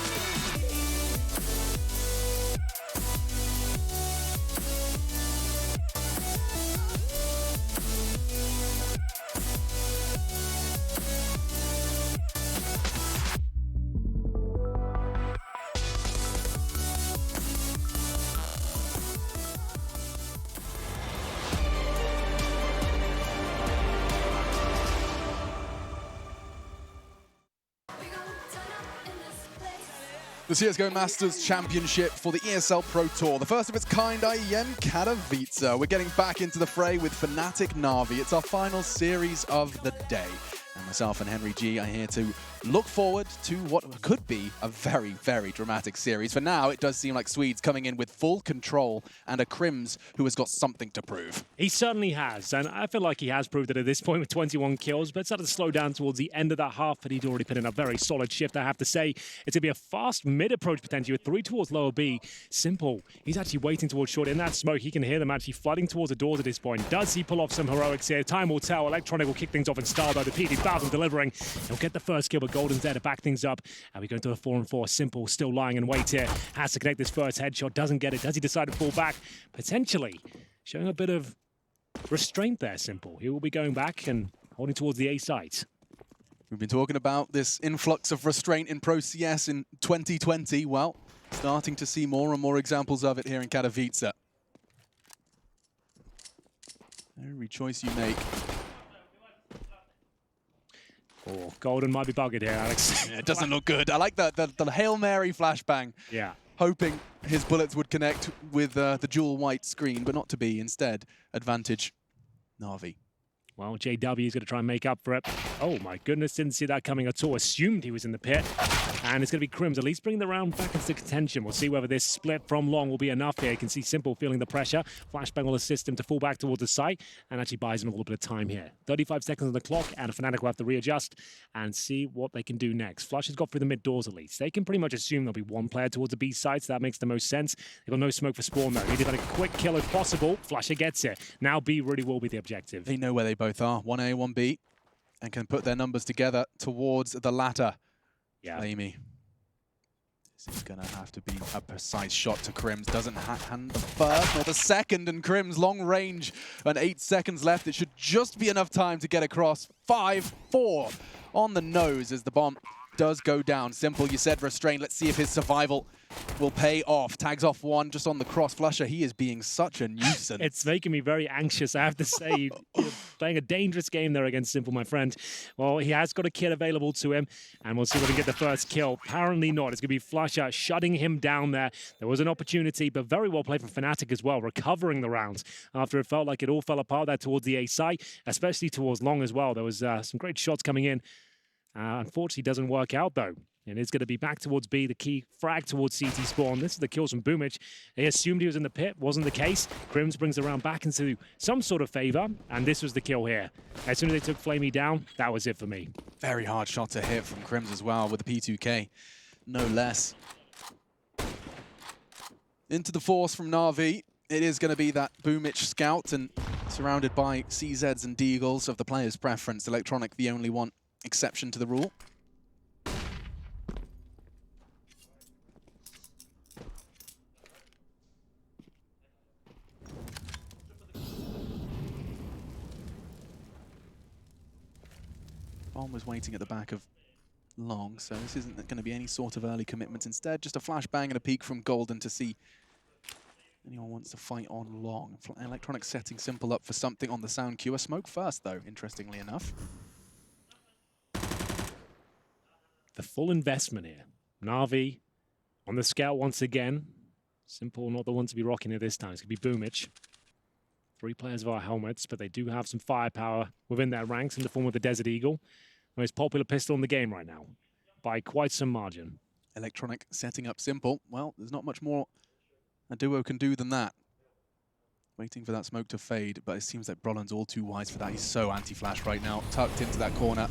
The CSGO Masters Championship for the ESL Pro Tour. The first of its kind IEM Katowice. We're getting back into the fray with Fnatic Na'Vi. It's our final series of the day. And myself and Henry G are here to look forward to what could be a very, very dramatic series. For now, it does seem like Swede's coming in with full control and a Crims who has got something to prove. He certainly has, and I feel like he has proved it at this point with 21 kills, but started to slow down towards the end of that half, but he'd already put in a very solid shift, I have to say. It's going to be a fast mid-approach potentially with 3 towards lower B. Simple. He's actually waiting towards short. In that smoke, he can hear them actually flooding towards the doors at this point. Does he pull off some heroics here? Time will tell. Electronic will kick things off in style, though. The PD Falcon delivering. He'll get the first kill, but Golden's there to back things up. And we go into a 4-on-4. Simple still lying in wait here. Has to connect this first headshot. Doesn't get it. Does he decide to fall back? Potentially showing a bit of restraint there, Simple. He will be going back and holding towards the A site. We've been talking about this influx of restraint in Pro CS in 2020. Well, starting to see more and more examples of it here in Katowice. Every choice you make. Oh, Golden might be buggered here, Alex. Yeah, it doesn't look good. I like the Hail Mary flashbang. Yeah. Hoping his bullets would connect with the dual white screen, but not to be. Instead, advantage Na'Vi. Well, JW is going to try and make up for it. Oh my goodness, didn't see that coming at all. Assumed he was in the pit. And it's going to be Crims at least bringing the round back into contention. We'll see whether this split from long will be enough here. You can see Simple feeling the pressure. Flashbang will assist him to fall back towards the site and actually buys him a little bit of time here. 35 seconds on the clock, and Fnatic will have to readjust and see what they can do next. Flush has got through the mid doors at least. They can pretty much assume there'll be one player towards the B side, so that makes the most sense. They've got no smoke for Spawn though. He'd have a quick kill if possible. Flusher gets it. Now B really will be the objective. They know where they both are. 1A, 1B, and can put their numbers together towards the latter. Yeah. Amy. This is going to have to be a precise shot to Crims. Doesn't hand the first nor the second, and Crims long range and 8 seconds left. It should just be enough time to get across. 5-4 on the nose as the bomb does go down. Simple, you said restrained. Let's see if his survival will pay off. Tags off one just on the cross. Flusher, he is being such a nuisance. It's making me very anxious, I have to say. You're playing a dangerous game there against Simple, my friend. Well, he has got a kit available to him, and we'll see if we can get the first kill. Apparently not. It's going to be Flusher shutting him down there. There was an opportunity, but very well played from Fnatic as well, recovering the rounds after it felt like it all fell apart there towards the A site, especially towards long as well. There was some great shots coming in. Unfortunately, doesn't work out, though. And it's going to be back towards B, the key frag towards CT Spawn. This is the kills from Boomich. They assumed he was in the pit. Wasn't the case. Crims brings the round back into some sort of favor, and this was the kill here. As soon as they took Flamey down, that was it for me. Very hard shot to hit from Crims as well with the P2K. No less. Into the force from Na'Vi. It is going to be that Boomich scout, and surrounded by CZs and Deagles of the player's preference. Electronic, the only one exception to the rule. Bomb was waiting at the back of long, so this isn't going to be any sort of early commitment. Instead, just a flashbang and a peek from Golden to see anyone wants to fight on long. Electronic setting Simple up for something on the sound queue. A smoke first, though, interestingly enough. The full investment here. Na'Vi on the scout once again. Simple not the one to be rocking it this time. It's going to be Boomich. 3 players via helmets, but they do have some firepower within their ranks in the form of the Desert Eagle. Most popular pistol in the game right now, by quite some margin. Electronic setting up Simple. Well, there's not much more a duo can do than that. Waiting for that smoke to fade, but it seems like Brolin's all too wise for that. He's so anti-flash right now, tucked into that corner.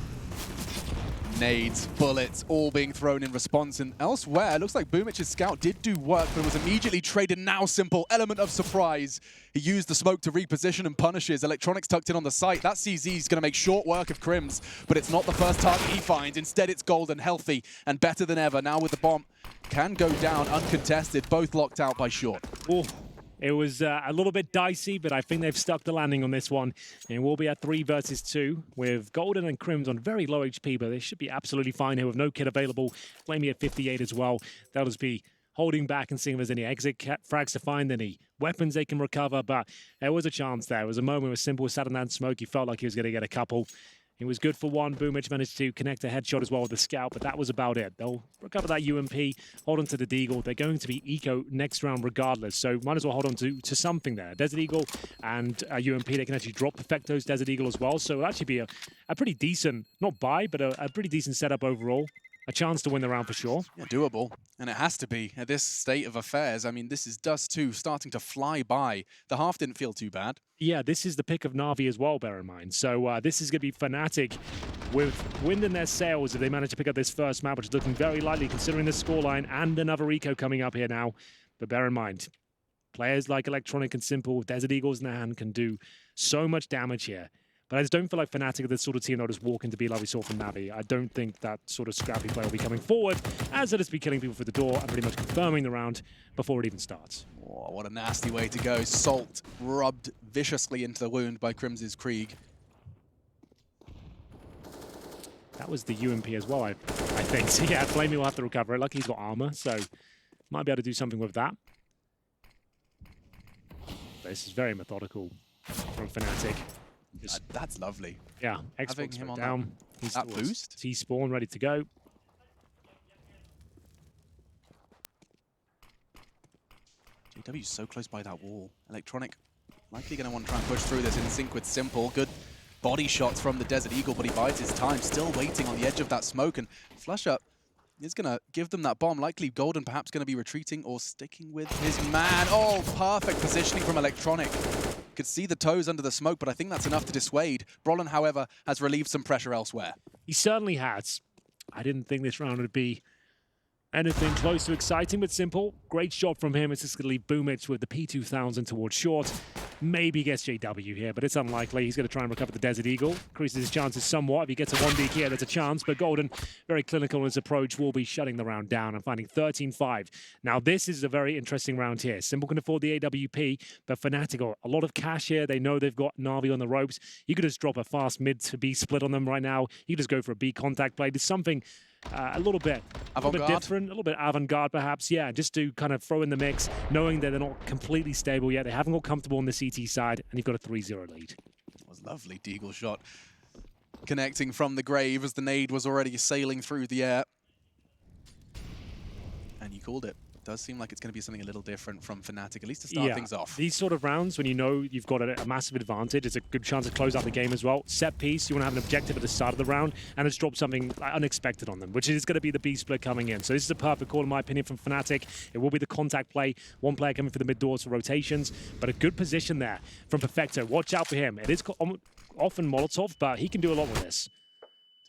Nades, bullets, all being thrown in response. And elsewhere, it looks like Boomich's scout did do work, but was immediately traded. Now Simple, element of surprise. He used the smoke to reposition and punishes. Electronics tucked in on the site. That CZ is going to make short work of Crims, but it's not the first target he finds. Instead, it's Golden, healthy and better than ever. Now with the bomb, can go down uncontested, both locked out by Short. Ooh. It was a little bit dicey, but I think they've stuck the landing on this one. And we'll be at 3 versus 2 with Golden and Crims on very low HP, but they should be absolutely fine here with no kit available. Flamey at 58 as well. They'll just be holding back and seeing if there's any exit frags to find, any weapons they can recover. But there was a chance there. It was a moment where Simple sat in that smoke. He felt like he was going to get a couple. He was good for one. Boomich managed to connect a headshot as well with the scout, but that was about it. They'll recover that UMP, hold on to the Deagle. They're going to be eco next round regardless, so might as well hold on to something there. Desert Eagle and UMP, they can actually drop Perfecto's Desert Eagle as well, so it'll actually be a pretty decent, not buy, but a pretty decent setup overall. A chance to win the round for sure. Yeah, doable. And it has to be at this state of affairs. I mean, this is Dust 2 starting to fly by. The half didn't feel too bad. Yeah, this is the pick of Na'Vi as well, bear in mind. So this is going to be Fnatic with wind in their sails if they manage to pick up this first map, which is looking very likely considering the scoreline and another eco coming up here now. But bear in mind, players like Electronic and Simple with Desert Eagles in their hand can do so much damage here. But I just don't feel like Fnatic are the sort of team that'll just walk into B like we saw from Navi. I don't think that sort of scrappy play will be coming forward, as it is be killing people for the door and pretty much confirming the round before it even starts. Oh, what a nasty way to go. Salt rubbed viciously into the wound by Crims's Krieg. That was the UMP as well, I think. So yeah, Flamey will have to recover it. Lucky he's got armor, so might be able to do something with that. But this is very methodical from Fnatic. That's lovely. Yeah, Having Xbox him went on down. He's that boost. T-spawn ready to go. JW's so close by that wall. Electronic likely going to want to try and push through this in sync with Simple. Good body shots from the Desert Eagle, but he bides his time, still waiting on the edge of that smoke. And Flusher is going to give them that bomb. Likely Golden perhaps going to be retreating or sticking with his man. Oh, perfect positioning from Electronic. Could see the toes under the smoke, but I think that's enough to dissuade. Brolin, however, has relieved some pressure elsewhere. He certainly has. I didn't think this round would be anything close to exciting, but Simple. Great shot from him. It's just going to leave Boomich with the P2000 towards short. Maybe gets JW here, but it's unlikely. He's going to try and recover the Desert Eagle. Increases his chances somewhat. If he gets a 1D here, there's a chance, but Golden, very clinical in his approach, will be shutting the round down and finding 13-5. Now, this is a very interesting round here. Simple can afford the AWP, but Fnatic got a lot of cash here. They know they've got Na'Vi on the ropes. You could just drop a fast mid to B split on them right now. You could just go for a B contact play. There's something a little bit different, a little bit avant-garde perhaps, yeah, just to kind of throw in the mix, knowing that they're not completely stable yet. They haven't got comfortable on the CT side, and you've got a 3-0 lead. That was lovely Deagle shot. Connecting from the grave as the nade was already sailing through the air. And you called it. Does seem like it's going to be something a little different from Fnatic, at least to start things off. These sort of rounds, when you know you've got a massive advantage, it's a good chance to close out the game as well. Set piece, you want to have an objective at the start of the round, and it's dropped something unexpected on them, which is going to be the B split coming in. So this is a perfect call, in my opinion, from Fnatic. It will be the contact play, one player coming for the mid doors for rotations, but a good position there from Perfecto. Watch out for him. It is often Molotov, but he can do a lot with this.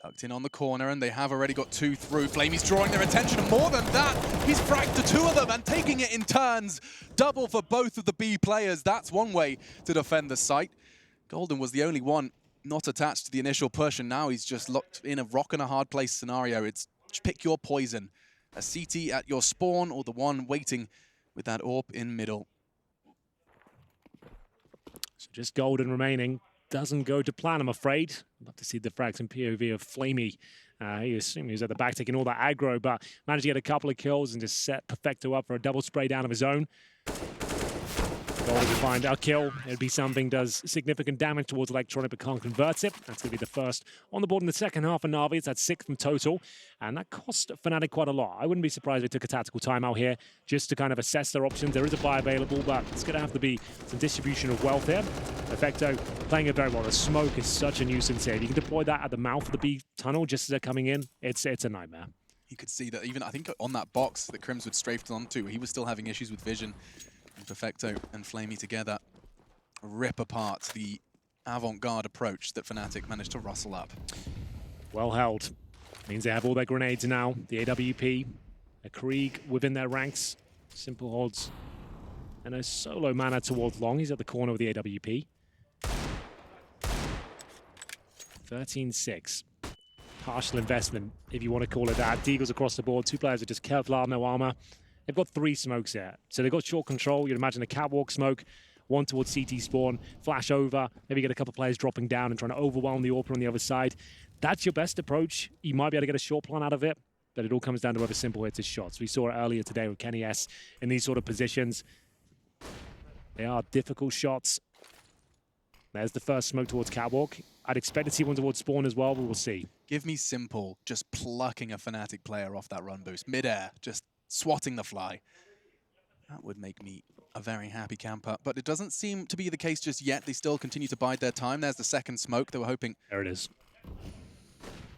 Tucked in on the corner, and they have already got 2 through. Flamey's drawing their attention, and more than that, he's fragged to 2 of them and taking it in turns. Double for both of the B players. That's one way to defend the site. Golden was the only one not attached to the initial push, and now he's just locked in a rock and a hard place scenario. It's pick your poison. A CT at your spawn, or the one waiting with that AWP in middle. So just Golden remaining. Doesn't go to plan, I'm afraid. I'd love to see the frags and POV of Flamey. He was at the back taking all that aggro, but managed to get a couple of kills and just set Perfecto up for a double spray down of his own. Golden to find a kill. It'd be something, does significant damage towards Electronic, but can't convert it. That's going to be the first on the board in the second half of Na'Vi. It's at 6th in total, and that cost Fnatic quite a lot. I wouldn't be surprised if they took a tactical timeout here just to kind of assess their options. There is a buy available, but it's going to have to be some distribution of wealth here. Perfecto playing it very well. The smoke is such a nuisance here. If you can deploy that at the mouth of the B tunnel just as they're coming in, it's a nightmare. You could see that even, I think, on that box that Crims would strafed onto, he was still having issues with vision. And Perfecto and Flamey together rip apart the avant-garde approach that Fnatic managed to rustle up. Well held. Means they have all their grenades now. The AWP, a Krieg within their ranks. Simple holds. And a solo mana towards Long. He's at the corner with the AWP. 13-6. Partial investment, if you want to call it that. Deagles across the board. 2 players are just Kevlar, no armor. They've got 3 smokes here. So they've got short control. You'd imagine a catwalk smoke, 1 towards CT spawn, flash over, maybe get a couple of players dropping down and trying to overwhelm the AWP on the other side. That's your best approach. You might be able to get a short plan out of it, but it all comes down to whether Simple hits his shots. We saw it earlier today with Kenny S in these sort of positions. They are difficult shots. There's the first smoke towards catwalk. I'd expect to see one towards spawn as well, but we'll see. Give me Simple just plucking a Fnatic player off that run boost. Mid-air, just swatting the fly. That would make me a very happy camper, but it doesn't seem to be the case just yet. They still continue to bide their time. There's the second smoke. They were hoping there it is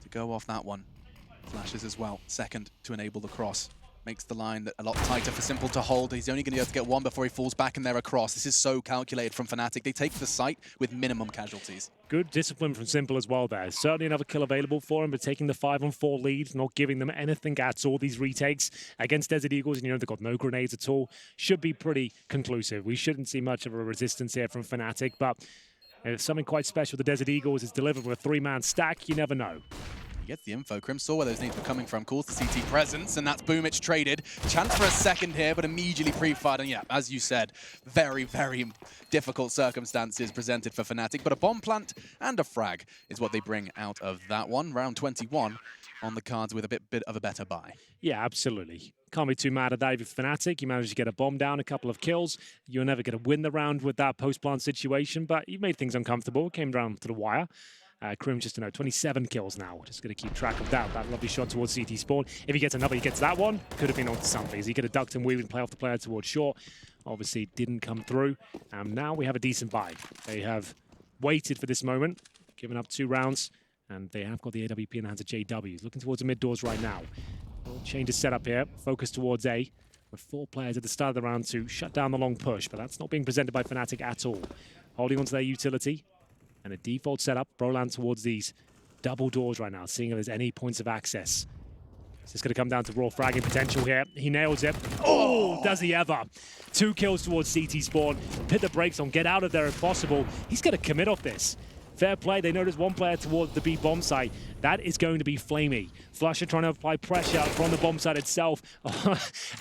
to go off that one. Flashes as well. Second to enable the cross. Makes the line a lot tighter for Simple to hold. He's only going to be able to get 1 before he falls back and they're across. This is so calculated from Fnatic. They take the site with minimum casualties. Good discipline from Simple as well there. Certainly another kill available for him, but taking the 5-on-4 lead, not giving them anything at all. These retakes against Desert Eagles, and you know they've got no grenades at all, should be pretty conclusive. We shouldn't see much of a resistance here from Fnatic, but if something quite special the Desert Eagles is delivered with a 3-man stack, you never know. He gets the info. Crim saw where those nades were coming from, calls the CT presence, and that's Boomich traded. Chance for a second here, but immediately pre-fired. And yeah, as you said, very, very difficult circumstances presented for Fnatic. But a bomb plant and a frag is what they bring out of that one. Round 21 on the cards with a bit of a better buy. Yeah, absolutely. Can't be too mad at that if you're Fnatic. You managed to get a bomb down, a couple of kills. You're never going to win the round with that post-plant situation, but you made things uncomfortable. It came down to the wire. Krim just to know, 27 kills now. Just going to keep track of that. That lovely shot towards CT spawn. If he gets another, he gets that one. Could have been onto something. He could have ducked and weaved and play off the player towards short. Obviously didn't come through. Now we have a decent buy. They have waited for this moment, given up 2 rounds, and they have got the AWP in the hands of JW. Looking towards the mid doors right now. We'll change his setup here. Focus towards A. With 4 players at the start of the round to shut down the long push, but that's not being presented by Fnatic at all. Holding onto their utility. And a default setup, Brolan towards these double doors right now, seeing if there's any points of access. It's just going to come down to raw fragging potential here. He nails it. Oh, does he ever? 2 kills towards CT spawn. Put the brakes on, get out of there if possible. He's going to commit off this. Fair play, they notice 1 player towards the B bomb site. That is going to be Flamey. Flusher trying to apply pressure from the bomb site itself.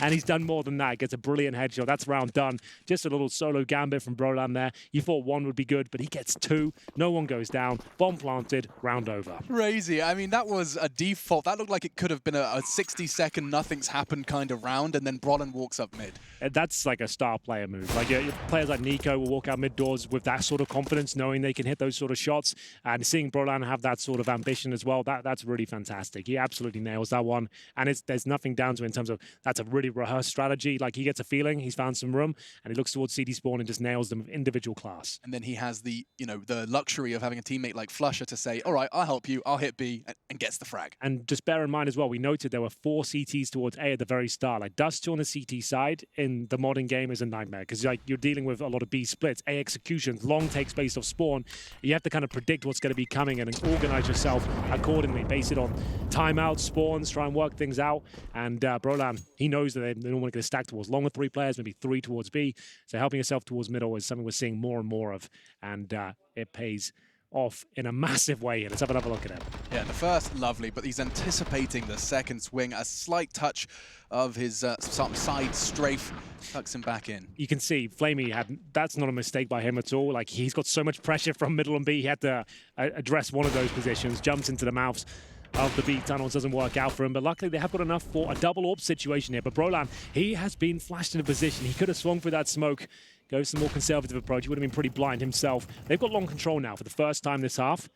And he's done more than that. Gets a brilliant headshot. That's round done. Just a little solo gambit from Brolan there. You thought 1 would be good, but he gets 2. No one goes down. Bomb planted. Round over. Crazy. I mean, that was a default. That looked like it could have been a 60-second nothing's happened kind of round, and then Brolan walks up mid. That's like a star player move. Like players like Nico will walk out mid doors with that sort of confidence, knowing they can hit those sort of shots, and seeing Brolan have that sort of ambition as well. That's really fantastic. He absolutely nails that one, and there's nothing down to it in terms of that's a really rehearsed strategy. Like he gets a feeling, he's found some room, and he looks towards CD spawn and just nails them with individual class. And then he has the the luxury of having a teammate like Flusher to say, all right, I'll help you, I'll hit B, and gets the frag. And just bear in mind as well, we noted there were 4 CTs towards A at the very start. Like Dust 2 on the CT side in the modern game is a nightmare because like you're dealing with a lot of B splits, A executions, long take space off spawn. You have to kind of predict what's going to be coming and organize yourself accordingly, base it on timeouts, spawns, try and work things out. And Brolan, he knows that they're normally going to stack towards long with 3 players, maybe 3 towards B. So helping yourself towards middle is something we're seeing more and more of, and it pays off in a massive way here. Let's have another look at it. Yeah, the first, lovely, but he's anticipating the second swing. A slight touch of his side strafe tucks him back in. You can see Flamey that's not a mistake by him at all. Like he's got so much pressure from middle and B. He had to address one of those positions, jumps into the mouths of the B tunnels, doesn't work out for him, but luckily they have got enough for a double AWP situation here. But Brolan, he has been flashed in a position. He could have swung through that smoke, goes to the more conservative approach. He would have been pretty blind himself. They've got long control now for the first time this half.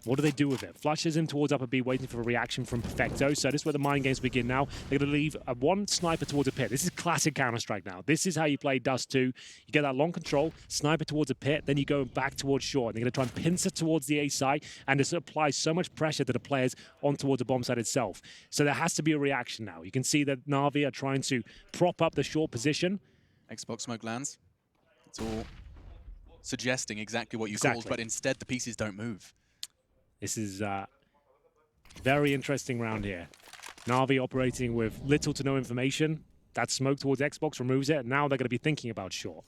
What do they do with it? Flushes him towards upper B, waiting for a reaction from Perfecto. So this is where the mind games begin now. They're going to leave one sniper towards a pit. This is classic Counter-Strike now. This is how you play Dust 2. You get that long control, sniper towards a pit, then you go back towards short. They're going to try and pincer towards the A side, and this applies so much pressure to the players on towards the bomb side itself. So there has to be a reaction now. You can see that Na'Vi are trying to prop up the short position. Xbox smoke lands. It's all suggesting exactly what you called, but instead the pieces don't move. This is a very interesting round here. Na'Vi operating with little to no information. That smoke towards Xbox removes it, and now they're going to be thinking about short.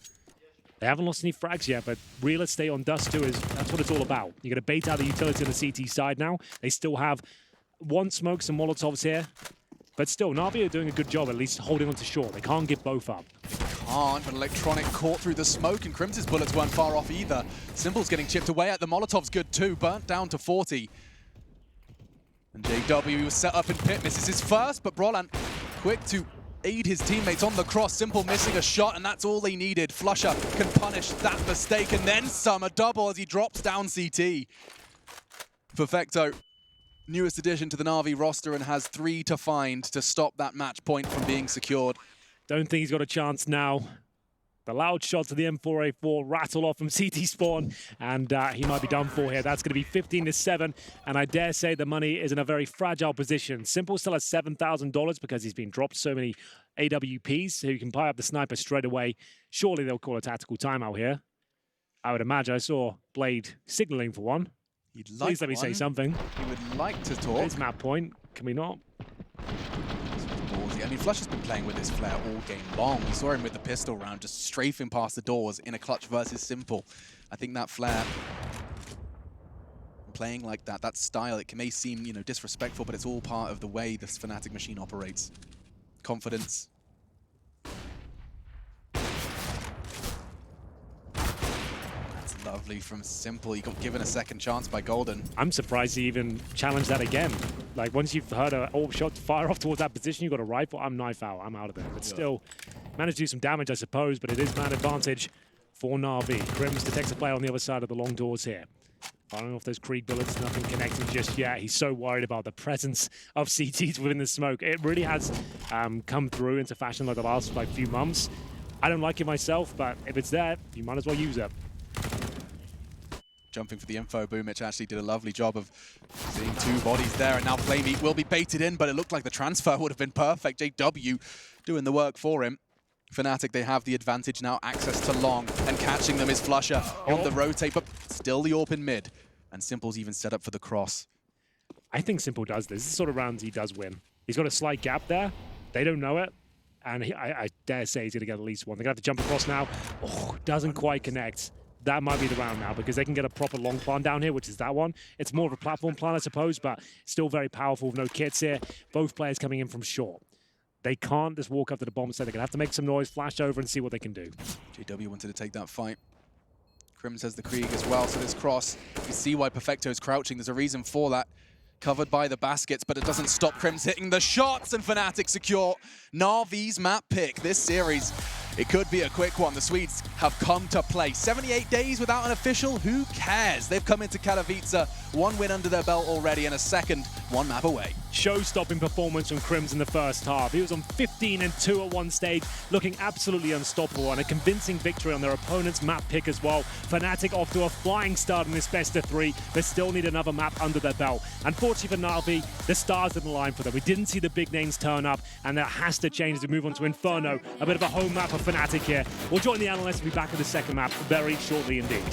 They haven't lost any frags yet, but real estate on Dust 2 that's what it's all about. You're going to bait out the utility on the CT side now. They still have 1 smoke, some Molotovs here. But still, Na'Vi are doing a good job at least holding on to short. They can't give both up. Can't, but Electronic caught through the smoke, and Crims's bullets weren't far off either. Simple's getting chipped away at. The Molotov's good too, burnt down to 40. And JW was set up in pit, misses his first, but Brolan quick to aid his teammates on the cross. Simple missing a shot, and that's all they needed. Flusher can punish that mistake, and then some. A double as he drops down CT. Perfecto, newest addition to the Na'Vi roster, and has 3 to find to stop that match point from being secured. Don't think he's got a chance now. The loud shots of the M4A4 rattle off from CT spawn, and he might be done for here. That's going to be 15-7, and I dare say the money is in a very fragile position. Simple still has $7,000 because he's been dropped so many AWPs, so he can buy up the sniper straight away. Surely they'll call a tactical timeout here. I would imagine. I saw Blade signaling for one. Please let me say something. He would like to talk. It's map point. Can we not? I mean, Flush has been playing with his flare all game long. We saw him with the pistol round, just strafing past the doors in a clutch versus Simple. I think that flare, playing like that style, it may seem, disrespectful, but it's all part of the way this Fnatic machine operates. Confidence. That's lovely from Simple. He got given a second chance by Golden. I'm surprised he even challenged that again. Like, once you've heard an orb shot fire off towards that position, you've got a rifle, I'm knife out, I'm out of there. But still, managed to do some damage, I suppose, but it is man advantage for Na'Vi. Crims detects a player on the other side of the long doors here. Firing off those Krieg bullets, nothing connecting just yet. He's so worried about the presence of CTs within the smoke. It really has come through into fashion like the last few months. I don't like it myself, but if it's there, you might as well use it. Jumping for the info, Boomich actually did a lovely job of seeing 2 bodies there, and now Flamey will be baited in, but it looked like the transfer would have been perfect. JW doing the work for him. Fnatic, they have the advantage now, access to long, and catching them is Flusher on the rotate, but still the AWP in mid. And Simple's even set up for the cross. I think Simple does this. This is the sort of rounds he does win. He's got a slight gap there. They don't know it. And I dare say he's going to get at least one. They're going to have to jump across now. Oh, doesn't quite connect. That might be the round now because they can get a proper long plan down here, which is that one. It's more of a platform plan, I suppose, but still very powerful with no kits here. Both players coming in from short. They can't just walk up to the bomb site. They're going to have to make some noise, flash over, and see what they can do. JW wanted to take that fight. Crims has the Krieg as well, so this cross, you see why Perfecto is crouching. There's a reason for that. Covered by the baskets, but it doesn't stop Crims hitting the shots, and Fnatic secure Na'Vi's map pick. This series, it could be a quick one. The Swedes have come to play. 78 days without an official, who cares? They've come into Katowice, 1 win under their belt already, and a second 1 map away. Show-stopping performance from Crims in the first half. He was on 15-2 at one stage, looking absolutely unstoppable, and a convincing victory on their opponent's map pick as well. Fnatic off to a flying start in this best-of-3, but still need another map under their belt. Unfortunately for Na'Vi, the stars didn't align for them. We didn't see the big names turn up, and that has to change as we move on to Inferno, a bit of a home map for Fnatic here. We'll join the analysts and be back with the second map very shortly indeed.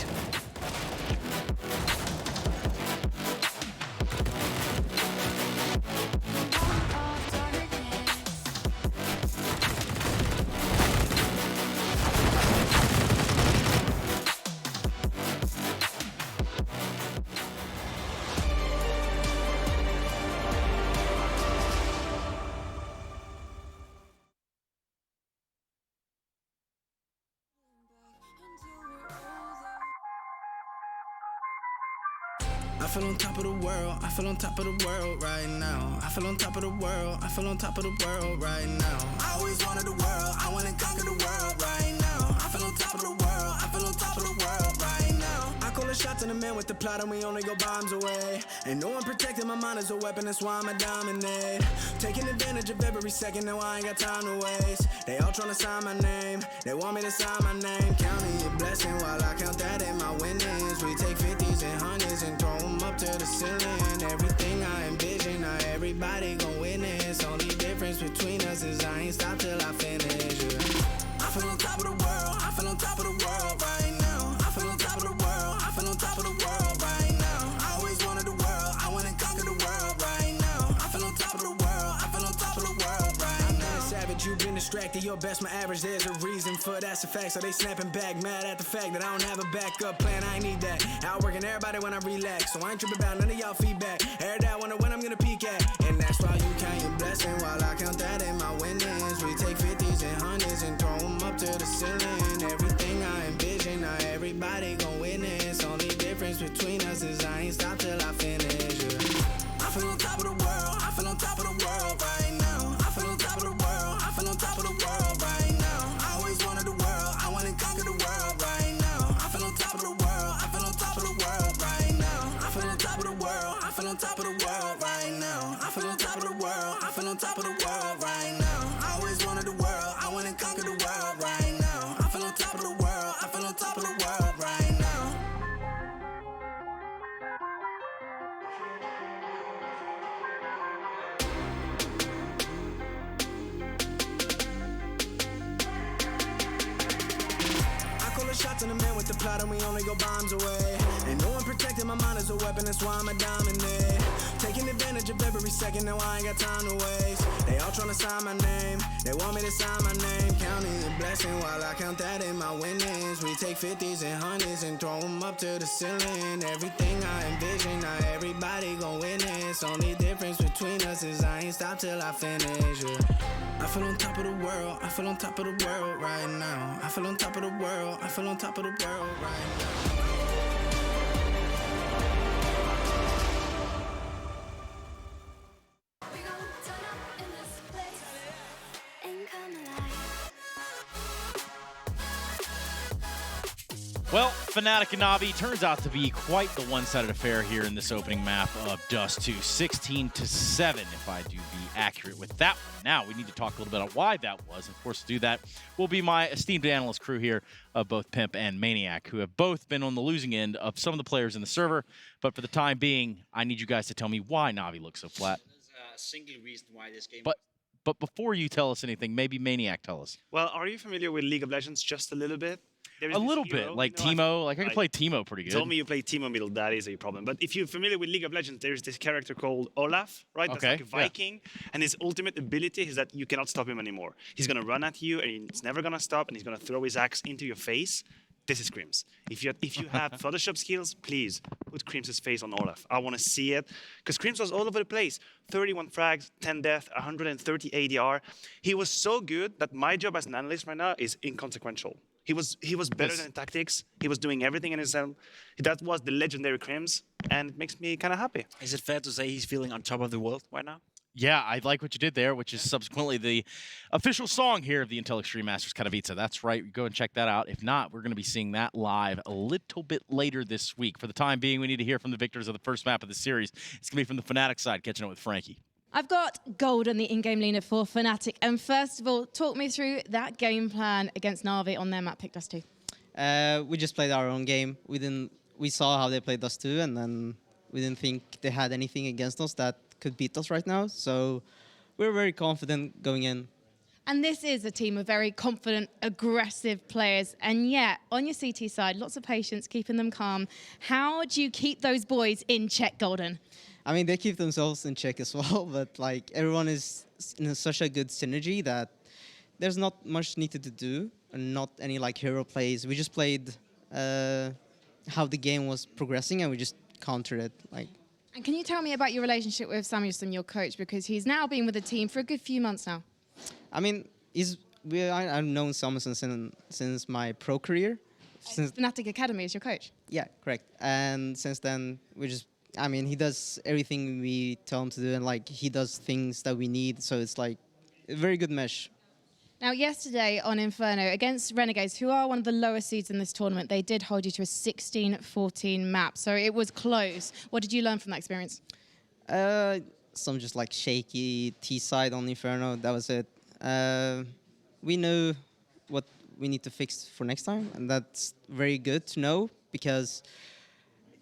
I feel on top of the world, I feel on top of the world right now. I feel on top of the world, I feel on top of the world right now. I always wanted the world, I wanna conquer the world right now. I feel on top of the world, I feel on top of the world right now. I call the shots in the man with the plot and we only go bombs away. Ain't no one protecting my mind as a weapon, that's why I'ma dominate. Taking advantage of every second, now I ain't got time to waste. They all tryna sign my name, they want me to sign my name. Counting your blessing while I count that in my winnings. We take 50s and 100s and throw them up to the ceiling. Everything I envision, now everybody gon' witness. Only difference between us is I ain't stopped till I finish. I feel on top of the world, I feel on top of the world right now. I feel on top of the world, I feel on top of the world right now. I always wanted the world, I wanna conquer the world right now. I feel on top of the world, I feel on top of the world right now. Savage, you've been distracted, your best my average, there's a reason for that's a fact. So they snapping back, mad at the fact that I don't have a backup plan, I ain't need that. Outworking everybody when I relax, so I ain't tripping about none of y'all feedback. Heard that, wonder when I'm gonna peak at. And that's why you count your blessing while I count that in my winnings. We take 50s and 100s and throw them up to the ceiling. Everything I envision, now everybody gon' witness. Only difference between us is I ain't stopped till I finish. I feel on top of the world, I feel on top of the world right now. I feel on top of the world, I feel on top of the world right now. I always wanted the world, I wanna conquer the world right now. I feel on top of the world, I feel on top of the world right now. I feel on top of the world, I feel on top of the world right now. I feel on top of the world, I feel on top of the world right now. I always wanted the world, I wanna conquer the world right now. I feel on top of the world, I feel on top of the world right now. Shots in the man with the plot and we only go bombs away. Ain't no one protecting my mind as a weapon, that's why I'ma dominate. Taking advantage of every second, now I ain't got time to waste. They all tryna sign my name, they want me to sign my name. Counting your blessing while I count that in my winnings. We take 50s and 100s and throw them up to the ceiling. Everything I envision, now everybody gon' witness. Only difference between us is I ain't stopped till I finish. I feel on top of the world, I feel on top of the world right now. I feel on top of the world, I feel on top of the world right now. Well, Fnatic and Navi turns out to be quite the one-sided affair here in this opening map of Dust 2. 16-7, if I do be accurate with that one. Now, we need to talk a little bit about why that was. Of course, to do that will be my esteemed analyst crew here of both Pimp and Maniac, who have both been on the losing end of some of the players in the server. But for the time being, I need you guys to tell me why Navi looks so flat. There's a single reason why this game... But before you tell us anything, maybe Maniac tell us. Well, are you familiar with League of Legends just a little bit? A little bit, like Teemo. Like I can play Teemo pretty good. You told me you play Teemo middle, that is a problem. But if you're familiar with League of Legends, there's this character called Olaf, right? That's like a Viking. And his ultimate ability is that you cannot stop him anymore. He's going to run at you, and it's never going to stop, and he's going to throw his axe into your face. This is Crims. If you have Photoshop skills, please put Crims' face on Olaf. I want to see it. Because Crims was all over the place. 31 frags, 10 death, 130 ADR. He was so good that my job as an analyst right now is inconsequential. He was better than tactics. He was doing everything in his own. That was the legendary Crims, and it makes me kind of happy. Is it fair to say he's feeling on top of the world right now? Yeah, I like what you did there, which is subsequently the official song here of the Intel Extreme Masters Katowice. That's right. Go and check that out. If not, we're going to be seeing that live a little bit later this week. For the time being, we need to hear from the victors of the first map of the series. It's going to be from the Fnatic side, catching up with Frankie. I've got Gold on the in-game leader for Fnatic. And first of all, talk me through that game plan against Navi on their map pick Dust 2. We just played our own game. We saw how they played Dust 2, and then we didn't think they had anything against us that could beat us right now. So we're very confident going in. And this is a team of very confident, aggressive players. And yet, on your CT side, lots of patience, keeping them calm. How do you keep those boys in check, Golden? I mean, they keep themselves in check as well, but like everyone is in such a good synergy that there's not much needed to do, and not any like hero plays. We just played how the game was progressing, and we just countered it. And can you tell me about your relationship with Samuelson, your coach, because he's now been with the team for a good few months now? I mean, I've known Samuelson since my pro career. Since Fnatic Academy is your coach? Yeah, correct. And since then, he does everything we tell him to do, and like he does things that we need. So it's like a very good mesh. Now, yesterday on Inferno, against Renegades, who are one of the lower seeds in this tournament, they did hold you to a 16-14 map. So it was close. What did you learn from that experience? Some just like shaky T-side on Inferno. That was it. We knew what we need to fix for next time, and that's very good to know because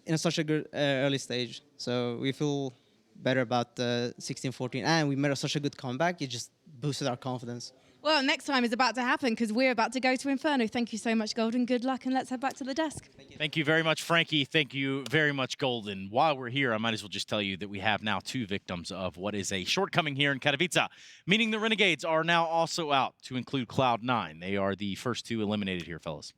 in such a good early stage. So we feel better about the 16-14, and we made such a good comeback. It just boosted our confidence. Well, next time is about to happen because we're about to go to Inferno. Thank you so much, Golden. Good luck, and let's head back to the desk. Thank you very much, Frankie. Thank you very much, Golden. While we're here, I might as well just tell you that we have now 2 victims of what is a shortcoming here in Katowice, meaning the Renegades are now also out, to include Cloud9. They are the first 2 eliminated here, fellas.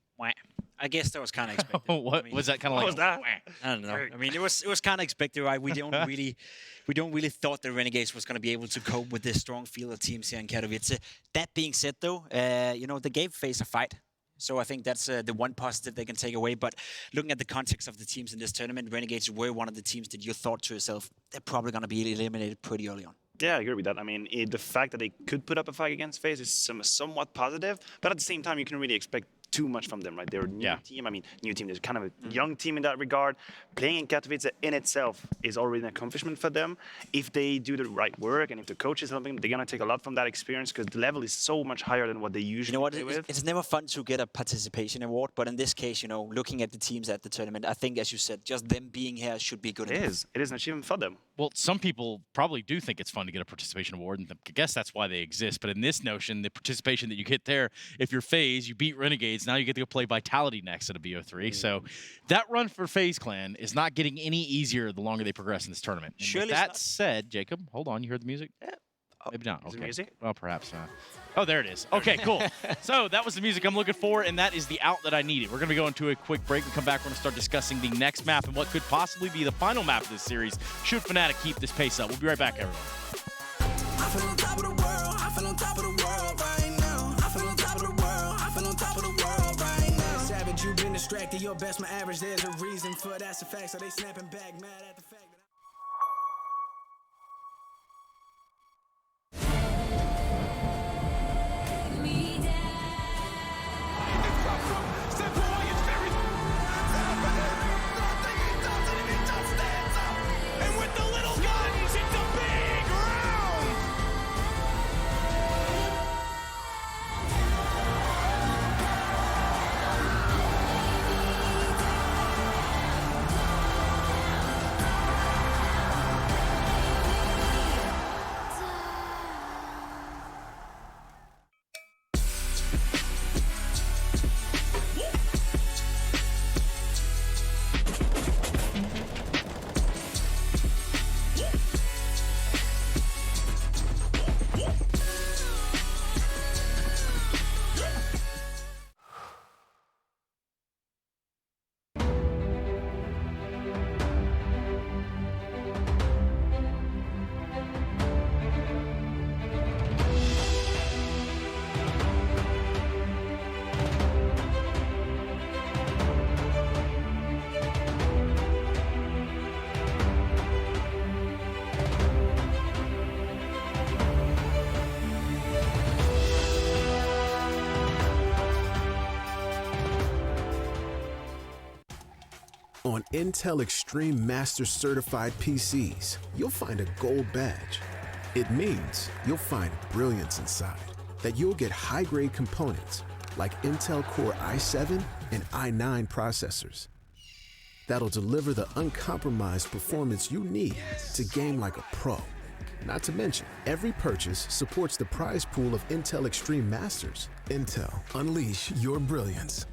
I guess that was kind of expected. What was that kind of like? What was that? I don't know. I mean, it was kind of expected, right? We don't really thought the Renegades was going to be able to cope with this strong field of teams here in Katowice. That being said, though, they gave FaZe a fight. So I think that's the one positive they can take away. But looking at the context of the teams in this tournament, Renegades were one of the teams that you thought to yourself, they're probably going to be eliminated pretty early on. Yeah, I agree with that. I mean, the fact that they could put up a fight against FaZe is somewhat positive, but at the same time, you can really expect too much from them, right? They're a new team. I mean, new team. There's kind of a young team in that regard. Playing in Katowice in itself is already an accomplishment for them. If they do the right work and if the coach is helping them, they're going to take a lot from that experience because the level is so much higher than what they usually play with. It's never fun to get a participation award, but in this case, looking at the teams at the tournament, I think, as you said, just them being here should be good enough. It is an achievement for them. Well, some people probably do think it's fun to get a participation award, and I guess that's why they exist. But in this notion, the participation that you get there, if you're FaZe, you beat Renegades, now you get to go play Vitality next at a BO3. So that run for FaZe Clan is not getting any easier the longer they progress in this tournament. And with that said, Jacob, hold on. You heard the music? Yeah. Maybe not. Is okay. it music? Well, perhaps not. Oh, there it is. Okay, cool. So that was the music I'm looking for, and that is the out that I needed. We're going to be going to a quick break and come back. We're going to start discussing the next map and what could possibly be the final map of this series should Fnatic keep this pace up. We'll be right back, everyone. I feel on top of the world. I feel on top of the world right now. I feel on top of the world. I feel on top of the world right now. Savage, you've been distracted. Your best, my average. There's a reason for that's a fact. So they snapping back, mad at the fact. On Intel Extreme Master Certified PCs, you'll find a gold badge. It means you'll find brilliance inside, that you'll get high-grade components like Intel Core i7 and i9 processors that'll deliver the uncompromised performance you need to game like a pro. Not to mention, every purchase supports the prize pool of Intel Extreme Masters. Intel, unleash your brilliance.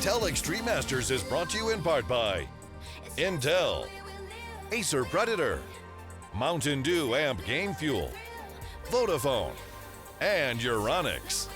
Intel Extreme Masters is brought to you in part by Intel, Acer Predator, Mountain Dew Amp Game Fuel, Vodafone, and Euronics.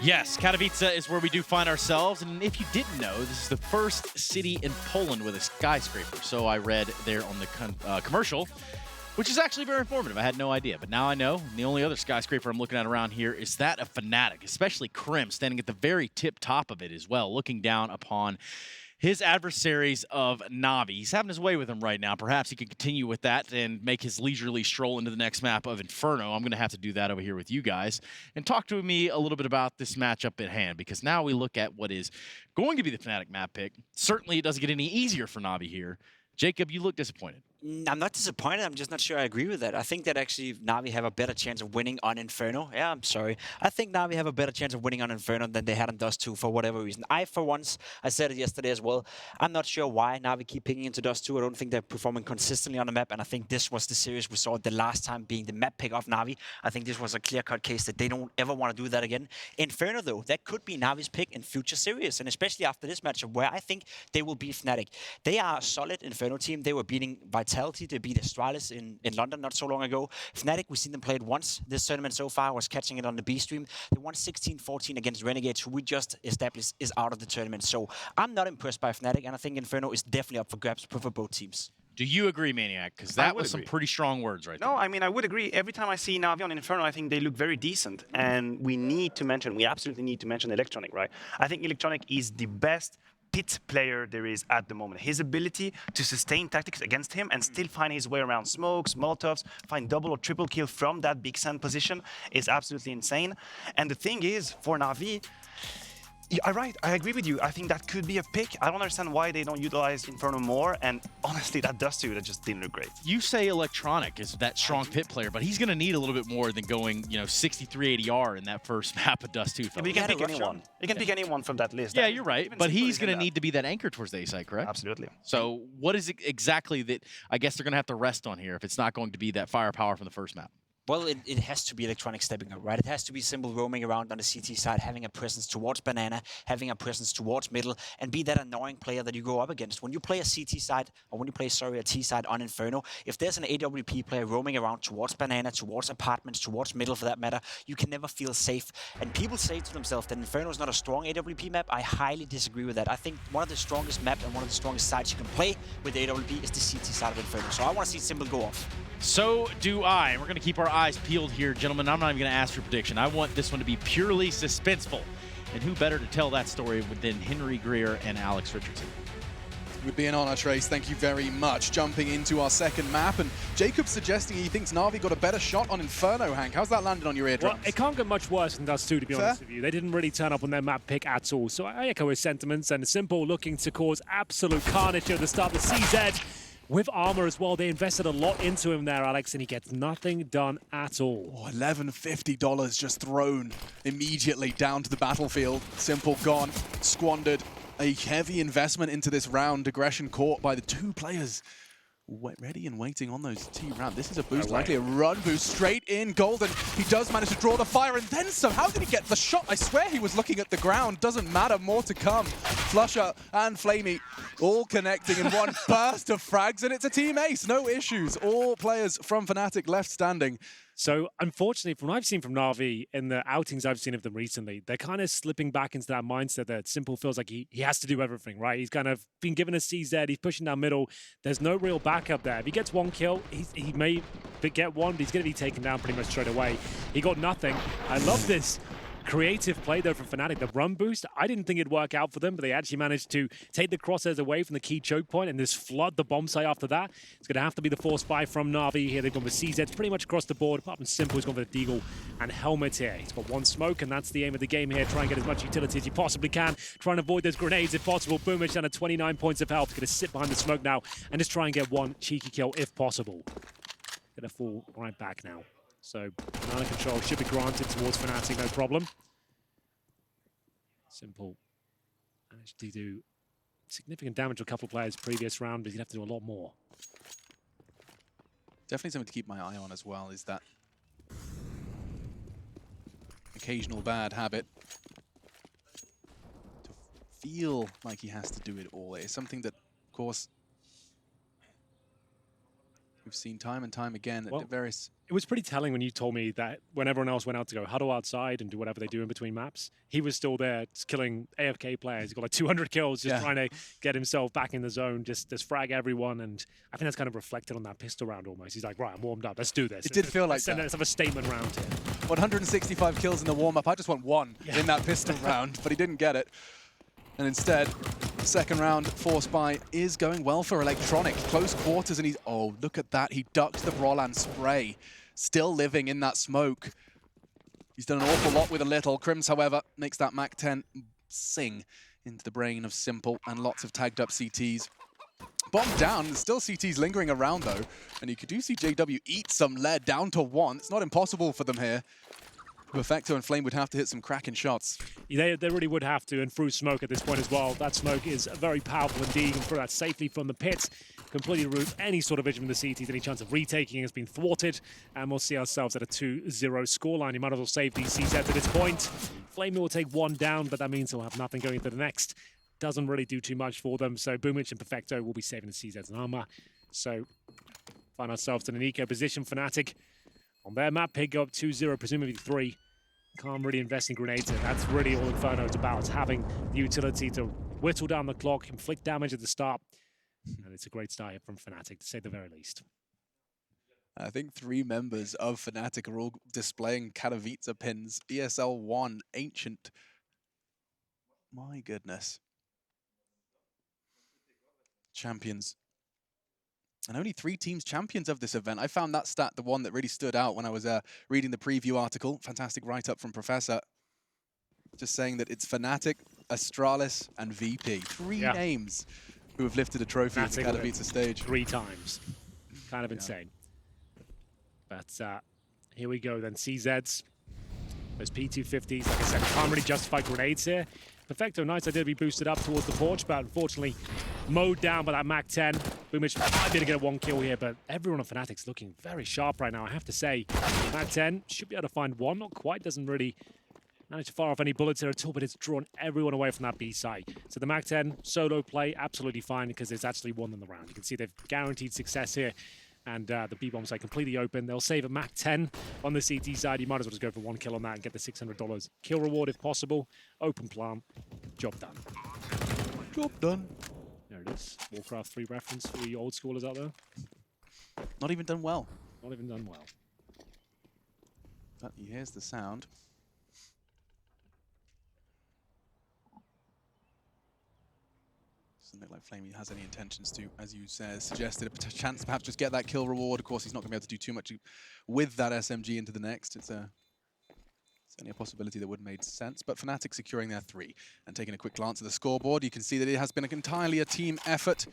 Yes, Katowice is where we do find ourselves, and if you didn't know, this is the first city in Poland with a skyscraper. So I read there on the commercial, which is actually very informative. I had no idea, but now I know. And the only other skyscraper I'm looking at around here is that of Fnatic, especially Krim, standing at the very tip top of it as well, looking down upon his adversaries of Na'Vi. He's having his way with them right now. Perhaps he could continue with that and make his leisurely stroll into the next map of Inferno. I'm going to have to do that over here with you guys and talk to me a little bit about this matchup at hand, because now we look at what is going to be the Fnatic map pick. Certainly it doesn't get any easier for Na'Vi here. Jacob, you look disappointed. I'm not disappointed. I'm just not sure I agree with that. I think that actually Na'Vi have a better chance of winning on Inferno. Yeah, I'm sorry. I think Na'Vi have a better chance of winning on Inferno than they had on Dust 2 for whatever reason. For once, I said it yesterday as well, I'm not sure why Na'Vi keep picking into Dust 2. I don't think they're performing consistently on the map, and I think this was the series we saw the last time being the map pick of Na'Vi. I think this was a clear-cut case that they don't ever want to do that again. Inferno, though, that could be Na'Vi's pick in future series, and especially after this matchup where I think they will beat Fnatic. They are a solid Inferno team. They were beating Vitality. They beat Astralis in London not so long ago. Fnatic, we've seen them play it once this tournament so far. I was catching it on the B stream. They won 16-14 against Renegades, who we just established is out of the tournament. So I'm not impressed by Fnatic, and I think Inferno is definitely up for grabs for both teams. Do you agree, Maniac? Because that was some pretty strong words right there. No, I mean, I would agree. Every time I see Na'Vi on Inferno, I think they look very decent. And we absolutely need to mention Electronic, right? I think Electronic is the best pit player there is at the moment. His ability to sustain tactics against him and still find his way around smokes, molotovs, find double or triple kill from that big sand position is absolutely insane. And the thing is, for Na'Vi, you're right, I agree with you. I think that could be a pick. I don't understand why they don't utilize Inferno more, and honestly, that Dust 2, that just didn't look great. You say Electronic is that strong pit player, but he's going to need a little bit more than going, 63 ADR in that first map of Dust 2. Yeah, but you can pick anyone. You can pick anyone from that list. Yeah, you're right, but he's going to need to be that anchor towards the A side, correct? Absolutely. So what is it exactly that I guess they're going to have to rest on here if it's not going to be that firepower from the first map? Well, it has to be Electronic stepping up, right? It has to be Simple roaming around on the CT side, having a presence towards Banana, having a presence towards middle, and be that annoying player that you go up against. When you play a CT side, or when you play, a T side on Inferno, if there's an AWP player roaming around towards Banana, towards apartments, towards middle for that matter, you can never feel safe. And people say to themselves that Inferno is not a strong AWP map. I highly disagree with that. I think one of the strongest maps and one of the strongest sides you can play with AWP is the CT side of Inferno. So I want to see Simple go off. So do I. We're going to keep our eyes peeled here, gentlemen. I'm not even going to ask for a prediction. I want this one to be purely suspenseful. And who better to tell that story than Henry Greer and Alex Richardson? It would be an honor, Trace. Thank you very much. Jumping into our second map, and Jacob suggesting he thinks Na'Vi got a better shot on Inferno, Hank. How's that landed on your eardrums? Well, it can't get much worse than Dust 2, to be honest with you. They didn't really turn up on their map pick at all. So I echo his sentiments, and Simple looking to cause absolute carnage at the start of the CZ. With armor as well, they invested a lot into him there, Alex, and he gets nothing done at all. Oh, $1150 just thrown immediately down to the battlefield. Simple gone, squandered. A heavy investment into this round. Aggression caught by the two players. Ready and waiting on those T round. This is a boost, likely a run boost straight in. Golden, he does manage to draw the fire and then some. How did he get the shot? I swear he was looking at the ground. Doesn't matter, more to come. Flusher and Flamey all connecting in one burst of frags, and it's a team ace, no issues. All players from Fnatic left standing. So, unfortunately, from what I've seen from Na'Vi in the outings I've seen of them recently, they're kind of slipping back into that mindset that Simple feels like he has to do everything, right? He's kind of been given a CZ, he's pushing down middle. There's no real backup there. If he gets one kill, he may get one, but he's going to be taken down pretty much straight away. He got nothing. I love this creative play, though, from Fnatic. The run boost, I didn't think it'd work out for them, but they actually managed to take the crosshairs away from the key choke point and just flood the bomb site after that. It's going to have to be the force buy from Na'Vi here. They've gone with CZs pretty much across the board, apart from Simple, who's gone for the Deagle and Helmet here. He's got one smoke, and that's the aim of the game here. Try and get as much utility as you possibly can. Try and avoid those grenades if possible. Boomich down to 29 points of health. Going to sit behind the smoke now and just try and get one cheeky kill if possible. Going to fall right back now. So, banana control should be granted towards Fnatic, no problem. Simple managed to do significant damage to a couple of players previous round, but he'd have to do a lot more. Definitely something to keep my eye on as well is that occasional bad habit to feel like he has to do it all. It's something that, of course, we've seen time and time again at various... It was pretty telling when you told me that when everyone else went out to go huddle outside and do whatever they do in between maps, he was still there just killing AFK players. He got like 200 kills just trying to get himself back in the zone, just frag everyone. And I think that's kind of reflected on that pistol round almost. He's like, right, I'm warmed up. Let's do this. It did feel like Let's have a statement round here. 165 kills in the warm-up. I just want one in that pistol round, but he didn't get it. And instead, second round force buy is going well for Electronic. Close quarters, and he's... Oh, look at that. He ducked the Brolan spray. Still living in that smoke. He's done an awful lot with a little. Crims, however, makes that MAC-10 sing into the brain of Simple, and lots of tagged up CTs. Bomb down. There's still CTs lingering around, though. And you could do see JW eat some lead down to 1. It's not impossible for them here. Perfecto and Flame would have to hit some cracking shots. They really would have to, and through smoke at this point as well. That smoke is very powerful indeed. You can throw that safely from the pits, completely root any sort of vision from the CTs. Any chance of retaking has been thwarted, and we'll see ourselves at a 2-0 scoreline. You might as well save these CZs at this point. Flame will take 1 down, but that means he'll have nothing going into the next. Doesn't really do too much for them, so Boomich and Perfecto will be saving the CZs and armor. So, find ourselves in an eco position. Fnatic on their map, Pig go up 2-0, presumably 3. Can't really invest in grenades, and that's really all Inferno is about. It's having the utility to whittle down the clock, inflict damage at the start. And it's a great start here from Fnatic, to say the very least. I think 3 members of Fnatic are all displaying Katowice pins. ESL 1, Ancient. My goodness. Champions. And only 3 teams champions of this event. I found that stat the one that really stood out when I was reading the preview article. Fantastic write-up from Professor. Just saying that it's Fnatic, Astralis, and VP. 3 names who have lifted a trophy at the Katowice stage. 3 times. Kind of insane. But here we go then. CZs. Those P250s, like I said, can't really justify grenades here. Perfecto, nice idea to be boosted up towards the porch, but unfortunately mowed down by that MAC-10. Boomich might be able to get a 1 kill here, but everyone on Fnatic's looking very sharp right now, I have to say. MAC-10 should be able to find 1, not quite, doesn't really manage to fire off any bullets here at all, but it's drawn everyone away from that B site. So the MAC-10 solo play, absolutely fine, because it's actually won them the round. You can see they've guaranteed success here. And the B-bomb side completely open. They'll save a MAC-10 on the CT side. You might as well just go for 1 kill on that and get the $600 kill reward if possible. Open plant. Job done. Job done. There it is. Warcraft 3 reference for the old schoolers out there. Not even done well. Not even done well. But here's the sound. Doesn't look like Flamey has any intentions to, as you suggested, a chance to perhaps just get that kill reward. Of course, he's not going to be able to do too much with that SMG into the next. It's only a possibility that would have made sense. But Fnatic securing their 3. And taking a quick glance at the scoreboard, you can see that it has been entirely a team effort.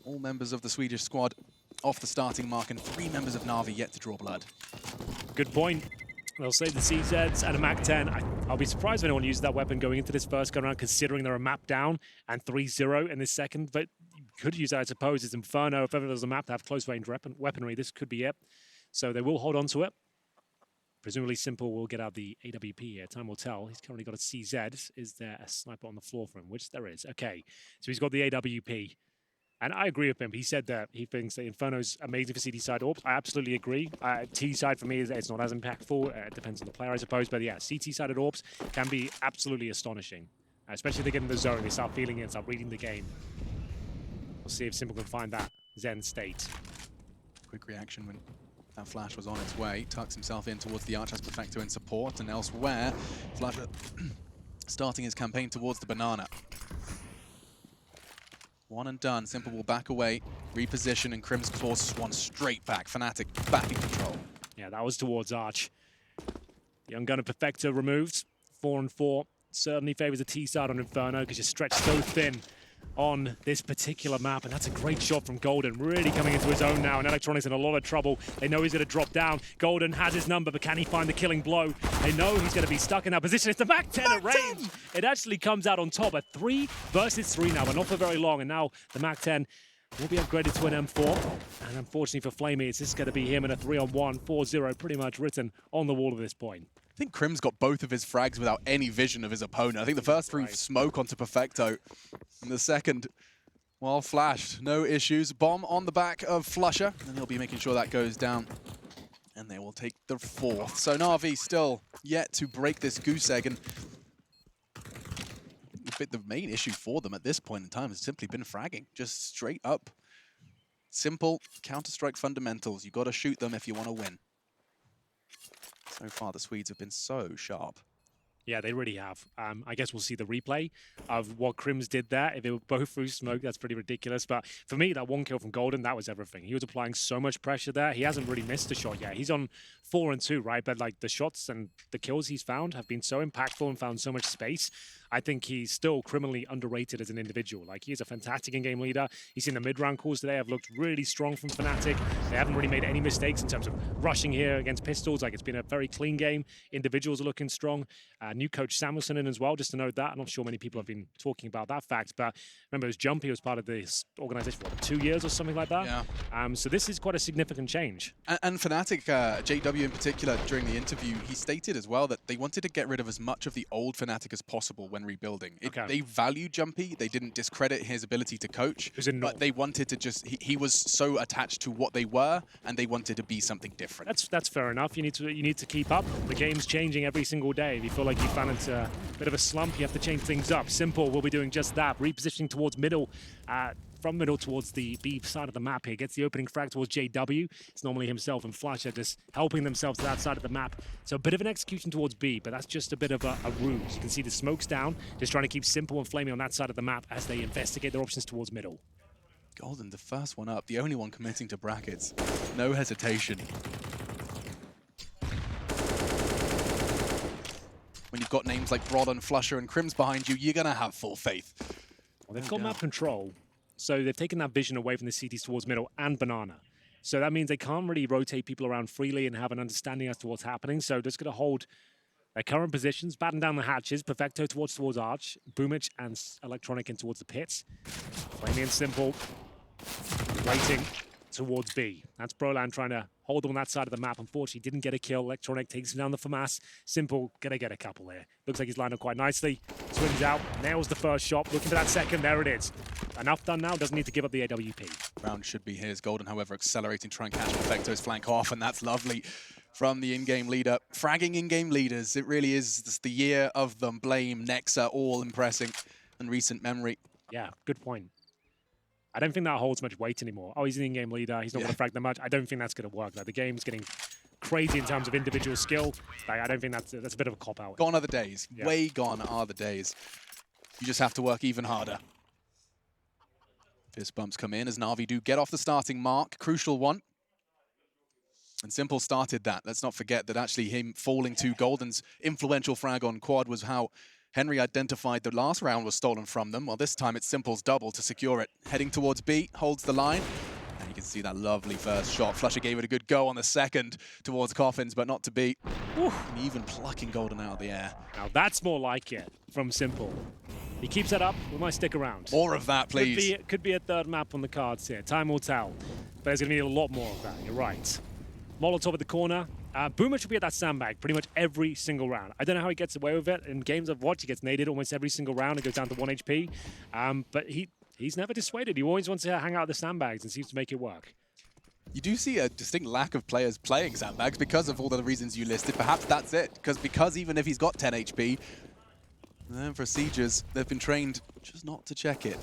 All members of the Swedish squad off the starting mark, and 3 members of Na'Vi yet to draw blood. Good point. They'll save the CZs and a MAC-10. I'll be surprised if anyone uses that weapon going into this first go-round, considering they're a map down and 3-0 in this second. But you could use that, I suppose. It's Inferno. If ever there's a map to have close-range weaponry, this could be it. So they will hold on to it. Presumably Simple will get out the AWP here. Time will tell. He's currently got a CZ. Is there a sniper on the floor for him? Which there is. Okay. So he's got the AWP. And I agree with him. He said that he thinks that Inferno's amazing for CT side AWPs. I absolutely agree. T side for me, it's not as impactful. It depends on the player, I suppose. But yeah, CT sided AWPs can be absolutely astonishing. Especially if they get in the zone, they start feeling it, start reading the game. We'll see if Simple can find that Zen state. Quick reaction when that flash was on its way. Tucks himself in towards the Arch, has Perfecto in support. And elsewhere, Flasher starting his campaign towards the banana. 1 and done. Simple will back away, reposition, and Crim's forces 1 straight back. Fnatic back in control. Yeah, that was towards Arch. Young Gunner Perfecto removed. 4 and 4. Certainly favors a T side on Inferno because you're stretched so thin on this particular map, and that's a great shot from Golden, really coming into his own now, and Electronic's in a lot of trouble. They know he's going to drop down. Golden has his number, but can he find the killing blow? They know he's going to be stuck in that position. It's the MAC-10 at range. It actually comes out on top at 3 versus 3 now, but not for very long, and now the MAC-10 will be upgraded to an M4, and unfortunately for Flamey, it's just going to be him in a 3-on-1, 4-0, pretty much written on the wall at this point. I think Crim's got both of his frags without any vision of his opponent. I think the first 3 smoke onto Perfecto, and the second Well flashed, no issues. Bomb on the back of Flusher, and they'll be making sure that goes down. And they will take the 4th. So Na'Vi still yet to break this goose egg. And the main issue for them at this point in time has simply been fragging. Just straight up, simple Counter-Strike fundamentals. You got to shoot them if you want to win. So far, the Swedes have been so sharp. Yeah, they really have. I guess we'll see the replay of what Crims did there. If they were both through smoke, that's pretty ridiculous. But for me, that 1 kill from Golden, that was everything. He was applying so much pressure there. He hasn't really missed a shot yet. He's on 4 and 2, right? But like the shots and the kills he's found have been so impactful and found so much space. I think he's still criminally underrated as an individual. Like, he is a fantastic in-game leader. He's seen the mid-round calls today have looked really strong from Fnatic. They haven't really made any mistakes in terms of rushing here against pistols. Like, it's been a very clean game. Individuals are looking strong. New coach Samuelson in as well, just to note that. I'm not sure many people have been talking about that fact, but remember, it was Jumpy was part of this organization for 2 years or something like that. Yeah. So this is quite a significant change. And Fnatic, JW in particular, during the interview, he stated as well that they wanted to get rid of as much of the old Fnatic as possible when rebuilding. They valued Jumpy. They didn't discredit his ability to coach, but they wanted to just, he was so attached to what they were, and they wanted to be something different. That's fair enough. You need to keep up. The game's changing every single day. If you feel like you found into a bit of a slump, you have to change things up. Simple will be doing just that, repositioning towards middle, from middle towards the B side of the map here. Gets the opening frag towards JW. It's normally himself and Flusher just helping themselves to that side of the map. So a bit of an execution towards B, but that's just a bit of a ruse. You can see the smoke's down, just trying to keep Simple and Flamey on that side of the map as they investigate their options towards middle. Golden, the first one up, the only one committing to brackets. No hesitation. When you've got names like Broad and Flusher and Crims behind you, you're going to have full faith. Well, they've got map control, so they've taken that vision away from the CTs towards middle and Banana. So that means they can't really rotate people around freely and have an understanding as to what's happening. So just going to hold their current positions, batten down the hatches. Perfecto towards Arch, Boomich and Electronic in towards the pits. Flamey and Simple waiting towards B. That's Broland trying to hold on that side of the map. Unfortunately, didn't get a kill. Electronic takes him down the FAMAS. Simple gonna get a couple there. Looks like he's lined up quite nicely. Swims out, nails the first shot. Looking for that second, there it is. Enough done now, doesn't need to give up the AWP. Round should be his. Golden, however, accelerating, trying to catch Perfecto's flank off, and that's lovely from the in-game leader. Fragging in-game leaders, it really is just the year of them. Blame, Nexa, all impressing in recent memory. Yeah, good point. I don't think that holds much weight anymore. Oh, he's an in-game leader. He's not going to frag that much. I don't think that's going to work. Like, the game's getting crazy in terms of individual skill. Like, I don't think that's a bit of a cop-out. Gone are the days. Yeah. Way gone are the days. You just have to work even harder. Fist bumps come in as Na'Vi do get off the starting mark. Crucial one. And Simple started that. Let's not forget that actually him falling to Golden's influential frag on quad was how Henry identified the last round was stolen from them. Well, this time it's Simple's double to secure it. Heading towards B, holds the line. And you can see that lovely first shot. Flusher gave it a good go on the second towards Coffins, but not to beat. And even plucking Golden out of the air. Now that's more like it from Simple. He keeps that up, we might stick around. More of that, please. Could be a third map on the cards here. Time will tell. But there's going to be a lot more of that, you're right. Molotov at the corner. Boomich will be at that sandbag pretty much every single round. I don't know how he gets away with it. In games I've watched, he gets naded almost every single round. It goes down to 1 HP. But he's never dissuaded. He always wants to hang out at the sandbags and seems to make it work. You do see a distinct lack of players playing sandbags because of all the reasons you listed. Perhaps that's it. Because even if he's got 10 HP, then procedures, they've been trained just not to check it.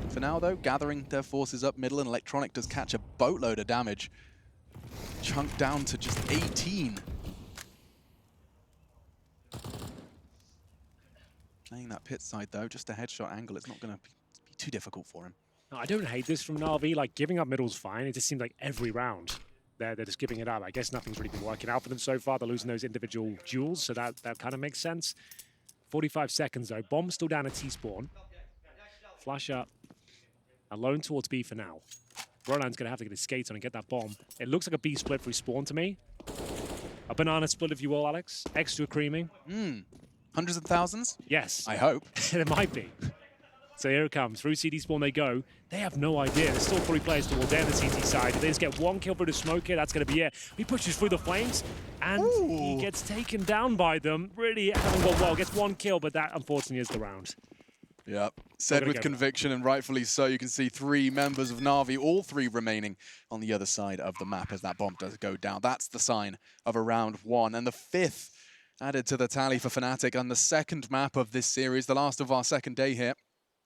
For now, though, gathering their forces up middle, and Electronic does catch a boatload of damage. Chunked down to just 18. Playing that pit side, though, just a headshot angle. It's not going to be too difficult for him. No, I don't hate this from Na'Vi. Like, giving up middle's fine. It just seems like every round they're just giving it up. I guess nothing's really been working out for them so far. They're losing those individual duels, so that kind of makes sense. 45 seconds, though. Bomb still down at T-spawn. Flash up. Alone towards B for now. Roland's going to have to get his skates on and get that bomb. It looks like a B split through spawn to me. A banana split, if you will, Alex. Extra creamy. Hundreds of thousands? Yes. I hope. It might be. So here it comes. Through CD spawn they go. They have no idea. There's still 3 players towards there on the CT side. If they just get 1 kill through the smoke here, that's going to be it. He pushes through the flames, and he gets taken down by them. Really haven't gone well. Gets 1 kill, but that, unfortunately, is the round. Yep, said with conviction, and rightfully so. You can see 3 members of Na'Vi, all 3 remaining on the other side of the map as that bomb does go down. That's the sign of a round 1. And the 5th added to the tally for Fnatic on the 2nd map of this series, the last of our 2nd day here.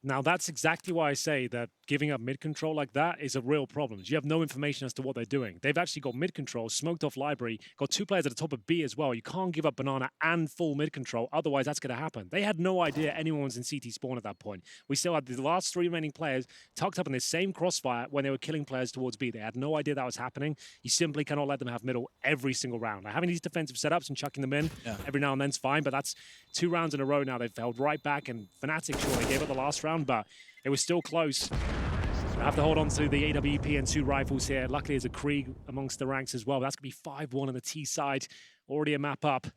Now, that's exactly why I say that giving up mid-control like that is a real problem. You have no information as to what they're doing. They've actually got mid-control, smoked off library, got 2 players at the top of B as well. You can't give up banana and full mid-control, otherwise that's going to happen. They had no idea anyone was in CT spawn at that point. We still had the last 3 remaining players tucked up in the same crossfire when they were killing players towards B. They had no idea that was happening. You simply cannot let them have middle every single round. Now, having these defensive setups and chucking them in every now and then is fine, but that's 2 rounds in a row now. They've held right back, and Fnatic, sure, they gave it the last round, but it was still close. I have to hold on to the AWP and 2 rifles here. Luckily, there's a Krieg amongst the ranks as well. That's going to be 5-1 on the T side. Already a map up.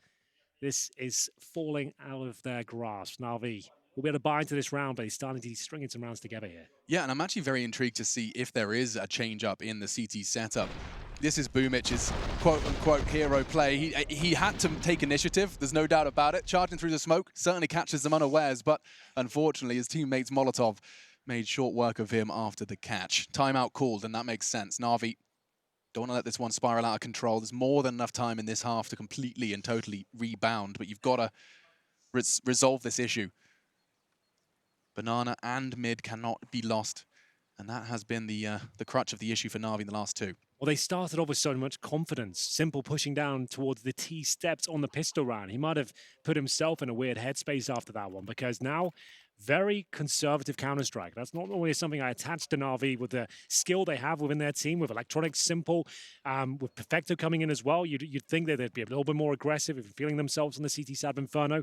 This is falling out of their grasp. Na'Vi will be able to buy into this round, but he's starting to string some rounds together here. Yeah, and I'm actually very intrigued to see if there is a change up in the CT setup. This is Boomich's quote-unquote hero play. He had to take initiative, there's no doubt about it. Charging through the smoke certainly catches them unawares, but unfortunately his teammates Molotov made short work of him after the catch. Timeout called, and that makes sense. Na'Vi don't want to let this one spiral out of control. There's more than enough time in this half to completely and totally rebound, but you've got to resolve this issue. Banana and mid cannot be lost, and that has been the crutch of the issue for Na'Vi in the last 2. Well, they started off with so much confidence. Simple pushing down towards the T steps on the pistol round. He might have put himself in a weird headspace after that one, because now, very conservative Counter-Strike. That's not always something I attach to Na'Vi with the skill they have within their team, with Electronics Simple, with Perfecto coming in as well. You'd think that they'd be a little bit more aggressive if feeling themselves on the CT side of Inferno.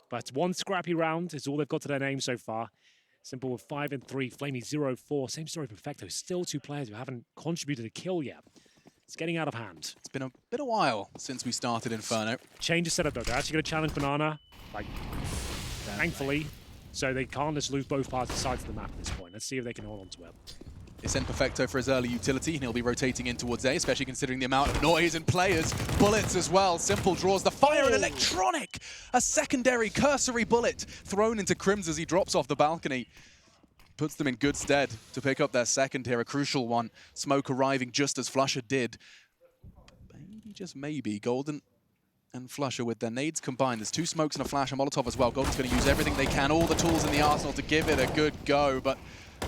But 1 scrappy round is all they've got to their name so far. Simple with 5 and 3, Flamey 0-4. Same story, Perfecto. Still 2 players who haven't contributed a kill yet. It's getting out of hand. It's been a while since we started Inferno. Change of setup though. They're actually going to challenge Banana, like, thankfully. So they can't just lose both sides of the map at this point. Let's see if they can hold on to it. They send Perfecto for his early utility, and he'll be rotating in towards A, especially considering the amount of noise and players. Bullets as well. Simple draws the fire, and Electronic! A secondary cursory bullet thrown into Crims as he drops off the balcony. Puts them in good stead to pick up their 2nd here, a crucial one. Smoke arriving just as Flusher did. Maybe, just maybe, Golden and Flusher with their nades combined. There's 2 smokes and a flash, and Molotov as well. Golden's going to use everything they can, all the tools in the arsenal to give it a good go, but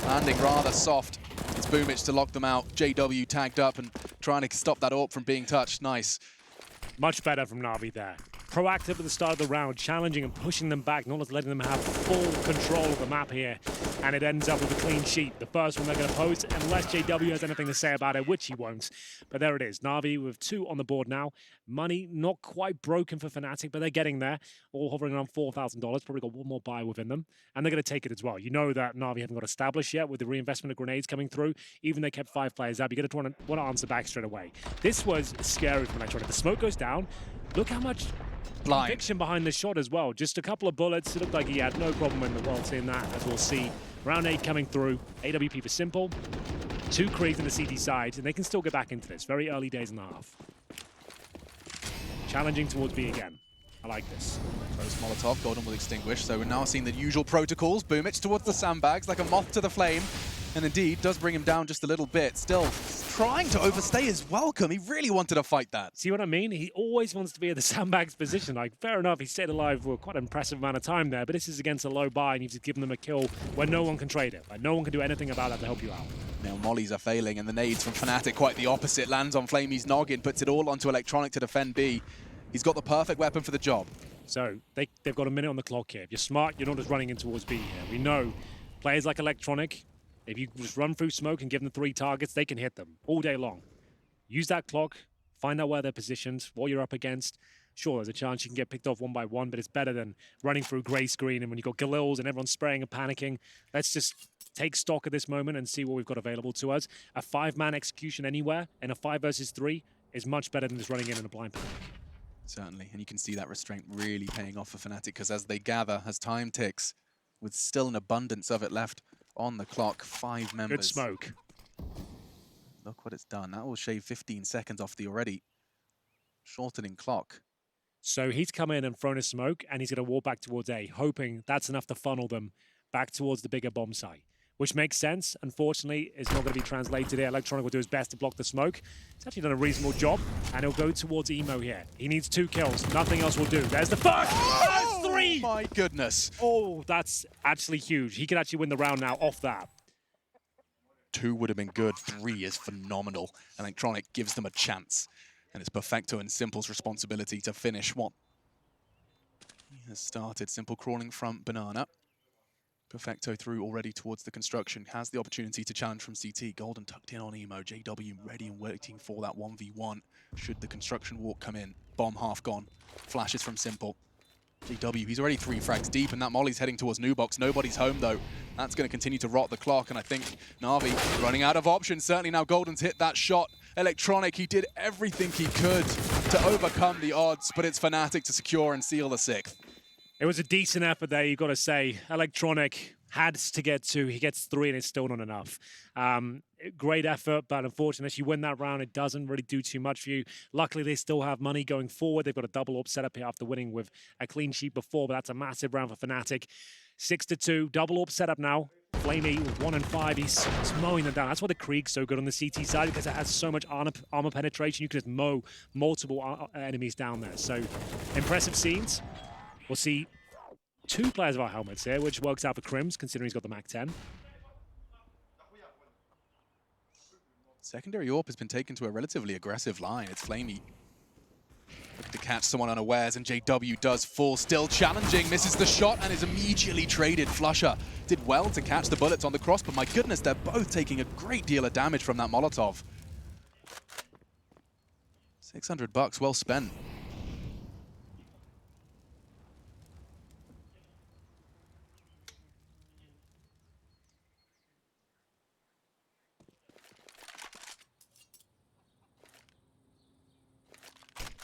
landing rather soft. It's Boomich to lock them out. JW tagged up and trying to stop that AWP from being touched. Nice. Much better from Na'Vi there. Proactive at the start of the round, challenging and pushing them back, not letting them have full control of the map here. And it ends up with a clean sheet. The first one they're going to pose, unless JW has anything to say about it, which he won't. But there it is. Na'Vi with 2 on the board now. Money not quite broken for Fnatic, but they're getting there. All hovering around $4,000. Probably got 1 more buy within them. And they're going to take it as well. You know that Na'Vi haven't got established yet with the reinvestment of grenades coming through. Even they kept 5 players up. You're going to want to answer back straight away. This was scary from Electronic. The smoke goes down. Look how much conviction behind the shot as well. Just a couple of bullets. It looked like he had no problem in the world seeing that, as we'll see. Round 8 coming through. AWP for Simple. 2 Kriegs in the CT side, and they can still get back into this. Very early days in the half. Challenging towards B again. I like this. Throws Molotov, Golden will extinguish. So we're now seeing the usual protocols. Boomich towards the sandbags like a moth to the flame. And indeed, does bring him down just a little bit. Still trying to overstay his welcome. He really wanted to fight that. See what I mean? He always wants to be at the sandbags position. Like, fair enough, he stayed alive for quite an impressive amount of time there, but this is against a low buy, and you've just given them a kill where no one can trade it. Like, no one can do anything about that to help you out. Now mollies are failing, and the nades from Fnatic quite the opposite. Lands on Flamey's noggin, puts it all onto Electronic to defend B. He's got the perfect weapon for the job. So they've got a minute on the clock here. If you're smart, you're not just running in towards B here. We know players like Electronic, if you just run through smoke and give them 3 targets, they can hit them all day long. Use that clock, find out where they're positioned, what you're up against. Sure, there's a chance you can get picked off 1 by 1, but it's better than running through grey screen and when you've got Galils and everyone's spraying and panicking. Let's just take stock at this moment and see what we've got available to us. A 5-man execution anywhere and a 5 versus 3 is much better than just running in a blind panic. Certainly, and you can see that restraint really paying off for Fnatic, because as they gather, as time ticks, with still an abundance of it left on the clock, 5 members. Good smoke. Look what it's done. That will shave 15 seconds off the already shortening clock. So he's come in and thrown a smoke, and he's going to walk back towards A, hoping that's enough to funnel them back towards the bigger bomb site, which makes sense. Unfortunately, it's not going to be translated here. Electronic will do his best to block the smoke. He's actually done a reasonable job, and he'll go towards Emo here. He needs 2 kills. Nothing else will do. There's the first! Oh, That's 3! My goodness. Oh, that's actually huge. He could actually win the round now off that. 2 would have been good. 3 is phenomenal. Electronic gives them a chance. And it's Perfecto and Simple's responsibility to finish what he has started. Simple crawling from Banana. Perfecto through already towards the construction. Has the opportunity to challenge from CT. Golden tucked in on Emo. JW ready and waiting for that 1v1. Should the construction walk come in. Bomb half gone. Flashes from Simple. JW, he's already 3 frags deep, and that Molly's heading towards New Box. Nobody's home, though. That's going to continue to rot the clock, and I think Na'Vi running out of options. Certainly now Golden's hit that shot. Electronic, he did everything he could to overcome the odds, but it's Fnatic to secure and seal the 6th. It was a decent effort there, you've got to say. Electronic had to get 2. He gets 3, and it's still not enough. Great effort, but unfortunately, if you win that round, it doesn't really do too much for you. Luckily, they still have money going forward. They've got a double AWP setup here after winning with a clean sheet before, but that's a massive round for Fnatic. 6-2, double AWP setup now. Flamey with 1 and 5, he's mowing them down. That's why the Krieg's so good on the CT side, because it has so much armor penetration. You can just mow multiple enemies down there. So, impressive scenes. We'll see 2 players without helmets here, which works out for Crims, considering he's got the MAC-10. Secondary AWP has been taken to a relatively aggressive line. It's Flamey looking to catch someone unawares, and JW does fall, still challenging, misses the shot, and is immediately traded. Flusher did well to catch the bullets on the cross, but my goodness, they're both taking a great deal of damage from that Molotov. $600 well spent.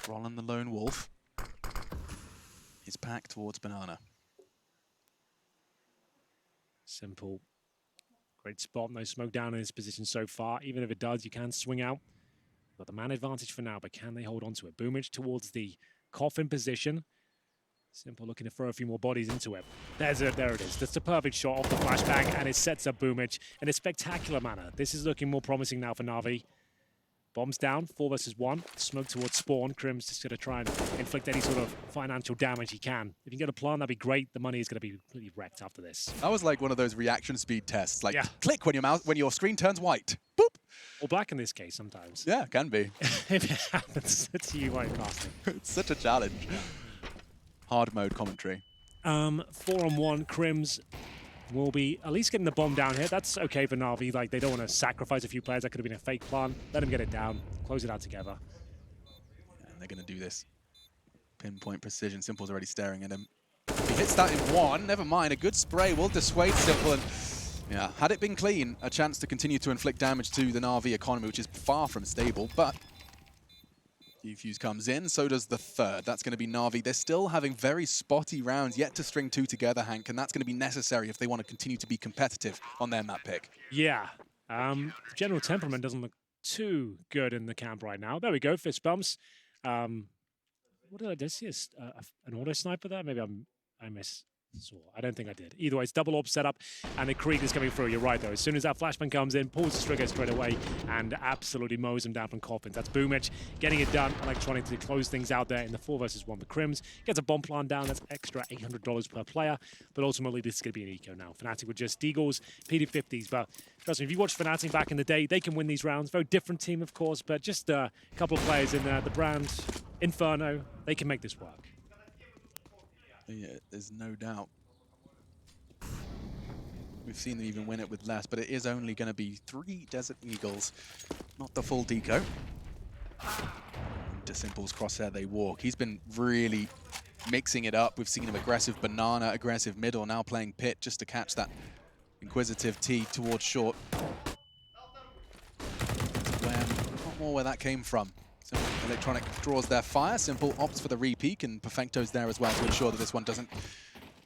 Rollin the Lone Wolf. His pack towards Banana. Simple. Great spot. No smoke down in his position so far. Even if it does, you can swing out. Got the man advantage for now, but can they hold on to it? Boomage towards the coffin position. Simple looking to throw a few more bodies into it. There it is. That's the perfect shot off the flashbang, and it sets up Boomage in a spectacular manner. This is looking more promising now for Na'Vi. Bombs down, 4 versus 1. Smoke towards spawn. Crim's just going to try and inflict any sort of financial damage he can. If you can get a plant, that'd be great. The money is going to be completely wrecked after this. That was like one of those reaction speed tests. Like, click when your screen turns white. Boop. Or black in this case, sometimes. Yeah, can be. If it happens, it's you white casting. It's such a challenge. Hard mode commentary. 4-on-1, Crims will be at least getting the bomb down here. That's okay for Na'Vi. Like, they don't want to sacrifice a few players. That could have been a fake plan. Let them get it down. Close it out together. And they're going to do this. Pinpoint precision. Simple's already staring at him. He hits that in 1. Never mind. A good spray will dissuade Simple. And yeah, had it been clean, a chance to continue to inflict damage to the Na'Vi economy, which is far from stable. But Defuse comes in, so does the 3rd. That's going to be Na'Vi. They're still having very spotty rounds, yet to string 2 together, Hank, and that's going to be necessary if they want to continue to be competitive on their map pick. Yeah. General temperament doesn't look too good in the camp right now. There we go, fist bumps. What did I see? An auto sniper there? Maybe I missed. I don't think I did. Either way, it's double AWP setup, and the Krieg is coming through. You're right, though. As soon as that flashbang comes in, pulls the trigger straight away and absolutely mows him down from coffins. That's Boomage getting it done. Electronic to close things out there in the 4 versus 1 with Crims. Gets a bomb plant down. That's extra $800 per player. But ultimately, this is going to be an eco now. Fnatic with just Deagles, PD50s. But trust me, if you watch Fnatic back in the day, they can win these rounds. Very different team, of course, but just a couple of players in the brand Inferno, they can make this work. Yeah, there's no doubt. We've seen them even win it with less, but it is only going to be 3 Desert Eagles, not the full deco. Into Simple's crosshair they walk. He's been really mixing it up. We've seen him aggressive Banana, aggressive middle, now playing Pit just to catch that inquisitive T towards short. Not more where that came from. So Electronic draws their fire. Simple opts for the re-peek, and Perfecto's there as well to ensure that this one doesn't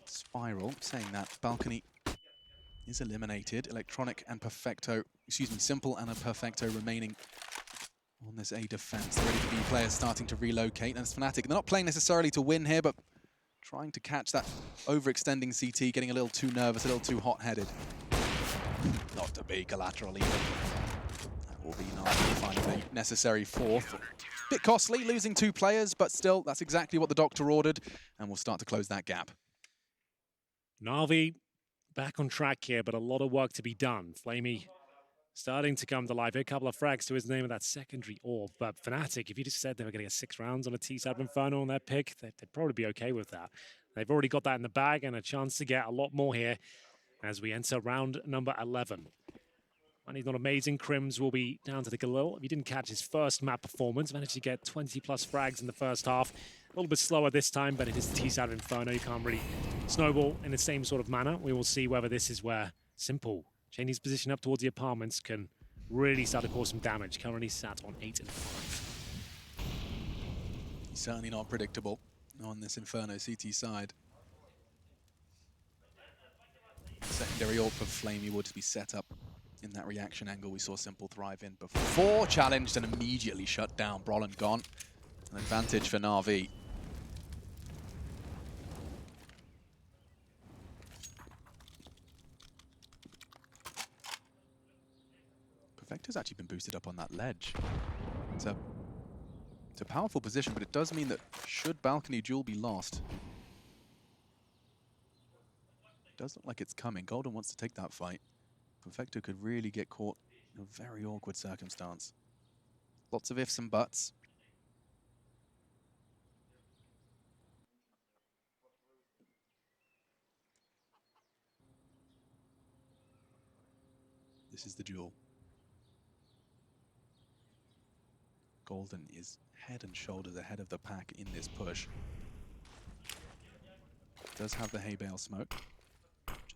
spiral. Saying that, Balcony is eliminated. Electronic and Perfecto, Simple and a Perfecto remaining on this A defense. The ready to be players starting to relocate, and it's Fnatic. They're not playing necessarily to win here, but trying to catch that overextending CT, getting a little too nervous, a little too hot-headed. Not to be collateral even. That will be nice to find the necessary fourth. Bit costly, losing 2 players, but still, that's exactly what the doctor ordered, and we'll start to close that gap. Na'Vi back on track here, but a lot of work to be done. Flamey starting to come to life. A couple of frags to his name of that secondary orb. But Fnatic, if you just said they were going to get 6 rounds on a T-side of Inferno on their pick, they'd probably be okay with that. They've already got that in the bag and a chance to get a lot more here as we enter round number 11. Money's not amazing. Crims will be down to the Galil. If he didn't catch his first map performance, managed to get 20+ frags in the first half. A little bit slower this time, but it is the T-side of Inferno. You can't really snowball in the same sort of manner. We will see whether this is where Simple, changing his position up towards the apartments, can really start to cause some damage. Currently sat on 8 and 5. He's certainly not predictable on this Inferno CT side. Secondary ult for Flamey would be set up in that reaction angle we saw Simple thrive in before. Challenged and immediately shut down. Brolin gone. An advantage for Na'Vi. Perfecto's actually been boosted up on that ledge. It's a powerful position, but it does mean that should balcony duel be lost, it does look like it's coming. Golden wants to take that fight. Perfecto could really get caught in a very awkward circumstance. Lots of ifs and buts. This is the duel. Golden is head and shoulders ahead of the pack in this push. Does have the hay bale smoke.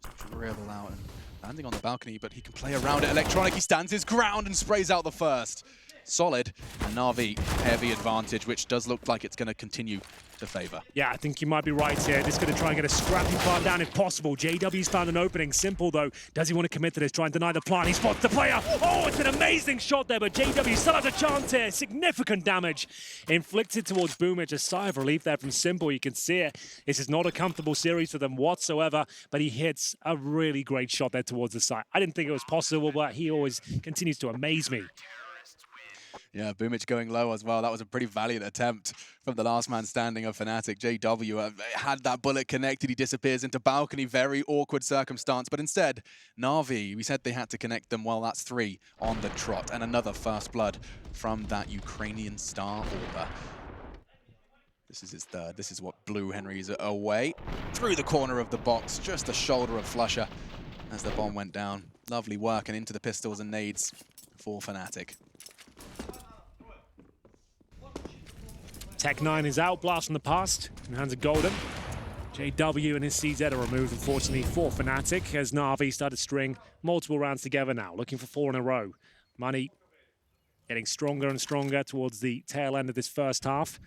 Just dribble out and landing on the balcony, but he can play around it. Electronic, he stands his ground and sprays out the first. Solid. And Na'Vi, heavy advantage, which does look like it's going to continue to favor. Yeah, I think you might be right here. Just going to try and get a scrappy plant down if possible. JW's found an opening. Simple, though. Does he want to commit to this? Try and deny the plant. He spots the player. Oh, it's an amazing shot there, but JW still has a chance here. Significant damage inflicted towards Boomich. A sigh of relief there from Simple. You can see it. This is not a comfortable series for them whatsoever, but he hits a really great shot there towards the side. I didn't think it was possible, but he always continues to amaze me. Yeah, Boomich going low as well. That was a pretty valiant attempt from the last man standing of Fnatic. JW had that bullet connected. He disappears into balcony. Very awkward circumstance. But instead, Na'Vi, we said they had to connect them. Well, that's 3 on the trot. And another first blood from that Ukrainian star orber. This is his third. This is what blew Henry's away. Through the corner of the box. Just a shoulder of Flusher as the bomb went down. Lovely work and into the pistols and nades for Fnatic. Tech9 is out, blast from the past, in the hands of Golden. JW and his CZ are removed, unfortunately, for Fnatic, as Na'Vi started to string multiple rounds together now, looking for 4 in a row. Money getting stronger and stronger towards the tail end of this first half.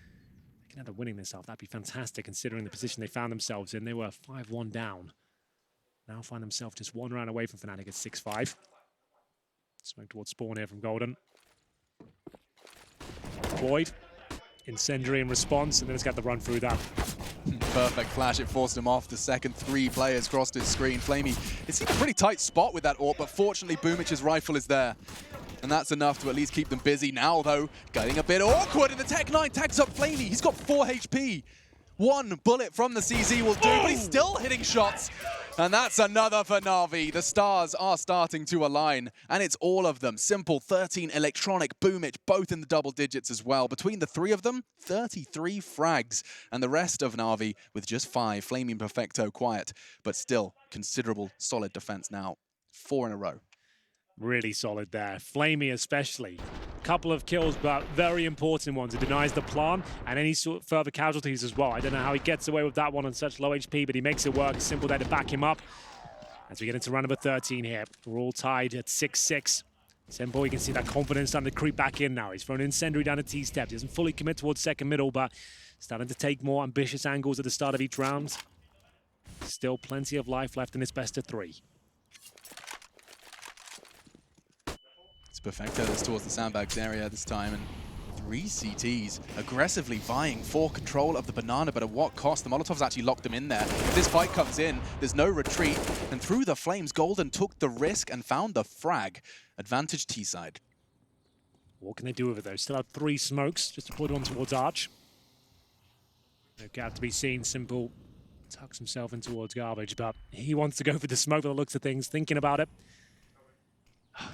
They can end up winning this half. That'd be fantastic, considering the position they found themselves in. They were 5-1 down. Now find themselves just 1 round away from Fnatic at 6-5. Smoke towards spawn here from Golden. Boyd. Incendiary in response, and then it's got the run through that. Perfect flash, it forced him off. The second 3 players crossed his screen. Flamey, it's in a pretty tight spot with that AWP, but fortunately Boomich's rifle is there. And that's enough to at least keep them busy. Now though, getting a bit awkward, and the Tech9 tags up Flamey. He's got 4 HP. 1 bullet from the CZ will do, but he's still hitting shots. And that's another for Na'Vi. The stars are starting to align, and it's all of them. Simple, 13, Electronic, Boomich, both in the double digits as well. Between the 3 of them, 33 frags. And the rest of Na'Vi with just 5. Flaming Perfecto quiet, but still considerable solid defense now. 4 in a row. Really solid there. Flamey especially. Couple of kills, but very important ones. It denies the plant and any sort of further casualties as well. I don't know how he gets away with that one on such low HP, but he makes it work. Simple there to back him up. As we get into round number 13 here, we're all tied at 6-6. Simple, you can see that confidence starting to creep back in now. He's thrown Incendiary down to T-step. He doesn't fully commit towards second middle, but starting to take more ambitious angles at the start of each round. Still plenty of life left in this best of 3. Perfecto is towards the sandbags area this time, and 3 CTs aggressively vying for control of the banana, but at what cost? The Molotovs actually locked them in there. If this fight comes in, there's no retreat, and through the flames, Golden took the risk and found the frag. Advantage T-side. What can they do with it, though? Still have 3 smokes just to put on towards Arch. No gap to be seen. Simple tucks himself in towards Garbage, but he wants to go for the smoke by the looks of things, thinking about it.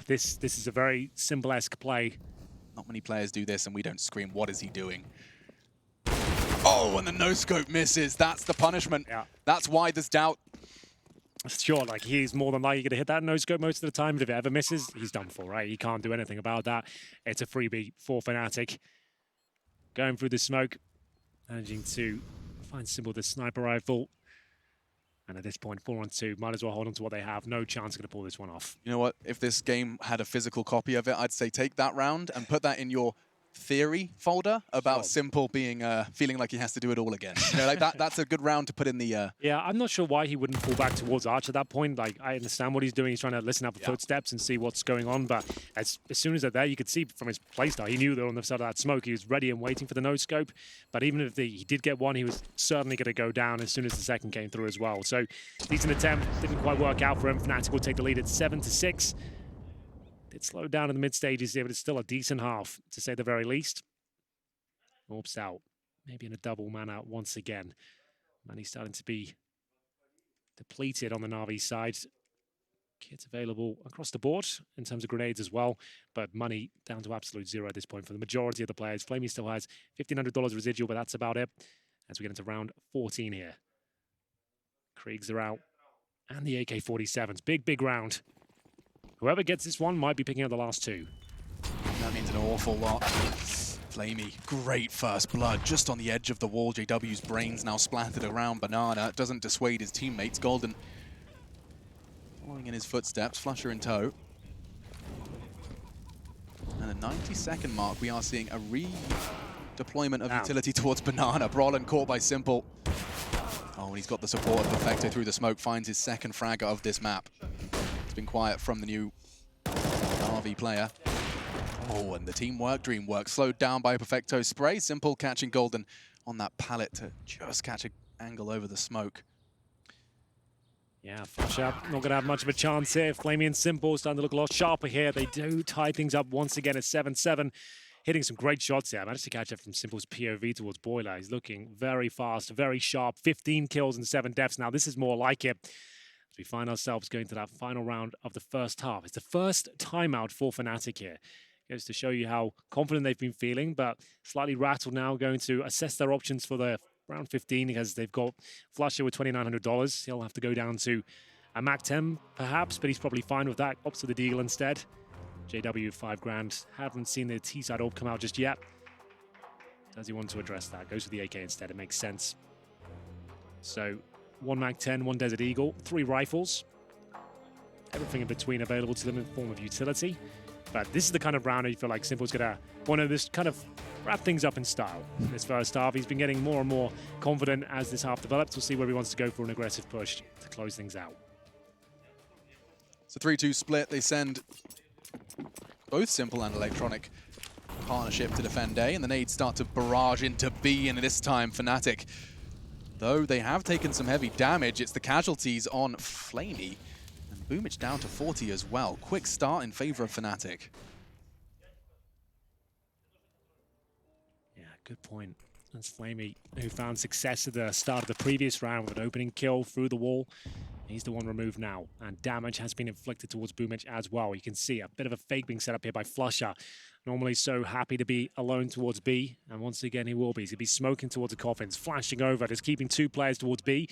This is a very Simple-esque play. Not many players do this, and we don't scream, what is he doing? Oh, and the no-scope misses. That's the punishment. Yeah. That's why there's doubt. Sure, like he's more than likely going to hit that no-scope most of the time, but if it ever misses, he's done for, right? He can't do anything about that. It's a freebie for Fnatic. Going through the smoke, managing to find Simple the sniper rifle. And at this point, 4-on-2, might as well hold on to what they have. No chance going to pull this one off. You know what? If this game had a physical copy of it, I'd say take that round and put that in your theory folder about Simple being feeling like he has to do it all again. You know, like that's a good round to put in the. Yeah, I'm not sure why he wouldn't fall back towards Arch at that point. Like, I understand what he's doing. He's trying to listen out for footsteps and see what's going on. But as soon as they're there, you could see from his playstyle, he knew they were on the side of that smoke. He was ready and waiting for the no-scope. But even if he did get one, he was certainly going to go down as soon as the second came through as well. So decent attempt. Didn't quite work out for him. Fnatic will take the lead at 7-6. Did slow down in the mid stages here, but it's still a decent half, to say the very least. Orbs out, maybe in a double man out once again. Money's starting to be depleted on the Na'Vi side. Kits available across the board in terms of grenades as well, but money down to absolute zero at this point for the majority of the players. Flamey still has $1,500 residual, but that's about it as we get into round 14 here. Kriegs are out, and the AK-47s. Big round. Whoever gets this one might be picking up the last 2. That means an awful lot. Flamey, great first blood, just on the edge of the wall. JW's brains now splattered around Banana. Doesn't dissuade his teammates. Golden following in his footsteps, Flusher in tow. And at the 90-second mark, we are seeing a redeployment of utility towards Banana. Brolin caught by Simple. Oh, and he's got the support of Perfecto through the smoke, finds his second frag of this map. It's been quiet from the new RV player. Oh, and the teamwork, dream work, slowed down by Perfecto spray. Simple catching Golden on that pallet to just catch an angle over the smoke. Yeah, Flush up, not going to have much of a chance here. Flamey and Simple starting to look a lot sharper here. They do tie things up once again at 7-7. Hitting some great shots here. I managed to catch up from Simple's POV towards Boiler. He's looking very fast, very sharp. 15 kills and 7 deaths. Now, this is more like it. As we find ourselves going to that final round of the first half. It's the first timeout for Fnatic here. Goes to show you how confident they've been feeling, but slightly rattled now, going to assess their options for the round 15 because they've got Flusher with $2,900. He'll have to go down to a Mac 10 perhaps, but he's probably fine with that. Opts to the deal instead. JW 5 grand. Haven't seen the T-side orb come out just yet. Does he want to address that? Goes for the AK instead. It makes sense. So 1 Mac 10, 1 Desert Eagle, 3 rifles. Everything in between available to them in the form of utility. But this is the kind of round you feel like Simple's going to want to just kind of wrap things up in style. In this first half, he's been getting more and more confident as this half develops. We'll see where he wants to go for an aggressive push to close things out. It's a 3-2 split. They send both Simple and Electronic partnership to defend A, and the nades start to barrage into B, and this time Fnatic, though they have taken some heavy damage, it's the casualties on Flamey. Boomich down to 40 as well. Quick start in favor of Fnatic. Yeah, good point. That's Flamey, who found success at the start of the previous round with an opening kill through the wall. He's the one removed now, and damage has been inflicted towards Boomich as well. You can see a bit of a fake being set up here by Flusher. Normally so happy to be alone towards B, and once again he will be. He's going to be smoking towards the coffins, flashing over, just keeping 2 players towards B.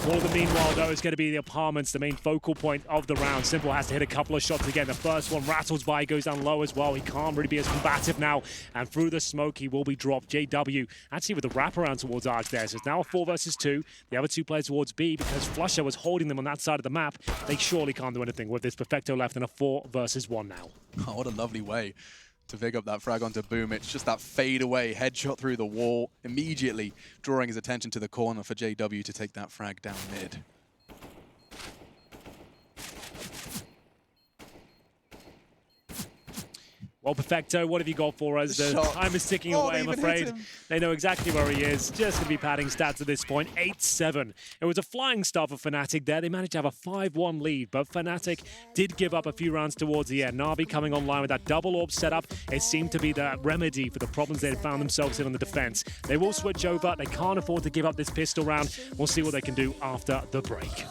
All of the meanwhile, though, is going to be the apartments, the main focal point of the round. Simple has to hit a couple of shots again. The first one rattles by, goes down low as well. He can't really be as combative now. And through the smoke, he will be dropped. JW actually with a wraparound towards Arch there. So it's now a 4 versus 2. The other 2 players towards B because Flusher was holding them on that side of the map. They surely can't do anything with this. Perfecto left in a 4 versus 1 now. Oh, what a lovely way to pick up that frag onto Boomich. Just that fade away headshot through the wall, immediately drawing his attention to the corner for JW to take that frag down mid. Well, Perfecto, what have you got for us? The Shot. time is ticking Oh, away, they I'm even afraid. hit him. They know exactly where he is. Just going to be padding stats at this point. 8-7. It was a flying start for Fnatic there. They managed to have a 5-1 lead, but Fnatic did give up a few rounds towards the end. Na'Vi coming online with that double orb setup. It seemed to be the remedy for the problems they had found themselves in on the defense. They will switch over. They can't afford to give up this pistol round. We'll see what they can do after the break.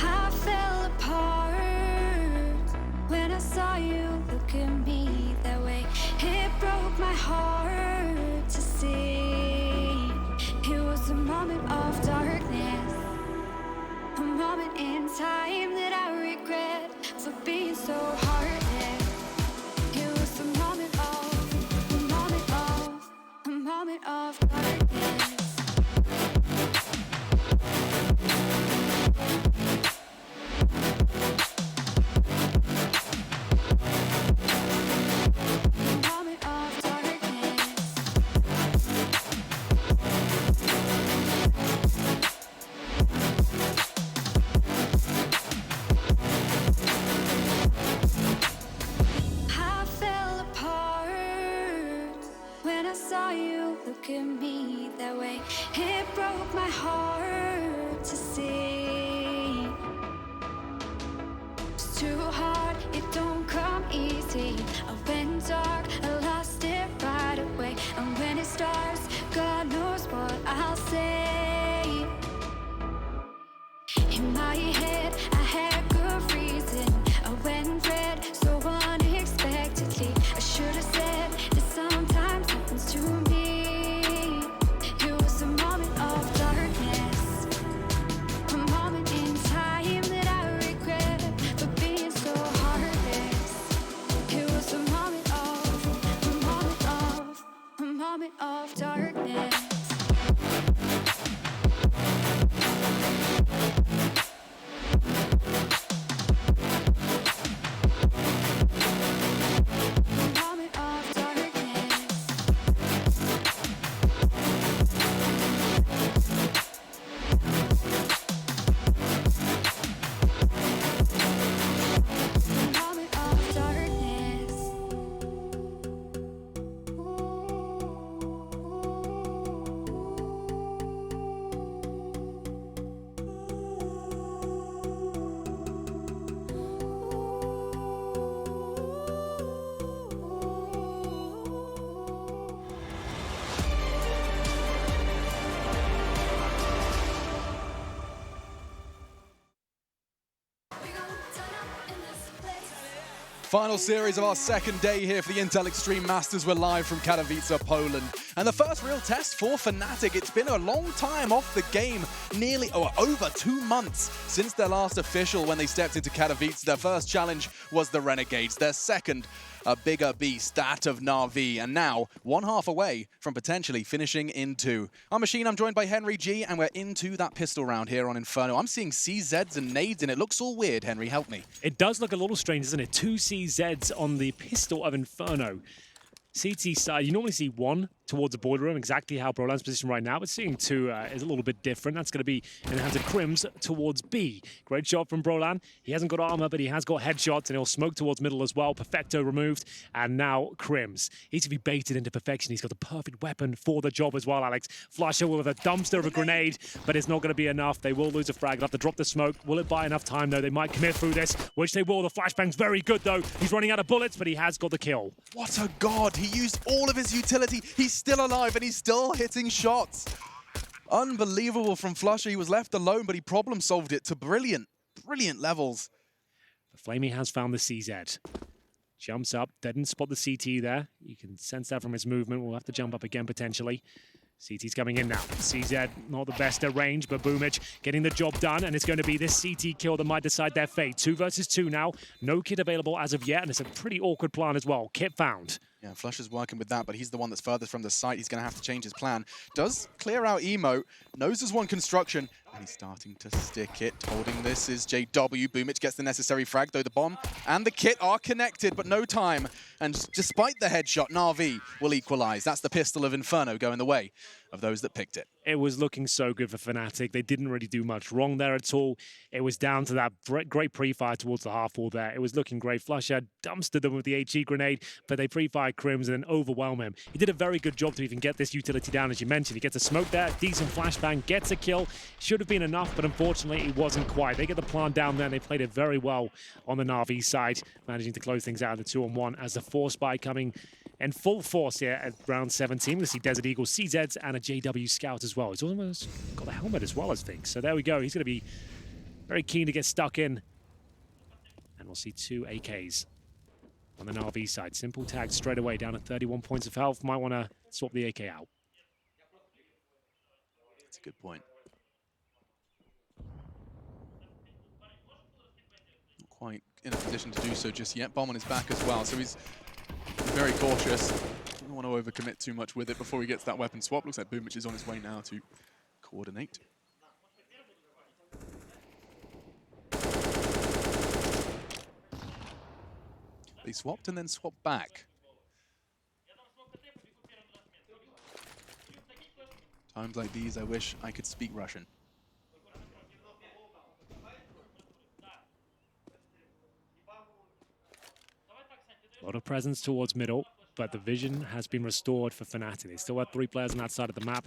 I fell apart when I saw you look at me that way. It broke my heart to see. It was a moment of darkness, a moment in time that I regret for being so heartless. It was a moment of darkness. I fell apart when I saw you look at me that way. It broke my heart to see. It's too hard, it don't come easy. I went dark, I lost it right away. And when it starts, God knows what I'll say. In my head, I had good reason. I went red so unexpectedly. I should have said that sometimes happens to me. It was a moment of darkness, a moment in time that I regret for being so heartless. It was a moment of darkness. Final series of our second day here for the Intel Extreme Masters. We're live from Katowice, Poland. And the first real test for Fnatic. It's been a long time off the game, over 2 months since their last official when they stepped into Katowice. Their first challenge was the Renegades. Their second, a bigger beast, that of Na'Vi. And now, 1/2 away from potentially finishing in 2. I'm Machine, I'm joined by Henry G, and we're into that pistol round here on Inferno. I'm seeing CZs and nades, and it looks all weird. Henry, help me. It does look a little strange, doesn't it? 2 CZs on the pistol of Inferno. CT side, you normally see 1 towards the boiler room, exactly how Brolan's positioned right now, but seeing 2 is a little bit different. That's going to be in the hands of Crims towards B. Great shot from Brolan. He hasn't got armor, but he has got headshots, and he'll smoke towards middle as well. Perfecto removed, and now Crims. He's to be baited into perfection. He's got the perfect weapon for the job as well, Alex. Flusher with a dumpster of a grenade, but it's not going to be enough. They will lose a frag. They'll have to drop the smoke. Will it buy enough time, though? They might commit through this, which they will. The flashbang's very good, though. He's running out of bullets, but he has got the kill. What a god. He used all of his utility. He's still alive, and he's still hitting shots. Unbelievable from Flusher. He was left alone, but he problem solved it to brilliant levels. The Flamey has found the CZ. Jumps up, didn't spot the CT there. You can sense that from his movement. We'll have to jump up again potentially. CT's coming in now. CZ not the best at range, but Boomich getting the job done, and it's going to be this CT kill that might decide their fate. 2 versus 2 now. No kit available as of yet, and it's a pretty awkward plan as well. Kit found. Yeah, Flush is working with that, but he's the one that's furthest from the site. He's going to have to change his plan. Does clear out Emo, knows there's one construction, and he's starting to stick it. Holding this is JW. Boomich gets the necessary frag, though the bomb and the kit are connected, but no time. And despite the headshot, Na'Vi will equalize. That's the pistol of Inferno going the way of those that picked it. It was looking so good for Fnatic. They didn't really do much wrong there at all. It was down to that great pre-fire towards the half wall there. It was looking great. Flush had dumpstered them with the HE grenade, but they pre-fired Crims and then overwhelm him. He did a very good job to even get this utility down, as you mentioned. He gets a smoke there, decent flashbang, gets a kill. Should have been enough, but unfortunately it wasn't quite. They get the plant down there, and they played it very well on the Na'Vi side, managing to close things out in the 2-on-1 as the Force Spy coming in full force here at round 17. We see Desert Eagle, CZs, and a JW Scout as well. He's almost got the helmet as well, I think. So there we go. He's going to be very keen to get stuck in. And we'll see 2 AKs on the Na'Vi side. Simple tag straight away down at 31 points of health. Might want to swap the AK out. That's a good point. Not quite in a position to do so just yet. Bomb on his back as well, so he's very cautious. Don't want to overcommit too much with it before he gets that weapon swap. Looks like Boomich is on his way now to coordinate. They swapped and then swapped back. Times like these, I wish I could speak Russian. A lot of presence towards middle, but the vision has been restored for Fnatic. They still have 3 players on that side of the map.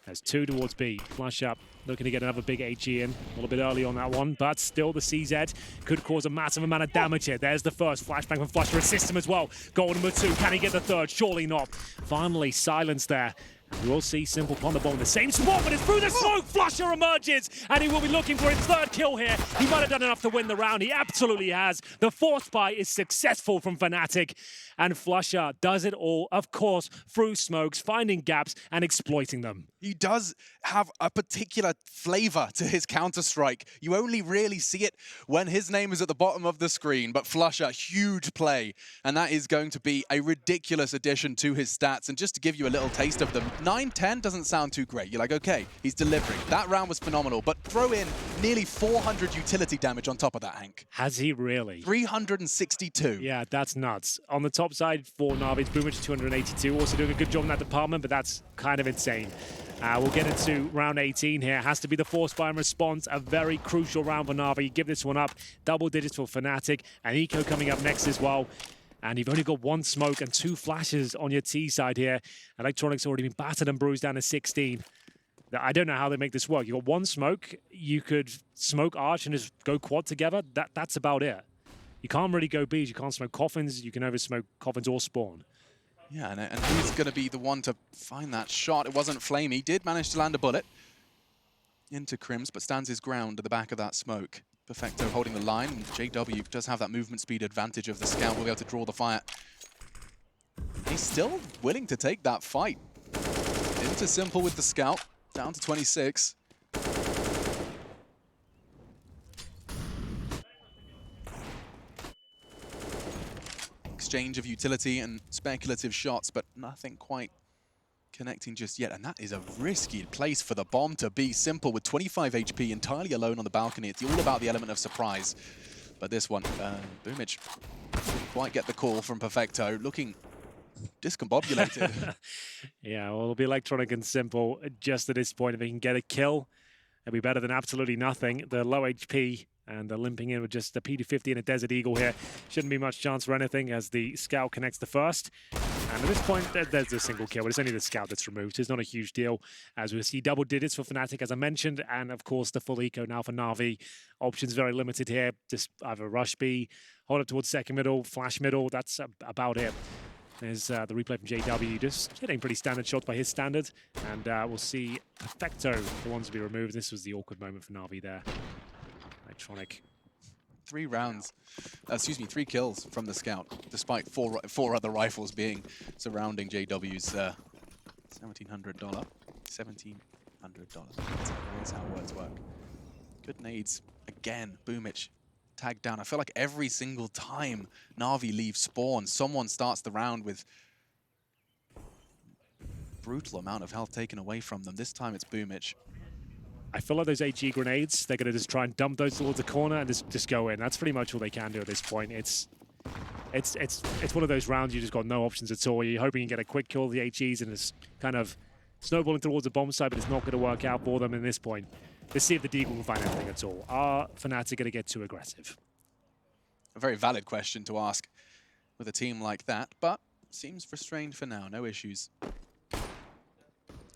There's 2 towards B. Flush up, looking to get another big HE in. A little bit early on that one, but still the CZ could cause a massive amount of damage here. There's the first flashbang from Flush to assist him as well. Goal number 2, can he get the third? Surely not. Finally, silence there. And we'll see Simple upon the ball in the same spot, but it's through the smoke. Flusher emerges, and he will be looking for his 3rd kill here. He might have done enough to win the round. He absolutely has. The Force Spy is successful from Fnatic, and Flusher does it all, of course, through smokes, finding gaps and exploiting them. He does have a particular flavor to his Counter-Strike. You only really see it when his name is at the bottom of the screen, but Flusher, huge play, and that is going to be a ridiculous addition to his stats. And just to give you a little taste of them, 9-10 doesn't sound too great. You're like, okay, he's delivering. That round was phenomenal, but throw in nearly 400 utility damage on top of that, Hank. Has he really? 362. Yeah, that's nuts. On the top side for Na'Vi's Boomich 282, also doing a good job in that department, but that's kind of insane. We'll get into round 18 here. Has to be the Force Spy in response. A very crucial round for Na'Vi. Give this one up. Double digits for Fnatic. And Eco coming up next as well. And you've only got 1 smoke and 2 flashes on your T side here. Electronics already been battered and bruised down to 16. I don't know how they make this work. You've got 1 smoke. You could smoke Arch and just go quad together. That's about it. You can't really go Bs. You can't smoke Coffins. You can over smoke Coffins or Spawn. Yeah, and who's going to be the one to find that shot? It wasn't Flame. He did manage to land a bullet into Crims, but stands his ground at the back of that smoke. Perfecto holding the line. And JW does have that movement speed advantage of the Scout. Will be able to draw the fire. He's still willing to take that fight. Into Simple with the Scout. Down to 26. Exchange of utility and speculative shots, but nothing quite connecting just yet. And that is a risky place for the bomb to be. Simple with 25 HP, entirely alone on the balcony. It's all about the element of surprise. But this one, Boomich didn't quite get the call from Perfecto, looking discombobulated. Yeah, well, it'll be Electronic and Simple just at this point. If they can get a kill, it'll be better than absolutely nothing. The low HP and the limping in with just a P250 and a Desert Eagle here. Shouldn't be much chance for anything as the Scout connects the first. And at this point, there's a single kill, but it's only the Scout that's removed. It's not a huge deal, as we see double digits for Fnatic, as I mentioned, and of course the full eco now for Na'Vi. Options very limited here. Just either rush B, hold up towards second middle, flash middle. That's about it. There's the replay from JW, just hitting pretty standard shots by his standard. And we'll see Perfecto, the ones to be removed. This was the awkward moment for Na'Vi there. Electronic. 3 kills from the Scout, despite four other rifles being surrounding JW's $1,700. $1,700. That's how words work. Good nades. Again, Boomich tagged down. I feel like every single time Na'Vi leaves spawn, someone starts the round with brutal amount of health taken away from them. This time it's Boomich. I feel like those HE grenades, they're going to just try and dump those towards the corner and just go in. That's pretty much all they can do at this point. It's one of those rounds you just got no options at all. You're hoping you get a quick kill of the HEs and it's kind of snowballing towards the bomb side, but it's not going to work out for them in this point. Let's see if the Deagle can find anything at all. Are Fnatic going to get too aggressive? A very valid question to ask with a team like that, but seems restrained for now. No issues.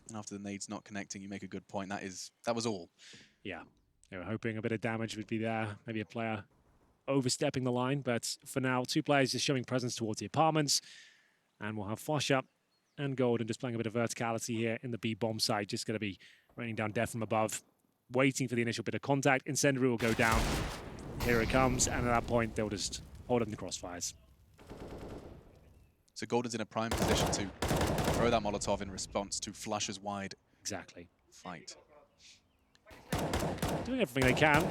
And after the nades not connecting, you make a good point. That was all. Yeah, they were hoping a bit of damage would be there. Maybe a player overstepping the line, but for now, two players just showing presence towards the apartments. And we'll have Flush up and Golden displaying a bit of verticality here in the B bomb side. Just going to be raining down death from above, waiting for the initial bit of contact. Incendiary will go down. Here it comes, and at that point, they'll just hold up in the crossfires. So Golden's in a prime position to throw that Molotov in response to Flush's wide fight. Doing everything they can.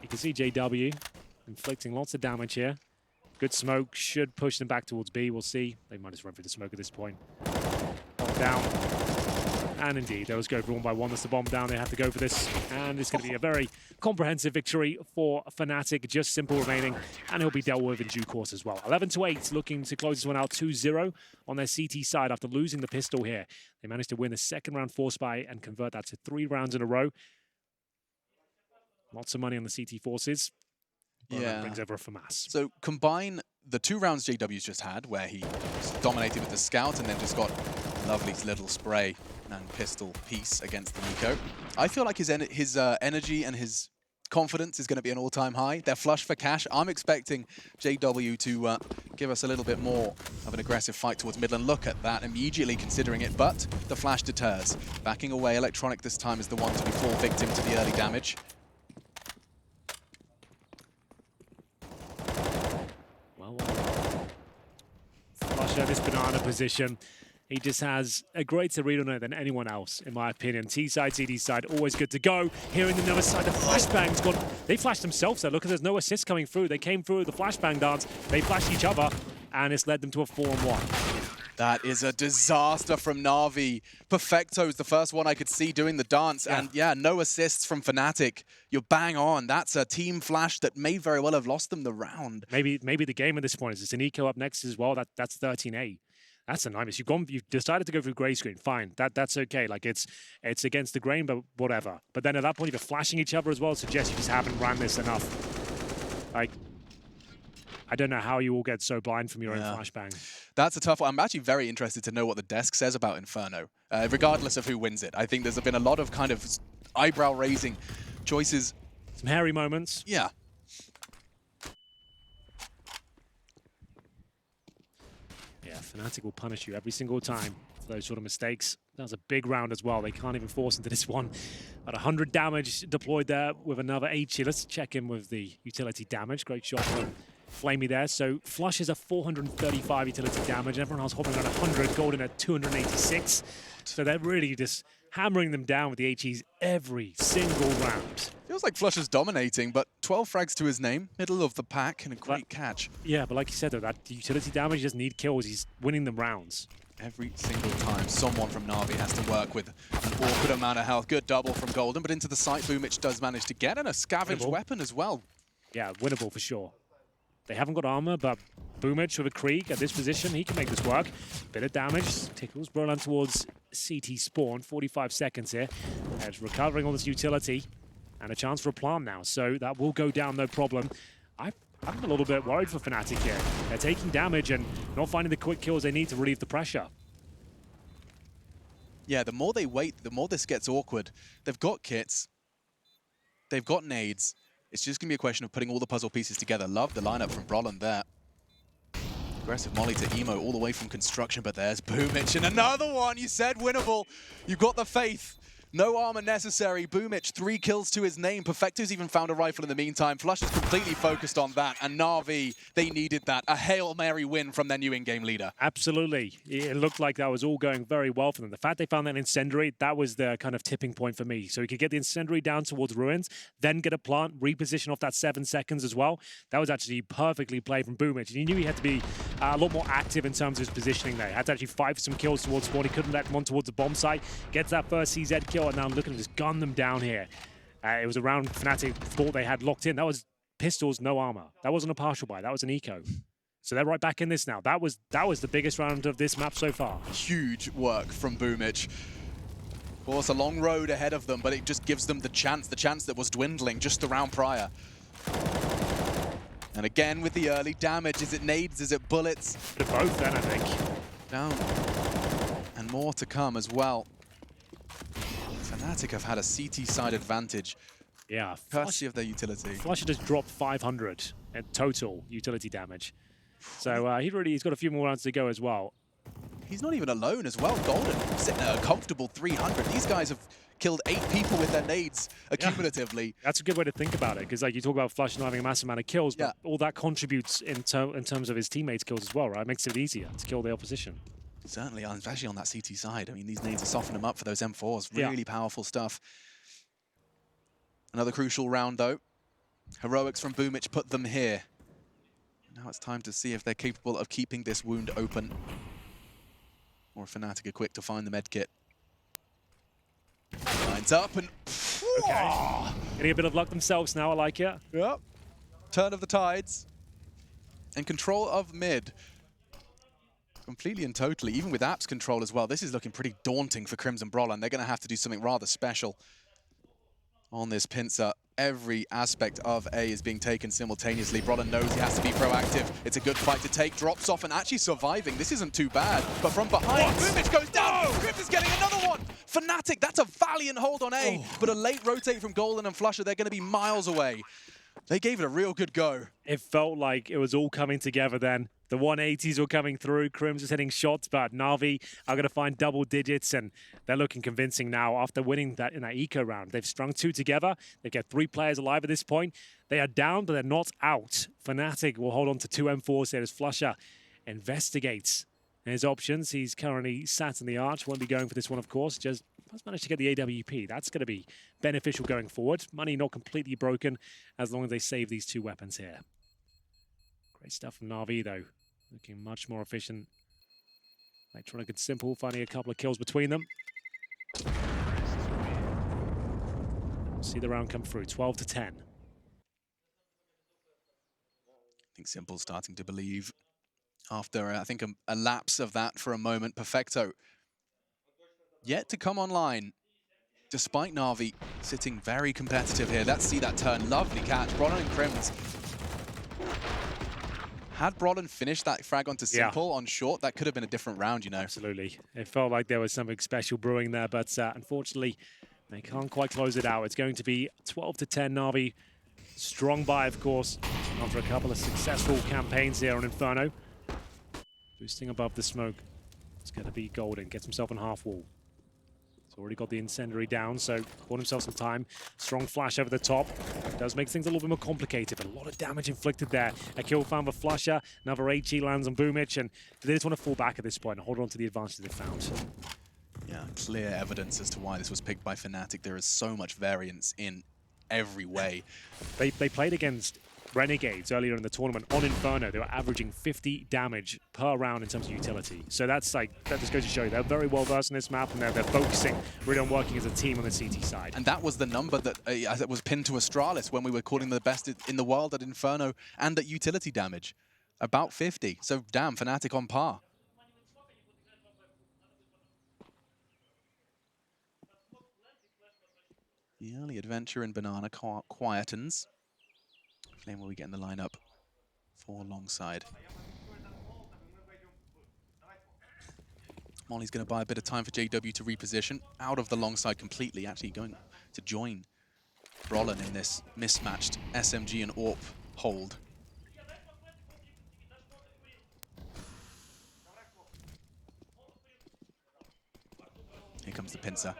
You can see JW inflicting lots of damage here. Good smoke should push them back towards B. We'll see. They might just run through the smoke at this point. Bomb down. And indeed, those go for one by one. That's the bomb down. They have to go for this. And it's going to be a very comprehensive victory for Fnatic. Just simple remaining. And he'll be dealt with in due course as well. 11-8, looking to close this one out 2-0 on their CT side after losing the pistol here. They managed to win the second round force buy and convert that to 3 rounds in a row. Lots of money on the CT forces. Yeah. Brings over a FAMAS. So combine the 2 rounds JW's just had, where he dominated with the scout and then just got a lovely little spray and pistol piece against the Nico. I feel like his energy and his confidence is going to be an all-time high. They're flush for cash. I'm expecting JW to give us a little bit more of an aggressive fight towards mid, and look at that, immediately considering it, but the flash deters. Backing away, Electronic this time is the one to be fall victim to the early damage. Flush at this banana position. He just has a greater read on it than anyone else, in my opinion. T-side, CD side, always good to go. Here in the other side, the flashbang's gone. They flashed themselves there. Look, there's no assist coming through. They came through the flashbang dance. They flashed each other, and it's led them to a 4-on-1. That is a disaster from Na'Vi. Perfecto's the first one I could see doing the dance, and yeah, no assists from Fnatic. You're bang on. That's a team flash that may very well have lost them the round. Maybe the game at this point is it's an eco up next as well. That's 13-8. That's a nightmare. You've decided to go through grey screen. Fine, that's okay. Like it's against the grain, but whatever. But then at that point, if you're flashing each other as well, it suggests you just haven't ran this enough. Like, I don't know how you all get so blind from your own flashbang. That's a tough one. I'm actually very interested to know what the desk says about Inferno, regardless of who wins it. I think there's been a lot of kind of eyebrow-raising choices. Some hairy moments. Yeah. Yeah, Fnatic will punish you every single time for those sort of mistakes. That was a big round as well. They can't even force into this one. About 100 damage deployed there with another HE. Let's check in with the utility damage. Great shot from Flamey there. So Flush is a 435 utility damage. Everyone else hovering around 100. Golden at 286. So they're really just hammering them down with the HEs every single round. Feels like Flush is dominating, but 12 frags to his name, middle of the pack, and a great catch. Yeah, but like you said, though, that utility damage doesn't need kills. He's winning them rounds. Every single time, someone from Na'Vi has to work with an awkward amount of health. Good double from Golden, but into the site, Boomich does manage to get, and a scavenged weapon as well. Yeah, winnable for sure. They haven't got armor, but Boomich with a Krieg at this position, he can make this work. Bit of damage, tickles Brolan towards CT spawn, 45 seconds here. Edge recovering all this utility, and a chance for a plant now, so that will go down, no problem. I'm a little bit worried for Fnatic here. They're taking damage and not finding the quick kills they need to relieve the pressure. Yeah, the more they wait, the more this gets awkward. They've got kits, they've got nades. It's just going to be a question of putting all the puzzle pieces together. Love the lineup from Brolan there. Aggressive molly to Emo all the way from construction, but there's Boomich and another one. You said winnable. You've got the faith. No armor necessary. Boomic, 3 kills to his name. Perfecto's even found a rifle in the meantime. Flush is completely focused on that. And Na'Vi, they needed that. A Hail Mary win from their new in-game leader. Absolutely. It looked like that was all going very well for them. The fact they found that incendiary, that was the kind of tipping point for me. So he could get the incendiary down towards ruins, then get a plant, reposition off that 7 seconds as well. That was actually perfectly played from Boomic. And he knew he had to be a lot more active in terms of his positioning there. He had to actually fight for some kills towards spawn. He couldn't let them on towards the bomb site. Gets that first CZ kill, and now looking to just gun them down here. It was a round Fnatic thought they had locked in. That was pistols, no armor. That wasn't a partial buy. That was an eco. So they're right back in this now. That was the biggest round of this map so far. Huge work from Boomic. Of course, a long road ahead of them, but it just gives them the chance that was dwindling just the round prior. And again with the early damage, is it nades, is it bullets? Bit of both then, I think. Down. And more to come as well. Fnatic have had a CT side advantage. Yeah. Courtesy of their utility. Flush just dropped 500 in total utility damage. So he's got a few more rounds to go as well. He's not even alone as well. Golden sitting at a comfortable 300. These guys have killed 8 people with their nades accumulatively. Yeah. That's a good way to think about it, because like you talk about Flush not having a massive amount of kills, but all that contributes in terms of his teammates' kills as well, right? It makes it easier to kill the opposition. Certainly, especially on that CT side. I mean, these nades are softening them up for those M4s. Really powerful stuff. Another crucial round, though. Heroics from Boomic put them here. Now it's time to see if they're capable of keeping this wound open. Or Fnatic are quick to find the medkit. Lines up and... Okay. Getting a bit of luck themselves now, I like it. Yep. Turn of the tides. And control of mid. Completely and totally, even with apps control as well. This is looking pretty daunting for Crimson Brollan. They're going to have to do something rather special on this pincer. Every aspect of A is being taken simultaneously. Brollan knows he has to be proactive. It's a good fight to take. Drops off and actually surviving. This isn't too bad. But from behind, Boomic goes down. Crimson's getting another one. Fnatic, that's a valiant hold on A. But a late rotate from Golden and Flusher, they're going to be miles away. They gave it a real good go. It felt like it was all coming together then. The 180s were coming through. Crims was hitting shots, but Na'Vi are going to find double digits, and they're looking convincing now after winning that in that eco round. They've strung 2 together. They've got 3 players alive at this point. They are down, but they're not out. Fnatic will hold on to 2 M4s here as Flusher investigates his options. He's currently sat in the arch. Won't be going for this one, of course. Just has managed to get the AWP. That's going to be beneficial going forward. Money not completely broken as long as they save these 2 weapons here. Great stuff from Na'Vi, though. Looking much more efficient. Electronic and Simple, finding a couple of kills between them. See the round come through, 12-10. I think Simple's starting to believe after, I think, a lapse of that for a moment. Perfecto yet to come online, despite Na'Vi sitting very competitive here. Let's see that turn. Lovely catch. Brollan and Crims. Had Brollan finished that frag onto Simple on short, that could have been a different round, you know. Absolutely. It felt like there was something special brewing there, but unfortunately, they can't quite close it out. It's going to be 12-10 Na'Vi. Strong buy, of course, after a couple of successful campaigns here on Inferno. Boosting above the smoke. It's going to be Golden. Gets himself on half wall. Already got the incendiary down, so bought himself some time. Strong flash over the top. Does make things a little bit more complicated, but a lot of damage inflicted there. A kill found for Flusher. Another HE lands on Boomic, and they just want to fall back at this point and hold on to the advantage they found. Yeah, clear evidence as to why this was picked by Fnatic. There is so much variance in every way. They played against Renegades earlier in the tournament on Inferno. They were averaging 50 damage per round in terms of utility. So that just goes to show you they're very well versed in this map, and they're focusing really on working as a team on the CT side. And that was the number that was pinned to Astralis when we were calling them the best in the world at Inferno and at utility damage. About 50. So damn, Fnatic on par. The early adventure in Banana quietens. Flame will we get in the lineup for Longside. Molly's going to buy a bit of time for JW to reposition out of the Longside completely, actually going to join Brollan in this mismatched SMG and AWP hold. Here comes the pincer.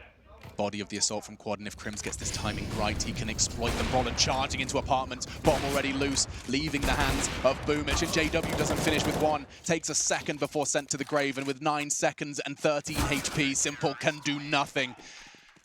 body of the assault from Quad, and if Crims gets this timing right, he can exploit them. Roland charging into apartment, bomb already loose, leaving the hands of Boomich, and JW doesn't finish with one, takes a second before sent to the grave, and with 9 seconds and 13 HP, Simple can do nothing.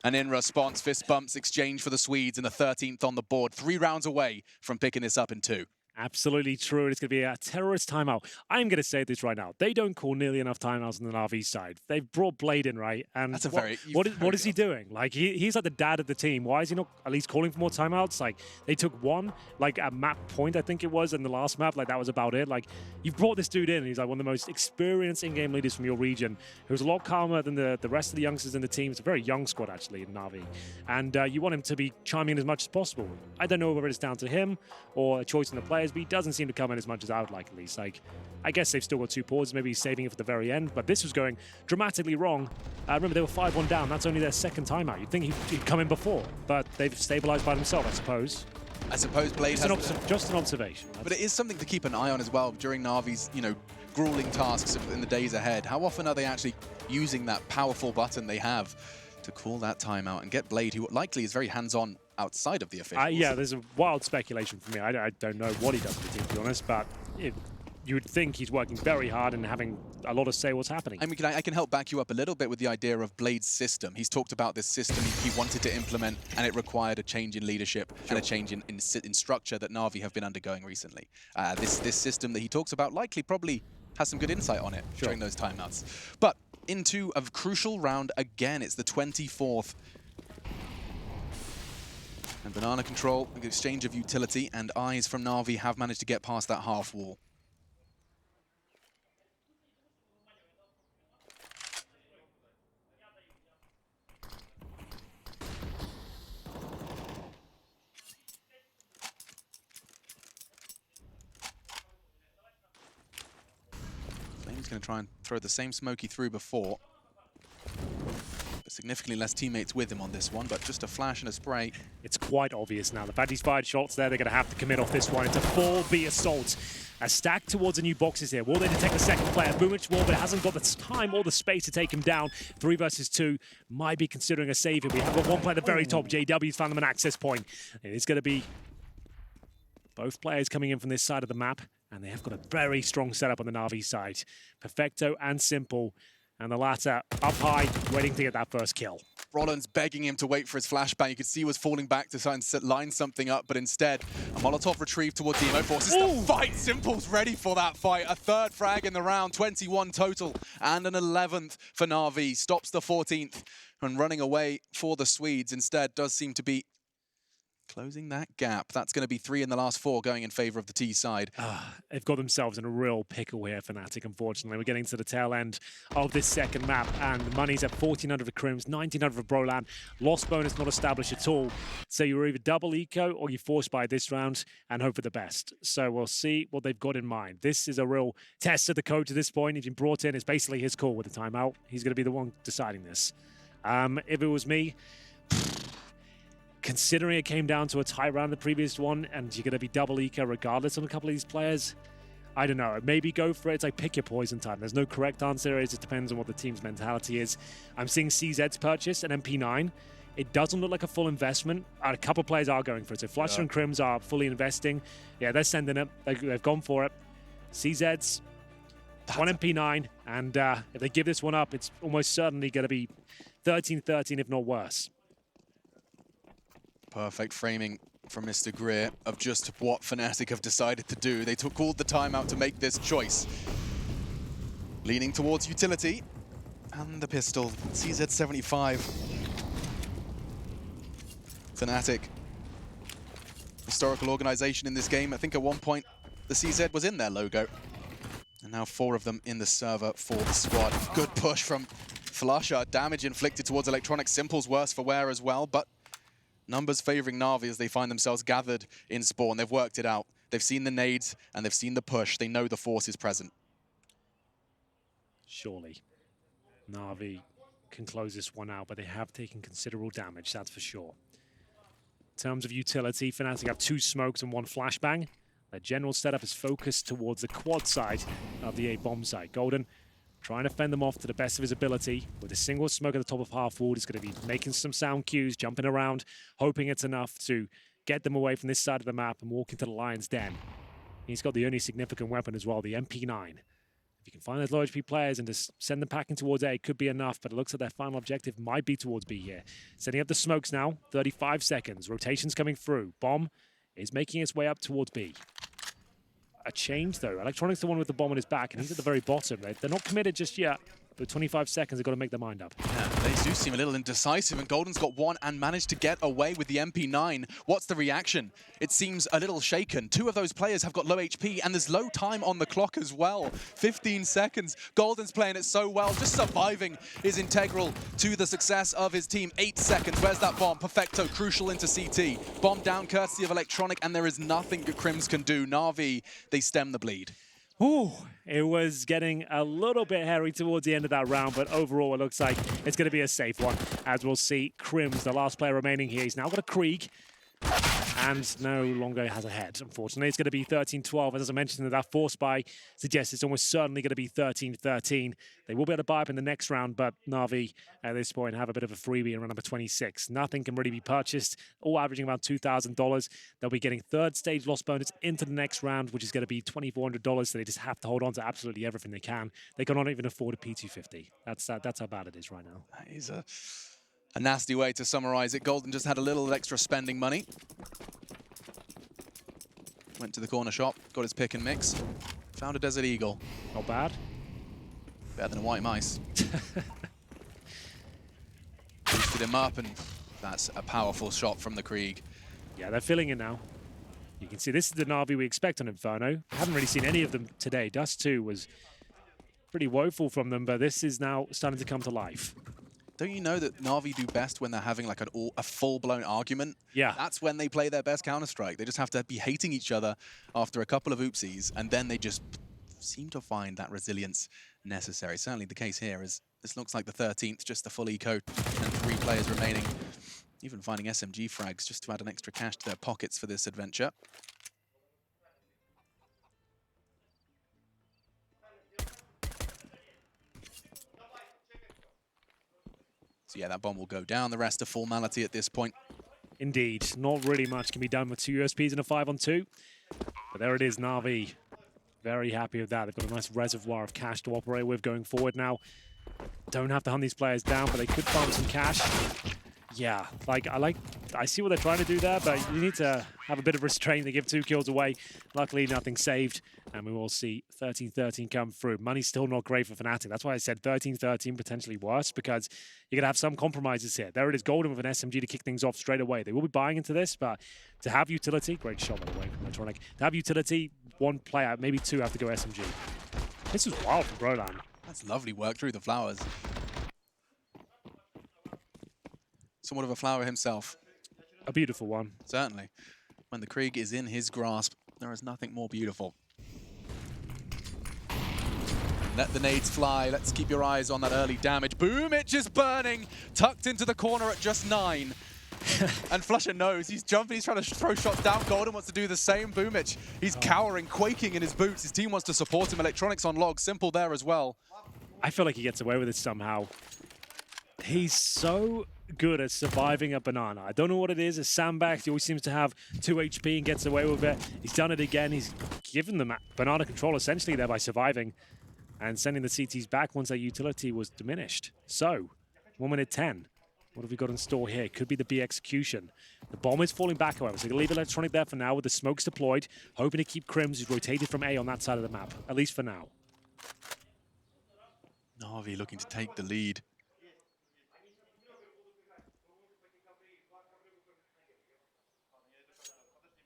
And in response, fist bumps exchange for the Swedes and the 13th on the board, 3 rounds away from picking this up in 2. Absolutely true. It's going to be a terrorist timeout. I'm going to say this right now. They don't call nearly enough timeouts on the RV side. They've brought Blade in, right? And that's a what is he doing? Like, he's like the dad of the team. Why is he not at least calling for more timeouts? Like, they took one, like at map point, I think it was, in the last map. Like, that was about it. Like, you've brought this dude in, and he's like one of the most experienced in-game leaders from your region, who's a lot calmer than the rest of the youngsters in the team. It's a very young squad, actually, in Na'Vi. And you want him to be chiming in as much as possible. I don't know whether it's down to him or a choice in the players, but he doesn't seem to come in as much as I would like, at least. Like, I guess they've still got 2 pauses, maybe he's saving it for the very end, but this was going dramatically wrong. Remember, they were 5-1 down. That's only their second timeout. You'd think he'd come in before, but they've stabilized by themselves, I suppose. I suppose Blade just an observation. But it is something to keep an eye on as well during Na'Vi's, grueling tasks in the days ahead. How often are they actually using that powerful button they have to call that timeout and get Blade, who likely is very hands-on outside of the officials? Yeah, there's a wild speculation for me. I don't know what he does with the team, to be honest, but you would think he's working very hard and having a lot of say what's happening. I mean, I can help back you up a little bit with the idea of Blade's system. He's talked about this system he wanted to implement, and it required a change in leadership and a change in structure that Na'Vi have been undergoing recently. This system that he talks about probably has some good insight on it during those timeouts. But into a crucial round again. It's the 24th. And Banana Control, an exchange of utility, and eyes from Na'Vi have managed to get past that half wall. Flame's going to try and throw the same smoke he threw before. Significantly less teammates with him on this one, but just a flash and a spray. It's quite obvious now. The fact he's fired shots there, they're going to have to commit off this one. It's a 4B assault. A stack towards the new boxes here. Will they detect the second player? Boomich will, but it hasn't got the time or the space to take him down. 3 versus 2. Might be considering a save here. We have got one player at the very top. JW's found them an access point. It's going to be both players coming in from this side of the map, and they have got a very strong setup on the Na'Vi side. Perfecto and Simple. And the latter up high, waiting to get that first kill. Rollins begging him to wait for his flashbang. You could see he was falling back to try and line something up, but instead, a Molotov retrieved towards the Emo forces the fight. Simple's ready for that fight. A 3rd frag in the round, 21 total, and an 11th for Na'Vi. Stops the 14th, and running away for the Swedes instead does seem to be closing that gap. That's going to be 3 in the last 4 going in favor of the T side. They've got themselves in a real pickle here, Fnatic, unfortunately. We're getting to the tail end of this second map, and the money's at 1,400 for Crims, 1,900 for Brolan. Lost bonus not established at all. So you're either double eco or you force buy this round and hope for the best. So we'll see what they've got in mind. This is a real test of the coach at this point. He's been brought in. It's basically his call with the timeout. He's going to be the one deciding this. If it was me, considering it came down to a tie round the previous one, and you're going to be double eco regardless on a couple of these players, I don't know. Maybe go for it. It's like pick your poison time. There's no correct answer. It just depends on what the team's mentality is. I'm seeing CZ's purchase an MP9. It doesn't look like a full investment. A couple of players are going for it. So Fluster and Crims are fully investing. Yeah, they're sending it. They've gone for it. CZ's one MP9. And if they give this one up, it's almost certainly going to be 13-13, if not worse. Perfect framing from Mr. Greer of just what Fnatic have decided to do. They called the timeout to make this choice. Leaning towards utility. And the pistol. CZ75. Fnatic. Historical organization in this game. I think at one point the CZ was in their logo. And now 4 of them in the server for the squad. Good push from Flusher. Damage inflicted towards Electronic. Simple's worse for wear as well, but numbers favoring Na'Vi as they find themselves gathered in spawn. They've worked it out. They've seen the nades and they've seen the push. They know the force is present. Surely Na'Vi can close this one out, but they have taken considerable damage, that's for sure. In terms of utility, Fnatic have 2 smokes and 1 flashbang. Their general setup is focused towards the quad side of the A bomb site. Golden trying to fend them off to the best of his ability. With a single smoke at the top of half wall, he's going to be making some sound cues, jumping around, hoping it's enough to get them away from this side of the map and walk into the Lion's Den. He's got the only significant weapon as well, the MP9. If you can find those low HP players and just send them packing towards A, it could be enough, but it looks like their final objective might be towards B here. Setting up the smokes now, 35 seconds. Rotations coming through. Bomb is making its way up towards B. A change, though. Electronics the one with the bomb on his back, and he's at the very bottom. They're not committed just yet. With 25 seconds, they've got to make their mind up. Yeah, they do seem a little indecisive, and Golden's got one and managed to get away with the MP9. What's the reaction? It seems a little shaken. Two of those players have got low HP, and there's low time on the clock as well. 15 seconds. Golden's playing it so well. Just surviving is integral to the success of his team. 8 seconds. Where's that bomb? Perfecto, crucial into CT. Bomb down courtesy of Electronic, and there is nothing that Crims can do. Na'Vi, they stem the bleed. Ooh, it was getting a little bit hairy towards the end of that round, but overall it looks like it's going to be a safe one. As we'll see, Crims, the last player remaining here, he's now got a Krieg and no longer has a head. Unfortunately, it's going to be 13-12. As I mentioned, that force buy suggests it's almost certainly going to be 13-13. They will be able to buy up in the next round, but Na'Vi at this point have a bit of a freebie in round number 26. Nothing can really be purchased, all averaging about $2,000. They'll be getting third stage loss bonus into the next round, which is going to be $2,400, so they just have to hold on to absolutely everything they can. They cannot even afford a P250. That's how bad it is right now. That is a nasty way to summarize it. Golden just had a little extra spending money. Went to the corner shop, got his pick and mix. Found a Desert Eagle. Not bad. Better than a white mice. Boosted him up, and that's a powerful shot from the Krieg. Yeah, they're feeling it now. You can see this is the Na'Vi we expect on Inferno. Haven't really seen any of them today. Dust 2 was pretty woeful from them, but this is now starting to come to life. Don't you know that Na'Vi do best when they're having like a full-blown argument? Yeah. That's when they play their best Counter-Strike. They just have to be hating each other after a couple of oopsies, and then they just seem to find that resilience necessary. Certainly the case here is this looks like the 13th, just the full eco, and 3 players remaining. Even finding SMG frags just to add an extra cash to their pockets for this adventure. So yeah, that bomb will go down. The rest are formality at this point. Indeed. Not really much can be done with 2 USPs and a 5-on-2. But there it is, Na'Vi. Very happy with that. They've got a nice reservoir of cash to operate with going forward now. Don't have to hunt these players down, but they could farm some cash. Yeah, I see what they're trying to do there, but you need to have a bit of restraint. They give 2 kills away. Luckily, nothing saved. And we will see 13-13 come through. Money's still not great for Fnatic. That's why I said 13-13, potentially worse, because you're going to have some compromises here. There it is, Golden with an SMG to kick things off straight away. They will be buying into this, but to have utility, great shot by the way from Electronic. To have utility, 1 player, maybe 2 have to go SMG. This is wild from Brolan. That's lovely work through the flowers. Somewhat of a flower himself. A beautiful one. Certainly. When the Krieg is in his grasp, there is nothing more beautiful. Let the nades fly. Let's keep your eyes on that early damage. Boomich is burning, tucked into the corner at just 9. And Flusher knows. He's jumping, he's trying to throw shots down. Golden wants to do the same. Boomich, he's cowering, quaking in his boots. His team wants to support him. Electronics on log. Simple there as well. I feel like he gets away with it somehow. He's so good at surviving a banana. I don't know what it is. A sandbag, he always seems to have 2 HP and gets away with it. He's done it again. He's given them banana control essentially there by surviving and sending the CTs back once their utility was diminished. So, 1 minute 10. What have we got in store here? Could be the B execution. The bomb is falling back, however, so they'll leave Electronic there for now with the smokes deployed, hoping to keep Crims, who's rotated from A on that side of the map, at least for now. Na'Vi looking to take the lead.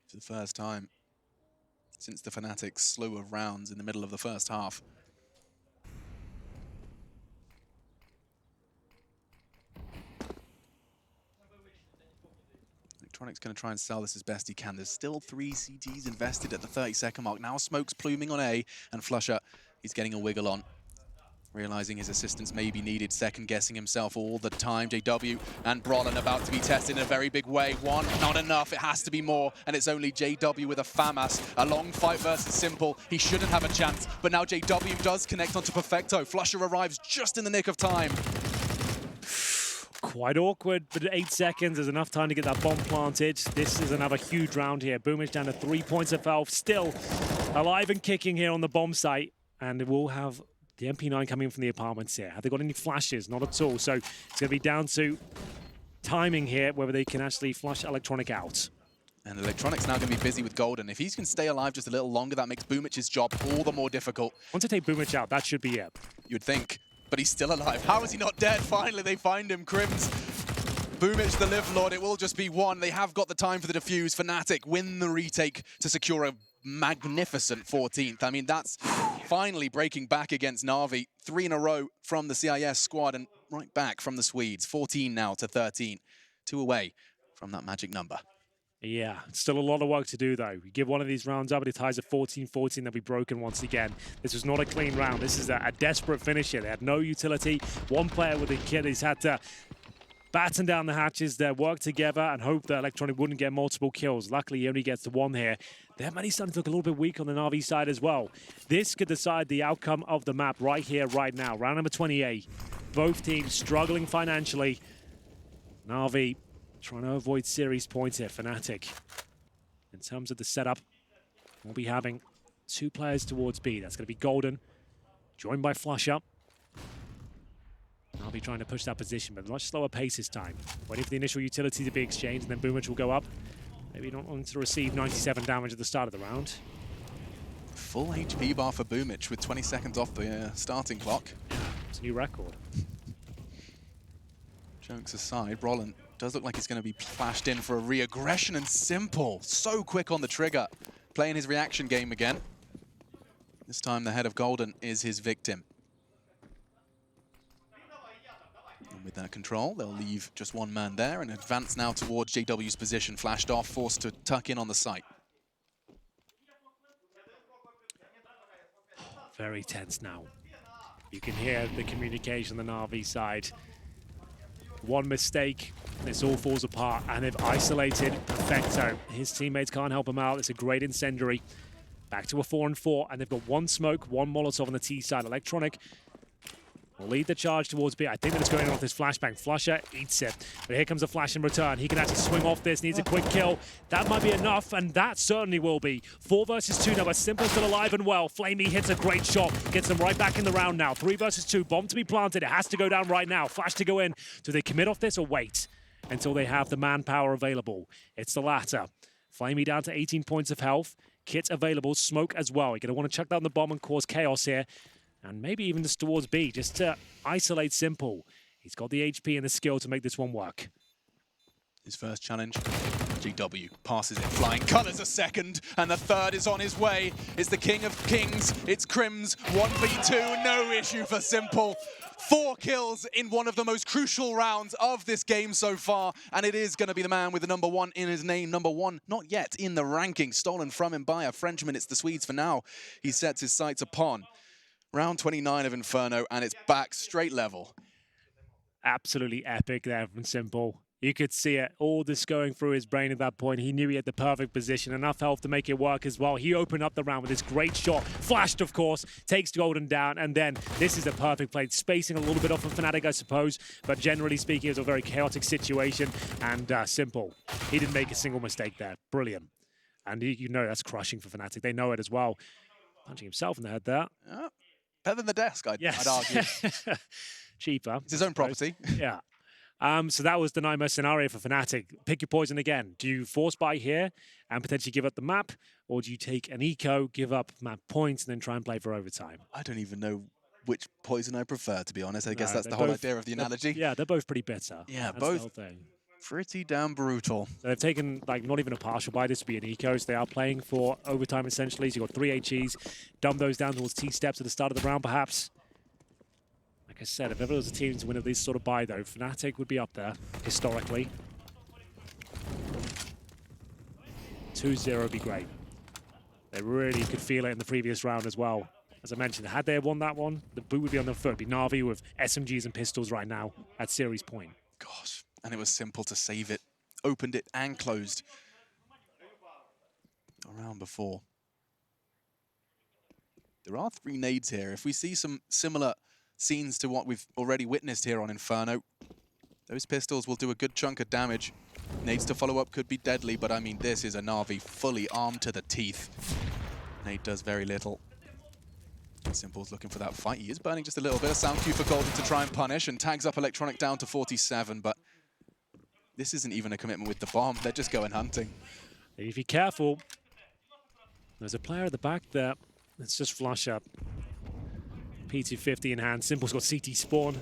For the first time since the Fnatic slew of rounds in the middle of the first half. Electronic's going to try and sell this as best he can. There's still 3 CTs invested at the 30-second mark. Now Smoke's pluming on A, and Flusher, he's getting a wiggle on. Realizing his assistance may be needed, second-guessing himself all the time. JW and Brolin about to be tested in a very big way. One, not enough, it has to be more, and it's only JW with a FAMAS. A long fight versus Simple, he shouldn't have a chance, but now JW does connect onto Perfecto. Flusher arrives just in the nick of time. Quite awkward, but 8 seconds is enough time to get that bomb planted. This is another huge round here. Boomich down to 3 points of health, still alive and kicking here on the bomb site, and it will have the MP9 coming in from the apartments here. Have they got any flashes? Not at all. So it's going to be down to timing here, whether they can actually flush Electronic out. And Electronic's now going to be busy with Golden. If he can stay alive just a little longer, that makes Boomich's job all the more difficult. Once they take Boomich out, that should be it. You'd think, but he's still alive. How is he not dead? Finally, they find him. Crims, Boomich, the Live Lord. It will just be one. They have got the time for the defuse. Fnatic win the retake to secure a magnificent 14th. I mean, that's finally breaking back against Na'Vi. 3 in a row from the CIS squad and right back from the Swedes. 14 now to 13. 2 away from that magic number. Yeah, still a lot of work to do, though. You give one of these rounds up, and it ties at 14-14, they'll be broken once again. This was not a clean round. This is a desperate finish here. They had no utility. One player with a kid, he's had to batten down the hatches there, work together, and hope that Electronic wouldn't get multiple kills. Luckily, he only gets the one here. Their money starting to look a little bit weak on the Na'Vi side as well. This could decide the outcome of the map right here, right now. Round number 28. Both teams struggling financially. Na'Vi trying to avoid series points here. Fnatic, in terms of the setup, we'll be having 2 players towards B. That's going to be Golden, joined by Flusher. I'll be trying to push that position, but much slower pace this time. Waiting for the initial utility to be exchanged, and then Boomich will go up. Maybe not wanting to receive 97 damage at the start of the round. Full HP bar for Boomich with 20 seconds off the starting clock. It's a new record. Jokes aside, Brolin does look like he's going to be flashed in for a re-aggression, and Simple, so quick on the trigger, playing his reaction game again. This time the head of Golden is his victim. And with that control, they'll leave just one man there and advance now towards JW's position. Flashed off, forced to tuck in on the site. Very tense now. You can hear the communication on the Na'Vi side. One mistake, this all falls apart, and they've isolated Perfecto. His teammates can't help him out. It's a great incendiary. Back to a 4-4, and they've got 1 smoke, 1 Molotov on the T side. Electronic will lead the charge towards B. I think that it's going off this flashbang. Flusher eats it, but here comes a flash in return. He can actually swing off this, needs a quick kill. That might be enough, and that certainly will be. 4 versus 2 now, but Simple still alive and well. Flamey hits a great shot, gets them right back in the round now. 3 versus 2, bomb to be planted. It has to go down right now. Flash to go in. Do they commit off this or wait until they have the manpower available? It's the latter. Flamey down to 18 points of health. Kit available, smoke as well. You're going to want to chuck down the bomb and cause chaos here. And maybe even just towards B, just to isolate Simple. He's got the HP and the skill to make this one work. His first challenge, GW passes it, flying colours a second, and the third is on his way. It's the King of Kings, it's Crims, 1v2, no issue for Simple. 4 kills in one of the most crucial rounds of this game so far, and it is going to be the man with the number 1 in his name. Number 1, not yet in the ranking, stolen from him by a Frenchman. It's the Swedes for now. He sets his sights upon round 29 of Inferno, and it's back straight level. Absolutely epic there from Simple. You could see it, all this going through his brain at that point. He knew he had the perfect position, enough health to make it work as well. He opened up the round with this great shot. Flashed, of course, takes Golden down, and then this is a perfect play. Spacing a little bit off of Fnatic, I suppose, but generally speaking, it was a very chaotic situation, and Simple, he didn't make a single mistake there. Brilliant. And you know that's crushing for Fnatic. They know it as well. Punching himself in the head there. Yeah. Better than the desk, I'd argue. Cheaper. It's his own property. Yeah. So that was the nightmare scenario for Fnatic. Pick your poison again. Do you force buy here and potentially give up the map, or do you take an eco, give up map points, and then try and play for overtime? I don't even know which poison I prefer, to be honest. I guess that's the whole idea of the analogy. Yeah, they're both pretty bitter. Yeah, that's both the whole thing. Pretty damn brutal. So they've taken, like, not even a partial buy. This would be an eco, so they are playing for overtime, essentially. So you've got 3 HEs. Dumb those down towards T-steps at the start of the round, perhaps. Like I said, if ever there was a team to win at this sort of buy, though, Fnatic would be up there, historically. 2-0 would be great. They really could feel it in the previous round as well. As I mentioned, had they won that one, the boot would be on their foot. It'd be Na'Vi with SMGs and pistols right now at series point. Gosh, and it was simple to save it. Opened it and closed. A round before. There are 3 nades here. If we see some similar scenes to what we've already witnessed here on Inferno, those pistols will do a good chunk of damage. Nades to follow up could be deadly, but I mean, this is a Na'Vi fully armed to the teeth. Nade does very little. Simple's looking for that fight. He is burning just a little bit. A sound cue for Golden to try and punish, and tags up Electronic down to 47, but this isn't even a commitment with the bomb. They're just going hunting. If you're careful, there's a player at the back there. Let's just flush up. P250 in hand. Simple's got CT spawn.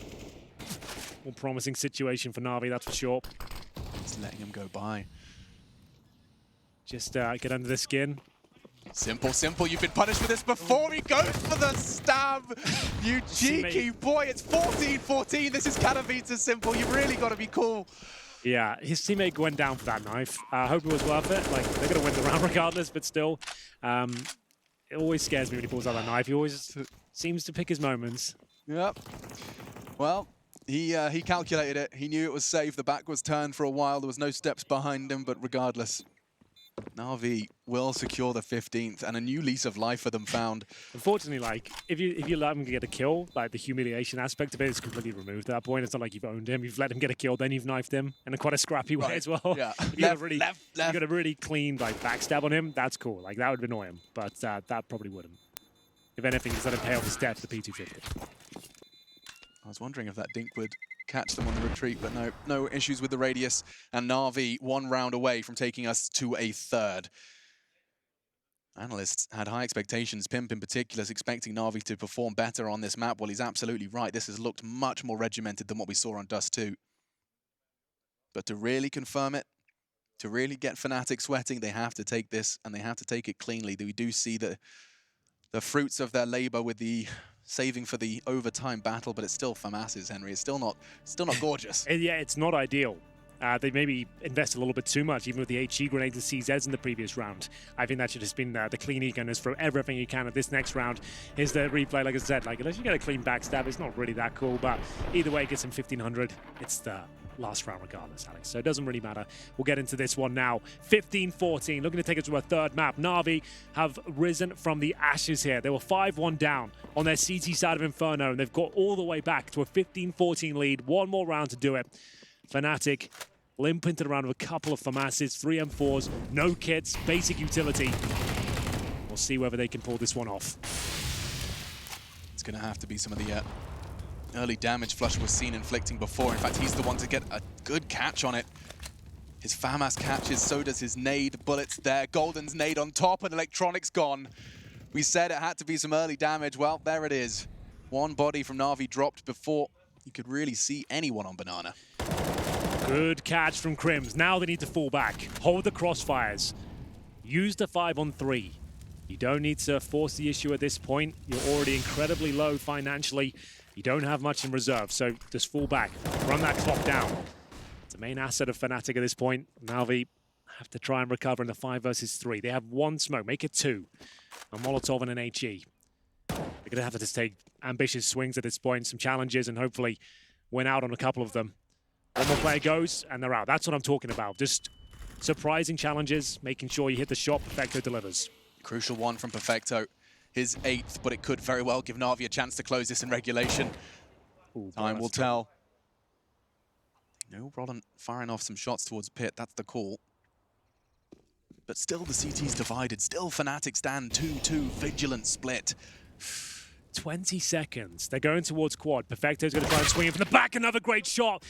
More promising situation for Na'Vi, that's for sure. Just letting him go by. Just get under the skin. Simple, you've been punished for this before. He goes for the stab. You cheeky boy, it's 14-14. This is Katowice Simple. You've really got to be cool. Yeah, his teammate went down for that knife. I hope it was worth it. Like, they're going to win the round regardless, but still. It always scares me when he pulls out that knife. He always seems to pick his moments. Yep. Well, he calculated it. He knew it was safe. The back was turned for a while. There was no steps behind him, but regardless, Na'Vi will secure the 15th and a new lease of life for them found. Unfortunately, like, if you let him get a kill, like, the humiliation aspect of it is completely removed at that point. It's not like you've owned him. You've let him get a kill, then you've knifed him in a quite a scrappy way as well. Yeah. If you got a really clean, like, backstab on him, that's cool. Like, that would annoy him, but that probably wouldn't. If anything, just let him pay off his debt to the P250. I was wondering if that dink would catch them on the retreat, but no issues with the radius, and Na'Vi 1 round away from taking us to a 3rd. Analysts had high expectations, Pimp in particular is expecting Na'Vi to perform better on this map. Well, he's absolutely right. This has looked much more regimented than what we saw on Dust 2. But to really confirm it, to really get Fnatic sweating, they have to take this, and they have to take it cleanly. We do see the fruits of their labor with the saving for the overtime battle, but it's still for masses, Henry. It's still not gorgeous. Yeah, it's not ideal. They maybe invest a little bit too much, even with the HE grenades and CZs in the previous round. I think that should have been the clean e-gunners for everything you can at this next round. Is the replay, like I said, like, unless you get a clean backstab, it's not really that cool, but either way, it gets him 1,500. It's the last round regardless, Alex, so it doesn't really matter. We'll get into this one now. 15-14, looking to take us to a 3rd map. Na'Vi have risen from the ashes here. They were 5-1 down on their CT side of Inferno, and they've got all the way back to a 15-14 lead. One more round to do it. Fnatic limp into the round with a couple of FAMASs, 3 M4s, no kits, basic utility. We'll see whether they can pull this one off. It's going to have to be some of the early damage Flush was seen inflicting before. In fact, he's the one to get a good catch on it. His FAMAS catches, so does his nade. Bullets there. Golden's nade on top, and Electronic's gone. We said it had to be some early damage. Well, there it is. One body from Na'Vi dropped before you could really see anyone on Banana. Good catch from Crims. Now they need to fall back. Hold the crossfires. Use the 5-on-3. You don't need to force the issue at this point. You're already incredibly low financially. You don't have much in reserve, so just fall back. Run that clock down. It's the main asset of Fnatic at this point. Na'Vi have to try and recover in the 5 versus 3. They have 1 smoke, make it 2. A Molotov and an HE. They're going to have to just take ambitious swings at this point, some challenges, and hopefully win out on a couple of them. One more player goes, and they're out. That's what I'm talking about. Just surprising challenges, making sure you hit the shot. Perfecto delivers. Crucial one from Perfecto. His 8th, but it could very well give Na'Vi a chance to close this in regulation. Ooh, time will tell. No, Roland firing off some shots towards Pit. That's the call. But still the CT's divided. Still Fnatic stand 2-2. Vigilant split. 20 seconds. They're going towards quad. Perfecto's going to try and swing in from the back. Another great shot.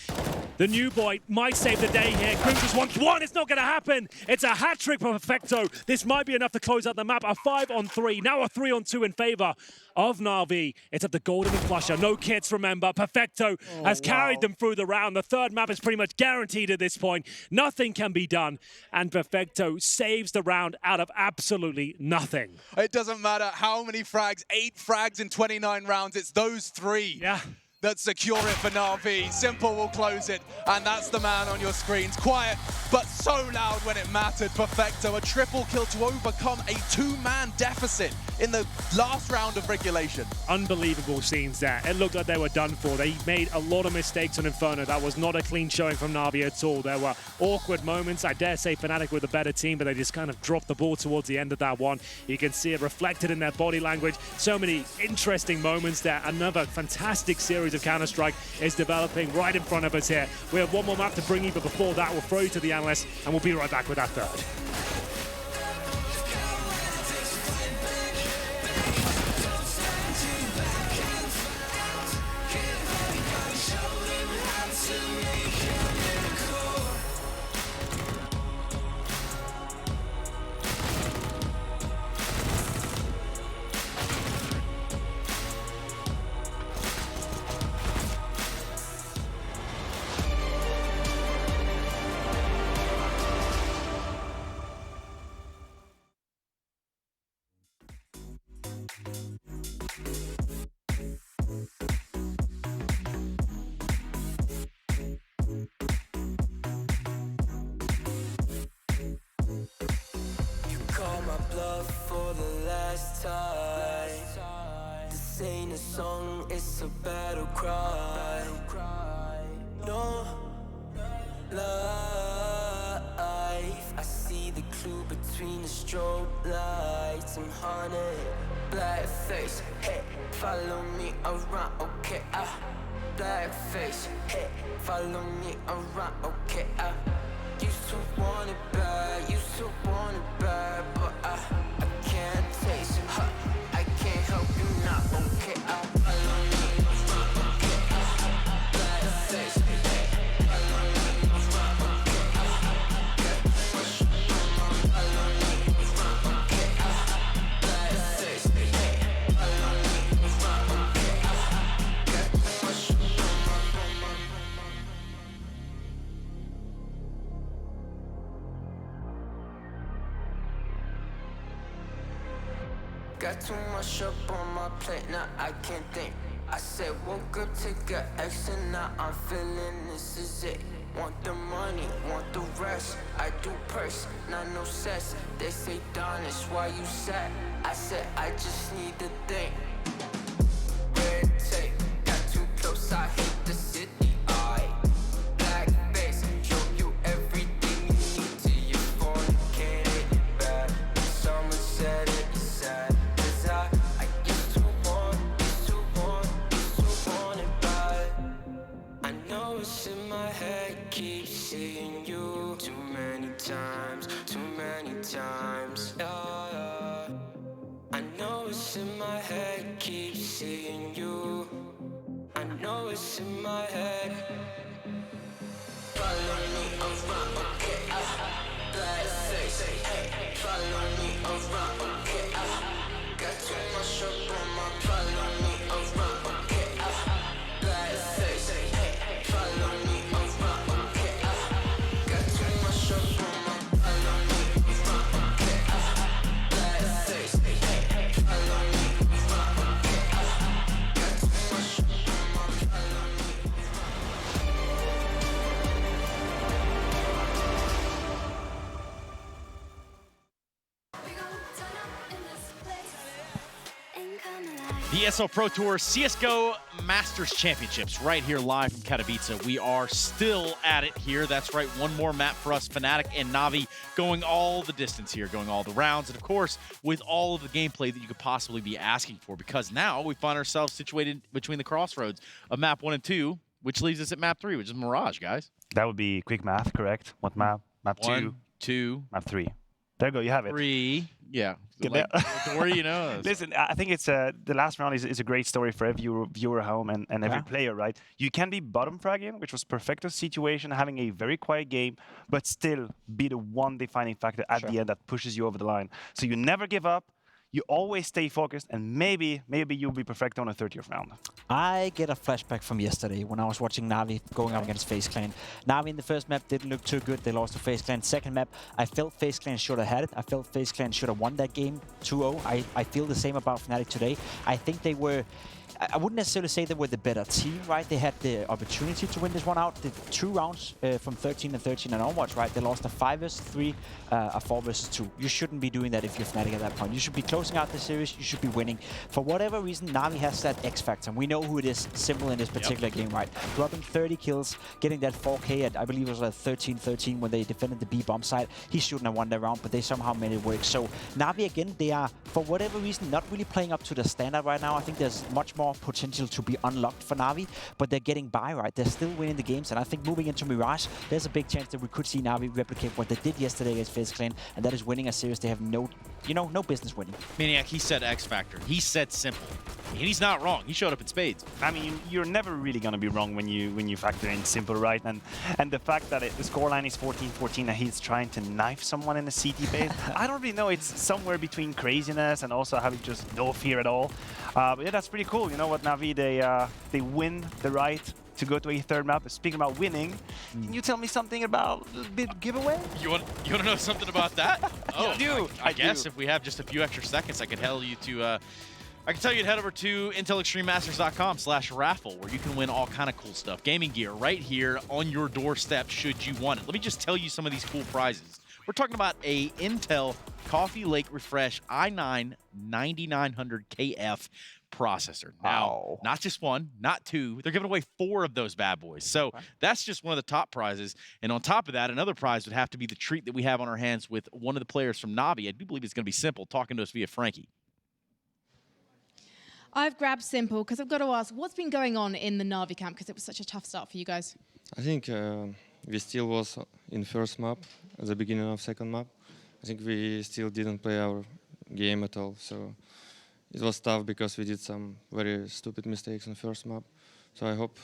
The new boy might save the day here. Crims just wants 1. It's not going to happen. It's a hat trick for Perfecto. This might be enough to close out the map. A 5-on-3. Now a 3-on-2 in favor of Na'Vi. It's up to Golden and Flusher. No kits, remember. Perfecto has carried them through the round. The 3rd map is pretty much guaranteed at this point. Nothing can be done. And Perfecto saves the round out of absolutely nothing. It doesn't matter how many frags. 8 frags in 29 rounds. It's those 3. Yeah. that secure it for Na'Vi. Simple will close it, and that's the man on your screens. Quiet, but so loud when it mattered. Perfecto, a triple kill to overcome a 2-man deficit in the last round of regulation. Unbelievable scenes there. It looked like they were done for. They made a lot of mistakes on Inferno. That was not a clean showing from Na'Vi at all. There were awkward moments. I dare say Fnatic were the better team, but they just kind of dropped the ball towards the end of that one. You can see it reflected in their body language. So many interesting moments there. Another fantastic series of Counter-Strike is developing right in front of us here. We have one more map to bring you, but before that, we'll throw you to the analysts, and we'll be right back with that third. For the last time, this ain't a song, it's a battle cry. No life, I see the clue between the strobe lights. I'm haunted, black face, hey, follow me around, okay, black face, hey, follow me around, okay, used to want it bad, used to want it bad, but I can't taste it, I can't help you not, okay, follow me around, okay, black face, hey, follow me around, okay, follow me around, okay, black face, hey, follow me around, got too much up on my plate, now I can't think. I said woke up, take a exit, now I'm feeling this is it. Want the money, want the rest, I do purse, not no cess. They say Donis, why you sad? I said I just need to think. Red tape, got too close, I hate the city. Black face, show you everything you need to your phone, get it bad. Someone said it is sad. I used to want it bad. I know it's in my head, keep seeing you too many times, yeah. I know it's in my head, keep seeing you. I know it's in my head. Follow me around, okay, black face, hey, follow me around, okay, got too much up on my, follow me around, okay, black face, hey, follow me around, okay, got too much up on my, follow me around, okay, black face, hey, follow me around, okay, got too much up on my, follow me The ESL Pro Tour CSGO Masters Championships right here live from Katowice. We are still at it here. That's right, one more map for us, Fnatic and Na'Vi, going all the distance here, going all the rounds, and of course, with all of the gameplay that you could possibly be asking for, because now we find ourselves situated between the crossroads of map 1 and 2, which leaves us at map 3, which is Mirage, guys. That would be quick math, correct? What map? Map 1, 2, map 3. There you go, you have it. 3, yeah. Like, Dory, you know. Listen, I think it's the last round is a great story for every viewer at home and every player, right? You can be bottom fragging, which was Perfecto's situation, having a very quiet game, but still be the one defining factor at the end that pushes you over the line. So you never give up. You always stay focused, and maybe you'll be Perfecto on a 30th round. I get a flashback from yesterday when I was watching Na'Vi going up against FaZe Clan. Na'Vi in the first map didn't look too good. They lost to FaZe Clan. Second map, I felt FaZe Clan should have had it. I felt FaZe Clan should have won that game 2-0. I feel the same about Fnatic today. I think they were I wouldn't necessarily say they were the better team, right? They had the opportunity to win this one out. The 2 rounds from 13 and 13 and onwards, right? They lost a 5 versus 3, a 4 versus 2. You shouldn't be doing that if you're Fnatic at that point. You should be closing out the series. You should be winning. For whatever reason, Na'Vi has that X factor. And we know who it is, Simple in this particular game, right? Dropping 30 kills, getting that 4K at, I believe it was at 13-13 when they defended the B bomb side. He shouldn't have won that round, but they somehow made it work. So Na'Vi, again, they are, for whatever reason, not really playing up to the standard right now. I think there's much more potential to be unlocked for Na'Vi, but they're getting by, right? They're still winning the games, and I think moving into Mirage, there's a big chance that we could see Na'Vi replicate what they did yesterday against FaZe, and that is winning a series they have no business winning. Maniac, he said X Factor. He said Simple. And he's not wrong. He showed up in spades. I mean, you're never really going to be wrong when you factor in Simple, right? And the fact that the scoreline is 14-14 and he's trying to knife someone in the CT base, I don't really know. It's somewhere between craziness and also having just no fear at all. But yeah, that's pretty cool. You know what, Na'Vi, they win the right to go to a third map. Speaking about winning, can you tell me something about the big giveaway? You want to know something about that? Oh, I do. I guess if we have just a few extra seconds, I can tell you to. I can tell you to head over to intelextrememasters.com/raffle, where you can win all kind of cool stuff. Gaming gear right here on your doorstep should you want it. Let me just tell you some of these cool prizes. We're talking about a Intel Coffee Lake Refresh i9 9900KF processor. Now, not just one, not two. They're giving away 4 of those bad boys. So that's just one of the top prizes. And on top of that, another prize would have to be the treat that we have on our hands with one of the players from Na'Vi. I do believe it's going to be Simple, talking to us via Frankie. I've grabbed Simple because I've got to ask, what's been going on in the Na'Vi camp? Because it was such a tough start for you guys. I think we still was in first map, at the beginning of second map. I think we still didn't play our game at all. So it was tough because we did some very stupid mistakes on first map. So I hope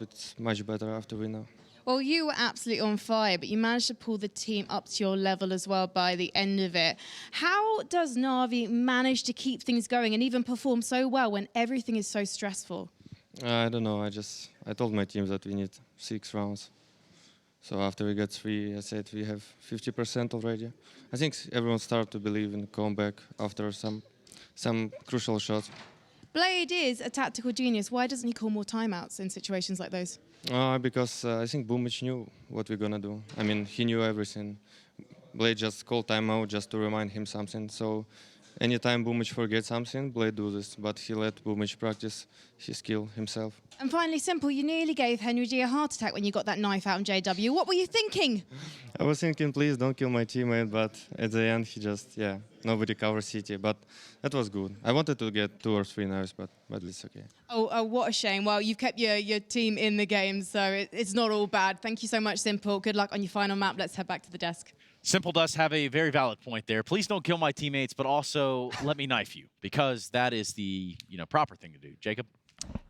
it's much better after we know. Well, you were absolutely on fire, but you managed to pull the team up to your level as well by the end of it. How does Na'Vi manage to keep things going and even perform so well when everything is so stressful? I don't know. I told my team that we need 6 rounds. So after we got 3, I said we have 50% already. I think everyone started to believe in the comeback after some crucial shots. Blade is a tactical genius. Why doesn't he call more timeouts in situations like those? Because I think Boomich knew what we're gonna do. I mean, he knew everything. Blade just called timeout just to remind him something. So anytime Boomich forgets something, Blade do this. But he let Boomich practice his skill himself. And finally, Simple, you nearly gave Henry G a heart attack when you got that knife out on JW. What were you thinking? I was thinking, please don't kill my teammate. But at the end, he just, nobody covers CT. But that was good. I wanted to get 2 or 3 knives, but it's okay. Oh, what a shame. Well, you've kept your team in the game, so it's not all bad. Thank you so much, Simple. Good luck on your final map. Let's head back to the desk. Simple does have a very valid point there. Please don't kill my teammates, but also let me knife you, because that is the proper thing to do. Jacob?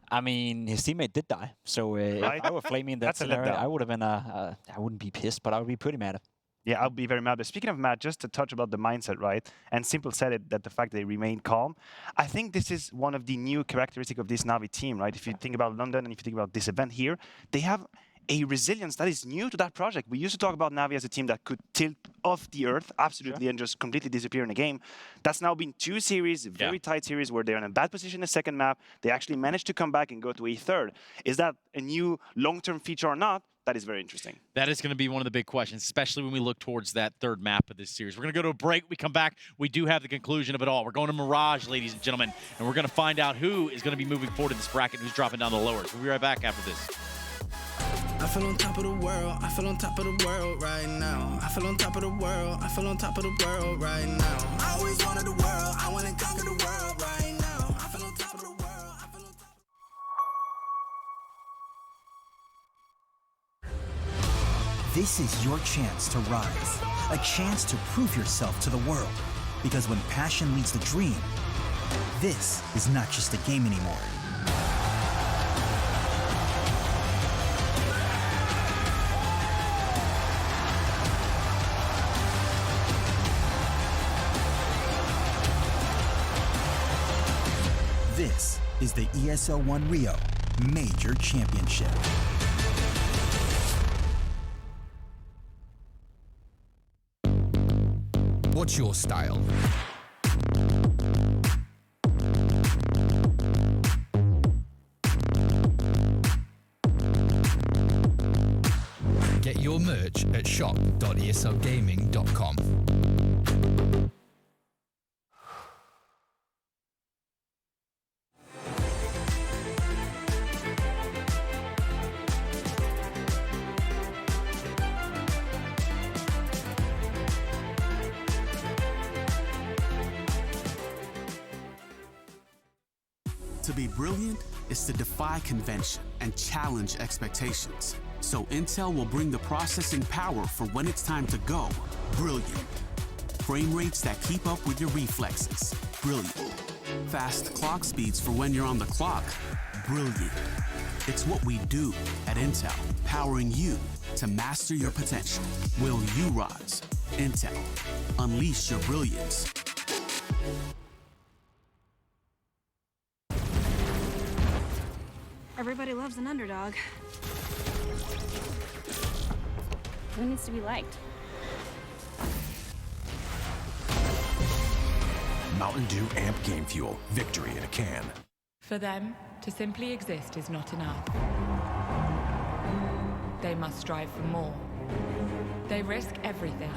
I mean, his teammate did die, so if I were flaming in that scenario, I would have been I wouldn't be pissed, but I would be pretty mad. Yeah, I'll be very mad. But speaking of mad, just to touch about the mindset, right? And Simple said it, that the fact they remain calm. I think this is one of the new characteristics of this Na'Vi team, right? If you think about London and if you think about this event here, they have a resilience that is new to that project. We used to talk about Na'Vi as a team that could tilt off the earth, absolutely, and just completely disappear in a game. That's now been 2 series, very tight series, where they're in a bad position in the second map. They actually managed to come back and go to a third. Is that a new long-term feature or not? That is very interesting. That is going to be one of the big questions, especially when we look towards that third map of this series. We're going to go to a break. We come back. We do have the conclusion of it all. We're going to Mirage, ladies and gentlemen, and we're going to find out who is going to be moving forward in this bracket and who's dropping down the lowers. We'll be right back after this. I feel on top of the world, I feel on top of the world right now. I feel on top of the world, I feel on top of the world right now. I always wanted the world, I want to conquer the world right now. I feel on top of the world, I feel on top of This is your chance to rise, a chance to prove yourself to the world. Because when passion leads the dream, this is not just a game anymore. This is the ESL One Rio Major Championship. What's your style? Get your merch at shop.eslgaming.com. To be brilliant is to defy convention and challenge expectations. So Intel will bring the processing power for when it's time to go. Brilliant. Frame rates that keep up with your reflexes. Brilliant. Fast clock speeds for when you're on the clock. Brilliant. It's what we do at Intel, powering you to master your potential. Will you rise? Intel. Unleash your brilliance. Everybody loves an underdog. Who needs to be liked? Mountain Dew Amp Game Fuel. Victory in a can. For them, to simply exist is not enough. They must strive for more. They risk everything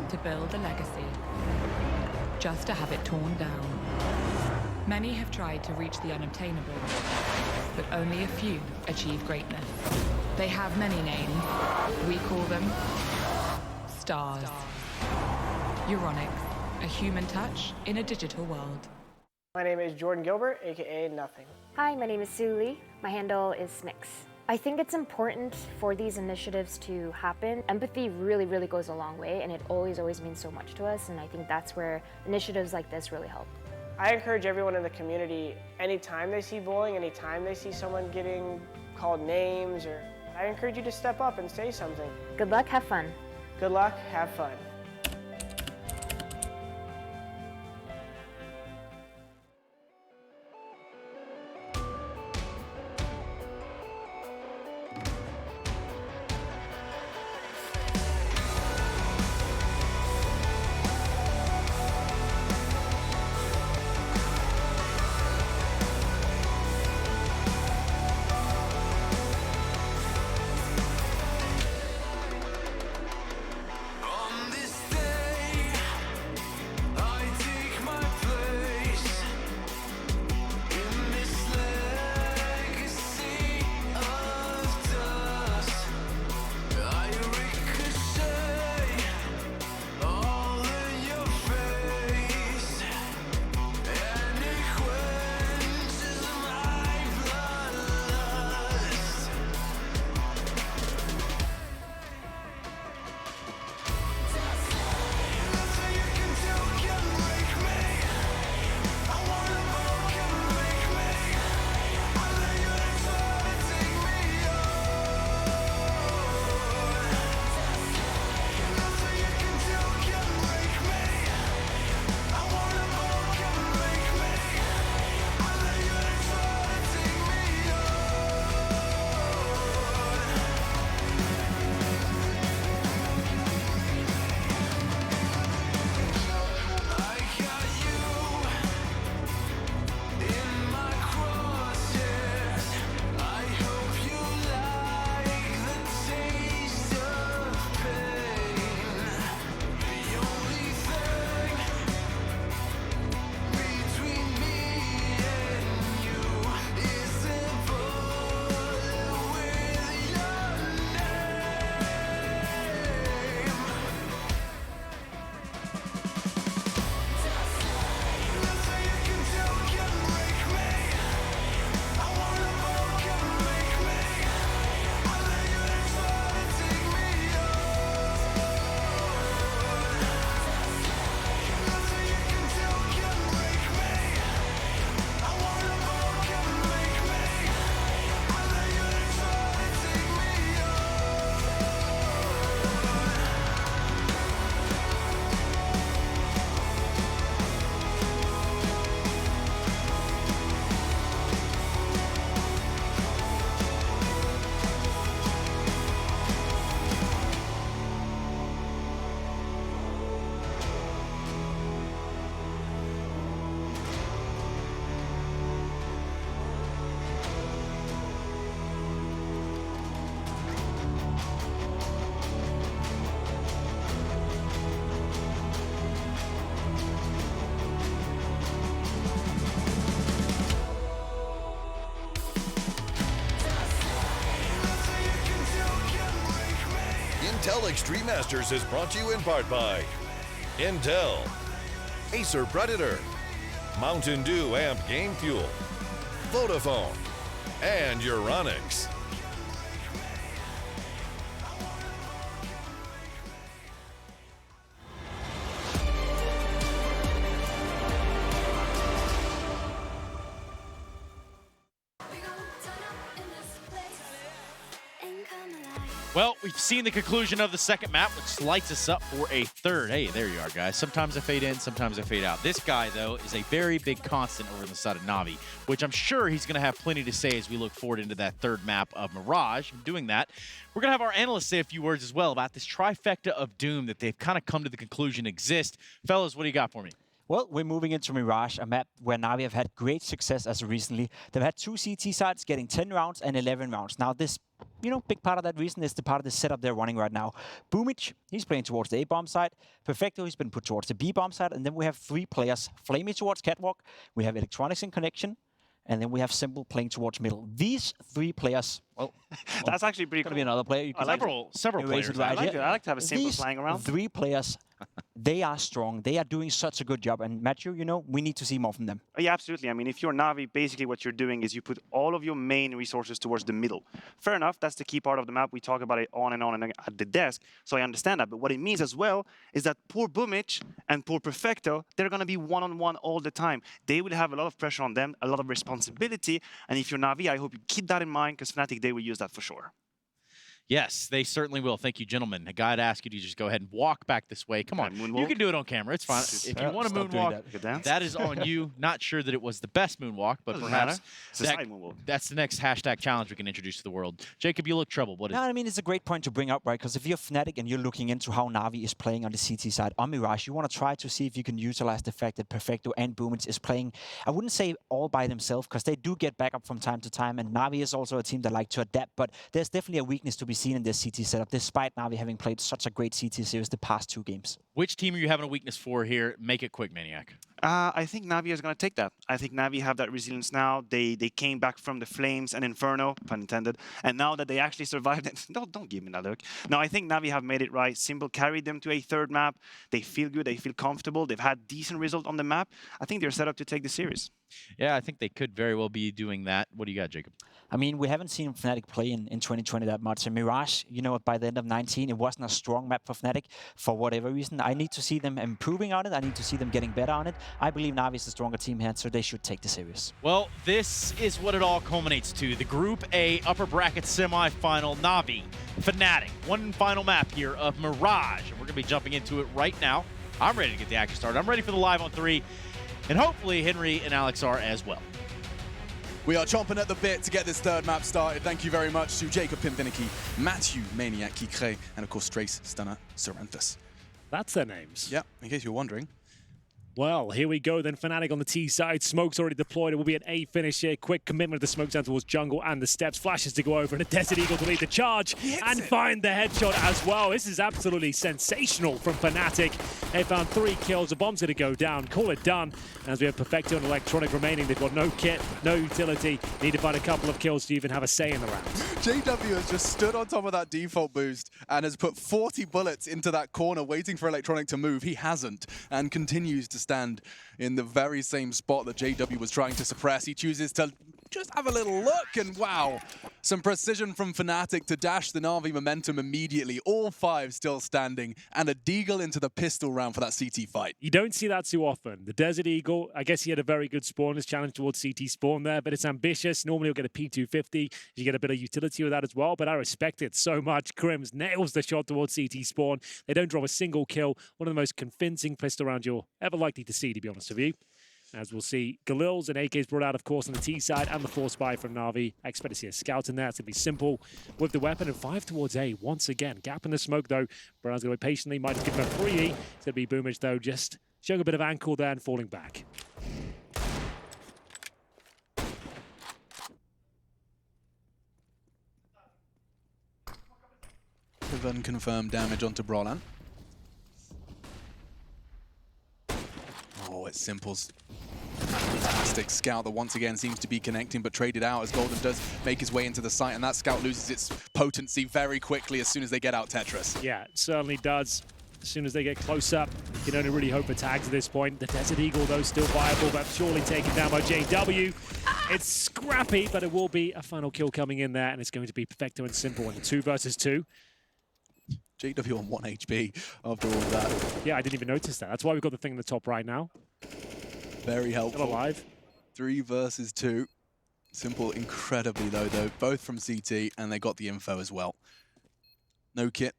to build a legacy, just to have it torn down. Many have tried to reach the unobtainable, but only a few achieve greatness. They have many names. We call them stars. Euronics, a human touch in a digital world. My name is Jordan Gilbert, aka Nothing. Hi, my name is Sue Lee. My handle is Smix. I think it's important for these initiatives to happen. Empathy really, really goes a long way, and it always means so much to us, and I think that's where initiatives like this really help. I encourage everyone in the community, anytime they see bullying, anytime they see someone getting called names, I encourage you to step up and say something. Good luck, have fun. Good luck, have fun. On this Intel Extreme Masters is brought to you in part by Intel, Acer Predator, Mountain Dew Amp Game Fuel, Vodafone, and Euronics. Well, we've seen the conclusion of the second map, which lights us up for a third. Hey, there you are, guys. Sometimes I fade in, sometimes I fade out. This guy, though, is a very big constant over on the side of Na'Vi, which I'm sure he's going to have plenty to say as we look forward into that third map of Mirage. And doing that, we're going to have our analysts say a few words as well about this trifecta of doom that they've kind of come to the conclusion exists. Fellas, what do you got for me? Well, we're moving into Mirage, a map where Na'Vi have had great success as of recently. They've had 2 CT sites getting 10 rounds and 11 rounds. Now, this, big part of that reason is the part of the setup they're running right now. Boomich, he's playing towards the A-bomb side. Perfecto, he's been put towards the B-bomb side. And then we have 3 players, Flamey towards Catwalk. We have Electronics in Connection. And then we have Simple playing towards middle. These 3 players, that's actually pretty cool. Gonna be another player. You can several players. I like to have a Simple These flying around. 3 players, they are strong. They are doing such a good job. And Matthew, we need to see more from them. Yeah, absolutely. I mean, if you're Na'Vi, basically what you're doing is you put all of your main resources towards the middle. Fair enough, that's the key part of the map. We talk about it on and at the desk, so I understand that. But what it means as well is that poor Boomich and poor Perfecto, they're going to be one-on-one all the time. They will have a lot of pressure on them, a lot of responsibility. And if you're Na'Vi, I hope you keep that in mind, because Fnatic, they will use that for sure. Yes, they certainly will. Thank you, gentlemen. A guy had asked you to just go ahead and walk back this way. Come on, you can do it on camera. It's fine. If you want to moonwalk, that is on you. Not sure that it was the best moonwalk, but perhaps that's the next hashtag challenge we can introduce to the world. Jacob, you look troubled. What is it? I mean, it's a great point to bring up, right? Because if you're Fnatic and you're looking into how Na'Vi is playing on the CT side on Mirage, you want to try to see if you can utilize the fact that Perfecto and Boomich is playing, I wouldn't say all by themselves, because they do get back up from time to time, and Na'Vi is also a team that like to adapt, but there's definitely a weakness to be seen in this CT setup, despite Na'Vi having played such a great CT series the past 2 games. Which team are you having a weakness for here? Make it quick, Maniac. I think Na'Vi is going to take that. I think Na'Vi have that resilience now. They came back from the Flames and Inferno, pun intended, and now that they actually survived it, don't give me that look. No, I think Na'Vi have made it right. Simple carried them to a third map. They feel good, they feel comfortable, they've had decent result on the map. I think they're set up to take the series. Yeah, I think they could very well be doing that. What do you got, Jacob? I mean, we haven't seen Fnatic play in 2020 that much. And Mirage, by the end of 19, it wasn't a strong map for Fnatic for whatever reason. I need to see them improving on it. I need to see them getting better on it. I believe Na'Vi is a stronger team here, so they should take the series. Well, this is what it all culminates to. The Group A upper bracket semifinal, Na'Vi, Fnatic. One final map here of Mirage. And we're going to be jumping into it right now. I'm ready to get the action started. I'm ready for the live on 3. And hopefully Henry and Alex are as well. We are chomping at the bit to get this third map started. Thank you very much to Jacob Pimpinicky, Matthew Maniac Kikre, and of course Trace Stunner Serenthus. That's their names. Yeah, in case you're wondering. Well, here we go then. Fnatic on the T side. Smoke's already deployed. It will be an A finish here. Quick commitment of the smoke down towards jungle and the steps. Flashes to go over, and a Desert Eagle to lead the charge and find the headshot as well. This is absolutely sensational from Fnatic. They found 3 kills. The bomb's going to go down. Call it done. As we have Perfecto and Electronic remaining, they've got no kit, no utility. Need to find a couple of kills to even have a say in the round. JW has just stood on top of that default boost and has put 40 bullets into that corner waiting for Electronic to move. He hasn't, and continues to stand in the very same spot that JW was trying to suppress. He chooses to just have a little look, and wow, some precision from Fnatic to dash the Na'Vi momentum immediately. All 5 still standing, and a deagle into the pistol round for that CT fight. You don't see that too often. The Desert Eagle, I guess he had a very good spawn, his challenge towards CT spawn there, but it's ambitious. Normally you'll get a P250. You get a bit of utility with that as well, but I respect it so much. Crims nails the shot towards CT spawn. They don't drop a single kill. One of the most convincing pistol rounds you're ever likely to see, to be honest with you. As we'll see, Galil's and AK's brought out, of course, on the T side, and the 4 spy from Na'Vi. I expect to see a scout in there. It's going to be simple with the weapon, and 5 towards A once again. Gap in the smoke, though. Brown's going to wait patiently. Might just give him a 3E. It's going to be Boomich, though, just showing a bit of ankle there and falling back. With unconfirmed damage onto Brolan. Oh, it's Simple's Fantastic scout that once again seems to be connecting, but traded out as Golden does make his way into the site, and that scout loses its potency very quickly as soon as they get out Tetris. Yeah, it certainly does. As soon as they get close up, you can only really hope for tags at this point. The Desert Eagle, though, still viable, but surely taken down by JW. It's scrappy, but it will be a final kill coming in there, and it's going to be Perfecto and Simple in the 2 versus 2. JW on 1 HP after all of that. Yeah, I didn't even notice that. That's why we've got the thing in the top right now. Very helpful. Still alive. 3 versus 2. Simple incredibly low, though, both from CT, and they got the info as well. No kit,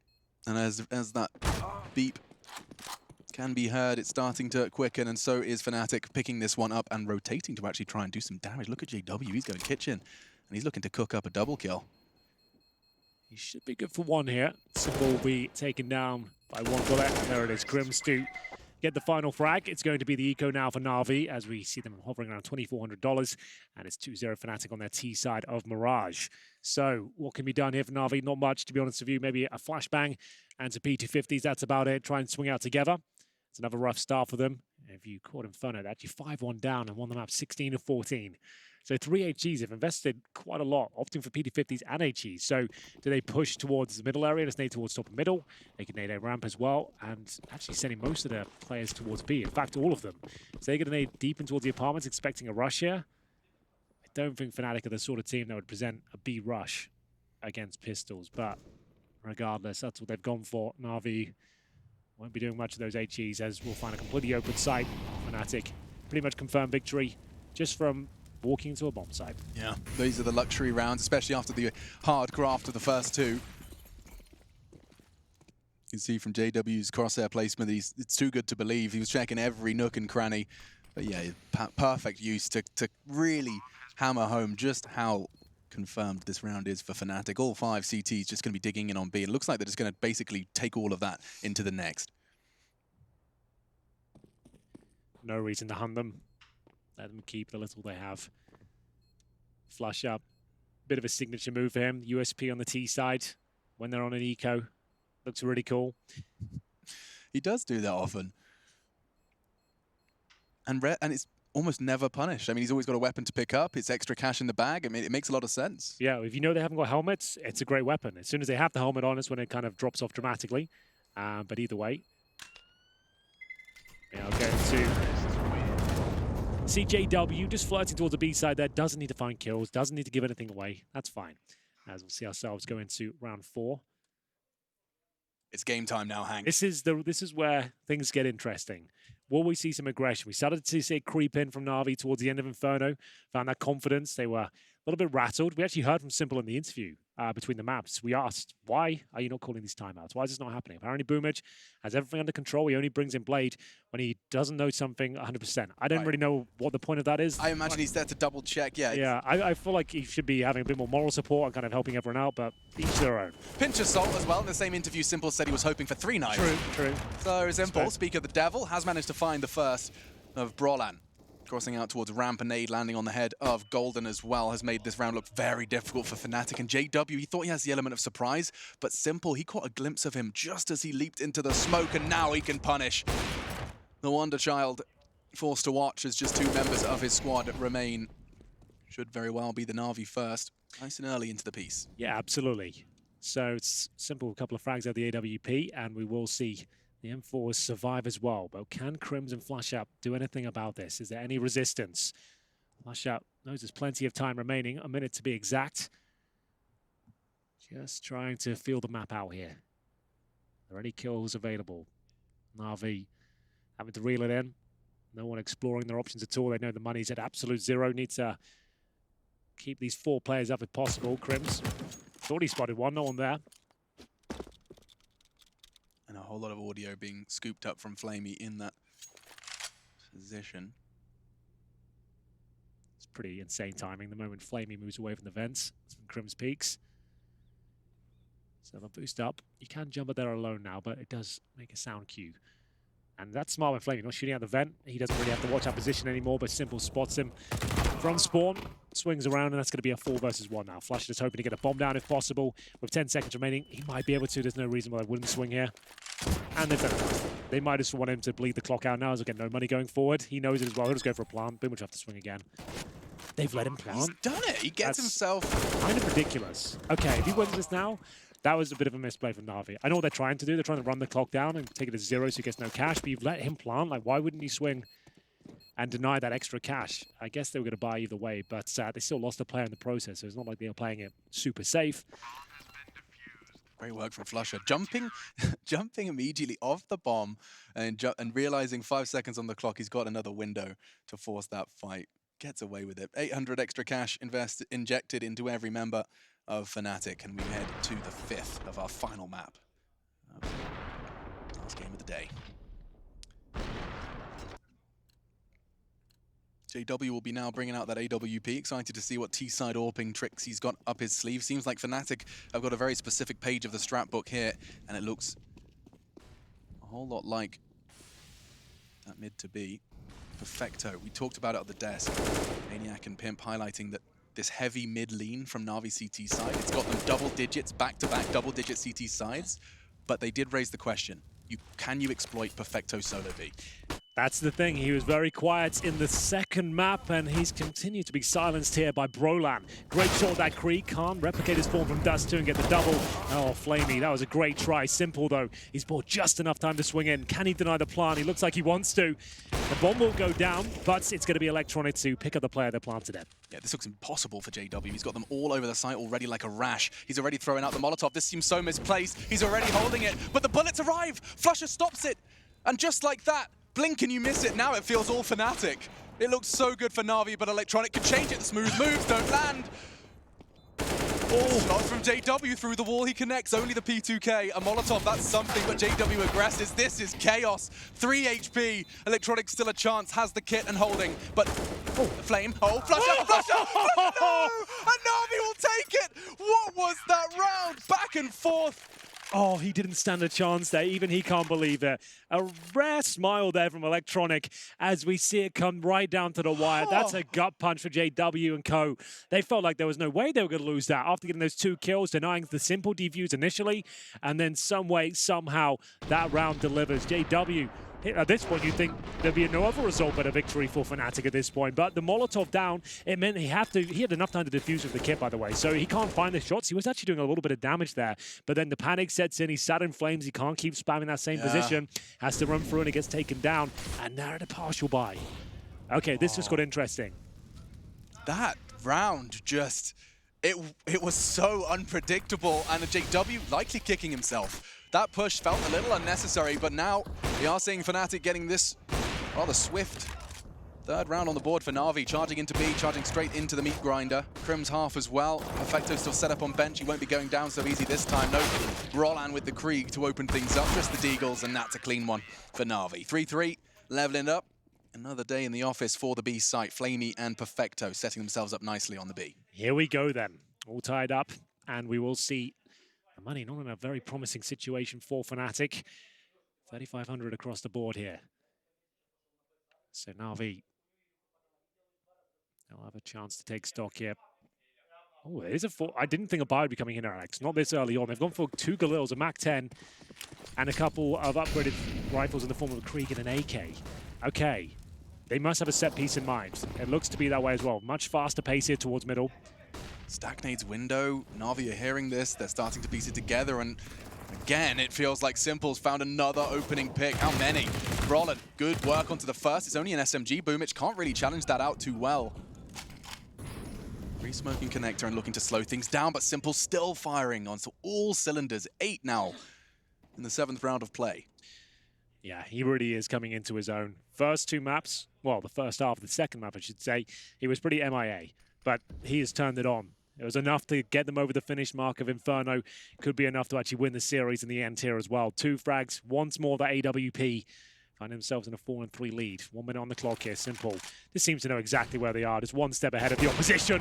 and as that beep can be heard, it's starting to quicken, and so is Fnatic picking this one up and rotating to actually try and do some damage. Look at JW, he's going kitchen, and he's looking to cook up a double kill. He should be good for 1 here. Simple will be taken down by 1 bullet. There it is, Crims to get the final frag. It's going to be the eco now for Na'Vi, as we see them hovering around $2,400, and it's 2-0 Fnatic on their T side of Mirage. So what can be done here for Na'Vi? Not much, to be honest with you. Maybe a flashbang and some P250s, that's about it. Try and swing out together. It's another rough start for them. If you caught Inferno, they're actually 5-1 down and won the map 16-14. So 3 HGs have invested quite a lot, opting for P250s and HGs. So do they push towards the middle area? Let's nade towards top and middle. They can nade a ramp as well, and actually sending most of their players towards B. In fact, all of them. So they're going to nade deep in towards the apartments, expecting a rush here. I don't think Fnatic are the sort of team that would present a B rush against Pistols, but regardless, that's what they've gone for. Na'Vi won't be doing much of those HGs, as we'll find a completely open site. Fnatic pretty much confirmed victory just from walking into a bomb site. Yeah, these are the luxury rounds, especially after the hard graft of the first 2. You can see from JW's crosshair placement, it's too good to believe. He was checking every nook and cranny. But yeah, perfect use to really hammer home just how confirmed this round is for Fnatic. All 5 CTs just going to be digging in on B. It looks like they're just going to basically take all of that into the next. No reason to hunt them. Let them keep the little they have. Flush up. Bit of a signature move for him. USP on the T side when they're on an eco. Looks really cool. He does do that often. And it's almost never punished. I mean, he's always got a weapon to pick up. It's extra cash in the bag. I mean, it makes a lot of sense. Yeah, if you know they haven't got helmets, it's a great weapon. As soon as they have the helmet on, it's when it kind of drops off dramatically. But either way, yeah, I'll go to CJW, just flirting towards the B side there. Doesn't need to find kills, doesn't need to give anything away. That's fine. As we'll see ourselves go into round 4. It's game time now, Hank. This is where things get interesting. Will we see some aggression? We started to see it creep in from Na'Vi towards the end of Inferno. Found that confidence. They were a little bit rattled. We actually heard from Simple in the interview between the maps. We asked, why are you not calling these timeouts? Why is this not happening? Apparently Boomage has everything under control. He only brings in Blade when he doesn't know something 100%. I don't really know what the point of that is. I imagine he's there to double check, yeah. Yeah, I feel like he should be having a bit more moral support and kind of helping everyone out, but each their own. Pinch of salt as well. In the same interview, Simple said he was hoping for 3 knives. True. So Simple, speak of the devil, has managed to find the first of Brolan. Crossing out towards ramp, and nade landing on the head of Golden as well has made this round look very difficult for Fnatic. And JW, he thought he has the element of surprise, but Simple, he caught a glimpse of him just as he leaped into the smoke, and now he can punish. The Wonder Child forced to watch as just 2 members of his squad remain. Should very well be the Na'Vi first. Nice and early into the piece. Yeah, absolutely. So it's Simple, a couple of frags at the AWP, and we will see the M4s survive as well. But can Crims and Flush Up do anything about this? Is there any resistance? Flush Up knows there's plenty of time remaining, a minute to be exact. Just trying to feel the map out here. Are there any kills available? Na'Vi having to reel it in. No one exploring their options at all. They know the money's at absolute 0. Need to keep these 4 players up if possible. Crims thought he spotted one, no one there. And a whole lot of audio being scooped up from Flamey in that position. It's pretty insane timing. The moment Flamey moves away from the vents, it's from Crims peaks. So they'll boost up. You can jump it there alone now, but it does make a sound cue. And that's smart when Flamey not shooting out the vent. He doesn't really have to watch our position anymore, but Simple spots him from spawn, swings around, and that's going to be a 4 versus 1 now. Flush is hoping to get a bomb down if possible. With 10 seconds remaining, he might be able to. There's no reason why I wouldn't swing here. And they've done it. They might just want him to bleed the clock out now as they get no money going forward. He knows it as well. He'll just go for a plant. Boom, which have to swing again. They've let him plant. He's done it. He gets himself... kind of ridiculous. Okay, if he wins this now, that was a bit of a misplay from Na'Vi. I know what they're trying to do. They're trying to run the clock down and take it to 0 so he gets no cash, but you've let him plant. Like, why wouldn't he swing and deny that extra cash? I guess they were going to buy either way, but they still lost a player in the process, so it's not like they were playing it super safe. Great work from Flusher. Jumping immediately off the bomb and realizing 5 seconds on the clock, he's got another window to force that fight. Gets away with it. 800 extra cash injected into every member of Fnatic, and we head to the 5th of our final map. Last game of the day. JW will be now bringing out that AWP. Excited to see what T-side AWPing tricks he's got up his sleeve. Seems like Fnatic have got a very specific page of the strat book here, and it looks a whole lot like that mid to be. Perfecto. We talked about it at the desk. Maniac and Pimp highlighting that this heavy mid lean from Na'Vi CT side, it's got them double digits, back-to-back double-digit CT sides, but they did raise the question, can you exploit Perfecto solo B? That's the thing. He was very quiet in the second map, and he's continued to be silenced here by Brolan. Great shot that Krieg. Can't replicate his form from Dust 2 and get the double. Oh, Flamey, that was a great try. Simple, though. He's bought just enough time to swing in. Can he deny the plant? He looks like he wants to. The bomb will go down, but it's going to be Electronic to pick up the player that planted it. Yeah, this looks impossible for JW. He's got them all over the site already like a rash. He's already throwing out the Molotov. This seems so misplaced. He's already holding it, but the bullets arrive. Flusher stops it, and just like that, blink and you miss it. Now it feels all Fnatic. It looks so good for Na'Vi, but Electronic can change it. The smooth moves don't land. Oh, shots from JW through the wall. He connects only the P2K. A Molotov, that's something, but JW aggresses. This is chaos. 3 HP. Electronic still a chance, has the kit and holding, but the flame. Oh, Flusher, Flusher, Flusher, no! And Na'Vi will take it. What was that round? Back and forth. Oh, he didn't stand a chance there. Even he can't believe it. A rare smile there from Electronic as we see it come right down to the wire. That's a gut punch for JW and co. They felt like there was no way they were going to lose that after getting those 2 kills, denying the simple defuse initially, and then some way, somehow, that round delivers. JW, at this point, you'd think there'd be no other result but a victory for Fnatic at this point. But the Molotov down, it meant he had enough time to defuse with the kit, by the way. So he can't find the shots. He was actually doing a little bit of damage there. But then the panic sets in. He's sat in flames. He can't keep spamming that same position. Has to run through and it gets taken down. And now at a partial buy. Okay, this just got interesting. That round just... It was so unpredictable. And the JW likely kicking himself. That push felt a little unnecessary, but now we are seeing Fnatic getting this rather swift 3rd round on the board for Na'Vi, charging into B, charging straight into the meat grinder. Crim's half as well. Perfecto still set up on bench. He won't be going down so easy this time. No Roland with the Krieg to open things up. Just the Deagles, and that's a clean one for Na'Vi. 3-3, leveling up. Another day in the office for the B site. Flamey and Perfecto setting themselves up nicely on the B. Here we go then. All tied up, and we will see money not in a very promising situation for Fnatic. 3,500 across the board here. So Na'Vi, they'll have a chance to take stock here. Oh, it is a 4. I didn't think a buy would be coming in, Alex. Not this early on. They've gone for 2 Galils, a Mac-10, and a couple of upgraded rifles in the form of a Krieg and an AK. Okay, they must have a set piece in mind. It looks to be that way as well. Much faster pace here towards middle. Stacknade's window. Na'Vi are hearing this. They're starting to piece it together, and again, it feels like Simple's found another opening pick. How many? Roland, good work onto the first. It's only an SMG. Boomich can't really challenge that out too well. Re-smoking connector and looking to slow things down, but Simple still firing on all cylinders. 8 now in the 7th round of play. Yeah, he really is coming into his own. First 2 maps, well, the first half of the second map, I should say, he was pretty MIA, but he has turned it on. It was enough to get them over the finish mark of Inferno. Could be enough to actually win the series in the end here as well. 2 frags, once more the AWP. Find themselves in a 4-3 lead. 1 minute on the clock here, Simple. This seems to know exactly where they are. Just 1 step ahead of the opposition.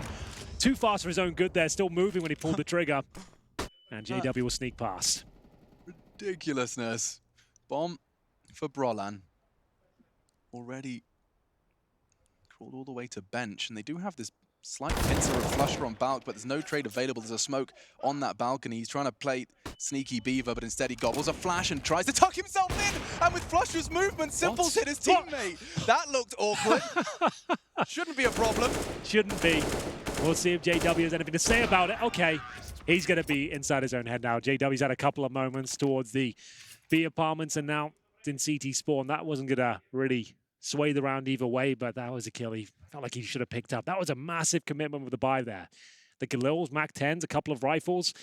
Too fast for his own good there. Still moving when he pulled the trigger. And JW will sneak past. Ridiculousness. Bomb for Brolan. Already crawled all the way to bench. And they do have this slight pincer of Flusher on Balk, but there's no trade available. There's a smoke on that balcony. He's trying to play Sneaky Beaver, but instead he gobbles a flash and tries to tuck himself in. And with Flusher's movement, Simple's hit his teammate. That looked awkward. Shouldn't be a problem. Shouldn't be. We'll see if JW has anything to say about it. Okay, he's going to be inside his own head now. JW's had a couple of moments towards the B apartments, and now in CT spawn. That wasn't going to really sway the round either way, but that was a kill he felt like he should have picked up. That was a massive commitment with the buy there. The Galils, Mac 10s, a couple of rifles.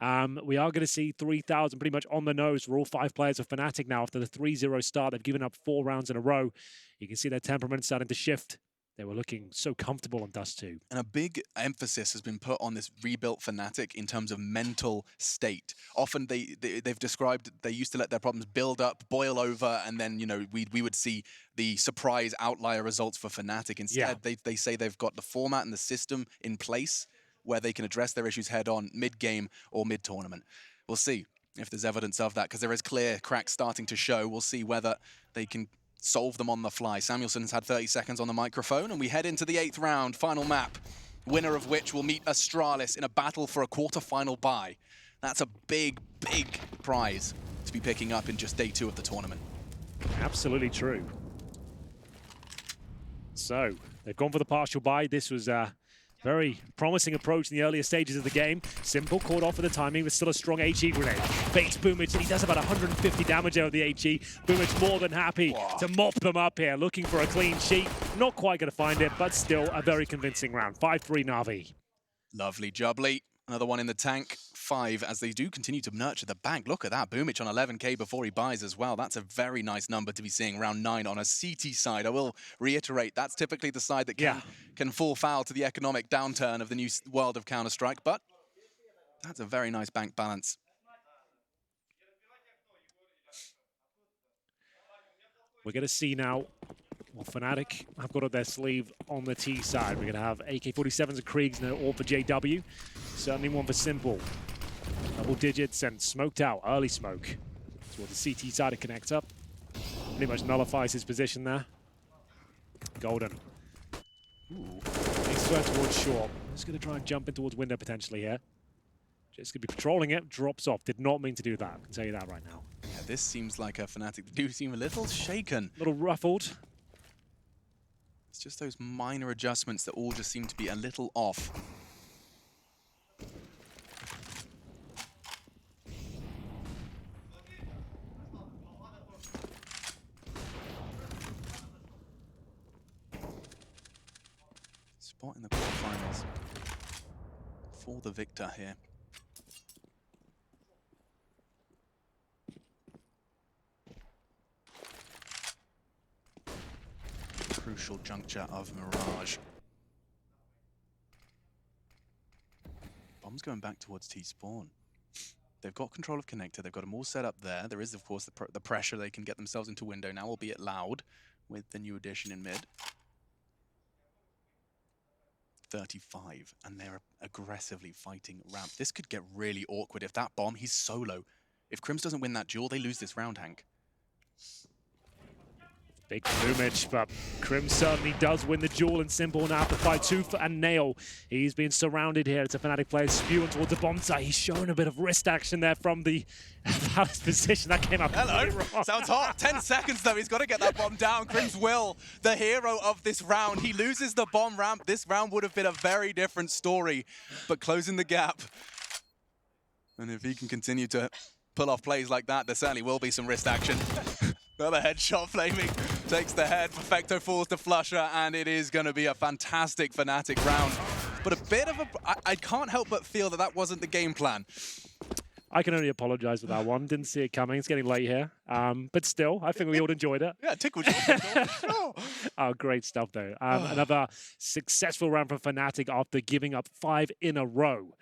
We are going to see 3,000 pretty much on the nose for all 5 players of Fnatic now after the 3-0 start. They've given up 4 rounds in a row. You can see their temperament starting to shift. They were looking so comfortable on Dust 2. And a big emphasis has been put on this rebuilt Fnatic in terms of mental state. Often they've described they used to let their problems build up, boil over, and then, you know, we would see the surprise outlier results for Fnatic. Instead, they say they've got the format and the system in place where they can address their issues head on mid-game or mid-tournament. We'll see if there's evidence of that, because there is clear cracks starting to show. We'll see whether they can solve them on the fly. Samuelson's had 30 seconds on the microphone, and we head into the 8th round, final map, winner of which will meet Astralis in a battle for a quarter-final bye. That's a big, big prize to be picking up in just day 2 of the tournament. Absolutely true. So, they've gone for the partial bye. This was very promising approach in the earlier stages of the game. Simple caught off for the timing, but still a strong HE grenade. Baits Boomich, and he does about 150 damage over the HE. Boomich more than happy to mop them up here, looking for a clean sheet. Not quite going to find it, but still a very convincing round. 5-3 Na'Vi. Lovely jubbly. Another one in the tank. 5 as they do continue to nurture the bank. Look at that. Boomich on 11k before he buys as well. That's a very nice number to be seeing round 9 on a CT side. I will reiterate, that's typically the side that can fall foul to the economic downturn of the new world of Counter-Strike, but that's a very nice bank balance. We're going to see now what Fnatic have got up their sleeve on the T side. We're going to have AK-47s and Kriegs, and all for JW. Certainly one for Simple. Double digits and smoked out, early smoke. Towards the CT side to connect up. Pretty much nullifies his position there. Golden. Ooh. He's thrown towards short. He's going to try and jump in towards window potentially here. Just going to be patrolling it, drops off. Did not mean to do that, I can tell you that right now. Yeah, this seems like a Fnatic that do seem a little shaken. A little ruffled. It's just those minor adjustments that all just seem to be a little off. Spot in the quarterfinals for the victor here. Crucial juncture of Mirage. Bomb's going back towards T-spawn. They've got control of connector. They've got them all set up there. There is, of course, the pressure. They can get themselves into window now, albeit loud, with the new addition in mid. 35, and they're aggressively fighting ramp. This could get really awkward if that bomb, he's solo. If Crims doesn't win that duel, they lose this round, Hank. Big Boomich, but Krim certainly does win the duel in Simple now to fight 2 and Nail. He's been surrounded here. It's a Fnatic player spewing towards the bomb site. He's showing a bit of wrist action there from the position. That came up really wrong. Sounds hot. 10 seconds though. He's got to get that bomb down. Crims will, the hero of this round. He loses the bomb ramp. This round would have been a very different story, but closing the gap. And if he can continue to pull off plays like that, there certainly will be some wrist action. Another headshot flaming, takes the head, Perfecto falls to Flusher, and it is going to be a fantastic Fnatic round. But a bit of a, I can't help but feel that that wasn't the game plan. I can only apologize for that one. Didn't see it coming. It's getting late here. But still, I think we all enjoyed it. Yeah, tickled you. Sure. Oh, great stuff, though. Another successful round for Fnatic after giving up 5 in a row.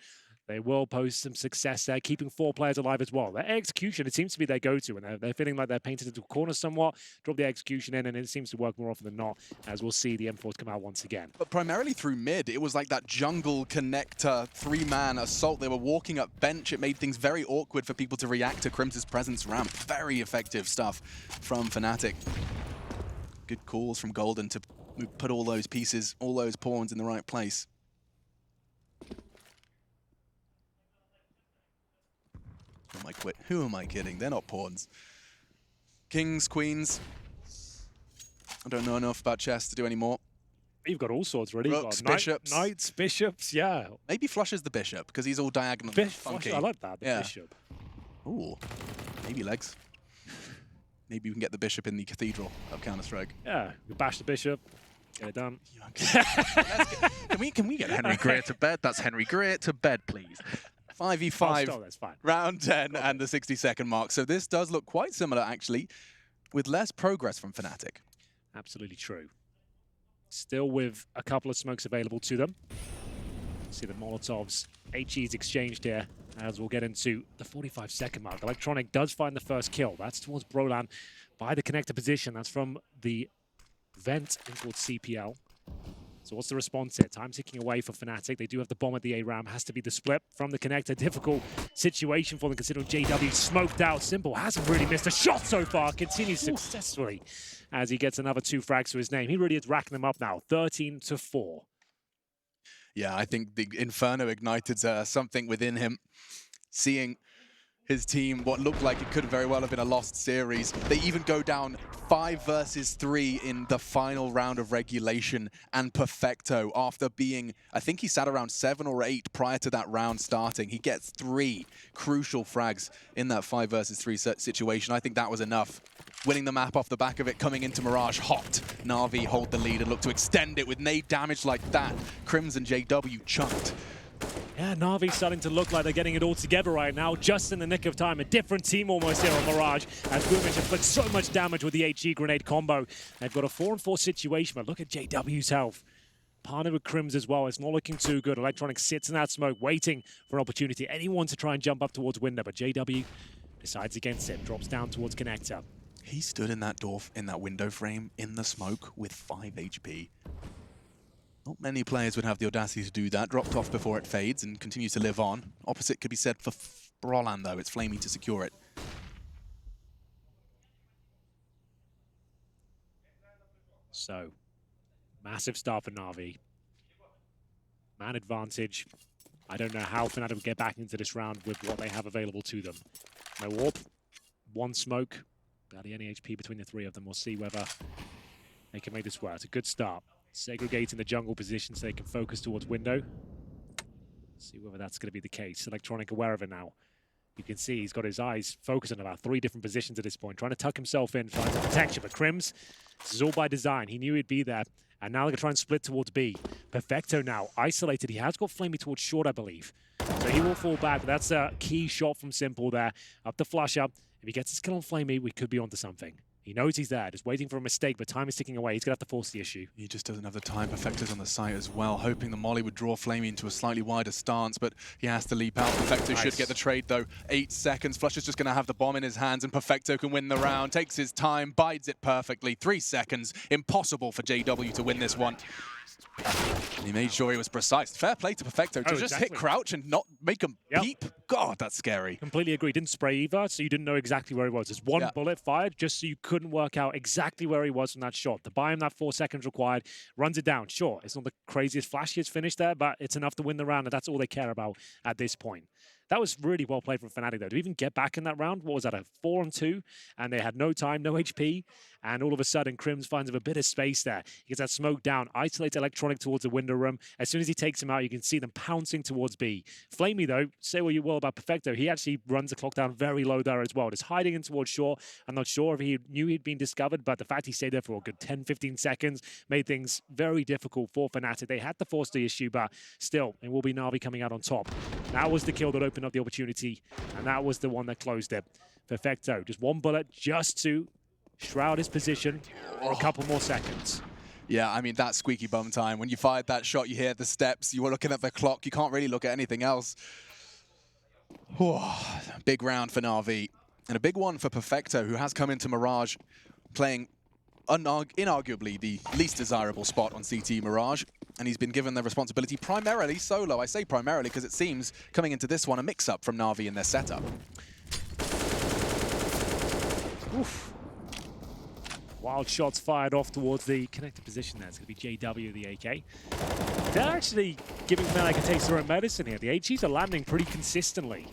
They will post some success there, keeping 4 players alive as well. Their execution, it seems to be their go-to, and they're feeling like they're painted into a corner somewhat, drop the execution in, and it seems to work more often than not, as we'll see the M4s come out once again. But primarily through mid, it was like that jungle connector 3-man assault. They were walking up bench. It made things very awkward for people to react to Crim's presence ramp. Very effective stuff from Fnatic. Good calls from Golden to put all those pieces, all those pawns in the right place. Who am I kidding? They're not pawns. Kings, queens. I don't know enough about chess to do any more. You've got all sorts, really. Rooks, bishops. Knights, bishops, yeah. Maybe flushes the bishop, because he's all diagonal funky. I like that, the bishop. Ooh, maybe legs. Maybe we can get the bishop in the cathedral of Counter-Strike. Yeah, we bash the bishop, get it done. Can we get Henry Greer to bed? That's Henry Greer to bed, please. 5v5, that's fine. round 10 and the 60-second mark. So this does look quite similar, actually, with less progress from Fnatic. Absolutely true. Still with a couple of smokes available to them. See the Molotovs, HE's exchanged here as we'll get into the 45-second mark. Electronic does find the first kill. That's towards Brolan by the connector position. That's from the vent in towards CPL. So what's the response here? Time ticking away for Fnatic. They do have the bomb at the A-Ram. Has to be the split from the connector. Difficult situation for them considering JW smoked out. Simple hasn't really missed a shot so far. Continues successfully as he gets another 2 frags to his name. He really is racking them up now. 13-4. Yeah, I think the Inferno ignited something within him. Seeing his team, what looked like it could very well have been a lost series. They even go down 5 versus 3 in the final round of regulation, and Perfecto, after being, I think he sat around 7 or 8 prior to that round starting, he gets 3 crucial frags in that 5 versus 3 situation. I think that was enough. Winning the map off the back of it, coming into Mirage hot. Na'Vi hold the lead and look to extend it with nade damage like that. Crimson JW chunked. Yeah, Na'Vi starting to look like they're getting it all together right now, just in the nick of time. A different team almost here on Mirage, as Boomich inflicts so much damage with the HE grenade combo. They've got a 4-on-4 situation, but look at JW's health. Partnered with Crims as well. It's not looking too good. Electronic sits in that smoke, waiting for an opportunity. Anyone to try and jump up towards window, but JW decides against it, drops down towards connector. He stood in that door, in that window frame, in the smoke with 5 HP. Not many players would have the audacity to do that. Dropped off before it fades and continues to live on. Opposite could be said for Brolan, though. It's Flamey to secure it. So, massive start for Na'Vi. Man advantage. I don't know how Fnatic will get back into this round with what they have available to them. No warp, 1 smoke. Barely any HP between the 3 of them. We'll see whether they can make this work. It's a good start. Segregating the jungle position so they can focus towards window. See whether that's going to be the case. Electronic aware of it now. You can see he's got his eyes focused on about 3 different positions at this point, trying to tuck himself in, finds the protection. But Crims, this is all by design. He knew he'd be there. And now they're going to try and split towards B. Perfecto now, isolated. He has got Flamey towards short, I believe. So he will fall back, but that's a key shot from Simple there. Up the flush up. If he gets his kill on Flamey, we could be onto something. He knows he's there, just waiting for a mistake, but time is ticking away. He's going to have to force the issue. He just doesn't have the time. Perfecto's on the site as well, hoping the molly would draw Flamey into a slightly wider stance, but he has to leap out. Perfecto should get the trade, though. 8 seconds. Flush is just going to have the bomb in his hands, and Perfecto can win the round. Takes his time, bides it perfectly. 3 seconds. Impossible for JW to win this one. And he made sure he was precise. Fair play to Perfecto to just hit crouch and not make him peep. God, that's scary. Completely agree. Didn't spray either, so you didn't know exactly where he was. There's 1 bullet fired just so you couldn't work out exactly where he was from that shot. To buy him that 4 seconds required, runs it down. Sure, it's not the craziest, flashiest finish there, but it's enough to win the round, and that's all they care about at this point. That was really well played from Fnatic, though. To even get back in that round, what was that, a 4-on-2? And they had no time, no HP. And all of a sudden, Crims finds him a bit of space there. He gets that smoke down, isolates Electronic towards the window room. As soon as he takes him out, you can see them pouncing towards B. Flamey, though, say what you will about Perfecto, he actually runs the clock down very low there as well. Just hiding in towards shore. I'm not sure if he knew he'd been discovered, but the fact he stayed there for a good 10-15 seconds made things very difficult for Fnatic. They had to force the issue, but still, it will be Na'Vi coming out on top. That was the kill that opened up the opportunity, and that was the one that closed it. Perfecto, just 1 bullet just to shroud his position for a couple more seconds. Yeah, I mean, that squeaky bum time. When you fired that shot, you hear the steps, you were looking at the clock, you can't really look at anything else. Big round for Na'Vi. And a big one for Perfecto, who has come into Mirage playing inarguably the least desirable spot on CT Mirage. And he's been given the responsibility primarily solo. I say primarily because it seems, coming into this one, a mix-up from Na'Vi in their setup. Oof. Wild shots fired off towards the connected position there. It's going to be JW, the AK. They're actually giving Fnatic a taste of their own medicine here. The HEs are landing pretty consistently.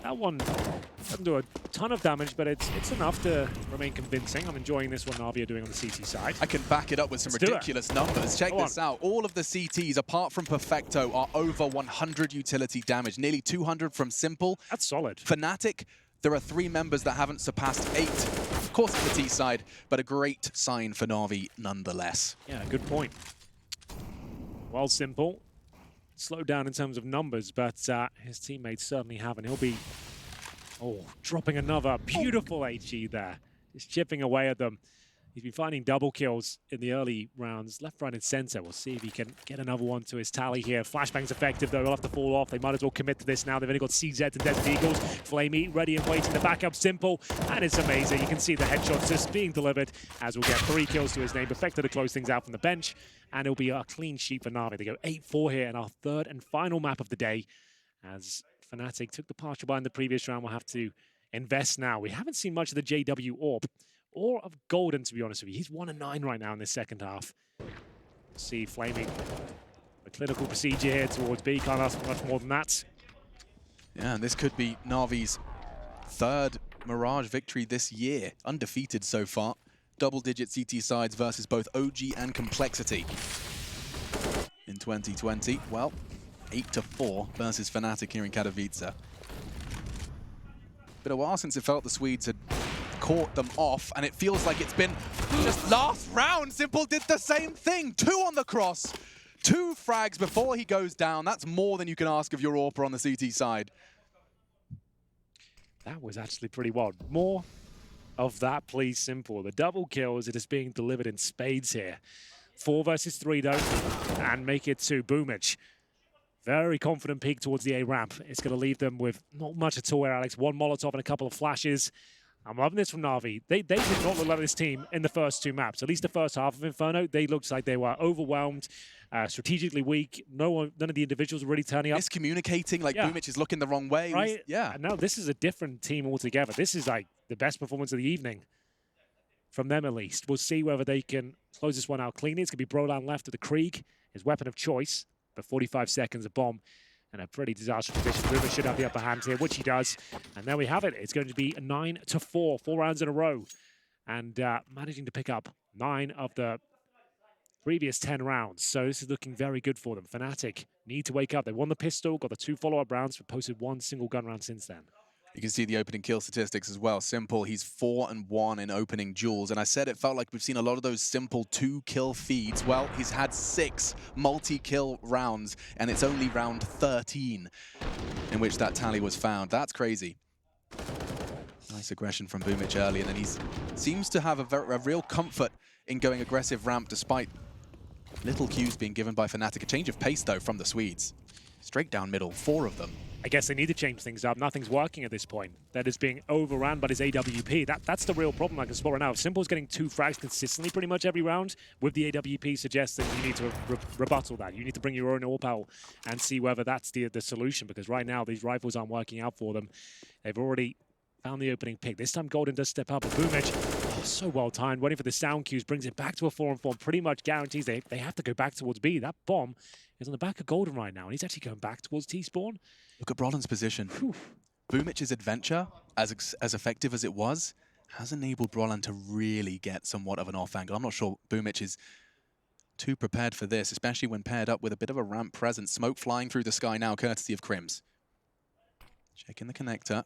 That one doesn't do a ton of damage, but it's enough to remain convincing. I'm enjoying this one Na'Vi are doing on the CT side. I can back it up with some ridiculous numbers. Check this out. All of the CTs, apart from Perfecto, are over 100 utility damage. Nearly 200 from Simple. That's solid. Fnatic, there are 3 members that haven't surpassed 8. Of course, it's the T side, but a great sign for Na'Vi nonetheless. Yeah, good point. Well, Simple. Slowed down in terms of numbers, but his teammates certainly haven't. He'll be dropping another beautiful HE there. Just chipping away at them. He's been finding double kills in the early rounds, left, right, and center. We'll see if he can get another one to his tally here. Flashbang's effective, though. He'll have to fall off. They might as well commit to this now. They've only got CZ and Desert Eagles. Flamey ready and waiting. The backup Simple, and it's amazing. You can see the headshots just being delivered as we'll get 3 kills to his name. Perfecto to close things out from the bench, and it'll be a clean sheet for Na'Vi. They go 8-4 here in our 3rd and final map of the day. As Fnatic took the partial buy in the previous round, we'll have to invest now. We haven't seen much of the JW Orb or of Golden, to be honest with you. He's 1-9 right now in this second half. See Flaming a clinical procedure here towards B. Can't ask for much more than that. Yeah, and this could be Na'Vi's 3rd Mirage victory this year. Undefeated so far. Double-digit CT sides versus both OG and Complexity. In 2020, well, 8-4 versus Fnatic here in Katowice. Been a while since it felt the Swedes had caught them off, and it feels like it's been just last round. Simple did the same thing. 2 on the cross, 2 frags before he goes down. That's more than you can ask of your AWPer on the CT side. That was actually pretty wild. More of that, please, Simple. The double kills, it is being delivered in spades here. 4 versus 3, though, and make it to Boomage. Very confident peek towards the A ramp. It's going to leave them with not much at all here, Alex. 1 Molotov and a couple of flashes. I'm loving this from Na'Vi. They did not look like this team in the first 2 maps. At least the first half of Inferno, they looked like they were overwhelmed, strategically weak. None of the individuals were really turning up. Miscommunicating, like Boomich is looking the wrong way. Right? Yeah. And now this is a different team altogether. This is like the best performance of the evening. From them, at least. We'll see whether they can close this one out cleanly. It's going to be Brolan left with the Krieg, his weapon of choice. But 45 seconds, a bomb, and a pretty disastrous position. Boomer should have the upper hand here, which he does. And there we have it. It's going to be 9-4, 4 rounds in a row. And managing to pick up 9 of the previous 10 rounds. So this is looking very good for them. Fnatic need to wake up. They won the pistol, got the 2 follow-up rounds, but posted 1 single gun round since then. You can see the opening kill statistics as well. Simple, he's 4-1 in opening duels. And I said it felt like we've seen a lot of those Simple 2-kill feeds. Well, he's had 6 multi-kill rounds, and it's only round 13 in which that tally was found. That's crazy. Nice aggression from Boomich early, and then he seems to have a real comfort in going aggressive ramp despite little cues being given by Fnatic. A change of pace, though, from the Swedes. Straight down middle, 4 of them. I guess they need to change things up. Nothing's working at this point. That is being overrun by his AWP. That's the real problem I can spot right now. If Simple's getting 2 frags consistently pretty much every round, with the AWP suggests that you need to rebuttal that. You need to bring your own AWP out and see whether that's the solution, because right now these rifles aren't working out for them. They've already found the opening pick. This time Golden does step up, and Boomich, so well timed, waiting for the sound cues, brings it back to a 4-on-4, pretty much guarantees they have to go back towards B. That bomb is on the back of Golden right now, and he's actually going back towards T-spawn. Look at Brolan's position. Boomich's adventure, as effective as it was, has enabled Brolan to really get somewhat of an off angle. I'm not sure Boomich is too prepared for this, especially when paired up with a bit of a ramp presence. Smoke flying through the sky now, courtesy of Crims. Checking the connector.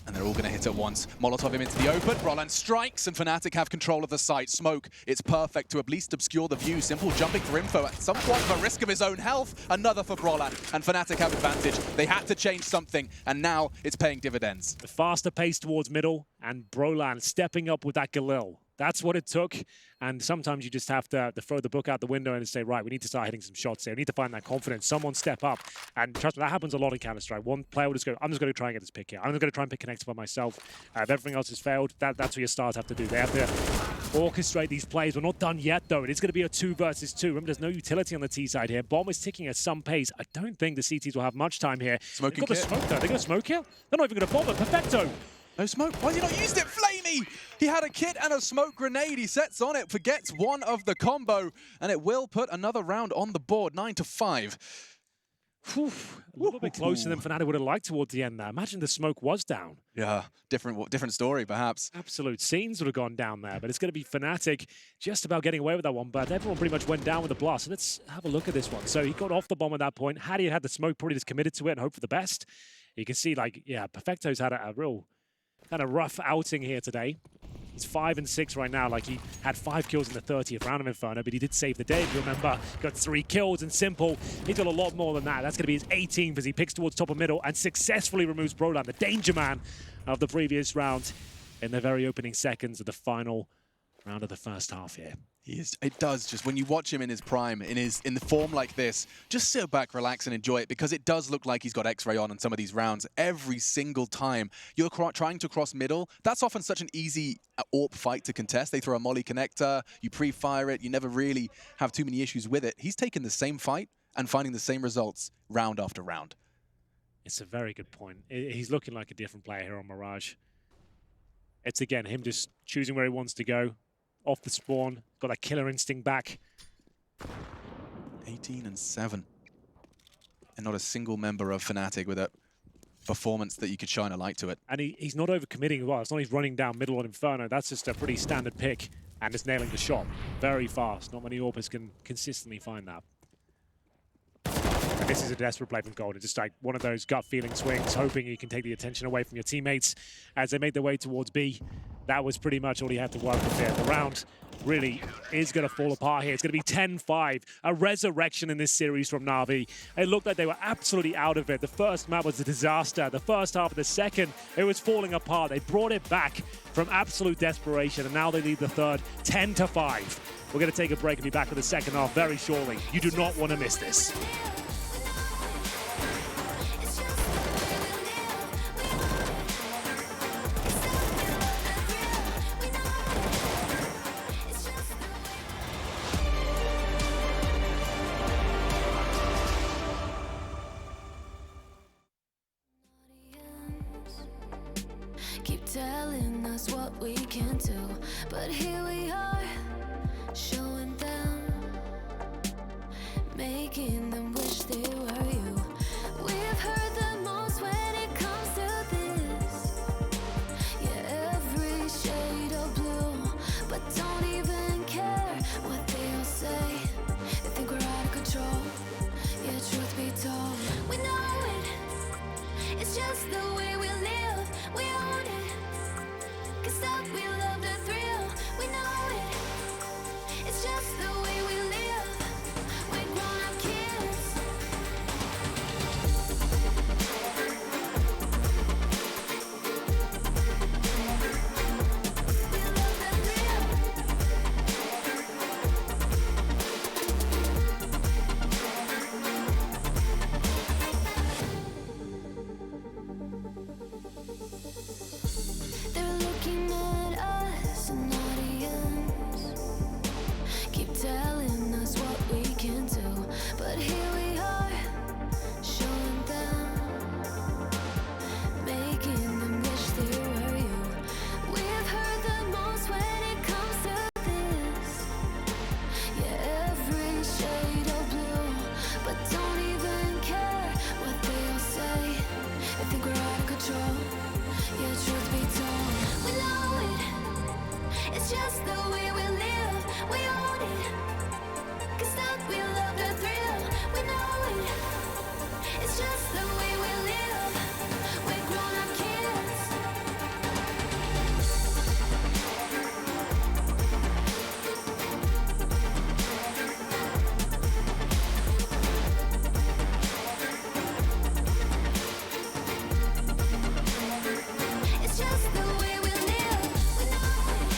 And they're all going to hit at once. Molotov him into the open. Brolan strikes, and Fnatic have control of the site. Smoke, it's perfect to at least obscure the view. Simple jumping for info at some point of a risk of his own health. Another for Brolan, and Fnatic have advantage. They had to change something, and now it's paying dividends. The faster pace towards middle, and Brolan stepping up with that Galil. That's what it took, and sometimes you just have to throw the book out the window and say, right, we need to start hitting some shots here. We need to find that confidence. Someone step up, and trust me, that happens a lot in Counter-Strike. One player will just go, I'm just going to try and get this pick here. I'm just going to try and pick connector by myself. If everything else has failed, that's what your stars have to do. They have to orchestrate these plays. We're not done yet, though. It is going to be a 2 versus 2. Remember, there's no utility on the T side here. Bomb is ticking at some pace. I don't think the CTs will have much time here. Smoking They've got the smoke, though. They're going to smoke here? They're not even going to bomb it. Perfecto. No smoke. Why has he not used it? Flamey! He had a kit and a smoke grenade. He sets on it, forgets one of the combo, and it will put another round on the board, 9-5. Whew, a little bit closer than Fnatic would have liked towards the end there. Imagine the smoke was down. Yeah, different story, perhaps. Absolute scenes would have gone down there, but it's going to be Fnatic just about getting away with that one, but everyone pretty much went down with the blast. So let's have a look at this one. So he got off the bomb at that point. Had he had the smoke, probably just committed to it and hoped for the best. You can see, like, yeah, Perfecto's had a real kind of rough outing here today. He's 5 and 6 right now. Like, he had 5 kills in the 30th round of Inferno, but he did save the day, if you remember. Got 3 kills, and Simple, he's got a lot more than that. That's going to be his 18th as he picks towards top of middle and successfully removes Brolan, the danger man of the previous round, in the very opening seconds of the final round of the first half here. It does, just when you watch him in his prime, in the form like this, just sit back, relax, and enjoy it, because it does look like he's got X-Ray on in some of these rounds. Every single time you're trying to cross middle, that's often such an easy AWP fight to contest. They throw a molly connector, you pre-fire it, you never really have too many issues with it. He's taking the same fight and finding the same results round after round. It's a very good point. He's looking like a different player here on Mirage. It's, again, him just choosing where he wants to go. Off the spawn, got that killer instinct back. 18 and 7. And not a single member of Fnatic with a performance that you could shine a light to it. And he's not overcommitting as well. It's not he's running down middle on Inferno. That's just a pretty standard pick. And just nailing the shot very fast. Not many AWPers can consistently find that. And this is a desperate play from Golden. Just like one of those gut feeling swings, hoping you can take the attention away from your teammates as they make their way towards B. That was pretty much all he had to work with there. The round really is going to fall apart here. It's going to be 10-5, a resurrection in this series from Na'Vi. It looked like they were absolutely out of it. The first map was a disaster. The first half of the second, it was falling apart. They brought it back from absolute desperation, and now they lead the third 10-5. We're going to take a break and be back with the second half very shortly. You do not want to miss this. Keep telling us what we can do, but here we are, showing them, making them wish they were you. We've heard the most when it comes to this, yeah, every shade of blue, but don't even care what they'll say. They think we're out of control, yeah, truth be told, we know it, it's just the way we live, we own it. Stop, we love the thrill, we know it. It's just the way we live. We're grown-up kids. We love the thrill. They're looking at us, an audience. Keep telling us what we can do, but here we are, showing them, making them wish they were you. We've heard the most when it comes to this, yeah, every shade of blue, but don't even care what they'll say. They think we're out of control, yeah, truth be told, we know it. It's just the way we live, we own it. Can't stop, we love the thrill, we know it. It's just the way we live, we're grown-up kids. It's just the way we live, we know it.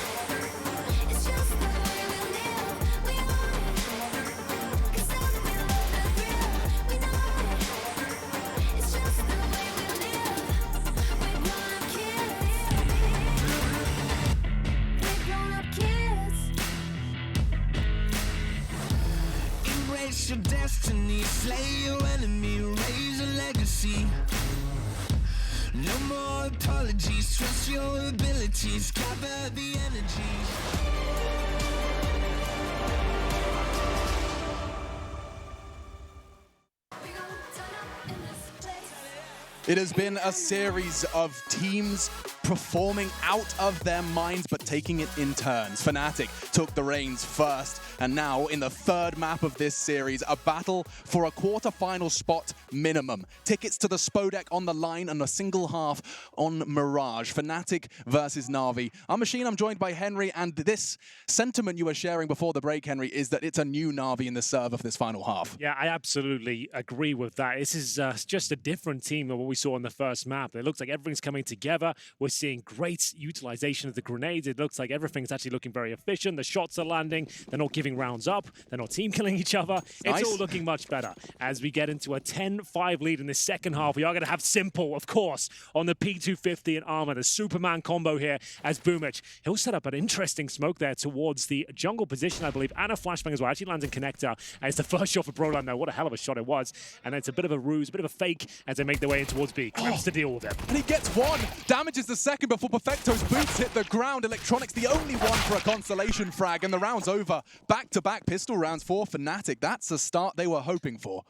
It's just the way we live, we own it. Can't stop, we love the thrill, we know it. It's just the way we live, we're grown-up kids. We're grown-up kids. Embrace your destiny, slay your enemy, raise a legacy. No more apologies, trust your abilities, gather the energy. We gon' turn It has been a series of teams performing out of their minds, but taking it in turns. Fnatic took the reins first, and now in the third map of this series, a battle for a quarter-final spot minimum. Tickets to the Spodek on the line and a single half on Mirage. Fnatic versus Na'Vi. I'm Machine, I'm joined by Henry, and this sentiment you were sharing before the break, Henry, is that it's a new Na'Vi in the server for this final half. Yeah, I absolutely agree with that. This is just a different team than what we saw in the first map. It looks like everything's coming together. We're seeing great utilization of the grenades. It looks like everything's actually looking very efficient. The shots are landing. They're not giving rounds up. They're not team killing each other. It's all looking much better. As we get into a 10-5 lead in the second half, we are going to have Simple, of course, on the P250 and Armor. The Superman combo here as Boomich. He'll set up an interesting smoke there towards the jungle position, I believe, and a flashbang as well. Actually lands in Connector. And it's the first shot for Broland now. What a hell of a shot it was. And it's a bit of a ruse, a bit of a fake as they make their way in towards B. Crims to deal with it. And he gets one. Damages the second before Perfecto's boots hit the ground. Electronics the only one for a consolation frag, and the round's over. Back-to-back pistol rounds for Fnatic. That's the start they were hoping for.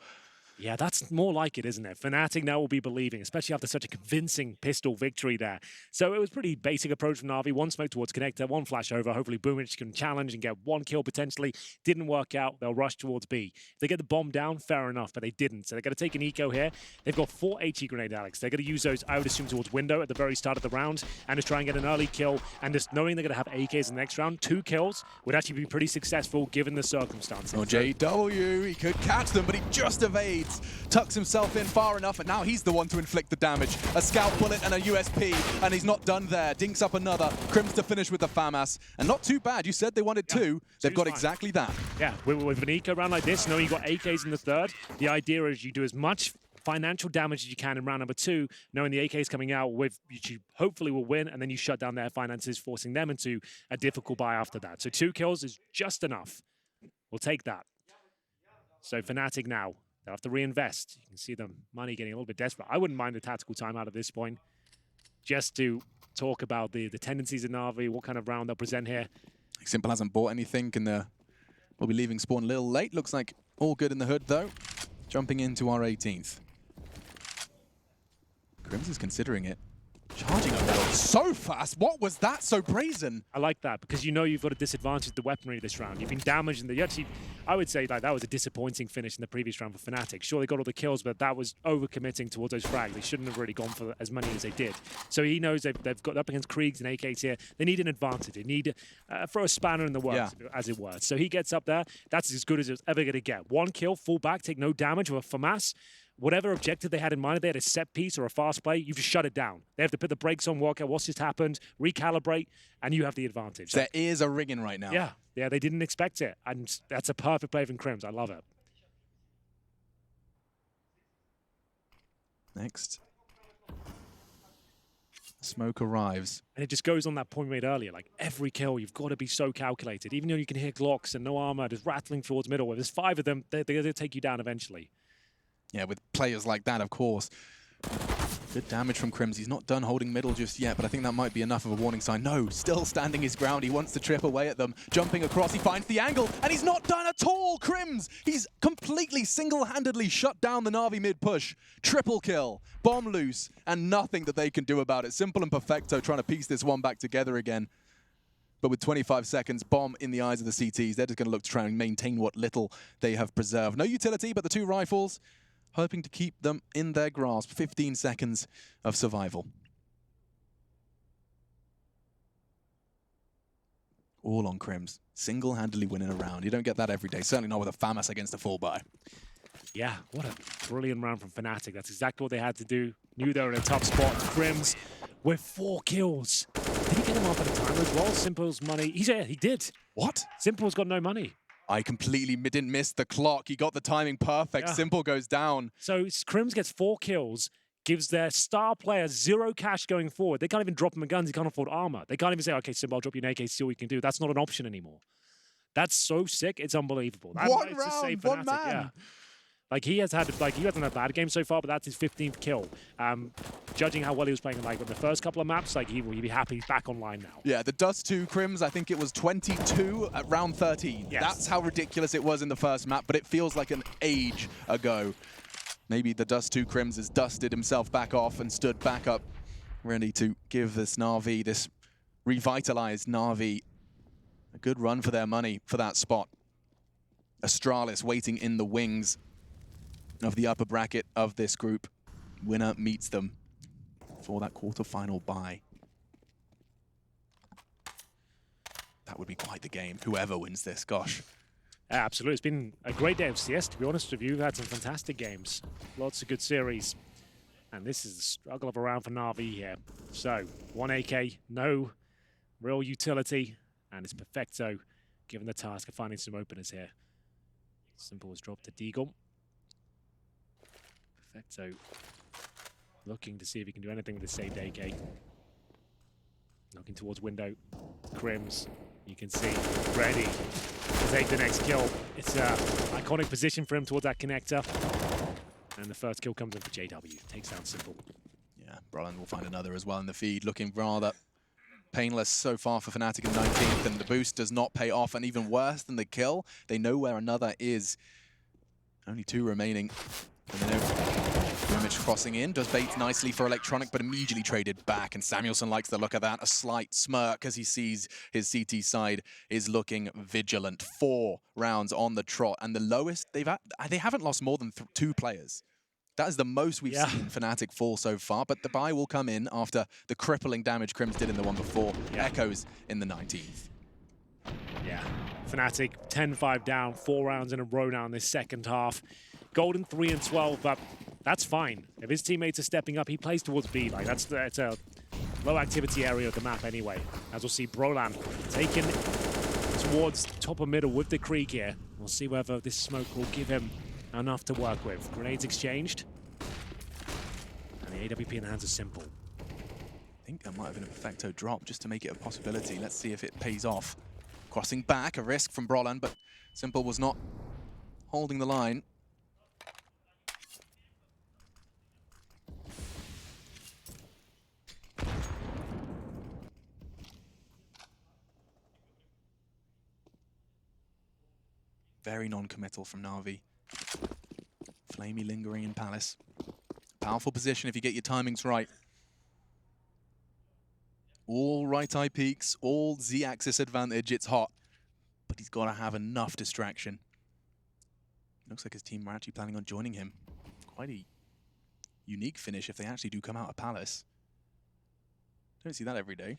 Yeah, that's more like it, isn't it? Fnatic now will be believing, especially after such a convincing pistol victory there. So it was pretty basic approach from Na'Vi. One smoke towards Connector, one flash over. Hopefully Boomich can challenge and get one kill potentially. Didn't work out. They'll rush towards B. If they get the bomb down, fair enough, but they didn't. So they're going to take an eco here. They've got 4 HE grenade, Alex. They're going to use those, I would assume, towards window at the very start of the round and just try and get an early kill. And just knowing they're going to have AKs in the next round, 2 kills would actually be pretty successful given the circumstances. Oh, JW, he could catch them, but he just evades. Tucks himself in far enough, and now he's the one to inflict the damage. A scout bullet and a USP, and he's not done there. Dinks up another. Crims to finish with the FAMAS, and not too bad. You said they wanted 2. They've got exactly that. Yeah, with an eco round like this, knowing you got AKs in the third, the idea is you do as much financial damage as you can in round number 2, knowing the AKs coming out with you hopefully will win, and then you shut down their finances, forcing them into a difficult buy after that. So 2 kills is just enough. We'll take that. So Fnatic now. They'll have to reinvest. You can see the money getting a little bit desperate. I wouldn't mind a tactical timeout at this point, just to talk about the tendencies of Na'Vi, what kind of round they'll present here. Simple hasn't bought anything, and we'll be leaving spawn a little late. Looks like all good in the hood, though. Jumping into our 18th. Crims is considering it. Charging up so fast. What was that so brazen? I like that because you know you've got a disadvantage with the weaponry this round. You've been damaged, and actually, I would say that was a disappointing finish in the previous round for Fnatic. Sure, they got all the kills, but that was overcommitting towards those frags. They shouldn't have really gone for as many as they did. So he knows they've got up against Kriegs and AKs here. They need an advantage. They need throw a spanner in the works, as it were. So he gets up there. That's as good as it's ever going to get. 1 kill, full back, take no damage with a FAMAS. Whatever objective they had in mind, if they had a set piece or a fast play, you just shut it down. They have to put the brakes on, work out what's just happened, recalibrate, and you have the advantage. Their ears are ringing right now. Yeah, they didn't expect it, and that's a perfect play from Crims. I love it. Next. Smoke arrives. And it just goes on that point we made earlier, like every kill, you've got to be so calculated. Even though you can hear Glocks and no armor just rattling towards middle, if there's 5 of them, they're going to take you down eventually. Yeah, with players like that, of course. Good damage from Crims. He's not done holding middle just yet, but I think that might be enough of a warning sign. No, still standing his ground. He wants to trip away at them. Jumping across, he finds the angle, and he's not done at all, Crims! He's completely single-handedly shut down the Na'Vi mid-push. Triple kill, bomb loose, and nothing that they can do about it. Simple and Perfecto trying to piece this one back together again. But with 25 seconds, bomb in the eyes of the CTs. They're just going to look to try and maintain what little they have preserved. No utility, but the 2 rifles, hoping to keep them in their grasp. 15 seconds of survival. All on Crims. Single-handedly winning a round. You don't get that every day. Certainly not with a FAMAS against a full buy. Yeah, what a brilliant round from Fnatic. That's exactly what they had to do. Knew they were in a tough spot. Crims with 4 kills. Did he get them off at a time as well? Simple's money. He did. What? Simple's got no money. I completely didn't miss the clock. He got the timing perfect. Yeah. Simple goes down. So Crims gets 4 kills, gives their star player 0 cash going forward. They can't even drop him a guns. He can't afford armor. They can't even say, okay, Simple, I'll drop you an AK, see what you can do. That's not an option anymore. That's so sick. It's unbelievable. One round, one man. Yeah. Like he hasn't had a bad game so far, but that's his 15th kill. Judging how well he was playing like on the first couple of maps, like he'd be happy he's back online now. Yeah, the Dust 2 Crims, I think it was 22 at round 13. Yes. That's how ridiculous it was in the first map, but it feels like an age ago. Maybe the Dust 2 Crims has dusted himself back off and stood back up, ready to give this Na'Vi, this revitalized Na'Vi, a good run for their money for that spot. Astralis waiting in the wings of the upper bracket of this group. Winner meets them for that quarterfinal bye. That would be quite the game, whoever wins this, gosh. Absolutely, it's been a great day of CS, to be honest with you. We've had some fantastic games, lots of good series. And this is the struggle of a round for Na'Vi here. So, 1 AK, no real utility, and it's Perfecto given the task of finding some openers here. Simple has dropped to Deagle. Perfecto looking to see if he can do anything with the saved AK. Looking towards window. Crims, you can see, ready to take the next kill. It's an iconic position for him towards that connector. And the first kill comes in for JW. Takes down Simple. Yeah, Brolin will find another as well in the feed, looking rather painless so far for Fnatic in 19th, and the boost does not pay off, and even worse than the kill, they know where another is. Only 2 remaining. And they know damage crossing in, does bait nicely for Electronic, but immediately traded back, and Samuelson likes the look of that. A slight smirk as he sees his CT side is looking vigilant. 4 rounds on the trot, and the lowest they haven't lost more than 2 players. That is the most we've seen Fnatic fall so far, but the bye will come in after the crippling damage Crims did in the one before. Echoes in the 19th. Yeah, Fnatic 10-5 down, 4 rounds in a row now in this second half. Golden 3-12, but that's fine. If his teammates are stepping up, he plays towards B. Like that's a low activity area of the map anyway. As we'll see, Brolan taken towards top of middle with the Creek here. We'll see whether this smoke will give him enough to work with. Grenades exchanged. And the AWP in the hands of Simple. I think that might have been a Perfecto drop just to make it a possibility. Let's see if it pays off. Crossing back, a risk from Brolan, but Simple was not holding the line. Very non-committal from Na'Vi. Flamey lingering in Palace. Powerful position if you get your timings right. All right-eye peaks, all Z-axis advantage, it's hot. But he's got to have enough distraction. Looks like his team are actually planning on joining him. Quite a unique finish if they actually do come out of Palace. Don't see that every day.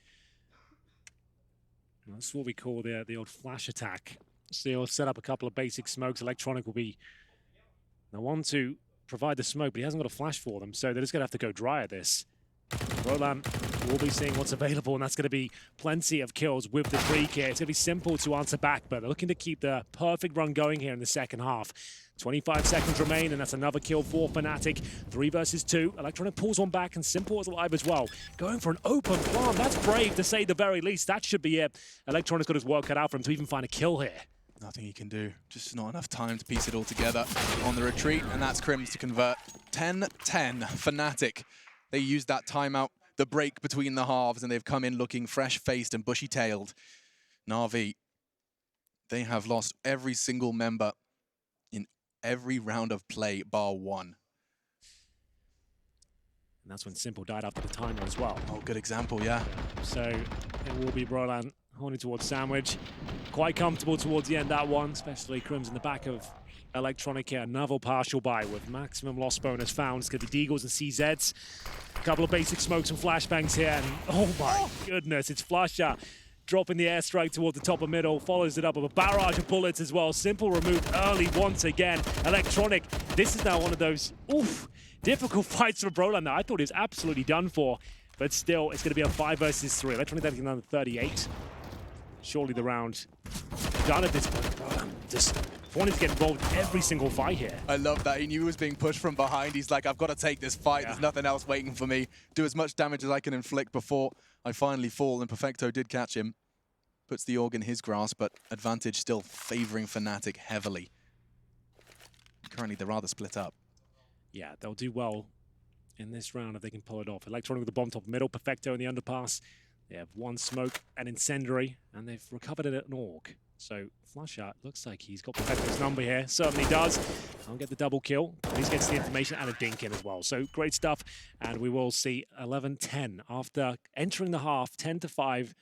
That's what we call the old flash attack. So he'll set up a couple of basic smokes. Electronic will be the one to provide the smoke, but he hasn't got a flash for them, so they're just going to have to go dry at this. Roland will be seeing what's available, and that's going to be plenty of kills with the Creek here. It's going to be simple to answer back, but they're looking to keep the perfect run going here in the second half. 25 seconds remain, and that's another kill for Fnatic. 3 versus 2. Electronic pulls one back, and Simple is alive as well. Going for an open plant. That's brave, to say the very least. That should be it. Electronic's got his work cut out for him to even find a kill here. Nothing he can do. Just not enough time to piece it all together on the retreat, and that's Crims to convert. 10-10, Fnatic. They used that timeout, the break between the halves, and they've come in looking fresh-faced and bushy-tailed. Na'Vi, they have lost every single member in every round of play, bar 1. And that's when Simple died after the timer as well. Oh, good example, yeah. So it will be Brolan holding towards Sandwich. Quite comfortable towards the end, that one, especially Crims in the back of Electronic here. Another partial buy with maximum loss bonus found. It's going to be Deagles and CZs. A couple of basic smokes and flashbangs here. And oh my goodness, it's Flusher dropping the airstrike towards the top of middle. Follows it up with a barrage of bullets as well. Simple removed early once again. Electronic, this is now one of those difficult fights for Brolan that I thought he was absolutely done for. But still, it's going to be a 5 versus 3. Electronic taking down 38. Surely the round done at this point. Just wanting to get involved in every single fight here. I love that. He knew he was being pushed from behind. He's like, I've got to take this fight. There's nothing else waiting for me. Do as much damage as I can inflict before I finally fall. And Perfecto did catch him. Puts the org in his grasp, but advantage still favoring Fnatic heavily. Currently, they're rather split up. Yeah, they'll do well in this round if they can pull it off. Electronic with the bomb top middle. Perfecto in the underpass. They have 1 smoke and incendiary, and they've recovered it at an org. So Flusher looks like he's got Perfecto's number here. Certainly does. I'll get the double kill. He gets the information and a dink in as well. So great stuff. And we will see 11-10 after entering the half, 10-5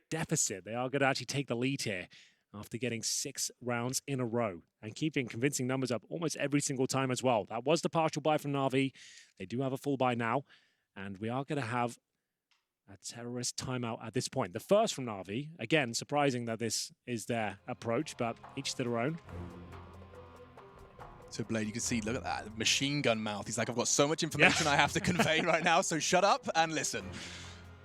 deficit. They are going to actually take the lead here after getting 6 rounds in a row and keeping convincing numbers up almost every single time as well. That was the partial buy from Na'Vi. They do have a full buy now. And we are going to have a terrorist timeout at this point. The first from Na'Vi. Again, surprising that this is their approach, but each to their own. So Blade, you can see, look at that machine gun mouth. He's like, I've got so much information I have to convey right now, so shut up and listen.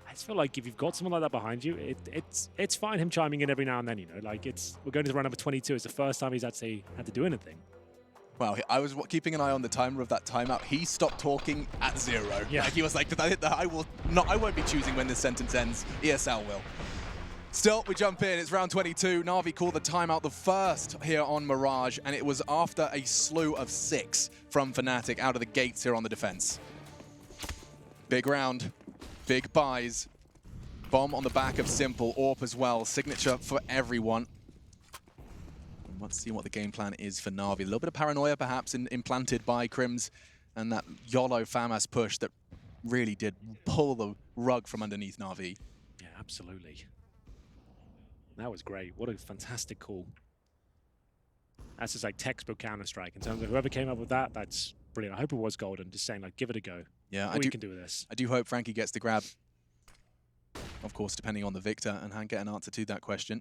I just feel like if you've got someone like that behind you, it's fine him chiming in every now and then, you know, like we're going to round number 22. It's the first time he's actually had to do anything. Well, I was keeping an eye on the timer of that timeout. He stopped talking at 0. Yeah. Like he was like, I won't be choosing when this sentence ends. ESL will. Still, we jump in. It's round 22. Na'Vi called the timeout the first here on Mirage, and it was after a slew of 6 from Fnatic out of the gates here on the defense. Big round, big buys. Bomb on the back of Simple, AWP as well. Signature for everyone. Let's see what the game plan is for Na'Vi. A little bit of paranoia, perhaps, implanted by Crims and that YOLO FAMAS push that really did pull the rug from underneath Na'Vi. Yeah, absolutely. That was great. What a fantastic call. That's just like textbook Counter-Strike. In terms of whoever came up with that, that's brilliant. I hope it was golden. Just saying, like, give it a go. Yeah, we can do with this. I do hope Frankie gets the grab. Of course, depending on the victor, and get an answer to that question.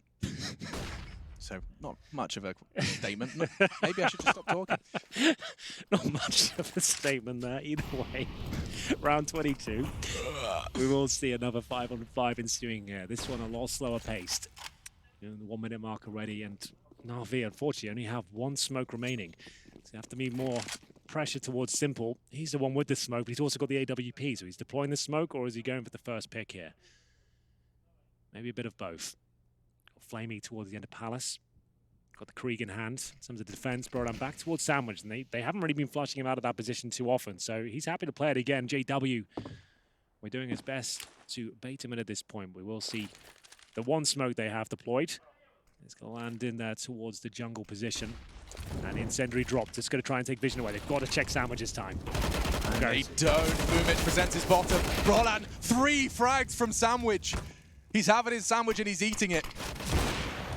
So, not much of a statement. Maybe I should just stop talking. Not much of a statement there, either way. Round 22. We will see another 5-on-5 ensuing here. This one a lot slower paced. You know, the 1 minute mark already, and Na'Vi, unfortunately, only have 1 smoke remaining. So you have to be more pressure towards Simple. He's the one with the smoke, but he's also got the AWP, so he's deploying the smoke, or is he going for the first pick here? Maybe a bit of both. Flamey towards the end of Palace. Got the Krieg in hand. In terms of defense, brought him back towards Sandwich, and they haven't really been flushing him out of that position too often, so he's happy to play it again. JW, we're doing his best to bait him in at this point. We will see the 1 smoke they have deployed. It's going to land in there towards the jungle position. And incendiary dropped. It's going to try and take vision away. They've got to check Sandwich's time. And they don't. Boomich presents his bottom. Roland, 3 frags from Sandwich. He's having his sandwich and he's eating it.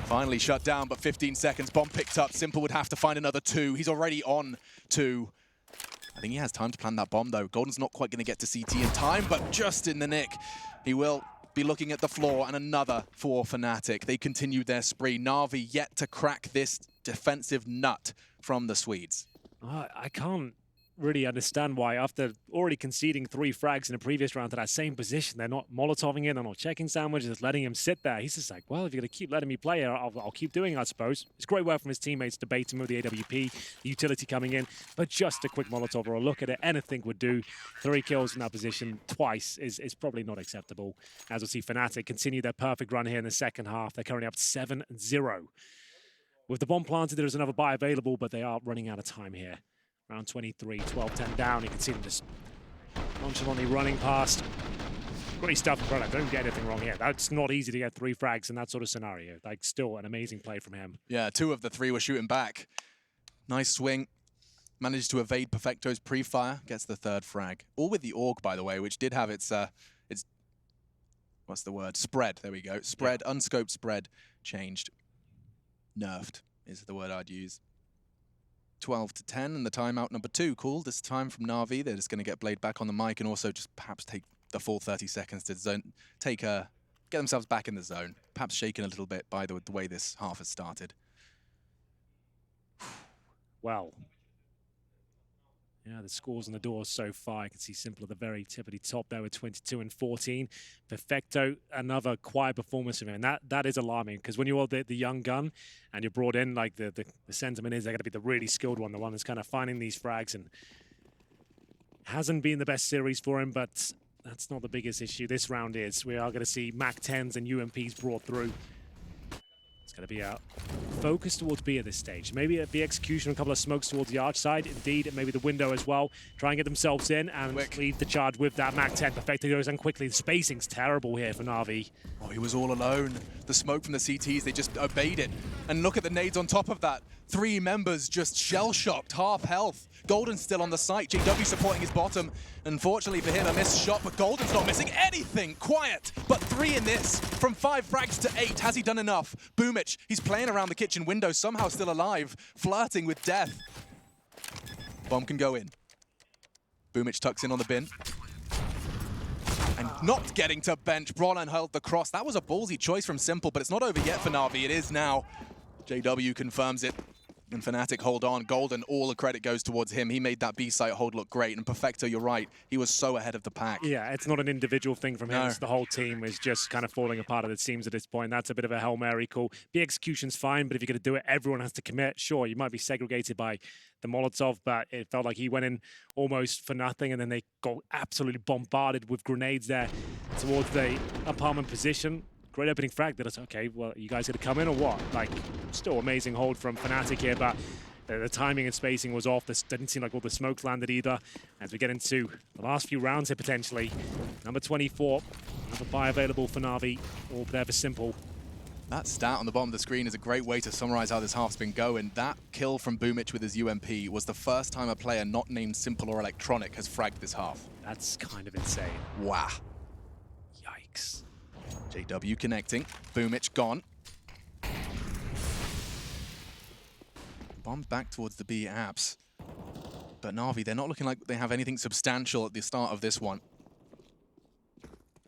Finally shut down, but 15 seconds. Bomb picked up. Simple would have to find another 2. He's already on 2. I think he has time to plan that bomb, though. Golden's not quite going to get to CT in time, but just in the nick. He will be looking at the floor, and another for Fnatic. They continued their spree. Na'Vi yet to crack this defensive nut from the Swedes. I can't really understand why, after already conceding 3 frags in a previous round to that same position, they're not Molotoving in, they're not checking Sandwich, just letting him sit there. He's just like, well, if you're going to keep letting me play here, I'll keep doing it, I suppose. It's great work from his teammates to bait him with the AWP, the utility coming in, but just a quick Molotov or a look at it, anything would do. 3 kills in that position twice is probably not acceptable. As we'll see, Fnatic continue their perfect run here in the second half. They're currently up 7-0. With the bomb planted, there's another buy available, but they are running out of time here. Round 23, 12-10 down. You can see them just nonchalantly running past. Great stuff from Product. Don't get anything wrong here. That's not easy to get 3 frags in that sort of scenario. Like, still an amazing play from him. Yeah, 2 of the 3 were shooting back. Nice swing. Managed to evade Perfecto's pre-fire. Gets the 3rd frag. All with the AUG, by the way, which did have its what's the word? Spread. There we go. Spread, yeah. Unscoped spread changed. Nerfed is the word I'd use. 12-10, and the timeout number 2 called this time from Na'Vi. They're just going to get Blade back on the mic and also just perhaps take the full 30 seconds to get themselves back in the zone. Perhaps shaken a little bit by the way this half has started. Well, yeah, the scores on the doors so far. I can see Simple at the very tippity top there with 22 and 14. Perfecto, another quiet performance from him. And that is alarming, because when you're the young gun and you're brought in, like the sentiment is they're going to be the really skilled one, the one that's kind of finding these frags. And hasn't been the best series for him, but that's not the biggest issue. This round is. We are going to see MAC 10s and UMPs brought through. It's going to be a focus towards B at this stage. Maybe the execution, a couple of smokes towards the arch side. Indeed, maybe the window as well. Try and get themselves in and lead the charge with that Mac 10. Perfecto goes in quickly. The spacing's terrible here for Na'Vi. Oh, he was all alone. The smoke from the CTs, they just obeyed it. And look at the nades on top of that. 3 members just shell-shocked, half health. Golden's still on the site. JW supporting his bottom. Unfortunately for him, a missed shot, but Golden's not missing anything. Quiet, but 3 in this. From 5 frags to 8. Has he done enough? Boomich, he's playing around the kitchen window, somehow still alive, flirting with death. Bomb can go in. Boomich tucks in on the bin. And not getting to bench. Brawlin held the cross. That was a ballsy choice from Simple, but it's not over yet for Na'Vi. It is now. JW confirms it. And Fnatic hold on. Golden, all the credit goes towards him. He made that B site hold look great. And Perfecto, you're right. He was so ahead of the pack. Yeah, it's not an individual thing from him. No. It's the whole team is just kind of falling apart at it seems at this point. That's a bit of a Hail Mary call. The execution's fine, but if you're going to do it, everyone has to commit. Sure, you might be segregated by the Molotov, but it felt like he went in almost for nothing, and then they got absolutely bombarded with grenades there towards the apartment position. Great opening frag. That is okay. Well, you guys going to come in or what? Like, still amazing hold from Fnatic here, but the timing and spacing was off. This didn't seem like all the smokes landed either. As we get into the last few rounds here, potentially. Number 24, another buy available for Na'Vi, all there for Simple. That stat on the bottom of the screen is a great way to summarize how this half's been going. That kill from Boomich with his UMP was the first time a player not named Simple or Electronic has fragged this half. That's kind of insane. Wow. Yikes. JW connecting. Boomich gone. Bombs back towards the B apps. But Na'Vi, they're not looking like they have anything substantial at the start of this one.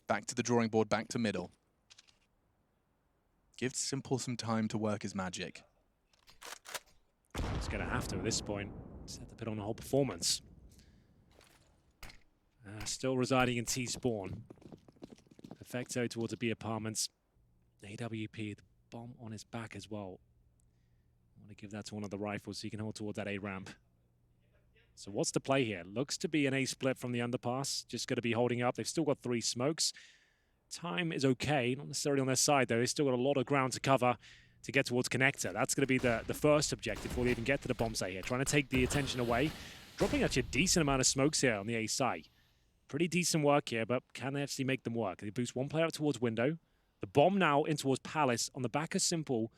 Back to the drawing board, back to middle. Give Simple some time to work his magic. He's going to have to at this point. Set the pit on the whole performance. Still residing in T-Spawn. Perfecto towards the B apartments. AWP, the bomb on his back as well. I want to give that to one of the rifles so he can hold towards that A ramp. So what's the play here? Looks to be an A split from the underpass. Just going to be holding up. They've still got 3 smokes. Time is okay, not necessarily on their side though. They've still got a lot of ground to cover to get towards Connector. That's going to be the first objective before they even get to the bomb site here. Trying to take the attention away. Dropping actually a decent amount of smokes here on the A site. Pretty decent work here, but can they actually make them work? They boost one player up towards window. The bomb now in towards Palace on the back of Simple,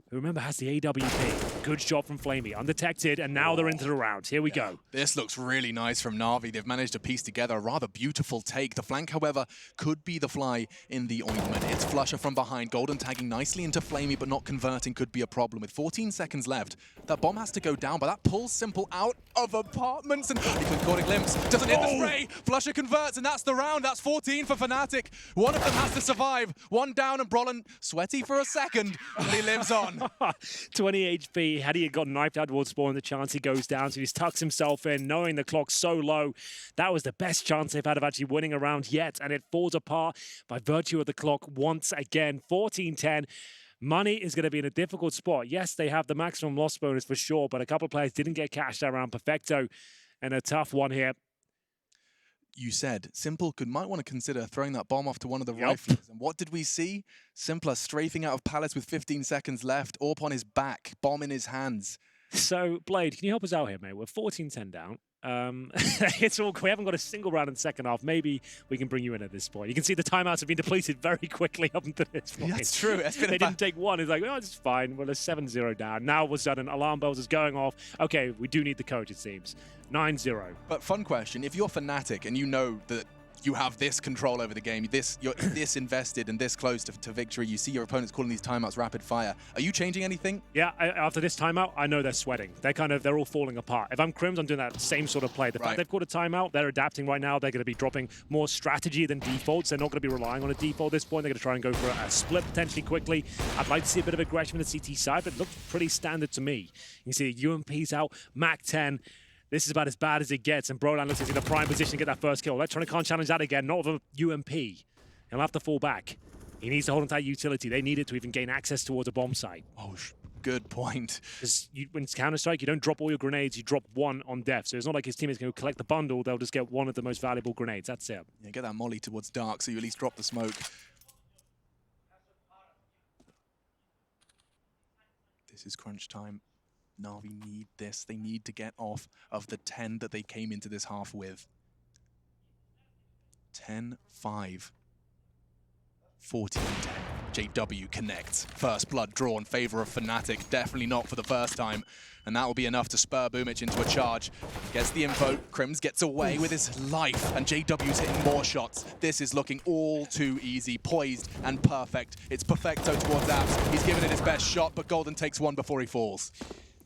who remember has the AWP. Good shot from Flamey, undetected, and now they're into the round. Here we go. This looks really nice from Na'Vi. They've managed to piece together a rather beautiful take. The flank, however, could be the fly in the ointment. It's Flusher from behind. Golden tagging nicely into Flamey, but not converting could be a problem. With 14 seconds left, that bomb has to go down, but that pulls Simple out of apartments. And he caught a glimpse. Doesn't hit the spray. Flusher converts, and that's the round. That's 14 for Fnatic. One of them has to survive. One down, and Brolin sweaty for a second, but he lives on. 20 HP. Had he got knifed out towards spawn, the chance he goes down, so he tucks himself in, knowing the clock's so low. That was the best chance they've had of actually winning a round yet, and it falls apart by virtue of the clock once again. 14-10. Money is going to be in a difficult spot. Yes, they have the maximum loss bonus for sure, but a couple of players didn't get cashed around Perfecto, and a tough one here. You said Simple might want to consider throwing that bomb off to one of the rifles. And what did we see? Simpler strafing out of Palace with 15 seconds left. AWP on his back, bomb in his hands. So, Blade, can you help us out here, mate? We're 14-10 down. It's all. We haven't got a single round in the second half. Maybe we can bring you in at this point. You can see the timeouts have been depleted very quickly up until this point. That's true. They didn't take one. It's like, oh, it's fine. Well, it's 7-0 down. Now, all of a sudden, alarm bells is going off. Okay, we do need the coach, it seems. 9-0. But fun question. If you're Fnatic and you know that you have this control over the game, you're this invested and this close to victory, you see your opponents calling these timeouts rapid fire. Are you changing anything? Yeah, after this timeout, I know they're sweating. They're all falling apart. If I'm Crims, I'm doing that same sort of play. The fact they've called a timeout, they're adapting right now. They're going to be dropping more strategy than defaults. They're not going to be relying on a default at this point. They're going to try and go for a split potentially quickly. I'd like to see a bit of aggression from the CT side, but it looks pretty standard to me. You can see the UMP's out, Mac 10. This is about as bad as it gets, and Brolan looks like he's in a prime position to get that first kill. Electronic can't challenge that again, not with a UMP. He'll have to fall back. He needs to hold on to that utility. They need it to even gain access towards a bomb site. Oh, good point. Because when it's Counter-Strike, you don't drop all your grenades, you drop one on death. So it's not like his teammates can go collect the bundle, they'll just get one of the most valuable grenades. That's it. Yeah, get that molly towards dark so you at least drop the smoke. This is crunch time. Na'Vi need this. They need to get off of the 10 that they came into this half with. 10-5. 14-10. JW connects. First blood draw in favor of Fnatic. Definitely not for the first time. And that will be enough to spur Boomich into a charge. Gets the info. Crims gets away with his life. And JW's hitting more shots. This is looking all too easy. Poised and perfect. It's perfecto towards Apps. He's given it his best shot, but Golden takes one before he falls.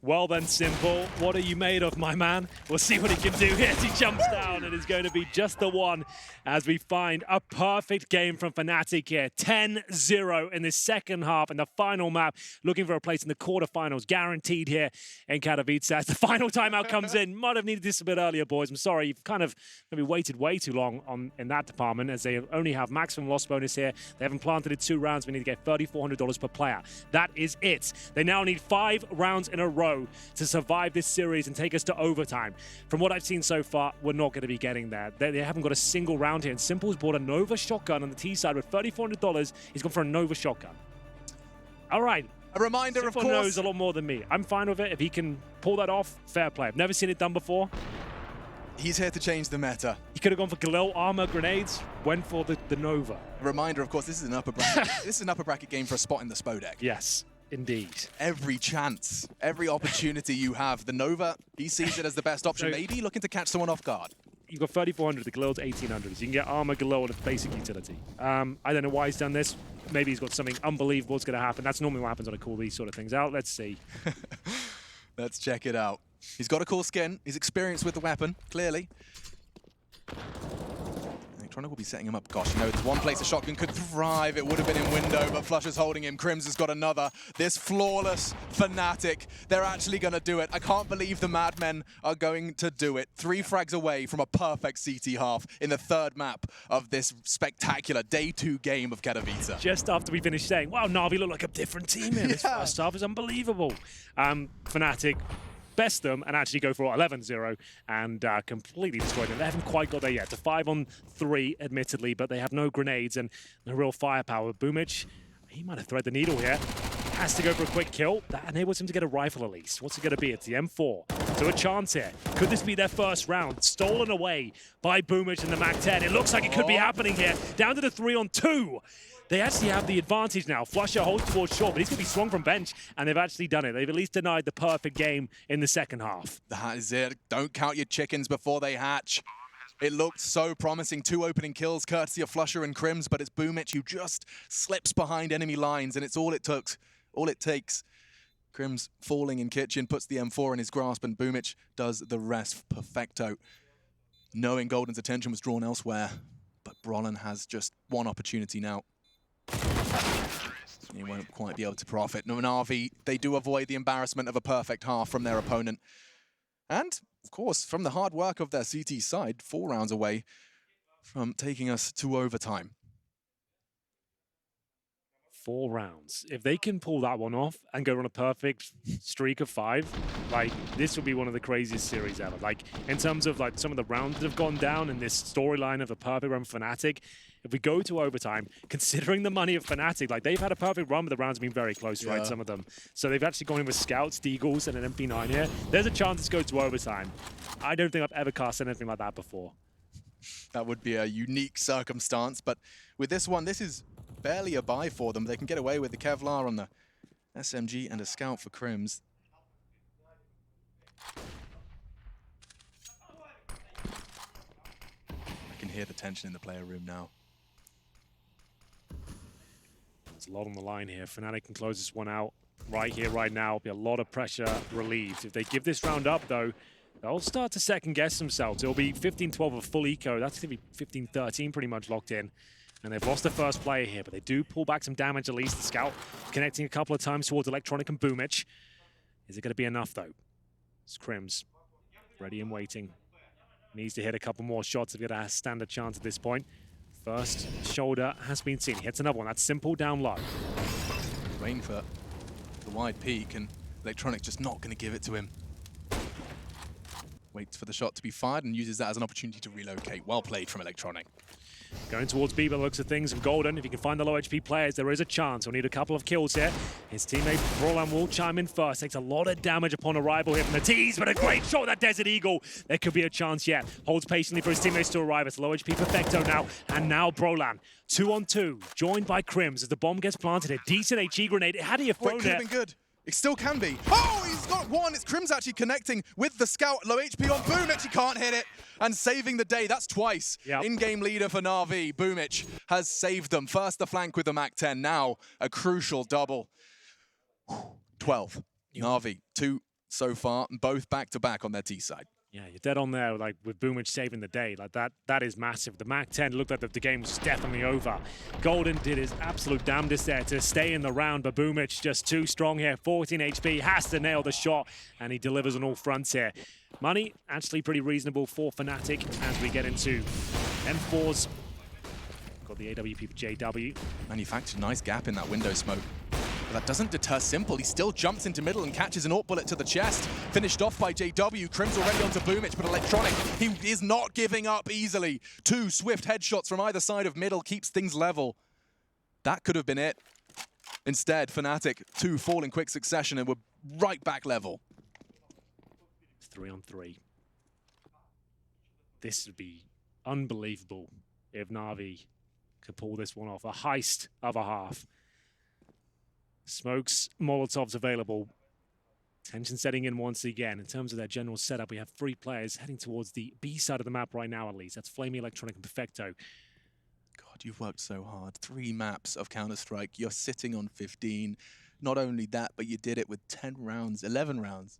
Well then, Simple, what are you made of, my man? We'll see what he can do here as he jumps down, and it's going to be just the one as we find a perfect game from Fnatic here. 10-0 in the second half in the final map, looking for a place in the quarterfinals, guaranteed here in Katowice. As the final timeout comes in, might have needed this a bit earlier, boys. I'm sorry, you've kind of maybe waited way too long in that department, as they only have maximum loss bonus here. They haven't planted it 2 rounds. We need to get $3,400 per player. That is it. They now need 5 rounds in a row to survive this series and take us to overtime. From what I've seen so far, we're not going to be getting there. They haven't got a single round here, and Simple's bought a Nova shotgun on the T side with $3,400. He's gone for a Nova shotgun. All right. A reminder, Simple of course. knows a lot more than me. I'm fine with it. If he can pull that off, fair play. I've never seen it done before. He's here to change the meta. He could have gone for Galil armor grenades, went for the Nova. A reminder, of course, this is an upper bracket. This is an upper bracket game for a spot in the SPO deck. Yes. Indeed. Every chance, every opportunity you have. The Nova, he sees it as the best option. So, maybe looking to catch someone off guard. You've got 3,400, the Galil's 1,800. So you can get armor Galil and its basic utility. I don't know why he's done this. Maybe he's got something unbelievable that's going to happen. That's normally what happens when I call these sort of things out. Let's see. Let's check it out. He's got a cool skin. He's experienced with the weapon, clearly. Electronic will be setting him up. Gosh, you know, there's one place a shotgun could thrive. It would have been in window, but Flusher's holding him. Crims has got another. This flawless Fnatic, they're actually going to do it. I can't believe the Madmen are going to do it. 3 frags away from a perfect CT half in the 3rd map of this spectacular Day 2 game of Katowice. Just after we finished saying, wow, Na'Vi look like a different team here. This first half is unbelievable. Fnatic best them and actually go for 11-0 and completely destroy them. They haven't quite got there yet. It's a 5-on-3, admittedly, but they have no grenades and no real firepower. Boomich, he might have threaded the needle here. Has to go for a quick kill. That enables him to get a rifle at least. What's it going to be? It's the M4. So a chance here. Could this be their first round? Stolen away by Boomich and the MAC-10. It looks like it could be happening here. Down to the 3-on-2. They actually have the advantage now. Flusher holds towards short, but he's going to be strong from bench, and they've actually done it. They've at least denied the perfect game in the second half. That is it. Don't count your chickens before they hatch. It looked so promising. 2 opening kills, courtesy of Flusher and Crims, but it's Boomich who just slips behind enemy lines, and it's all it took. All it takes. Crims falling in kitchen, puts the M4 in his grasp, and Boomich does the rest. Perfecto. Knowing Golden's attention was drawn elsewhere, but Brolin has just one opportunity now. He won't quite be able to profit. No, Na'Vi, they do avoid the embarrassment of a perfect half from their opponent. And, of course, from the hard work of their CT side, 4 rounds away from taking us to overtime. 4 rounds. If they can pull that one off and go on a perfect streak of 5, like, this will be one of the craziest series ever. Like, in terms of, like, some of the rounds that have gone down in this storyline of a perfect run for Fnatic, if we go to overtime, considering the money of Fnatic, like, they've had a perfect run, but the rounds have been very close, right, some of them. So they've actually gone in with Scouts, Deagles, and an MP9 here. There's a chance this goes to overtime. I don't think I've ever cast anything like that before. That would be a unique circumstance, but with this one, this is barely a buy for them. They can get away with the Kevlar on the SMG and a Scout for Crims. I can hear the tension in the player room now. There's a lot on the line here. Fnatic can close this one out right here, right now. Be a lot of pressure relieved. If they give this round up, though, they'll start to second-guess themselves. It'll be 15-12 of full eco. That's going to be 15-13 pretty much locked in. And they've lost the first player here, but they do pull back some damage at least. The Scout connecting a couple of times towards Electronic and Boomich. Is it going to be enough, though? It's Crims. Ready and waiting. Needs to hit a couple more shots to get a standard chance at this point. First shoulder has been seen. Hits another one. That's Simple down low. Rain for the wide peak, and Electronic just not going to give it to him. Waits for the shot to be fired and uses that as an opportunity to relocate. Well played from Electronic. Going towards B by the looks of things, and Golden, if he can find the low HP players, there is a chance. He'll need a couple of kills here. His teammate Roland will chime in first. Takes a lot of damage upon arrival here from the T's, but a great shot with that Desert Eagle. There could be a chance yet. Holds patiently for his teammates to arrive. It's low HP Perfecto now, and now Brolan. 2-on-2, joined by Crims as the bomb gets planted. A decent HE grenade. How do you throw it? Could have been good. It still can be. Oh, he's got one. It's Crims actually connecting with the scout. Low HP on Boomich. He can't hit it. And saving the day. That's twice. Yep. In-game leader for Na'Vi. Boomich has saved them. First the flank with the MAC-10. Now a crucial double. 12. Na'Vi, 2 so far, both back-to-back on their T side. Yeah, you're dead on there, like with Boomich saving the day. Like that is massive. The MAC-10 looked like the game was definitely over. Golden did his absolute damnedest there to stay in the round, but Boomich just too strong here. 14 HP, has to nail the shot, and he delivers on all fronts here. Money, actually pretty reasonable for Fnatic as we get into M4s. Got the AWP for JW. Manufactured nice gap in that window smoke. But that doesn't deter Simple. He still jumps into middle and catches an AWP bullet to the chest. Finished off by JW. Crims already onto Boomich, but Electronic, he is not giving up easily. 2 swift headshots from either side of middle keeps things level. That could have been it. Instead, Fnatic, 2 fall in quick succession and we're right back level. 3-on-3. This would be unbelievable if Na'Vi could pull this one off. A heist of a half. Smokes, Molotovs available. Tension setting in once again. In terms of their general setup, we have 3 players heading towards the B side of the map right now, at least. That's Flamey, Electronic, and Perfecto. God, you've worked so hard. 3 maps of Counter-Strike. You're sitting on 15. Not only that, but you did it with 10 rounds, 11 rounds.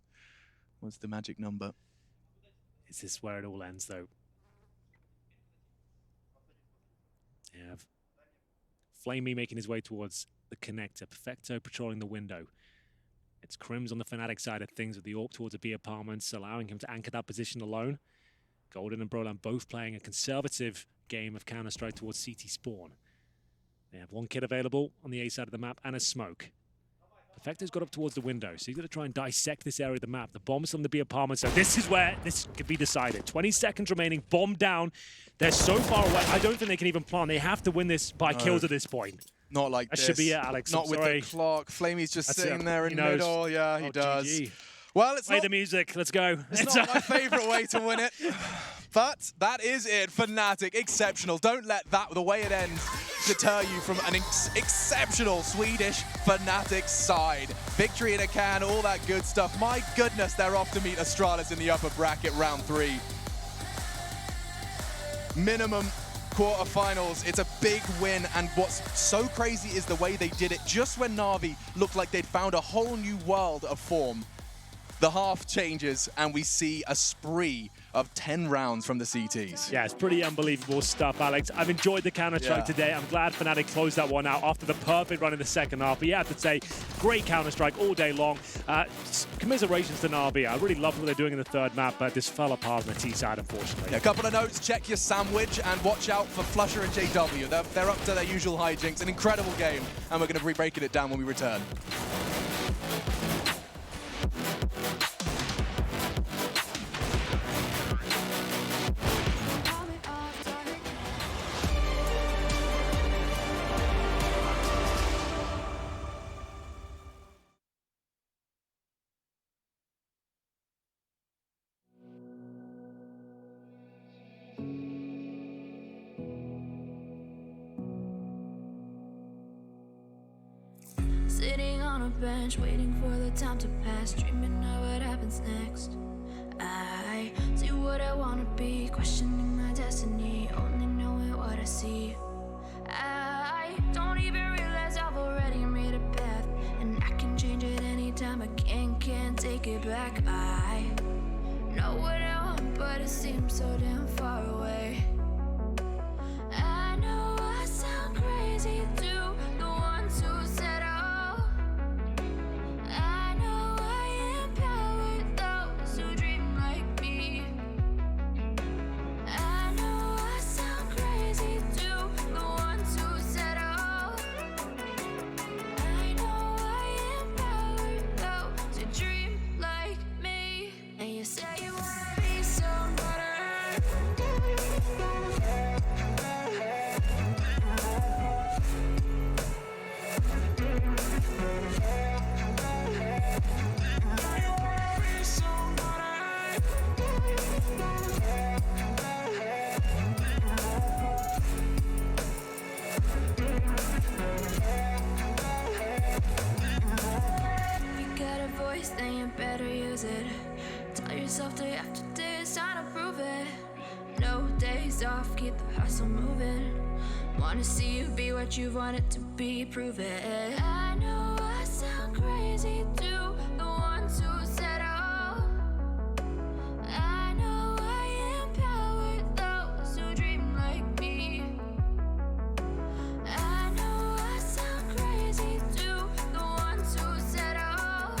What's the magic number? Is this where it all ends, though? You have Flamey making his way towards the connector. Perfecto patrolling the window. It's Crims on the Fnatic side of things with the AWP towards the B apartments, allowing him to anchor that position alone. Golden and Brolan both playing a conservative game of Counter-Strike towards CT spawn. They have 1 kit available on the A side of the map and a smoke. Perfecto's got up towards the window, so he's going to try and dissect this area of the map. The bomb's on the B apartment, so this is where this could be decided. 20 seconds remaining, bomb down. They're so far away. I don't think they can even plant. They have to win this by kills at this point. Not like this. That should be it, Alex. Not with the clock. Flamey's just sitting there in the middle. Yeah, he does. GG. Well, it's Play the music. Let's go. It's not my favorite way to win it. But that is it. Fnatic, exceptional. Don't let that, the way it ends, deter you from an exceptional Swedish Fnatic side. Victory in a can, all that good stuff. My goodness, they're off to meet Astralis in the upper bracket round 3. Minimum quarterfinals. It's a big win, and what's so crazy is the way they did it. Just when Na'Vi looked like they'd found a whole new world of form, the half changes and we see a spree of 10 rounds from the CTs. Yeah, it's pretty unbelievable stuff, Alex. I've enjoyed the Counter-Strike today. I'm glad Fnatic closed that one out after the perfect run in the second half. But yeah, I have to say, great Counter-Strike all day long. Commiserations to Na'Vi. I really love what they're doing in the third map, but this fell apart on the T side, unfortunately. Yeah, a couple of notes. Check your sandwich and watch out for Flusher and JW. They're up to their usual hijinks. An incredible game, and we're going to be breaking it down when we return. Sitting on a bench, waiting for the time to pass, dreaming of what happens next. I see what I wanna be, questioning my destiny, only knowing what I see. I don't even realize I've already made a path, and I can change it anytime. I can't take it back. I know what I want, but it seems so damn far away. I know I sound crazy to the ones who said say you wanna be somebody. you better use it. Tell yourself day after day it's time to prove it. No days off, keep the hustle moving. Wanna see you be what you wanted to be, prove it. I know I sound crazy to the ones who said oh. I know I empower those who dream like me. I know I sound crazy to the ones who said oh.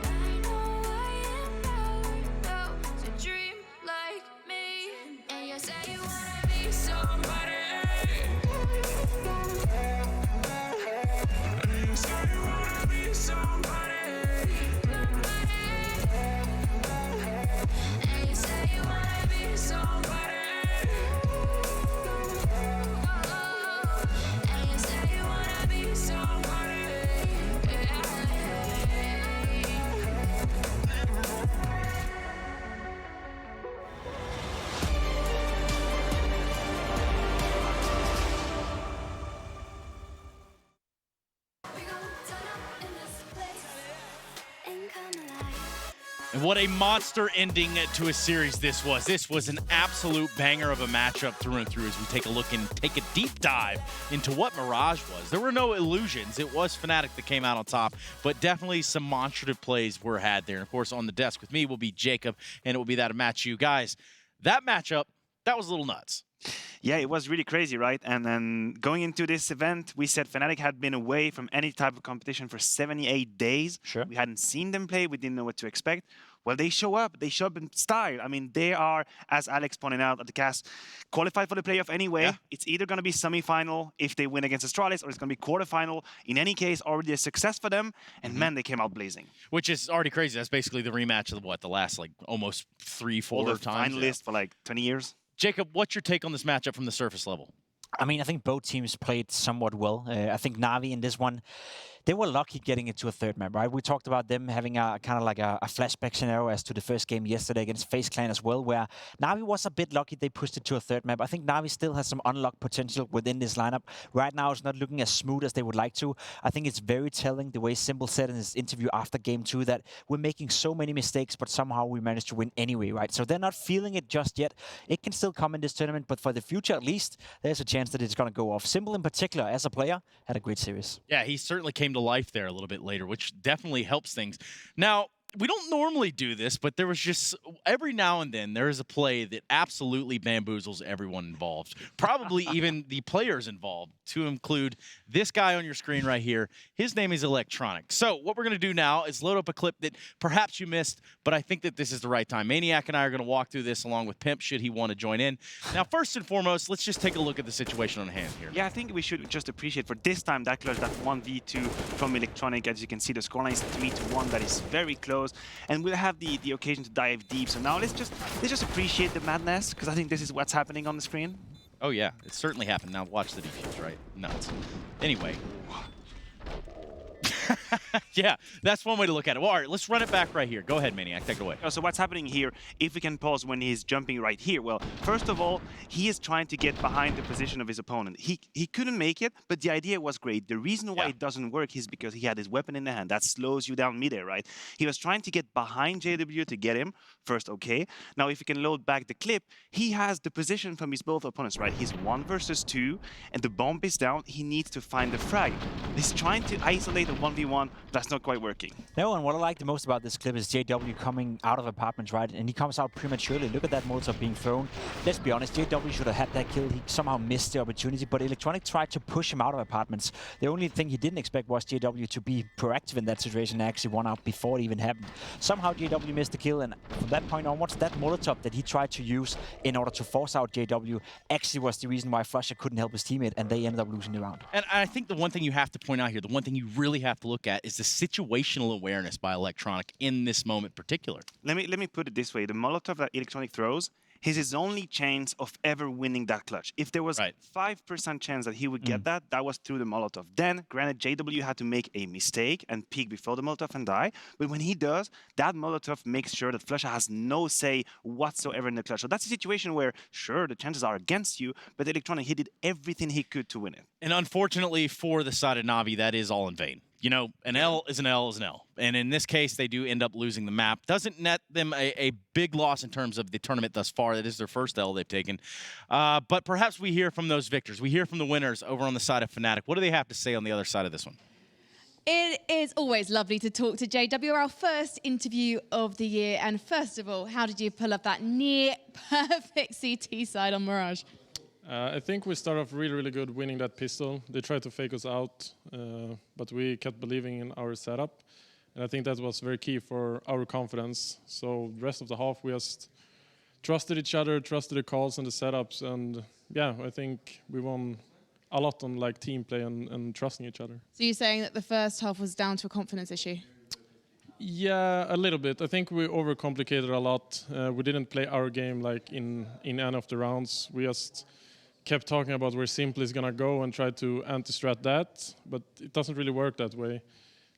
I know I empower those who dream like me. And you say you wanna be somebody. And you say you wanna be somebody. And you say you wanna be somebody. And you say you wanna be somebody. And what a monster ending to a series this was. This was an absolute banger of a matchup through and through as we take a look and take a deep dive into what Mirage was. There were no illusions. It was Fnatic that came out on top, but definitely some monstrative plays were had there. And of course, on the desk with me will be Jacob, and it will be that match you guys. That matchup, that was a little nuts. Yeah, it was really crazy, right? And then going into this event, we said Fnatic had been away from any type of competition for 78 days. Sure. We hadn't seen them play. We didn't know what to expect. Well, they show up. They show up in style. I mean, they are, as Alex pointed out at the cast, qualified for the playoff anyway. Yeah. It's either going to be semifinal if they win against Astralis, or it's going to be quarterfinal. In any case, already a success for them. And man, they came out blazing. Which is already crazy. That's basically the rematch of what, the last like almost 3-4 times. Finalists for like 20 years. Jacob, what's your take on this matchup from the surface level? I mean, I think both teams played somewhat well. I think Na'Vi in this one, they were lucky getting into a third map, right? We talked about them having a kind of like a flashback scenario as to the first game yesterday against FaZe Clan as well, where Na'Vi was a bit lucky they pushed it to a third map. I think Na'Vi still has some unlocked potential within this lineup. Right now, it's not looking as smooth as they would like to. I think it's very telling the way Simple said in his interview after game 2 that we're making so many mistakes, but somehow we managed to win anyway, right? So they're not feeling it just yet. It can still come in this tournament, but for the future at least, there's a chance that it's going to go off. Simple in particular, as a player, had a great series. Yeah, he certainly came to life there a little bit later, which definitely helps things. Now, we don't normally do this, but there was just every now and then there is a play that absolutely bamboozles everyone involved, probably even the players involved, to include this guy on your screen right here. His name is Electronic. So what we're going to do now is load up a clip that perhaps you missed, but I think that this is the right time. Maniac and I are going to walk through this along with Pimp, should he want to join in. Now, first and foremost, let's just take a look at the situation on hand here. Yeah, I think we should just appreciate for this time that clutch, that 1v2 from Electronic. As you can see, the scoreline is 3-1. That is very close. And we'll have the occasion to dive deep. So now let's just appreciate the madness, because I think this is what's happening on the screen. Oh yeah, it certainly happened. Now watch the defuse, right? Nuts. Anyway. Yeah, that's one way to look at it. Well, all right, let's run it back right here. Go ahead, Maniac, take it away. So what's happening here, if we can pause when he's jumping right here? Well, first of all, he is trying to get behind the position of his opponent. He couldn't make it, but the idea was great. The reason why it doesn't work is because he had his weapon in the hand. That slows you down midair, right? He was trying to get behind JW to get him. First, okay. Now, if you can load back the clip, he has the position from his both opponents, right? He's 1 versus 2, and the bomb is down. He needs to find the frag. He's trying to isolate a 1v1. That's not quite working. No, and what I like the most about this clip is JW coming out of apartments, right? And he comes out prematurely. Look at that Molotov being thrown. Let's be honest, JW should have had that kill. He somehow missed the opportunity, but Electronic tried to push him out of apartments. The only thing he didn't expect was JW to be proactive in that situation and actually won out before it even happened. Somehow JW missed the kill, and from that point onwards, that Molotov that he tried to use in order to force out JW actually was the reason why Flusher couldn't help his teammate, and they ended up losing the round. And I think the one thing you have to point out here, the one thing you really have to look at is the situational awareness by Electronic in this moment particular. Let me put it this way. The Molotov that Electronic throws is his only chance of ever winning that clutch. If there was 5% chance that he would get that was through the Molotov. Then, granted, JW had to make a mistake and peek before the Molotov and die. But when he does, that Molotov makes sure that Flusher has no say whatsoever in the clutch. So that's a situation where, sure, the chances are against you, but Electronic, he did everything he could to win it. And unfortunately for the side of Na'Vi, that is all in vain. you know, an L is an L is an L. And in this case, they do end up losing the map. Doesn't net them a big loss in terms of the tournament thus far. That is their first L they've taken. But perhaps we hear from those victors. We hear from the winners over on the side of Fnatic. What do they have to say on the other side of this one? It is always lovely to talk to JW, our first interview of the year. And first of all, how did you pull up that near-perfect CT side on Mirage? I think we started off really, really good winning that pistol. They tried to fake us out, but we kept believing in our setup. And I think that was very key for our confidence. So the rest of the half, we just trusted each other, trusted the calls and the setups. And yeah, I think we won a lot on like team play and trusting each other. So you're saying that the first half was down to a confidence issue? Yeah, a little bit. I think we overcomplicated a lot. We didn't play our game like in any of the rounds. We just kept talking about where Simple is going to go and try to anti-strat that, but it doesn't really work that way.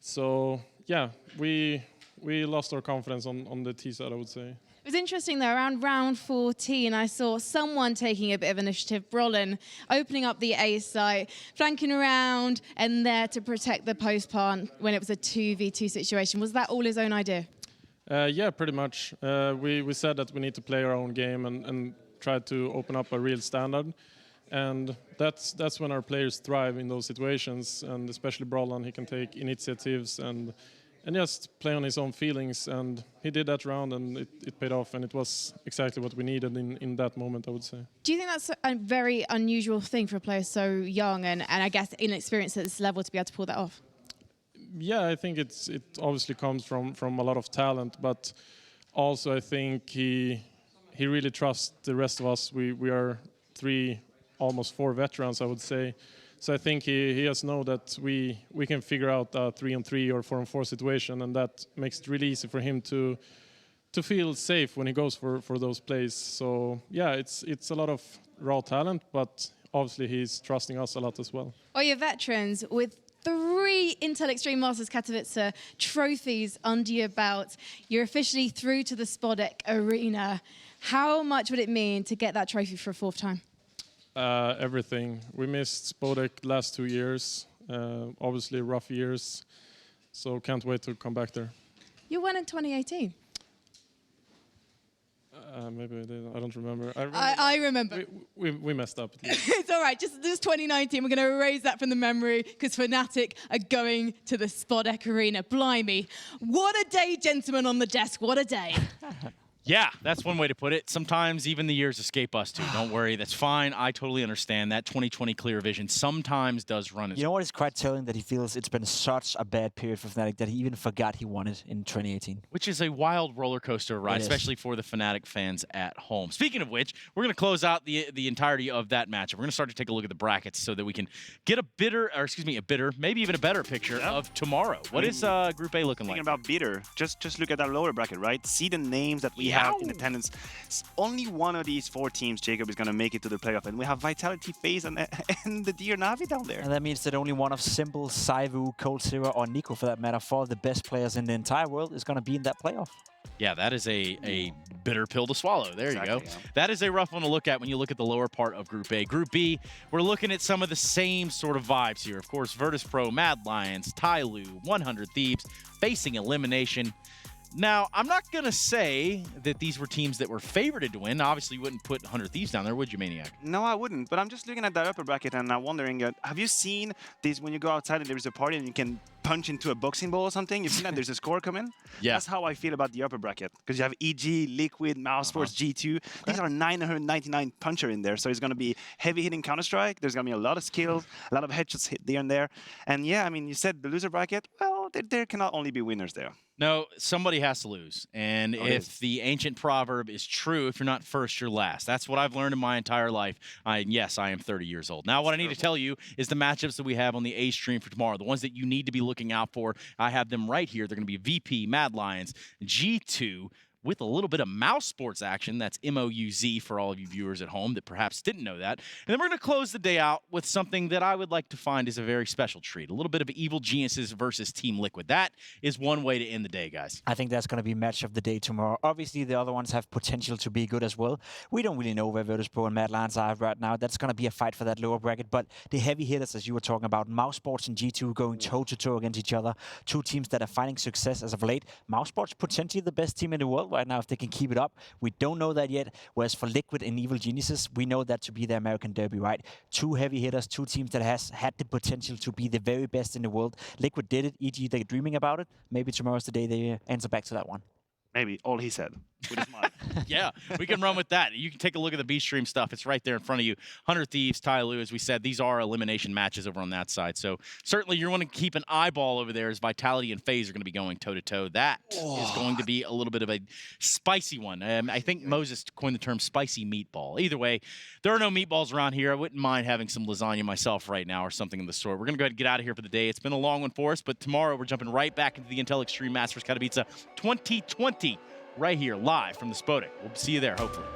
So, yeah, we lost our confidence on the T side, I would say. It was interesting, though, around round 14, I saw someone taking a bit of initiative, Brolin, opening up the A site, flanking around, and there to protect the post plant when it was a 2v2 situation. Was that all his own idea? Yeah, pretty much. We said that we need to play our own game and try to open up a real standard. And that's when our players thrive in those situations, and especially Brolin, he can take initiatives and just play on his own feelings, and he did that round, and it paid off, and it was exactly what we needed in that moment, I would say. Do you think that's a very unusual thing for a player so young and I guess inexperienced at this level to be able to pull that off? Yeah, I think it obviously comes from a lot of talent, but also I think he really trusts the rest of us. We are almost four veterans, I would say. So I think he has know that we can figure out a 3-on-3 or 4-on-4 situation, and that makes it really easy for him to feel safe when he goes for those plays. So yeah, it's a lot of raw talent, but obviously he's trusting us a lot as well. Well, you're veterans with 3 Intel Extreme Masters Katowice trophies under your belt. You're officially through to the Spodek Arena. How much would it mean to get that trophy for a 4th time? Everything. We missed Spodek last 2 years, obviously rough years, so can't wait to come back there. You won in 2018. Maybe I did. I don't remember. I remember. We messed up. It's all right. Just 2019. We're going to erase that from the memory because Fnatic are going to the Spodek Arena. Blimey. What a day, gentlemen on the desk. What a day. Yeah, that's one way to put it. Sometimes even the years escape us too. Don't worry, that's fine. I totally understand that 2020 clear vision sometimes does run its. You know what is quite telling? That he feels it's been such a bad period for Fnatic that he even forgot he won it in 2018. Which is a wild roller coaster ride, especially for the Fnatic fans at home. Speaking of which, we're going to close out the entirety of that matchup. We're going to start to take a look at the brackets so that we can get a bitter, maybe even a better picture of tomorrow. What is Group A looking like? Thinking about bitter, just look at that lower bracket, right? See the names that we have in attendance. Only one of these 4 teams, Jacob, is going to make it to the playoff, and we have Vitality, FaZe, and the Dear Navi down there. And that means that only one of Simple, Saivu, Cold Zero, or Nico, for that matter, 4 of the best players in the entire world, is going to be in that playoff. Yeah, that is a bitter pill to swallow. There you go. Yeah. That is a rough one to look at when you look at the lower part of Group A. Group B, we're looking at some of the same sort of vibes here. Of course, Virtus Pro, Mad Lions, Tyloo, 100 Thieves, facing elimination. Now, I'm not going to say that these were teams that were favorited to win. Obviously, you wouldn't put 100 Thieves down there, would you, Maniac? No, I wouldn't. But I'm just looking at that upper bracket and I'm wondering, have you seen this when you go outside and there's a party and you can punch into a boxing ball or something? You've seen that there's a score coming? Yeah. That's how I feel about the upper bracket. Because you have EG, Liquid, Mousesports, G2. These are 999 puncher in there. So it's going to be heavy hitting Counter-Strike. There's going to be a lot of skills, a lot of headshots hit there and there. And yeah, I mean, you said the loser bracket. Well, there cannot only be winners there. No, somebody has to lose. And if the ancient proverb is true, if you're not first, you're last. That's what I've learned in my entire life. Yes, I am 30 years old. Now, what I need to tell you is the matchups that we have on the A stream for tomorrow, the ones that you need to be looking out for. I have them right here. They're going to be VP, Mad Lions, G2, with a little bit of mouse sports action. That's M-O-U-Z for all of you viewers at home that perhaps didn't know that. And then we're going to close the day out with something that I would like to find is a very special treat. A little bit of Evil Geniuses versus Team Liquid. That is one way to end the day, guys. I think that's going to be match of the day tomorrow. Obviously, the other ones have potential to be good as well. We don't really know where Virtus.pro and Mad Lions are right now. That's going to be a fight for that lower bracket. But the heavy hitters, as you were talking about, Mouse Sports and G2 going toe-to-toe against each other. Two teams that are finding success as of late. Mouse Sports potentially the best team in the world right now if they can keep it up. We don't know that yet. Whereas for Liquid and Evil Geniuses, we know that to be the American Derby, right? Two heavy hitters, two teams that has had the potential to be the very best in the world. Liquid did it, e.g. they're dreaming about it. Maybe tomorrow's the day they answer back to that one. Maybe all he said with his mind. Yeah, we can run with that. You can take a look at the B-Stream stuff. It's right there in front of you. 100 Thieves, Ty Lue, as we said, these are elimination matches over on that side. So certainly you want to keep an eyeball over there as Vitality and FaZe are going to be going toe-to-toe. That is going to be a little bit of a spicy one. I think Moses coined the term spicy meatball. Either way, there are no meatballs around here. I wouldn't mind having some lasagna myself right now or something of the sort. We're going to go ahead and get out of here for the day. It's been a long one for us, but tomorrow we're jumping right back into the Intel Extreme Masters Katowice 2020. Right here, live from the Spodek. We'll see you there, hopefully.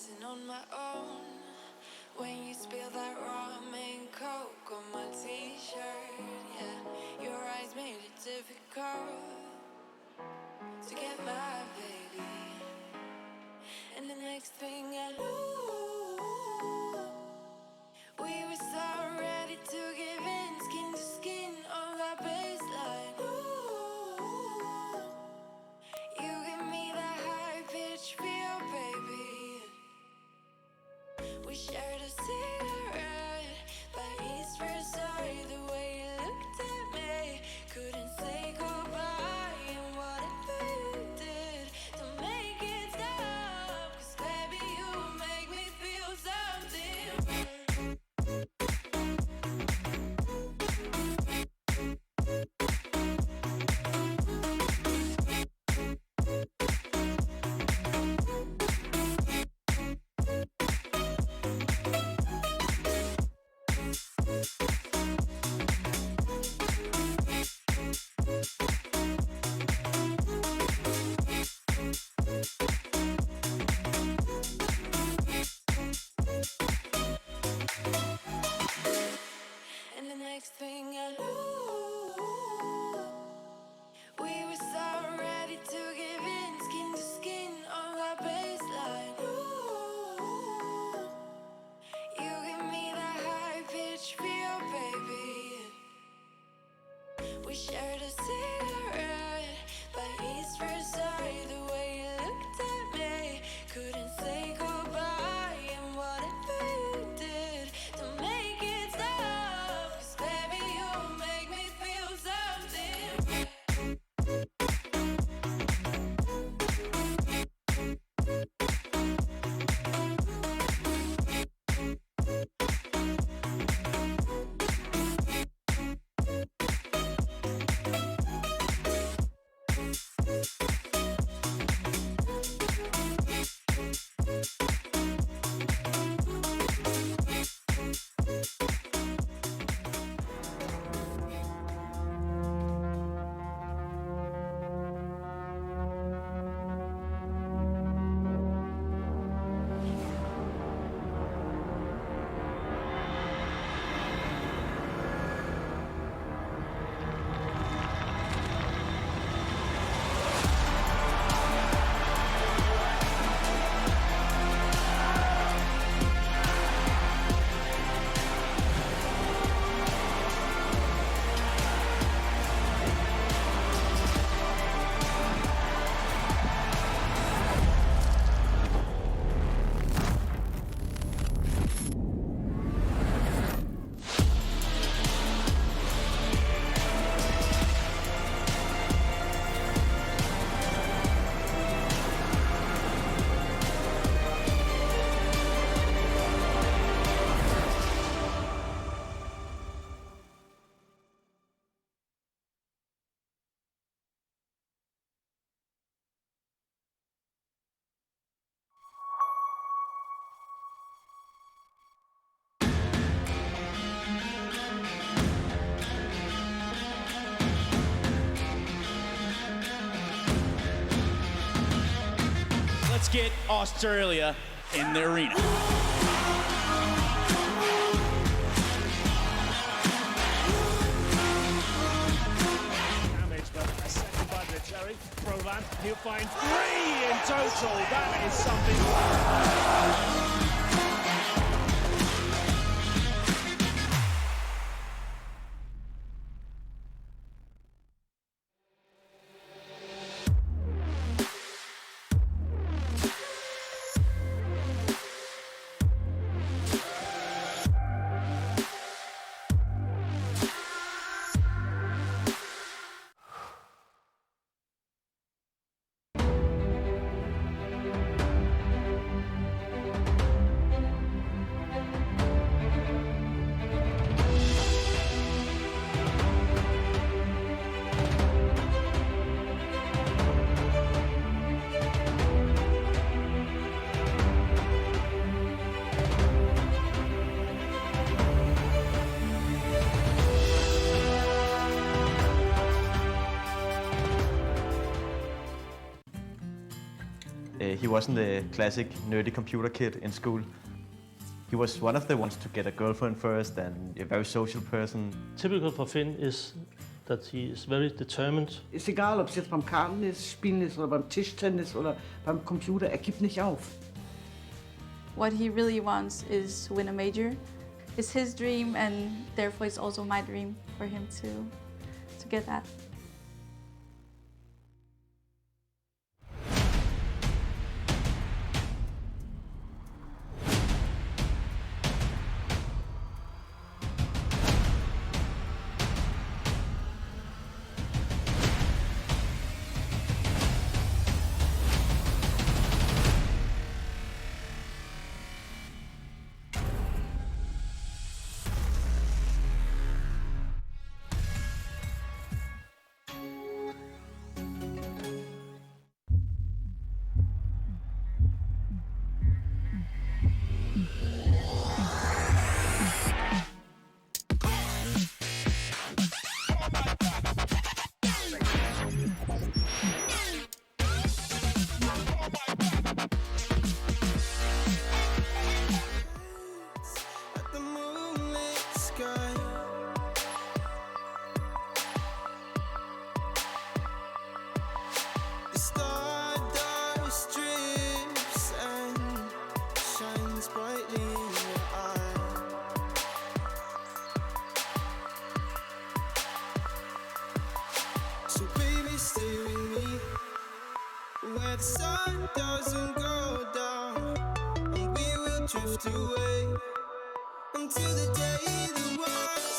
dancing on my own. When you spill that rum and coke on my t-shirt, yeah, your eyes made it difficult to get my baby. And the next thing I knew, we were so ready to give in, skin to skin on that baseline. Ooh, you give me that high pitch feel, baby. We shared a cigarette by East Versailles. The way you looked at me, couldn't say goodbye. And whatever you did to make it stop, 'cause baby you make me feel something. And the next thing I knew, we were so ready to give in, skin to skin on that baseline. Ooh, you give me that high pitch feel, baby. We shared a cigarette by East Versailles. The way you looked at me, couldn't say goodbye. And whatever you did to make it stop, 'cause baby you make me feel something. Let's get Australia in the arena. Damage, but a second by Vincere. Provan, he'll find 3 in total. That is something. He wasn't the classic nerdy computer kid in school. He was one of the ones to get a girlfriend first and a very social person. Typical for Finn is that he is very determined. Ist egal, ob es jetzt beim Kartenspielen ist oder beim Tischtennis oder beim Computer, er gibt nicht auf. What he really wants is to win a major. It's his dream, and therefore it's also my dream for him to get that. So baby, stay with me where the sun doesn't go down, and we will drift away until the day the world